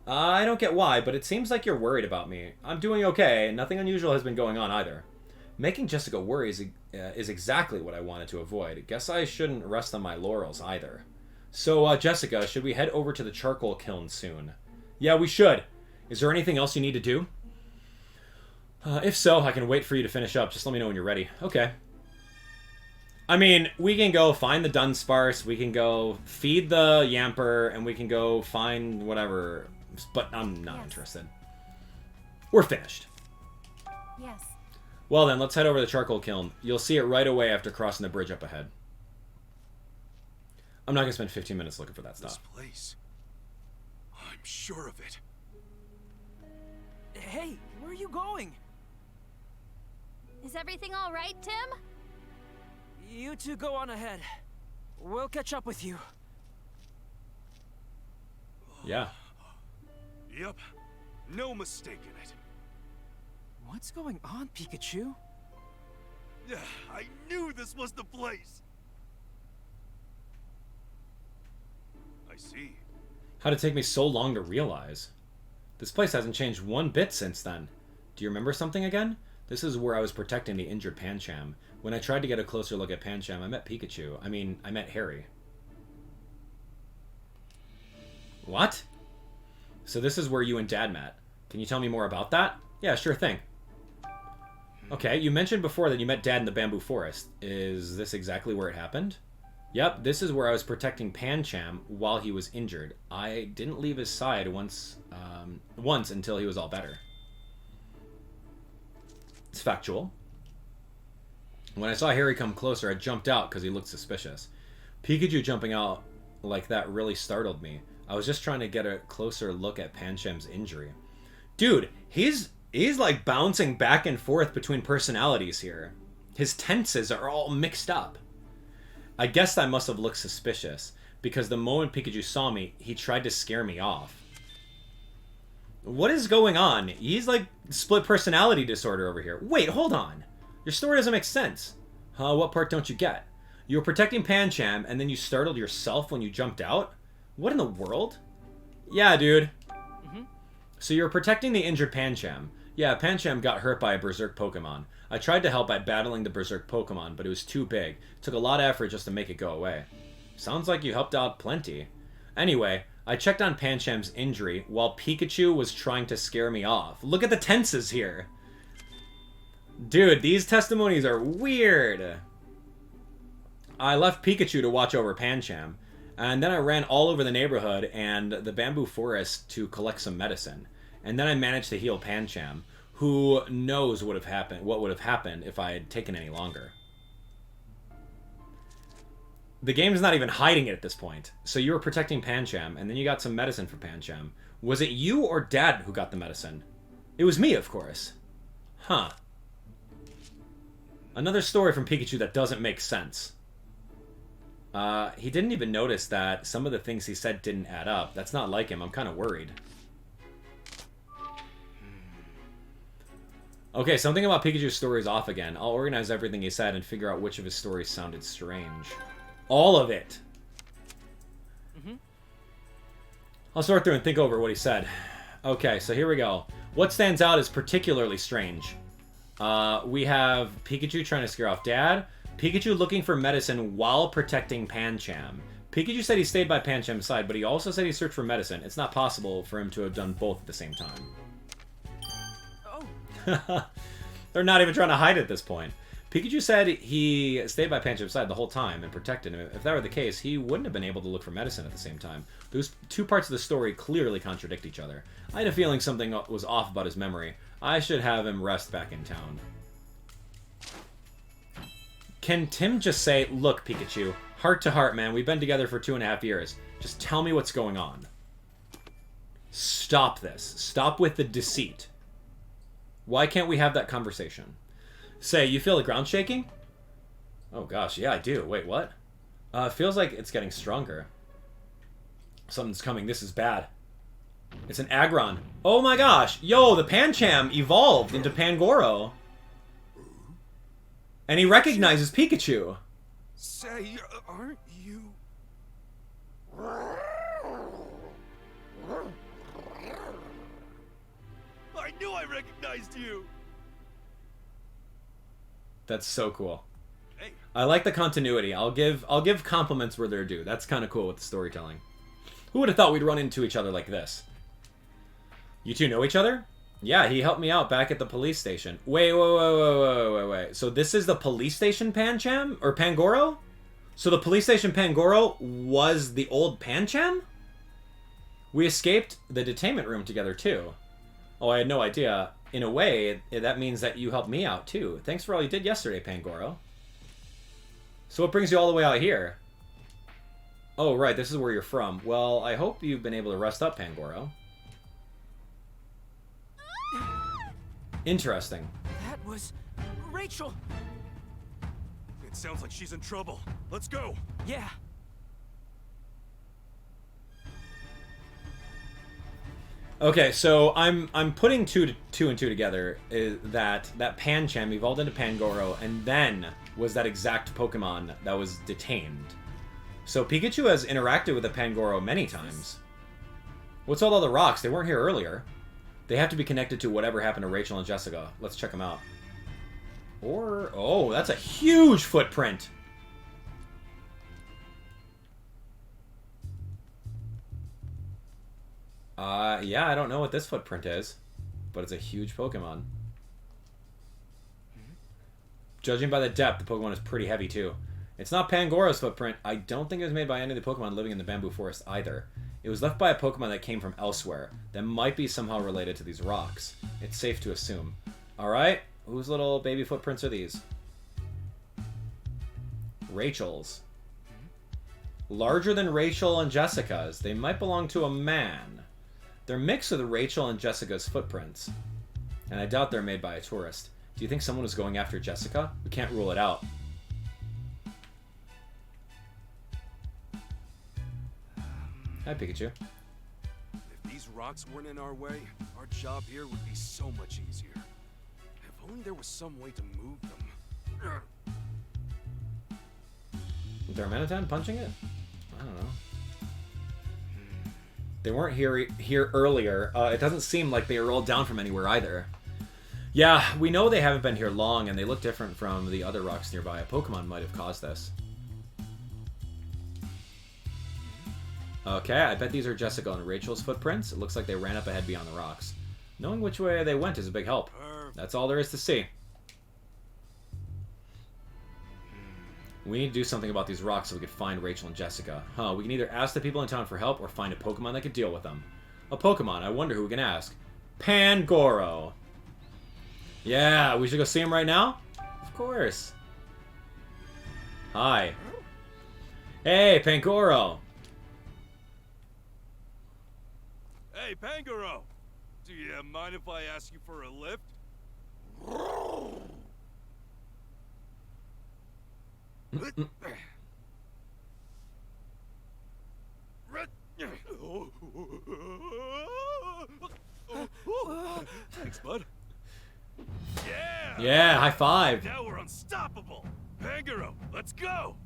I don't get why, but it seems like you're worried about me. I'm doing okay, and nothing unusual has been going on either. Making Jessica worry is exactly what I wanted to avoid. Guess I shouldn't rest on my laurels either. So, Jessica, should we head over to the charcoal kiln soon? Yeah, we should. Is there anything else you need to do? If so, I can wait for you to finish up. Just let me know when you're ready. Okay. I mean, we can go find the Dunsparce, we can go feed the Yamper, and we can go find whatever, but I'm not interested. We're finished. Yes. Well then, let's head over to the charcoal kiln. You'll see it right away after crossing the bridge up ahead. I'm not gonna spend 15 minutes looking for that stuff. This place. I'm sure of it. Hey, where are you going? Is everything all right, Tim? You two go on ahead. We'll catch up with you. Yeah. Yep. No mistake in it. What's going on, Pikachu? Yeah, I knew this was the place. I see. How'd it take me so long to realize? This place hasn't changed one bit since then. Do you remember something again? This is where I was protecting the injured Pancham. When I tried to get a closer look at Pancham, I met Pikachu. I met Harry. What? So this is where you and Dad met. Can you tell me more about that? Yeah, sure thing. Okay, you mentioned before that you met Dad in the bamboo forest. Is this exactly where it happened? Yep, this is where I was protecting Pancham while he was injured. I didn't leave his side once until he was all better. It's factual. When I saw Harry come closer, I jumped out because he looked suspicious. Pikachu jumping out like that really startled me. I was just trying to get a closer look at Pancham's injury. Dude, he's like bouncing back and forth between personalities here. His tenses are all mixed up. I guess I must have looked suspicious, because the moment Pikachu saw me, he tried to scare me off. What is going on? He's like split personality disorder over here. Wait, hold on. Your story doesn't make sense. What part don't you get? You were protecting Pancham, and then you startled yourself when you jumped out? What in the world? Yeah, dude. So you were protecting the injured Pancham. Yeah, Pancham got hurt by a Berserk Pokemon. I tried to help by battling the Berserk Pokemon, but it was too big. It took a lot of effort just to make it go away. Sounds like you helped out plenty. Anyway, I checked on Pancham's injury while Pikachu was trying to scare me off. Look at the tenses here. Dude, these testimonies are weird. I left Pikachu to watch over Pancham, and then I ran all over the neighborhood and the bamboo forest to collect some medicine. And then I managed to heal Pancham. Who knows what would have happened if I had taken any longer. The game's not even hiding it at this point. So you were protecting Pancham, and then you got some medicine for Pancham. Was it you or Dad who got the medicine? It was me, of course. Huh. Another story from Pikachu that doesn't make sense. He didn't even notice that some of the things he said didn't add up. That's not like him. I'm kind of worried. Okay, something about Pikachu's story is off again. I'll organize everything he said and figure out which of his stories sounded strange. All of it! I'll sort through and think over what he said. Okay, so here we go. What stands out is particularly strange. We have Pikachu trying to scare off Dad. Pikachu looking for medicine while protecting Pancham. Pikachu said he stayed by Pancham's side, but he also said he searched for medicine. It's not possible for him to have done both at the same time. They're not even trying to hide it at this point. Pikachu said he stayed by Pancham's side the whole time and protected him. If that were the case, he wouldn't have been able to look for medicine at the same time. Those two parts of the story clearly contradict each other. I had a feeling something was off about his memory. I should have him rest back in town. Can Tim just say, look, Pikachu, heart to heart, man, we've been together for 2.5 years. Just tell me what's going on. Stop this. Stop with the deceit. Why can't we have that conversation? Say, you feel the ground shaking? Oh gosh, yeah, I do. Wait, what? Feels like it's getting stronger. Something's coming. This is bad. It's an Aggron. Oh my gosh! Yo, the Pancham evolved into Pangoro. And he recognizes Pikachu. Say, aren't you... I knew I recognized you! That's so cool. Hey. I like the continuity. I'll give compliments where they're due. That's kind of cool with the storytelling. Who would have thought we'd run into each other like this? You two know each other? Yeah, he helped me out back at the police station. Wait. So this is the police station Pancham? Or Pangoro? So the police station Pangoro was the old Pancham? We escaped the detainment room together too. Oh, I had no idea. in a way, that means that you helped me out, too. Thanks for all you did yesterday, Pangoro. So what brings you all the way out here? Oh, right, this is where you're from. Well, I hope you've been able to rest up, Pangoro. Interesting. That was... Rachel! It sounds like she's in trouble. Let's go! Yeah. Okay, so I'm putting two and two together. That Pancham evolved into Pangoro, and then was that exact Pokemon that was detained. So Pikachu has interacted with the Pangoro many times. What's all the rocks? They weren't here earlier. They have to be connected to whatever happened to Rachel and Jessica. Let's check them out. Or... oh, that's a huge footprint! Yeah, I don't know what this footprint is, but it's a huge Pokemon. Judging by the depth, the Pokemon is pretty heavy, too. It's not Pangoro's footprint. I don't think it was made by any of the Pokemon living in the bamboo forest, either. It was left by a Pokemon that came from elsewhere, that might be somehow related to these rocks. It's safe to assume. Alright, whose little baby footprints are these? Rachel's. Larger than Rachel and Jessica's. They might belong to a man. They're mixed with Rachel and Jessica's footprints. And I doubt they're made by a tourist. Do you think someone was going after Jessica? We can't rule it out. Hi, Pikachu. If these rocks weren't in our way, our job here would be so much easier. If only there was some way to move them. Darmanitan punching it? I don't know. They weren't here earlier. It doesn't seem like they were rolled down from anywhere either. Yeah, we know they haven't been here long, and they look different from the other rocks nearby. A Pokemon might have caused this. Okay, I bet these are Jessica and Rachel's footprints. It looks like they ran up ahead beyond the rocks. Knowing which way they went is a big help. That's all there is to see. We need to do something about these rocks so we can find Rachel and Jessica. Huh, we can either ask the people in town for help or find a Pokemon that could deal with them. A Pokemon, I wonder who we can ask. Pangoro. Yeah, we should go see him right now? Of course. Hi. Hey, Pangoro. Hey, Pangoro! Do you mind if I ask you for a lift? Thanks, bud. Yeah! Yeah, high five. Now we're unstoppable. Pangoro, let's go!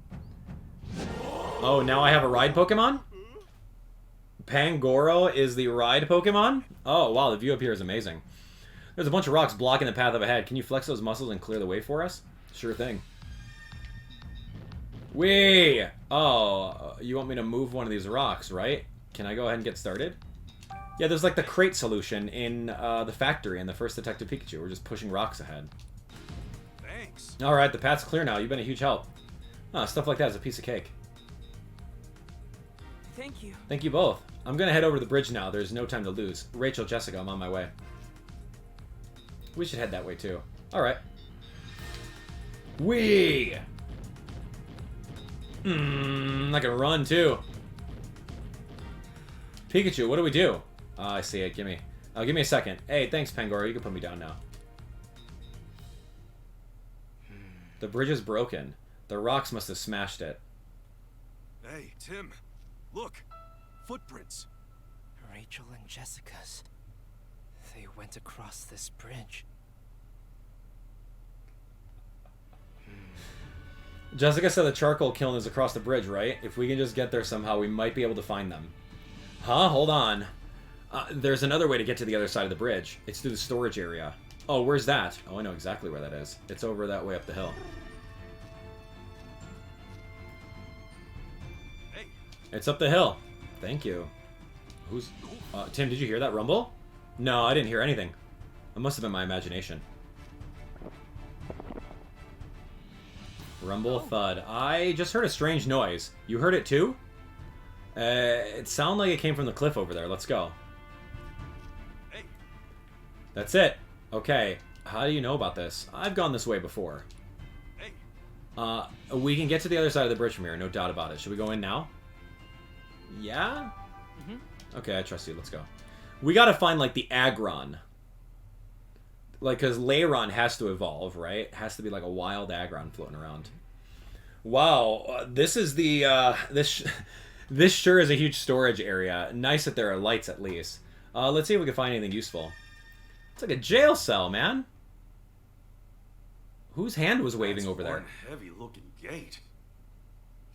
Oh, now I have a ride Pokemon? Pangoro is the ride Pokemon? Oh, wow, the view up here is amazing. There's a bunch of rocks blocking the path up ahead. Can you flex those muscles and clear the way for us? Sure thing. Whee! Oh, you want me to move one of these rocks, right? Can I go ahead and get started? Yeah, there's like the crate solution in the factory in the first Detective Pikachu. We're just pushing rocks ahead. Thanks. Alright, the path's clear now. You've been a huge help. Oh, stuff like that is a piece of cake. Thank you. Thank you both. I'm gonna head over to the bridge now. There's no time to lose. Rachel, Jessica, I'm on my way. We should head that way too. Alright. Whee! I can run too. Pikachu, what do we do? I see it. Give me a second. Hey, thanks, Pangoro. You can put me down now. The bridge is broken. The rocks must have smashed it. Hey, Tim. Look. Footprints. Rachel and Jessica's. They went across this bridge. Jessica said the charcoal kiln is across the bridge, right? If we can just get there somehow, we might be able to find them. Huh? Hold on. There's another way to get to the other side of the bridge. It's through the storage area. Oh, where's that? Oh, I know exactly where that is. It's over that way up the hill. Hey. It's up the hill. Thank you. Who's... Tim, did you hear that rumble? No, I didn't hear anything. It must have been my imagination. Rumble, thud. I just heard a strange noise. You heard it too? It sounded like it came from the cliff over there. Let's go. Hey. That's it. Okay, how do you know about this? I've gone this way before. We can get to the other side of the bridge from here, no doubt about it. Should we go in now? Yeah? Okay, I trust you. Let's go. We gotta find, like, the Aggron. Like, because Lairon has to evolve, right? It has to be, like, a wild Aggron floating around. Wow, this is the, this sure is a huge storage area. Nice that there are lights, at least. Let's see if we can find anything useful. It's like a jail cell, man. Whose hand was waving over there? Heavy-looking gate.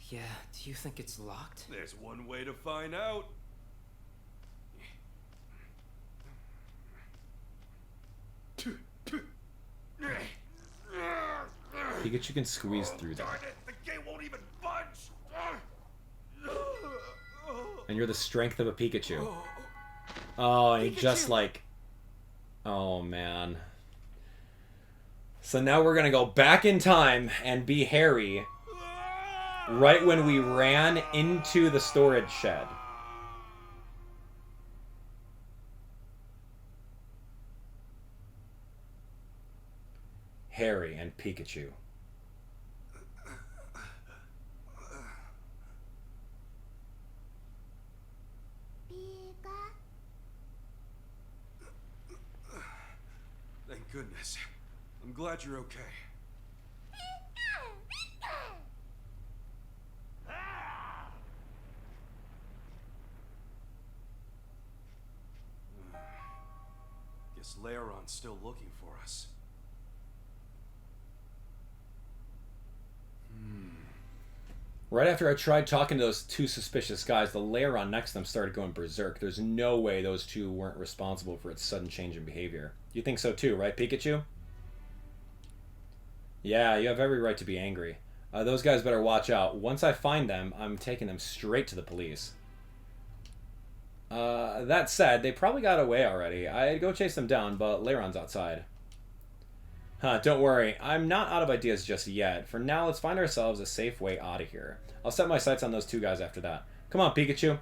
Yeah, do you think it's locked? There's one way to find out. Pikachu can squeeze through that. The gate won't even budge. And you're the strength of a Pikachu. Oh, and he just like... Oh, man. So now we're going to go back in time and be Harry right when we ran into the storage shed. Harry and Pikachu. Thank goodness. I'm glad you're okay. Guess Lairon's still looking for us. Right after I tried talking to those two suspicious guys, the Lairon next to them started going berserk. There's no way those two weren't responsible for its sudden change in behavior. You think so too, right, Pikachu? Yeah, you have every right to be angry. Those guys better watch out. Once I find them, I'm taking them straight to the police. That said, they probably got away already. I'd go chase them down, but Lairon's outside. Huh, don't worry. I'm not out of ideas just yet. For now, let's find ourselves a safe way out of here. I'll set my sights on those two guys after that. Come on, Pikachu.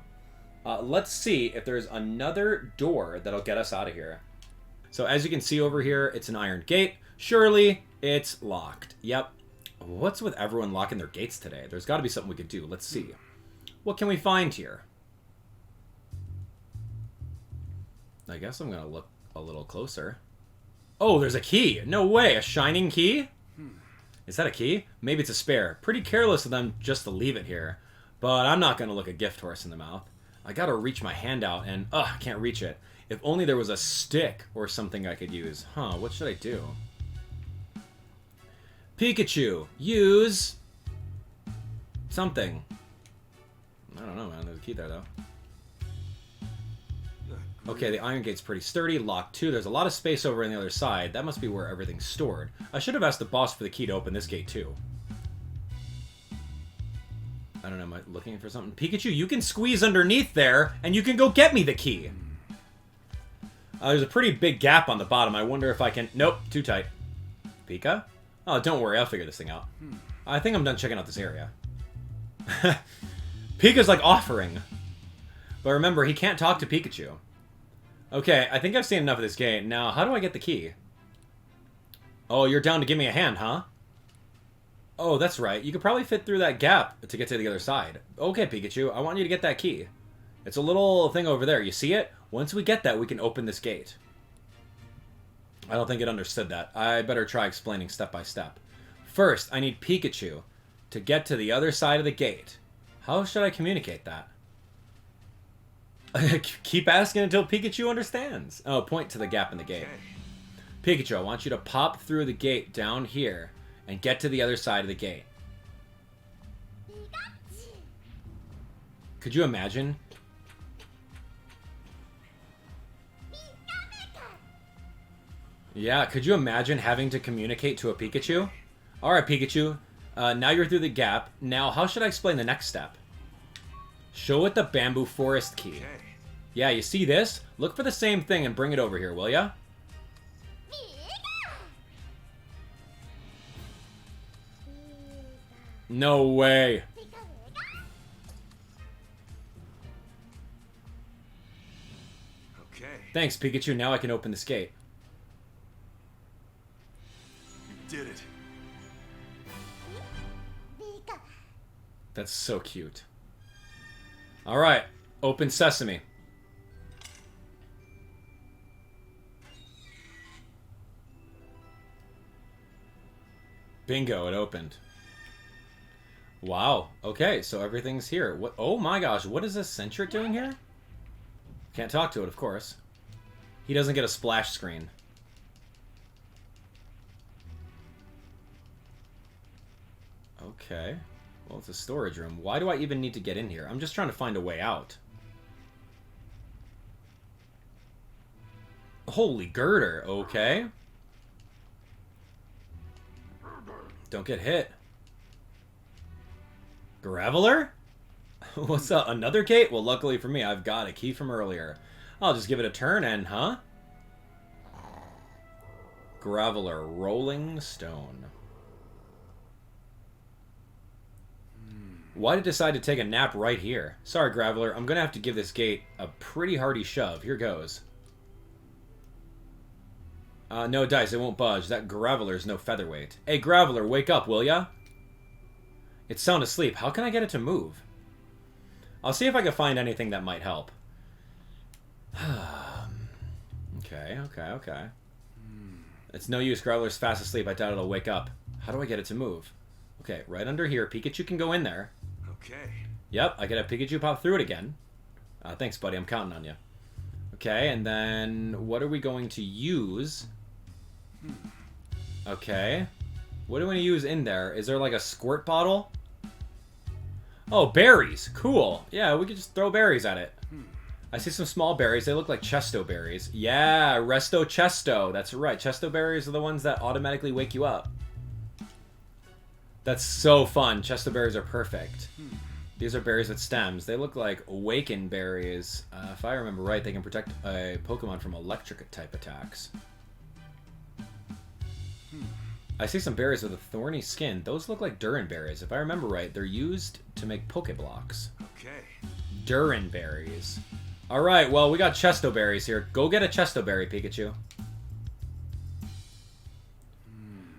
Let's see if there's another door that'll get us out of here. So as you can see over here, it's an iron gate. Surely, it's locked. Yep. What's with everyone locking their gates today? There's got to be something we could do. Let's see. What can we find here? I guess I'm going to look a little closer. Oh, there's a key. No way. A shining key? Is that a key? Maybe it's a spare. Pretty careless of them just to leave it here. But I'm not going to look a gift horse in the mouth. I got to reach my hand out and, I can't reach it. If only there was a stick or something I could use. Huh, what should I do? Pikachu, use something. I don't know, man. There's a key there, though. Okay, the iron gate's pretty sturdy. Locked too. There's a lot of space over on the other side. That must be where everything's stored. I should have asked the boss for the key to open this gate too. I don't know, am I looking for something? Pikachu, you can squeeze underneath there, and you can go get me the key. There's a pretty big gap on the bottom. I wonder if I can... Nope, too tight. Pika? Oh, don't worry, I'll figure this thing out. I think I'm done checking out this area. Pika's like offering. But remember, he can't talk to Pikachu. Okay, I think I've seen enough of this game. Now, how do I get the key? Oh, you're down to give me a hand, huh? Oh, that's right. You could probably fit through that gap to get to the other side. Okay, Pikachu, I want you to get that key. It's a little thing over there. You see it? Once we get that, we can open this gate. I don't think it understood that. I better try explaining step by step. First, I need Pikachu to get to the other side of the gate. How should I communicate that? Keep asking until Pikachu understands. Oh, point to the gap in the gate. Pikachu, I want you to pop through the gate down here and get to the other side of the gate. Could you imagine? Yeah, could you imagine having to communicate to a Pikachu? Alright, Pikachu. Now you're through the gap. Now, how should I explain the next step? Show it the bamboo forest key. Yeah, you see this? Look for the same thing and bring it over here, will ya? No way. Okay. Thanks, Pikachu. Now I can open this gate. did it. That's so cute. Alright, open sesame. Bingo, it opened. Wow, okay, so everything's here. What? Oh my gosh, what is this Centric doing here? Can't talk to it, of course. He doesn't get a splash screen. Okay. Well, it's a storage room. Why do I even need to get in here? I'm just trying to find a way out. Holy girder. Okay. Don't get hit. Graveler? What's up? Another gate? Well, luckily for me, I've got a key from earlier. I'll just give it a turn and, huh? Graveler. Rolling stone. Why did I decide to take a nap right here? Sorry, Graveler. I'm going to have to give this gate a pretty hearty shove. Here goes. No dice. It won't budge. That Graveler's no featherweight. Hey, Graveler, wake up, will ya? It's sound asleep. How can I get it to move? I'll see if I can find anything that might help. Okay. It's no use. Graveler's fast asleep. I doubt it'll wake up. How do I get it to move? Okay, right under here. Pikachu can go in there. Okay. Yep, I get a Pikachu pop through it again. Thanks, buddy. I'm counting on you. Okay, and then what are we going to use? Okay. What do we use in there? Is there like a squirt bottle? Oh, berries. Cool. Yeah, we could just throw berries at it. I see some small berries. They look like Chesto berries. Yeah, Resto Chesto. That's right. Chesto berries are the ones that automatically wake you up. That's so fun. Chesto berries are perfect. These are berries with stems. They look like awaken berries. If I remember right, they can protect a Pokemon from electric type attacks. I see some berries with a thorny skin. Those look like Durin berries. If I remember right, they're used to make Pokeblocks. Okay. Durin berries. Alright, well, we got Chesto berries here. Go get a Chesto berry, Pikachu.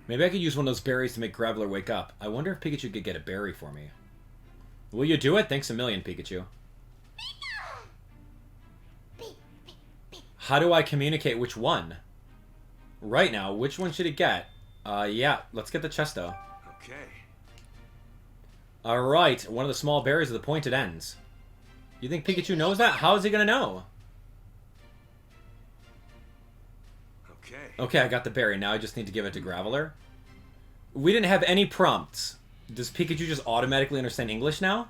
Maybe I could use one of those berries to make Graveler wake up. I wonder if Pikachu could get a berry for me. Will you do it? Thanks a million, Pikachu. How do I communicate which one? Right now, which one should it get? Yeah, let's get the Chesto. Okay. Alright, one of the small berries with the pointed ends. You think Pikachu knows that? How is he gonna know? Okay, I got the berry. Now I just need to give it to Graveler. We didn't have any prompts. Does Pikachu just automatically understand English now?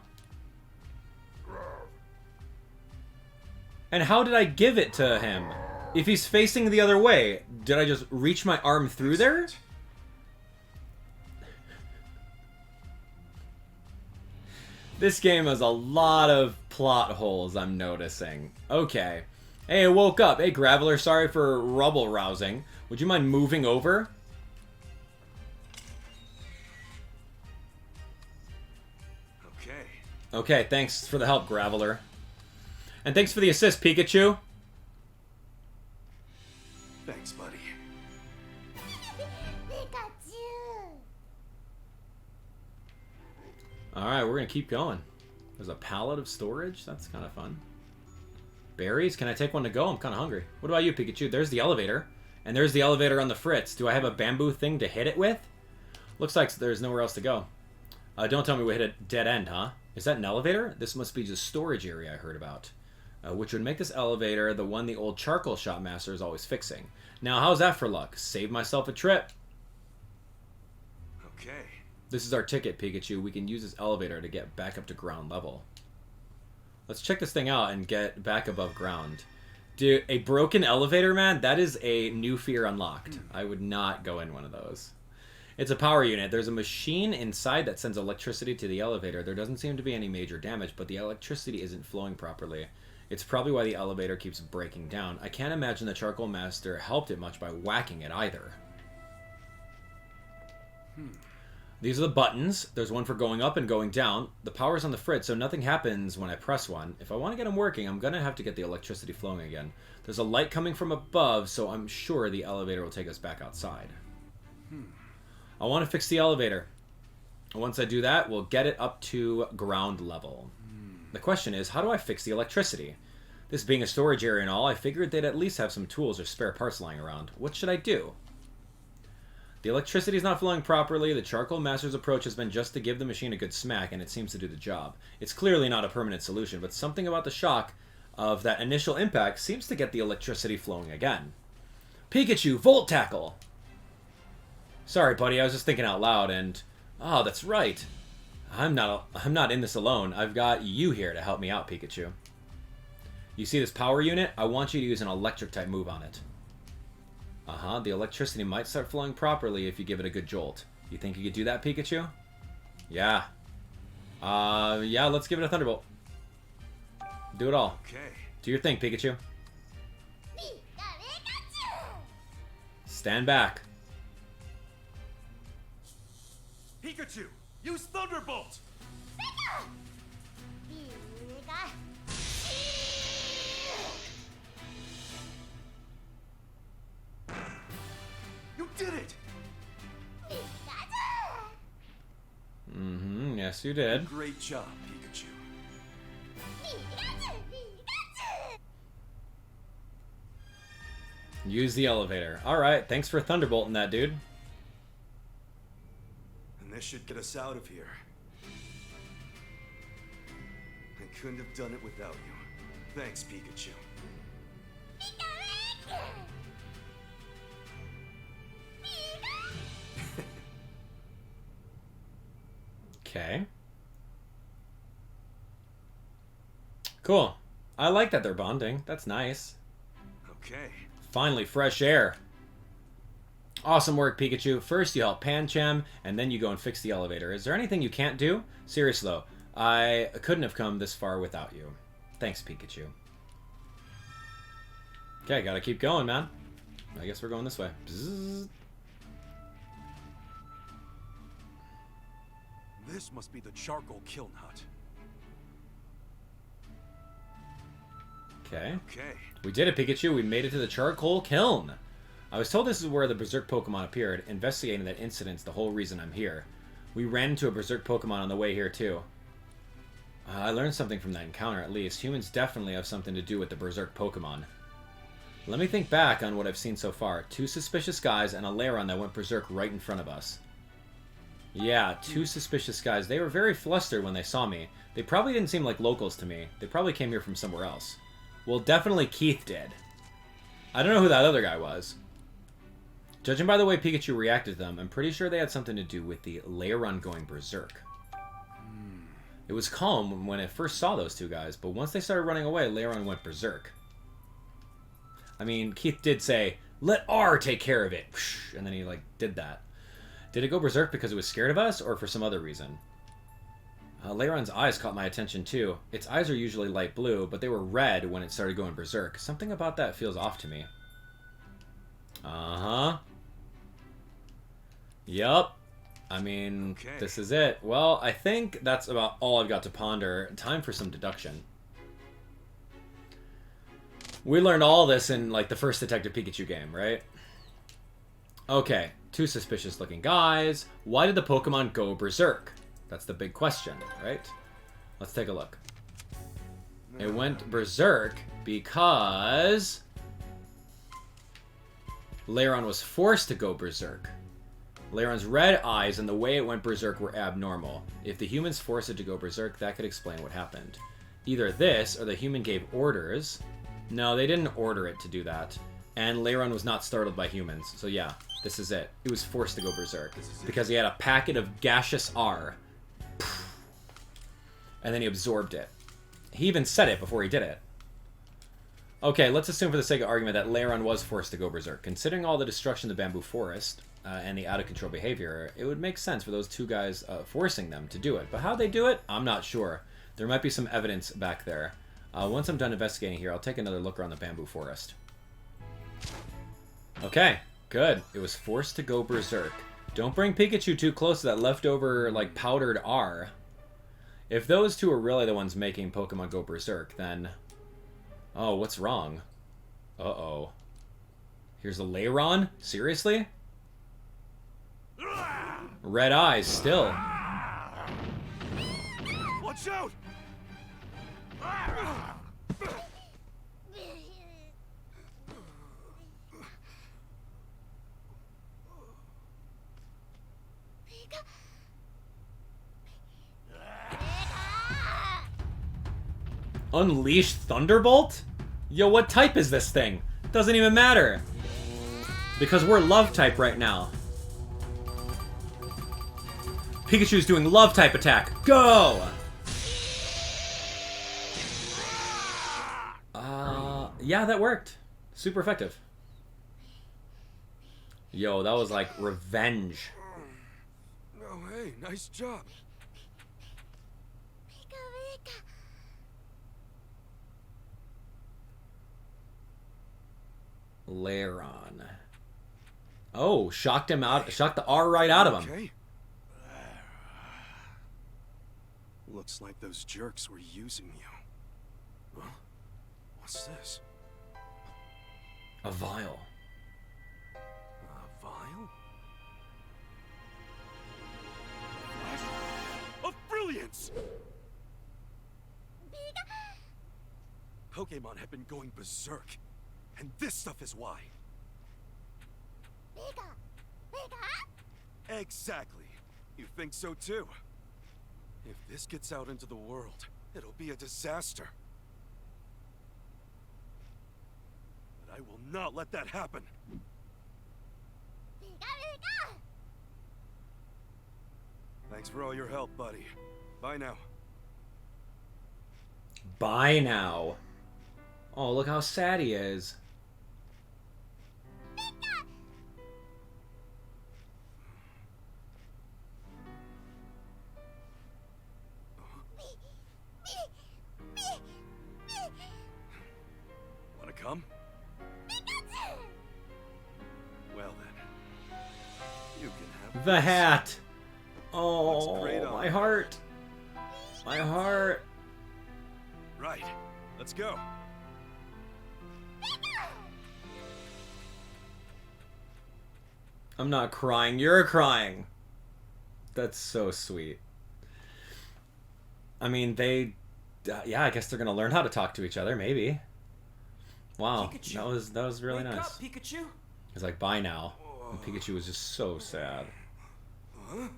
And how did I give it to him? If he's facing the other way, did I just reach my arm through there? This game has a lot of plot holes, I'm noticing. Okay. Hey, I woke up. Hey, Graveler, sorry for rubble rousing. Would you mind moving over? Okay. Okay, thanks for the help, Graveler. And thanks for the assist, Pikachu. Thanks, buddy. Alright, we're gonna keep going. There's a pallet of storage? That's kind of fun. Berries? Can I take one to go? I'm kind of hungry. What about you, Pikachu? There's the elevator. And there's the elevator on the fritz. Do I have a bamboo thing to hit it with? Looks like there's nowhere else to go. Don't tell me we hit a dead end, huh? Is that an elevator? This must be the storage area I heard about. Which would make this elevator the one the old charcoal shop master is always fixing. Now, how's that for luck? Save myself a trip. Okay. This is our ticket, Pikachu. We can use this elevator to get back up to ground level. Let's check this thing out and get back above ground. Dude, a broken elevator, man? That is a new fear unlocked. I would not go in one of those. It's a power unit. There's a machine inside that sends electricity to the elevator. There doesn't seem to be any major damage, but the electricity isn't flowing properly. It's probably why the elevator keeps breaking down. I can't imagine the Charcoal Master helped it much by whacking it either. These are the buttons. There's one for going up and going down. The power's on the fritz, so nothing happens when I press one. If I want to get them working, I'm going to have to get the electricity flowing again. There's a light coming from above, so I'm sure the elevator will take us back outside. I want to fix the elevator. Once I do that, we'll get it up to ground level. The question is, how do I fix the electricity? This being a storage area and all, I figured they'd at least have some tools or spare parts lying around. What should I do? The electricity is not flowing properly. The charcoal master's approach has been just to give the machine a good smack, and it seems to do the job. It's clearly not a permanent solution, but something about the shock of that initial impact seems to get the electricity flowing again. Pikachu, Volt Tackle! Sorry, buddy, I was just thinking out loud, and... Oh, that's right. I'm not in this alone. I've got you here to help me out, Pikachu. You see this power unit? I want you to use an electric-type move on it. Uh-huh, the electricity might start flowing properly if you give it a good jolt. You think you could do that, Pikachu? Yeah. Yeah, let's give it a Thunderbolt. Do it all. Okay. Do your thing, Pikachu. Stand back. Pikachu, use Thunderbolt! You did it! Mm-hmm, yes you did. Great job, Pikachu. Use the elevator. Alright, thanks for thunderbolting that, dude. And this should get us out of here. I couldn't have done it without you. Thanks, Pikachu. Okay. Cool. I like that they're bonding. That's nice. Okay. Finally, fresh air. Awesome work, Pikachu. First you help Pancham, and then you go and fix the elevator. Is there anything you can't do? Seriously though, I couldn't have come this far without you. Thanks, Pikachu. Okay, gotta keep going, man. I guess we're going this way. Bzzz. This must be the charcoal kiln hut. Okay. Okay. We did it, Pikachu. We made it to the charcoal kiln. I was told this is where the Berserk Pokemon appeared. Investigating that incident's the whole reason I'm here. We ran into a Berserk Pokemon on the way here, too. I learned something from that encounter, at least. Humans definitely have something to do with the Berserk Pokemon. Let me think back on what I've seen so far. 2 suspicious guys and a Lairon that went Berserk right in front of us. Yeah, 2 suspicious guys. They were very flustered when they saw me. They probably didn't seem like locals to me. They probably came here from somewhere else. Well, definitely Keith did. I don't know who that other guy was. Judging by the way Pikachu reacted to them, I'm pretty sure they had something to do with the Lairon going Berserk. It was calm when I first saw those 2 guys, but once they started running away, Lairon went Berserk. I mean, Keith did say, "Let R take care of it," and then he, like, did that. Did it go Berserk because it was scared of us, or for some other reason? Lairon's eyes caught my attention, too. Its eyes are usually light blue, but they were red when it started going Berserk. Something about that feels off to me. Uh-huh. Yup. I mean, okay. This is it. Well, I think that's about all I've got to ponder. Time for some deduction. We learned all this in, like, the first Detective Pikachu game, right? Okay, 2 suspicious-looking guys. Why did the Pokemon go Berserk? That's the big question, right? Let's take a look. It went Berserk because Lairon was forced to go Berserk. Lairon's red eyes and the way it went Berserk were abnormal. If the humans forced it to go Berserk, that could explain what happened. Either this, or the human gave orders. No, they didn't order it to do that. And Lairon was not startled by humans. So yeah, this is it. It was forced to go Berserk. Because he had a packet of gaseous R. And then he absorbed it. He even said it before he did it. Okay, let's assume for the sake of argument that Lairon was forced to go Berserk. Considering all the destruction of the bamboo forest and the out-of-control behavior, it would make sense for those 2 guys forcing them to do it. But how they do it, I'm not sure. There might be some evidence back there. Once I'm done investigating here, I'll take another look around the bamboo forest. Okay, good. It was forced to go Berserk. Don't bring Pikachu too close to that leftover, like, powdered R. If those 2 are really the ones making Pokemon go Berserk, then... Oh, what's wrong? Uh-oh. Here's a Lairon? Seriously? Red eyes, still. Watch out! Unleash Thunderbolt? Yo, what type is this thing? Doesn't even matter. Because we're love type right now. Pikachu's doing love type attack. Go! Yeah, that worked. Super effective. Yo, that was like revenge. Oh, hey, nice job. Lairon. Oh, shocked him out. Shocked the R right out of him. Okay. Looks like those jerks were using you. Huh? What's this? A vial. A vial? Of brilliance! Pokemon have been going berserk. And this stuff is why. Exactly. You think so too? If this gets out into the world, it'll be a disaster. But I will not let that happen. Thanks for all your help, buddy. Bye now. Bye now. Oh, look how sad he is. Wanna come? Well then, you can have The this. hat. Looks Oh, great on my you. heart. My heart. Right. Let's go. I'm not crying. You're crying. That's so sweet. I mean, they... yeah, I guess they're going to learn how to talk to each other, maybe. Wow. Pikachu. That was really Wake nice. up, Pikachu. He's like, bye now. And Pikachu was just so sad. Huh?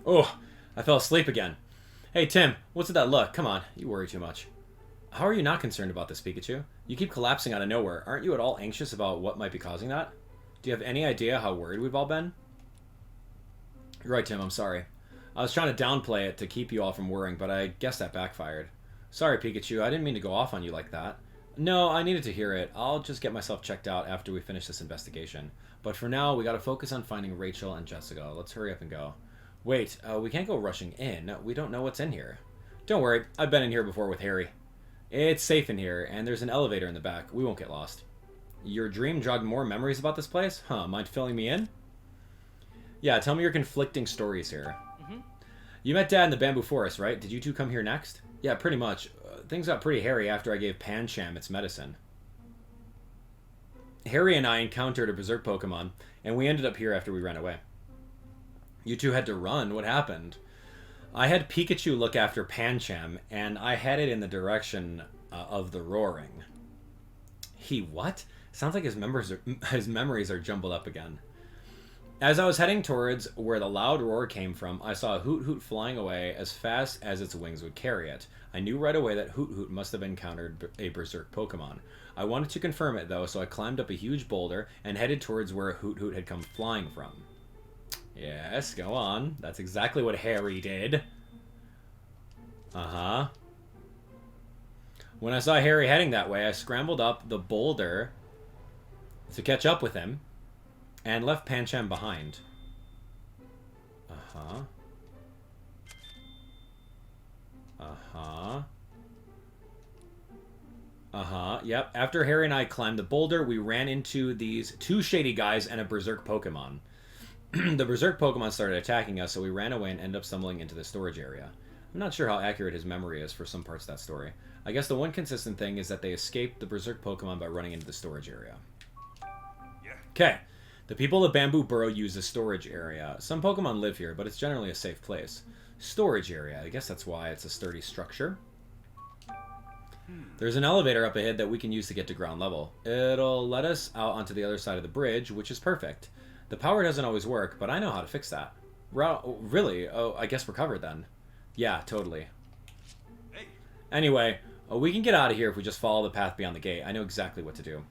Oh, I fell asleep again. Hey, Tim, what's with that look? Come on, you worry too much. How are you not concerned about this, Pikachu? You keep collapsing out of nowhere. Aren't you at all anxious about what might be causing that? Do you have any idea how worried we've all been? You're right, Tim, I'm sorry. I was trying to downplay it to keep you all from worrying, but I guess that backfired. Sorry, Pikachu, I didn't mean to go off on you like that. No, I needed to hear it. I'll just get myself checked out after we finish this investigation. But for now, we gotta focus on finding Rachel and Jessica. Let's hurry up and go. Wait, we can't go rushing in. We don't know what's in here. Don't worry, I've been in here before with Harry. It's safe in here, and there's an elevator in the back. We won't get lost. Your dream jogged more memories about this place? Huh, mind filling me in? Yeah, tell me your conflicting stories here. You met Dad in the bamboo forest, right? Did you two come here next? Yeah, pretty much. Things got pretty hairy after I gave Pancham its medicine. Harry and I encountered a berserk Pokemon, and we ended up here after we ran away. You two had to run. What happened? I had Pikachu look after Pancham, and I headed in the direction of the roaring. He what? Sounds like his memories are jumbled up again. As I was heading towards where the loud roar came from, I saw a Hoot Hoot flying away as fast as its wings would carry it. I knew right away that Hoot Hoot must have encountered a berserk Pokemon. I wanted to confirm it though, so I climbed up a huge boulder and headed towards where Hoot Hoot had come flying from. Yes, go on. That's exactly what Harry did. Uh-huh. When I saw Harry heading that way, I scrambled up the boulder to catch up with him and left Pancham behind. Uh-huh. Uh-huh. Uh-huh. Yep. After Harry and I climbed the boulder, we ran into these two shady guys and a berserk Pokemon. The berserk Pokemon started attacking us, so we ran away and ended up stumbling into the storage area. I'm not sure how accurate his memory is for some parts of that story. I guess the one consistent thing is that they escaped the berserk Pokemon by running into the storage area. Okay. The people of Bamboo Burrow use a storage area. Some Pokemon live here, but it's generally a safe place. Storage area. I guess that's why it's a sturdy structure. There's an elevator up ahead that we can use to get to ground level. It'll let us out onto the other side of the bridge, which is perfect. The power doesn't always work, but I know how to fix that. Really? Oh, I guess we're covered then. Yeah, totally. Anyway, we can get out of here if we just follow the path beyond the gate. I know exactly what to do.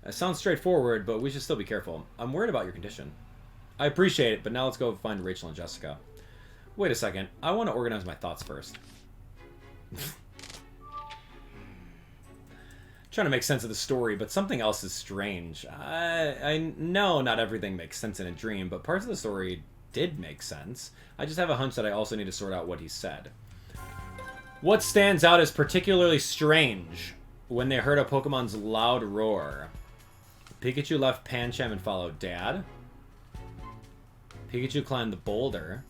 It sounds straightforward, but we should still be careful. I'm worried about your condition. I appreciate it, but now let's go find Rachel and Jessica. Wait a second. I want to organize my thoughts first. Trying to make sense of the story, but something else is strange. I know not everything makes sense in a dream, but parts of the story did make sense. I just have a hunch that I also need to sort out what he said. What stands out as particularly strange when they heard a Pokemon's loud roar? Pikachu left Pancham and followed Dad. Pikachu climbed the boulder.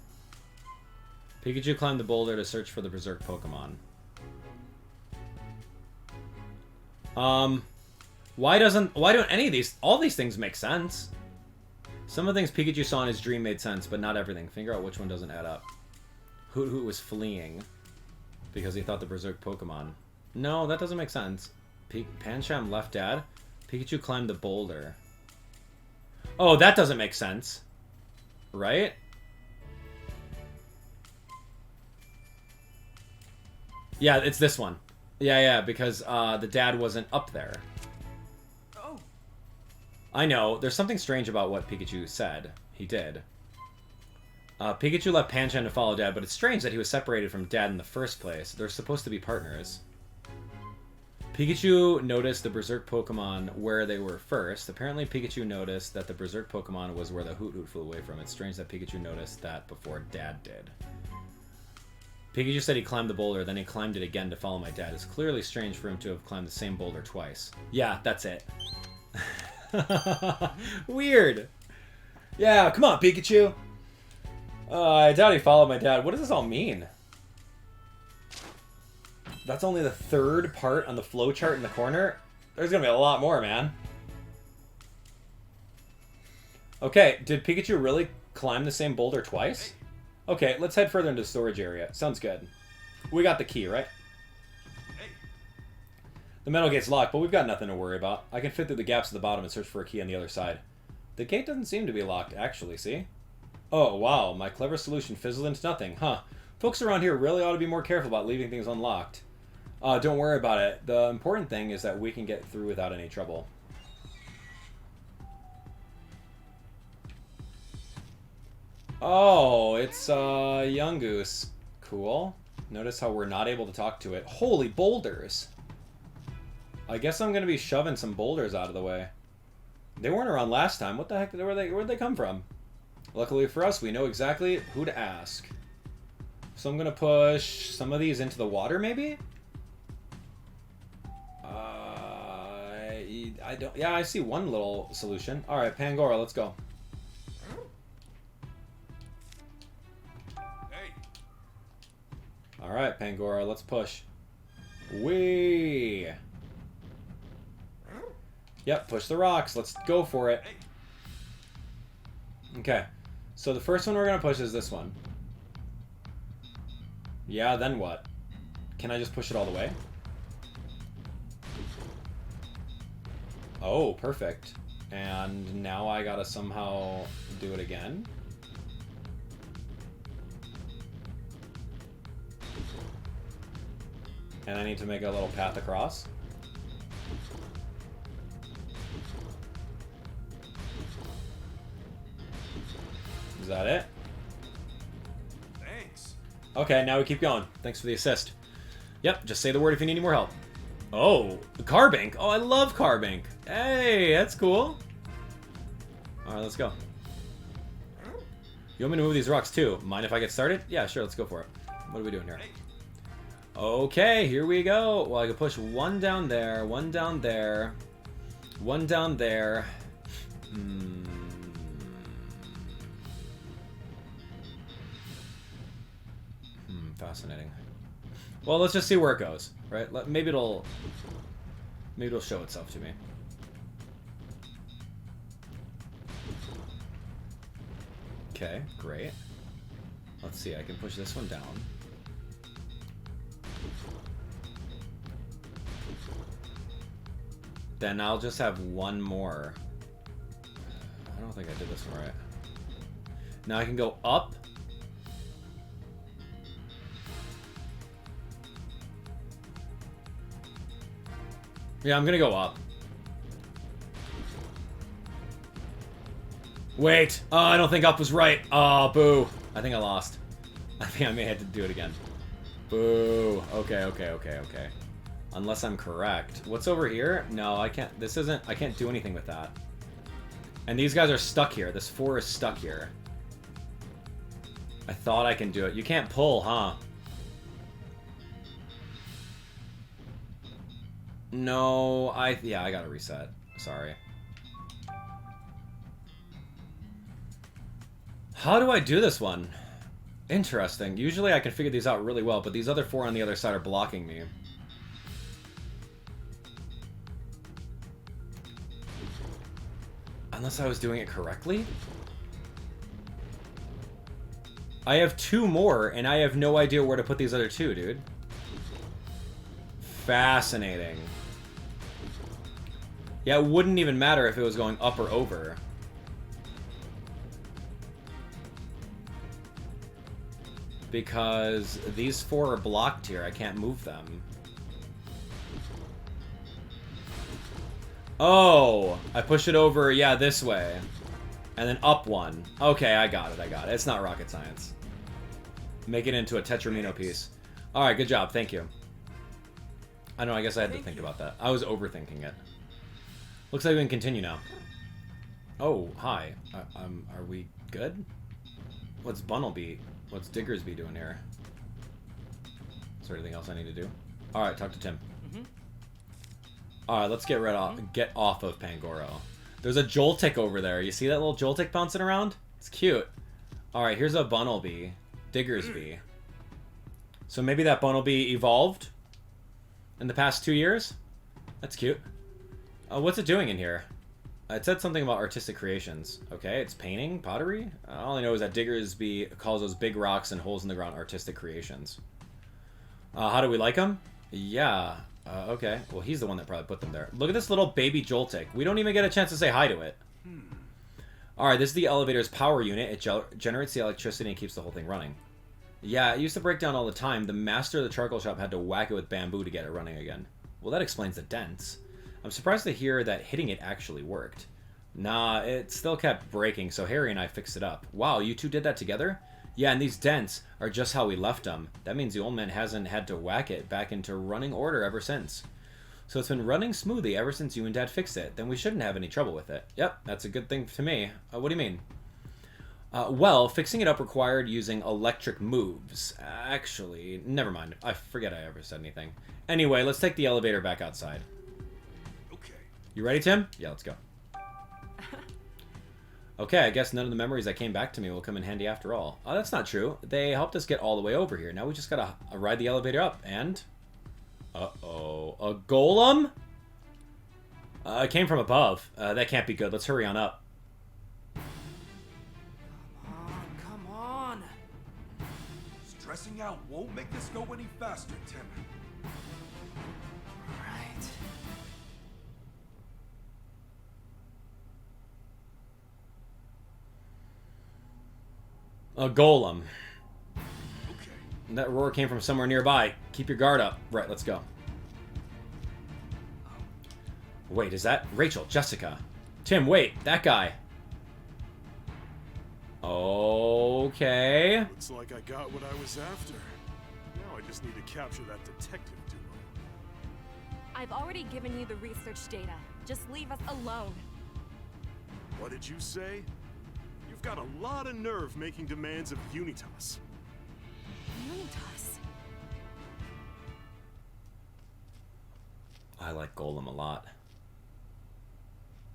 Pikachu climbed the boulder to search for the Berserk Pokemon. Why don't any of all these things make sense? Some of the things Pikachu saw in his dream made sense, but not everything. Figure out which one doesn't add up. Hoot was fleeing because he thought the Berserk Pokemon. No, that doesn't make sense. Pancham left Dad. Pikachu climbed the boulder. Oh, that doesn't make sense. Right? Yeah, it's this one. Yeah, because the dad wasn't up there. Oh. I know. There's something strange about what Pikachu said. He did. Pikachu left Pancham to follow Dad, but it's strange that he was separated from Dad in the first place. They're supposed to be partners. Pikachu noticed the Berserk Pokemon where they were first. Apparently, Pikachu noticed that the Berserk Pokemon was where the Hoot flew away from. It's strange that Pikachu noticed that before Dad did. Pikachu said he climbed the boulder, then he climbed it again to follow my dad. It's clearly strange for him to have climbed the same boulder twice. Yeah, that's it. Weird. Yeah, come on, Pikachu. I doubt he followed my dad. What does this all mean? That's only the third part on the flowchart in the corner? There's gonna be a lot more, man. Okay, did Pikachu really climb the same boulder twice? Okay, let's head further into the storage area. Sounds good. We got the key, right? The metal gate's locked, but we've got nothing to worry about. I can fit through the gaps at the bottom and search for a key on the other side. The gate doesn't seem to be locked, actually, see? Oh, wow, my clever solution fizzled into nothing, huh? Folks around here really ought to be more careful about leaving things unlocked. Don't worry about it. The important thing is that we can get through without any trouble. Oh, it's Yungoos. Cool. Notice how we're not able to talk to it. Holy boulders! I guess I'm gonna be shoving some boulders out of the way. They weren't around last time. What the heck? Where'd they come from? Luckily for us, we know exactly who to ask. So I'm gonna push some of these into the water, maybe? I don't. Yeah, I see one little solution. All right, Pangoro, let's go. All right, Pangoro, let's push. Whee! Yep, push the rocks. Let's go for it. Okay, so the first one we're gonna push is this one. Yeah, then what? Can I just push it all the way? Oh, perfect. And now I gotta somehow do it again. And I need to make a little path across. Is that it? Thanks. Okay, now we keep going. Thanks for the assist. Yep, just say the word if you need any more help. Oh, Carbink. Oh, I love Carbink. Hey, that's cool. Alright, let's go. You want me to move these rocks too? Mind if I get started? Yeah, sure, let's go for it. What are we doing here? Okay, here we go. Well, I can push one down there, one down there, one down there. Fascinating. Well, let's just see where it goes, right? Maybe it'll show itself to me. Okay, great. Let's see, I can push this one down. Then I'll just have one more. I don't think I did this one right. Now I can go up. Yeah, I'm gonna go up. Wait! Oh, I don't think up was right. Oh, boo. I think I lost. I think I may have to do it again. Boo. Okay, okay, okay, okay. Unless I'm correct. What's over here? No, I can't. This isn't. I can't do anything with that. And these guys are stuck here. This 4 is stuck here. I thought I can do it. You can't pull, huh? No, yeah, I gotta reset. Sorry. How do I do this one? Interesting. Usually I can figure these out really well, but these other 4 on the other side are blocking me. Unless I was doing it correctly? I have 2 more, and I have no idea where to put these other 2, dude. Fascinating. Yeah, it wouldn't even matter if it was going up or over. Because these 4 are blocked here. I can't move them. Oh! I push it over, yeah, this way. And then up 1. Okay, I got it, I got it. It's not rocket science. Make it into a Tetramino piece. Alright, good job, thank you. I know, I guess I had to think about that. I was overthinking it. Looks like we can continue now. Oh, hi. Are we good? What's Bunnelby? What's Diggersby doing here? Is there anything else I need to do? Alright, talk to Tim. Alright, let's get off of Pangoro. There's a Joltik over there. You see that little Joltik bouncing around? It's cute. Alright, here's a Bunnelby. Diggersby. So maybe that Bunnelby evolved in the past 2 years? That's cute. What's it doing in here? It said something about artistic creations. Okay, it's painting, pottery. All I know is that Diggersby calls those big rocks and holes in the ground artistic creations. How do we like them? Yeah. Okay. Well, he's the one that probably put them there. Look at this little baby Joltik. We don't even get a chance to say hi to it. Alright, this is the elevator's power unit. It generates the electricity and keeps the whole thing running. Yeah, it used to break down all the time. The master of the charcoal shop had to whack it with bamboo to get it running again. Well, that explains the dents. I'm surprised to hear that hitting it actually worked. Nah, it still kept breaking, so Harry and I fixed it up. Wow, you two did that together? Yeah, and these dents are just how we left them. That means the old man hasn't had to whack it back into running order ever since. So it's been running smoothly ever since you and Dad fixed it. Then we shouldn't have any trouble with it. Yep, that's a good thing to me. What do you mean? Well, fixing it up required using electric moves. Actually, never mind. I forget I ever said anything. Anyway, let's take the elevator back outside. Okay. You ready, Tim? Yeah, let's go. Okay, I guess none of the memories that came back to me will come in handy after all. Oh, that's not true. They helped us get all the way over here. Now we just gotta ride the elevator up, and... Uh-oh. A golem? It came from above. That can't be good. Let's hurry on up. Come on. Stressing out won't make this go any faster, Tim. Right. A golem. Okay. That roar came from somewhere nearby. Keep your guard up. Right, let's go. Wait, is that Rachel? Jessica? Tim, wait, that guy. Okay. Looks like I got what I was after. Now I just need to capture that detective duo. I've already given you the research data. Just leave us alone. What did you say? You've got a lot of nerve making demands of Unitas. Unitas? I like Golem a lot.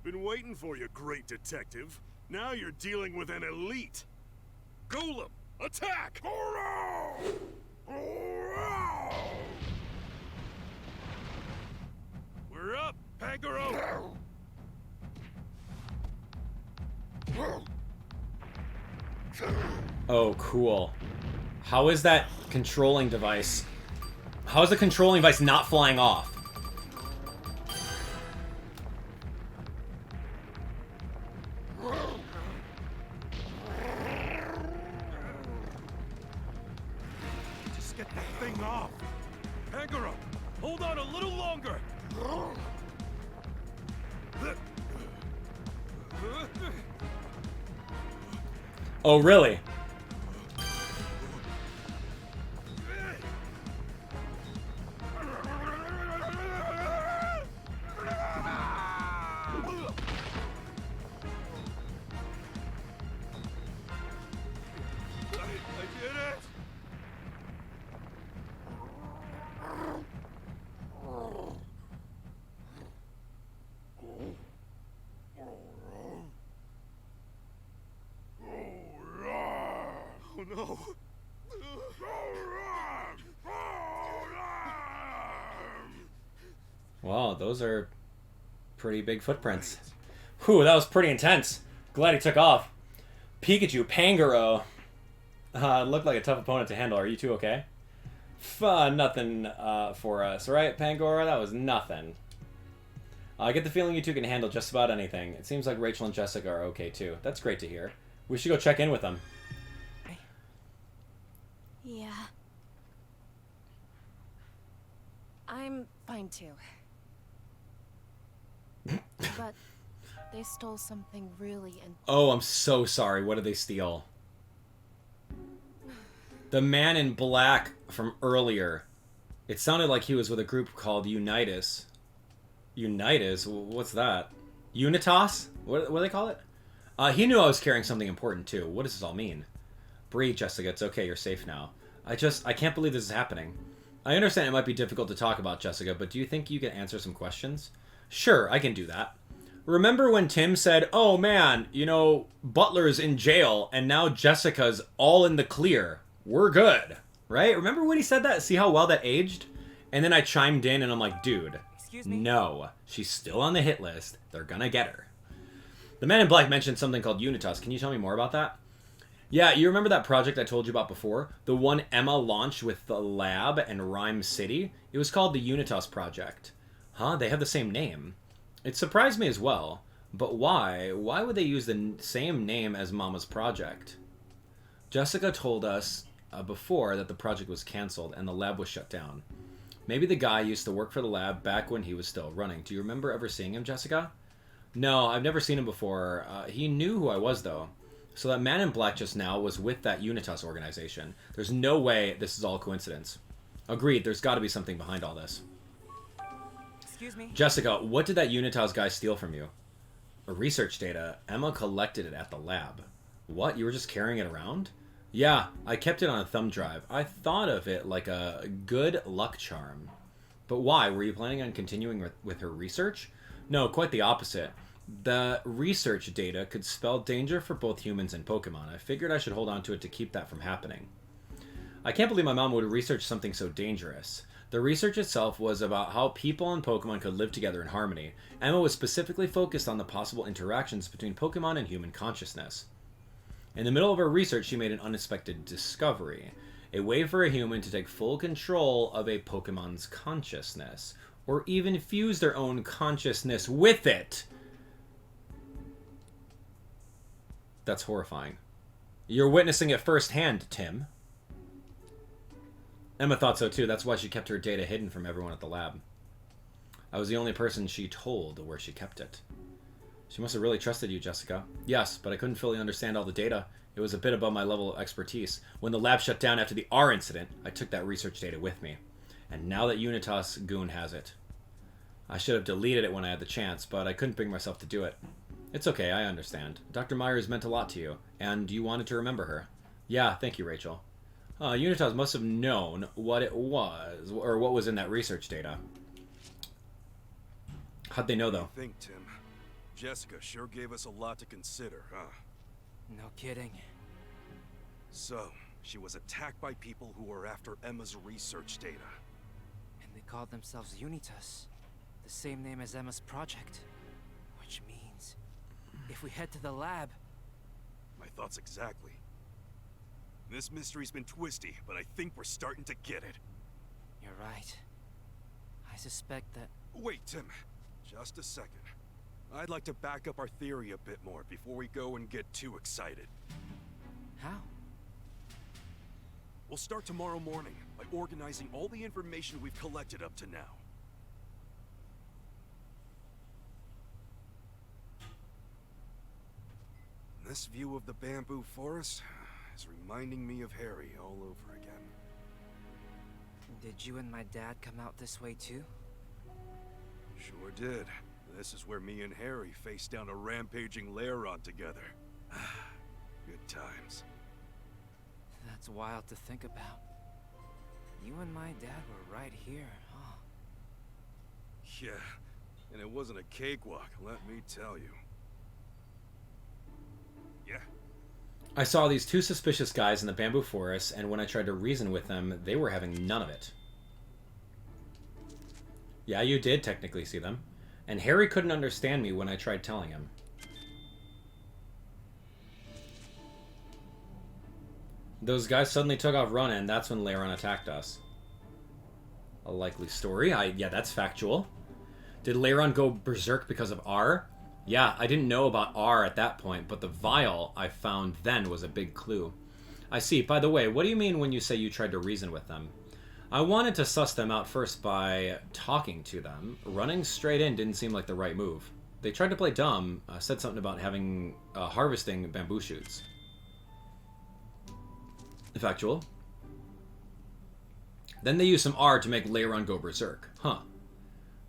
Been waiting for you, great detective. Now you're dealing with an elite. Golem, attack! We're up, Pangoro! Oh, cool. How is that controlling device? How is the controlling device not flying off? Just get that thing off. Pangoro, hold on a little longer. Oh, really? No. Wow, those are pretty big footprints. Whew, that was pretty intense. Glad he took off. Pikachu, Pangoro. Looked like a tough opponent to handle. Are you two okay? Nothing for us, right, Pangoro? That was nothing. I get the feeling you two can handle just about anything. It seems like Rachel and Jessica are okay too. That's great to hear. We should go check in with them. Yeah. I'm fine too. But they stole something really important. Oh, I'm so sorry. What did they steal? The man in black from earlier. It sounded like he was with a group called Unitas. Unitas? What's that? Unitas? What do they call it? He knew I was carrying something important too. What does this all mean? Breathe, Jessica. It's okay. You're safe now. I can't believe this is happening. I understand it might be difficult to talk about, Jessica, but do you think you can answer some questions? Sure, I can do that. Remember when Tim said, oh man, you know, Butler's in jail and now Jessica's all in the clear. We're good. Right? Remember when he said that? See how well that aged? And then I chimed in and I'm like, dude, excuse me? No, she's still on the hit list. They're gonna get her. The man in black mentioned something called Unitas. Can you tell me more about that? Yeah, you remember that project I told you about before? The one Emma launched with the lab and Ryme City? It was called the Unitas Project. Huh? They have the same name. It surprised me as well. But why? Why would they use the same name as Mama's project? Jessica told us before that the project was canceled and the lab was shut down. Maybe the guy used to work for the lab back when he was still running. Do you remember ever seeing him, Jessica? No, I've never seen him before. He knew who I was, though. So that man in black just now was with that Unitas organization. There's no way this is all coincidence. Agreed, there's got to be something behind all this. Excuse me? Jessica, what did that Unitas guy steal from you? Research data. Emma collected it at the lab. What? You were just carrying it around? Yeah, I kept it on a thumb drive. I thought of it like a good luck charm. But why? Were you planning on continuing with her research? No, quite the opposite. The research data could spell danger for both humans and Pokemon. I figured I should hold on to it to keep that from happening. I can't believe my mom would research something so dangerous. The research itself was about how people and Pokemon could live together in harmony. Emma was specifically focused on the possible interactions between Pokemon and human consciousness. In the middle of her research, she made an unexpected discovery. A way for a human to take full control of a Pokemon's consciousness, or even fuse their own consciousness with it. That's horrifying. You're witnessing it firsthand, Tim. Emma thought so too. That's why she kept her data hidden from everyone at the lab. I was the only person she told where she kept it. She must have really trusted you, Jessica. Yes, but I couldn't fully understand all the data. It was a bit above my level of expertise. When the lab shut down after the R incident, I took that research data with me. And now that Unitas Goon has it. I should have deleted it when I had the chance, but I couldn't bring myself to do it. It's okay, I understand. Dr. Myers meant a lot to you, and you wanted to remember her. Yeah, thank you, Rachel. Unitas must have known what it was, or what was in that research data. How'd they know, though? What do you think, Tim? Jessica sure gave us a lot to consider, huh? No kidding. So, she was attacked by people who were after Emma's research data. And they called themselves Unitas, the same name as Emma's project. Which means, if we head to the lab... My thoughts exactly. This mystery's been twisty, but I think we're starting to get it. You're right. I suspect that... Wait, Tim. Just a second. I'd like to back up our theory a bit more before we go and get too excited. How? We'll start tomorrow morning by organizing all the information we've collected up to now. This view of the bamboo forest is reminding me of Harry all over again. Did you and my dad come out this way too? Sure did. This is where me and Harry faced down a rampaging Lairon together. Good times. That's wild to think about. You and my dad were right here, huh? Yeah, and it wasn't a cakewalk, let me tell you. Yeah. I saw these two suspicious guys in the bamboo forest, and when I tried to reason with them, they were having none of it. Yeah, you did technically see them. And Harry couldn't understand me when I tried telling him. Those guys suddenly took off running, and that's when Lairon attacked us. A likely story. Yeah, that's factual. Did Lairon go berserk because of R? Yeah, I didn't know about R at that point, but the vial I found then was a big clue. I see. By the way, what do you mean when you say you tried to reason with them? I wanted to suss them out first by talking to them. Running straight in didn't seem like the right move. They tried to play dumb, said something about having harvesting bamboo shoots. Factual. Then they used some R to make Lairon go berserk. Huh.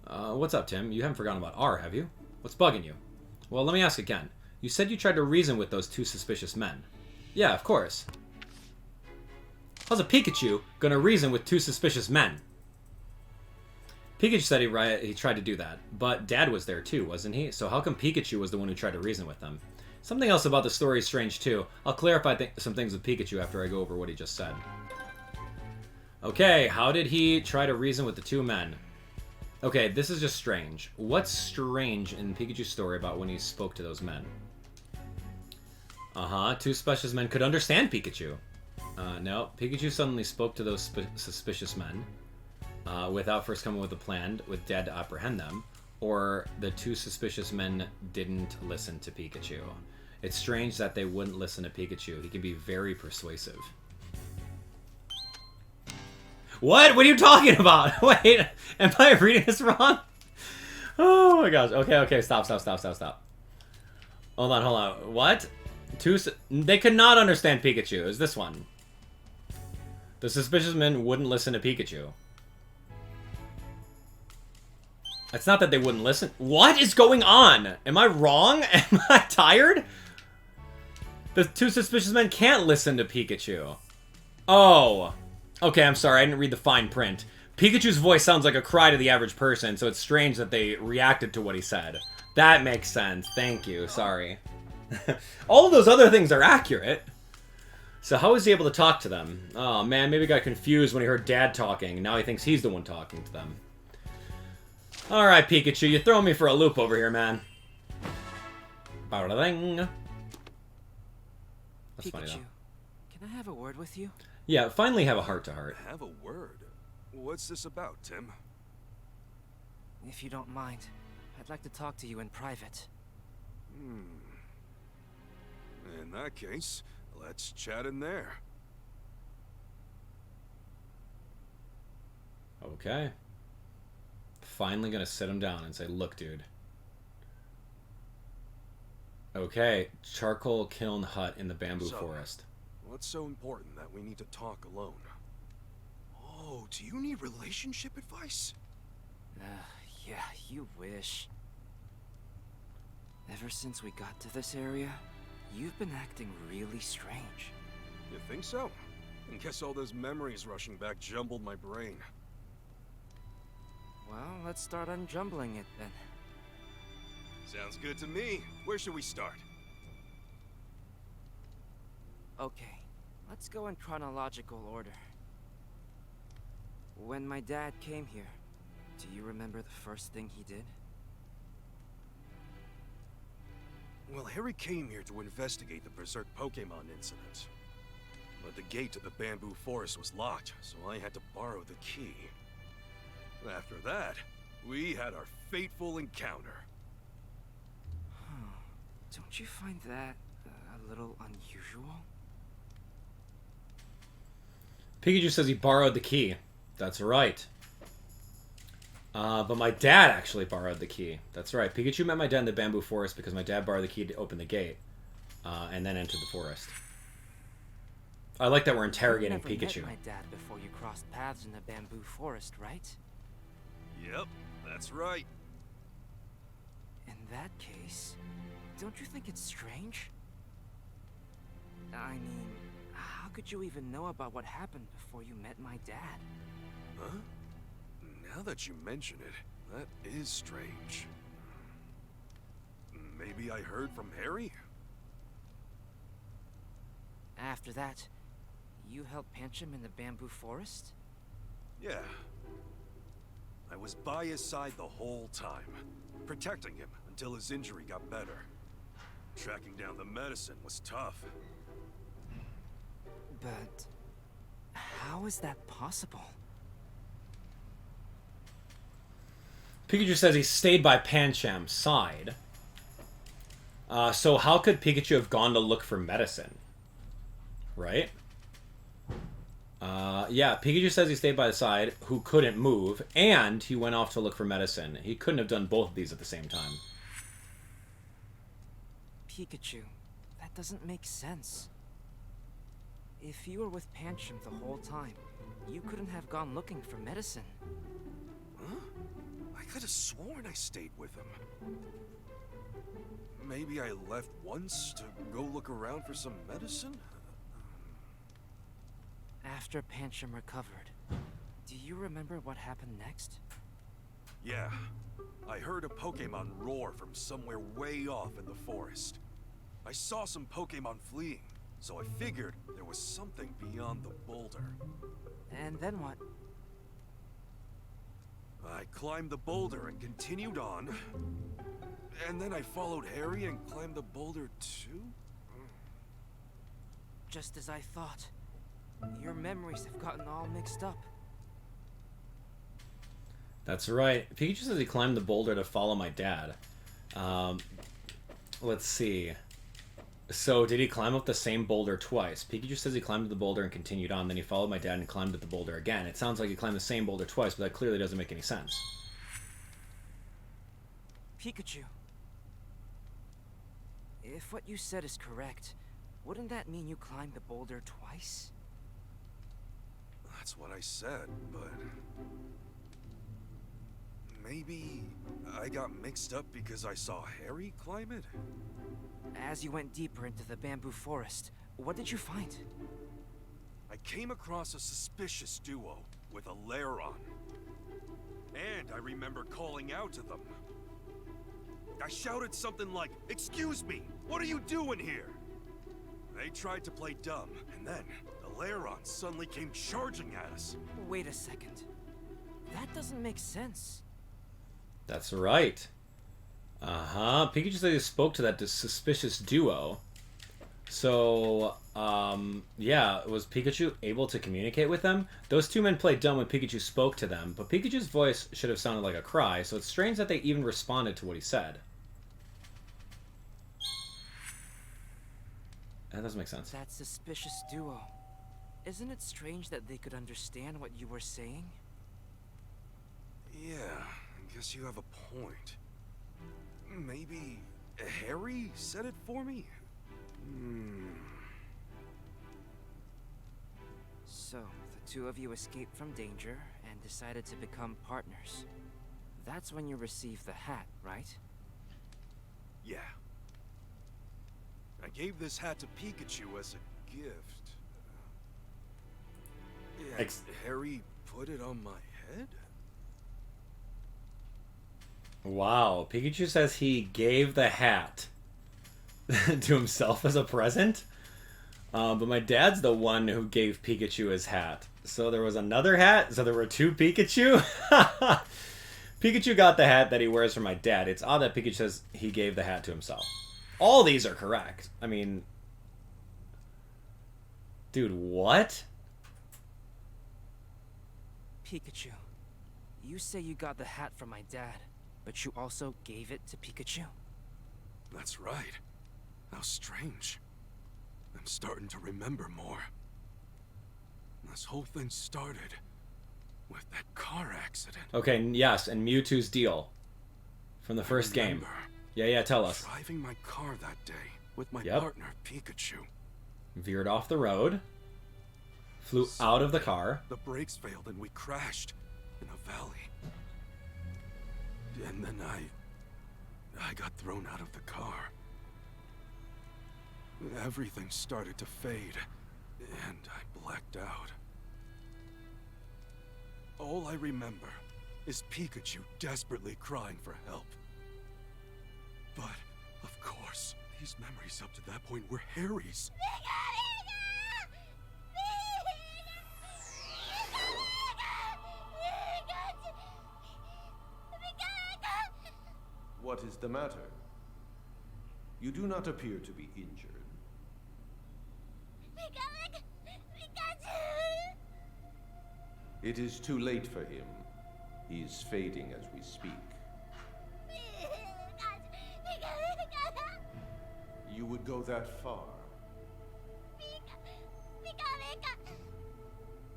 What's up, Tim? You haven't forgotten about R, have you? What's bugging you? Well, let me ask again. You said you tried to reason with those two suspicious men. Yeah, of course. How's a Pikachu gonna reason with two suspicious men? Pikachu said he tried to do that, but Dad was there too, wasn't he? So how come Pikachu was the one who tried to reason with them? Something else about the story is strange too. I'll clarify some things with Pikachu after I go over what he just said. Okay, how did he try to reason with the two men? Okay, this is just strange. What's strange in Pikachu's story about when he spoke to those men? Two suspicious men could understand Pikachu. No, Pikachu suddenly spoke to those suspicious men without first coming with a plan with Dad to apprehend them, or the two suspicious men didn't listen to Pikachu. It's strange that they wouldn't listen to Pikachu. He can be very persuasive. What? What are you talking about? Wait, am I reading this wrong? Oh my gosh. Okay, stop. Hold on. What? They could not understand Pikachu. Is this one? The suspicious men wouldn't listen to Pikachu. It's not that they wouldn't listen. What is going on? Am I wrong? Am I tired? The two suspicious men can't listen to Pikachu. Oh. Okay, I'm sorry. I didn't read the fine print. Pikachu's voice sounds like a cry to the average person, so it's strange that they reacted to what he said. That makes sense. Thank you. Sorry. All of those other things are accurate. So how was he able to talk to them? Oh man, maybe he got confused when he heard Dad talking. Now he thinks he's the one talking to them. Alright, Pikachu, you're throwing me for a loop over here, man. Ba-da-ding. That's Pikachu, funny, though. Can I have a word with you? Yeah, finally have a heart-to-heart. Have a word? What's this about, Tim? If you don't mind, I'd like to talk to you in private. In that case, let's chat in there. Okay. Finally gonna sit him down and say, look, dude. Okay, charcoal kiln hut in the bamboo forest. What's so important that we need to talk alone? Oh, do you need relationship advice? Yeah, you wish. Ever since we got to this area, you've been acting really strange. You think so? I guess all those memories rushing back jumbled my brain. Well, let's start unjumbling it then. Sounds good to me. Where should we start? Okay, let's go in chronological order. When my dad came here, do you remember the first thing he did? Well, Harry came here to investigate the Berserk Pokemon incident. But the gate to the bamboo forest was locked, so I had to borrow the key. After that, we had our fateful encounter. Don't you find that a little unusual? Pikachu says he borrowed the key. That's right. But my dad actually borrowed the key. That's right. Pikachu met my dad in the bamboo forest because my dad borrowed the key to open the gate. And then entered the forest. I like that we're interrogating You never Pikachu. met my dad before you crossed paths in the bamboo forest, right? Yep, that's right. In that case, don't you think it's strange? I mean, how could you even know about what happened before you met my dad? Huh? Now that you mention it, that is strange. Maybe I heard from Harry? After that, you helped Pancham in the bamboo forest? Yeah. I was by his side the whole time, protecting him until his injury got better. Tracking down the medicine was tough. But how is that possible? Pikachu says he stayed by Pancham's side. So how could Pikachu have gone to look for medicine? Right? Yeah, Pikachu says he stayed by the side, who couldn't move, and he went off to look for medicine. He couldn't have done both of these at the same time. Pikachu, that doesn't make sense. If you were with Pancham the whole time, you couldn't have gone looking for medicine. Huh? I could have sworn I stayed with him. Maybe I left once to go look around for some medicine? After Pancham recovered, do you remember what happened next? Yeah. I heard a Pokemon roar from somewhere way off in the forest. I saw some Pokemon fleeing, so I figured there was something beyond the boulder. And then what? I climbed the boulder and continued on. And then I followed Harry and climbed the boulder too? Just as I thought. Your memories have gotten all mixed up. That's right. Pikachu says he climbed the boulder to follow my dad. Let's see. So, did he climb up the same boulder twice? Pikachu says he climbed the boulder and continued on, then he followed my dad and climbed up the boulder again. It sounds like he climbed the same boulder twice, but that clearly doesn't make any sense. Pikachu. If what you said is correct, wouldn't that mean you climbed the boulder twice? That's what I said, but... maybe I got mixed up because I saw Harry climb it? As you went deeper into the bamboo forest, what did you find? I came across a suspicious duo with a lair on. And I remember calling out to them. I shouted something like, "Excuse me, what are you doing here?" They tried to play dumb, and then the Lairon suddenly came charging at us. Wait a second. That doesn't make sense. That's right. Pikachu said he spoke to that suspicious duo. So, yeah, was Pikachu able to communicate with them? Those two men played dumb when Pikachu spoke to them, but Pikachu's voice should have sounded like a cry, so it's strange that they even responded to what he said. That doesn't make sense. That suspicious duo. Isn't it strange that they could understand what you were saying? Yeah, I guess you have a point. Maybe Harry said it for me? So, the two of you escaped from danger and decided to become partners. That's when you received the hat, right? Yeah. I gave this hat to Pikachu as a gift. Harry put it on my head? Wow, Pikachu says he gave the hat to himself as a present? But my dad's the one who gave Pikachu his hat. So there was another hat? So there were two Pikachu? Pikachu got the hat that he wears for my dad. It's odd that Pikachu says he gave the hat to himself. All these are correct. I mean... Dude, what? Pikachu, you say you got the hat from my dad, but you also gave it to Pikachu? That's right. How strange. I'm starting to remember more. This whole thing started with that car accident. Okay, yes, and Mewtwo's deal from the first game. Yeah, tell us. Driving my car that day with my Yep. partner, Pikachu. Veered off the road. Flew out of the car. The brakes failed and we crashed in a valley. And then I got thrown out of the car. Everything started to fade, and I blacked out. All I remember is Pikachu desperately crying for help. But, of course, these memories up to that point were Harry's. What is the matter? You do not appear to be injured. It is too late for him. He is fading as we speak. You would go that far?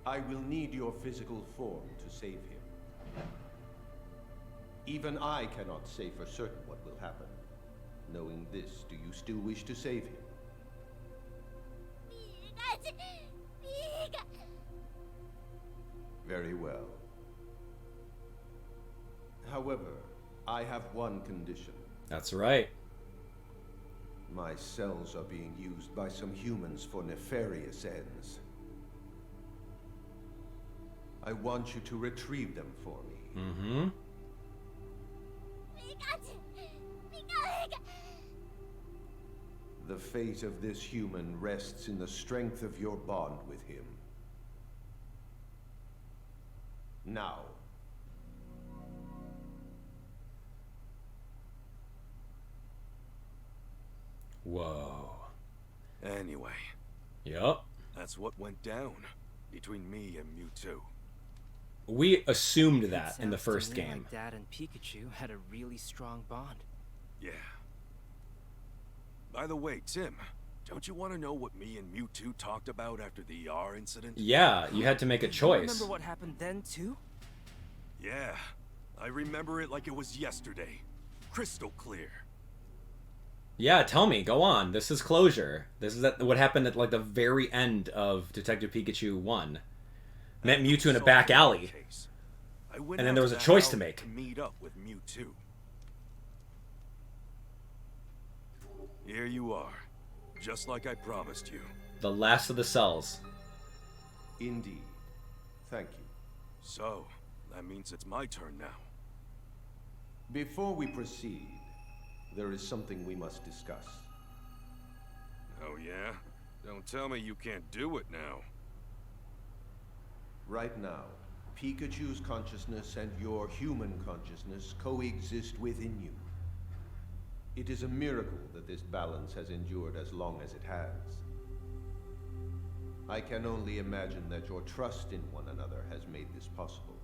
I will need your physical form to save him. Even I cannot say for certain what will happen. Knowing this, do you still wish to save him? Very well. However, I have one condition. That's right. My cells are being used by some humans for nefarious ends. I want you to retrieve them for me. Mm-hmm. The fate of this human rests in the strength of your bond with him. Now. Whoa. Anyway. Yup. That's what went down between me and Mewtwo. We assumed that in the first To me game. like Dad and Pikachu had a really strong bond. Yeah. By the way, Tim, don't you want to know what me and Mewtwo talked about after the ER incident? Yeah, you had to make a choice. Remember what happened then, too? Yeah. I remember it like it was yesterday. Crystal clear. Yeah, tell me. Go on. This is closure. This is what happened at like the very end of Detective Pikachu 1. Met Mewtwo in a back alley. And then there was a choice to make. Meet up with Mewtwo. Here you are. Just like I promised you. The last of the cells. Indeed. Thank you. So, that means it's my turn now. Before we proceed, there is something we must discuss. Oh yeah? Don't tell me you can't do it now. Right now, Pikachu's consciousness and your human consciousness coexist within you. It is a miracle that this balance has endured as long as it has. I can only imagine that your trust in one another has made this possible.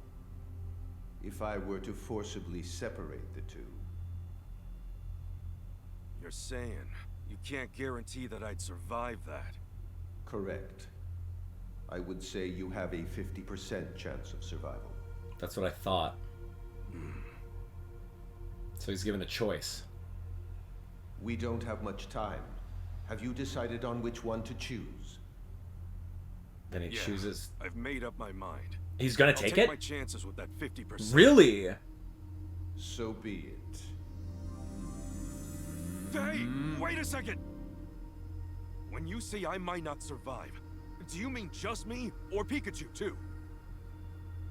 If I were to forcibly separate the two... You're saying you can't guarantee that I'd survive that? Correct. I would say you have a 50% chance of survival. That's what I thought. So he's given a choice. We don't have much time. Have you decided on which one to choose? Then he chooses... I've made up my mind. He's gonna I'll take take it? my chances with that 50%. Really? So be it. Hey, wait a second! When you say I might not survive, do you mean just me, or Pikachu too?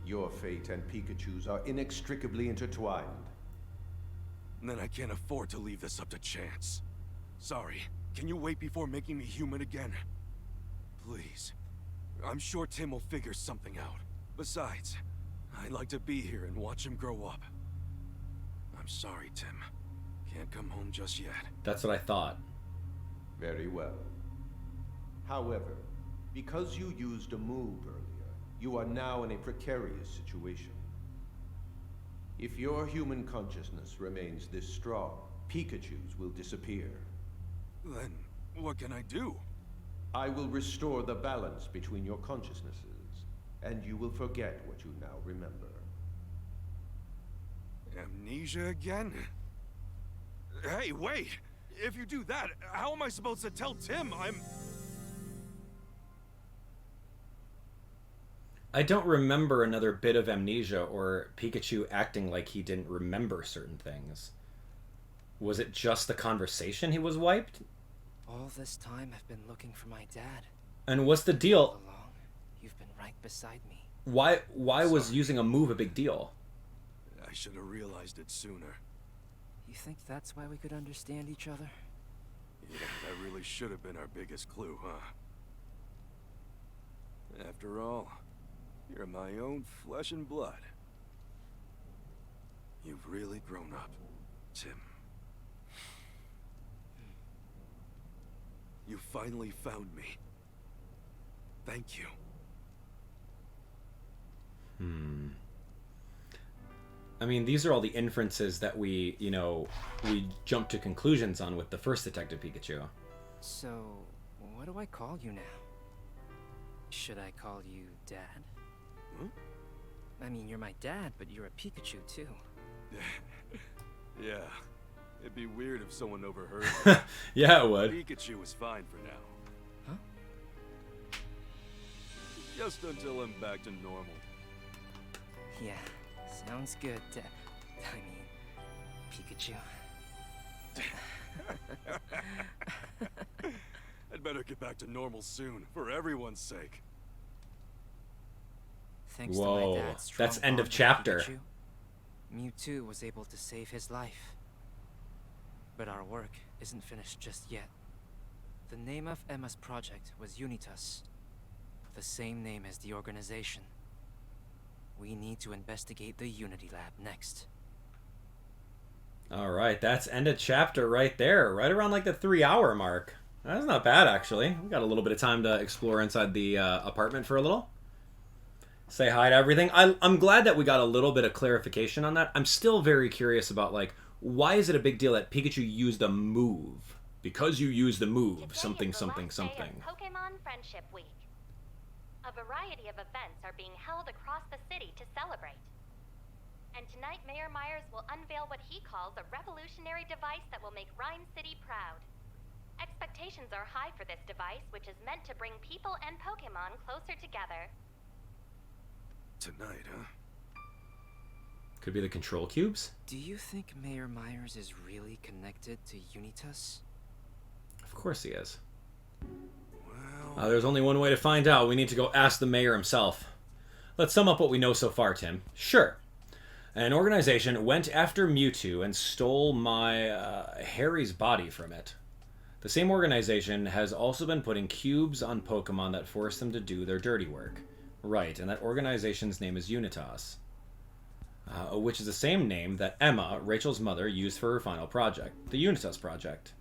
Your fate and Pikachu's are inextricably intertwined. Then I can't afford to leave this up to chance. Sorry, can you wait before making me human again? Please. I'm sure Tim will figure something out. Besides, I'd like to be here and watch him grow up. I'm sorry, Tim. Can't come home just yet. That's what I thought. Very well. However, Because you used a move earlier, you are now in a precarious situation. If your human consciousness remains this strong, Pikachu's will disappear. Then, what can I do? I will restore the balance between your consciousnesses, and you will forget what you now remember. Amnesia again? Hey, wait! If you do that, how am I supposed to tell Tim I don't remember another bit of amnesia or Pikachu acting like he didn't remember certain things. Was it just the conversation he was wiped? All this time I've been looking for my dad. And what's the deal? All along, you've been right beside me. Why was using a move a big deal? I should have realized it sooner. You think that's why we could understand each other? Yeah, that really should have been our biggest clue, huh? After all, you're my own flesh and blood. You've really grown up, Tim. You finally found me. Thank you. I mean, these are all the inferences that we jump to conclusions on with the first Detective Pikachu. So, what do I call you now? Should I call you Dad? Huh? I mean, you're my dad, but you're a Pikachu too. Yeah. It'd be weird if someone overheard me. Yeah, it would. Pikachu is fine for now. Huh? Just until I'm back to normal. Yeah, sounds good, I mean, Pikachu. I'd better get back to normal soon, for everyone's sake. Thanks Whoa, to my dad's strong that's end of bond with chapter. Pikachu, Mewtwo was able to save his life. But our work isn't finished just yet. The name of Emma's project was Unitas, the same name as the organization. We need to investigate the Unity Lab next. Alright, that's end of chapter right there. Right around like the 3-hour mark. That's not bad, actually. We got a little bit of time to explore inside the apartment for a little. Say hi to everything. I'm glad that we got a little bit of clarification on that. I'm still very curious about, like, why is it a big deal that Pikachu used a move? Because you used the move, something, something, something. Pokemon Friendship Week. A variety of events are being held across the city to celebrate. And tonight, Mayor Myers will unveil what he calls a revolutionary device that will make Ryme City proud. Expectations are high for this device, which is meant to bring people and Pokemon closer together. Tonight, huh? Could be the control cubes? Do you think Mayor Myers is really connected to Unitas? Of course he is. There's only one way to find out. We need to go ask the mayor himself. Let's sum up what we know so far, Tim. Sure. An organization went after Mewtwo and stole my Harry's body from it. The same organization has also been putting cubes on Pokemon that force them to do their dirty work. Right, and that organization's name is Unitas. Which is the same name that Emma, Rachel's mother, used for her final project, the Unitas Project.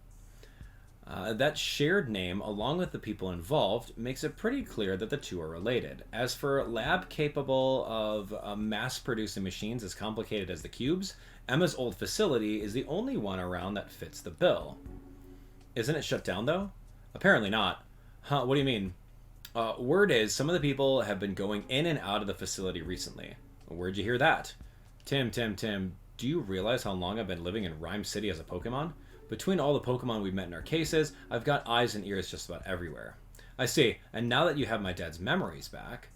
That shared name, along with the people involved, makes it pretty clear that the two are related. As for lab capable of mass-producing machines as complicated as the cubes, Emma's old facility is the only one around that fits the bill. Isn't it shut down, though? Apparently not. Huh, what do you mean? Word is, some of the people have been going in and out of the facility recently. Where'd you hear that? Tim, do you realize how long I've been living in Ryme City as a Pokemon? Between all the Pokemon we've met in our cases, I've got eyes and ears just about everywhere. I see, and now that you have my dad's memories back...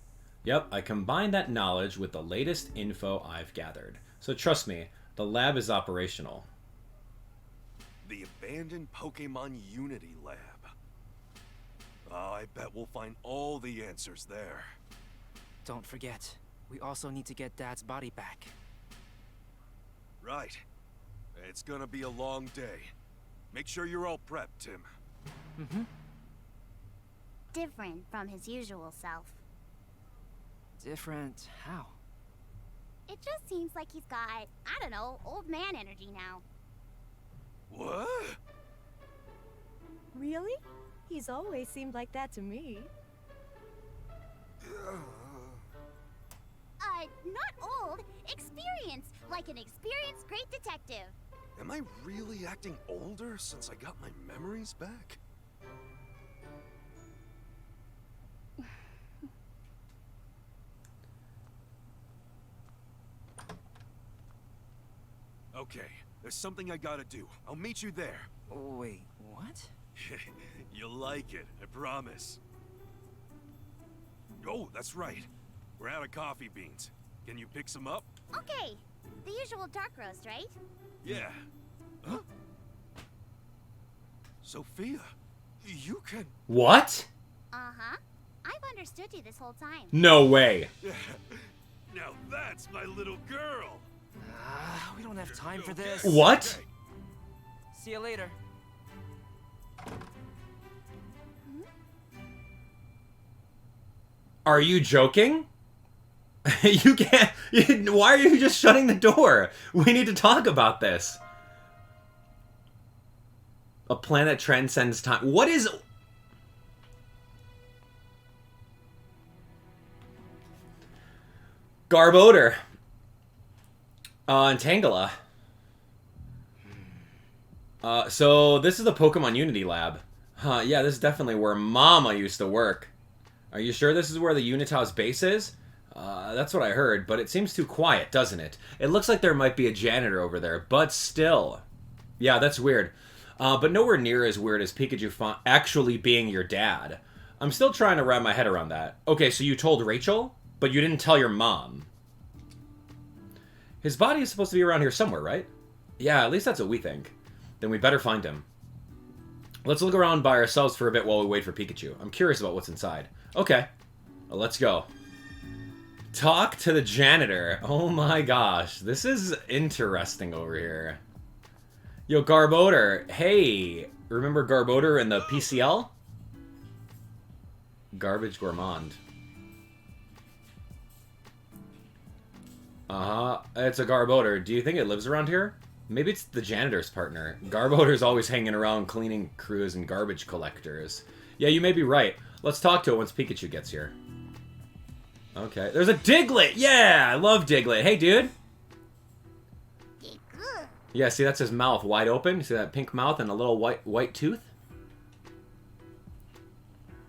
Yep, I combined that knowledge with the latest info I've gathered. So trust me, the lab is operational. The abandoned Pokemon Unity Lab. I bet we'll find all the answers there. Don't forget, we also need to get Dad's body back. Right. It's gonna be a long day. Make sure you're all prepped, Tim. Mm-hmm. Different from his usual self. Different how? It just seems like he's got, I don't know, old man energy now. What? Really? He's always seemed like that to me. Not old. Experienced. Like an experienced great detective. Am I really acting older since I got my memories back? Okay, there's something I gotta do. I'll meet you there. Wait, what? You'll like it, I promise. Oh, that's right. We're out of coffee beans. Can you pick some up? Okay. The usual dark roast, right? Yeah. Huh? Sophia, you can... What? Uh-huh. I've understood you this whole time. No way. Now that's my little girl. We don't have time for this. What? See you later. Are you joking? You can't... Why are you just shutting the door? We need to talk about this. A planet transcends time. What is... Garbodor. And Tangela. So this is the Pokemon Unity Lab. Yeah, this is definitely where Mama used to work. Are you sure this is where the Unitas base is? That's what I heard, but it seems too quiet, doesn't it? It looks like there might be a janitor over there, but still. Yeah, that's weird. But nowhere near as weird as Pikachu actually being your dad. I'm still trying to wrap my head around that. Okay, so you told Rachel, but you didn't tell your mom. His body is supposed to be around here somewhere, right? Yeah, at least that's what we think. Then we better find him. Let's look around by ourselves for a bit while we wait for Pikachu. I'm curious about what's inside. Okay, well, let's go. Talk to the janitor. Oh my gosh, this is interesting over here. Yo, Garbodor. Hey, remember Garbodor in the PCL? Garbage Gourmand. It's a Garbodor. Do you think it lives around here? Maybe it's the janitor's partner. Garbodor's always hanging around cleaning crews and garbage collectors. Yeah, you may be right. Let's talk to it once Pikachu gets here. Okay, there's a Diglett! Yeah, I love Diglett. Hey, dude. Yeah, see, that's his mouth wide open. You see that pink mouth and a little white tooth?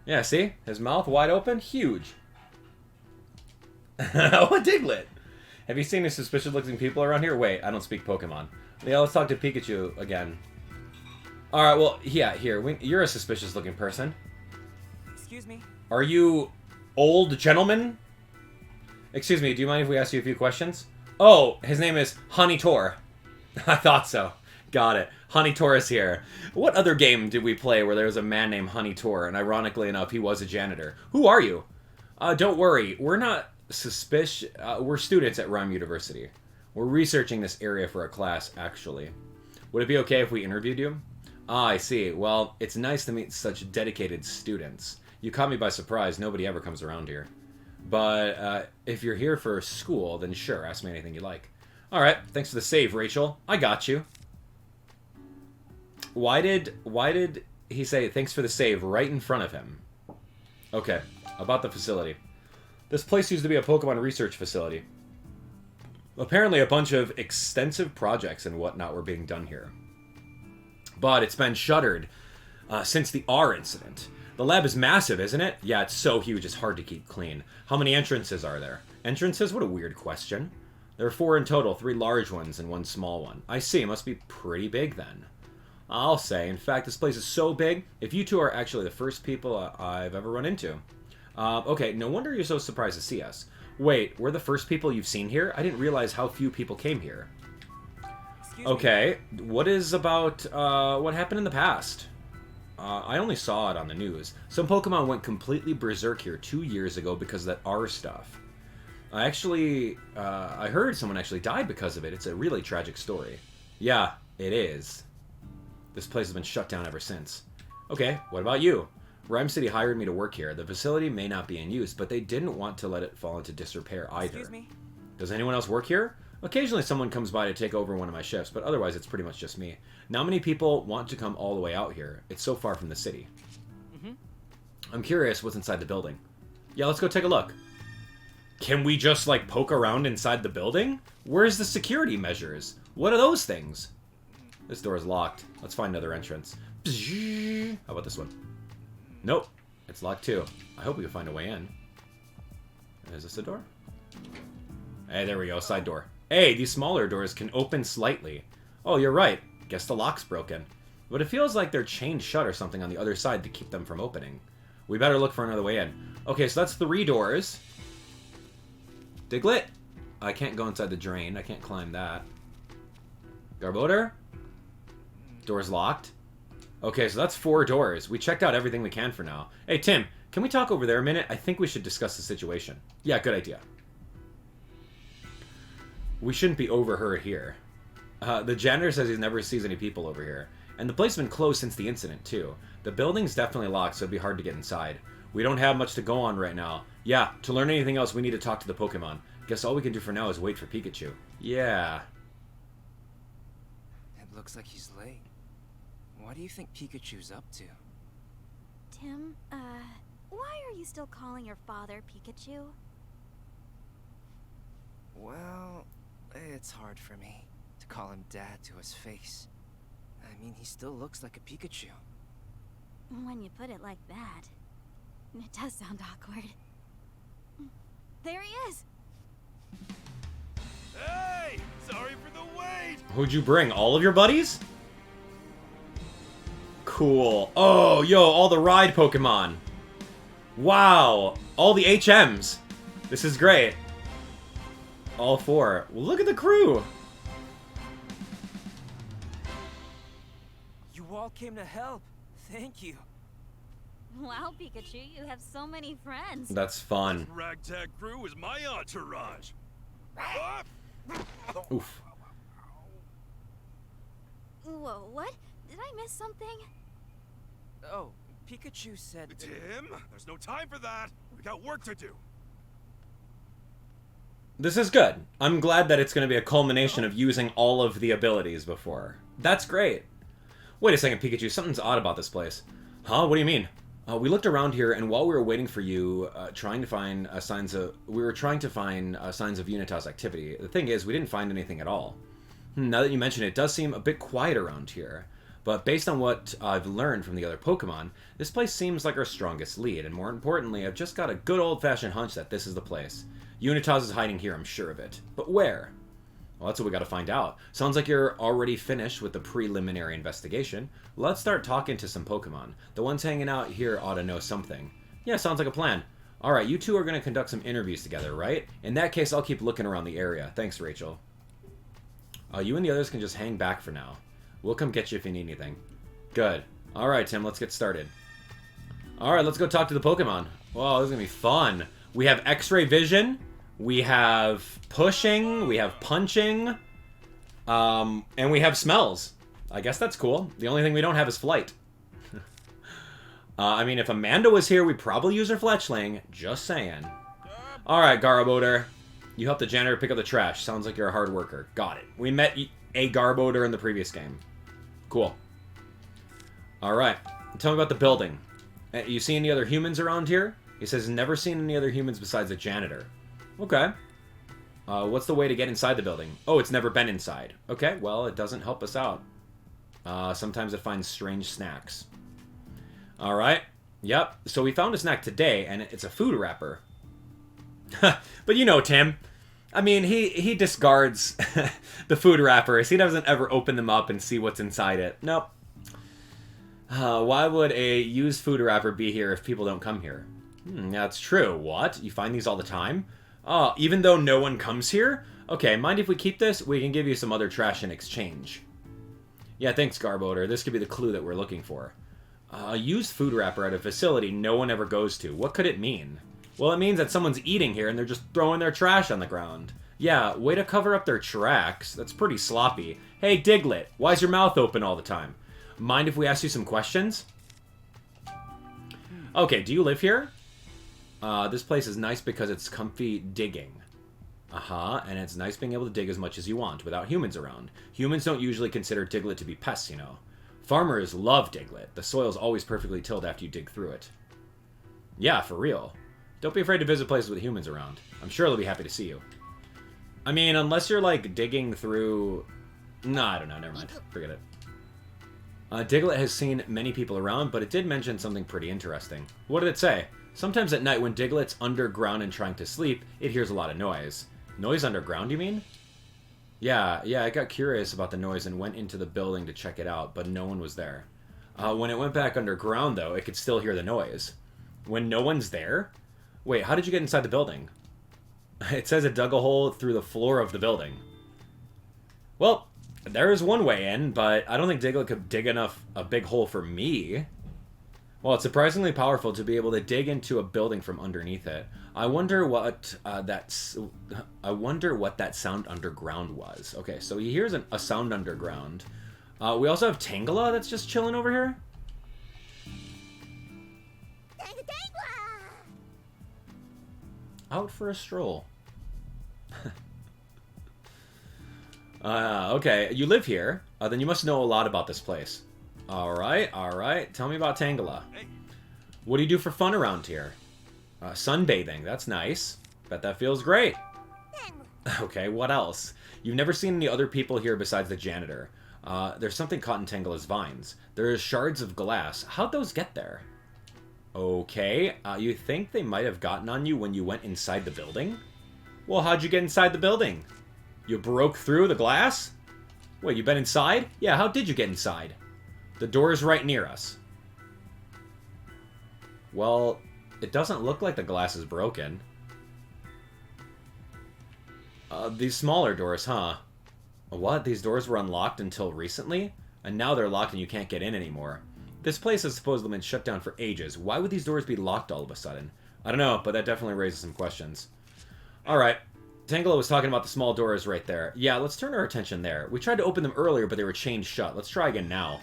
Yeah, see? His mouth wide open. Huge. Oh, a Diglett. Have you seen any suspicious-looking people around here? Wait, I don't speak Pokemon. Yeah, let's talk to Pikachu again. Alright, well, yeah, here. You're a suspicious-looking person. Excuse me. Are you old gentleman? Excuse me, do you mind if we ask you a few questions? Oh, his name is Honey Tor. I thought so. Got it. Honey Tor is here. What other game did we play where there was a man named Honey Tor, and ironically enough, he was a janitor? Who are you? Don't worry, we're not suspicious. We're students at Ryme University. We're researching this area for a class, actually. Would it be okay if we interviewed you? Ah, I see. Well, it's nice to meet such dedicated students. You caught me by surprise. Nobody ever comes around here. But if you're here for school, then sure, ask me anything you like. Alright, thanks for the save, Rachel. I got you. Why did he say thanks for the save right in front of him? Okay, about the facility. This place used to be a Pokemon research facility. Apparently a bunch of extensive projects and whatnot were being done here. But it's been shuttered since the R incident. The lab is massive, isn't it? Yeah, it's so huge it's hard to keep clean. How many entrances are there? Entrances? What a weird question. There are 4 in total, 3 large ones and 1 small one. I see, it must be pretty big then. I'll say. In fact, this place is so big, if you two are actually the first people I've ever run into. Okay, no wonder you're so surprised to see us. Wait, we're the first people you've seen here? I didn't realize how few people came here. Okay, what is about, what happened in the past? I only saw it on the news. Some Pokemon went completely berserk here 2 years ago because of that R stuff. I heard someone actually died because of it. It's a really tragic story. Yeah, it is. This place has been shut down ever since. Okay, what about you? Ryme City hired me to work here. The facility may not be in use, but they didn't want to let it fall into disrepair either. Excuse me? Does anyone else work here? Occasionally someone comes by to take over one of my shifts, but otherwise it's pretty much just me. Not many people want to come all the way out here. It's so far from the city. I'm curious what's inside the building. Yeah, let's go take a look. Can we just, like, poke around inside the building? Where's the security measures? What are those things? This door is locked. Let's find another entrance. How about this one? Nope. It's locked too. I hope we can find a way in. Is this a door? Hey, there we go. Side door. Hey, these smaller doors can open slightly. Oh, you're right. Guess the lock's broken. But it feels like they're chained shut or something on the other side to keep them from opening. We better look for another way in. Okay, so that's 3 doors. Diglett? I can't go inside the drain. I can't climb that. Garbodor? Door's locked. Okay, so that's 4 doors. We checked out everything we can for now. Hey, Tim, can we talk over there a minute? I think we should discuss the situation. Yeah, good idea. We shouldn't be overheard here. The janitor says he never sees any people over here. And the place has been closed since the incident, too. The building's definitely locked, so it'd be hard to get inside. We don't have much to go on right now. Yeah, to learn anything else, we need to talk to the Pokemon. Guess all we can do for now is wait for Pikachu. Yeah. It looks like he's late. What do you think Pikachu's up to? Tim, why are you still calling your father Pikachu? Well, it's hard for me to call him Dad to his face. I mean, he still looks like a Pikachu. When you put it like that, it does sound awkward. There he is! Hey! Sorry for the wait! Who'd you bring? All of your buddies? Cool. Oh, yo, all the ride Pokemon. Wow. All the HMs. This is great. All 4. Well, look at the crew. You all came to help. Thank you. Wow, Pikachu, you have so many friends. That's fun. This ragtag crew is my entourage. Oof. Whoa, what? Did I miss something? Oh, Pikachu said... Tim, there's no time for that. We got work to do. This is good. I'm glad that it's going to be a culmination of using all of the abilities before. That's great. Wait a second, Pikachu. Something's odd about this place. Huh? What do you mean? We looked around here, and while we were waiting for you, trying to find signs of Unitas activity. The thing is, we didn't find anything at all. Now that you mention it, it does seem a bit quiet around here. But based on what I've learned from the other Pokemon, this place seems like our strongest lead. And more importantly, I've just got a good old-fashioned hunch that this is the place. Unitas is hiding here, I'm sure of it. But where? Well, that's what we gotta find out. Sounds like you're already finished with the preliminary investigation. Let's start talking to some Pokemon. The ones hanging out here ought to know something. Yeah, sounds like a plan. Alright, you two are gonna conduct some interviews together, right? In that case, I'll keep looking around the area. Thanks, Rachel. You and the others can just hang back for now. We'll come get you if you need anything. Good. Alright, Tim, let's get started. Alright, let's go talk to the Pokemon. Whoa, this is gonna be fun. We have X-ray vision. We have pushing, we have punching, and we have smells. I guess that's cool. The only thing we don't have is flight. I mean, if Amanda was here, we'd probably use her Fletchling. Just saying. Alright, Garbodor. You helped the janitor pick up the trash. Sounds like you're a hard worker. Got it. We met a Garbodor in the previous game. Cool. Alright. Tell me about the building. You see any other humans around here? He says never seen any other humans besides the janitor. Okay. What's the way to get inside the building? Oh, it's never been inside. Okay, well, it doesn't help us out. Sometimes it finds strange snacks. Alright. Yep. So we found a snack today, and it's a food wrapper. But you know, Tim. I mean, he discards the food wrappers. He doesn't ever open them up and see what's inside it. Nope. Why would a used food wrapper be here if people don't come here? That's true. What? You find these all the time? Even though no one comes here? Okay, mind if we keep this? We can give you some other trash in exchange. Yeah, thanks, Garbodor. This could be the clue that we're looking for. A used food wrapper at a facility no one ever goes to. What could it mean? Well, it means that someone's eating here and they're just throwing their trash on the ground. Yeah, way to cover up their tracks. That's pretty sloppy. Hey, Diglett, why's your mouth open all the time? Mind if we ask you some questions? Okay, do you live here? This place is nice because it's comfy digging. And it's nice being able to dig as much as you want without humans around. Humans don't usually consider Diglett to be pests, you know. Farmers love Diglett. The soil's always perfectly tilled after you dig through it. Yeah, for real. Don't be afraid to visit places with humans around. I'm sure they'll be happy to see you. I mean, unless you're, like, digging through... No, I don't know. Never mind. Forget it. Diglett has seen many people around, but it did mention something pretty interesting. What did it say? Sometimes at night when Diglett's underground and trying to sleep, it hears a lot of noise. Noise underground, you mean? Yeah, I got curious about the noise and went into the building to check it out, but no one was there. When it went back underground, though, it could still hear the noise. When no one's there? Wait, how did you get inside the building? It says it dug a hole through the floor of the building. Well, there is one way in, but I don't think Diglett could dig a big hole for me. Well, it's surprisingly powerful to be able to dig into a building from underneath it. I wonder what that sound underground was. Okay, so he hears a sound underground. We also have Tangela that's just chilling over here. Out for a stroll. Okay, you live here. Then you must know a lot about this place. Alright. Tell me about Tangela. What do you do for fun around here? Sunbathing, that's nice. Bet that feels great. Okay, what else? You've never seen any other people here besides the janitor. There's something caught in Tangela's vines. There's shards of glass. How'd those get there? Okay, you think they might have gotten on you when you went inside the building? Well, how'd you get inside the building? You broke through the glass? Wait, you been inside? Yeah, how did you get inside? The door is right near us. Well, it doesn't look like the glass is broken. These smaller doors, huh? What? These doors were unlocked until recently? And now they're locked and you can't get in anymore. This place has supposedly been shut down for ages. Why would these doors be locked all of a sudden? I don't know, but that definitely raises some questions. Alright. Tangela was talking about the small doors right there. Yeah, let's turn our attention there. We tried to open them earlier, but they were chained shut. Let's try again now.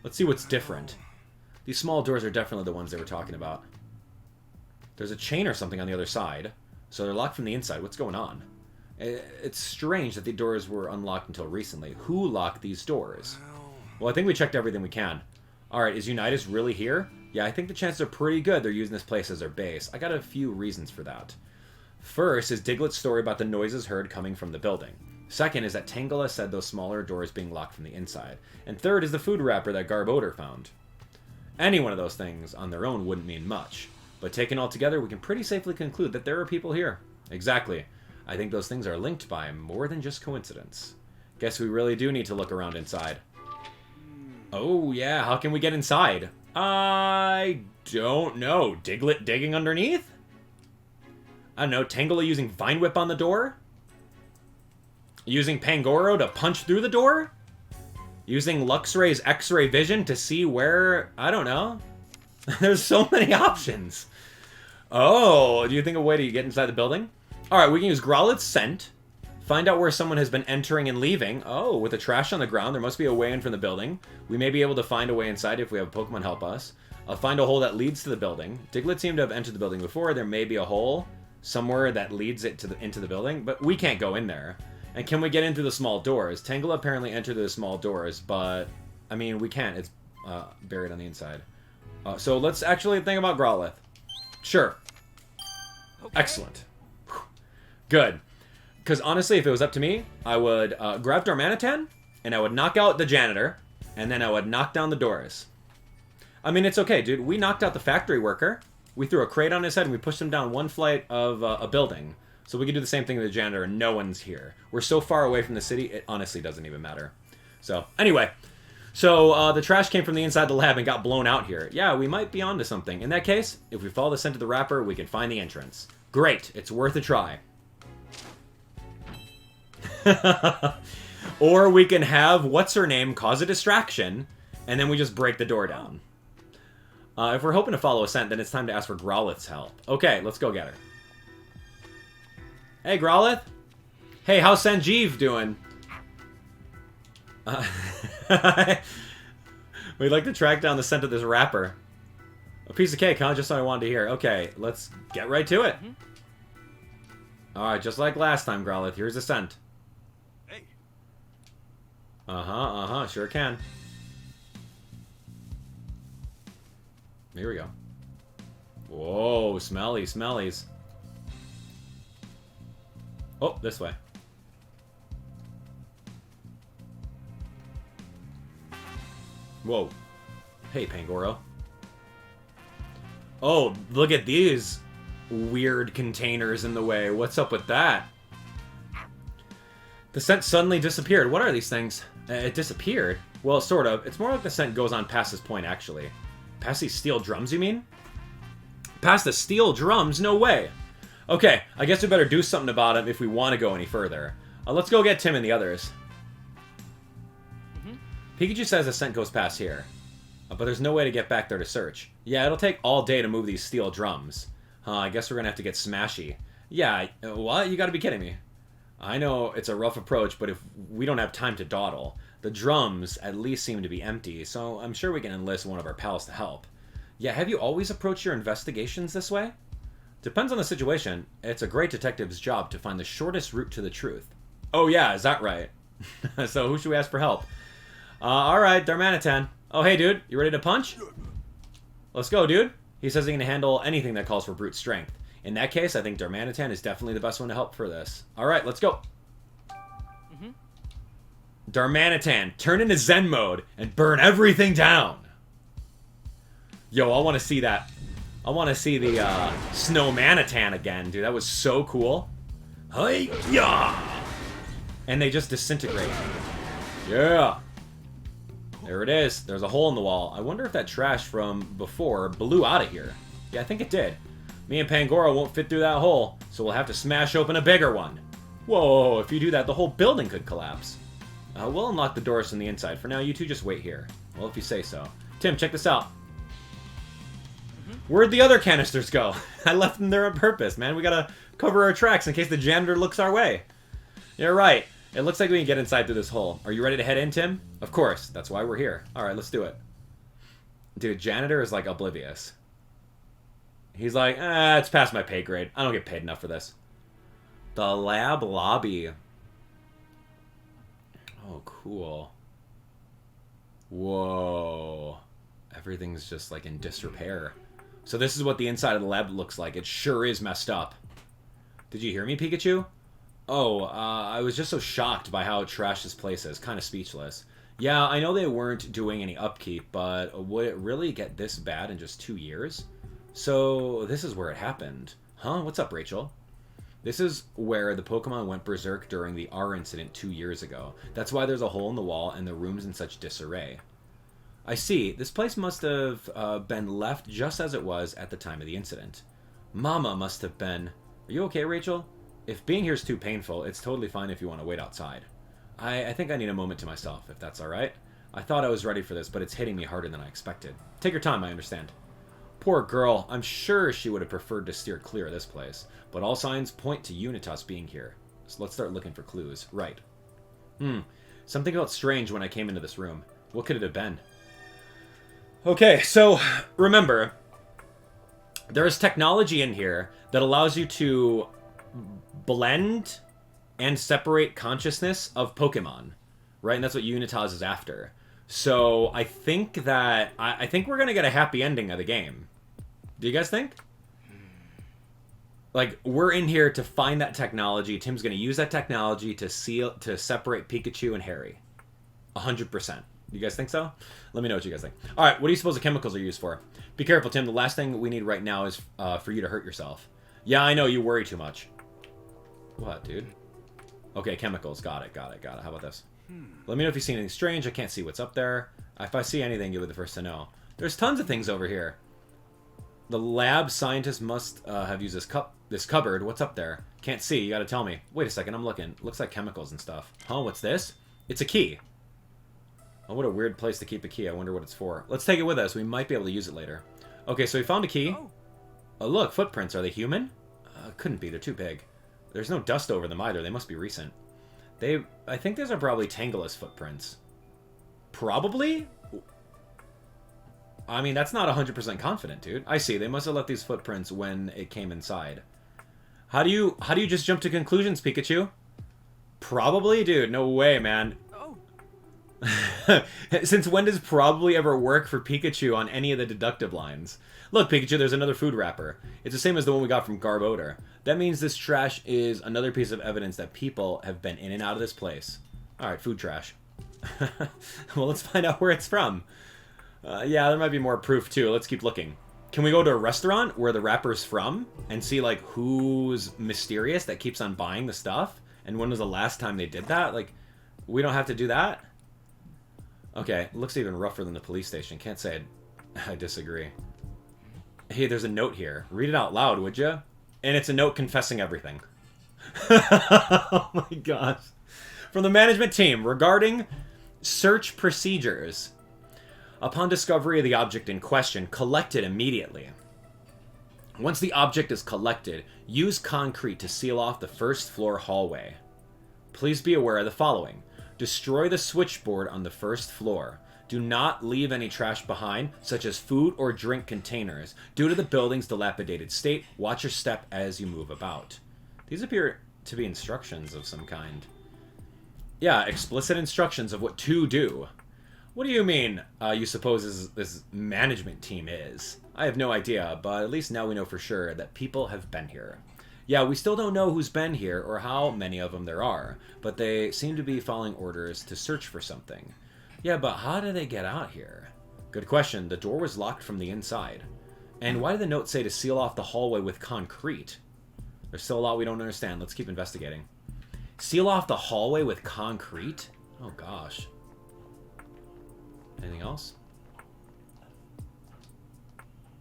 Let's see what's different. These small doors are definitely the ones they were talking about. There's a chain or something on the other side. So they're locked from the inside. What's going on? It's strange that the doors were unlocked until recently. Who locked these doors? Well, I think we checked everything we can. Alright, is Unitas really here? Yeah, I think the chances are pretty good they're using this place as their base. I got a few reasons for that. First is Diglett's story about the noises heard coming from the building. Second is that Tangela said those smaller doors being locked from the inside. And third is the food wrapper that Garbodor found. Any one of those things on their own wouldn't mean much. But taken all together, we can pretty safely conclude that there are people here. Exactly. I think those things are linked by more than just coincidence. Guess we really do need to look around inside. Oh, yeah. How can we get inside? I don't know. Diglett digging underneath? I don't know. Tangela using Vine Whip on the door? Using Pangoro to punch through the door? Using Luxray's X-ray vision to see where... I don't know. There's so many options. Oh, do you think of a way to get inside the building? Alright, we can use Growlithe's scent. Find out where someone has been entering and leaving. Oh, with the trash on the ground, there must be a way in from the building. We may be able to find a way inside if we have a Pokemon help us. Find a hole that leads to the building. Diglett seemed to have entered the building before. There may be a hole somewhere that leads it to into the building, but we can't go in there. And can we get in through the small doors? Tangela apparently entered the small doors, but, I mean, we can't. It's buried on the inside. So let's actually think about Growlithe. Sure. Okay. Excellent. Whew. Good. Because honestly, if it was up to me, I would grab Darmanitan, and I would knock out the janitor, and then I would knock down the doors. I mean, it's okay, dude. We knocked out the factory worker. We threw a crate on his head, and we pushed him down one flight of a building. So we can do the same thing with the janitor, and no one's here. We're so far away from the city, it honestly doesn't even matter. So, anyway. So, the trash came from the inside the lab and got blown out here. Yeah, we might be onto something. In that case, if we follow the scent of the wrapper, we can find the entrance. Great. It's worth a try. Or we can have what's-her-name cause a distraction, and then we just break the door down. If we're hoping to follow a scent, then it's time to ask for Growlithe's help. Okay, let's go get her. Hey, Growlithe. Hey, how's Sanjeev doing? We'd like to track down the scent of this wrapper. A piece of cake, huh? Just what I wanted to hear. Okay, let's get right to it. Alright, just like last time, Growlithe. Here's the scent. Hey. Sure can. Here we go. Whoa, smelly, smellies. Oh, this way. Whoa. Hey, Pangoro. Oh, look at these weird containers in the way. What's up with that? The scent suddenly disappeared. What are these things? It disappeared? Well, sort of. It's more like the scent goes on past this point, actually. Past these steel drums, you mean? Past the steel drums? No way. Okay, I guess we better do something about them if we want to go any further. Let's go get Tim and the others. Pikachu says the scent goes past here. But there's no way to get back there to search. Yeah, it'll take all day to move these steel drums. I guess we're gonna have to get smashy. Yeah, what? You gotta be kidding me. I know it's a rough approach, but if we don't have time to dawdle, the drums at least seem to be empty, so I'm sure we can enlist one of our pals to help. Yeah, have you always approached your investigations this way? Depends on the situation. It's a great detective's job to find the shortest route to the truth. Oh yeah, is that right? So who should we ask for help? Alright, Darmanitan. Oh hey dude, you ready to punch? Let's go, dude. He says he can handle anything that calls for brute strength. In that case, I think Darmanitan is definitely the best one to help for this. Alright, let's go. Darmanitan, turn into Zen mode and burn everything down. Yo, I want to see that. I want to see the Snowmanitan again, dude. That was so cool. Hey, yeah. And they just disintegrate. Yeah. There it is. There's a hole in the wall. I wonder if that trash from before blew out of here. Yeah, I think it did. Me and Pangoro won't fit through that hole, so we'll have to smash open a bigger one. Whoa, if you do that, the whole building could collapse. We'll unlock the doors from the inside. For now, you two just wait here. Well, if you say so. Tim, check this out. Where'd the other canisters go? I left them there on purpose, man. We gotta cover our tracks in case the janitor looks our way. You're right. It looks like we can get inside through this hole. Are you ready to head in, Tim? Of course. That's why we're here. Alright, let's do it. Dude, janitor is like oblivious. He's like, it's past my pay grade. I don't get paid enough for this. The lab lobby. Oh, cool. Whoa. Everything's just like in disrepair. So this is what the inside of the lab looks like. It sure is messed up. Did you hear me, Pikachu? Oh, I was just so shocked by how trashed this place is. Kind of speechless. Yeah, I know they weren't doing any upkeep, but would it really get this bad in just 2 years? So, this is where it happened. Huh? What's up, Rachel? This is where the Pokemon went berserk during the R incident 2 years ago. That's why there's a hole in the wall and the room's in such disarray. I see. This place must have been left just as it was at the time of the incident. Mama must have been... Are you okay, Rachel? If being here is too painful, it's totally fine if you want to wait outside. I think I need a moment to myself, if that's alright. I thought I was ready for this, but it's hitting me harder than I expected. Take your time, I understand. Poor girl. I'm sure she would have preferred to steer clear of this place, but all signs point to Unitas being here. So let's start looking for clues. Right. Something felt strange when I came into this room. What could it have been? Okay, so remember, there's technology in here that allows you to blend and separate consciousness of Pokemon, right? And that's what Unitas is after. So I think that I think we're gonna get a happy ending of the game. Do you guys think? Like, we're in here to find that technology. Tim's gonna use that technology to separate Pikachu and Harry. 100%. You guys think so? Let me know what you guys think. All right, what do you suppose the chemicals are used for? Be careful, Tim. The last thing we need right now is for you to hurt yourself. Yeah, I know. You worry too much. What, dude? Okay, chemicals. Got it. How about this? Let me know if you see anything strange. I can't see what's up there. If I see anything, you'll be the first to know. There's tons of things over here. The lab scientists must have used this cupboard. What's up there? Can't see. You gotta tell me. Wait a second. I'm looking. Looks like chemicals and stuff. Huh? What's this? It's a key. Oh, what a weird place to keep a key. I wonder what it's for. Let's take it with us. We might be able to use it later. Okay, so we found a key. Oh, look. Footprints. Are they human? Couldn't be. They're too big. There's no dust over them either. They must be recent. I think those are probably Tangalus footprints. Probably? I mean, that's not 100% confident, dude. I see. They must have left these footprints when it came inside. How do you just jump to conclusions, Pikachu? Probably? Dude, no way, man. Since when does probably ever work for Pikachu on any of the deductive lines? Look, Pikachu, there's another food wrapper. It's the same as the one we got from Garb Odor. That means this trash is another piece of evidence that people have been in and out of this place. Alright, food trash. Well, let's find out where it's from. Yeah, there might be more proof, too. Let's keep looking. Can we go to a restaurant where the wrapper's from and see, like, who's mysterious that keeps on buying the stuff? And when was the last time they did that? Like, we don't have to do that? Okay, looks even rougher than the police station. Can't say I disagree. Hey, there's a note here. Read it out loud, would you? And it's a note confessing everything. Oh my gosh. From the management team, regarding search procedures. Upon discovery of the object in question, collect it immediately. Once the object is collected, use concrete to seal off the first floor hallway. Please be aware of the following. Destroy the switchboard on the first floor. Do not leave any trash behind, such as food or drink containers. Due to the building's dilapidated state, watch your step as you move about. These appear to be instructions of some kind. Yeah, explicit instructions of what to do. What do you mean, you suppose this management team is? I have no idea, but at least now we know for sure that people have been here. Yeah, we still don't know who's been here or how many of them there are, but they seem to be following orders to search for something. Yeah, but how did they get out here? Good question. The door was locked from the inside. And why did the note say to seal off the hallway with concrete? There's still a lot we don't understand. Let's keep investigating. Seal off the hallway with concrete? Oh, gosh. Anything else?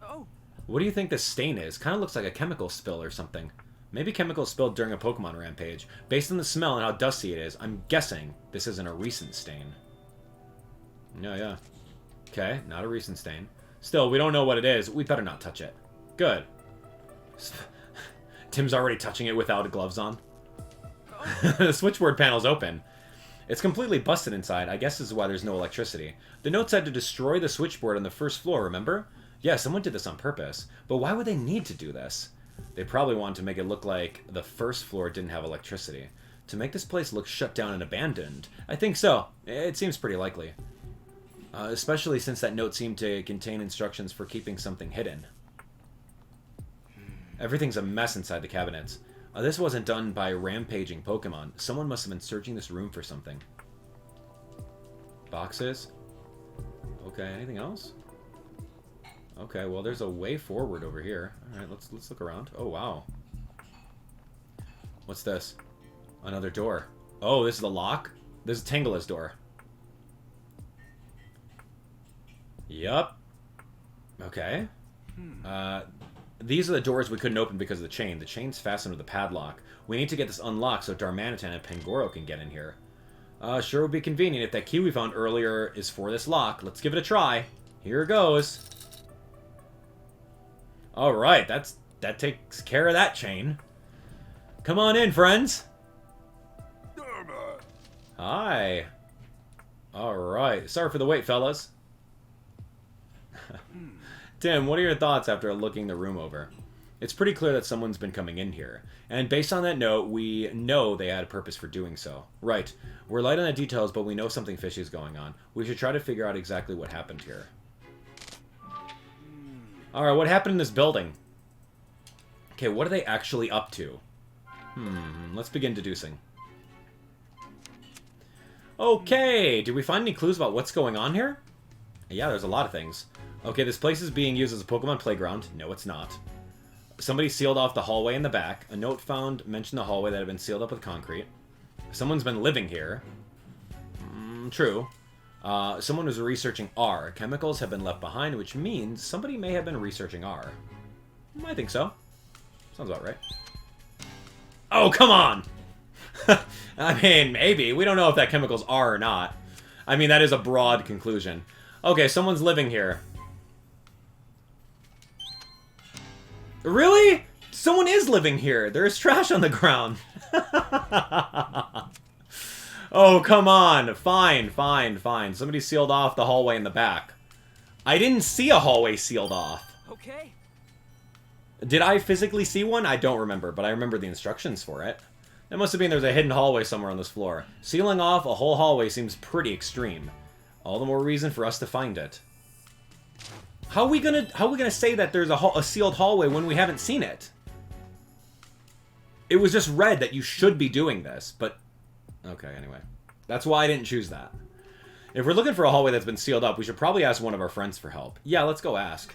Oh. What do you think this stain is? Kind of looks like a chemical spill or something. Maybe chemicals spilled during a Pokemon rampage. Based on the smell and how dusty it is, I'm guessing this isn't a recent stain. Yeah. Okay, not a recent stain. Still, we don't know what it is. We better not touch it. Good. Tim's already touching it without gloves on. The switchboard panel's open. It's completely busted inside. I guess this is why there's no electricity. The note said to destroy the switchboard on the first floor, remember? Yeah, someone did this on purpose. But why would they need to do this? They probably wanted to make it look like the first floor didn't have electricity. To make this place look shut down and abandoned. I think so. It seems pretty likely. Especially since that note seemed to contain instructions for keeping something hidden. Everything's a mess inside the cabinets. This wasn't done by rampaging Pokemon. Someone must have been searching this room for something. Boxes? Okay, anything else? Okay, well there's a way forward over here. Alright, let's look around. Oh, wow. What's this? Another door. Oh, this is the lock? This is Tangela's door. Yup. Okay. These are the doors we couldn't open because of the chain. The chain's fastened with a padlock. We need to get this unlocked so Darmanitan and Pangoro can get in here. Sure would be convenient if that key we found earlier is for this lock. Let's give it a try. Here goes. Alright, that takes care of that chain. Come on in, friends. Hi. Alright. Sorry for the wait, fellas. Tim, what are your thoughts after looking the room over? It's pretty clear that someone's been coming in here. And based on that note, we know they had a purpose for doing so. Right. We're light on the details, but we know something fishy is going on. We should try to figure out exactly what happened here. Alright, what happened in this building? Okay, what are they actually up to? Let's begin deducing. Okay, did we find any clues about what's going on here? Yeah, there's a lot of things. Okay, this place is being used as a Pokemon playground. No, it's not. Somebody sealed off the hallway in the back. A note found mentioned the hallway that had been sealed up with concrete. Someone's been living here. True. Someone was researching R. Chemicals have been left behind, which means somebody may have been researching R. I think so. Sounds about right. Oh, come on! I mean, maybe. We don't know if that chemicals are or not. I mean, that is a broad conclusion. Okay, someone's living here. Really? Someone is living here. There is trash on the ground. Oh, come on. Fine. Somebody sealed off the hallway in the back. I didn't see a hallway sealed off. Okay. Did I physically see one? I don't remember, but I remember the instructions for it. It must have been there's a hidden hallway somewhere on this floor. Sealing off a whole hallway seems pretty extreme. All the more reason for us to find it. How are we gonna say that there's a sealed hallway when we haven't seen it? It was just read that you should be doing this, but... Okay, anyway. That's why I didn't choose that. If we're looking for a hallway that's been sealed up, we should probably ask one of our friends for help. Yeah, let's go ask.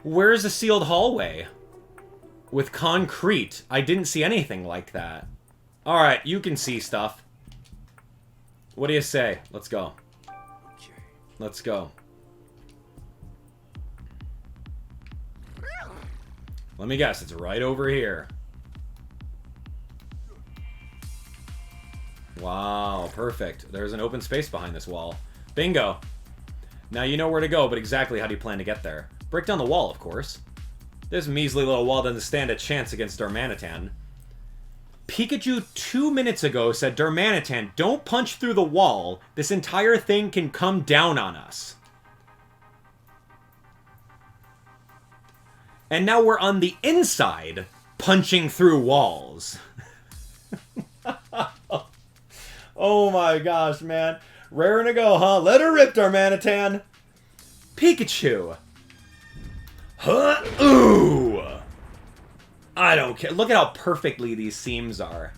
Where's the sealed hallway? With concrete. I didn't see anything like that. Alright, you can see stuff. What do you say? Let's go. Okay. Let's go. Let me guess, it's right over here. Wow, perfect. There's an open space behind this wall. Bingo. Now you know where to go, but exactly how do you plan to get there? Break down the wall, of course. This measly little wall doesn't stand a chance against Darmanitan. Pikachu 2 minutes ago said, Darmanitan, don't punch through the wall. This entire thing can come down on us. And now we're on the inside, punching through walls. Oh my gosh, man. Raring to go, huh? Let her rip, Darmanitan. Pikachu. Huh? Ooh. I don't care. Look at how perfectly these seams are.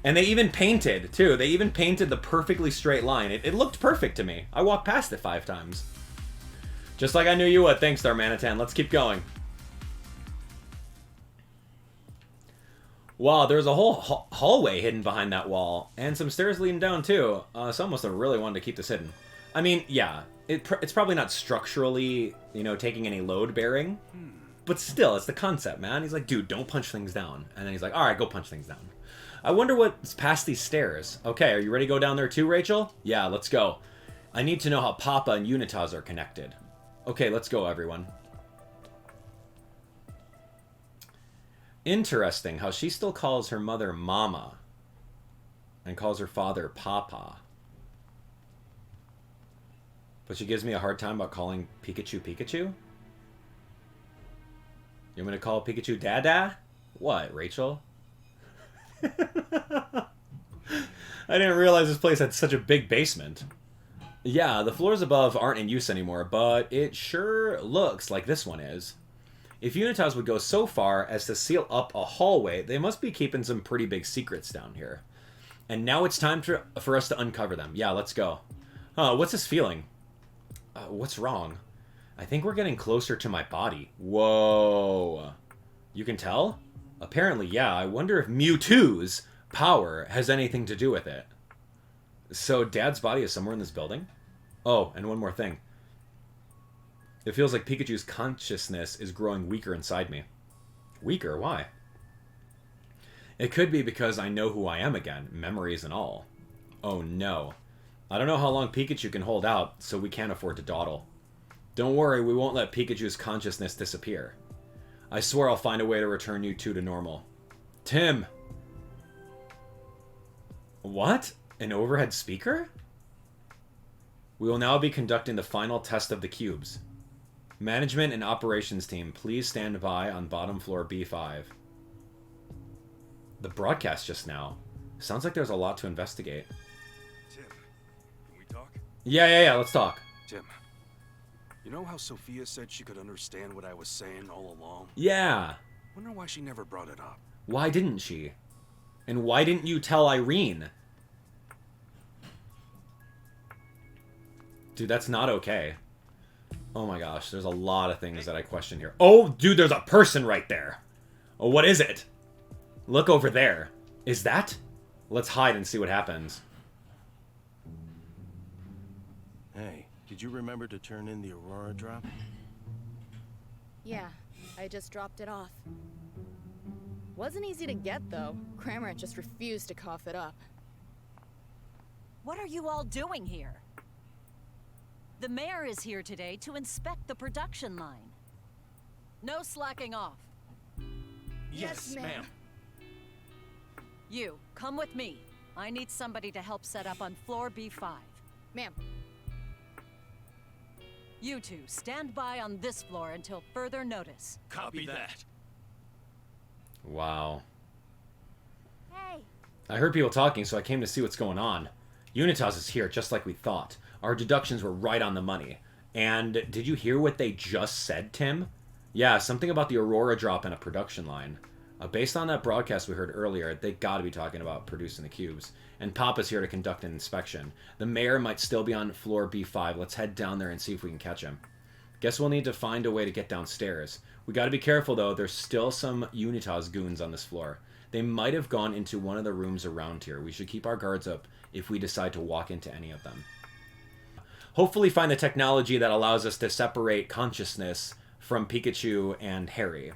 And they even painted, too. They even painted the perfectly straight line. It looked perfect to me. I walked past it 5 times. Just like I knew you would. Thanks, Darmanitan. Let's keep going. Wow, there's a whole hallway hidden behind that wall. And some stairs leading down, too. Someone must have really wanted to keep this hidden. I mean, yeah. It's probably not structurally, you know, taking any load bearing. But still, it's the concept, man. He's like, dude, don't punch things down. And then he's like, alright, go punch things down. I wonder what's past these stairs. Okay, are you ready to go down there too, Rachel? Yeah, let's go. I need to know how Papa and Unitaz are connected. Okay, let's go, everyone. Interesting how she still calls her mother Mama. And calls her father Papa. But she gives me a hard time about calling Pikachu Pikachu? You want me to call Pikachu Dada? What, Rachel? I didn't realize this place had such a big basement. Yeah, the floors above aren't in use anymore, but it sure looks like this one is. If Unitaz would go so far as to seal up a hallway, they must be keeping some pretty big secrets down here. And now it's time for us to uncover them. Yeah, let's go. What's this feeling? What's wrong? I think we're getting closer to my body. Whoa. You can tell? Apparently, yeah. I wonder if Mewtwo's power has anything to do with it. So, Dad's body is somewhere in this building? Oh, and one more thing. It feels like Pikachu's consciousness is growing weaker inside me. Weaker? Why? It could be because I know who I am again, memories and all. Oh no. I don't know how long Pikachu can hold out, so we can't afford to dawdle. Don't worry, we won't let Pikachu's consciousness disappear. I swear I'll find a way to return you two to normal. Tim! What? An overhead speaker? We will now be conducting the final test of the cubes. Management and operations team, please stand by on bottom floor B5. The broadcast just now. Sounds like there's a lot to investigate. Tim, can we talk? Yeah, let's talk. Tim, you know how Sophia said she could understand what I was saying all along? Yeah. Wonder why she never brought it up. Why didn't she? And why didn't you tell Irene? Dude, that's not okay. Oh my gosh, there's a lot of things that I question here. Oh, dude, there's a person right there. Oh, what is it? Look over there. Is that? Let's hide and see what happens. Hey, did you remember to turn in the Aurora drop? Yeah, I just dropped it off. Wasn't easy to get, though. Cramorant just refused to cough it up. What are you all doing here? The mayor is here today to inspect the production line. No slacking off. Yes, ma'am. You, come with me. I need somebody to help set up on floor B5. Ma'am. You two, stand by on this floor until further notice. Copy that. Wow. Hey. I heard people talking, so I came to see what's going on. Unitas is here, just like we thought. Our deductions were right on the money. And did you hear what they just said, Tim? Yeah, something about the Aurora drop in a production line. Based on that broadcast we heard earlier, they gotta be talking about producing the cubes. And Papa's here to conduct an inspection. The mayor might still be on floor B5. Let's head down there and see if we can catch him. Guess we'll need to find a way to get downstairs. We gotta be careful, though. There's still some Unitas goons on this floor. They might have gone into one of the rooms around here. We should keep our guards up if we decide to walk into any of them. Hopefully find the technology that allows us to separate consciousness from Pikachu and Harry.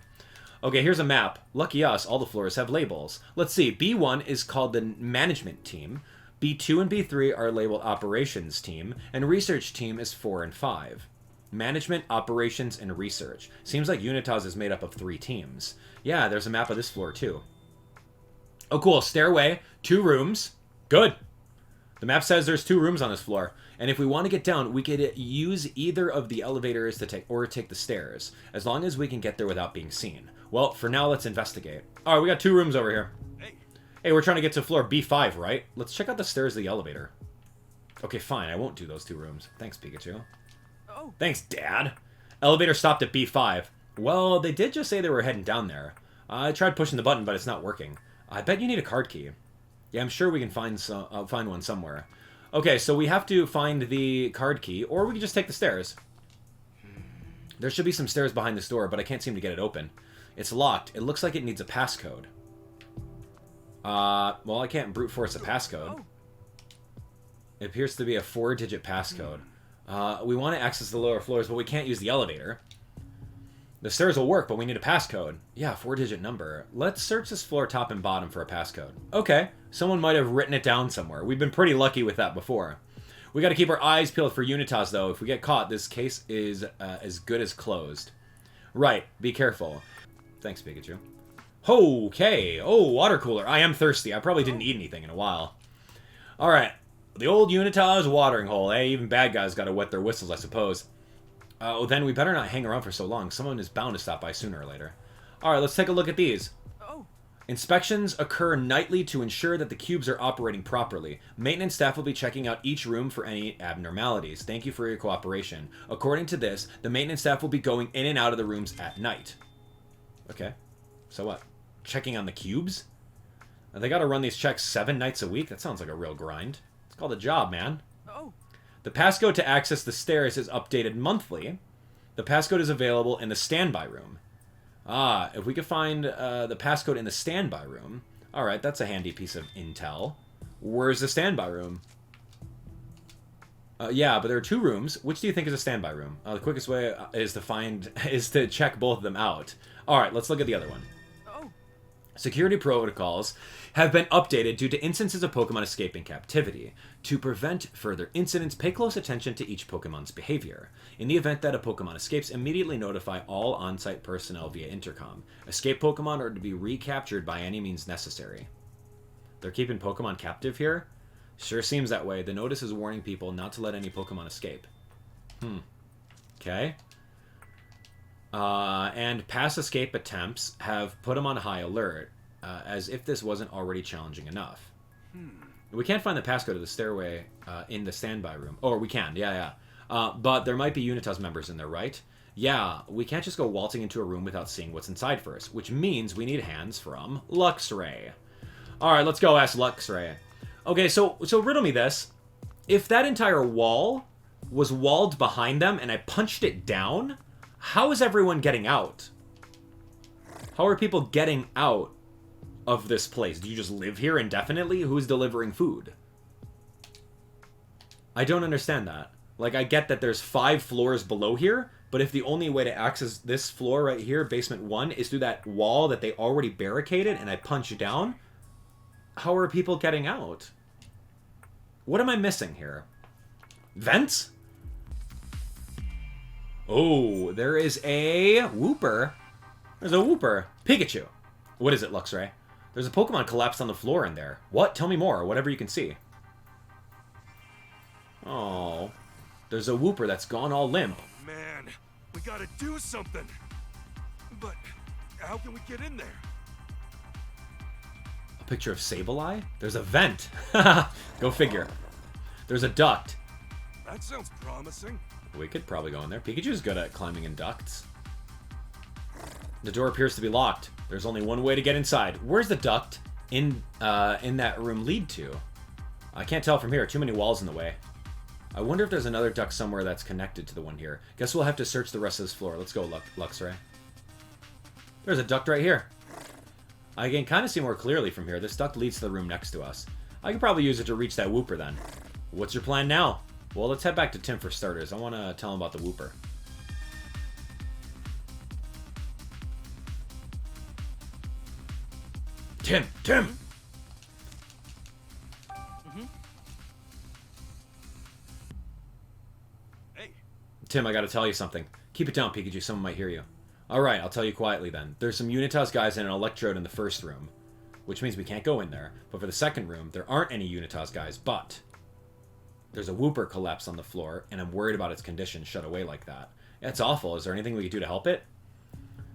Okay, here's a map. Lucky us, all the floors have labels. Let's see, B1 is called the management team, B2 and B3 are labeled operations team, and research team is 4 and 5. Management, operations, and research. Seems like Unitas is made up of 3 teams. Yeah, there's a map of this floor too. Oh cool, stairway, 2 rooms. Good. The map says there's 2 rooms on this floor. And if we want to get down, we could use either of the elevators to take the stairs, as long as we can get there without being seen. Well, for now, let's investigate. All right, we got 2 rooms over here. Hey, we're trying to get to floor B5, right? Let's check out the stairs of the elevator. Okay, fine. I won't do those 2 rooms. Thanks, Pikachu. Oh. Thanks, Dad. Elevator stopped at B5. Well, they did just say they were heading down there. I tried pushing the button, but it's not working. I bet you need a card key. Yeah, I'm sure we can find one somewhere. Okay, so we have to find the card key, or we can just take the stairs. There should be some stairs behind this door, but I can't seem to get it open. It's locked. It looks like it needs a passcode. Well, I can't brute force a passcode. It appears to be a 4-digit passcode. We want to access the lower floors, but we can't use the elevator. The stairs will work, but we need a passcode. Yeah, 4-digit number. Let's search this floor top and bottom for a passcode. Okay, someone might have written it down somewhere. We've been pretty lucky with that before. We got to keep our eyes peeled for Unitas, though. If we get caught, this case is as good as closed. Right, be careful. Thanks, Pikachu. Okay. Oh, water cooler. I am thirsty. I probably didn't eat anything in a while. All right. The old Unitas watering hole. Hey, even bad guys got to wet their whistles, I suppose. Oh, then we better not hang around for so long. Someone is bound to stop by sooner or later. All right, let's take a look at these. Inspections occur nightly to ensure that the cubes are operating properly. Maintenance staff will be checking out each room for any abnormalities. Thank you for your cooperation. According to this, the maintenance staff will be going in and out of the rooms at night. Okay. So what? Checking on the cubes? They got to run these checks 7 nights a week? That sounds like a real grind. It's called a job, man. The passcode to access the stairs is updated monthly. The passcode is available in the standby room. Ah, if we could find the passcode in the standby room. Alright, that's a handy piece of intel. Where's the standby room? Yeah, but there are 2 rooms. Which do you think is a standby room? The quickest way is to check both of them out. Alright, let's look at the other one. Security protocols have been updated due to instances of Pokemon escaping captivity. To prevent further incidents, pay close attention to each Pokemon's behavior. In the event that a Pokemon escapes, immediately notify all on-site personnel via intercom. Escape Pokemon are to be recaptured by any means necessary. They're keeping Pokemon captive here? Sure seems that way. The notice is warning people not to let any Pokemon escape. Okay. And past escape attempts have put them on high alert, as if this wasn't already challenging enough. We can't find the passcode of the stairway in the standby room. Or we can, yeah. But there might be Unitas members in there, right? Yeah, we can't just go waltzing into a room without seeing what's inside first, which means we need hands from Luxray. Alright, let's go ask Luxray. Okay, so riddle me this. If that entire wall was walled behind them and I punched it down, how is everyone getting out? How are people getting out of this place? Do you just live here indefinitely? Who's delivering food? I don't understand that. Like, I get that there's 5 floors below here, but if the only way to access this floor right here, basement 1, is through that wall that they already barricaded and I punch down, how are people getting out? What am I missing here? Vents? Oh, there is a Wooper. There's a Wooper. Pikachu. What is it, Luxray? There's a Pokemon collapsed on the floor in there. What? Tell me more. Whatever you can see. Oh. There's a Wooper that's gone all limp. Oh, man. We gotta do something. But how can we get in there? A picture of Sableye? There's a vent. Go figure. There's a duct. That sounds promising. We could probably go in there. Pikachu's good at climbing in ducts. The door appears to be locked. There's only one way to get inside. Where's the duct in that room lead to? I can't tell from here. Too many walls in the way. I wonder if there's another duct somewhere that's connected to the one here. Guess we'll have to search the rest of this floor. Let's go, Luxray. There's a duct right here. I can kind of see more clearly from here. This duct leads to the room next to us. I could probably use it to reach that Wooper then. What's your plan now? Well, let's head back to Tim for starters. I want to tell him about the Wooper. Tim! Hey. Tim, I gotta tell you something. Keep it down, Pikachu. Someone might hear you. Alright, I'll tell you quietly then. There's some Unitas guys and an Electrode in the first room, which means we can't go in there. But for the second room, there aren't any Unitas guys, but there's a Wooper collapsed on the floor, and I'm worried about its condition shut away like that. It's awful. Is there anything we could do to help it?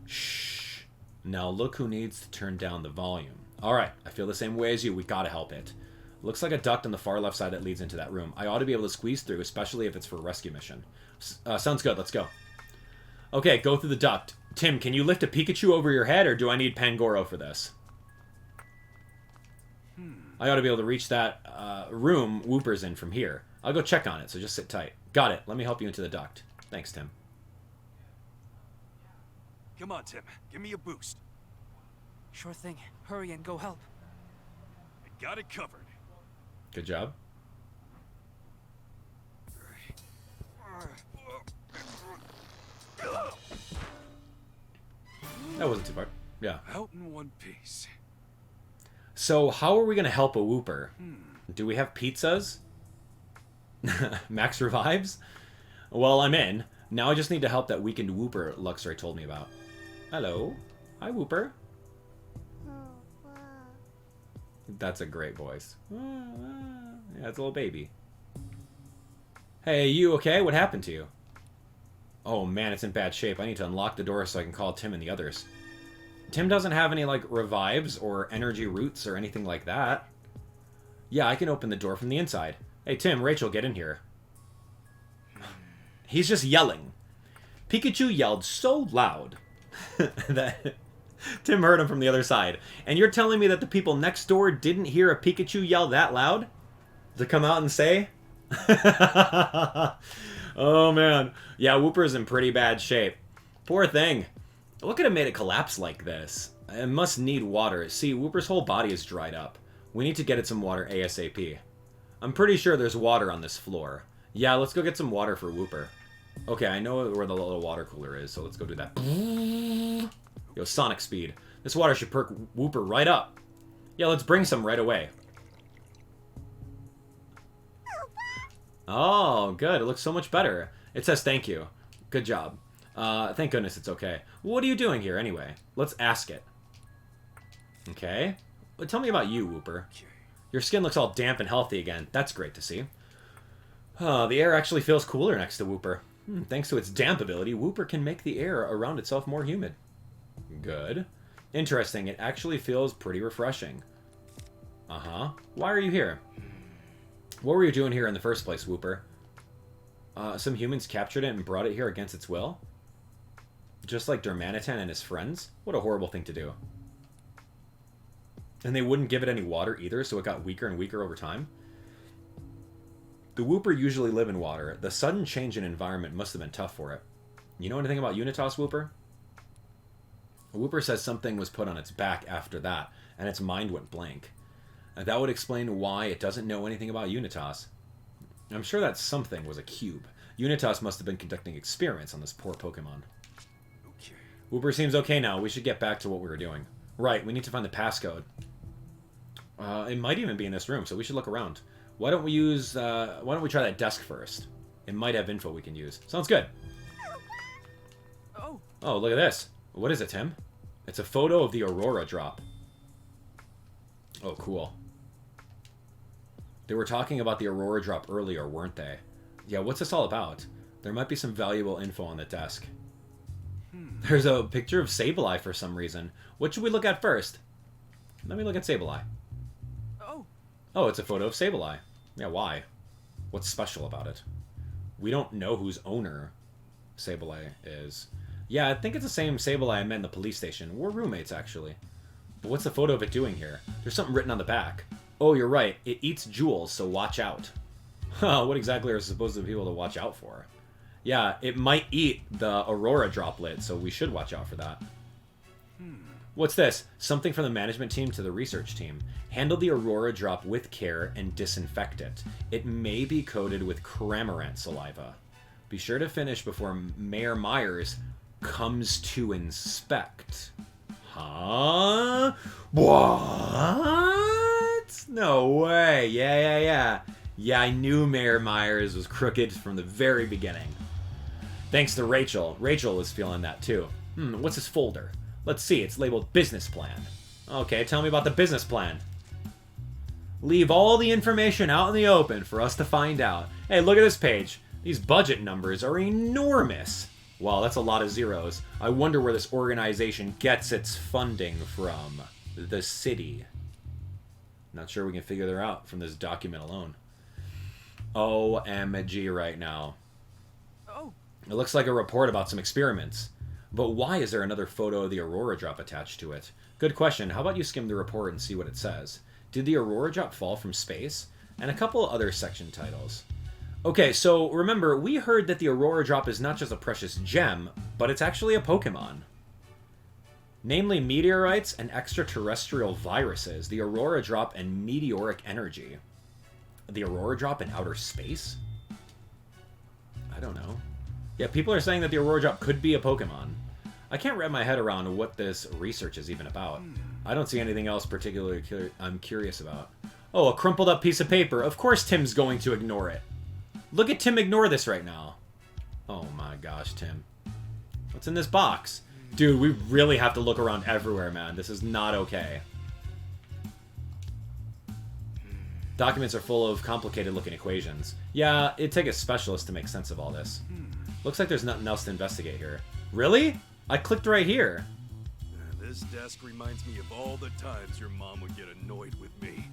Shh. Now look who needs to turn down the volume. Alright, I feel the same way as you. We gotta help it. Looks like a duct on the far left side that leads into that room. I ought to be able to squeeze through, especially if it's for a rescue mission. Sounds good. Let's go. Okay, go through the duct. Tim, can you lift a Pikachu over your head, or do I need Pangoro for this? I ought to be able to reach that room Wooper's in from here. I'll go check on it, so just sit tight. Got it. Let me help you into the duct. Thanks, Tim. Come on, Tim. Give me a boost. Sure thing. Hurry and go help. I got it covered. Good job. That wasn't too far. Yeah. Out in one piece. So, how are we going to help a Wooper? Do we have pizzas? Max revives? Well, I'm in. Now I just need to help that weakened Wooper Luxray told me about. Hello. Hi, Wooper. That's a great voice. Yeah, it's a little baby. Hey, you okay? What happened to you? Oh man, it's in bad shape. I need to unlock the door so I can call Tim and the others. Tim doesn't have any, like, revives or energy roots or anything like that. Yeah, I can open the door from the inside. Hey, Tim, Rachel, get in here. He's just yelling. Pikachu yelled so loud that Tim heard him from the other side. And you're telling me that the people next door didn't hear a Pikachu yell that loud? To come out and say? Oh, man. Yeah, Wooper's in pretty bad shape. Poor thing. What could have made it collapse like this? It must need water. See, Wooper's whole body is dried up. We need to get it some water ASAP. I'm pretty sure there's water on this floor. Yeah, let's go get some water for Wooper. Okay, I know where the little water cooler is, so let's go do that. Yo, Sonic speed. This water should perk Wooper right up. Yeah, let's bring some right away. Oh, good. It looks so much better. It says thank you. Good job. Thank goodness it's okay. What are you doing here, anyway? Let's ask it. Okay. Well, tell me about you, Wooper. Your skin looks all damp and healthy again. That's great to see. The air actually feels cooler next to Wooper. Thanks to its damp ability, Wooper can make the air around itself more humid. Good. Interesting. It actually feels pretty refreshing. Uh-huh. Why are you here? What were you doing here in the first place, Wooper? Some humans captured it and brought it here against its will? Just like Darmanitan and his friends? What a horrible thing to do. And they wouldn't give it any water either, so it got weaker and weaker over time? The Wooper usually live in water. The sudden change in environment must have been tough for it. You know anything about Unitas, Wooper? Wooper says something was put on its back after that, and its mind went blank. And that would explain why it doesn't know anything about Unitas. I'm sure that something was a cube. Unitas must have been conducting experiments on this poor Pokemon. Okay. Wooper seems okay now. We should get back to what we were doing. Right, we need to find the passcode. It might even be in this room, so we should look around. Why don't we try that desk first? It might have info we can use. Sounds good. Oh, look at this. What is it, Tim? It's a photo of the Aurora drop. Oh, cool. They were talking about the Aurora drop earlier, weren't they? Yeah, what's this all about? There might be some valuable info on the desk. There's a picture of Sableye for some reason. What should we look at first? Let me look at Sableye. Oh, it's a photo of Sableye. Yeah, why? What's special about it? We don't know whose owner Sableye is. Yeah, I think it's the same Sableye I met in the police station. We're roommates, actually. But what's the photo of it doing here? There's something written on the back. Oh, you're right. It eats jewels, so watch out. Huh, what exactly are supposed to be able to watch out for? Yeah, it might eat the Aurora droplet, so we should watch out for that. What's this? Something from the management team to the research team. Handle the Aurora drop with care and disinfect it. It may be coated with Cramorant saliva. Be sure to finish before Mayor Myers comes to inspect. Huh? What? No way. Yeah. Yeah, I knew Mayor Myers was crooked from the very beginning. Thanks to Rachel. Rachel was feeling that too. What's this folder? Let's see, it's labeled business plan. Okay, tell me about the business plan. Leave all the information out in the open for us to find out. Hey, look at this page. These budget numbers are enormous. Wow, that's a lot of zeros. I wonder where this organization gets its funding from. The city. Not sure we can figure that out from this document alone. OMG right now. Oh. It looks like a report about some experiments. But why is there another photo of the Aurora drop attached to it? Good question. How about you skim the report and see what it says? Did the Aurora drop fall from space? And a couple other section titles. Okay, so remember, we heard that the Aurora drop is not just a precious gem, but it's actually a Pokemon. Namely meteorites and extraterrestrial viruses, the Aurora drop and meteoric energy. The Aurora drop in outer space? I don't know. Yeah, people are saying that the Aurora drop could be a Pokemon. I can't wrap my head around what this research is even about. I don't see anything else particularly I'm curious about. Oh, a crumpled up piece of paper. Of course Tim's going to ignore it. Look at Tim ignore this right now. Oh my gosh, Tim. What's in this box? Dude, we really have to look around everywhere, man. This is not okay. Documents are full of complicated-looking equations. Yeah, it'd take a specialist to make sense of all this. Looks like there's nothing else to investigate here. Really? I clicked right here. This desk reminds me of all the times your mom would get annoyed with me.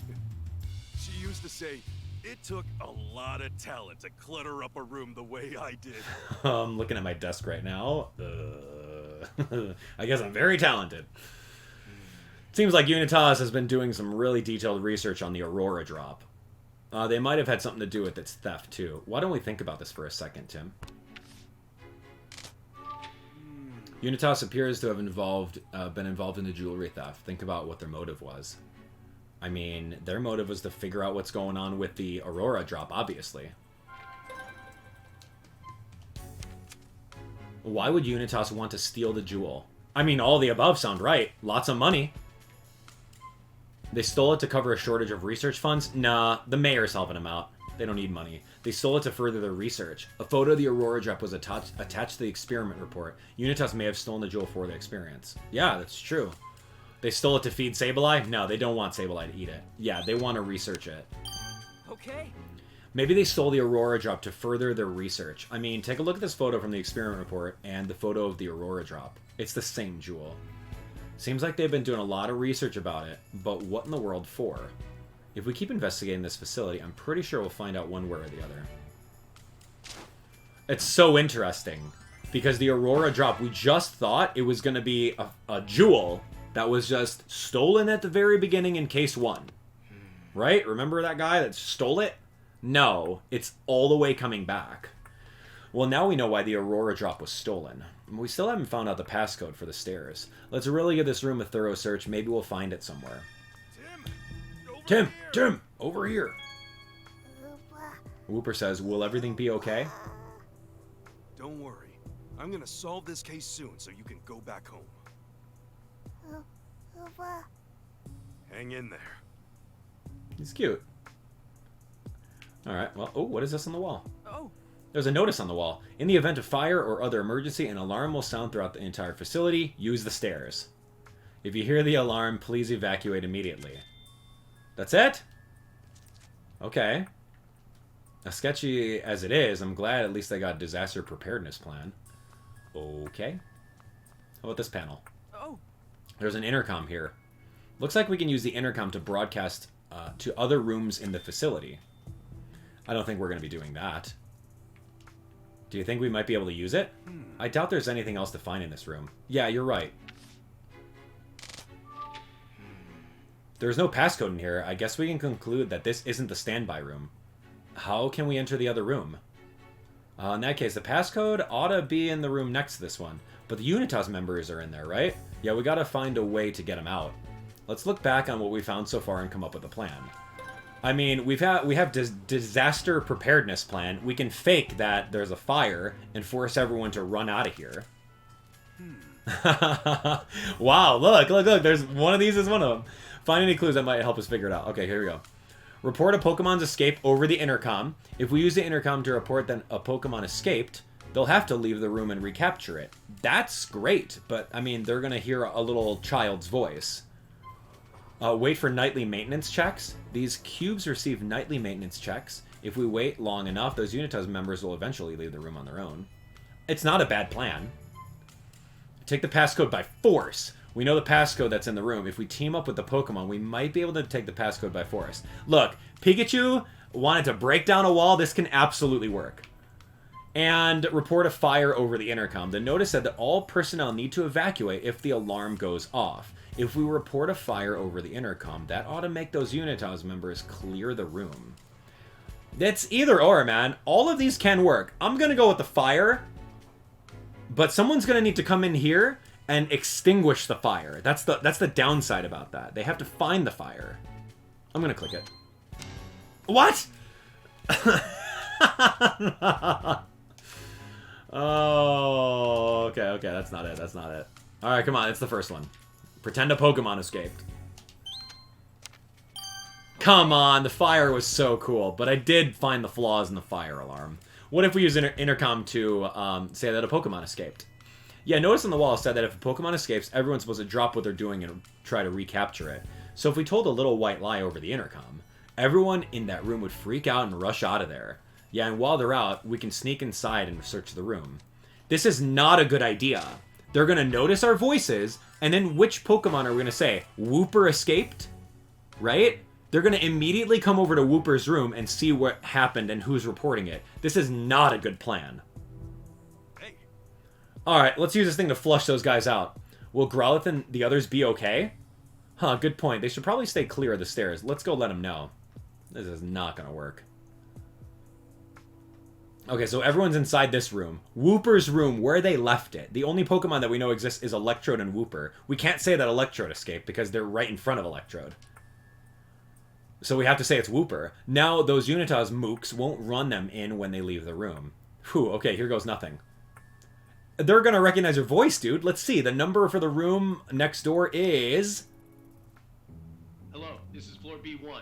She used to say, it took a lot of talent to clutter up a room the way I did. I'm looking at my desk right now. I guess I'm very talented. Seems like Unitas has been doing some really detailed research on the Aurora drop. They might have had something to do with its theft, too. Why don't we think about this for a second, Tim? Unitas appears to have been involved in the jewelry theft. Think about what their motive was. I mean, their motive was to figure out what's going on with the Aurora drop, obviously. Why would Unitas want to steal the jewel? I mean, all the above sound right. Lots of money. They stole it to cover a shortage of research funds? Nah, the mayor's helping them out. They don't need money. They stole it to further their research. A photo of the Aurora drop was attached to the experiment report. Unitas may have stolen the jewel for the experience. Yeah, that's true. They stole it to feed Sableye? No, they don't want Sableye to eat it. Yeah, they want to research it. Okay. Maybe they stole the Aurora drop to further their research. I mean, take a look at this photo from the experiment report and the photo of the Aurora drop. It's the same jewel. Seems like they've been doing a lot of research about it, but what in the world for? If we keep investigating this facility, I'm pretty sure we'll find out one way or the other. It's so interesting, because the Aurora drop, we just thought it was going to be a jewel that was just stolen at the very beginning in case 1. Right? Remember that guy that stole it? No, it's all the way coming back. Well, now we know why the Aurora drop was stolen. We still haven't found out the passcode for the stairs. Let's really give this room a thorough search. Maybe we'll find it somewhere. Tim, over here. Whooper says, will everything be okay? Don't worry. I'm gonna solve this case soon so you can go back home. Hang in there. He's cute. Alright, well, oh, what is this on the wall? Oh. There's a notice on the wall. In the event of fire or other emergency, an alarm will sound throughout the entire facility. Use the stairs. If you hear the alarm, please evacuate immediately. That's it? Okay. As sketchy as it is, I'm glad at least they got a disaster preparedness plan. Okay. How about this panel? Oh. There's an intercom here. Looks like we can use the intercom to broadcast to other rooms in the facility. I don't think we're going to be doing that. Do you think we might be able to use it? I doubt there's anything else to find in this room. Yeah, you're right. There's no passcode in here. I guess we can conclude that this isn't the standby room. How can we enter the other room? In that case, the passcode ought to be in the room next to this one. But the Unitas members are in there, right? Yeah, we gotta find a way to get them out. Let's look back on what we found so far and come up with a plan. I mean, we have disaster preparedness plan. We can fake that there's a fire and force everyone to run out of here. Wow, look. There's one of these is one of them. Find any clues that might help us figure it out. Okay, here we go. Report a Pokemon's escape over the intercom. If we use the intercom to report that a Pokemon escaped, they'll have to leave the room and recapture it. That's great, but, I mean, they're going to hear a little child's voice. Wait for nightly maintenance checks. These cubes receive nightly maintenance checks. If we wait long enough, those Unitas members will eventually leave the room on their own. It's not a bad plan. Take the passcode by force. We know the passcode that's in the room. If we team up with the Pokemon, we might be able to take the passcode by force. Look, Pikachu wanted to break down a wall. This can absolutely work. And report a fire over the intercom. The notice said that all personnel need to evacuate if the alarm goes off. If we report a fire over the intercom, that ought to make those Unitas members clear the room. It's either or, man. All of these can work. I'm going to go with the fire, but someone's going to need to come in here and extinguish the fire. That's the downside about that. They have to find the fire. I'm going to click it. What? Oh, okay, that's not it. Alright, come on, it's the first one. Pretend a Pokemon escaped. Come on, the fire was so cool, but I did find the flaws in the fire alarm. What if we use intercom to say that a Pokemon escaped? Yeah, notice on the wall said that if a Pokemon escapes, everyone's supposed to drop what they're doing and try to recapture it. So if we told a little white lie over the intercom, everyone in that room would freak out and rush out of there. Yeah, and while they're out, we can sneak inside and search the room. This is not a good idea. They're going to notice our voices, and then which Pokemon are we going to say? Wooper escaped? Right? They're going to immediately come over to Wooper's room and see what happened and who's reporting it. This is not a good plan. Hey. Alright, let's use this thing to flush those guys out. Will Growlithe and the others be okay? Huh, good point. They should probably stay clear of the stairs. Let's go let them know. This is not going to work. Okay, so everyone's inside this room. Wooper's room, where they left it. The only Pokemon that we know exists is Electrode and Wooper. We can't say that Electrode escaped because they're right in front of Electrode. So we have to say it's Wooper. Now, those Unitas mooks won't run them in when they leave the room. Whew, okay, here goes nothing. They're gonna recognize your voice, dude. Let's see. The number for the room next door is... Hello, this is floor B1.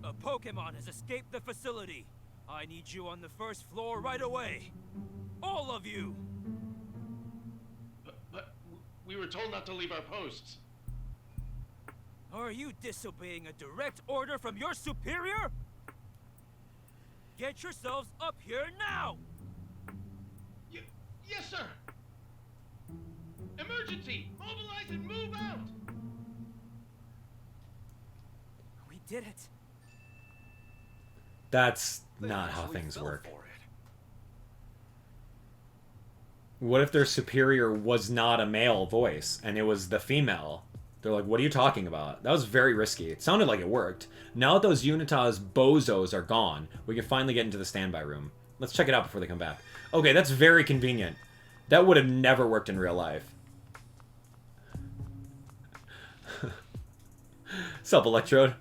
A Pokemon has escaped the facility. I need you on the first floor right away. All of you! But we were told not to leave our posts. Are you disobeying a direct order from your superior? Get yourselves up here now! Yes, sir! Emergency! Mobilize and move out! We did it. That's not how things work. What if their superior was not a male voice and it was the female? They're like, what are you talking about? That was very risky. It sounded like it worked. Now that those Unitas bozos are gone, we can finally get into the standby room. Let's check it out before they come back. Okay, that's very convenient. That would have never worked in real life. Sup, Electrode?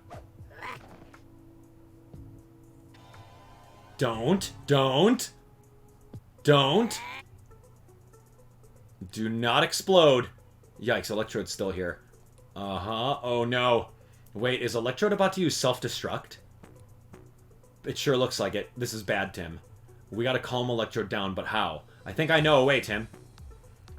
Don't. Do not explode. Yikes, Electrode's still here. Uh-huh. Oh, no. Wait, is Electrode about to use self-destruct? It sure looks like it. This is bad, Tim. We gotta calm Electrode down, but how? I think I know a way, Tim.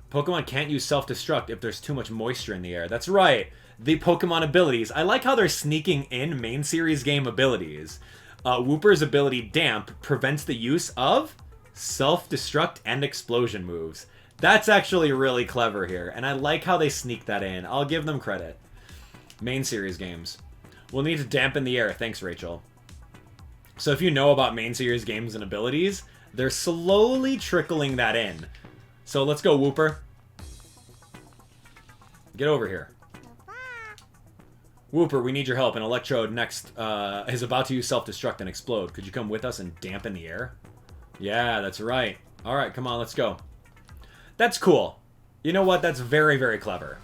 Pokemon can't use self-destruct if there's too much moisture in the air. That's right. The Pokemon abilities. I like how they're sneaking in main series game abilities. Wooper's ability Damp prevents the use of self-destruct and explosion moves. That's actually really clever here, and I like how they sneak that in. I'll give them credit. Main series games. We'll need to dampen the air. Thanks, Rachel. So if you know about main series games and abilities, they're slowly trickling that in. So let's go, Wooper. Get over here. Wooper, we need your help. An Electrode next is about to use self-destruct and explode. Could you come with us and dampen the air? Yeah, that's right. All right, come on, let's go. That's cool. You know what? That's very, very clever.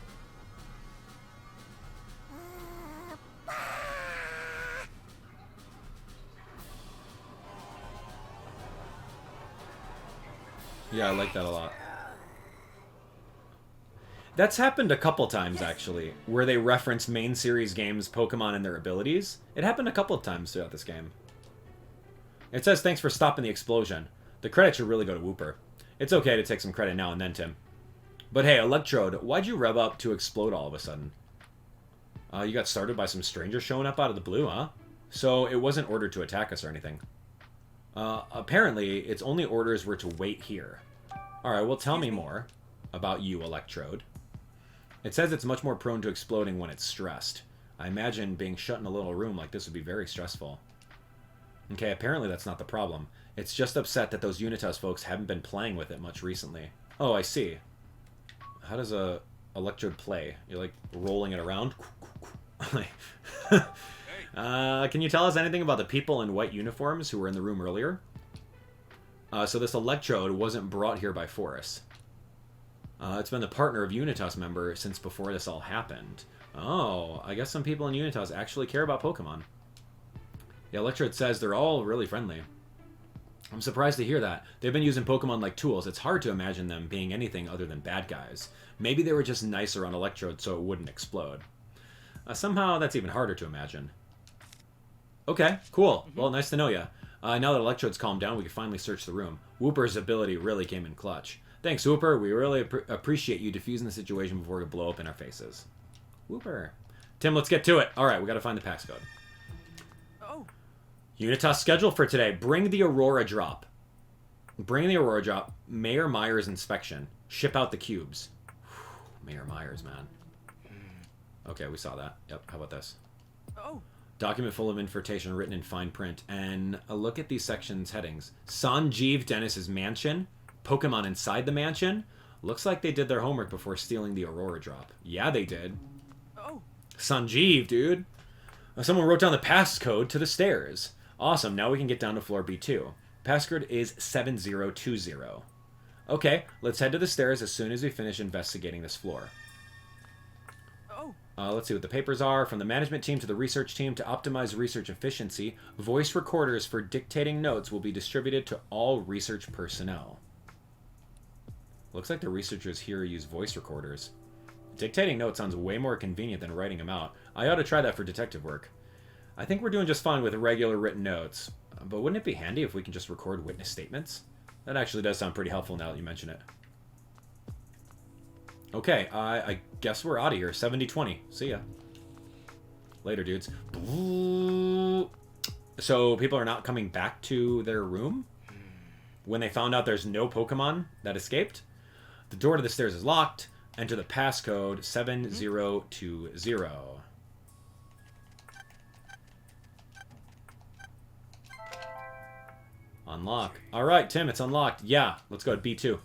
Yeah, I like that a lot. That's happened a couple times, actually, where they reference main series games, Pokemon, and their abilities. It happened a couple of times throughout this game. It says, thanks for stopping the explosion. The credit should really go to Wooper. It's okay to take some credit now and then, Tim. But hey, Electrode, why'd you rev up to explode all of a sudden? You got started by some stranger showing up out of the blue, huh? So it wasn't ordered to attack us or anything. Apparently, its only orders were to wait here. Alright, well, tell me more about you, Electrode. It says it's much more prone to exploding when it's stressed. I imagine being shut in a little room like this would be very stressful. Okay, apparently that's not the problem. It's just upset that those Unitas folks haven't been playing with it much recently. Oh, I see. How does a Electrode play? You're like rolling it around? Can you tell us anything about the people in white uniforms who were in the room earlier? So this Electrode wasn't brought here by Forrest. It's been the partner of Unitas member since before this all happened. Oh, I guess some people in Unitas actually care about Pokemon. Yeah, Electrode says they're all really friendly. I'm surprised to hear that. They've been using Pokemon like tools. It's hard to imagine them being anything other than bad guys. Maybe they were just nicer on Electrode so it wouldn't explode. Somehow that's even harder to imagine. Okay, cool. Well, nice to know ya. Now that Electrode's calmed down, we can finally search the room. Wooper's ability really came in clutch. Thanks, Wooper. We really appreciate you defusing the situation before it blow up in our faces. Wooper. Tim, let's get to it. All right, we got to find the passcode. Oh. Unitas schedule for today. Bring the Aurora drop. Bring the Aurora drop. Mayor Myers inspection. Ship out the cubes. Whew, Mayor Myers, man. Okay, we saw that. Yep, how about this? Oh. Document full of information written in fine print. And a look at these sections' headings. Sanjeev Denis's mansion. Pokemon inside the mansion. Looks like they did their homework before stealing the Aurora drop. Yeah, they did. Oh. Sanjeev, dude. Someone wrote down the passcode to the stairs. Awesome, now we can get down to floor B2. Passcode is 7020. Okay, let's head to the stairs as soon as we finish investigating this floor. Let's see what the papers are. From the management team to the research team to optimize research efficiency, voice recorders for dictating notes will be distributed to all research personnel. Looks like the researchers here use voice recorders. Dictating notes sounds way more convenient than writing them out. I ought to try that for detective work. I think we're doing just fine with regular written notes, but wouldn't it be handy if we can just record witness statements? That actually does sound pretty helpful now that you mention it. Okay, I guess we're out of here. 70-20. See ya. Later, dudes. So people are not coming back to their room? When they found out there's no Pokemon that escaped? The door to the stairs is locked. Enter the passcode 7020. Unlock. Alright, Tim, it's unlocked. Yeah, let's go to B2.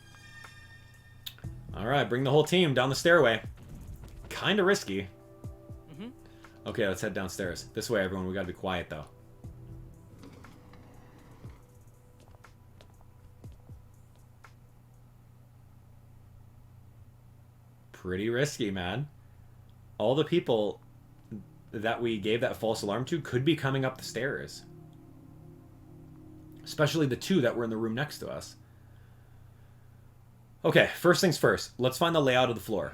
Alright, bring the whole team down the stairway. Kinda risky. Okay, let's head downstairs. This way, everyone. We gotta be quiet, though. Pretty risky, man. All the people that we gave that false alarm to could be coming up the stairs. Especially the two that were in the room next to us. Okay, first things first. Let's find the layout of the floor.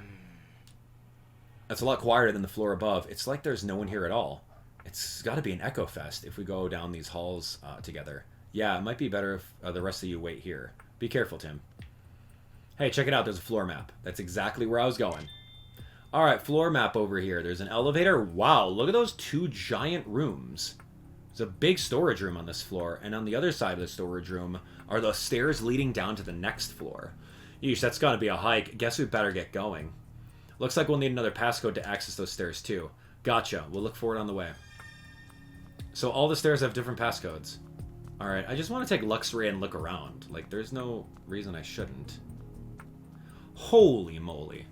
That's a lot quieter than the floor above. It's like there's no one here at all. It's got to be an echo fest if we go down these halls together. Yeah, it might be better if the rest of you wait here. Be careful, Tim. Hey, check it out. There's a floor map. That's exactly where I was going. Alright, floor map over here. There's an elevator. Wow, look at those two giant rooms. There's a big storage room on this floor, and on the other side of the storage room are the stairs leading down to the next floor. Yeesh, that's got to be a hike. Guess we better get going. Looks like we'll need another passcode to access those stairs, too. Gotcha. We'll look for it on the way. So all the stairs have different passcodes. Alright, I just want to take Luxray and look around. Like, there's no reason I shouldn't. Holy moly.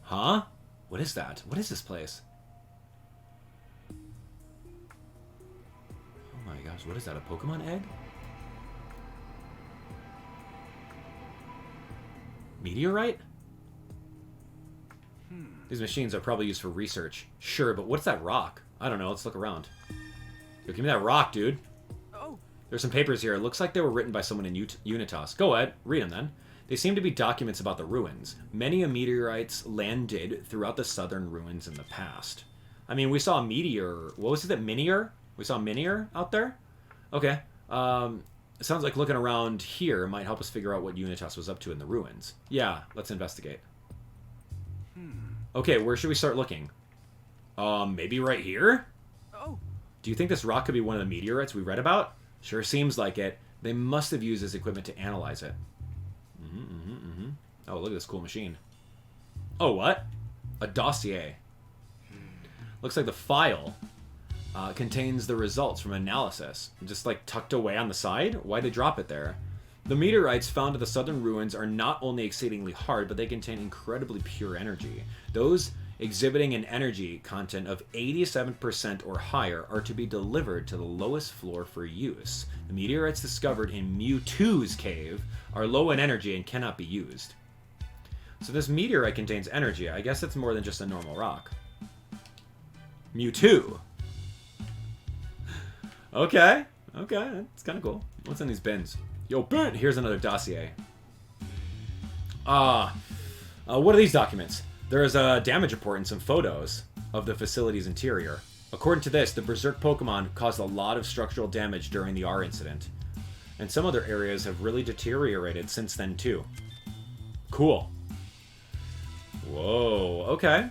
Huh? What is that? What is this place? Oh my gosh, what is that? A Pokemon egg? Meteorite? These machines are probably used for research. Sure, but what's that rock? I don't know. Let's look around. Yo, give me that rock, dude. Oh. There's some papers here. It looks like they were written by someone in Unitas. Go ahead. Read them then. They seem to be documents about the ruins. Many meteorites landed throughout the southern ruins in the past. I mean, we saw a meteor. What was it? Minior? We saw a Minior out there? Okay. It sounds like looking around here might help us figure out what Unitas was up to in the ruins. Yeah, let's investigate. Okay, where should we start looking? Maybe right here? Oh. Do you think this rock could be one of the meteorites we read about? Sure seems like it. They must have used this equipment to analyze it. Oh, look at this cool machine. Oh, what? A dossier. Looks like the file contains the results from analysis. Just like tucked away on the side? Why'd they drop it there? The meteorites found at the southern ruins are not only exceedingly hard, but they contain incredibly pure energy. Those exhibiting an energy content of 87% or higher are to be delivered to the lowest floor for use. The meteorites discovered in Mewtwo's cave are low in energy and cannot be used. So this meteorite contains energy. I guess it's more than just a normal rock. Mewtwo. Okay. Okay, that's kind of cool. What's in these bins? Yo, bin! Here's another dossier. What are these documents? There is a damage report and some photos of the facility's interior. According to this, the Berserk Pokemon caused a lot of structural damage during the R incident. And some other areas have really deteriorated since then, too. Cool. Whoa, okay.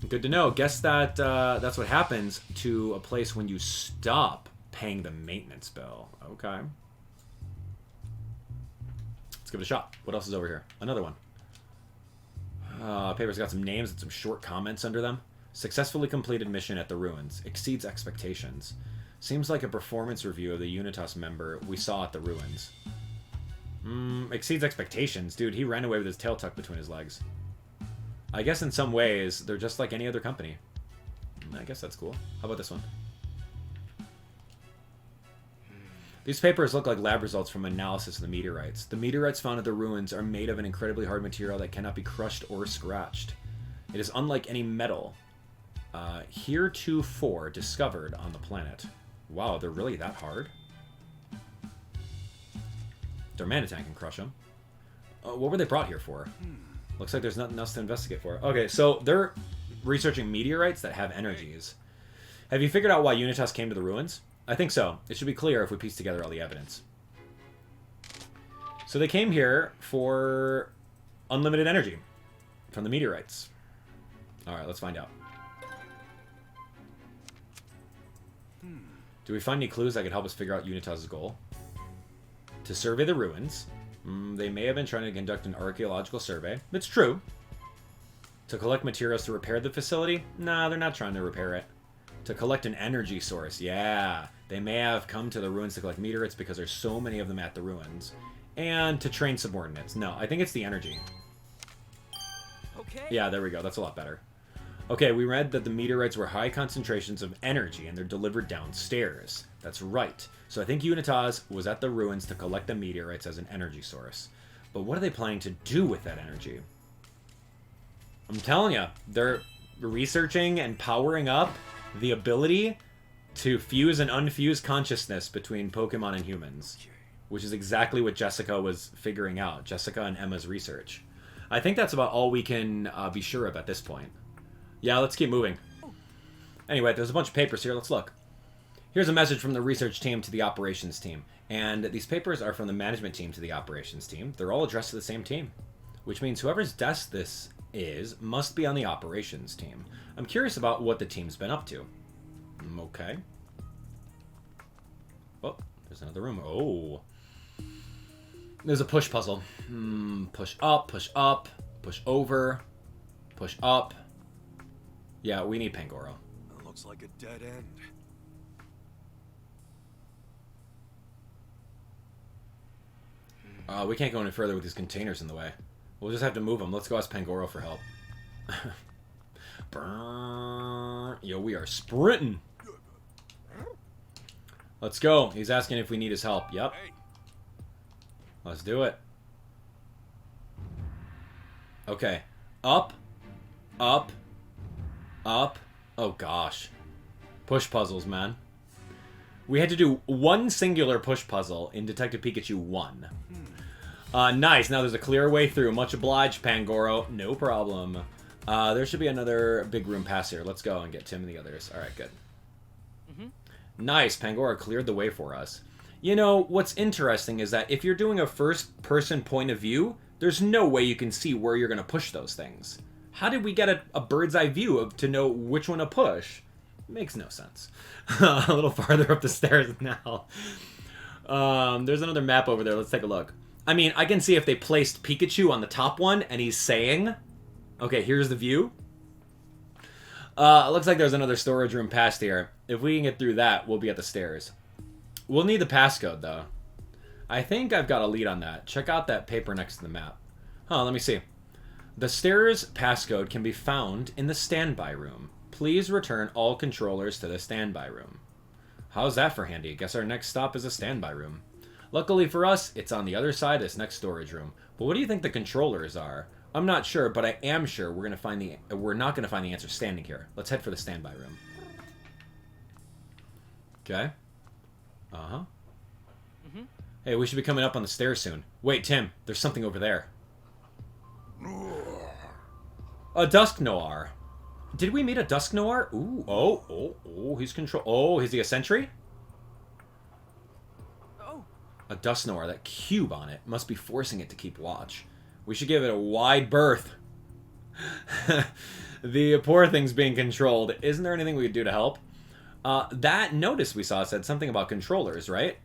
Good to know. Guess that that's what happens to a place when you stop paying the maintenance bill. Okay. Let's give it a shot. What else is over here? Another one. Paper's got some names and some short comments under them. Successfully completed mission at the ruins. Exceeds expectations. Seems like a performance review of the Unitas member we saw at the ruins. Exceeds expectations. Dude, he ran away with his tail tucked between his legs. I guess in some ways, they're just like any other company. I guess that's cool. How about this one? These papers look like lab results from analysis of the meteorites. The meteorites found at the ruins are made of an incredibly hard material that cannot be crushed or scratched. It is unlike any metal heretofore discovered on the planet. Wow, they're really that hard? Darmanitan can crush them. What were they brought here for? Looks like there's nothing else to investigate for. Okay, so they're researching meteorites that have energies. Have you figured out why Unitas came to the ruins? I think so. It should be clear if we piece together all the evidence. So they came here for unlimited energy from the meteorites. Alright, let's find out. Do we find any clues that could help us figure out Unitas' goal? To survey the ruins. They may have been trying to conduct an archaeological survey. It's true. To collect materials to repair the facility? Nah, they're not trying to repair it. To collect an energy source. Yeah. They may have come to the ruins to collect meteorites because there's so many of them at the ruins. And to train subordinates. No, I think it's the energy. Okay. Yeah, there we go. That's a lot better. Okay, we read that the meteorites were high concentrations of energy and they're delivered downstairs. That's right. So I think Unitas was at the ruins to collect the meteorites as an energy source. But what are they planning to do with that energy? I'm telling you, they're researching and powering up the ability to fuse and unfuse consciousness between Pokemon and humans. Which is exactly what Jessica was figuring out. Jessica and Emma's research. I think that's about all we can be sure of at this point. Yeah, let's keep moving. Anyway, there's a bunch of papers here. Let's look. Here's a message from the research team to the operations team. And these papers are from the management team to the operations team. They're all addressed to the same team. Which means whoever's desk this is must be on the operations team. I'm curious about what the team's been up to. Okay. Oh, there's another room. Oh. There's a push puzzle. Push up, push over, push up. Yeah, we need Pangoro. That looks like a dead end. We can't go any further with these containers in the way. We'll just have to move them. Let's go ask Pangoro for help. Yo, we are sprinting. Let's go. He's asking if we need his help. Yep. Let's do it. Okay. Up. Up. Up. Oh, gosh. Push puzzles, man. We had to do one singular push puzzle in Detective Pikachu 1. Nice. Now there's a clear way through. Much obliged, Pangoro. No problem. There should be another big room pass here. Let's go and get Tim and the others. All right, good. Nice. Pangoro cleared the way for us. You know, what's interesting is that if you're doing a first-person point of view, there's no way you can see where you're going to push those things. How did we get a bird's eye view to know which one to push? Makes no sense. A little farther up the stairs now. There's another map over there. Let's take a look. I mean, I can see if they placed Pikachu on the top one and he's saying... Okay, here's the view. Looks like there's another storage room past here. If we can get through that, we'll be at the stairs. We'll need the passcode, though. I think I've got a lead on that. Check out that paper next to the map. Huh, let me see. The stairs passcode can be found in the standby room. Please return all controllers to the standby room. How's that for handy? Guess our next stop is a standby room. Luckily for us, it's on the other side of this next storage room. But what do you think the controllers are? I'm not sure, but I am sure we're not gonna find the answer standing here. Let's head for the standby room. Okay. Uh-huh. Hey, we should be coming up on the stairs soon. Wait, Tim, there's something over there. A Dusk Noir. Did we meet a Dusk Noir? Ooh, oh, he's is he a sentry? Oh. A Dusk Noir, that cube on it must be forcing it to keep watch. We should give it a wide berth. The poor thing's being controlled. Isn't there anything we could do to help? That notice we saw said something about controllers, right?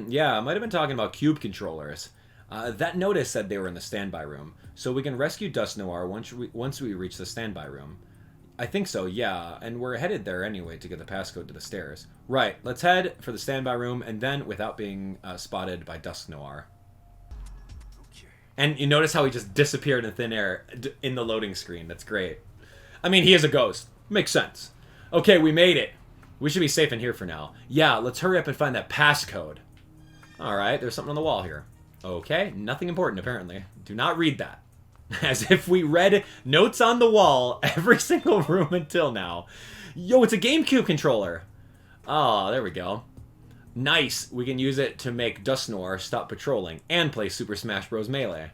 Yeah, I might have been talking about cube controllers. That notice said they were in the standby room, so we can rescue Dusk Noir once we reach the standby room. I think so, yeah, and we're headed there anyway to get the passcode to the stairs. Right, let's head for the standby room, and then without being spotted by Dusk Noir. And you notice how he just disappeared in thin air in the loading screen. That's great. I mean, he is a ghost. Makes sense. Okay, we made it. We should be safe in here for now. Yeah, let's hurry up and find that passcode. Alright, there's something on the wall here. Okay, nothing important apparently. Do not read that. As if we read notes on the wall every single room until now. Yo, it's a GameCube controller. Oh, there we go. Nice. We can use it to make Dusk Noir stop patrolling and play Super Smash Bros. Melee.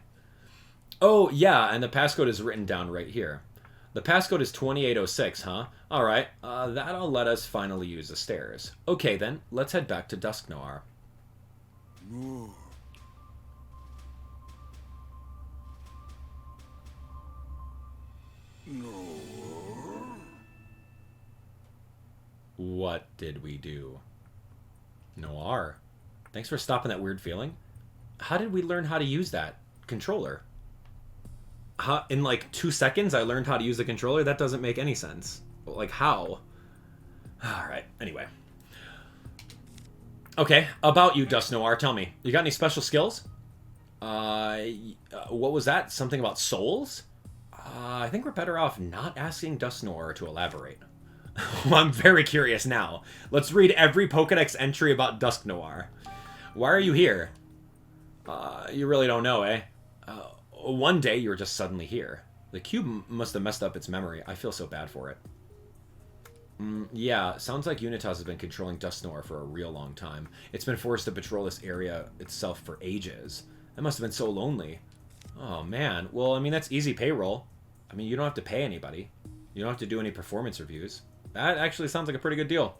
Oh, yeah, and the passcode is written down right here. The passcode is 2806, huh? Alright, that'll let us finally use the stairs. Okay then, let's head back to Dusk Noir. What did we do? Noir. Thanks for stopping that weird feeling. How did we learn how to use that controller? In like 2 seconds I learned how to use the controller? That doesn't make any sense. Like how? Alright, anyway. Okay, about you, Dusk Noir, tell me. You got any special skills? What was that? Something about souls? I think we're better off not asking Dusk Noir to elaborate. I'm very curious now. Let's read every Pokédex entry about Dusk Noir. Why are you here? You really don't know, eh? One day you were just suddenly here. The cube must have messed up its memory. I feel so bad for it. Yeah, sounds like Unitas has been controlling Dusk Noir for a real long time. It's been forced to patrol this area itself for ages. That must have been so lonely. Oh, man. Well, I mean, that's easy payroll. I mean, you don't have to pay anybody. You don't have to do any performance reviews. That actually sounds like a pretty good deal.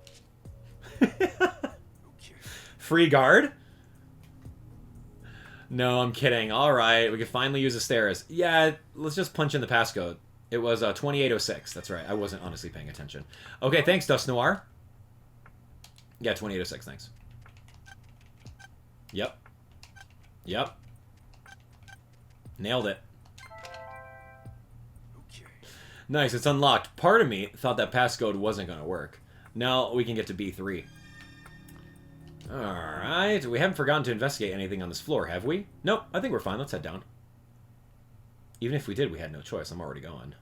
Free guard? No, I'm kidding. Alright, we can finally use the stairs. Yeah, let's just punch in the passcode. It was 2806. That's right. I wasn't honestly paying attention. Okay, thanks, Dusk Noir. Yeah, 2806, thanks. Yep. Yep. Nailed it. Nice, it's unlocked. Part of me thought that passcode wasn't going to work. Now we can get to B3. Alright, we haven't forgotten to investigate anything on this floor, have we? Nope, I think we're fine. Let's head down. Even if we did, we had no choice. I'm already going.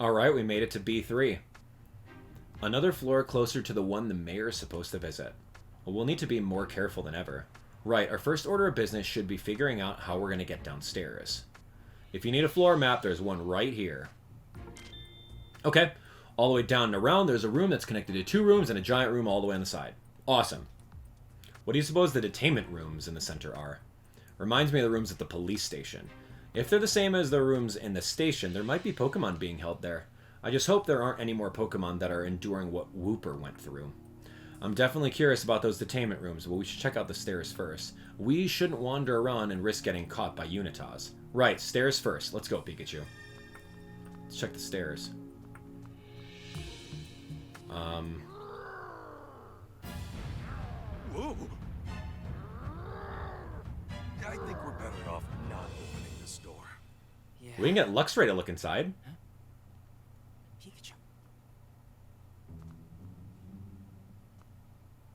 Alright, we made it to B3. Another floor closer to the one the mayor is supposed to visit. Well, we'll need to be more careful than ever. Right, our first order of business should be figuring out how we're going to get downstairs. If you need a floor map, there's one right here. Okay, all the way down and around, there's a room that's connected to 2 rooms and a giant room all the way on the side. Awesome. What do you suppose the detainment rooms in the center are? Reminds me of the rooms at the police station. If they're the same as the rooms in the station, there might be Pokemon being held there. I just hope there aren't any more Pokemon that are enduring what Wooper went through. I'm definitely curious about those detainment rooms, but we should check out the stairs first. We shouldn't wander around and risk getting caught by Unitas. Right, stairs first. Let's go, Pikachu. Let's check the stairs. Whoa. I think we're better off not opening this door. Yeah. We can get Luxray to look inside. Huh? Pikachu.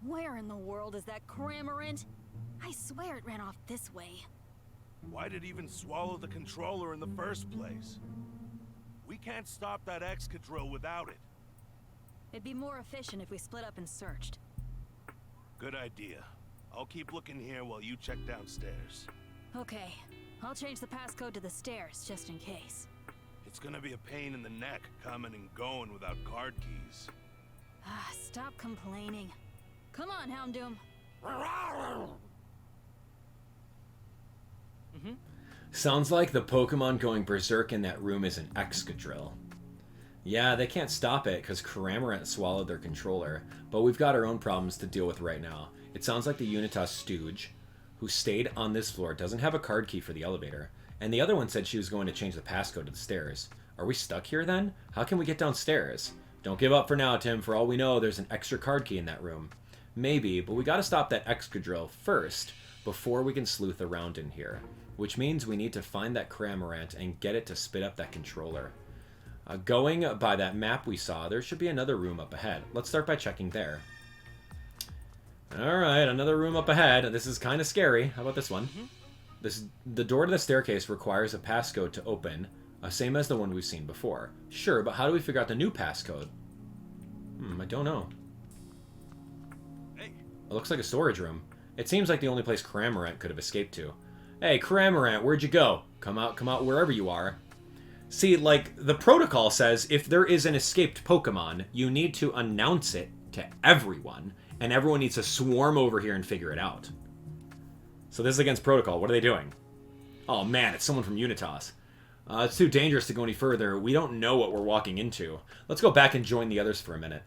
Where in the world is that Cramorant? I swear it ran off this way. Why'd it even swallow the controller in the first place? We can't stop that Excadrill without it. It'd be more efficient if we split up and searched. Good idea. I'll keep looking here while you check downstairs. Okay, I'll change the passcode to the stairs, just in case. It's gonna be a pain in the neck coming and going without card keys. Ah, stop complaining. Come on, Houndoom. Sounds like the Pokemon going berserk in that room is an Excadrill. Yeah, they can't stop it because Cramorant swallowed their controller, but we've got our own problems to deal with right now. It sounds like the Unitas stooge, who stayed on this floor, doesn't have a card key for the elevator, and the other one said she was going to change the passcode to the stairs. Are we stuck here then? How can we get downstairs? Don't give up for now, Tim. For all we know, there's an extra card key in that room. Maybe, but we gotta stop that Excadrill first before we can sleuth around in here. Which means we need to find that Cramorant and get it to spit up that controller. Going by that map we saw, there should be another room up ahead. Let's start by checking there. Alright, another room up ahead. This is kind of scary. How about this one? The door to the staircase requires a passcode to open, same as the one we've seen before. Sure, but how do we figure out the new passcode? I don't know. Hey. It looks like a storage room. It seems like the only place Cramorant could have escaped to. Hey, Cramorant, where'd you go? Come out wherever you are. See, like, the protocol says if there is an escaped Pokemon, you need to announce it to everyone, and everyone needs to swarm over here and figure it out. So this is against protocol. What are they doing? Oh man, it's someone from Unitas. It's too dangerous to go any further. We don't know what we're walking into. Let's go back and join the others for a minute.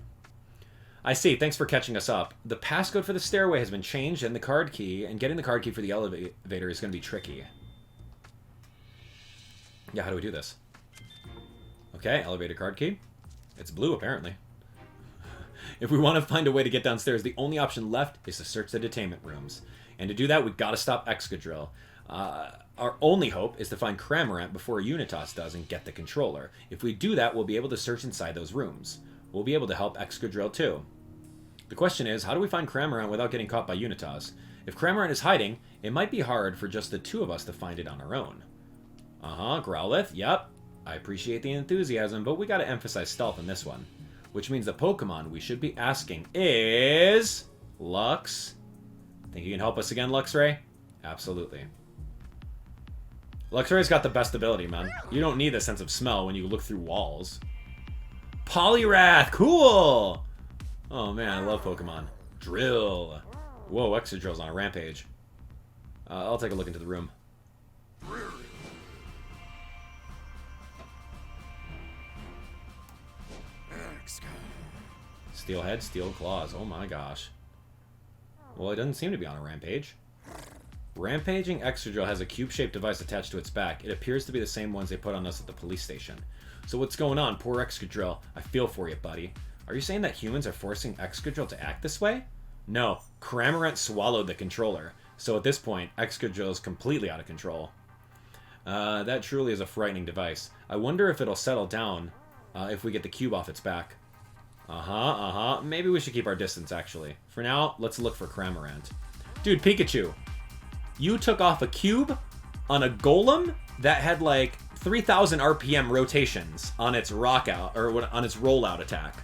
I see. Thanks for catching us up. The passcode for the stairway has been changed, and the card key, and getting the card key for the elevator is going to be tricky. Yeah, how do we do this? Okay, elevator card key. It's blue, apparently. If we want to find a way to get downstairs, the only option left is to search the detainment rooms. And to do that, we've got to stop Excadrill. Our only hope is to find Cramorant before Unitas does and get the controller. If we do that, we'll be able to search inside those rooms. We'll be able to help Excadrill too. The question is, how do we find Cramorant without getting caught by Unitas? If Cramorant is hiding, it might be hard for just the two of us to find it on our own. Growlithe, yep. I appreciate the enthusiasm, but we gotta emphasize stealth in this one. Which means the Pokemon we should be asking is... Lux. Think you can help us again, Luxray? Absolutely. Luxray's got the best ability, man. You don't need a sense of smell when you look through walls. Poliwrath! Cool! Oh man, I love Pokemon. Drill. Whoa, Excadrill's on a rampage. I'll take a look into the room. Steel head, steel claws. Oh my gosh. Well, it doesn't seem to be on a rampage. Rampaging Excadrill has a cube-shaped device attached to its back. It appears to be the same ones they put on us at the police station. So what's going on? Poor Excadrill. I feel for you, buddy. Are you saying that humans are forcing Excadrill to act this way? No, Cramorant swallowed the controller. So at this point, Excadrill is completely out of control. That truly is a frightening device. I wonder if it'll settle down if we get the cube off its back. Maybe we should keep our distance, actually. For now, let's look for Cramorant. Dude, Pikachu, you took off a cube on a golem that had like 3,000 RPM rotations on its on its rollout attack.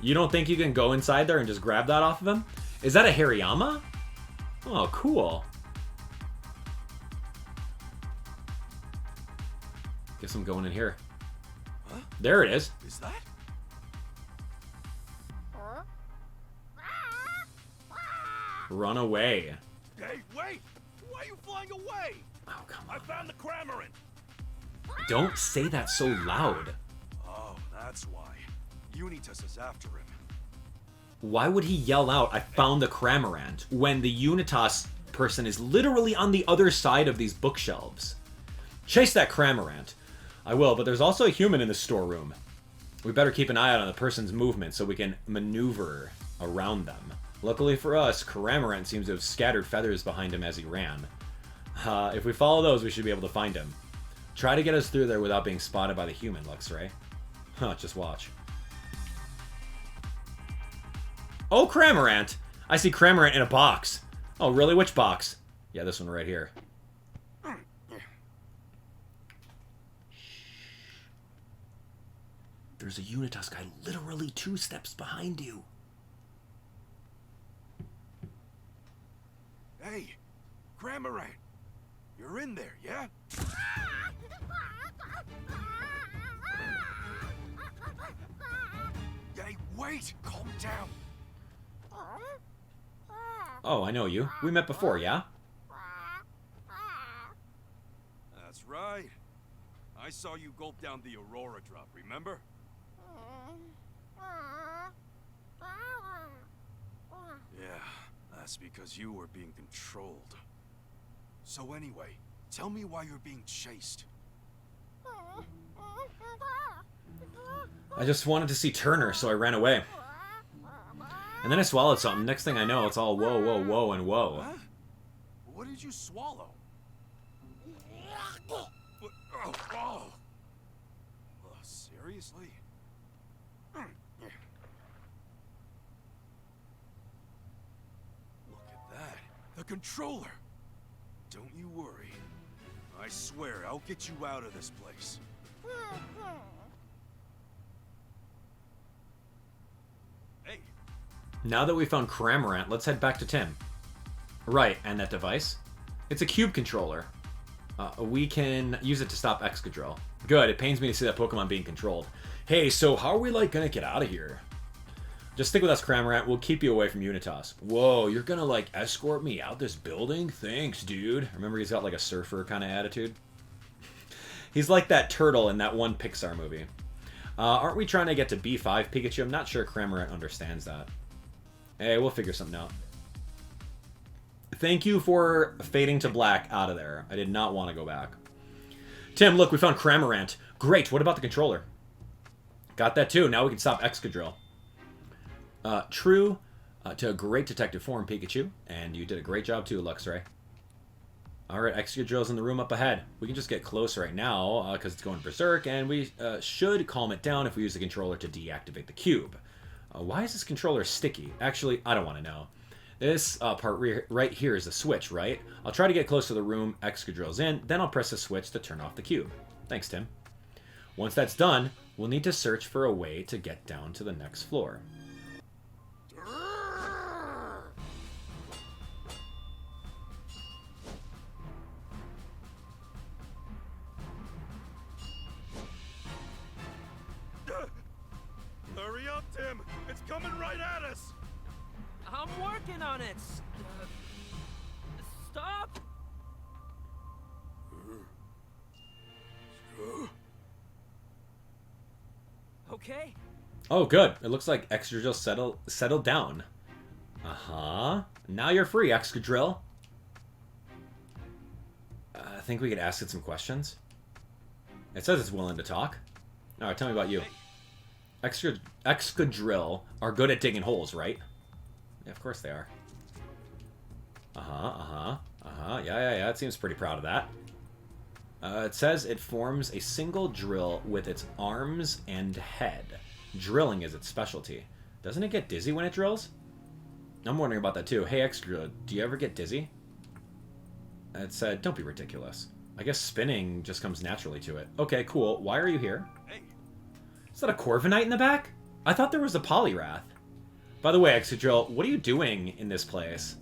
You don't think you can go inside there and just grab that off of him? Is that a Hariyama? Oh, cool. Guess I'm going in here. Huh? There it is. Is that? Run away. Hey, wait! Why are you flying away? Oh, come on. I found the Cramorant. Don't say that so loud. Oh, that's why. Unitas is after him. Why would he yell out, I found the Cramorant, when the Unitas person is literally on the other side of these bookshelves? Chase that Cramorant. I will, but there's also a human in the storeroom. We better keep an eye out on the person's movement so we can maneuver around them. Luckily for us, Cramorant seems to have scattered feathers behind him as he ran. If we follow those, we should be able to find him. Try to get us through there without being spotted by the human, Luxray. Just watch. Oh, Cramorant! I see Cramorant in a box. Oh, really? Which box? Yeah, this one right here. There's a Unitas guy literally 2 steps behind you. Hey, Cramorant, you're in there, yeah? Hey, wait! Calm down. Oh, I know you. We met before, yeah? That's right. I saw you gulp down the Aurora drop, remember? Yeah, that's because you were being controlled. So anyway, tell me why you're being chased. I just wanted to see Turner, so I ran away. And then I swallowed something. Next thing I know, it's all whoa, whoa, whoa, and whoa. Huh? What did you swallow? Oh. Seriously? Look at that. The controller. Don't you worry. I swear I'll get you out of this place. Hey. Now that we found Cramorant, let's head back to Tim. Right, and that device? It's a cube controller. We can use it to stop Excadrill. Good, it pains me to see that Pokemon being controlled. Hey, so how are we, like, gonna get out of here? Just stick with us, Cramorant. We'll keep you away from Unitas. Whoa, you're gonna, like, escort me out this building? Thanks, dude. Remember, he's got, like, a surfer kind of attitude? He's like that turtle in that one Pixar movie. Aren't we trying to get to B5, Pikachu? I'm not sure Cramorant understands that. Hey, we'll figure something out. Thank you for fading to black out of there. I did not want to go back. Tim, look, we found Cramorant. Great, what about the controller? Got that too. Now we can stop Excadrill. True to a great detective form, Pikachu. And you did a great job too, Luxray. Alright, Excadrill's in the room up ahead. We can just get close right now because it's going berserk. And we should calm it down if we use the controller to deactivate the cube. Why is this controller sticky? Actually, I don't want to know. This part right here is the switch, right? I'll try to get close to the room Excadrill's in, then I'll press the switch to turn off the cube. Thanks, Tim. Once that's done, we'll need to search for a way to get down to the next floor. Hurry up, Tim! It's coming right at us! I'm working on it. Stop! Okay. Oh, good. It looks like Excadrill settled down. Uh-huh. Now you're free, Excadrill. I think we could ask it some questions. It says it's willing to talk. Alright, tell me about you. Excadrill are good at digging holes, right? Yeah, of course they are. Yeah, it seems pretty proud of that. It says it forms a single drill with its arms and head. Drilling is its specialty. Doesn't it get dizzy when it drills? I'm wondering about that too. Hey, Extra, do you ever get dizzy? It said, don't be ridiculous. I guess spinning just comes naturally to it. Okay, cool. Why are you here? Hey. Is that a Corviknight in the back? I thought there was a Poliwrath. By the way, Excadrill, what are you doing in this place?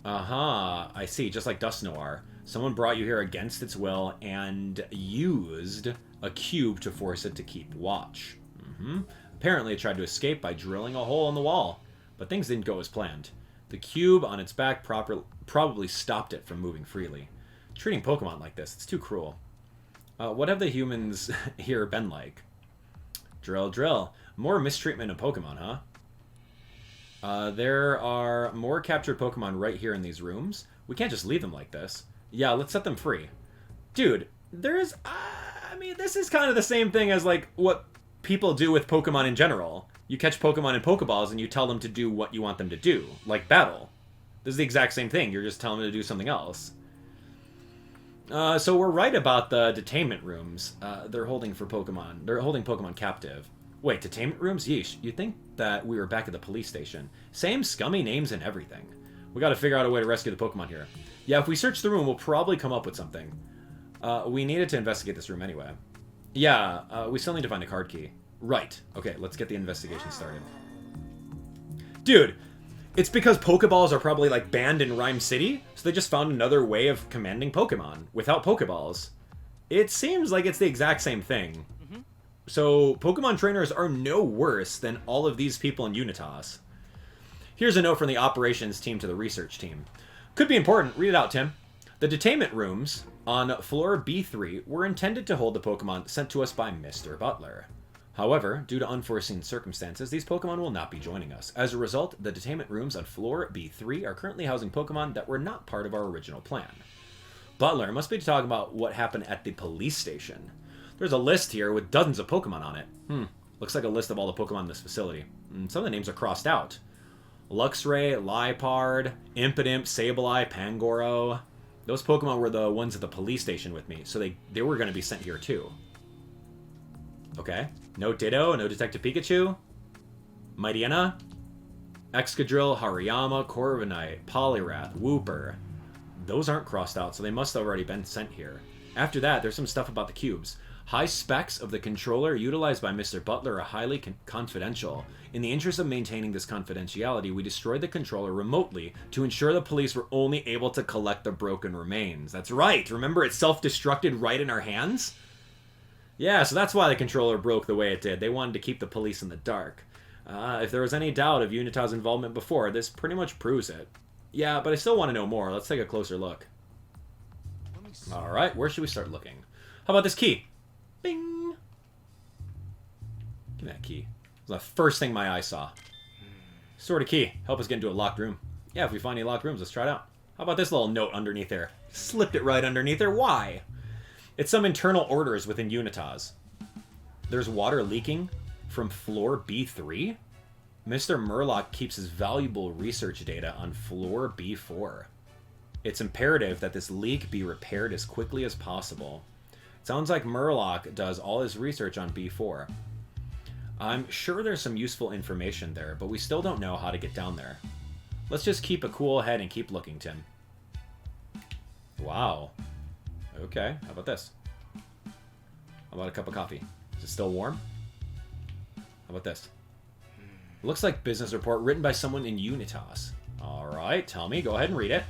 I see. Just like Dust Noir. Someone brought you here against its will and used a cube to force it to keep watch. Apparently it tried to escape by drilling a hole in the wall, but things didn't go as planned. The cube on its back probably stopped it from moving freely. Treating Pokemon like this, it's too cruel. What have the humans here been like? Drill. More mistreatment of Pokemon, huh? There are more captured Pokemon right here in these rooms. We can't just leave them like this. Yeah, let's set them free. Dude, there's... I mean, this is kind of the same thing as, like, what people do with Pokemon in general. You catch Pokemon in Pokeballs and you tell them to do what you want them to do. Like battle. This is the exact same thing. You're just telling them to do something else. So we're right about the detainment rooms. They're holding for Pokemon. They're holding Pokemon captive. Wait, detainment rooms? Yeesh. You'd think that we were back at the police station. Same scummy names and everything. We gotta figure out a way to rescue the Pokemon here. Yeah, if we search the room, we'll probably come up with something. We needed to investigate this room anyway. Yeah, we still need to find a card key. Right. Okay, let's get the investigation started. Dude, it's because Pokeballs are probably, like, banned in Ryme City, so they just found another way of commanding Pokemon without Pokeballs. It seems like it's the exact same thing. So, Pokemon trainers are no worse than all of these people in Unitas. Here's a note from the operations team to the research team. Could be important. Read it out, Tim. The detainment rooms on floor B3 were intended to hold the Pokemon sent to us by Mr. Butler. However, due to unforeseen circumstances, these Pokemon will not be joining us. As a result, the detainment rooms on floor B3 are currently housing Pokemon that were not part of our original plan. Butler must be talking about what happened at the police station. There's a list here with dozens of Pokemon on it. Looks like a list of all the Pokemon in this facility. Some of the names are crossed out. Luxray, Liepard, Impidimp, Sableye, Pangoro. Those Pokemon were the ones at the police station with me, so they were going to be sent here too. Okay. No Ditto, no Detective Pikachu. Mightyena. Excadrill, Hariyama, Corviknight, Poliwrath, Wooper. Those aren't crossed out, so they must have already been sent here. After that, there's some stuff about the cubes. High specs of the controller utilized by Mr. Butler are highly confidential. In the interest of maintaining this confidentiality, we destroyed the controller remotely to ensure the police were only able to collect the broken remains. That's right! Remember, it self-destructed right in our hands? Yeah, so that's why the controller broke the way it did. They wanted to keep the police in the dark. If there was any doubt of Unitas' involvement before, this pretty much proves it. Yeah, but I still want to know more. Let's take a closer look. Alright, where should we start looking? How about this key? Bing! Give me that key. It was the first thing my eye saw. Sort of key. Help us get into a locked room. Yeah, if we find any locked rooms, let's try it out. How about this little note underneath there? Slipped it right underneath there. Why? It's some internal orders within Unitas. There's water leaking from floor B3? Mr. Murloc keeps his valuable research data on floor B4. It's imperative that this leak be repaired as quickly as possible. Sounds like Murloc does all his research on B4. I'm sure there's some useful information there, but we still don't know how to get down there. Let's just keep a cool head and keep looking, Tim. Wow. Okay, how about this? How about a cup of coffee? Is it still warm? How about this? Looks like business report written by someone in Unitas. Alright, tell me. Go ahead and read it.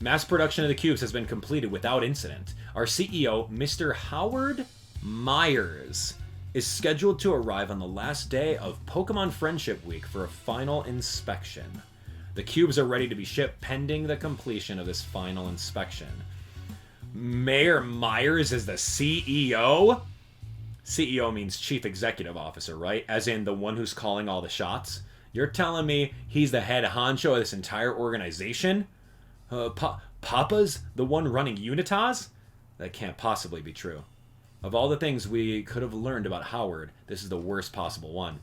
Mass production of the cubes has been completed without incident. Our CEO, Mr. Howard Myers, is scheduled to arrive on the last day of Pokemon Friendship Week for a final inspection. The cubes are ready to be shipped pending the completion of this final inspection. Mayor Myers is the CEO? CEO means Chief Executive Officer, right? As in the one who's calling all the shots? You're telling me he's the head honcho of this entire organization? Papa's the one running Unitas? That can't possibly be true. Of all the things we could have learned about Howard, this is the worst possible one.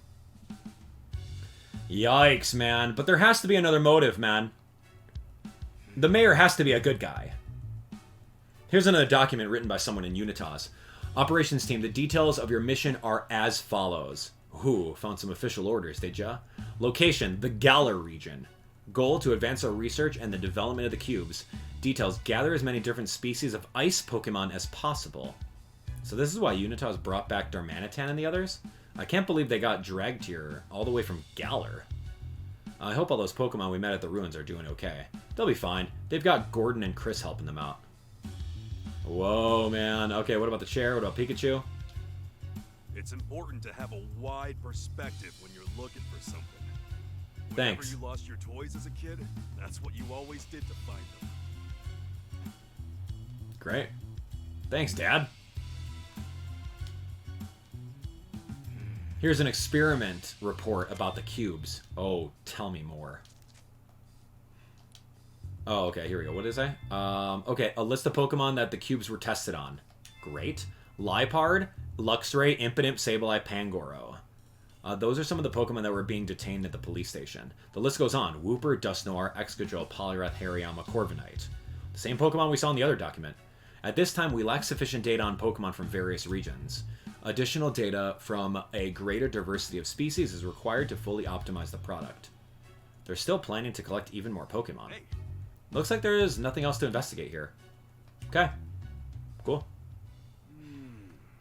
Yikes, man. But there has to be another motive, man. The mayor has to be a good guy. Here's another document written by someone in Unitas. Operations team, the details of your mission are as follows. Ooh, found some official orders, did ya? Location, the Galar region. Goal, to advance our research and the development of the cubes. Details, gather as many different species of ice Pokemon as possible. So this is why Unitas brought back Darmanitan and the others? I can't believe they got dragged here all the way from Galar. I hope all those Pokemon we met at the ruins are doing okay. They'll be fine. They've got Gordon and Chris helping them out. Whoa, man. Okay, what about the chair? What about Pikachu? It's important to have a wide perspective when you're looking for something. Thanks. Whenever you lost your toys as a kid, that's what you always did to find them. Great. Thanks, Dad. Here's an experiment report about the cubes. Oh, tell me more. Oh, okay, here we go. What did it say? Okay, a list of Pokemon that the cubes were tested on. Great. Liepard, Luxray, Impidimp, Sableye, Pangoro. Those are some of the Pokemon that were being detained at the police station. The list goes on. Wooper, Dusknoir, Excadrill, Poliwrath, Hariyama, Corviknight. The same Pokemon we saw in the other document. At this time, we lack sufficient data on Pokemon from various regions. Additional data from a greater diversity of species is required to fully optimize the product. They're still planning to collect even more Pokemon. Looks like there is nothing else to investigate here. Okay. Cool.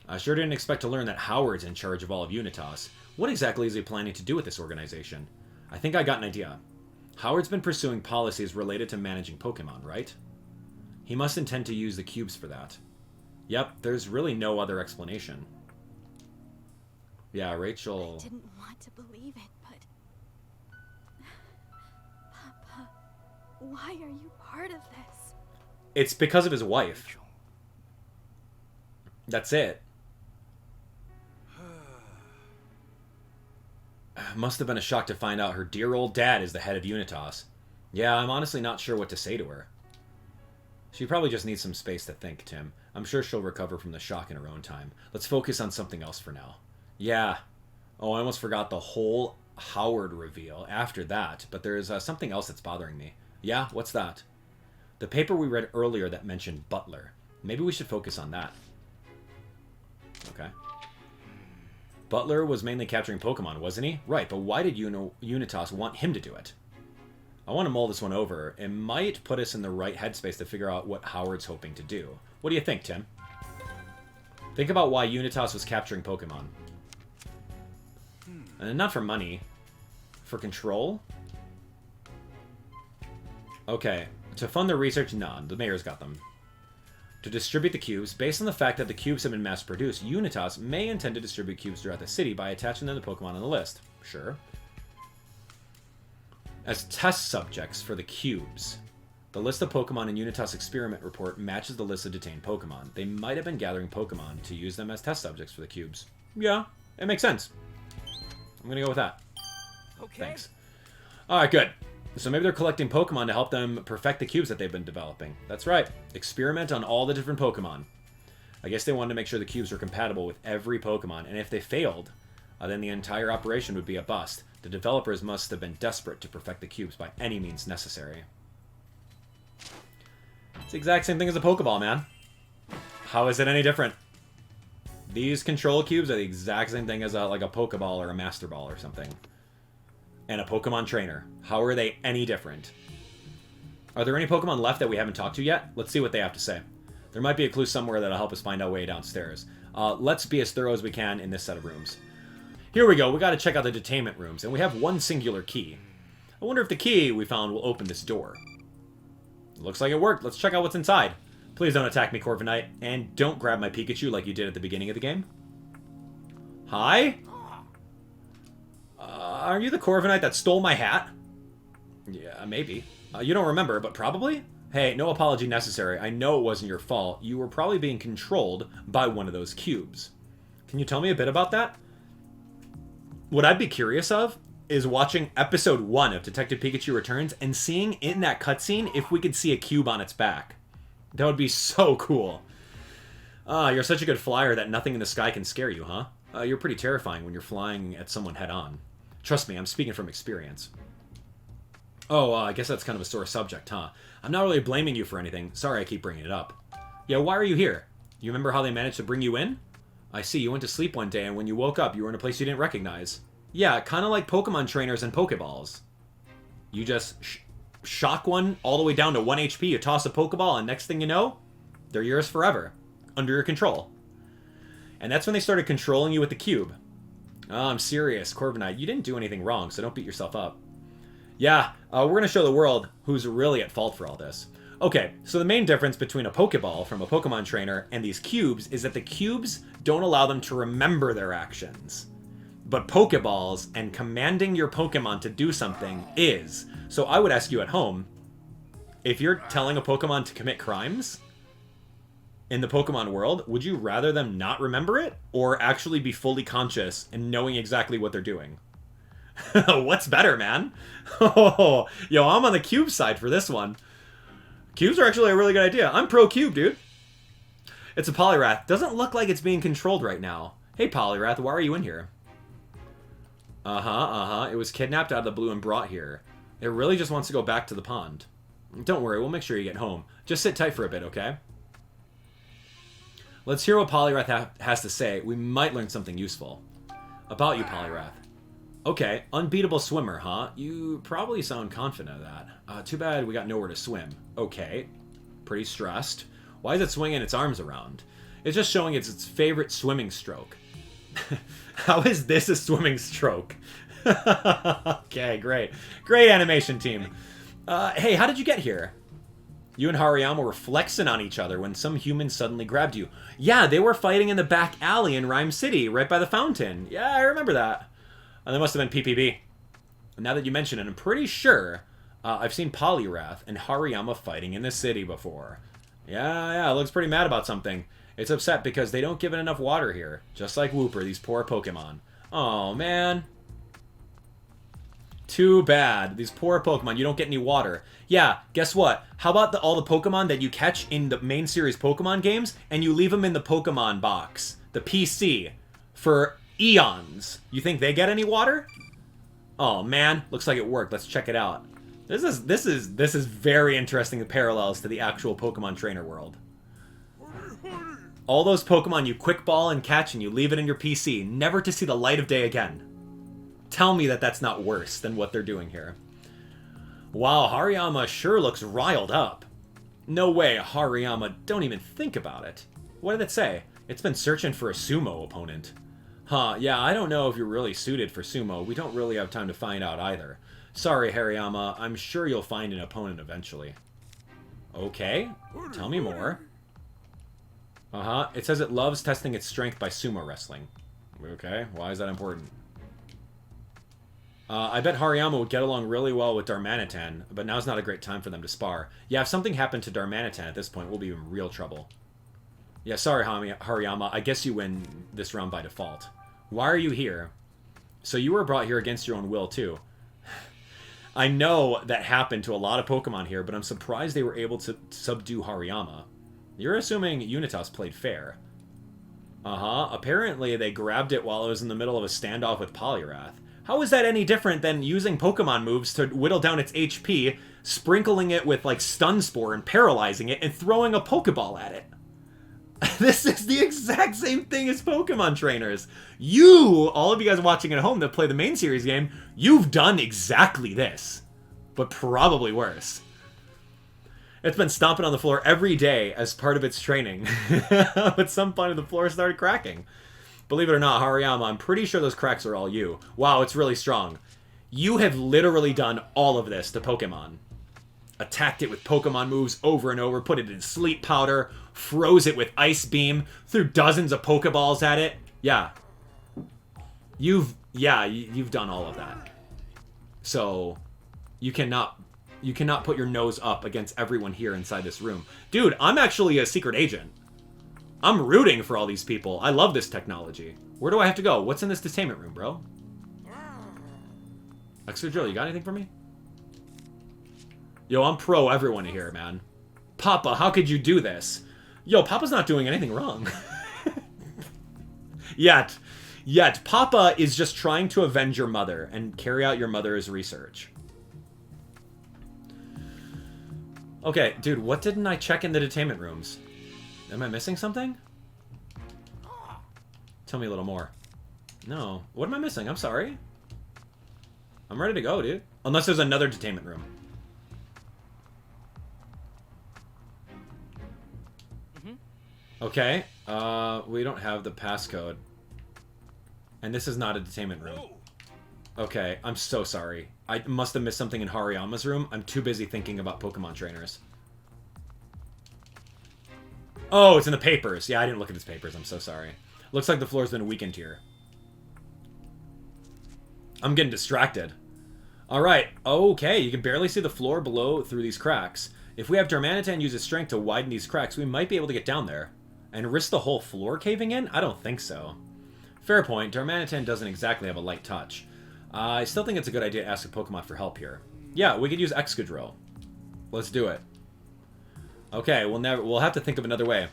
I sure didn't expect to learn that Howard's in charge of all of Unitas. What exactly is he planning to do with this organization? I think I got an idea. Howard's been pursuing policies related to managing Pokemon, right? He must intend to use the cubes for that. Yep, there's really no other explanation. Yeah, Rachel... I didn't want to believe it, but... Papa, why are you part of this? It's because of his wife. That's it. Must have been a shock to find out her dear old dad is the head of Unitas. Yeah, I'm honestly not sure what to say to her. She probably just needs some space to think, Tim. I'm sure she'll recover from the shock in her own time. Let's focus on something else for now. Yeah. Oh, I almost forgot the whole Howard reveal after that, but there's something else that's bothering me. Yeah, what's that? The paper we read earlier that mentioned Butler. Maybe we should focus on that. Okay. Butler was mainly capturing Pokemon, wasn't he? Right, but why did Unitas want him to do it? I want to mull this one over. It might put us in the right headspace to figure out what Howard's hoping to do. What do you think, Tim? Think about why Unitas was capturing Pokemon. And not for money. For control? Okay. To fund the research? None. The mayor's got them. To distribute the cubes, based on the fact that the cubes have been mass-produced, Unitas may intend to distribute cubes throughout the city by attaching them to Pokemon on the list. Sure. As test subjects for the cubes. The list of Pokemon in Unitas' experiment report matches the list of detained Pokemon. They might have been gathering Pokemon to use them as test subjects for the cubes. Yeah, it makes sense. I'm gonna go with that. Okay. Thanks. Alright, good. So maybe they're collecting Pokemon to help them perfect the cubes that they've been developing. That's right. Experiment on all the different Pokemon. I guess they wanted to make sure the cubes were compatible with every Pokemon, and if they failed, then the entire operation would be a bust. The developers must have been desperate to perfect the cubes by any means necessary. It's the exact same thing as a Pokeball, man. How is it any different? These control cubes are the exact same thing as like a Pokeball or a Master Ball or something. And a Pokemon trainer. How are they any different? Are there any Pokemon left that we haven't talked to yet? Let's see what they have to say. There might be a clue somewhere that'll help us find our way downstairs. Let's be as thorough as we can in this set of rooms. Here we go. We got to check out the detainment rooms, and we have one singular key. I wonder if the key we found will open this door. Looks like it worked. Let's check out what's inside. Please don't attack me, Corviknight, and don't grab my Pikachu like you did at the beginning of the game. Hi? Are you the Corviknight that stole my hat? Yeah, maybe. You don't remember, but probably? Hey, no apology necessary. I know it wasn't your fault. You were probably being controlled by one of those cubes. Can you tell me a bit about that? What I'd be curious of is watching episode 1 of Detective Pikachu Returns and seeing in that cutscene if we could see a cube on its back. That would be so cool. You're such a good flyer that nothing in the sky can scare you, huh? You're pretty terrifying when you're flying at someone head-on. Trust me, I'm speaking from experience. Oh, I guess that's kind of a sore subject, huh? I'm not really blaming you for anything. Sorry I keep bringing it up. Yeah, why are you here? You remember how they managed to bring you in? I see, you went to sleep one day, and when you woke up, you were in a place you didn't recognize. Yeah, kind of like Pokemon trainers and Pokeballs. You just shock one all the way down to 1 HP, you toss a Pokeball, and next thing you know, they're yours forever. Under your control. And that's when they started controlling you with the cube. Oh, I'm serious, Corviknight. You didn't do anything wrong, so don't beat yourself up. Yeah, we're going to show the world who's really at fault for all this. Okay, so the main difference between a Pokeball from a Pokemon trainer and these cubes is that the cubes don't allow them to remember their actions. But Pokeballs and commanding your Pokemon to do something is. So I would ask you at home, if you're telling a Pokemon to commit crimes in the Pokemon world, would you rather them not remember it or actually be fully conscious and knowing exactly what they're doing? What's better, man? Oh, yo, I'm on the cube side for this one. Cubes are actually a really good idea. I'm pro cube, dude. It's a Poliwrath. Doesn't look like it's being controlled right now. Hey, Poliwrath, why are you in here? It was kidnapped out of the blue and brought here. It really just wants to go back to the pond. Don't worry, we'll make sure you get home. Just sit tight for a bit, okay? Let's hear what Poliwrath has to say. We might learn something useful. About you, Poliwrath. Okay, unbeatable swimmer, huh? You probably sound confident of that. Too bad we got nowhere to swim. Okay, pretty stressed. Why is it swinging its arms around? It's just showing its favorite swimming stroke. How is this a swimming stroke? Okay, great. Great animation team. Hey, how did you get here? You and Hariyama were flexing on each other when some human suddenly grabbed you. Yeah, they were fighting in the back alley in Ryme City, right by the fountain. Yeah, I remember that. And that must have been PPB. Now that you mention it, I'm pretty sure I've seen Poliwrath and Hariyama fighting in the city before. Yeah, it looks pretty mad about something. It's upset because they don't give it enough water here. Just like Wooper, these poor Pokemon. Oh, man. Too bad. These poor Pokemon, you don't get any water. Yeah, guess what? How about all the Pokemon that you catch in the main series Pokemon games, and you leave them in the Pokemon box, the PC, for eons? You think they get any water? Oh, man. Looks like it worked. Let's check it out. This is very interesting, the parallels to the actual Pokemon trainer world. All those Pokemon you quick ball and catch and you leave it in your PC, never to see the light of day again. Tell me that that's not worse than what they're doing here. Wow, Hariyama sure looks riled up. No way, Hariyama, don't even think about it. What did it say? It's been searching for a sumo opponent. Huh, yeah, I don't know if you're really suited for sumo. We don't really have time to find out either. Sorry, Hariyama, I'm sure you'll find an opponent eventually. Okay, tell me more. It says it loves testing its strength by sumo wrestling. Okay, why is that important? I bet Hariyama would get along really well with Darmanitan, but now's not a great time for them to spar. Yeah, if something happened to Darmanitan at this point, we'll be in real trouble. Yeah, sorry, Hariyama. I guess you win this round by default. Why are you here? So you were brought here against your own will, too. I know that happened to a lot of Pokemon here, but I'm surprised they were able to subdue Hariyama. You're assuming Unitas played fair. Apparently they grabbed it while it was in the middle of a standoff with Poliwrath. How is that any different than using Pokemon moves to whittle down its HP, sprinkling it with, like, Stun Spore and paralyzing it, and throwing a Pokeball at it? This is the exact same thing as Pokemon trainers. You, all of you guys watching at home that play the main series game, you've done exactly this. But probably worse. It's been stomping on the floor every day as part of its training. At some point the floor started cracking. Believe it or not, Hariyama, I'm pretty sure those cracks are all you. Wow, it's really strong. You have literally done all of this to Pokemon. Attacked it with Pokemon moves over and over, put it in sleep powder, froze it with Ice Beam, threw dozens of Pokeballs at it. Yeah. You've done all of that. So, you cannot put your nose up against everyone here inside this room. Dude, I'm actually a secret agent. I'm rooting for all these people. I love this technology. Where do I have to go? What's in this detainment room, bro? Excadrill, you got anything for me? Yo, I'm pro everyone here, man. Papa, how could you do this? Yo, Papa's not doing anything wrong. Yet. Yet, Papa is just trying to avenge your mother and carry out your mother's research. Okay, dude, what didn't I check in the detainment rooms? Am I missing something? Tell me a little more. No. What am I missing? I'm sorry. I'm ready to go, dude. Unless there's another detainment room. Okay. We don't have the passcode. And this is not a detainment room. Okay, I'm so sorry. I must have missed something in Hariyama's room. I'm too busy thinking about Pokemon trainers. Oh, it's in the papers. Yeah, I didn't look at his papers. I'm so sorry. Looks like the floor's been weakened here. I'm getting distracted. Alright, okay, you can barely see the floor below through these cracks. If we have Darmanitan use his strength to widen these cracks, we might be able to get down there. And risk the whole floor caving in? I don't think so. Fair point, Darmanitan doesn't exactly have a light touch. I still think it's a good idea to ask a Pokemon for help here. Yeah, we could use Excadrill. Let's do it. Okay, we'll have to think of another way.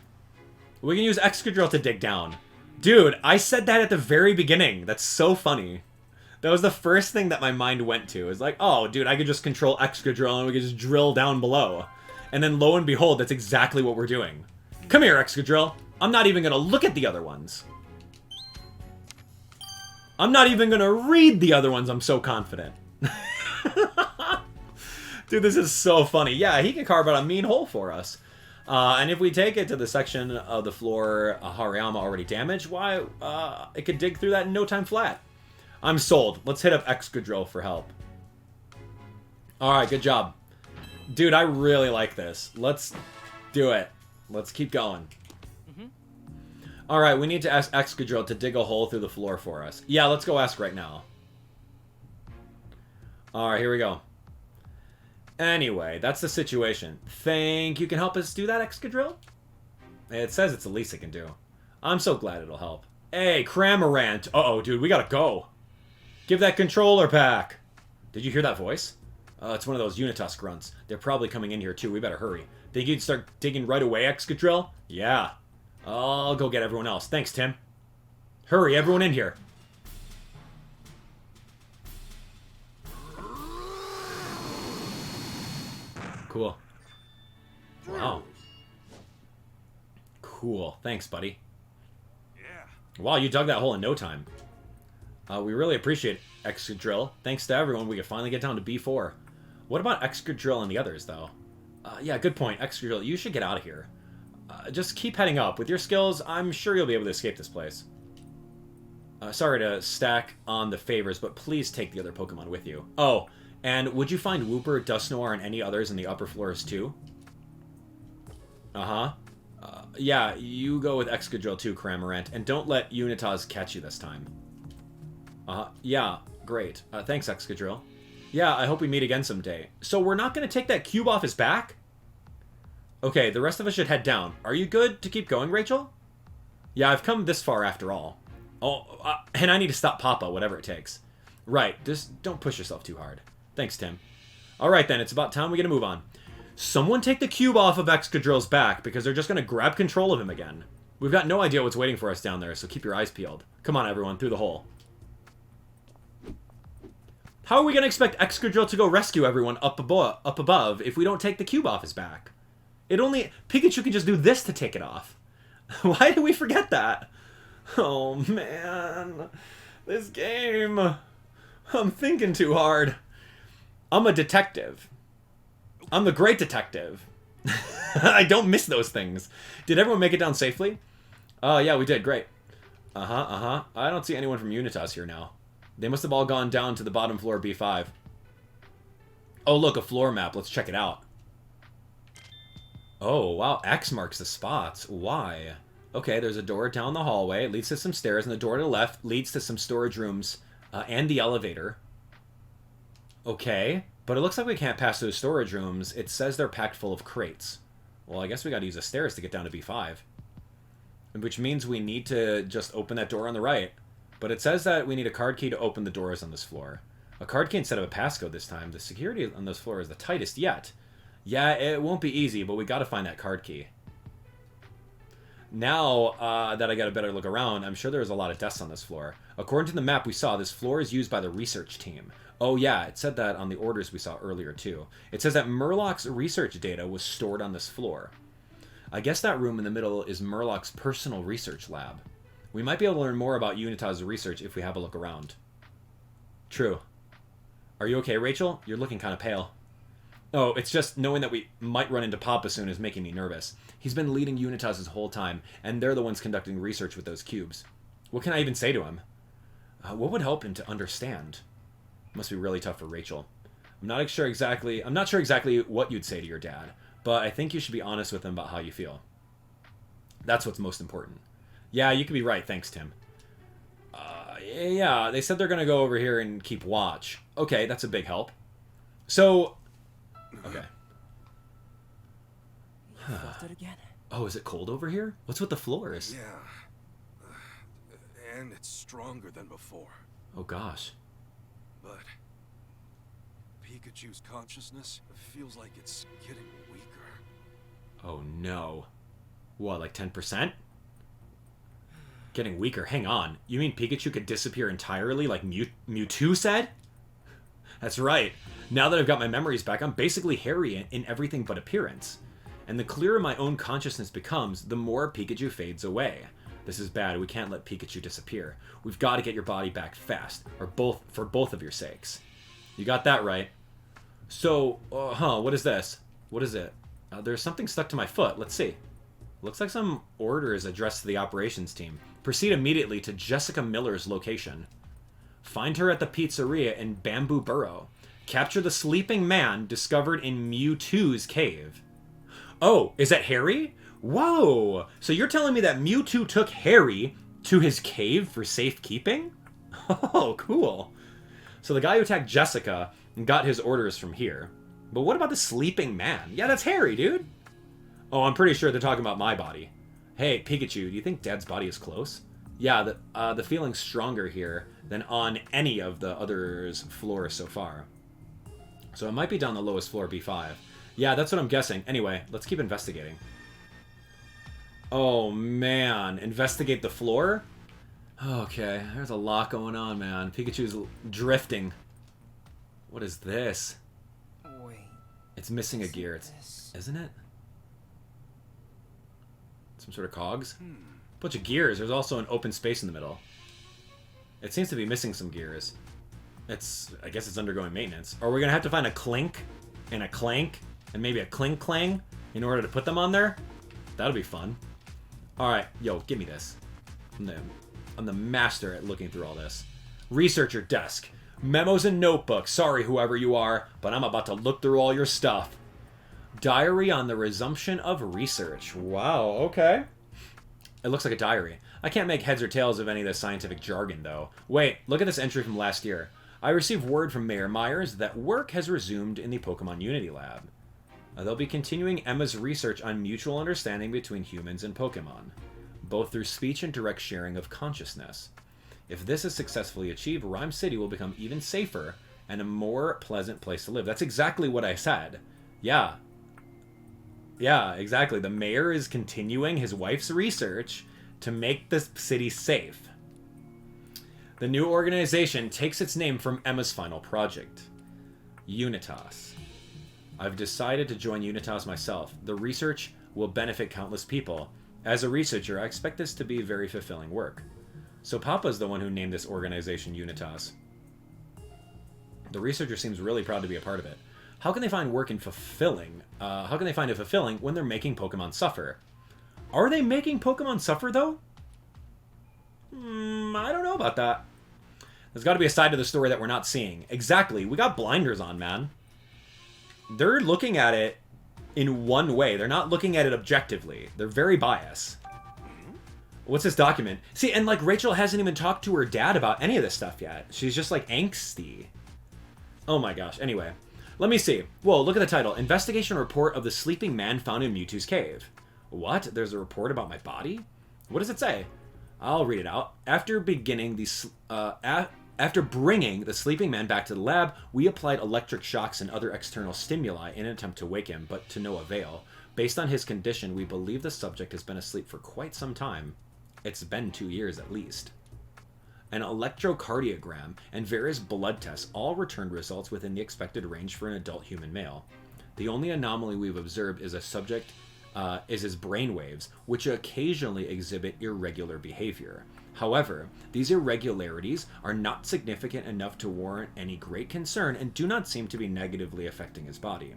We can use Excadrill to dig down. Dude, I said that at the very beginning. That's so funny. That was the first thing that my mind went to. Is like, oh, dude, I could just control Excadrill and we could just drill down below. And then lo and behold, that's exactly what we're doing. Come here, Excadrill. I'm not even going to look at the other ones. I'm not even going to read the other ones. I'm so confident. Dude, this is so funny. Yeah, he can carve out a mean hole for us. And if we take it to the section of the floor Hariyama already damaged, why, it could dig through that in no time flat. I'm sold. Let's hit up Excadrill for help. Alright, good job. Dude, I really like this. Let's do it. Let's keep going. Alright, we need to ask Excadrill to dig a hole through the floor for us. Yeah, let's go ask right now. Alright, here we go. Anyway, that's the situation. Think you can help us do that, Excadrill? It says it's the least it can do. I'm so glad it'll help. Hey, Cramorant! Uh-oh, dude, we gotta go. Give that controller back! Did you hear that voice? It's one of those Unitas grunts. They're probably coming in here too. We better hurry. Think you'd start digging right away, Excadrill? Yeah. I'll go get everyone else. Thanks, Tim. Hurry, everyone in here. Cool. Wow. Cool. Thanks, buddy. Yeah. Wow, you dug that hole in no time. We really appreciate Excadrill. Thanks to everyone, we can finally get down to B4. What about Excadrill and the others, though? Yeah, good point. Excadrill, you should get out of here. Just keep heading up. With your skills, I'm sure you'll be able to escape this place. Sorry to stack on the favors, but please take the other Pokemon with you. Oh, and would you find Wooper, Dusknoir, and any others in the upper floors, too? Uh-huh. Yeah, you go with Excadrill, too, Cramorant, and don't let Unitas catch you this time. Yeah, great. Thanks, Excadrill. Yeah, I hope we meet again someday. So we're not going to take that cube off his back? Okay, the rest of us should head down. Are you good to keep going, Rachel? Yeah, I've come this far after all. Oh, and I need to stop Papa, whatever it takes. Right, just don't push yourself too hard. Thanks, Tim. Alright then, it's about time we get a move on. Someone take the cube off of Excadrill's back, because they're just going to grab control of him again. We've got no idea what's waiting for us down there, so keep your eyes peeled. Come on, everyone, through the hole. How are we going to expect Excadrill to go rescue everyone up above if we don't take the cube off his back? Pikachu can just do this to take it off. Why did we forget that? Oh, man. This game. I'm thinking too hard. I'm a detective. I'm the great detective. I don't miss those things. Did everyone make it down safely? Yeah, we did. Great. I don't see anyone from Unitas here now. They must have all gone down to the bottom floor B5. Oh, look, a floor map. Let's check it out. Oh, wow. X marks the spots. Why? Okay, there's a door down the hallway. It leads to some stairs, and the door to the left leads to some storage rooms and the elevator. Okay, but it looks like we can't pass those storage rooms. It says they're packed full of crates. Well, I guess we gotta use the stairs to get down to B5. Which means we need to just open that door on the right. But it says that we need a card key to open the doors on this floor. A card key instead of a passcode this time. The security on this floor is the tightest yet. Yeah, it won't be easy, but we gotta find that card key. Now that I got a better look around, I'm sure there's a lot of deaths on this floor. According to the map we saw, this floor is used by the research team. Oh yeah, it said that on the orders we saw earlier too. It says that Murloc's research data was stored on this floor. I guess that room in the middle is Murloc's personal research lab. We might be able to learn more about Unitas' research if we have a look around. True. Are you okay, Rachel? You're looking kind of pale. Oh, it's just knowing that we might run into Papa soon is making me nervous. He's been leading Unitas this whole time, and they're the ones conducting research with those cubes. What can I even say to him? What would help him to understand? Must be really tough for Rachel. I'm not sure exactly what you'd say to your dad, but I think you should be honest with him about how you feel. That's what's most important. Yeah, you could be right. Thanks, Tim. Yeah, they said they're going to go over here and keep watch. Okay, that's a big help. So... Okay. You felt it again? Oh, is it cold over here? What's with the floors? Yeah. And it's stronger than before. Oh, gosh. But Pikachu's consciousness feels like it's getting weaker. Oh, no. What, like 10%? Getting weaker. Hang on. You mean Pikachu could disappear entirely like Mewtwo said? That's right. Now that I've got my memories back, I'm basically Harry in everything but appearance. And the clearer my own consciousness becomes, the more Pikachu fades away. This is bad. We can't let Pikachu disappear. We've got to get your body back fast, for both of your sakes. You got that right. So, what is this? What is it? There's something stuck to my foot. Let's see. Looks like some orders addressed to the operations team. Proceed immediately to Jessica Miller's location. Find her at the pizzeria in Bamboo Burrow. Capture the sleeping man discovered in Mewtwo's cave. Oh, is that Harry? Whoa! So you're telling me that Mewtwo took Harry to his cave for safekeeping? Oh, cool. So the guy who attacked Jessica got his orders from here. But what about the sleeping man? Yeah, that's Harry, dude. Oh, I'm pretty sure they're talking about my body. Hey, Pikachu, do you think Dad's body is close? Yeah, the feeling's stronger here than on any of the others' floors so far. So it might be down the lowest floor, B5. Yeah, that's what I'm guessing. Anyway, let's keep investigating. Oh, man. Investigate the floor? Okay, there's a lot going on, man. Pikachu's drifting. What is this? Wait. It's missing a gear. Isn't it? Some sort of cogs? Bunch of gears. There's also an open space in the middle. It seems to be missing some gears. I guess it's undergoing maintenance. Are we going to have to find a clink and a clank and maybe a clink clang in order to put them on there? That'll be fun. Alright, yo, give me this. I'm the master at looking through all this. Researcher desk. Memos and notebooks. Sorry, whoever you are, but I'm about to look through all your stuff. Diary on the resumption of research. Wow, okay. It looks like a diary. I can't make heads or tails of any of this scientific jargon, though. Wait, look at this entry from last year. I received word from Mayor Myers that work has resumed in the Pokemon Unity Lab. They'll be continuing Emma's research on mutual understanding between humans and Pokemon, both through speech and direct sharing of consciousness. If this is successfully achieved, Ryme City will become even safer and a more pleasant place to live. That's exactly what I said. Yeah. Yeah, exactly. The mayor is continuing his wife's research to make the city safe. The new organization takes its name from Emma's final project, Unitas. I've decided to join Unitas myself. The research will benefit countless people. As a researcher, I expect this to be very fulfilling work. So Papa's the one who named this organization Unitas. The researcher seems really proud to be a part of it. How can they find work in fulfilling? How can they find it fulfilling when they're making Pokemon suffer? Are they making Pokemon suffer, though? I don't know about that. There's got to be a side to the story that we're not seeing. Exactly. We got blinders on, man. They're looking at it in one way. They're not looking at it objectively. They're very biased. What's this document? See, and like Rachel hasn't even talked to her dad about any of this stuff yet. She's just like angsty. Oh my gosh. Anyway, let me see. Whoa, look at the title. Investigation report of the sleeping man found in Mewtwo's cave. What? There's a report about my body? What does it say? I'll read it out. After bringing the sleeping man back to the lab, we applied electric shocks and other external stimuli in an attempt to wake him, but to no avail. Based on his condition, we believe the subject has been asleep for quite some time. It's been 2 years at least. An electrocardiogram and various blood tests all returned results within the expected range for an adult human male. The only anomaly we've observed is his brainwaves, which occasionally exhibit irregular behavior. However, these irregularities are not significant enough to warrant any great concern and do not seem to be negatively affecting his body.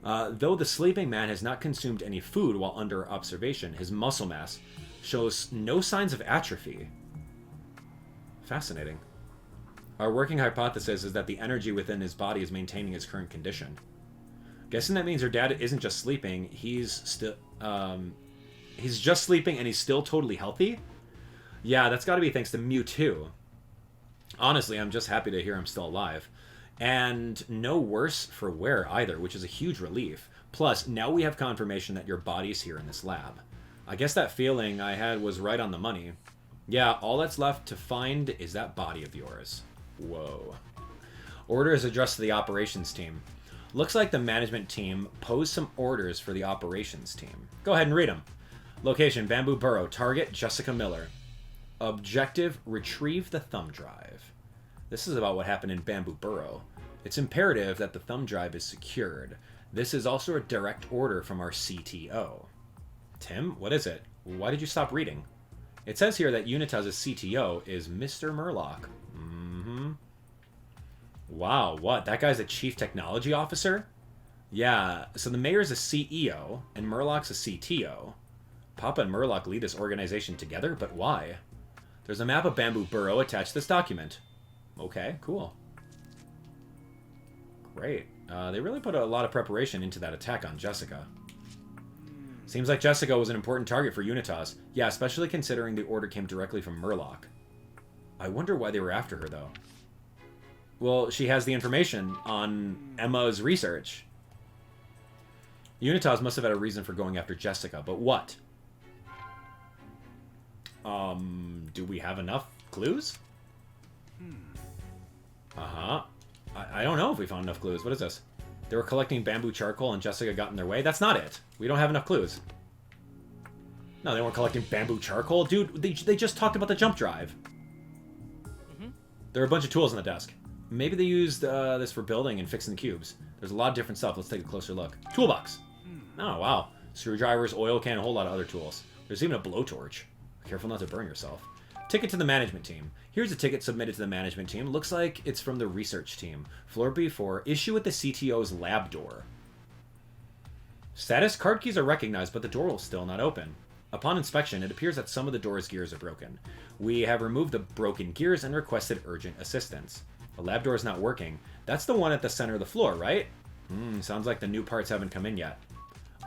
Though the sleeping man has not consumed any food while under observation, his muscle mass shows no signs of atrophy. Fascinating. Our working hypothesis is that the energy within his body is maintaining his current condition. Guessing that means her dad isn't just sleeping, he's just sleeping and he's still totally healthy? Yeah, that's got to be thanks to Mewtwo. Honestly, I'm just happy to hear I'm still alive. And no worse for wear either, which is a huge relief. Plus, now we have confirmation that your body's here in this lab. I guess that feeling I had was right on the money. Yeah, all that's left to find is that body of yours. Whoa. Order is addressed to the operations team. Looks like the management team posed some orders for the operations team. Go ahead and read them. Location, Bamboo Burrow. Target, Jessica Miller. Objective, retrieve the thumb drive. This is about what happened in Bamboo Burrow. It's imperative that the thumb drive is secured. This is also a direct order from our CTO. Tim, what is it? Why did you stop reading? It says here that Unitas's CTO is Mr. Murloc. Mm-hmm. Wow, what? That guy's a Chief Technology Officer? Yeah, so the mayor's a CEO, and Murloc's a CTO. Papa and Murloc lead this organization together, but why? There's a map of Bamboo Burrow attached to this document. Okay, cool. Great. They really put a lot of preparation into that attack on Jessica. Seems like Jessica was an important target for Unitas. Yeah, especially considering the order came directly from Murloc. I wonder why they were after her, though. Well, she has the information on Emma's research. Unitas must have had a reason for going after Jessica, but what? Do we have enough clues? Uh-huh. I don't know if we found enough clues. What is this? They were collecting bamboo charcoal and Jessica got in their way? That's not it. We don't have enough clues. No, they weren't collecting bamboo charcoal. Dude, they just talked about the jump drive. There are a bunch of tools on the desk. Maybe they used this for building and fixing the cubes. There's a lot of different stuff. Let's take a closer look. Toolbox. Oh, wow. Screwdrivers, oil can, a whole lot of other tools. There's even a blowtorch. Careful not to burn yourself. Ticket to the management team. Here's a ticket submitted to the management team. Looks like it's from the research team. Floor B4. Issue at the CTO's lab door. Status: card keys are recognized, but the door will still not open. Upon inspection, it appears that some of the door's gears are broken. We have removed the broken gears and requested urgent assistance. The lab door is not working. That's the one at the center of the floor, right? Sounds like the new parts haven't come in yet.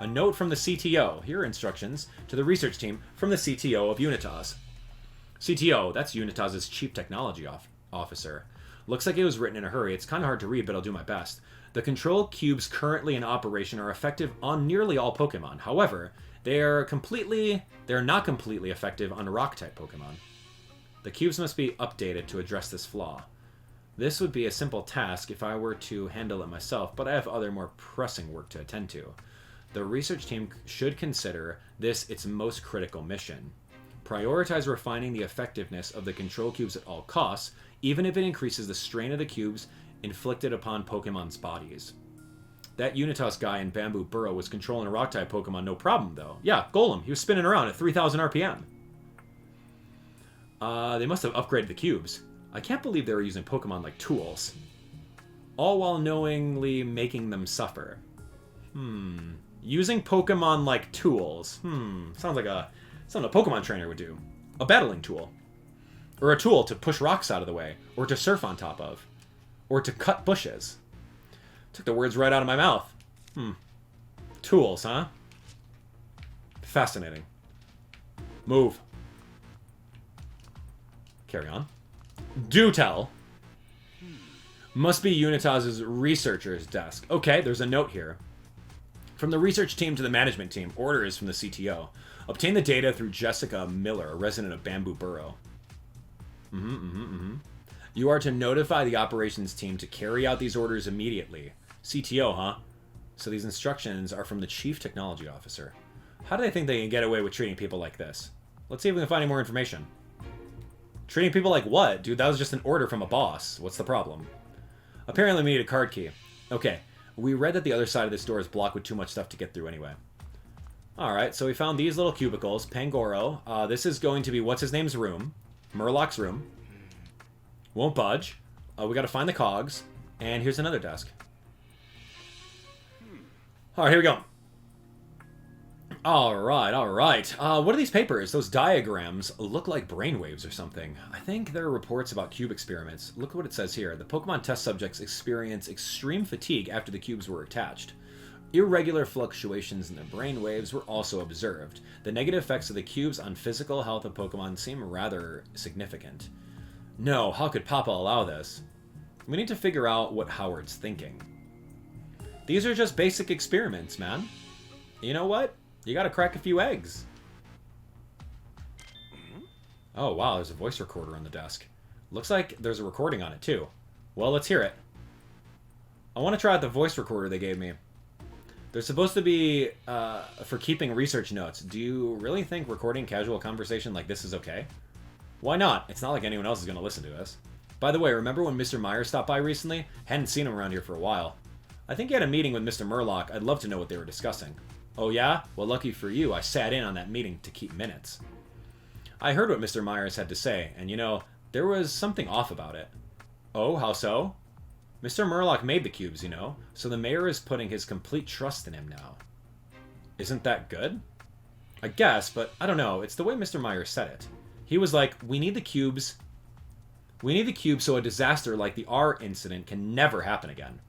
A note from the CTO. Here are instructions to the research team from the CTO of Unitas. CTO, that's Unitas's Chief Technology Officer. Looks like it was written in a hurry. It's kind of hard to read, but I'll do my best. The control cubes currently in operation are effective on nearly all Pokemon. However, they're not completely effective on Rock-type Pokemon. The cubes must be updated to address this flaw. This would be a simple task if I were to handle it myself, but I have other more pressing work to attend to. The research team should consider this its most critical mission. Prioritize refining the effectiveness of the control cubes at all costs, even if it increases the strain of the cubes inflicted upon Pokemon's bodies. That Unitas guy in Bamboo Burrow was controlling a Rock-type Pokemon no problem, though. Yeah, Golem. He was spinning around at 3,000 RPM. They must have upgraded the cubes. I can't believe they were using Pokemon like tools. All while knowingly making them suffer. Using Pokemon like tools. Sounds like something a Pokemon trainer would do. A battling tool. Or a tool to push rocks out of the way. Or to surf on top of. Or to cut bushes. Took the words right out of my mouth. Tools, huh? Fascinating. Move. Carry on. Do tell. Must be Unitas's researcher's desk. Okay, there's a note here. From the research team to the management team. Orders from the CTO. Obtain the data through Jessica Miller, a resident of Bamboo Burrow. You are to notify the operations team to carry out these orders immediately. CTO, huh? So these instructions are from the Chief Technology Officer. How do they think they can get away with treating people like this? Let's see if we can find any more information. Treating people like what? Dude, that was just an order from a boss. What's the problem? Apparently we need a card key. Okay, we read that the other side of this door is blocked with too much stuff to get through anyway. Alright, so we found these little cubicles. Pangoro. This is going to be what's-his-name's room. Murloc's room. Won't budge. We gotta find the cogs. And here's another desk. Alright, here we go. Alright, alright. What are these papers? Those diagrams look like brainwaves or something. I think there are reports about cube experiments. Look what it says here. The Pokemon test subjects experience extreme fatigue after the cubes were attached. Irregular fluctuations in the brainwaves were also observed. The negative effects of the cubes on physical health of Pokemon seem rather significant. No, how could Papa allow this? We need to figure out what Howard's thinking. These are just basic experiments, man. You know what? You gotta crack a few eggs. Oh, wow, there's a voice recorder on the desk. Looks like there's a recording on it, too. Well, let's hear it. I want to try out the voice recorder they gave me. They're supposed to be for keeping research notes. Do you really think recording casual conversation like this is okay? Why not? It's not like anyone else is going to listen to us. By the way, remember when Mr. Myers stopped by recently? Hadn't seen him around here for a while. I think he had a meeting with Mr. Murloc. I'd love to know what they were discussing. Oh yeah? Well, lucky for you, I sat in on that meeting to keep minutes. I heard what Mr. Myers had to say, and you know, there was something off about it. Oh, how so? Mr. Murloc made the cubes, you know, so the mayor is putting his complete trust in him now. Isn't that good? I guess, but I don't know, it's the way Mr. Myers said it. He was like, we need the cubes. We need the cubes so a disaster like the R incident can never happen again.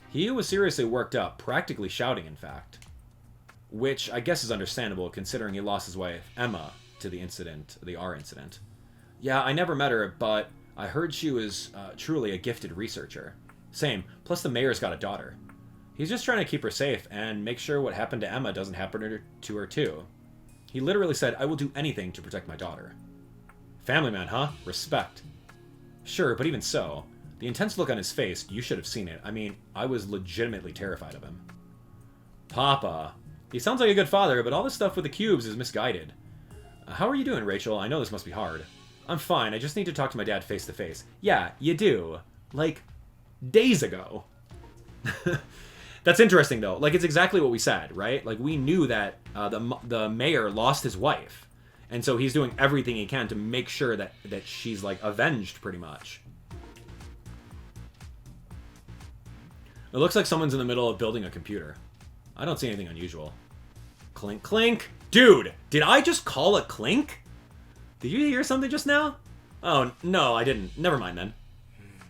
He was seriously worked up, practically shouting, in fact. Which I guess is understandable, considering he lost his wife, Emma, to the incident, the R incident. Yeah, I never met her, but I heard she was truly a gifted researcher. Same, plus the mayor's got a daughter. He's just trying to keep her safe and make sure what happened to Emma doesn't happen to her too. He literally said, I will do anything to protect my daughter. Family man, huh? Respect. Sure, but even so, the intense look on his face, you should have seen it. I mean, I was legitimately terrified of him. Papa. He sounds like a good father, but all this stuff with the cubes is misguided. How are you doing, Rachel? I know this must be hard. I'm fine, I just need to talk to my dad face to face. Yeah, you do. Like, days ago. That's interesting, though. Like, it's exactly what we said, right? Like, we knew that the mayor lost his wife. And so he's doing everything he can to make sure that she's, like, avenged, pretty much. It looks like someone's in the middle of building a computer. I don't see anything unusual. Clink, clink. Dude, did I just call it clink? Did you hear something just now? Oh, no, I didn't. Never mind, then.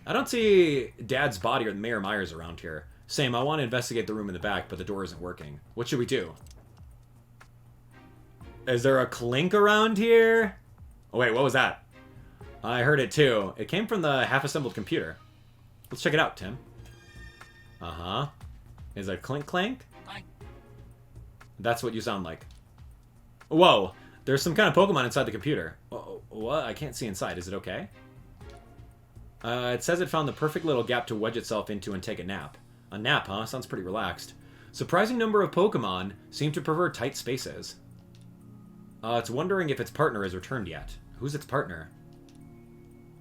I don't see Dad's body or Mayor Myers around here. Same, I want to investigate the room in the back, but the door isn't working. What should we do? Is there a clink around here? Oh, wait, what was that? I heard it, too. It came from the half-assembled computer. Let's check it out, Tim. Uh-huh. Is it clink, clank? That's what you sound like. Whoa, there's some kind of Pokemon inside the computer. What? I can't see inside. Is it okay? It says it found the perfect little gap to wedge itself into and take a nap. A nap, huh? Sounds pretty relaxed. Surprising number of Pokemon seem to prefer tight spaces. It's wondering if its partner has returned yet. Who's its partner?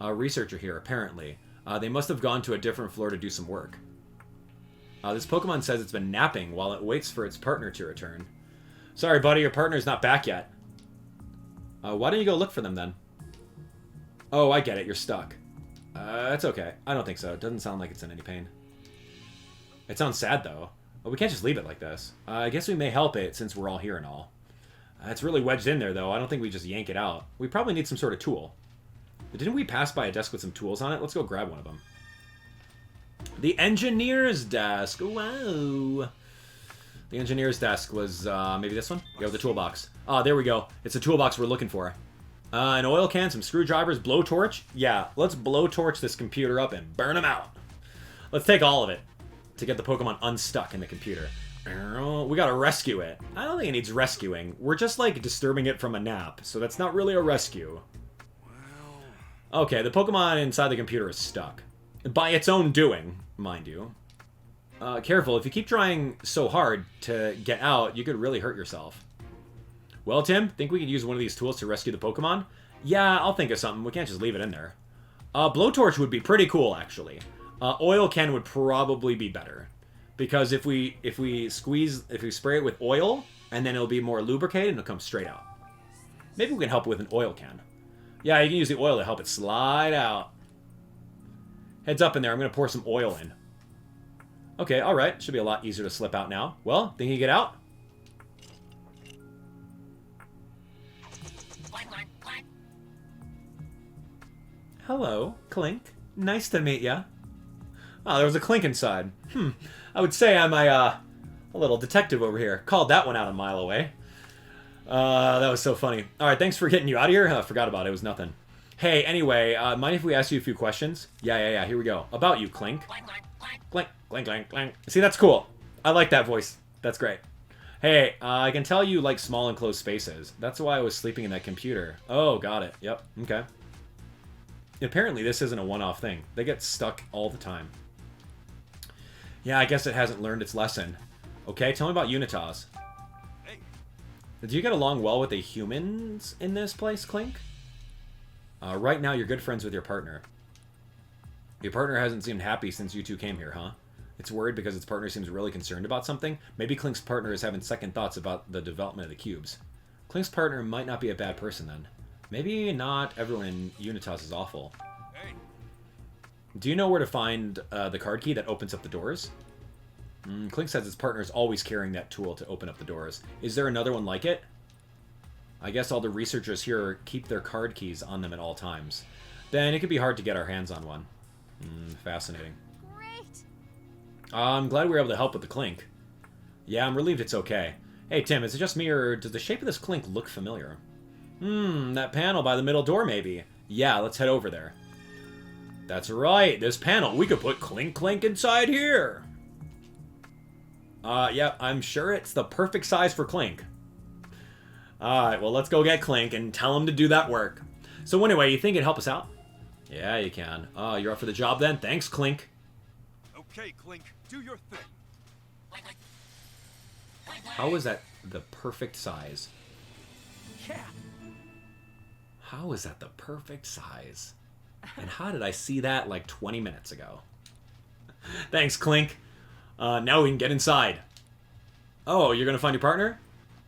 A researcher here, apparently. They must have gone to a different floor to do some work. This Pokemon says it's been napping while it waits for its partner to return. Sorry, buddy, your partner's not back yet. Why don't you go look for them, then? Oh, I get it, you're stuck. That's okay. I don't think so. It doesn't sound like it's in any pain. It sounds sad, though. Well, we can't just leave it like this. I guess we may help it, since we're all here and all. It's really wedged in there, though. I don't think we just yank it out. We probably need some sort of tool. But didn't we pass by a desk with some tools on it? Let's go grab one of them. The engineer's desk. Wow. The engineer's desk was maybe this one? Yeah, with the toolbox. Ah, there we go. It's the toolbox we're looking for. An oil can, some screwdrivers, blowtorch. Yeah, let's blowtorch this computer up and burn them out. Let's take all of it to get the Pokemon unstuck in the computer. We gotta rescue it. I don't think it needs rescuing. We're just, like, disturbing it from a nap, so that's not really a rescue. Okay, the Pokemon inside the computer is stuck. By its own doing, mind you. Careful, if you keep trying so hard to get out, you could really hurt yourself. Well, Tim, think we could use one of these tools to rescue the Pokemon? Yeah, I'll think of something. We can't just leave it in there. Blowtorch would be pretty cool, actually. Oil can would probably be better. Because if we spray it with oil, and then it'll be more lubricated and it'll come straight out. Maybe we can help it with an oil can. Yeah, you can use the oil to help it slide out. Heads up in there, I'm going to pour some oil in. Okay, alright. Should be a lot easier to slip out now. Well, think you can get out? Hello, Clink. Nice to meet ya. Oh, there was a Clink inside. I would say I'm a little detective over here. Called that one out a mile away. That was so funny. Alright, thanks for getting you out of here. I forgot about it. It was nothing. Hey, anyway, mind if we ask you a few questions? Yeah. Here we go. About you, Clink. Clink, clink, clink, clink. See, that's cool. I like that voice. That's great. Hey, I can tell you like small enclosed spaces. That's why I was sleeping in that computer. Oh, got it. Yep. Okay. Apparently, this isn't a one-off thing. They get stuck all the time. Yeah, I guess it hasn't learned its lesson. Okay, tell me about Unitas. Hey. Do you get along well with the humans in this place, Clink? Right now, you're good friends with your partner. Your partner hasn't seemed happy since you two came here, huh? It's worried because its partner seems really concerned about something? Maybe Clink's partner is having second thoughts about the development of the cubes. Clink's partner might not be a bad person, then. Maybe not everyone in Unitas is awful. Hey. Do you know where to find the card key that opens up the doors? Clink says his partner is always carrying that tool to open up the doors. Is there another one like it? I guess all the researchers here keep their card keys on them at all times. Then it could be hard to get our hands on one. Fascinating. Great. I'm glad we were able to help with the Clink. Yeah, I'm relieved it's okay. Hey, Tim, is it just me, or does the shape of this Clink look familiar? That panel by the middle door, maybe. Yeah, let's head over there. That's right, this panel. We could put Clink inside here. Yep, I'm sure it's the perfect size for Clink. Alright, well, let's go get Clink and tell him to do that work. So anyway, you think it'd help us out? Yeah, you can. You're up for the job then? Thanks, Clink. Okay, Clink, do your thing. How is that the perfect size? Yeah. How is that the perfect size? And how did I see that like 20 minutes ago? Thanks, Clink. Now we can get inside. Oh, you're gonna find your partner?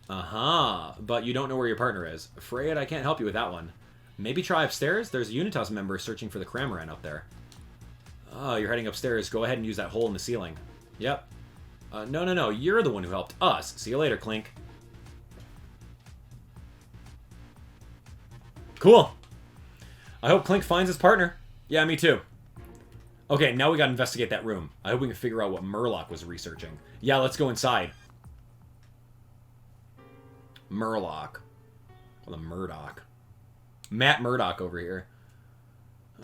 But you don't know where your partner is. Afraid I can't help you with that one. Maybe try upstairs? There's a Unitas member searching for the Cramorant up there. Oh, you're heading upstairs. Go ahead and use that hole in the ceiling. Yep. No. You're the one who helped us. See you later, Clink. Cool. I hope Clink finds his partner. Yeah, me too. Okay, now we gotta investigate that room. I hope we can figure out what Murloc was researching. Yeah, let's go inside. Murloc. Well, the Murdoch. Matt Murdoch over here.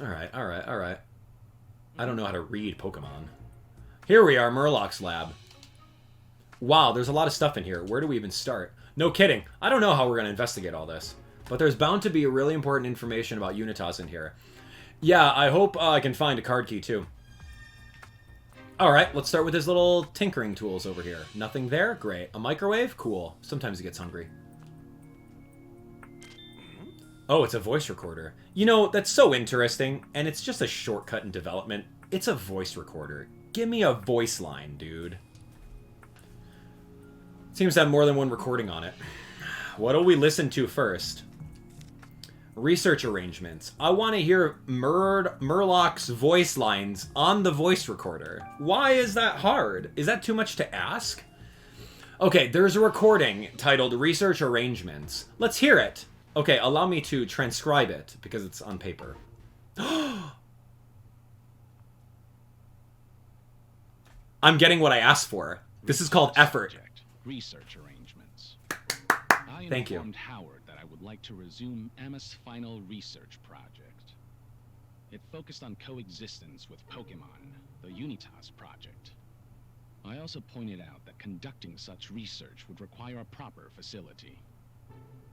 Alright. I don't know how to read Pokemon. Here we are, Murloc's lab. Wow, there's a lot of stuff in here. Where do we even start? No kidding. I don't know how we're going to investigate all this. But there's bound to be really important information about Unitas in here. Yeah, I hope I can find a card key, too. Alright, let's start with his little tinkering tools over here. Nothing there? Great. A microwave? Cool. Sometimes he gets hungry. Oh, it's a voice recorder. You know, that's so interesting, and it's just a shortcut in development. It's a voice recorder. Give me a voice line, dude. Seems to have more than one recording on it. What'll we listen to first? Research arrangements. I want to hear Murloc's voice lines on the voice recorder. Why is that hard? Is that too much to ask? Okay, there's a recording titled Research Arrangements. Let's hear it. Okay, allow me to transcribe it, because it's on paper. I'm getting what I asked for. This is called effort. Research arrangements. Thank you. I informed Howard that I would like to resume Emma's final research project. It focused on coexistence with Pokemon, the Unitas project. I also pointed out that conducting such research would require a proper facility.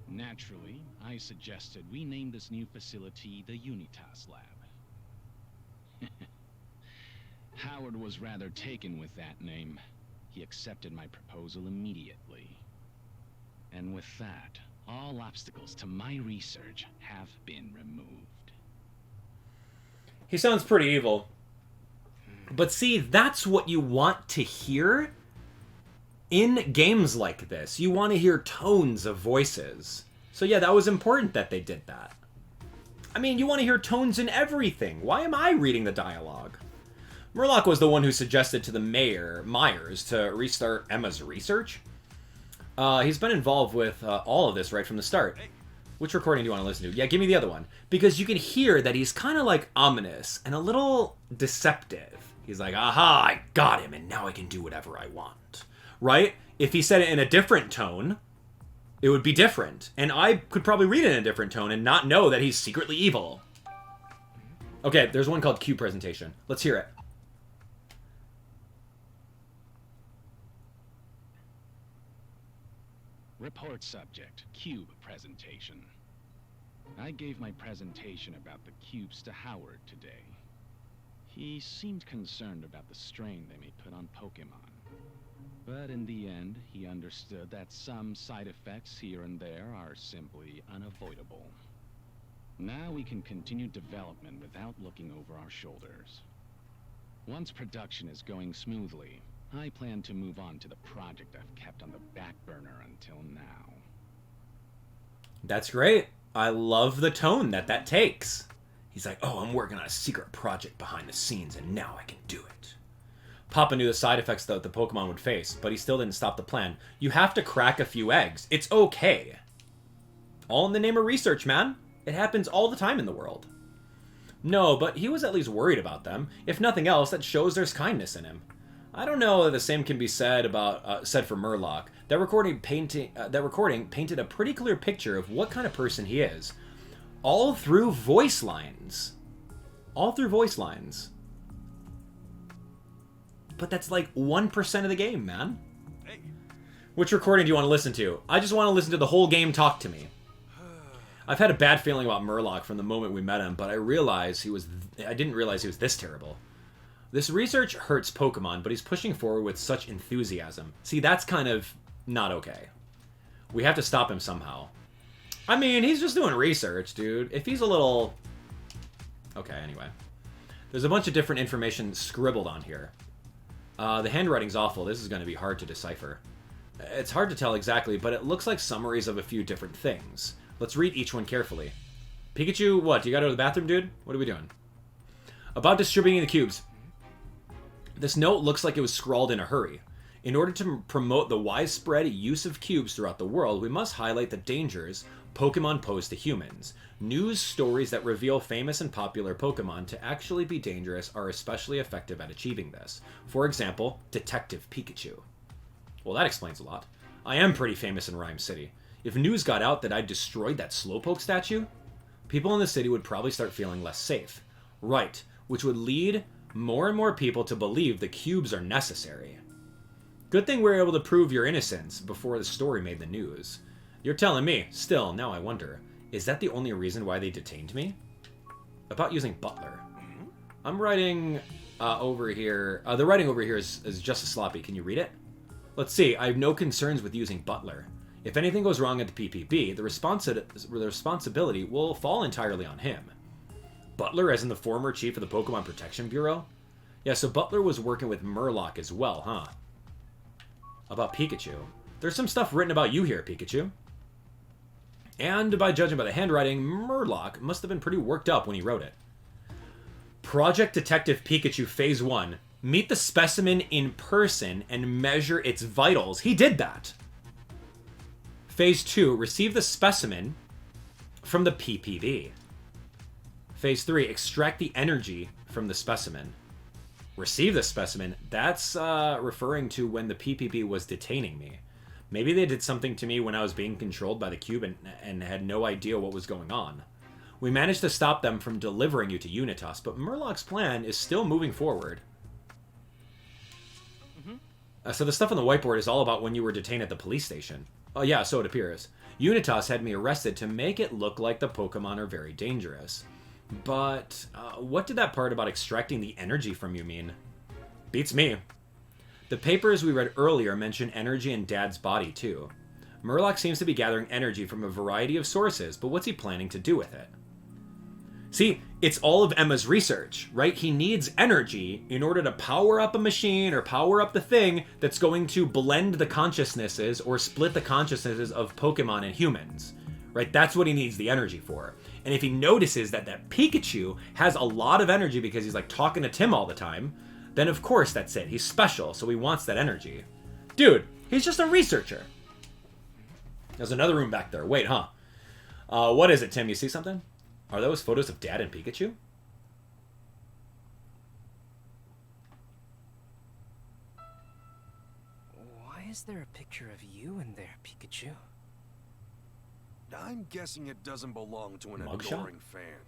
Naturally, I suggested we name this new facility the Unitas Lab. Howard was rather taken with that name. He accepted my proposal immediately. And with that, all obstacles to my research have been removed. He sounds pretty evil. But see, that's what you want to hear in games like this. You want to hear tones of voices. So yeah, that was important that they did that. I mean, you want to hear tones in everything. Why am I reading the dialogue? Murloc was the one who suggested to the mayor, Myers, to restart Emma's research. He's been involved with all of this right from the start. Which recording do you want to listen to? Yeah, give me the other one. Because you can hear that he's kind of like ominous and a little deceptive. He's like, aha, I got him, and now I can do whatever I want. Right? If he said it in a different tone, it would be different. And I could probably read it in a different tone and not know that he's secretly evil. Okay, there's one called Q Presentation. Let's hear it. Report subject, Cube presentation. I gave my presentation about the cubes to Howard today. He seemed concerned about the strain they may put on Pokemon. But in the end, he understood that some side effects here and there are simply unavoidable. Now we can continue development without looking over our shoulders. Once production is going smoothly, I plan to move on to the project I've kept on the back burner until now. That's great. I love the tone that takes. He's like, oh, I'm working on a secret project behind the scenes, and now I can do it. Papa knew the side effects that the Pokemon would face, but he still didn't stop the plan. You have to crack a few eggs. It's okay. All in the name of research, man. It happens all the time in the world. No, but he was at least worried about them. If nothing else, that shows there's kindness in him. I don't know that the same can be said about said for Murloc. That recording painted a pretty clear picture of what kind of person he is, all through voice lines. All through voice lines. But that's like 1% of the game, man. Which recording do you want to listen to? I just want to listen to the whole game talk to me. I've had a bad feeling about Murloc from the moment we met him, but I didn't realize he was this terrible. This research hurts Pokemon, but he's pushing forward with such enthusiasm. See, that's kind of not okay. We have to stop him somehow. I mean, he's just doing research, dude. If he's a little... Okay, anyway. There's a bunch of different information scribbled on here. The handwriting's awful. This is going to be hard to decipher. It's hard to tell exactly, but it looks like summaries of a few different things. Let's read each one carefully. Pikachu, what? You gotta go to the bathroom, dude? What are we doing? About distributing the cubes. This note looks like it was scrawled in a hurry. In order to promote the widespread use of cubes throughout the world, we must highlight the dangers Pokemon pose to humans. News stories that reveal famous and popular Pokemon to actually be dangerous are especially effective at achieving this. For example, Detective Pikachu. Well, that explains a lot. I am pretty famous in Ryme City. If news got out that I destroyed that Slowpoke statue, people in the city would probably start feeling less safe. Right, which would lead more and more people to believe the cubes are necessary. Good thing we were able to prove your innocence before the story made the news. You're telling me. Still, now I wonder, is that the only reason why they detained me? About using Butler. I'm writing over here. The writing over here is just as sloppy. Can you read it? Let's see. I have no concerns with using Butler. If anything goes wrong at the PPB, the responsibility will fall entirely on him. Butler, as in the former chief of the Pokemon Protection Bureau? Yeah, so Butler was working with Murloc as well, huh? About Pikachu. There's some stuff written about you here, Pikachu. And by judging by the handwriting, Murloc must have been pretty worked up when he wrote it. Project Detective Pikachu Phase 1. Meet the specimen in person and measure its vitals. He did that! Phase 2. Receive the specimen from the PPB. Phase 3, extract the energy from the specimen. Receive the specimen. That's referring to when the PPB was detaining me. Maybe they did something to me when I was being controlled by the cube and had no idea what was going on. We managed to stop them from delivering you to Unitas, but Murloc's plan is still moving forward. So the stuff on the whiteboard is all about when you were detained at the police station. Oh yeah, so it appears. Unitas had me arrested to make it look like the Pokemon are very dangerous. But what did that part about extracting the energy from you mean? Beats me. The papers we read earlier mention energy in Dad's body, too. Murloc seems to be gathering energy from a variety of sources, but what's he planning to do with it? See, it's all of Emma's research, right? He needs energy in order to power up a machine or power up the thing that's going to blend the consciousnesses or split the consciousnesses of Pokemon and humans, right? That's what he needs the energy for. And if he notices that Pikachu has a lot of energy because he's like talking to Tim all the time, then of course that's it. He's special, so he wants that energy. Dude, he's just a researcher. There's another room back there. Wait, huh? What is it, Tim? You see something? Are those photos of Dad and Pikachu? Why is there a picture of you in there, Pikachu? I'm guessing it doesn't belong to an Mugshot? adoring fan.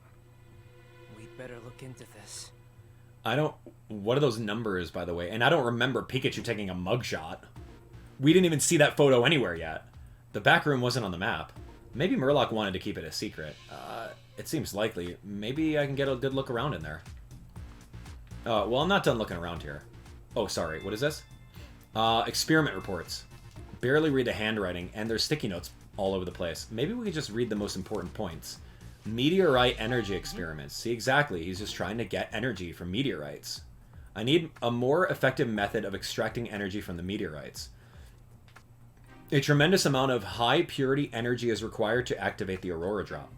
We'd better look into this. What are those numbers, by the way? And I don't remember Pikachu taking a mugshot. We didn't even see that photo anywhere yet. The back room wasn't on the map. Maybe Murloc wanted to keep it a secret. It seems likely. Maybe I can get a good look around in there. Well, I'm not done looking around here. Oh, sorry. What is this? Experiment reports. Barely read the handwriting, and there's sticky notes all over the place. Maybe we could just read the most important points. Meteorite energy experiments. See, exactly. He's just trying to get energy from meteorites. I need a more effective method of extracting energy from the meteorites. A tremendous amount of high-purity energy is required to activate the Aurora drop.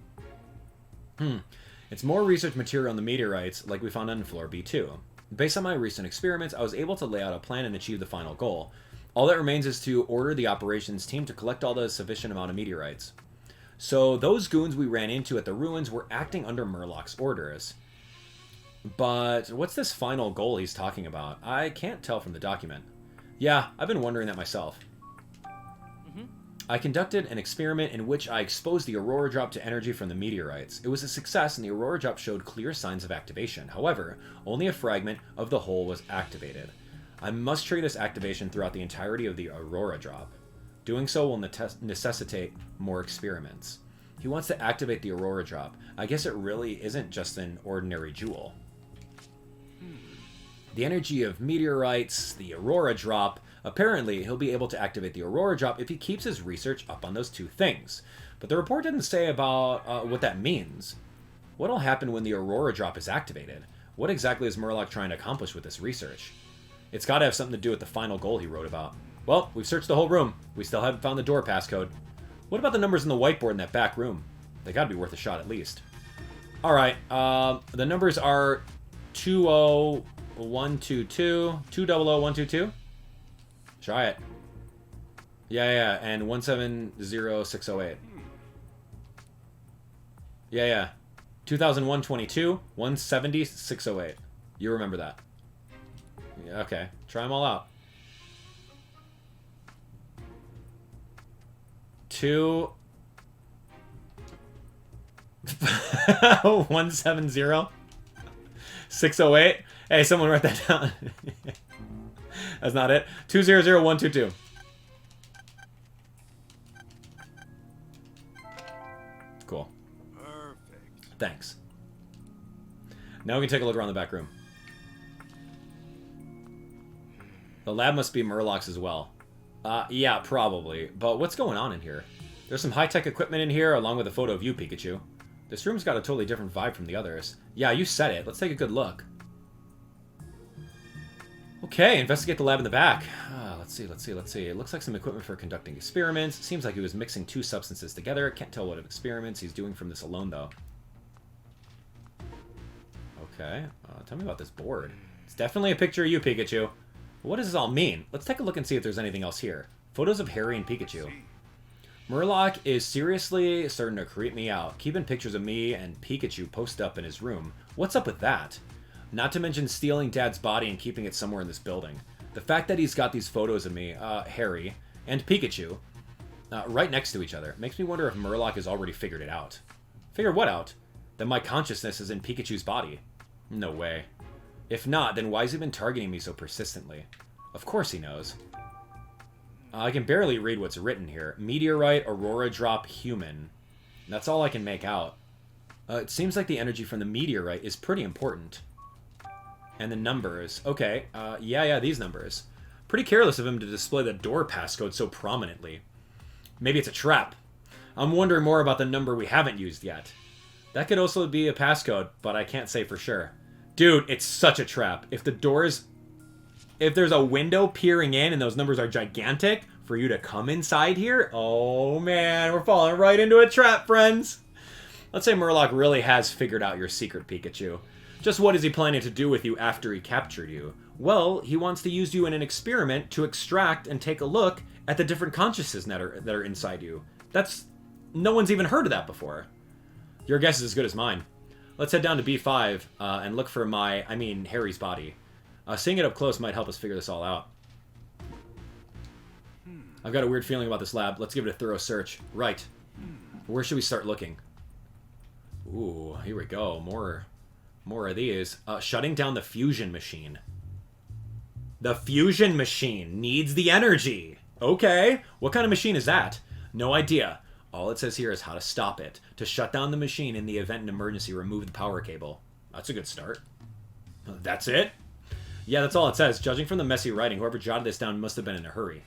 It's more research material on the meteorites, like we found on Floor B2. Based on my recent experiments, I was able to lay out a plan and achieve the final goal. All that remains is to order the operations team to collect all the sufficient amount of meteorites. So those goons we ran into at the ruins were acting under Murloc's orders. But what's this final goal he's talking about? I can't tell from the document. Yeah, I've been wondering that myself. I conducted an experiment in which I exposed the Aurora drop to energy from the meteorites. It was a success and the Aurora drop showed clear signs of activation. However, only a fragment of the whole was activated. I must trigger this activation throughout the entirety of the Aurora drop. Doing so will necessitate more experiments. He wants to activate the Aurora drop. I guess it really isn't just an ordinary jewel. The energy of meteorites, the Aurora drop. Apparently, he'll be able to activate the Aurora drop if he keeps his research up on those two things. But the report didn't say about what that means. What'll happen when the Aurora drop is activated? What exactly is Murloc trying to accomplish with this research? It's got to have something to do with the final goal he wrote about. Well, we've searched the whole room. We still haven't found the door passcode. What about the numbers in the whiteboard in that back room? They gotta be worth a shot at least. Alright, the numbers are 20122, 200122. Try it. Yeah, and 170608. Yeah. 2001-22, 170-608. You remember that. Yeah, okay, try them all out. 170-608. Hey, someone write that down. That's not it. 200122. Cool. Perfect. Thanks. Now we can take a look around the back room. The lab must be Murloc's as well. Yeah, probably. But what's going on in here? There's some high-tech equipment in here, along with a photo of you, Pikachu. This room's got a totally different vibe from the others. Yeah, you said it. Let's take a good look. Okay, investigate the lab in the back. Let's see. It looks like some equipment for conducting experiments. Seems like he was mixing two substances together. Can't tell what experiments he's doing from this alone, though. Okay, tell me about this board. It's definitely a picture of you, Pikachu. What does this all mean? Let's take a look and see if there's anything else here. Photos of Harry and Pikachu. Murloc is seriously starting to creep me out. Keeping pictures of me and Pikachu posted up in his room. What's up with that? Not to mention stealing Dad's body and keeping it somewhere in this building. The fact that he's got these photos of me, Harry, and Pikachu right next to each other makes me wonder if Murloc has already figured it out. Figured what out? That my consciousness is in Pikachu's body. No way. If not, then why has he been targeting me so persistently? Of course he knows. I can barely read what's written here. Meteorite, Aurora drop, human. That's all I can make out. It seems like the energy from the meteorite is pretty important. And the numbers. Okay, yeah, these numbers. Pretty careless of him to display the door passcode so prominently. Maybe it's a trap. I'm wondering more about the number we haven't used yet. That could also be a passcode, but I can't say for sure. Dude, it's such a trap. If there's a window peering in and those numbers are gigantic for you to come inside here, oh man, we're falling right into a trap, friends. Let's say Murloc really has figured out your secret, Pikachu. Just what is he planning to do with you after he captured you? Well, he wants to use you in an experiment to extract and take a look at the different consciousnesses that are inside you. No one's even heard of that before. Your guess is as good as mine. Let's head down to B5 and look for Harry's body. Seeing it up close might help us figure this all out. I've got a weird feeling about this lab. Let's give it a thorough search. Right. Where should we start looking? Ooh, here we go. More of these. Shutting down the fusion machine. The fusion machine needs the energy. Okay. What kind of machine is that? No idea. All it says here is how to stop it. To shut down the machine in the event an emergency, remove the power cable. That's a good start. That's it? Yeah, that's all it says. Judging from the messy writing, whoever jotted this down must have been in a hurry.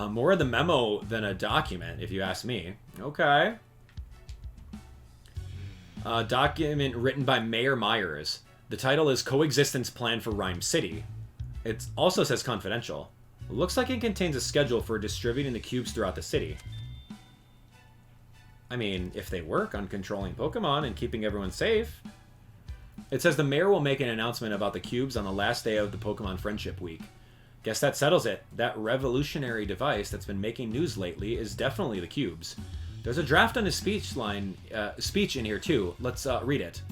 More of the memo than a document, if you ask me. Okay. Document written by Mayor Myers. The title is Coexistence Plan for Ryme City. It also says confidential. Looks like it contains a schedule for distributing the cubes throughout the city. I mean, if they work on controlling Pokemon and keeping everyone safe. It says the mayor will make an announcement about the cubes on the last day of the Pokemon Friendship Week. Guess that settles it. That revolutionary device that's been making news lately is definitely the cubes. There's a draft on his speech in here too. Let's read it.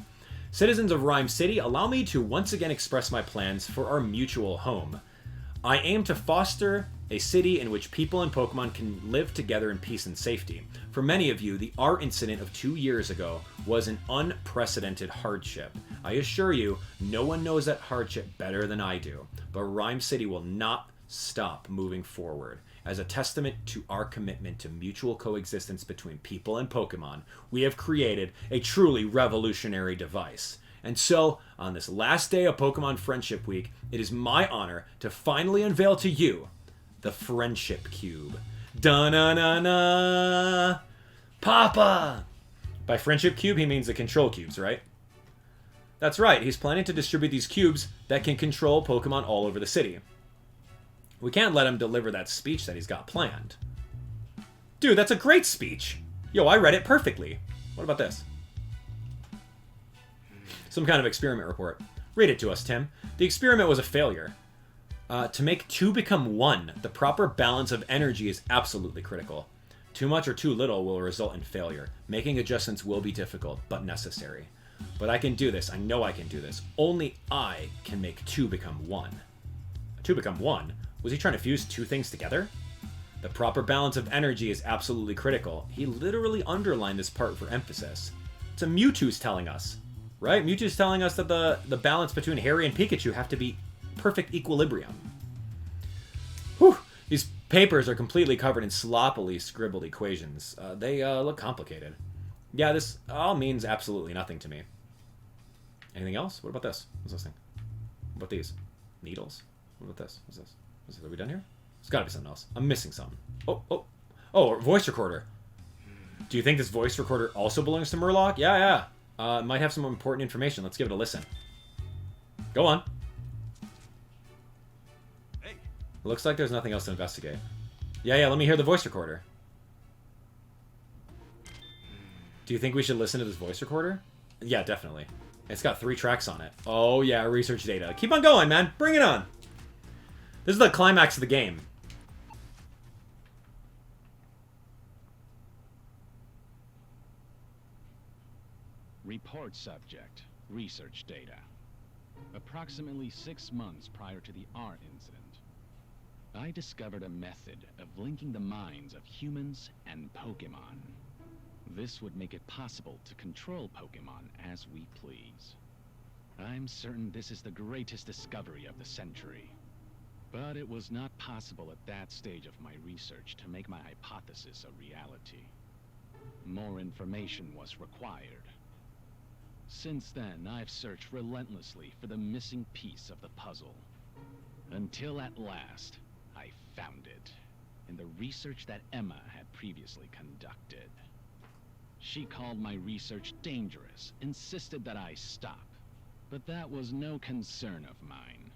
Citizens of Ryme City, allow me to once again express my plans for our mutual home. I aim to foster a city in which people and Pokemon can live together in peace and safety. For many of you, the R incident of 2 years ago was an unprecedented hardship. I assure you, no one knows that hardship better than I do, but Ryme City will not stop moving forward. As a testament to our commitment to mutual coexistence between people and Pokemon, we have created a truly revolutionary device. And so, on this last day of Pokemon Friendship Week, it is my honor to finally unveil to you the Friendship Cube. Da-na-na-na! Papa! By Friendship Cube, he means the control cubes, right? That's right, he's planning to distribute these cubes that can control Pokemon all over the city. We can't let him deliver that speech that he's got planned. Dude, that's a great speech! Yo, I read it perfectly. What about this? Some kind of experiment report. Read it to us, Tim. The experiment was a failure. To make two become one, the proper balance of energy is absolutely critical. Too much or too little will result in failure. Making adjustments will be difficult, but necessary. But I can do this. I know I can do this. Only I can make two become one. Two become one? Was he trying to fuse two things together? The proper balance of energy is absolutely critical. He literally underlined this part for emphasis. It's a Mewtwo's telling us. Right? Mewtwo's telling us that the balance between Harry and Pikachu have to be perfect equilibrium. Whew! These papers are completely covered in sloppily scribbled equations. They look complicated. Yeah, this all means absolutely nothing to me. Anything else? What about this? What's this thing? What about these? Needles? What about this? What's this? Are we done here? There's gotta be something else. I'm missing something. Oh, voice recorder. Do you think this voice recorder also belongs to Murloc? Yeah. It might have some important information. Let's give it a listen. Go on. Hey. Looks like there's nothing else to investigate. Yeah, let me hear the voice recorder. Do you think we should listen to this voice recorder? Yeah, definitely. It's got 3 tracks on it. Oh yeah, research data. Keep on going, man. Bring it on. This is the climax of the game. Report subject. Research data. Approximately 6 months prior to the R incident, I discovered a method of linking the minds of humans and Pokemon. This would make it possible to control Pokemon as we please. I'm certain this is the greatest discovery of the century. But it was not possible at that stage of my research to make my hypothesis a reality. More information was required. Since then, I've searched relentlessly for the missing piece of the puzzle. Until at last, I found it in the research that Emma had previously conducted. She called my research dangerous, insisted that I stop. But that was no concern of mine.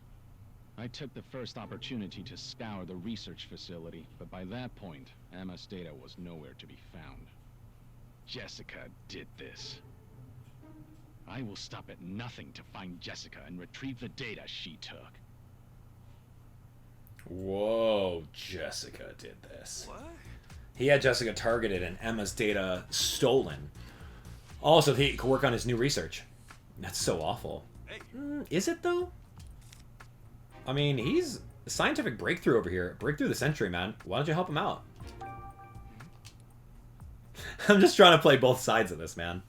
I took the first opportunity to scour the research facility, but by that point, Emma's data was nowhere to be found. Jessica did this. I will stop at nothing to find Jessica and retrieve the data she took. Whoa, Jessica did this. What? He had Jessica targeted and Emma's data stolen. Also, he could work on his new research. That's so awful. Hey. Is it, though? I mean, he's a scientific breakthrough over here. Breakthrough the century, man. Why don't you help him out? I'm just trying to play both sides of this, man.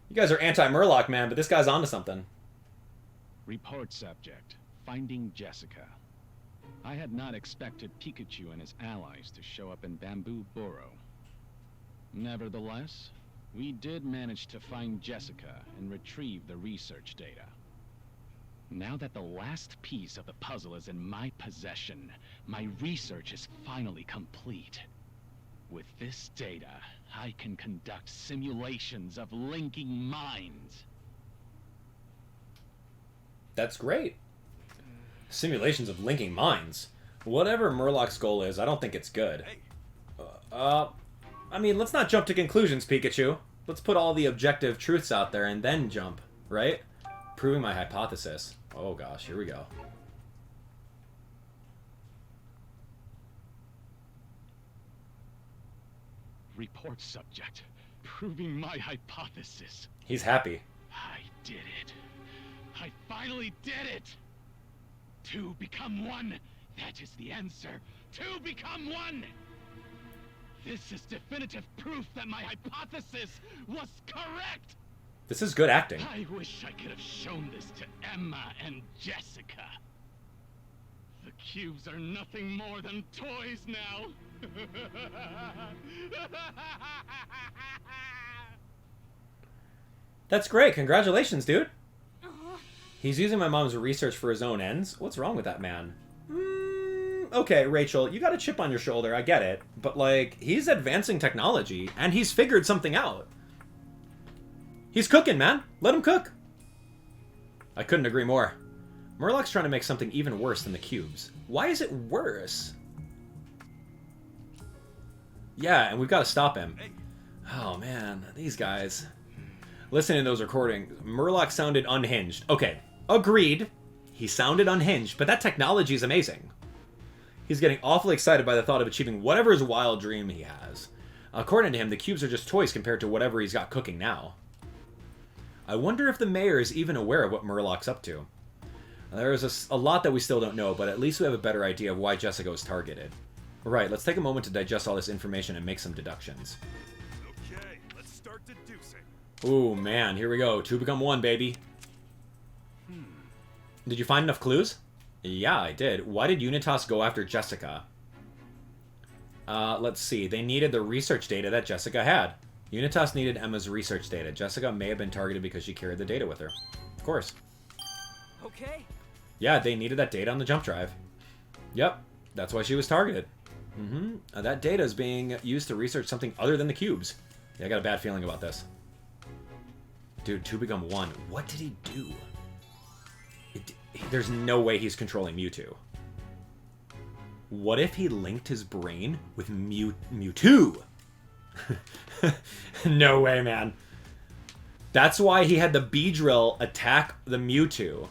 You guys are anti-Murloc, man, but this guy's onto something. Report subject. Finding Jessica. I had not expected Pikachu and his allies to show up in Bamboo Burrow. Nevertheless, we did manage to find Jessica and retrieve the research data. Now that the last piece of the puzzle is in my possession, my research is finally complete. With this data, I can conduct simulations of linking minds. That's great. Simulations of linking minds. Whatever Murloc's goal is, I don't think it's good. I mean, let's not jump to conclusions, Pikachu. Let's put all the objective truths out there and then jump, right? Proving my hypothesis. Oh gosh, here we go. Report subject. Proving my hypothesis. He's happy. I did it. I finally did it! Two become one. That is the answer. Two become one! This is definitive proof that my hypothesis was correct! This is good acting. I wish I could have shown this to Emma and Jessica. The cubes are nothing more than toys now. That's great. Congratulations, dude. He's using my mom's research for his own ends. What's wrong with that man? Okay, Rachel, you got a chip on your shoulder. I get it. But, like, he's advancing technology, and he's figured something out. He's cooking, man. Let him cook. I couldn't agree more. Murloc's trying to make something even worse than the cubes. Why is it worse? Yeah, and we've got to stop him. Oh, man. These guys. Listening to those recordings, Murloc sounded unhinged. Okay, agreed. He sounded unhinged, but that technology is amazing. He's getting awfully excited by the thought of achieving whatever his wild dream he has. According to him, the cubes are just toys compared to whatever he's got cooking now. I wonder if the mayor is even aware of what Murloc's up to. There's a lot that we still don't know, but at least we have a better idea of why Jessica was targeted. Right, let's take a moment to digest all this information and make some deductions. Okay, let's start deducing. Ooh, man, here we go. Two become one, baby. Did you find enough clues? Yeah, I did. Why did Unitas go after Jessica? Let's see. They needed the research data that Jessica had. Unitas needed Emma's research data. Jessica may have been targeted because she carried the data with her. Of course. Okay. Yeah, they needed that data on the jump drive. Yep, that's why she was targeted. That data is being used to research something other than the cubes. Yeah, I got a bad feeling about this. Dude, two become one. What did he do? There's no way he's controlling Mewtwo. What if he linked his brain with Mewtwo? No way, man. That's why he had the Beedrill attack the Mewtwo.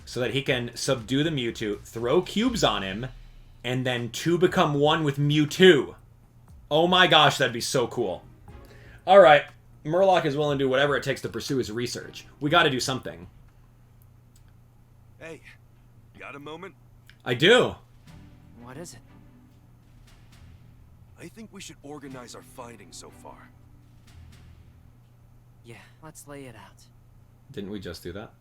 So that he can subdue the Mewtwo, throw cubes on him, and then two become one with Mewtwo. Oh my gosh, that'd be so cool. Alright, Murloc is willing to do whatever it takes to pursue his research. We gotta do something. Hey, got a moment? I do. What is it? I think we should organize our findings so far. Yeah, let's lay it out. Didn't we just do that?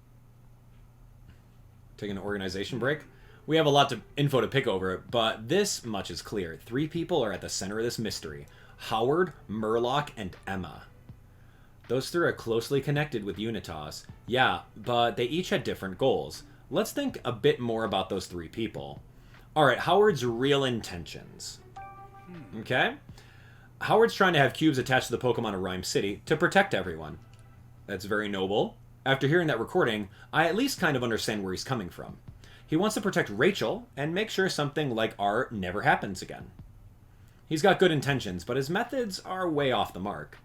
Take an organization break? We have a lot of info to pick over, but this much is clear. Three people are at the center of this mystery. Howard, Murloc, and Emma. Those three are closely connected with Unitas. Yeah, but they each had different goals. Let's think a bit more about those three people. Alright, Howard's real intentions. Okay? Howard's trying to have cubes attached to the Pokemon of Ryme City to protect everyone. That's very noble. After hearing that recording, I at least kind of understand where he's coming from. He wants to protect Rachel and make sure something like R never happens again. He's got good intentions, but his methods are way off the mark.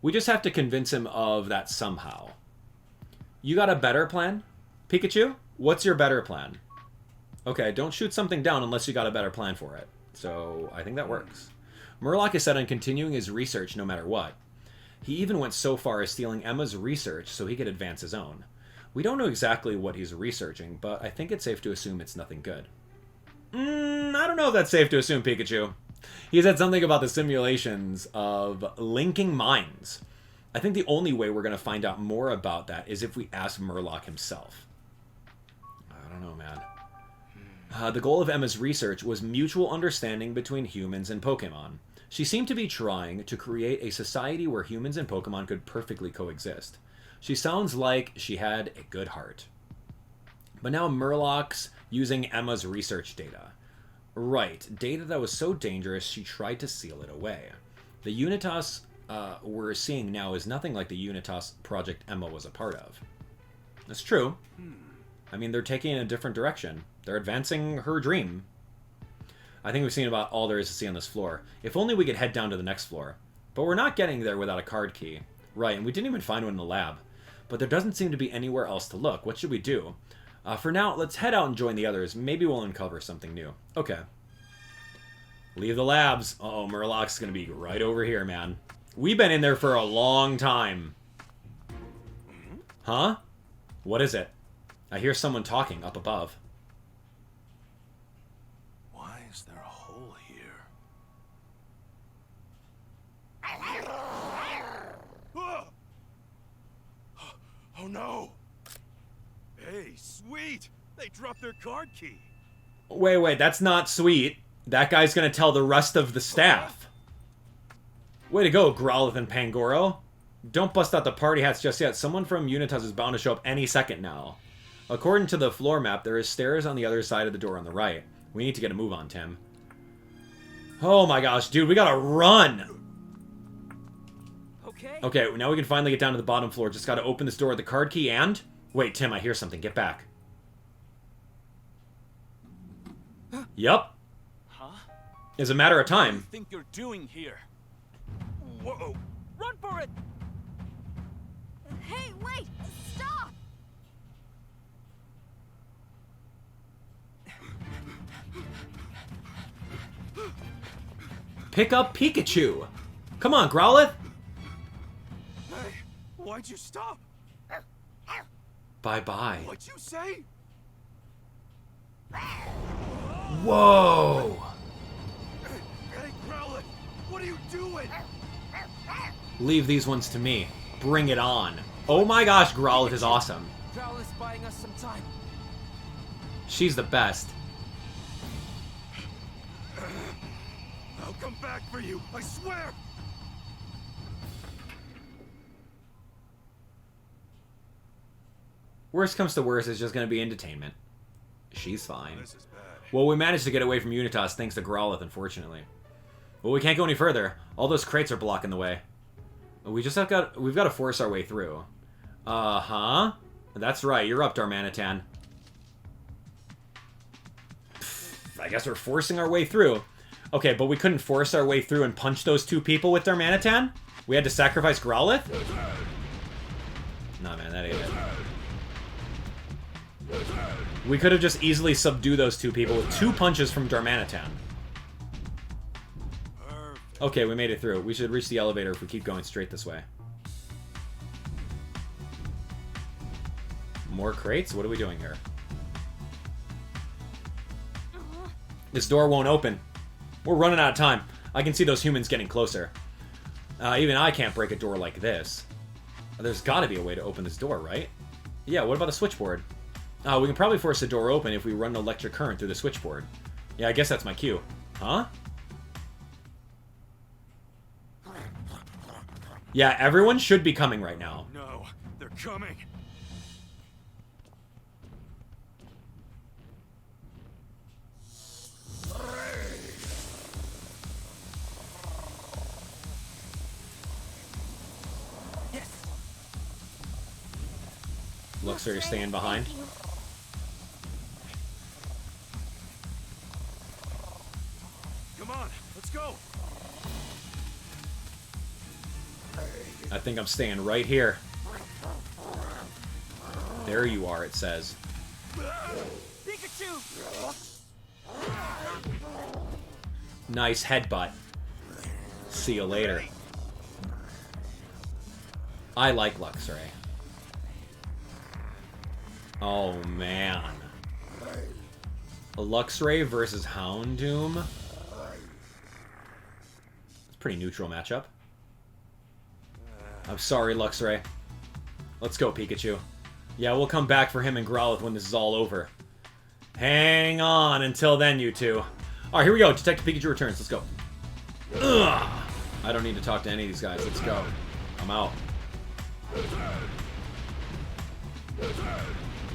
We just have to convince him of that somehow. You got a better plan? Pikachu? What's your better plan? Okay, don't shoot something down unless you got a better plan for it. So, I think that works. Murloc is set on continuing his research no matter what. He even went so far as stealing Emma's research so he could advance his own. We don't know exactly what he's researching, but I think it's safe to assume it's nothing good. I don't know if that's safe to assume, Pikachu. He said something about the simulations of linking minds. I think the only way we're going to find out more about that is if we ask Murloc himself. I don't know, man. The goal of Emma's research was mutual understanding between humans and Pokemon. She seemed to be trying to create a society where humans and Pokemon could perfectly coexist. She sounds like she had a good heart. But now Murloc's using Emma's research data. Right, data that was so dangerous she tried to seal it away. The Unitas we're seeing now is nothing like the Unitas project Emma was a part of. That's true. I mean, they're taking it in a different direction. They're advancing her dream. I think we've seen about all there is to see on this floor. If only we could head down to the next floor. But we're not getting there without a card key. Right, and we didn't even find one in the lab. But there doesn't seem to be anywhere else to look. What should we do? For now, let's head out and join the others. Maybe we'll uncover something new. Okay. Leave the labs. Uh-oh, Murloc's gonna be right over here, man. We've been in there for a long time. Huh? What is it? I hear someone talking up above. Why is there a hole here? Oh no! Hey, sweet! They dropped their card key! Wait, that's not sweet. That guy's gonna tell the rest of the staff. Way to go, Growlithe and Pangoro. Don't bust out the party hats just yet. Someone from Unitas is bound to show up any second now. According to the floor map, there is stairs on the other side of the door on the right. We need to get a move on, Tim. Oh my gosh, dude, we gotta run! Okay, now we can finally get down to the bottom floor. Just gotta open this door with the card key and... Wait, Tim, I hear something. Get back. Yup. Huh? It's a matter of time. What do you think you're doing here? Whoa! Run for it! Hey, wait! Stop! Pick up Pikachu! Come on, Growlithe! Hey, why'd you stop? Bye-bye. What'd you say? Whoa! Hey, Growlithe! What are you doing? Leave these ones to me. Bring it on. Oh my gosh, Growlithe is awesome. Growlithe's buying us some time. She's the best. I'll come back for you, I swear! Worst comes to worst, it's just going to be in detainment. She's fine. This is bad. Well, we managed to get away from Unitas thanks to Growlithe, unfortunately. Well, we can't go any further. All those crates are blocking the way. We've got to force our way through. Uh-huh. That's right, you're up, Darmanitan. I guess we're forcing our way through. Okay, but we couldn't force our way through and punch those two people with Darmanitan? We had to sacrifice Growlithe? Nah, man, that ain't it. We could have just easily subdued those two people with 2 punches from Darmanitan. Okay, we made it through. We should reach the elevator if we keep going straight this way. More crates? What are we doing here? This door won't open. We're running out of time. I can see those humans getting closer. Even I can't break a door like this. There's got to be a way to open this door, right? Yeah, what about a switchboard? We can probably force the door open if we run an electric current through the switchboard. Yeah, I guess that's my cue. Huh? Yeah, everyone should be coming right now. No, they're coming. Luxray staying behind. Come on, let's go. I think I'm staying right here. There you are, it says. Pikachu! Nice headbutt. See you later. I like Luxray. Oh, man. A Luxray versus Houndoom? It's a pretty neutral matchup. I'm sorry, Luxray. Let's go, Pikachu. Yeah, we'll come back for him and Growlithe when this is all over. Hang on until then, you two. Alright, here we go. Detective Pikachu Returns. Let's go. Ugh. I don't need to talk to any of these guys. Let's go. I'm out.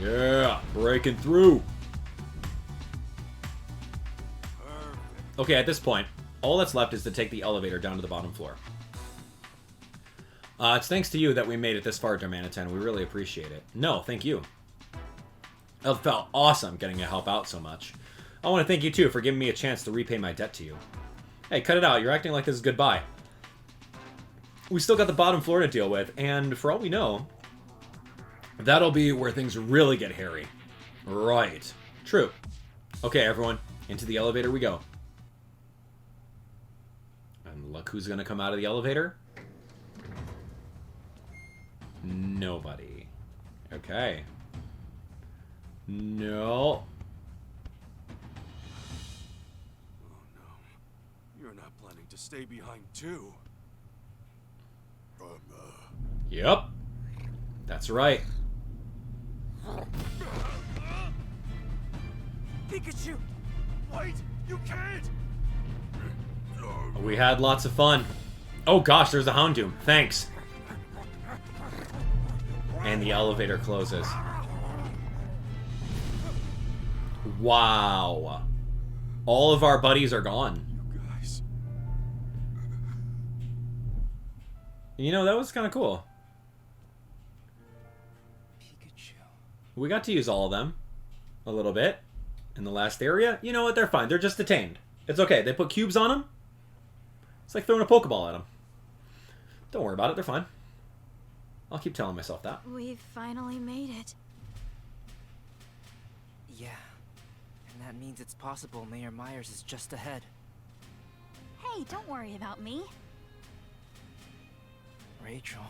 Yeah, breaking through. Okay, at this point, all that's left is to take the elevator down to the bottom floor. It's thanks to you that we made it this far, Darmanitan. We really appreciate it. No, thank you. It felt awesome getting to help out so much. I want to thank you, too, for giving me a chance to repay my debt to you. Hey, cut it out. You're acting like this is goodbye. We still got the bottom floor to deal with, and for all we know, that'll be where things really get hairy. Right. True. Okay, everyone. Into the elevator we go. And look who's going to come out of the elevator. Nobody. Okay. No. Oh no. You're not planning to stay behind too. Yep. That's right. Pikachu! Wait! You can't! We had lots of fun. Oh gosh, there's a Houndoom. Thanks. And the elevator closes. Wow. All of our buddies are gone. You guys. You know, that was kind of cool. Pikachu. We got to use all of them. A little bit. In the last area. You know what? They're fine. They're just detained. It's okay. They put cubes on them. It's like throwing a Pokeball at them. Don't worry about it. They're fine. I'll keep telling myself that. We've finally made it. Yeah. And that means it's possible Mayor Myers is just ahead. Hey, don't worry about me. Rachel.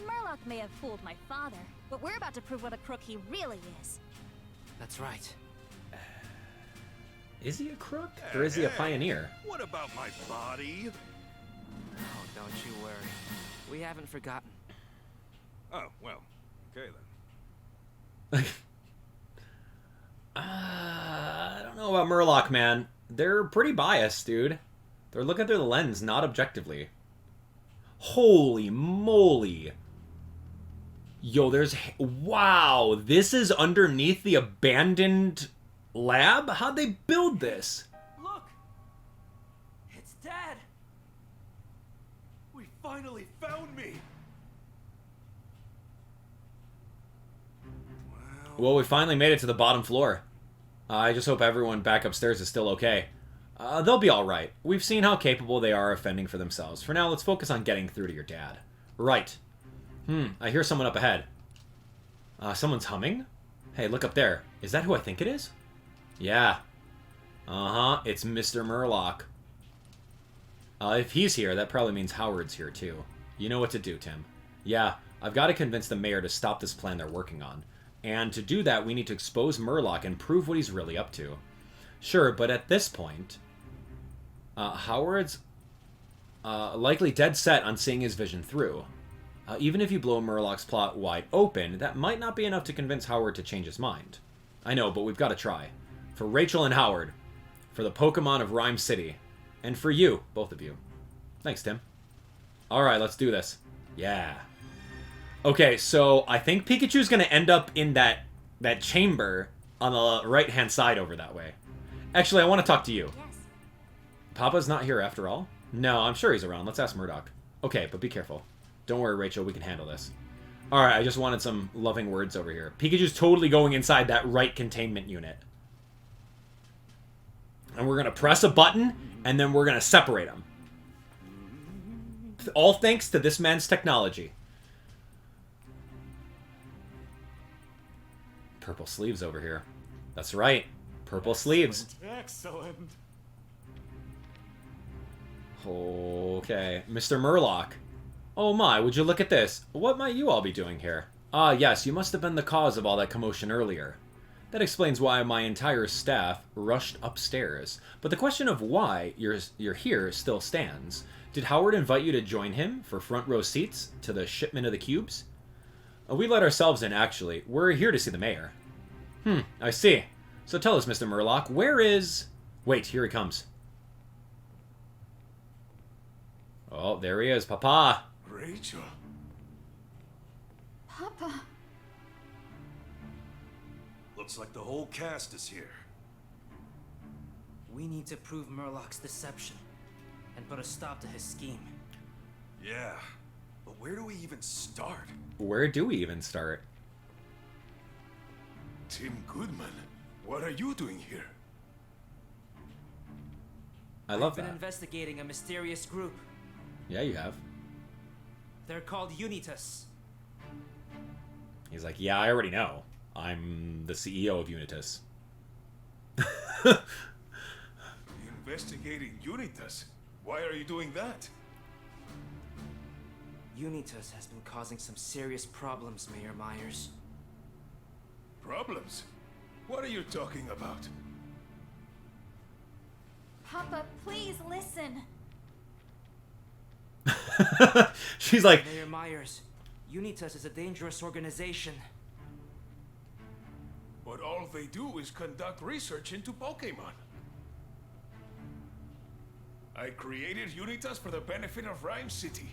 Murloc may have fooled my father, but we're about to prove what a crook he really is. That's right. Is he a crook? Or is he a pioneer? What about my body? Oh, don't you worry. We haven't forgotten. Oh, well. Okay then. I don't know about Murloc, man. They're pretty biased, dude. They're looking through the lens, not objectively. Holy moly. Yo, there's... Wow, this is underneath the abandoned lab? How'd they build this? Look! It's Dad! We finally found me! Well, we finally made it to the bottom floor. I just hope everyone back upstairs is still okay. They'll be alright. We've seen how capable they are of fending for themselves. For now, let's focus on getting through to your dad. Right. I hear someone up ahead. Someone's humming? Hey, look up there. Is that who I think it is? Yeah. Uh-huh, it's Mr. Murloc. If he's here, that probably means Howard's here too. You know what to do, Tim. Yeah, I've got to convince the mayor to stop this plan they're working on. And to do that, we need to expose Murloc and prove what he's really up to. Sure, but at this point, Howard's likely dead set on seeing his vision through. Even if you blow Murloc's plot wide open, that might not be enough to convince Howard to change his mind. I know, but we've got to try. For Rachel and Howard. For the Pokemon of Ryme City. And for you, both of you. Thanks, Tim. Alright, let's do this. Yeah. Okay, so I think Pikachu's gonna end up in that chamber on the right-hand side over that way. Actually, I want to talk to you. Yes. Papa's not here after all? No, I'm sure he's around. Let's ask Murdoch. Okay, but be careful. Don't worry, Rachel. We can handle this. Alright, I just wanted some loving words over here. Pikachu's totally going inside that right containment unit. And we're going to press a button, and then we're going to separate them. All thanks to this man's technology. Purple sleeves over here. That's right. Purple sleeves. Excellent. Okay. Mr. Murloc. Oh my, would you look at this? What might you all be doing here? Ah, yes, you must have been the cause of all that commotion earlier. That explains why my entire staff rushed upstairs. But the question of why you're here still stands. Did Howard invite you to join him for front row seats to the shipment of the cubes? We let ourselves in, actually. We're here to see the mayor. I see. So tell us, Mr. Murloc, where is... Wait, here he comes. Oh, there he is, Papa. Rachel. Papa. Looks like the whole cast is here. We need to prove Murloc's deception and put a stop to his scheme. Yeah, but where do we even start? Where do we even start? Tim Goodman, what are you doing here? I love I've been that. investigating a mysterious group. Yeah, you have. They're called Unitas. He's like, yeah, I already know. I'm the CEO of Unitas. Investigating Unitas? Why are you doing that? Unitas has been causing some serious problems, Mayor Myers. Problems? What are you talking about? Papa, please listen. She's like... Mayor Myers, Unitas is a dangerous organization. But all they do is conduct research into Pokemon. I created Unitas for the benefit of Ryme City.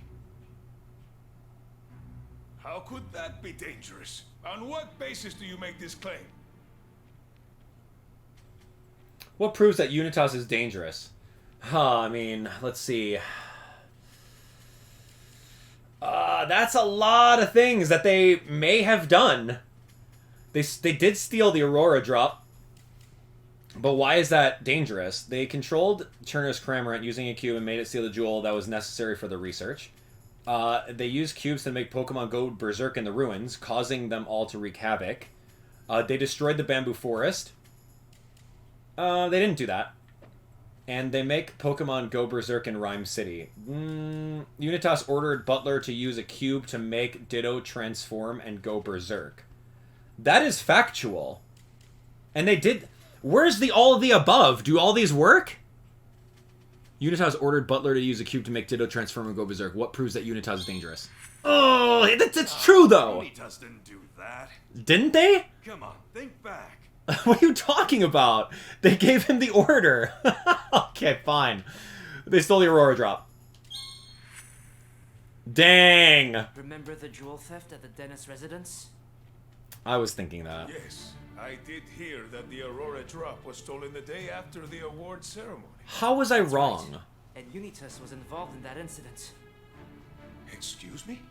How could that be dangerous? On what basis do you make this claim? What proves that Unitas is dangerous? I mean, let's see. That's a lot of things that they may have done. They did steal the Aurora drop. But why is that dangerous? They controlled Turner's Cramorant using a cube and made it steal the jewel that was necessary for the research. They used cubes to make Pokemon go berserk in the ruins, causing them all to wreak havoc. They destroyed the bamboo forest. They didn't do that. And they make Pokemon go berserk in Ryme City. Unitas ordered Butler to use a cube to make Ditto transform and go berserk. That is factual. And they did... Where's the all of the above? Do all these work? Unitas ordered Butler to use a cube to make Ditto transform and go berserk. What proves that Unitas is dangerous? Oh, that's true, though. Unitas didn't do that. Didn't they? Come on, think back. What are you talking about? They gave him the order. Okay, fine. They stole the Aurora drop. Dang. Remember the jewel theft at the Denis residence? I was thinking that. Yes, I did hear that the Aurora drop was stolen the day after the award ceremony. How was I wrong? Right. And Unitas was involved in that incident. Excuse me?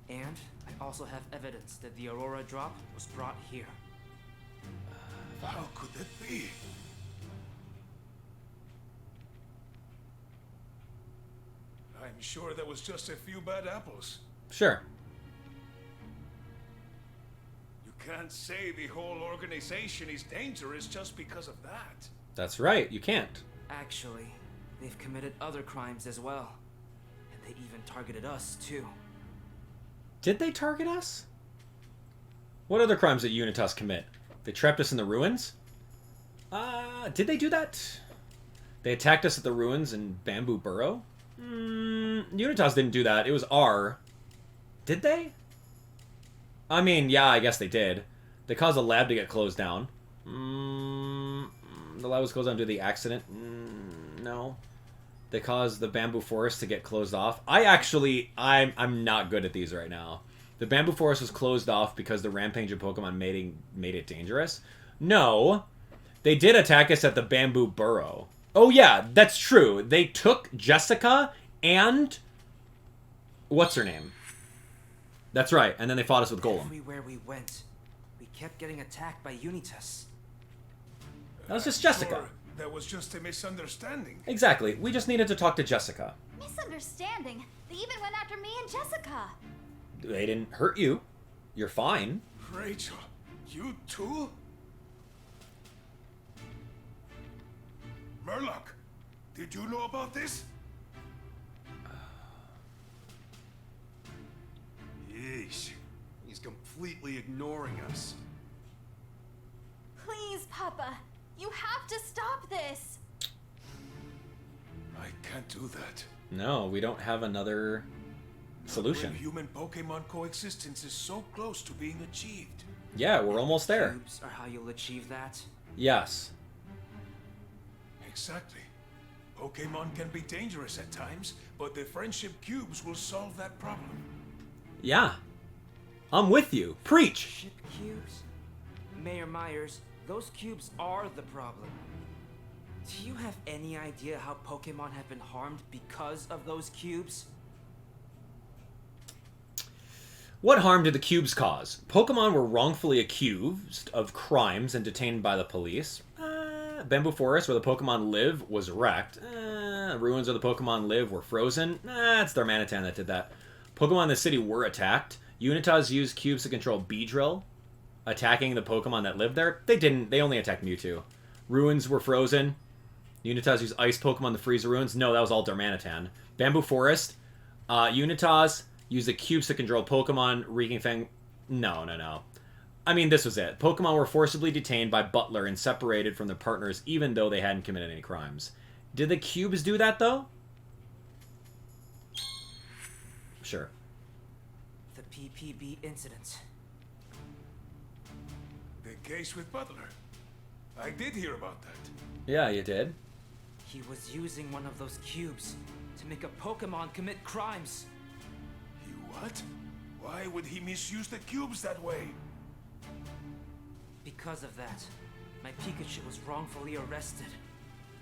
And I also have evidence that the Aurora drop was brought here. How could that be? I'm sure that was just a few bad apples. Sure. You can't say the whole organization is dangerous just because of that. That's right, you can't. Actually, they've committed other crimes as well. And they even targeted us, too. Did they target us? What other crimes did Unitas commit? They trapped us in the ruins? Did they do that? They attacked us at the ruins in Bamboo Burrow? Unitas didn't do that. It was R. Did they? I mean, yeah, I guess they did. They caused a lab to get closed down. The lab was closed down due to the accident? No. They caused the bamboo forest to get closed off. I'm not good at these right now. The bamboo forest was closed off because the rampaging Pokemon made it dangerous. No, they did attack us at the bamboo burrow. Oh yeah, that's true. They took Jessica and what's her name? That's right. And then they fought us with Golem. Everywhere we went, we kept getting attacked by Unitas. That was just Jessica. Sure, that was just a misunderstanding. Exactly. We just needed to talk to Jessica. Misunderstanding? They even went after me and Jessica. They didn't hurt you. You're fine. Rachel, you too? Murloc, did you know about this? Yeesh. He's completely ignoring us. Please, Papa. You have to stop this. I can't do that. No, we don't have another solution. Human-Pokemon coexistence is so close to being achieved. Yeah, we're almost there. Cubes are how you'll achieve that? Yes. Exactly. Pokemon can be dangerous at times, but the friendship cubes will solve that problem. Yeah. I'm with you. Preach! Ship cubes? Mayor Myers, those cubes are the problem. Do you have any idea how Pokemon have been harmed because of those cubes? What harm did the cubes cause? Pokemon were wrongfully accused of crimes and detained by the police. Bamboo Forest, where the Pokemon live, was wrecked. Ruins where the Pokemon live were frozen. It's Darmanitan that did that. Pokemon in the city were attacked. Unitas used cubes to control Beedrill, attacking the Pokemon that lived there. They didn't. They only attacked Mewtwo. Ruins were frozen. Unitas used Ice Pokemon to freeze the ruins. No, that was all Darmanitan. Bamboo Forest. Unitas used the cubes to control Pokemon, wreaking Fang... No. I mean, this was it. Pokemon were forcibly detained by Butler and separated from their partners even though they hadn't committed any crimes. Did the cubes do that, though? Sure. The PPB incident. The case with Butler. I did hear about that. Yeah, you did. He was using one of those cubes to make a Pokemon commit crimes. He what? Why would he misuse the cubes that way? Because of that, my Pikachu was wrongfully arrested.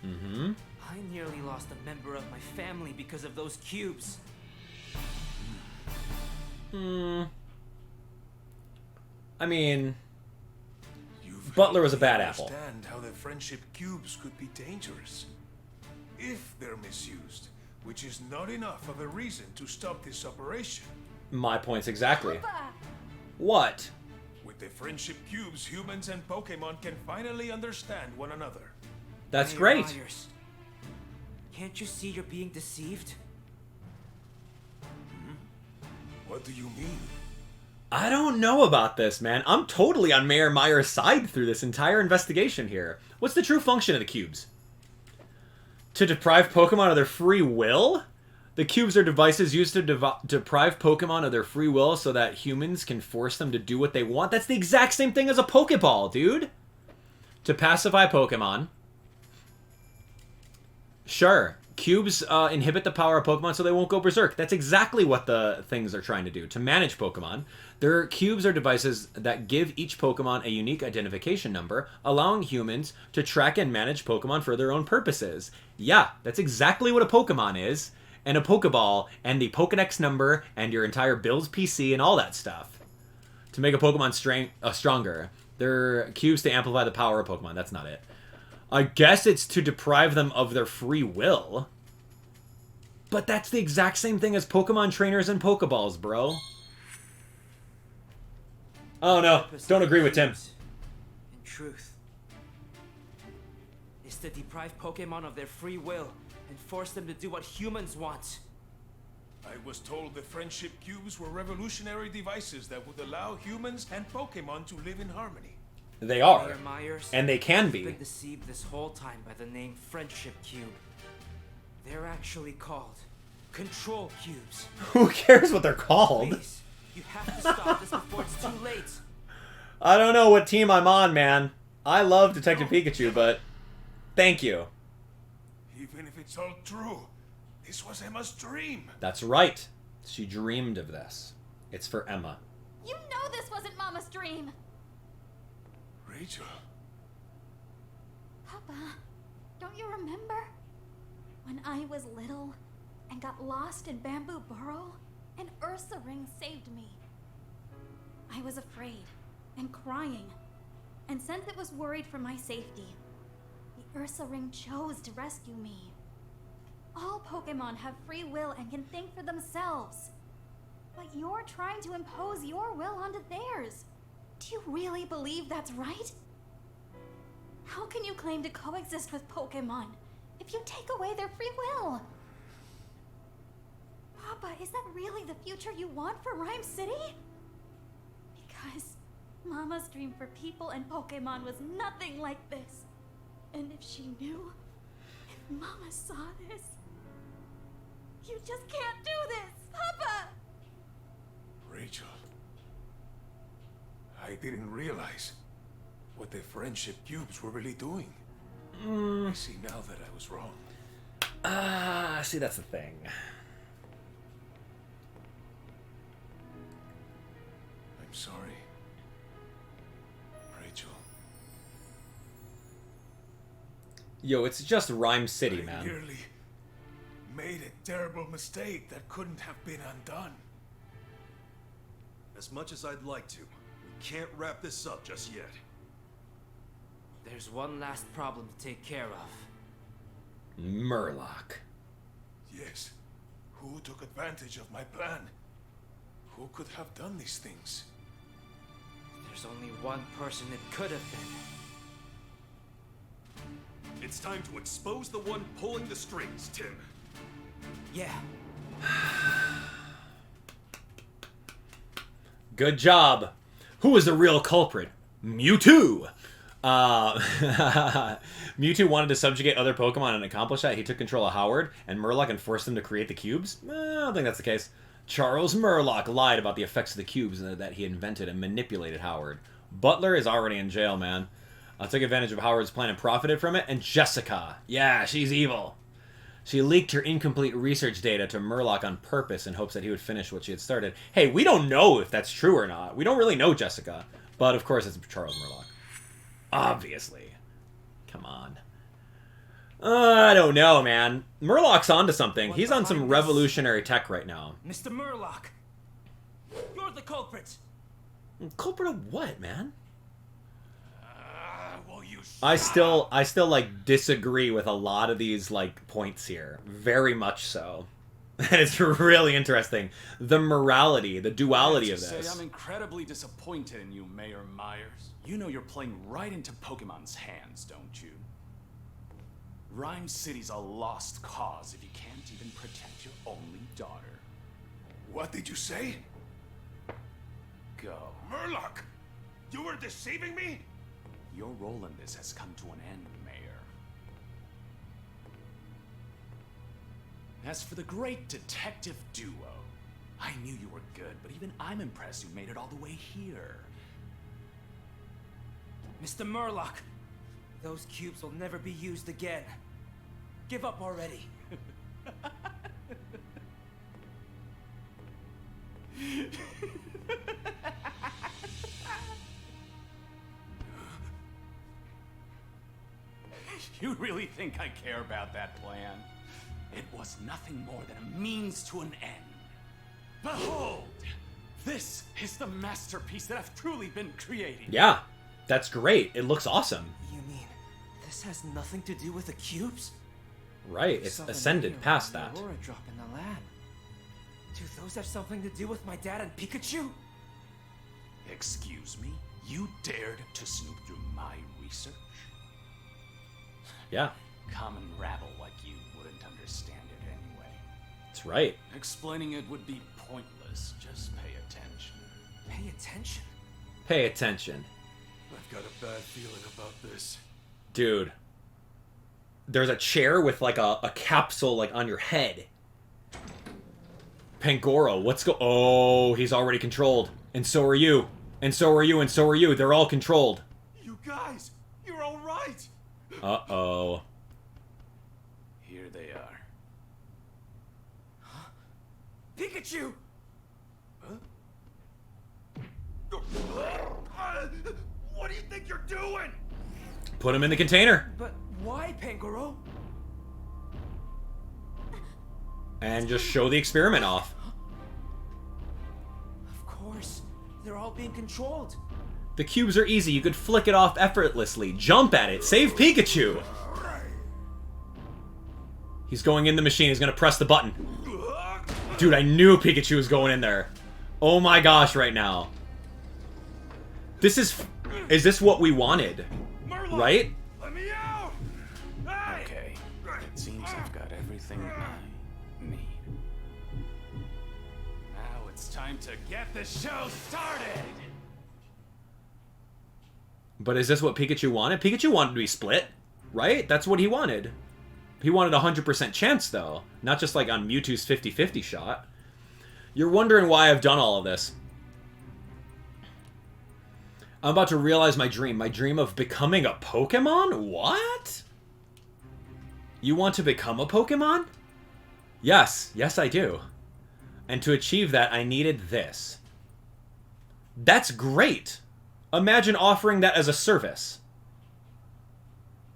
Mm-hmm. I nearly lost a member of my family because of those cubes. I mean, Butler was a bad apple. Understand how the friendship cubes could be dangerous if they're misused, which is not enough of a reason to stop this operation. My points exactly. Papa! What? With the friendship cubes, humans and Pokemon can finally understand one another. That's Mayor great. Myers, can't you see you're being deceived? What do you mean? I don't know about this, man. I'm totally on Mayor Myers' side through this entire investigation here. What's the true function of the cubes? To deprive Pokemon of their free will? The cubes are devices used to deprive Pokemon of their free will so that humans can force them to do what they want. That's the exact same thing as a Pokeball, dude. To pacify Pokemon. Sure. Cubes inhibit the power of Pokemon so they won't go berserk. That's exactly what the things are trying to do. To manage Pokemon. Their cubes are devices that give each Pokemon a unique identification number, allowing humans to track and manage Pokemon for their own purposes. Yeah, that's exactly what a Pokemon is. And a Pokeball, and the Pokedex number, and your entire Bill's PC, and all that stuff. To make a Pokemon stronger. They're cubes to amplify the power of Pokemon. That's not it. I guess it's to deprive them of their free will. But that's the exact same thing as Pokemon trainers and Pokeballs, bro. Oh no, don't agree with Tim. In truth, is to deprive Pokemon of their free will and force them to do what humans want. I was told the friendship cubes were revolutionary devices that would allow humans and Pokemon to live in harmony. They are. Mayor Myers, And they can be. I've been deceived this whole time by the name Friendship Cube. They're actually called Control Cubes. Who cares what they're called? Please, you have to stop this before it's too late. I don't know what team I'm on, man. I love Detective Pikachu, but thank you. Even if it's all true, This was Emma's dream. That's right. She dreamed of this. It's for Emma. You know this wasn't Mama's dream! Rachel. Papa, don't you remember? When I was little and got lost in Bamboo Burrow and Ursa Ring saved me. I was afraid and crying, and since it was worried for my safety, the Ursa Ring chose to rescue me. All Pokemon have free will and can think for themselves. But you're trying to impose your will onto theirs. Do you really believe that's right? How can you claim to coexist with Pokemon if you take away their free will? Papa, is that really the future you want for Ryme City? Because Mama's dream for people and Pokemon was nothing like this. And if she knew, if Mama saw this, you just can't do this, Papa! Rachel. I didn't realize what the friendship cubes were really doing. I see now that I was wrong. See, that's the thing. I'm sorry. Rachel. Yo, it's just Ryme City, man. I nearly made a terrible mistake that couldn't have been undone. As much as I'd like to, we can't wrap this up just yet. There's one last problem to take care of. Murloc. Yes. Who took advantage of my plan? Who could have done these things? There's only one person it could have been. It's time to expose the one pulling the strings, Tim. Yeah. Good job. Who is the real culprit? Mewtwo! Mewtwo wanted to subjugate other Pokemon and accomplish that. He took control of Howard and Murloc and forced him to create the cubes? I don't think that's the case. Charles Murloc lied about the effects of the cubes that he invented and manipulated Howard. Butler is already in jail, man. Took advantage of Howard's plan and profited from it. And Jessica. Yeah, she's evil. She leaked her incomplete research data to Murloc on purpose in hopes that he would finish what she had started. Hey, we don't know if that's true or not. We don't really know Jessica. But of course it's Charles Murloc. Obviously. Come on. I don't know, man. Murloc's onto something. He's on some revolutionary tech right now. Mr. Murloc! You're the culprit! Culprit of what, man? Well, you I still like disagree with a lot of these like points here. Very much so. And it's really interesting. The morality, the duality of this. I'm incredibly disappointed in you, Mayor Myers. You know you're playing right into Pokemon's hands, don't you? Ryme City's a lost cause if you can't even protect your only daughter. What did you say? Go. Murloc! You were deceiving me? Your role in this has come to an end, Mayor. As for the great detective duo, I knew you were good, but even I'm impressed you made it all the way here. Mr. Murloc! Those cubes will never be used again. Give up already. You really think I care about that plan? It was nothing more than a means to an end. Behold! This is the masterpiece that I've truly been creating. Yeah, that's great. It looks awesome. You mean this has nothing to do with the cubes? Right, it's ascended past that. Aurora drop in the lab. Do those have something to do with my dad and Pikachu? Excuse me? You dared to snoop through my research? Yeah. Common rabble like you wouldn't understand it anyway. That's right. Explaining it would be pointless. Just pay attention. Pay attention? Pay attention. I've got a bad feeling about this. Dude. There's a chair with like a capsule like on your head. Pangoro, Oh, he's already controlled. And so are you. And so are you, and so are you. They're all controlled. You guys, you're all right. Uh-oh. Here they are. Pikachu! What do you think you're doing? Put him in the container. But why, Pangoro? And just show the experiment off. Of course. They're all being controlled. The cubes are easy. You could flick it off effortlessly. Jump at it. Save Pikachu. He's going in the machine. He's going to press the button. Dude, I knew Pikachu was going in there. Oh my gosh, right now. This is this what we wanted? Right? Let me out! Okay. It seems I've got everything I need. Now it's time to get the show started! But is this what Pikachu wanted? Pikachu wanted to be split, right? That's what he wanted. He wanted a 100% chance, though. Not just like on Mewtwo's 50-50 shot. You're wondering why I've done all of this. I'm about to realize my dream. My dream of becoming a Pokemon? What? You want to become a Pokemon? Yes. Yes, I do. And to achieve that, I needed this. That's great. Imagine offering that as a service.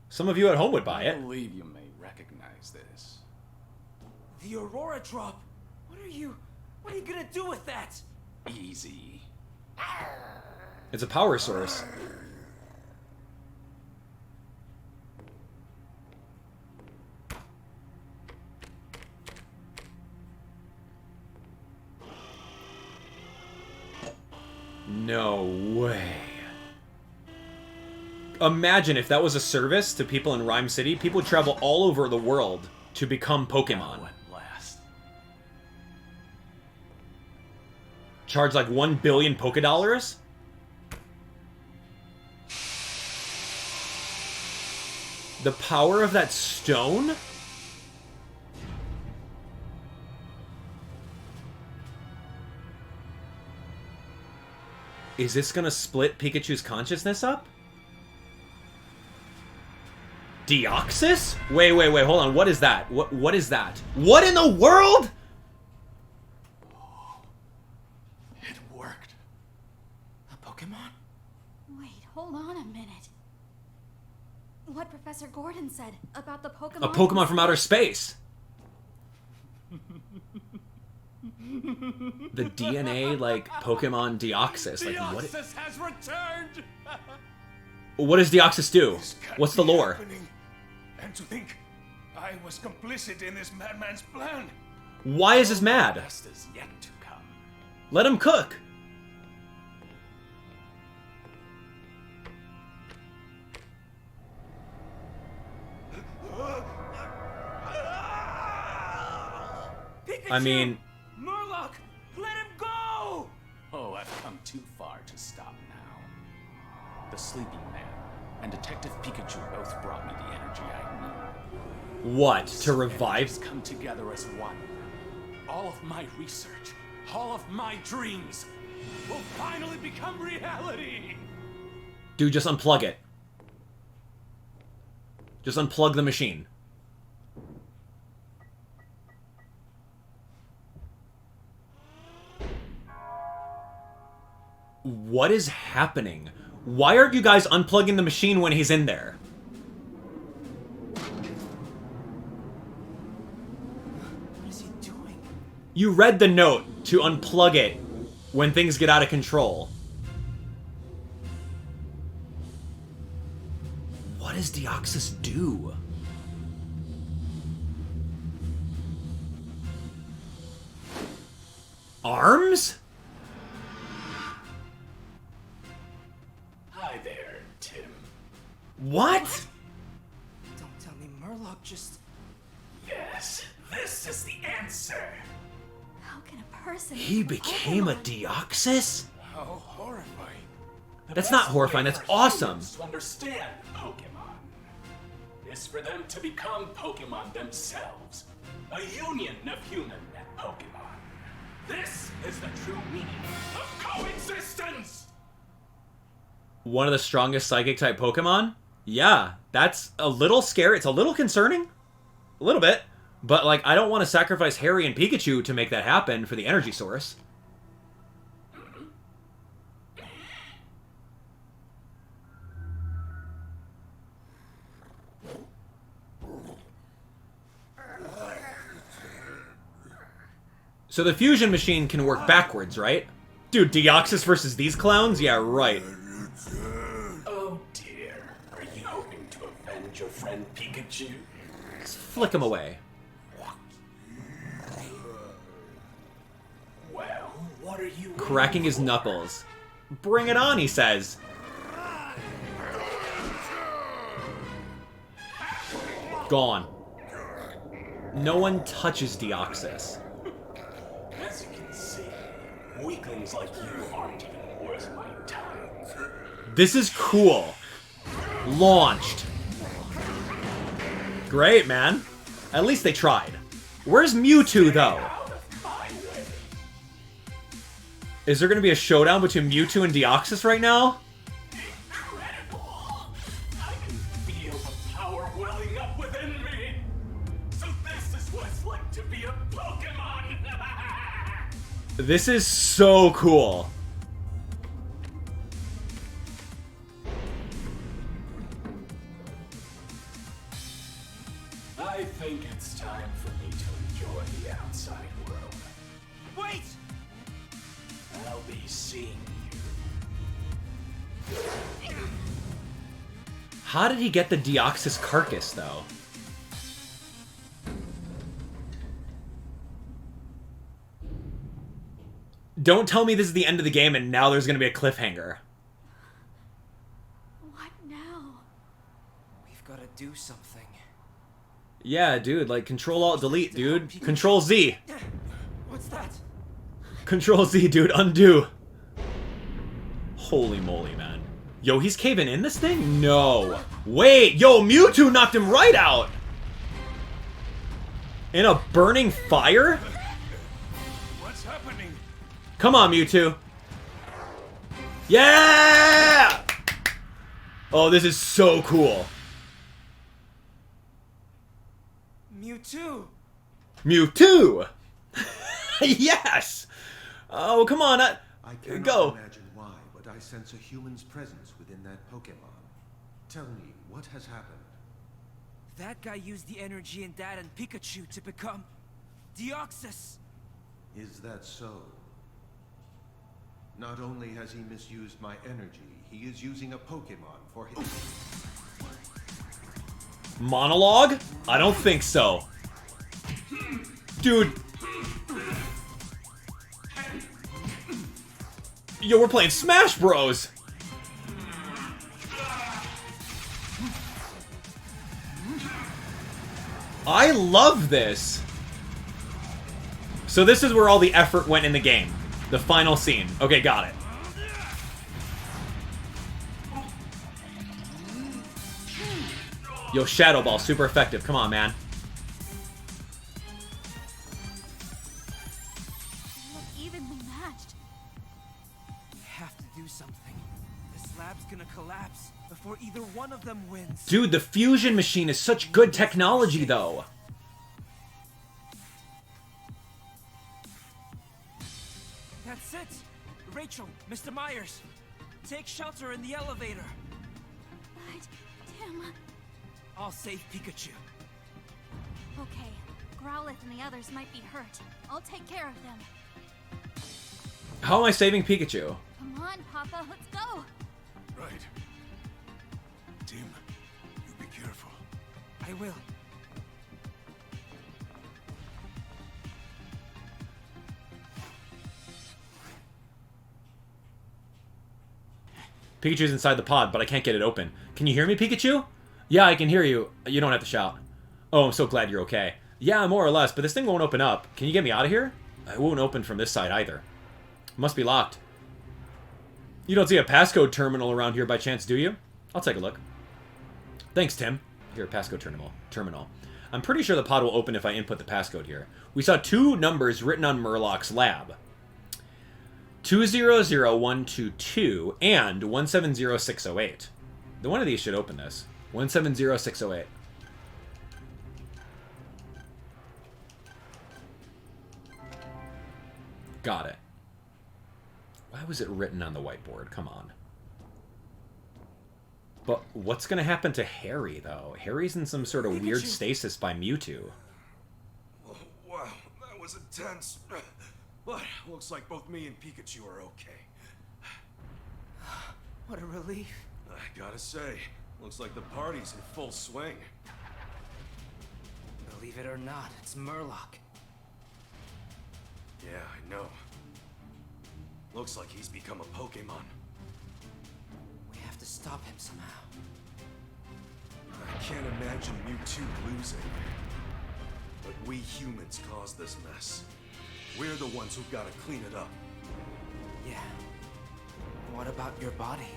Some of you at home would buy it. I believe you may recognize this. The Aurora drop. What are you gonna do with that? Easy. It's a power source. No way. Imagine if that was a service to people in Ryme City. People would travel all over the world to become Pokemon. Charge like 1 billion Pokedollars? The power of that stone? Is this gonna split Pikachu's consciousness up? Deoxys? Wait, hold on. What is that? What is that? What in the world? It worked. A Pokemon? Wait, hold on a minute. What Professor Gordon said about the Pokemon... A Pokemon from outer space. The DNA, like, Pokemon Deoxys. Like, what? Deoxys has returned! What does Deoxys do? What's the lore? And to think I was complicit in this madman's plan. Why is this mad? Best is yet to come. Let him cook. Pikachu! I mean... Murloc! Let him go! Oh, I've come too far to stop now. The Sleeping Man and Detective Pikachu both brought me the energy I need. What? To revive? Come together as one. All of my research, all of my dreams will finally become reality! Dude, just unplug it. Just unplug the machine. What is happening? Why aren't you guys unplugging the machine when he's in there? What is he doing? You read the note to unplug it when things get out of control. What does Deoxys do? Arms? Hi there, Tim. What? Don't tell me Murloc just... Yes, this is the answer. How can a person... He became a Deoxys? How horrifying. That's not horrifying, that's awesome. To understand Pokemon is for them to become Pokemon themselves. A union of human and Pokemon. This is the true meaning of coexistence! One of the strongest Psychic-type Pokemon? Yeah, that's a little scary. It's a little concerning. A little bit. But, like, I don't want to sacrifice Harry and Pikachu to make that happen for the energy source. So the fusion machine can work backwards, right? Dude, Deoxys versus these clowns? Yeah, right. Oh dear. Are you hoping to avenge your friend Pikachu? Just flick him away. Well, what are you... Cracking his knuckles. Bring it on, he says. Gone. No one touches Deoxys. As you can see, weaklings like you aren't even worth my time. This is cool. Launched. Great, man. At least they tried. Where's Mewtwo, though? Is there going to be a showdown between Mewtwo and Deoxys right now? Incredible! I can feel the power welling up within me! So this is what it's like to be a Pokemon! This is so cool. I think it's time for me to enjoy the outside world. Wait! I'll be seeing you. How did he get the Deoxys carcass, though? Don't tell me this is the end of the game and now there's going to be a cliffhanger. What now? We've got to do something. Yeah, dude, like, Control-Alt-Delete, dude. Control-Z. What's that? Control-Z, dude, undo. Holy moly, man. Yo, he's caving in this thing? No. Wait, yo, Mewtwo knocked him right out! In a burning fire? What's happening? Come on, Mewtwo. Yeah! Oh, this is so cool. Mewtwo! Mewtwo! Yes! Oh, come on. I cannot Go. imagine why, but I sense a human's presence within that Pokemon. Tell me, what has happened? That guy used the energy in Dad and Pikachu to become Deoxys. Is that so? Not only has he misused my energy, he is using a Pokemon for his... Monologue? I don't think so. Dude. Yo, we're playing Smash Bros. I love this. So this is where all the effort went in the game. The final scene. Okay, got it. Yo, Shadow Ball, super effective. Come on, man. Look evenly matched. We have to do something. This lab's gonna collapse before either one of them wins. Dude, the fusion machine is such good technology, though. That's it! Rachel, Mr. Myers, take shelter in the elevator. But, Tim... I'll save Pikachu. Okay, Growlithe and the others might be hurt. I'll take care of them. How am I saving Pikachu? Come on, Papa, let's go! Right. Tim, you be careful. I will. Pikachu's inside the pod, but I can't get it open. Can you hear me, Pikachu? Yeah, I can hear you. You don't have to shout. Oh, I'm so glad you're okay. Yeah, more or less, but this thing won't open up. Can you get me out of here? It won't open from this side either. Must be locked. You don't see a passcode terminal around here by chance, do you? I'll take a look. Thanks, Tim. Here, passcode terminal. I'm pretty sure the pod will open if I input the passcode here. We saw two numbers written on Murloc's lab. 200122 and 170608. The one of these should open this. 170608. Got it. Why was it written on the whiteboard? Come on. But what's going to happen to Harry, though? Harry's in some sort of weird stasis by Mewtwo. Oh, wow, that was intense. But looks like both me and Pikachu are okay. What a relief. I gotta say, looks like the party's in full swing. Believe it or not, it's Murloc. Yeah, I know. Looks like he's become a Pokemon. We have to stop him somehow. I can't imagine Mewtwo losing. But we humans caused this mess. We're the ones who've got to clean it up. Yeah. What about your body?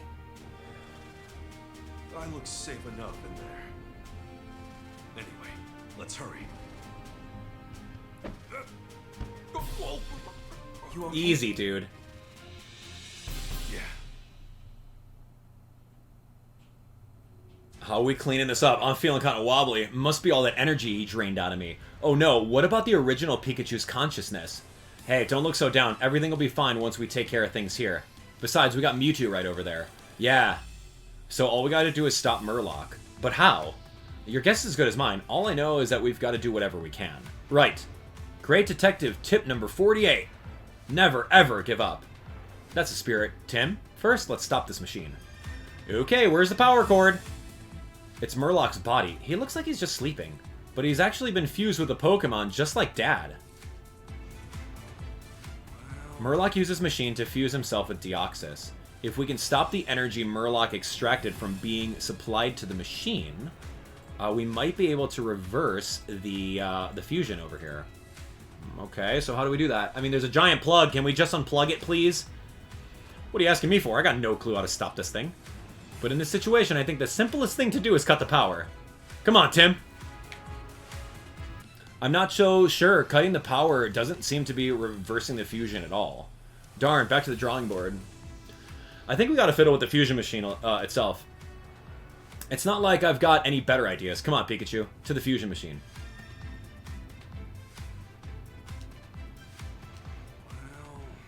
I look safe enough in there. Anyway, let's hurry. You okay? Easy, dude. Yeah. How are we cleaning this up? I'm feeling kind of wobbly. Must be all that energy he drained out of me. Oh no, what about the original Pikachu's consciousness? Hey, don't look so down. Everything will be fine once we take care of things here. Besides, we got Mewtwo right over there. Yeah. So all we gotta do is stop Murloc. But how? Your guess is as good as mine. All I know is that we've got to do whatever we can. Right. Great Detective tip number 48. Never, ever give up. That's the spirit. Tim, first, let's stop this machine. Okay, where's the power cord? It's Murloc's body. He looks like he's just sleeping. But he's actually been fused with a Pokemon just like Dad. Murloc uses machine to fuse himself with Deoxys. If we can stop the energy Murloc extracted from being supplied to the machine, we might be able to reverse the fusion over here. Okay, so how do we do that? I mean, there's a giant plug. Can we just unplug it, please? What are you asking me for? I got no clue how to stop this thing. But in this situation, I think the simplest thing to do is cut the power. Come on, Tim. I'm not so sure. Cutting the power doesn't seem to be reversing the fusion at all. Darn, back to the drawing board. I think we gotta fiddle with the fusion machine itself. It's not like I've got any better ideas. Come on, Pikachu. To the fusion machine.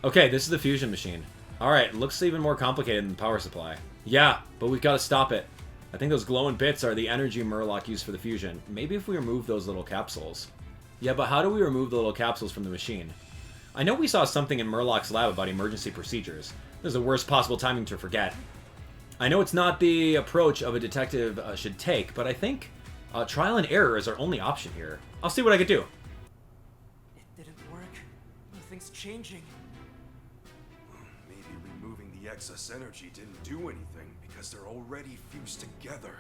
Okay, this is the fusion machine. Alright, looks even more complicated than the power supply. Yeah, but we've got to stop it. I think those glowing bits are the energy Murloc used for the fusion. Maybe if we remove those little capsules. Yeah, but how do we remove the little capsules from the machine? I know we saw something in Murloc's lab about emergency procedures. This is the worst possible timing to forget. I know it's not the approach of a detective should take, but I think trial and error is our only option here. I'll see what I can do. It didn't work. Nothing's changing. Maybe removing the excess energy didn't do anything because they're already fused together.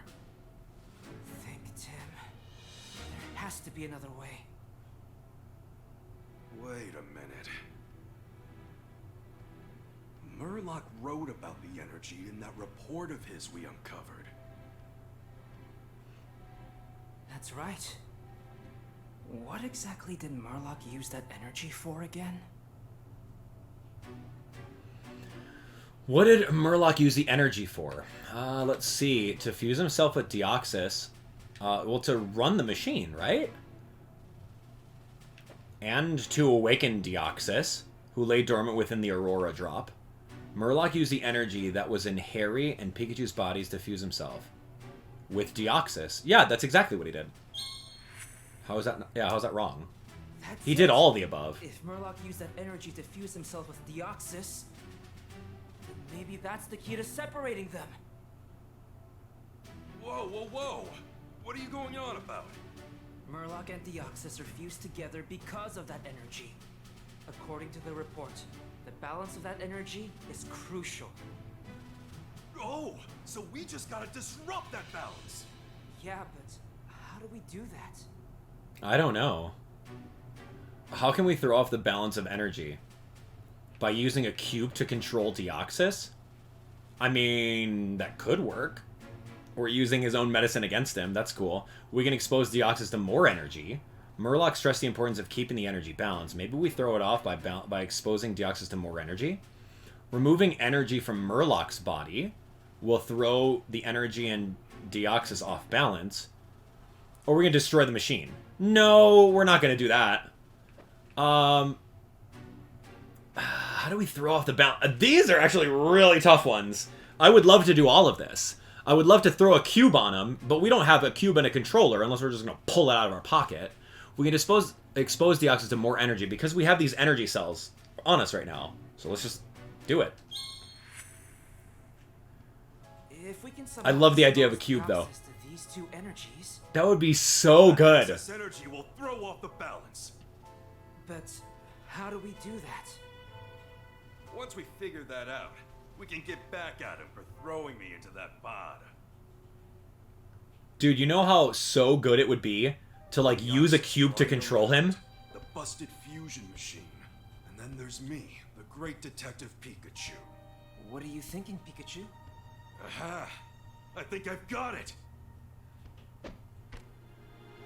Think, Tim. There has to be another way. Wait a minute. Murloc wrote about the energy in that report of his we uncovered. That's right. What exactly did Murloc use that energy for again? What did Murloc use the energy for? Let's see. To fuse himself with Deoxys. Well, to run the machine, right? And to awaken Deoxys, who lay dormant within the Aurora drop. Murloc used the energy that was in Harry and Pikachu's bodies to fuse himself. With Deoxys. Yeah, that's exactly what he did. How is that? Yeah, how's that wrong? He did all of the above. If Murloc used that energy to fuse himself with Deoxys, then maybe that's the key to separating them. Whoa, whoa, whoa! What are you going on about? Murloc and Deoxys are fused together because of that energy. According to the report, the balance of that energy is crucial. Oh, so we just gotta disrupt that balance. Yeah, but how do we do that? I don't know. How can we throw off the balance of energy? By using a cube to control Deoxys? I mean, that could work. Or using his own medicine against him, that's cool. We can expose Deoxys to more energy. Murloc stressed the importance of keeping the energy balanced. Maybe we throw it off by exposing Deoxys to more energy. Removing energy from Murloc's body will throw the energy and Deoxys off balance. Or we're going to destroy the machine. No, we're not going to do that. How do we throw off the balance? These are actually really tough ones. I would love to do all of this. I would love to throw a cube on him, but we don't have a cube and a controller unless we're just going to pull it out of our pocket. We can expose Deoxys to more energy because we have these energy cells on us right now. So let's just do it. If we can I love the idea of a cube, though. to these two energies, That would be so good. Excess energy will throw off the balance. but how do we do that? Once we figure that out, we can get back at him for throwing me into that pod. Dude, you know how so good it would be to, like, use a cube to control him? The busted fusion machine. And then there's me, the great detective Pikachu. What are you thinking, Pikachu? Aha! I think I've got it!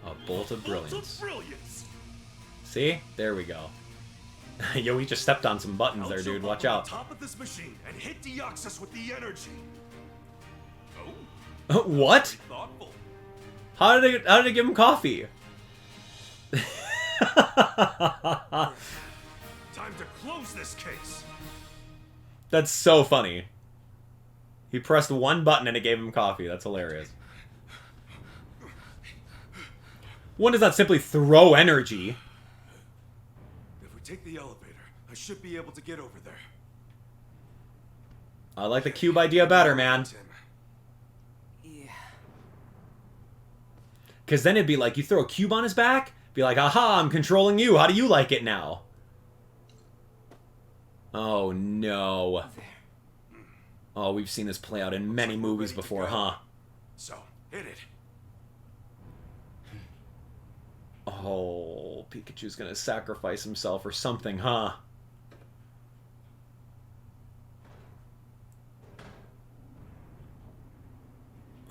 A bolt of brilliance. Bolt of brilliance! See? There we go. Yo, we just stepped on some buttons there, dude. Watch out. Top of this machine and hit Deoxys with the energy. Oh. What? Thoughtful. How did it give him coffee? Time to close this case. That's so funny. He pressed one button and it gave him coffee. That's hilarious. One does not simply throw energy. If we take the elevator, I should be able to get over there. I like the cube idea better, man. Yeah. Because then it'd be like, you throw a cube on his back, be like, aha, I'm controlling you. How do you like it now? Oh, no. Oh, we've seen this play out in many movies before, huh? So, hit it. Oh, Pikachu's gonna sacrifice himself or something, huh?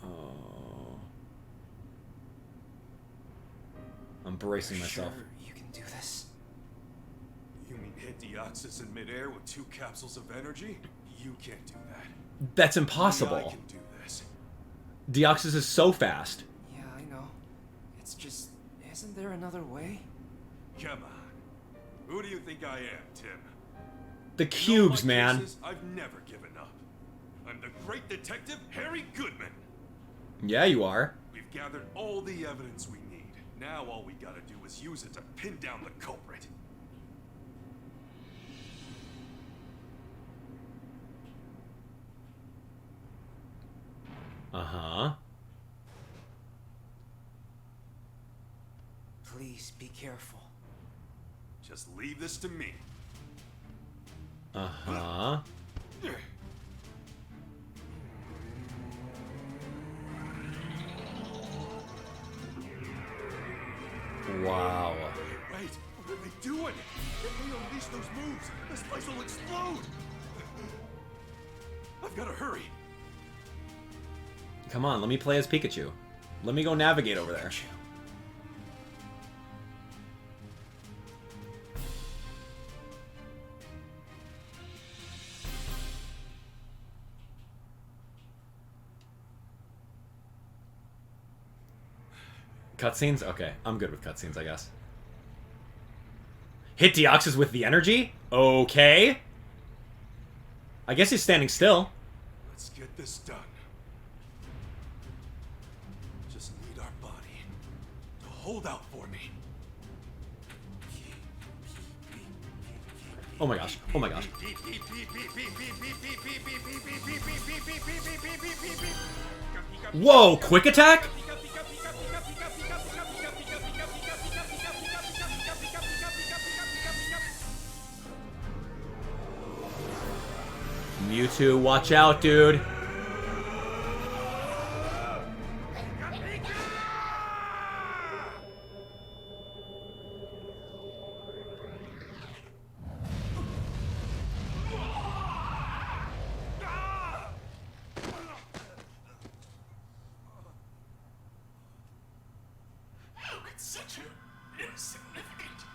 Oh. I'm bracing myself. Sure you can do this. You mean hit Deoxys in midair with 2 capsules of energy? You can't do that. That's Only impossible. I can do this. Deoxys is so fast. Yeah, I know. It's just, isn't there another way? Come on. Who do you think I am, Tim? The cubes, man. Cases, I've never given up. I'm the great detective Harry Goodman. Yeah, you are. We've gathered all the evidence we need. Now all we gotta do is use it to pin down the culprit. Uh-huh. Please be careful. Just leave this to me. Uh-huh. Wow. Wait, what are they doing? If they unleash those moves, this place will explode! I've gotta hurry. Come on, let me play as Pikachu. Let me go navigate over there. Cutscenes? Okay, I'm good with cutscenes, I guess. Hit Deoxys with the energy? Okay. I guess he's standing still. Let's get this done. Just need our body to hold out for me. Oh my gosh. Oh my gosh. Whoa, quick attack? Mewtwo, watch out, dude. It's such an insignificant.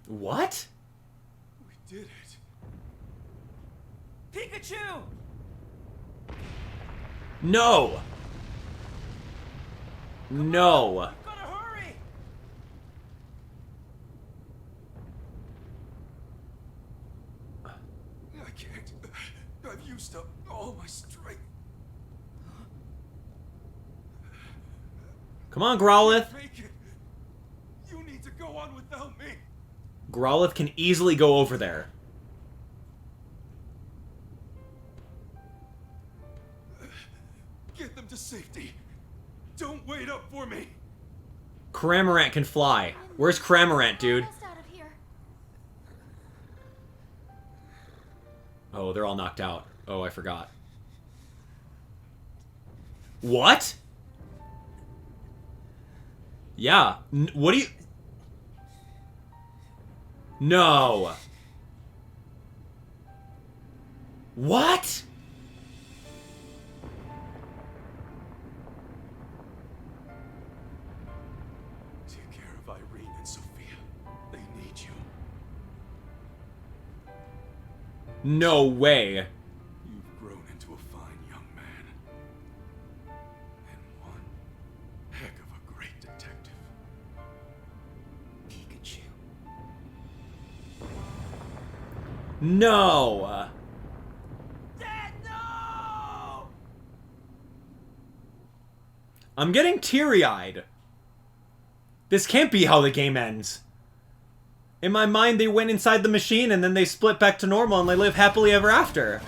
What? We did it. Pikachu! No! No! Gotta hurry! can't. I've used up all my strength. Come on, Growlithe. Make it. You need to go on without me. Growlithe can easily go over there. Get them to safety. Don't wait up for me. Cramorant can fly. Where's Cramorant, dude? Oh, they're all knocked out. Oh, I forgot. What? Yeah. What do you... No. What? Take care of Irene and Sophia. They need you. No way. You've grown into a fine young man. And one heck of a great detective. Pikachu. No. Dad, no! I'm getting teary-eyed. This can't be how the game ends. In my mind, they went inside the machine and then they split back to normal and they live happily ever after.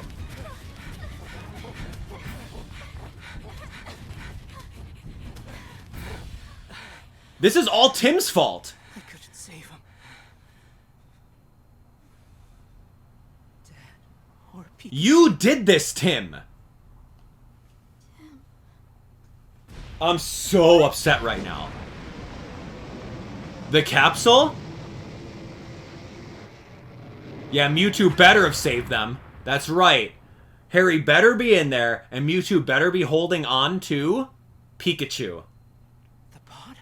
This is all Tim's fault. I couldn't save him. Dad, or Pikachu. You did this, Tim. I'm so upset right now. The capsule? Yeah, Mewtwo better have saved them. That's right. Harry better be in there, and Mewtwo better be holding on to Pikachu. The pod?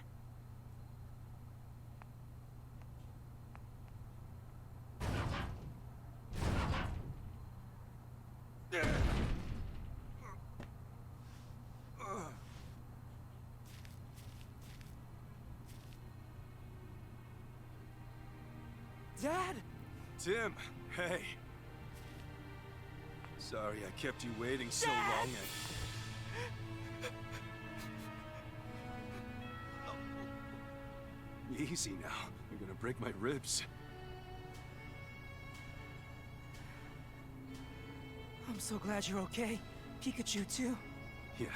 Dad! Tim, hey. Sorry I kept you waiting so long. Easy now. You're gonna break my ribs. I'm so glad you're okay. Pikachu, too. Yeah.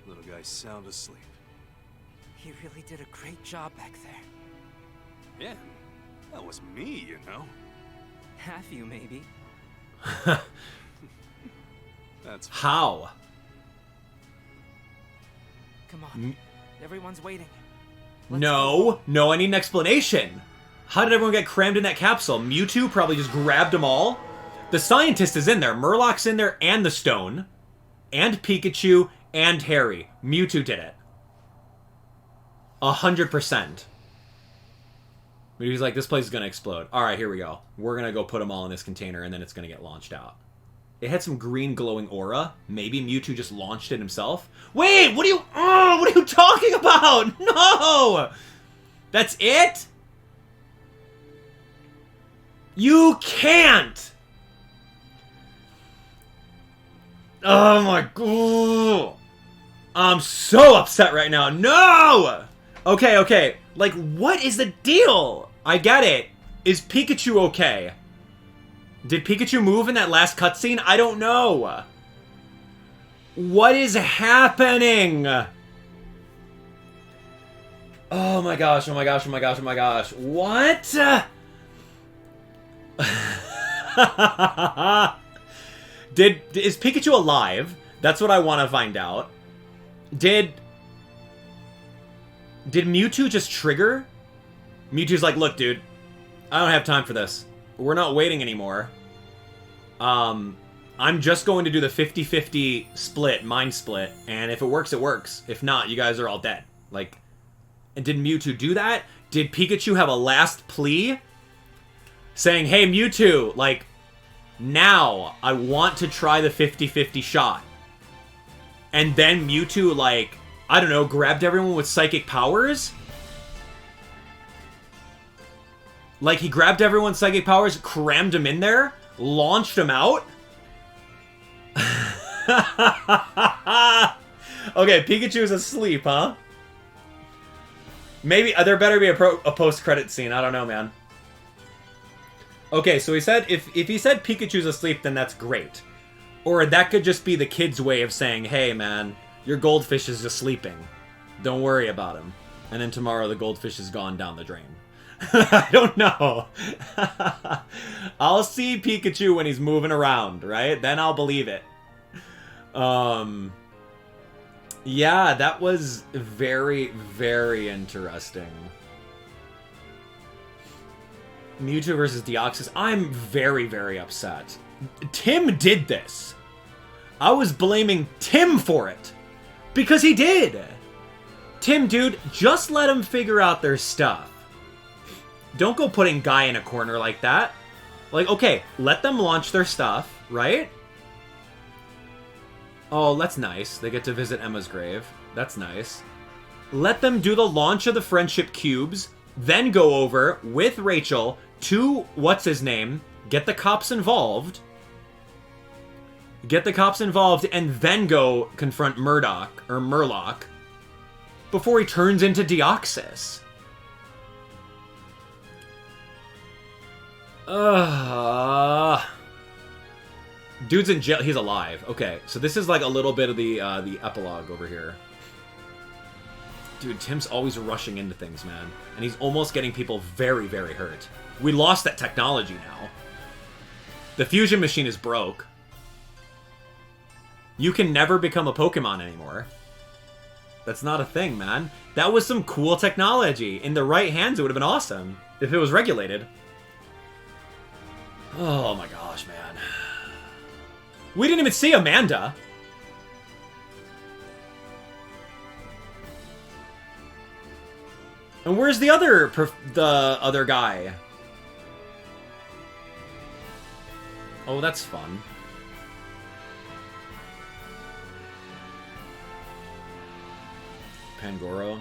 Little guy's sound asleep. He really did a great job back there. Yeah. That was me, you know. Half you, maybe. That's how? Come on. Everyone's waiting. No, I need an explanation. How did everyone get crammed in that capsule? Mewtwo probably just grabbed them all. The scientist is in there. Murloc's in there and the stone. And Pikachu and Harry. Mewtwo did it. 100%. But he's like, this place is going to explode. Alright, here we go. We're going to go put them all in this container and then it's going to get launched out. It had some green glowing aura. Maybe Mewtwo just launched it himself. Wait, what are you talking about? No! That's it? You can't! Oh my god. I'm so upset right now. No! Okay. Like, what is the deal? I get it. Is Pikachu okay? Did Pikachu move in that last cutscene? I don't know. What is happening? Oh my gosh. What? Is Pikachu alive? That's what I want to find out. Did Mewtwo just trigger? Mewtwo's like, look, dude, I don't have time for this. We're not waiting anymore. I'm just going to do the 50-50 split, mind split, and if it works, it works. If not, you guys are all dead. Like, and did Mewtwo do that? Did Pikachu have a last plea? Saying, hey, Mewtwo, like, now I want to try the 50-50 shot. And then Mewtwo, like, I don't know, grabbed everyone with psychic powers? Like, he grabbed everyone's psychic powers, crammed them in there? Launched him out? Okay, Pikachu's asleep, huh? Maybe there better be a post-credit scene. I don't know, man. Okay, so he said if he said Pikachu's asleep, then that's great. Or that could just be the kid's way of saying, hey, man, your goldfish is just sleeping. Don't worry about him. And then tomorrow the goldfish is gone down the drain. I don't know. I'll see Pikachu when he's moving around, right? Then I'll believe it. Yeah, that was very, very interesting. Mewtwo versus Deoxys. I'm very, very upset. Tim did this. I was blaming Tim for it. Because he did. Tim, dude, just let him figure out their stuff. Don't go putting Guy in a corner like that. Like, okay, let them launch their stuff, right? Oh, that's nice. They get to visit Emma's grave. That's nice. Let them do the launch of the friendship cubes, then go over with Rachel to what's-his-name, get the cops involved, and then go confront Murloc, before he turns into Deoxys. Dude's in jail. He's alive. Okay, so this is like a little bit of the epilogue over here. Dude, Tim's always rushing into things, man. And he's almost getting people very, very hurt. We lost that technology now. The fusion machine is broke. You can never become a Pokemon anymore. That's not a thing, man. That was some cool technology. In the right hands, it would have been awesome. If it was regulated. Oh my gosh, man. We didn't even see Amanda. And where's the other guy? Oh, that's fun. Pangoro.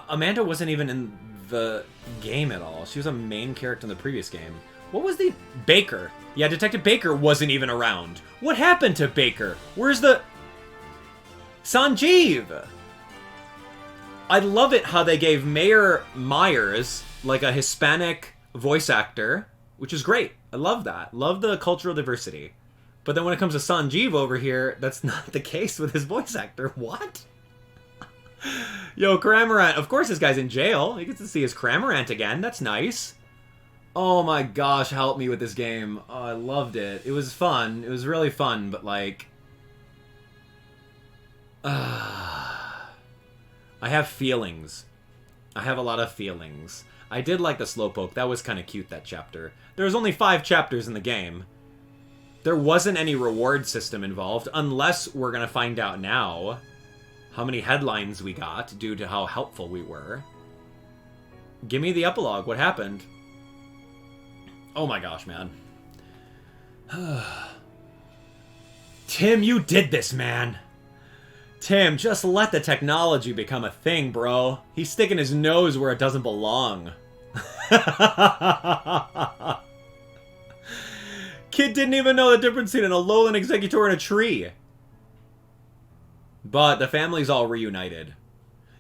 Amanda wasn't even in the game at all. She was a main character in the previous game. What was the... Baker. Yeah, Detective Baker wasn't even around. What happened to Baker? Where's the... Sanjeev! I love it how they gave Mayor Myers, like, a Hispanic voice actor, which is great. I love that. Love the cultural diversity. But then when it comes to Sanjeev over here, that's not the case with his voice actor. What? Yo, Cramorant. Of course this guy's in jail. He gets to see his Cramorant again. That's nice. Oh my gosh, help me with this game. Oh, I loved it. It was fun. It was really fun, but like... I have feelings. I have a lot of feelings. I did like the Slowpoke. That was kind of cute, that chapter. There was only 5 chapters in the game. There wasn't any reward system involved, unless we're going to find out now how many headlines we got due to how helpful we were. Give me the epilogue. What happened? Oh my gosh, man. Tim, you did this, man. Tim, just let the technology become a thing, bro. He's sticking his nose where it doesn't belong. Kid didn't even know the difference between an Alolan Exeggutor and a tree. But the family's all reunited.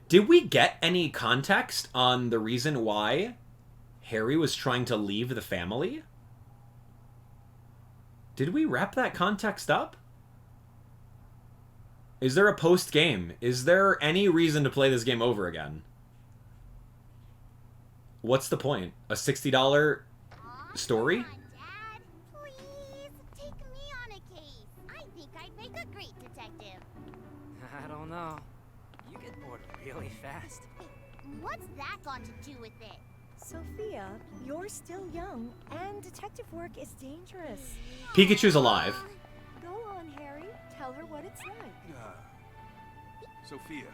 Did we get any context on the reason why Harry was trying to leave the family? Did we wrap that context up? Is there a post-game? Is there any reason to play this game over again? What's the point? A $60 story? I don't know. You get bored really fast. What's that got to do with it? Sophia, you're still young, and detective work is dangerous. Pikachu's alive. Go on, Harry. Tell her what it's like. Sophia,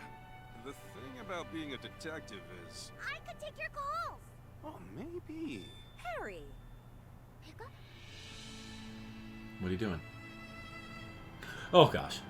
the thing about being a detective is... I could take your calls! Oh, maybe. Harry! What are you doing? Oh, gosh.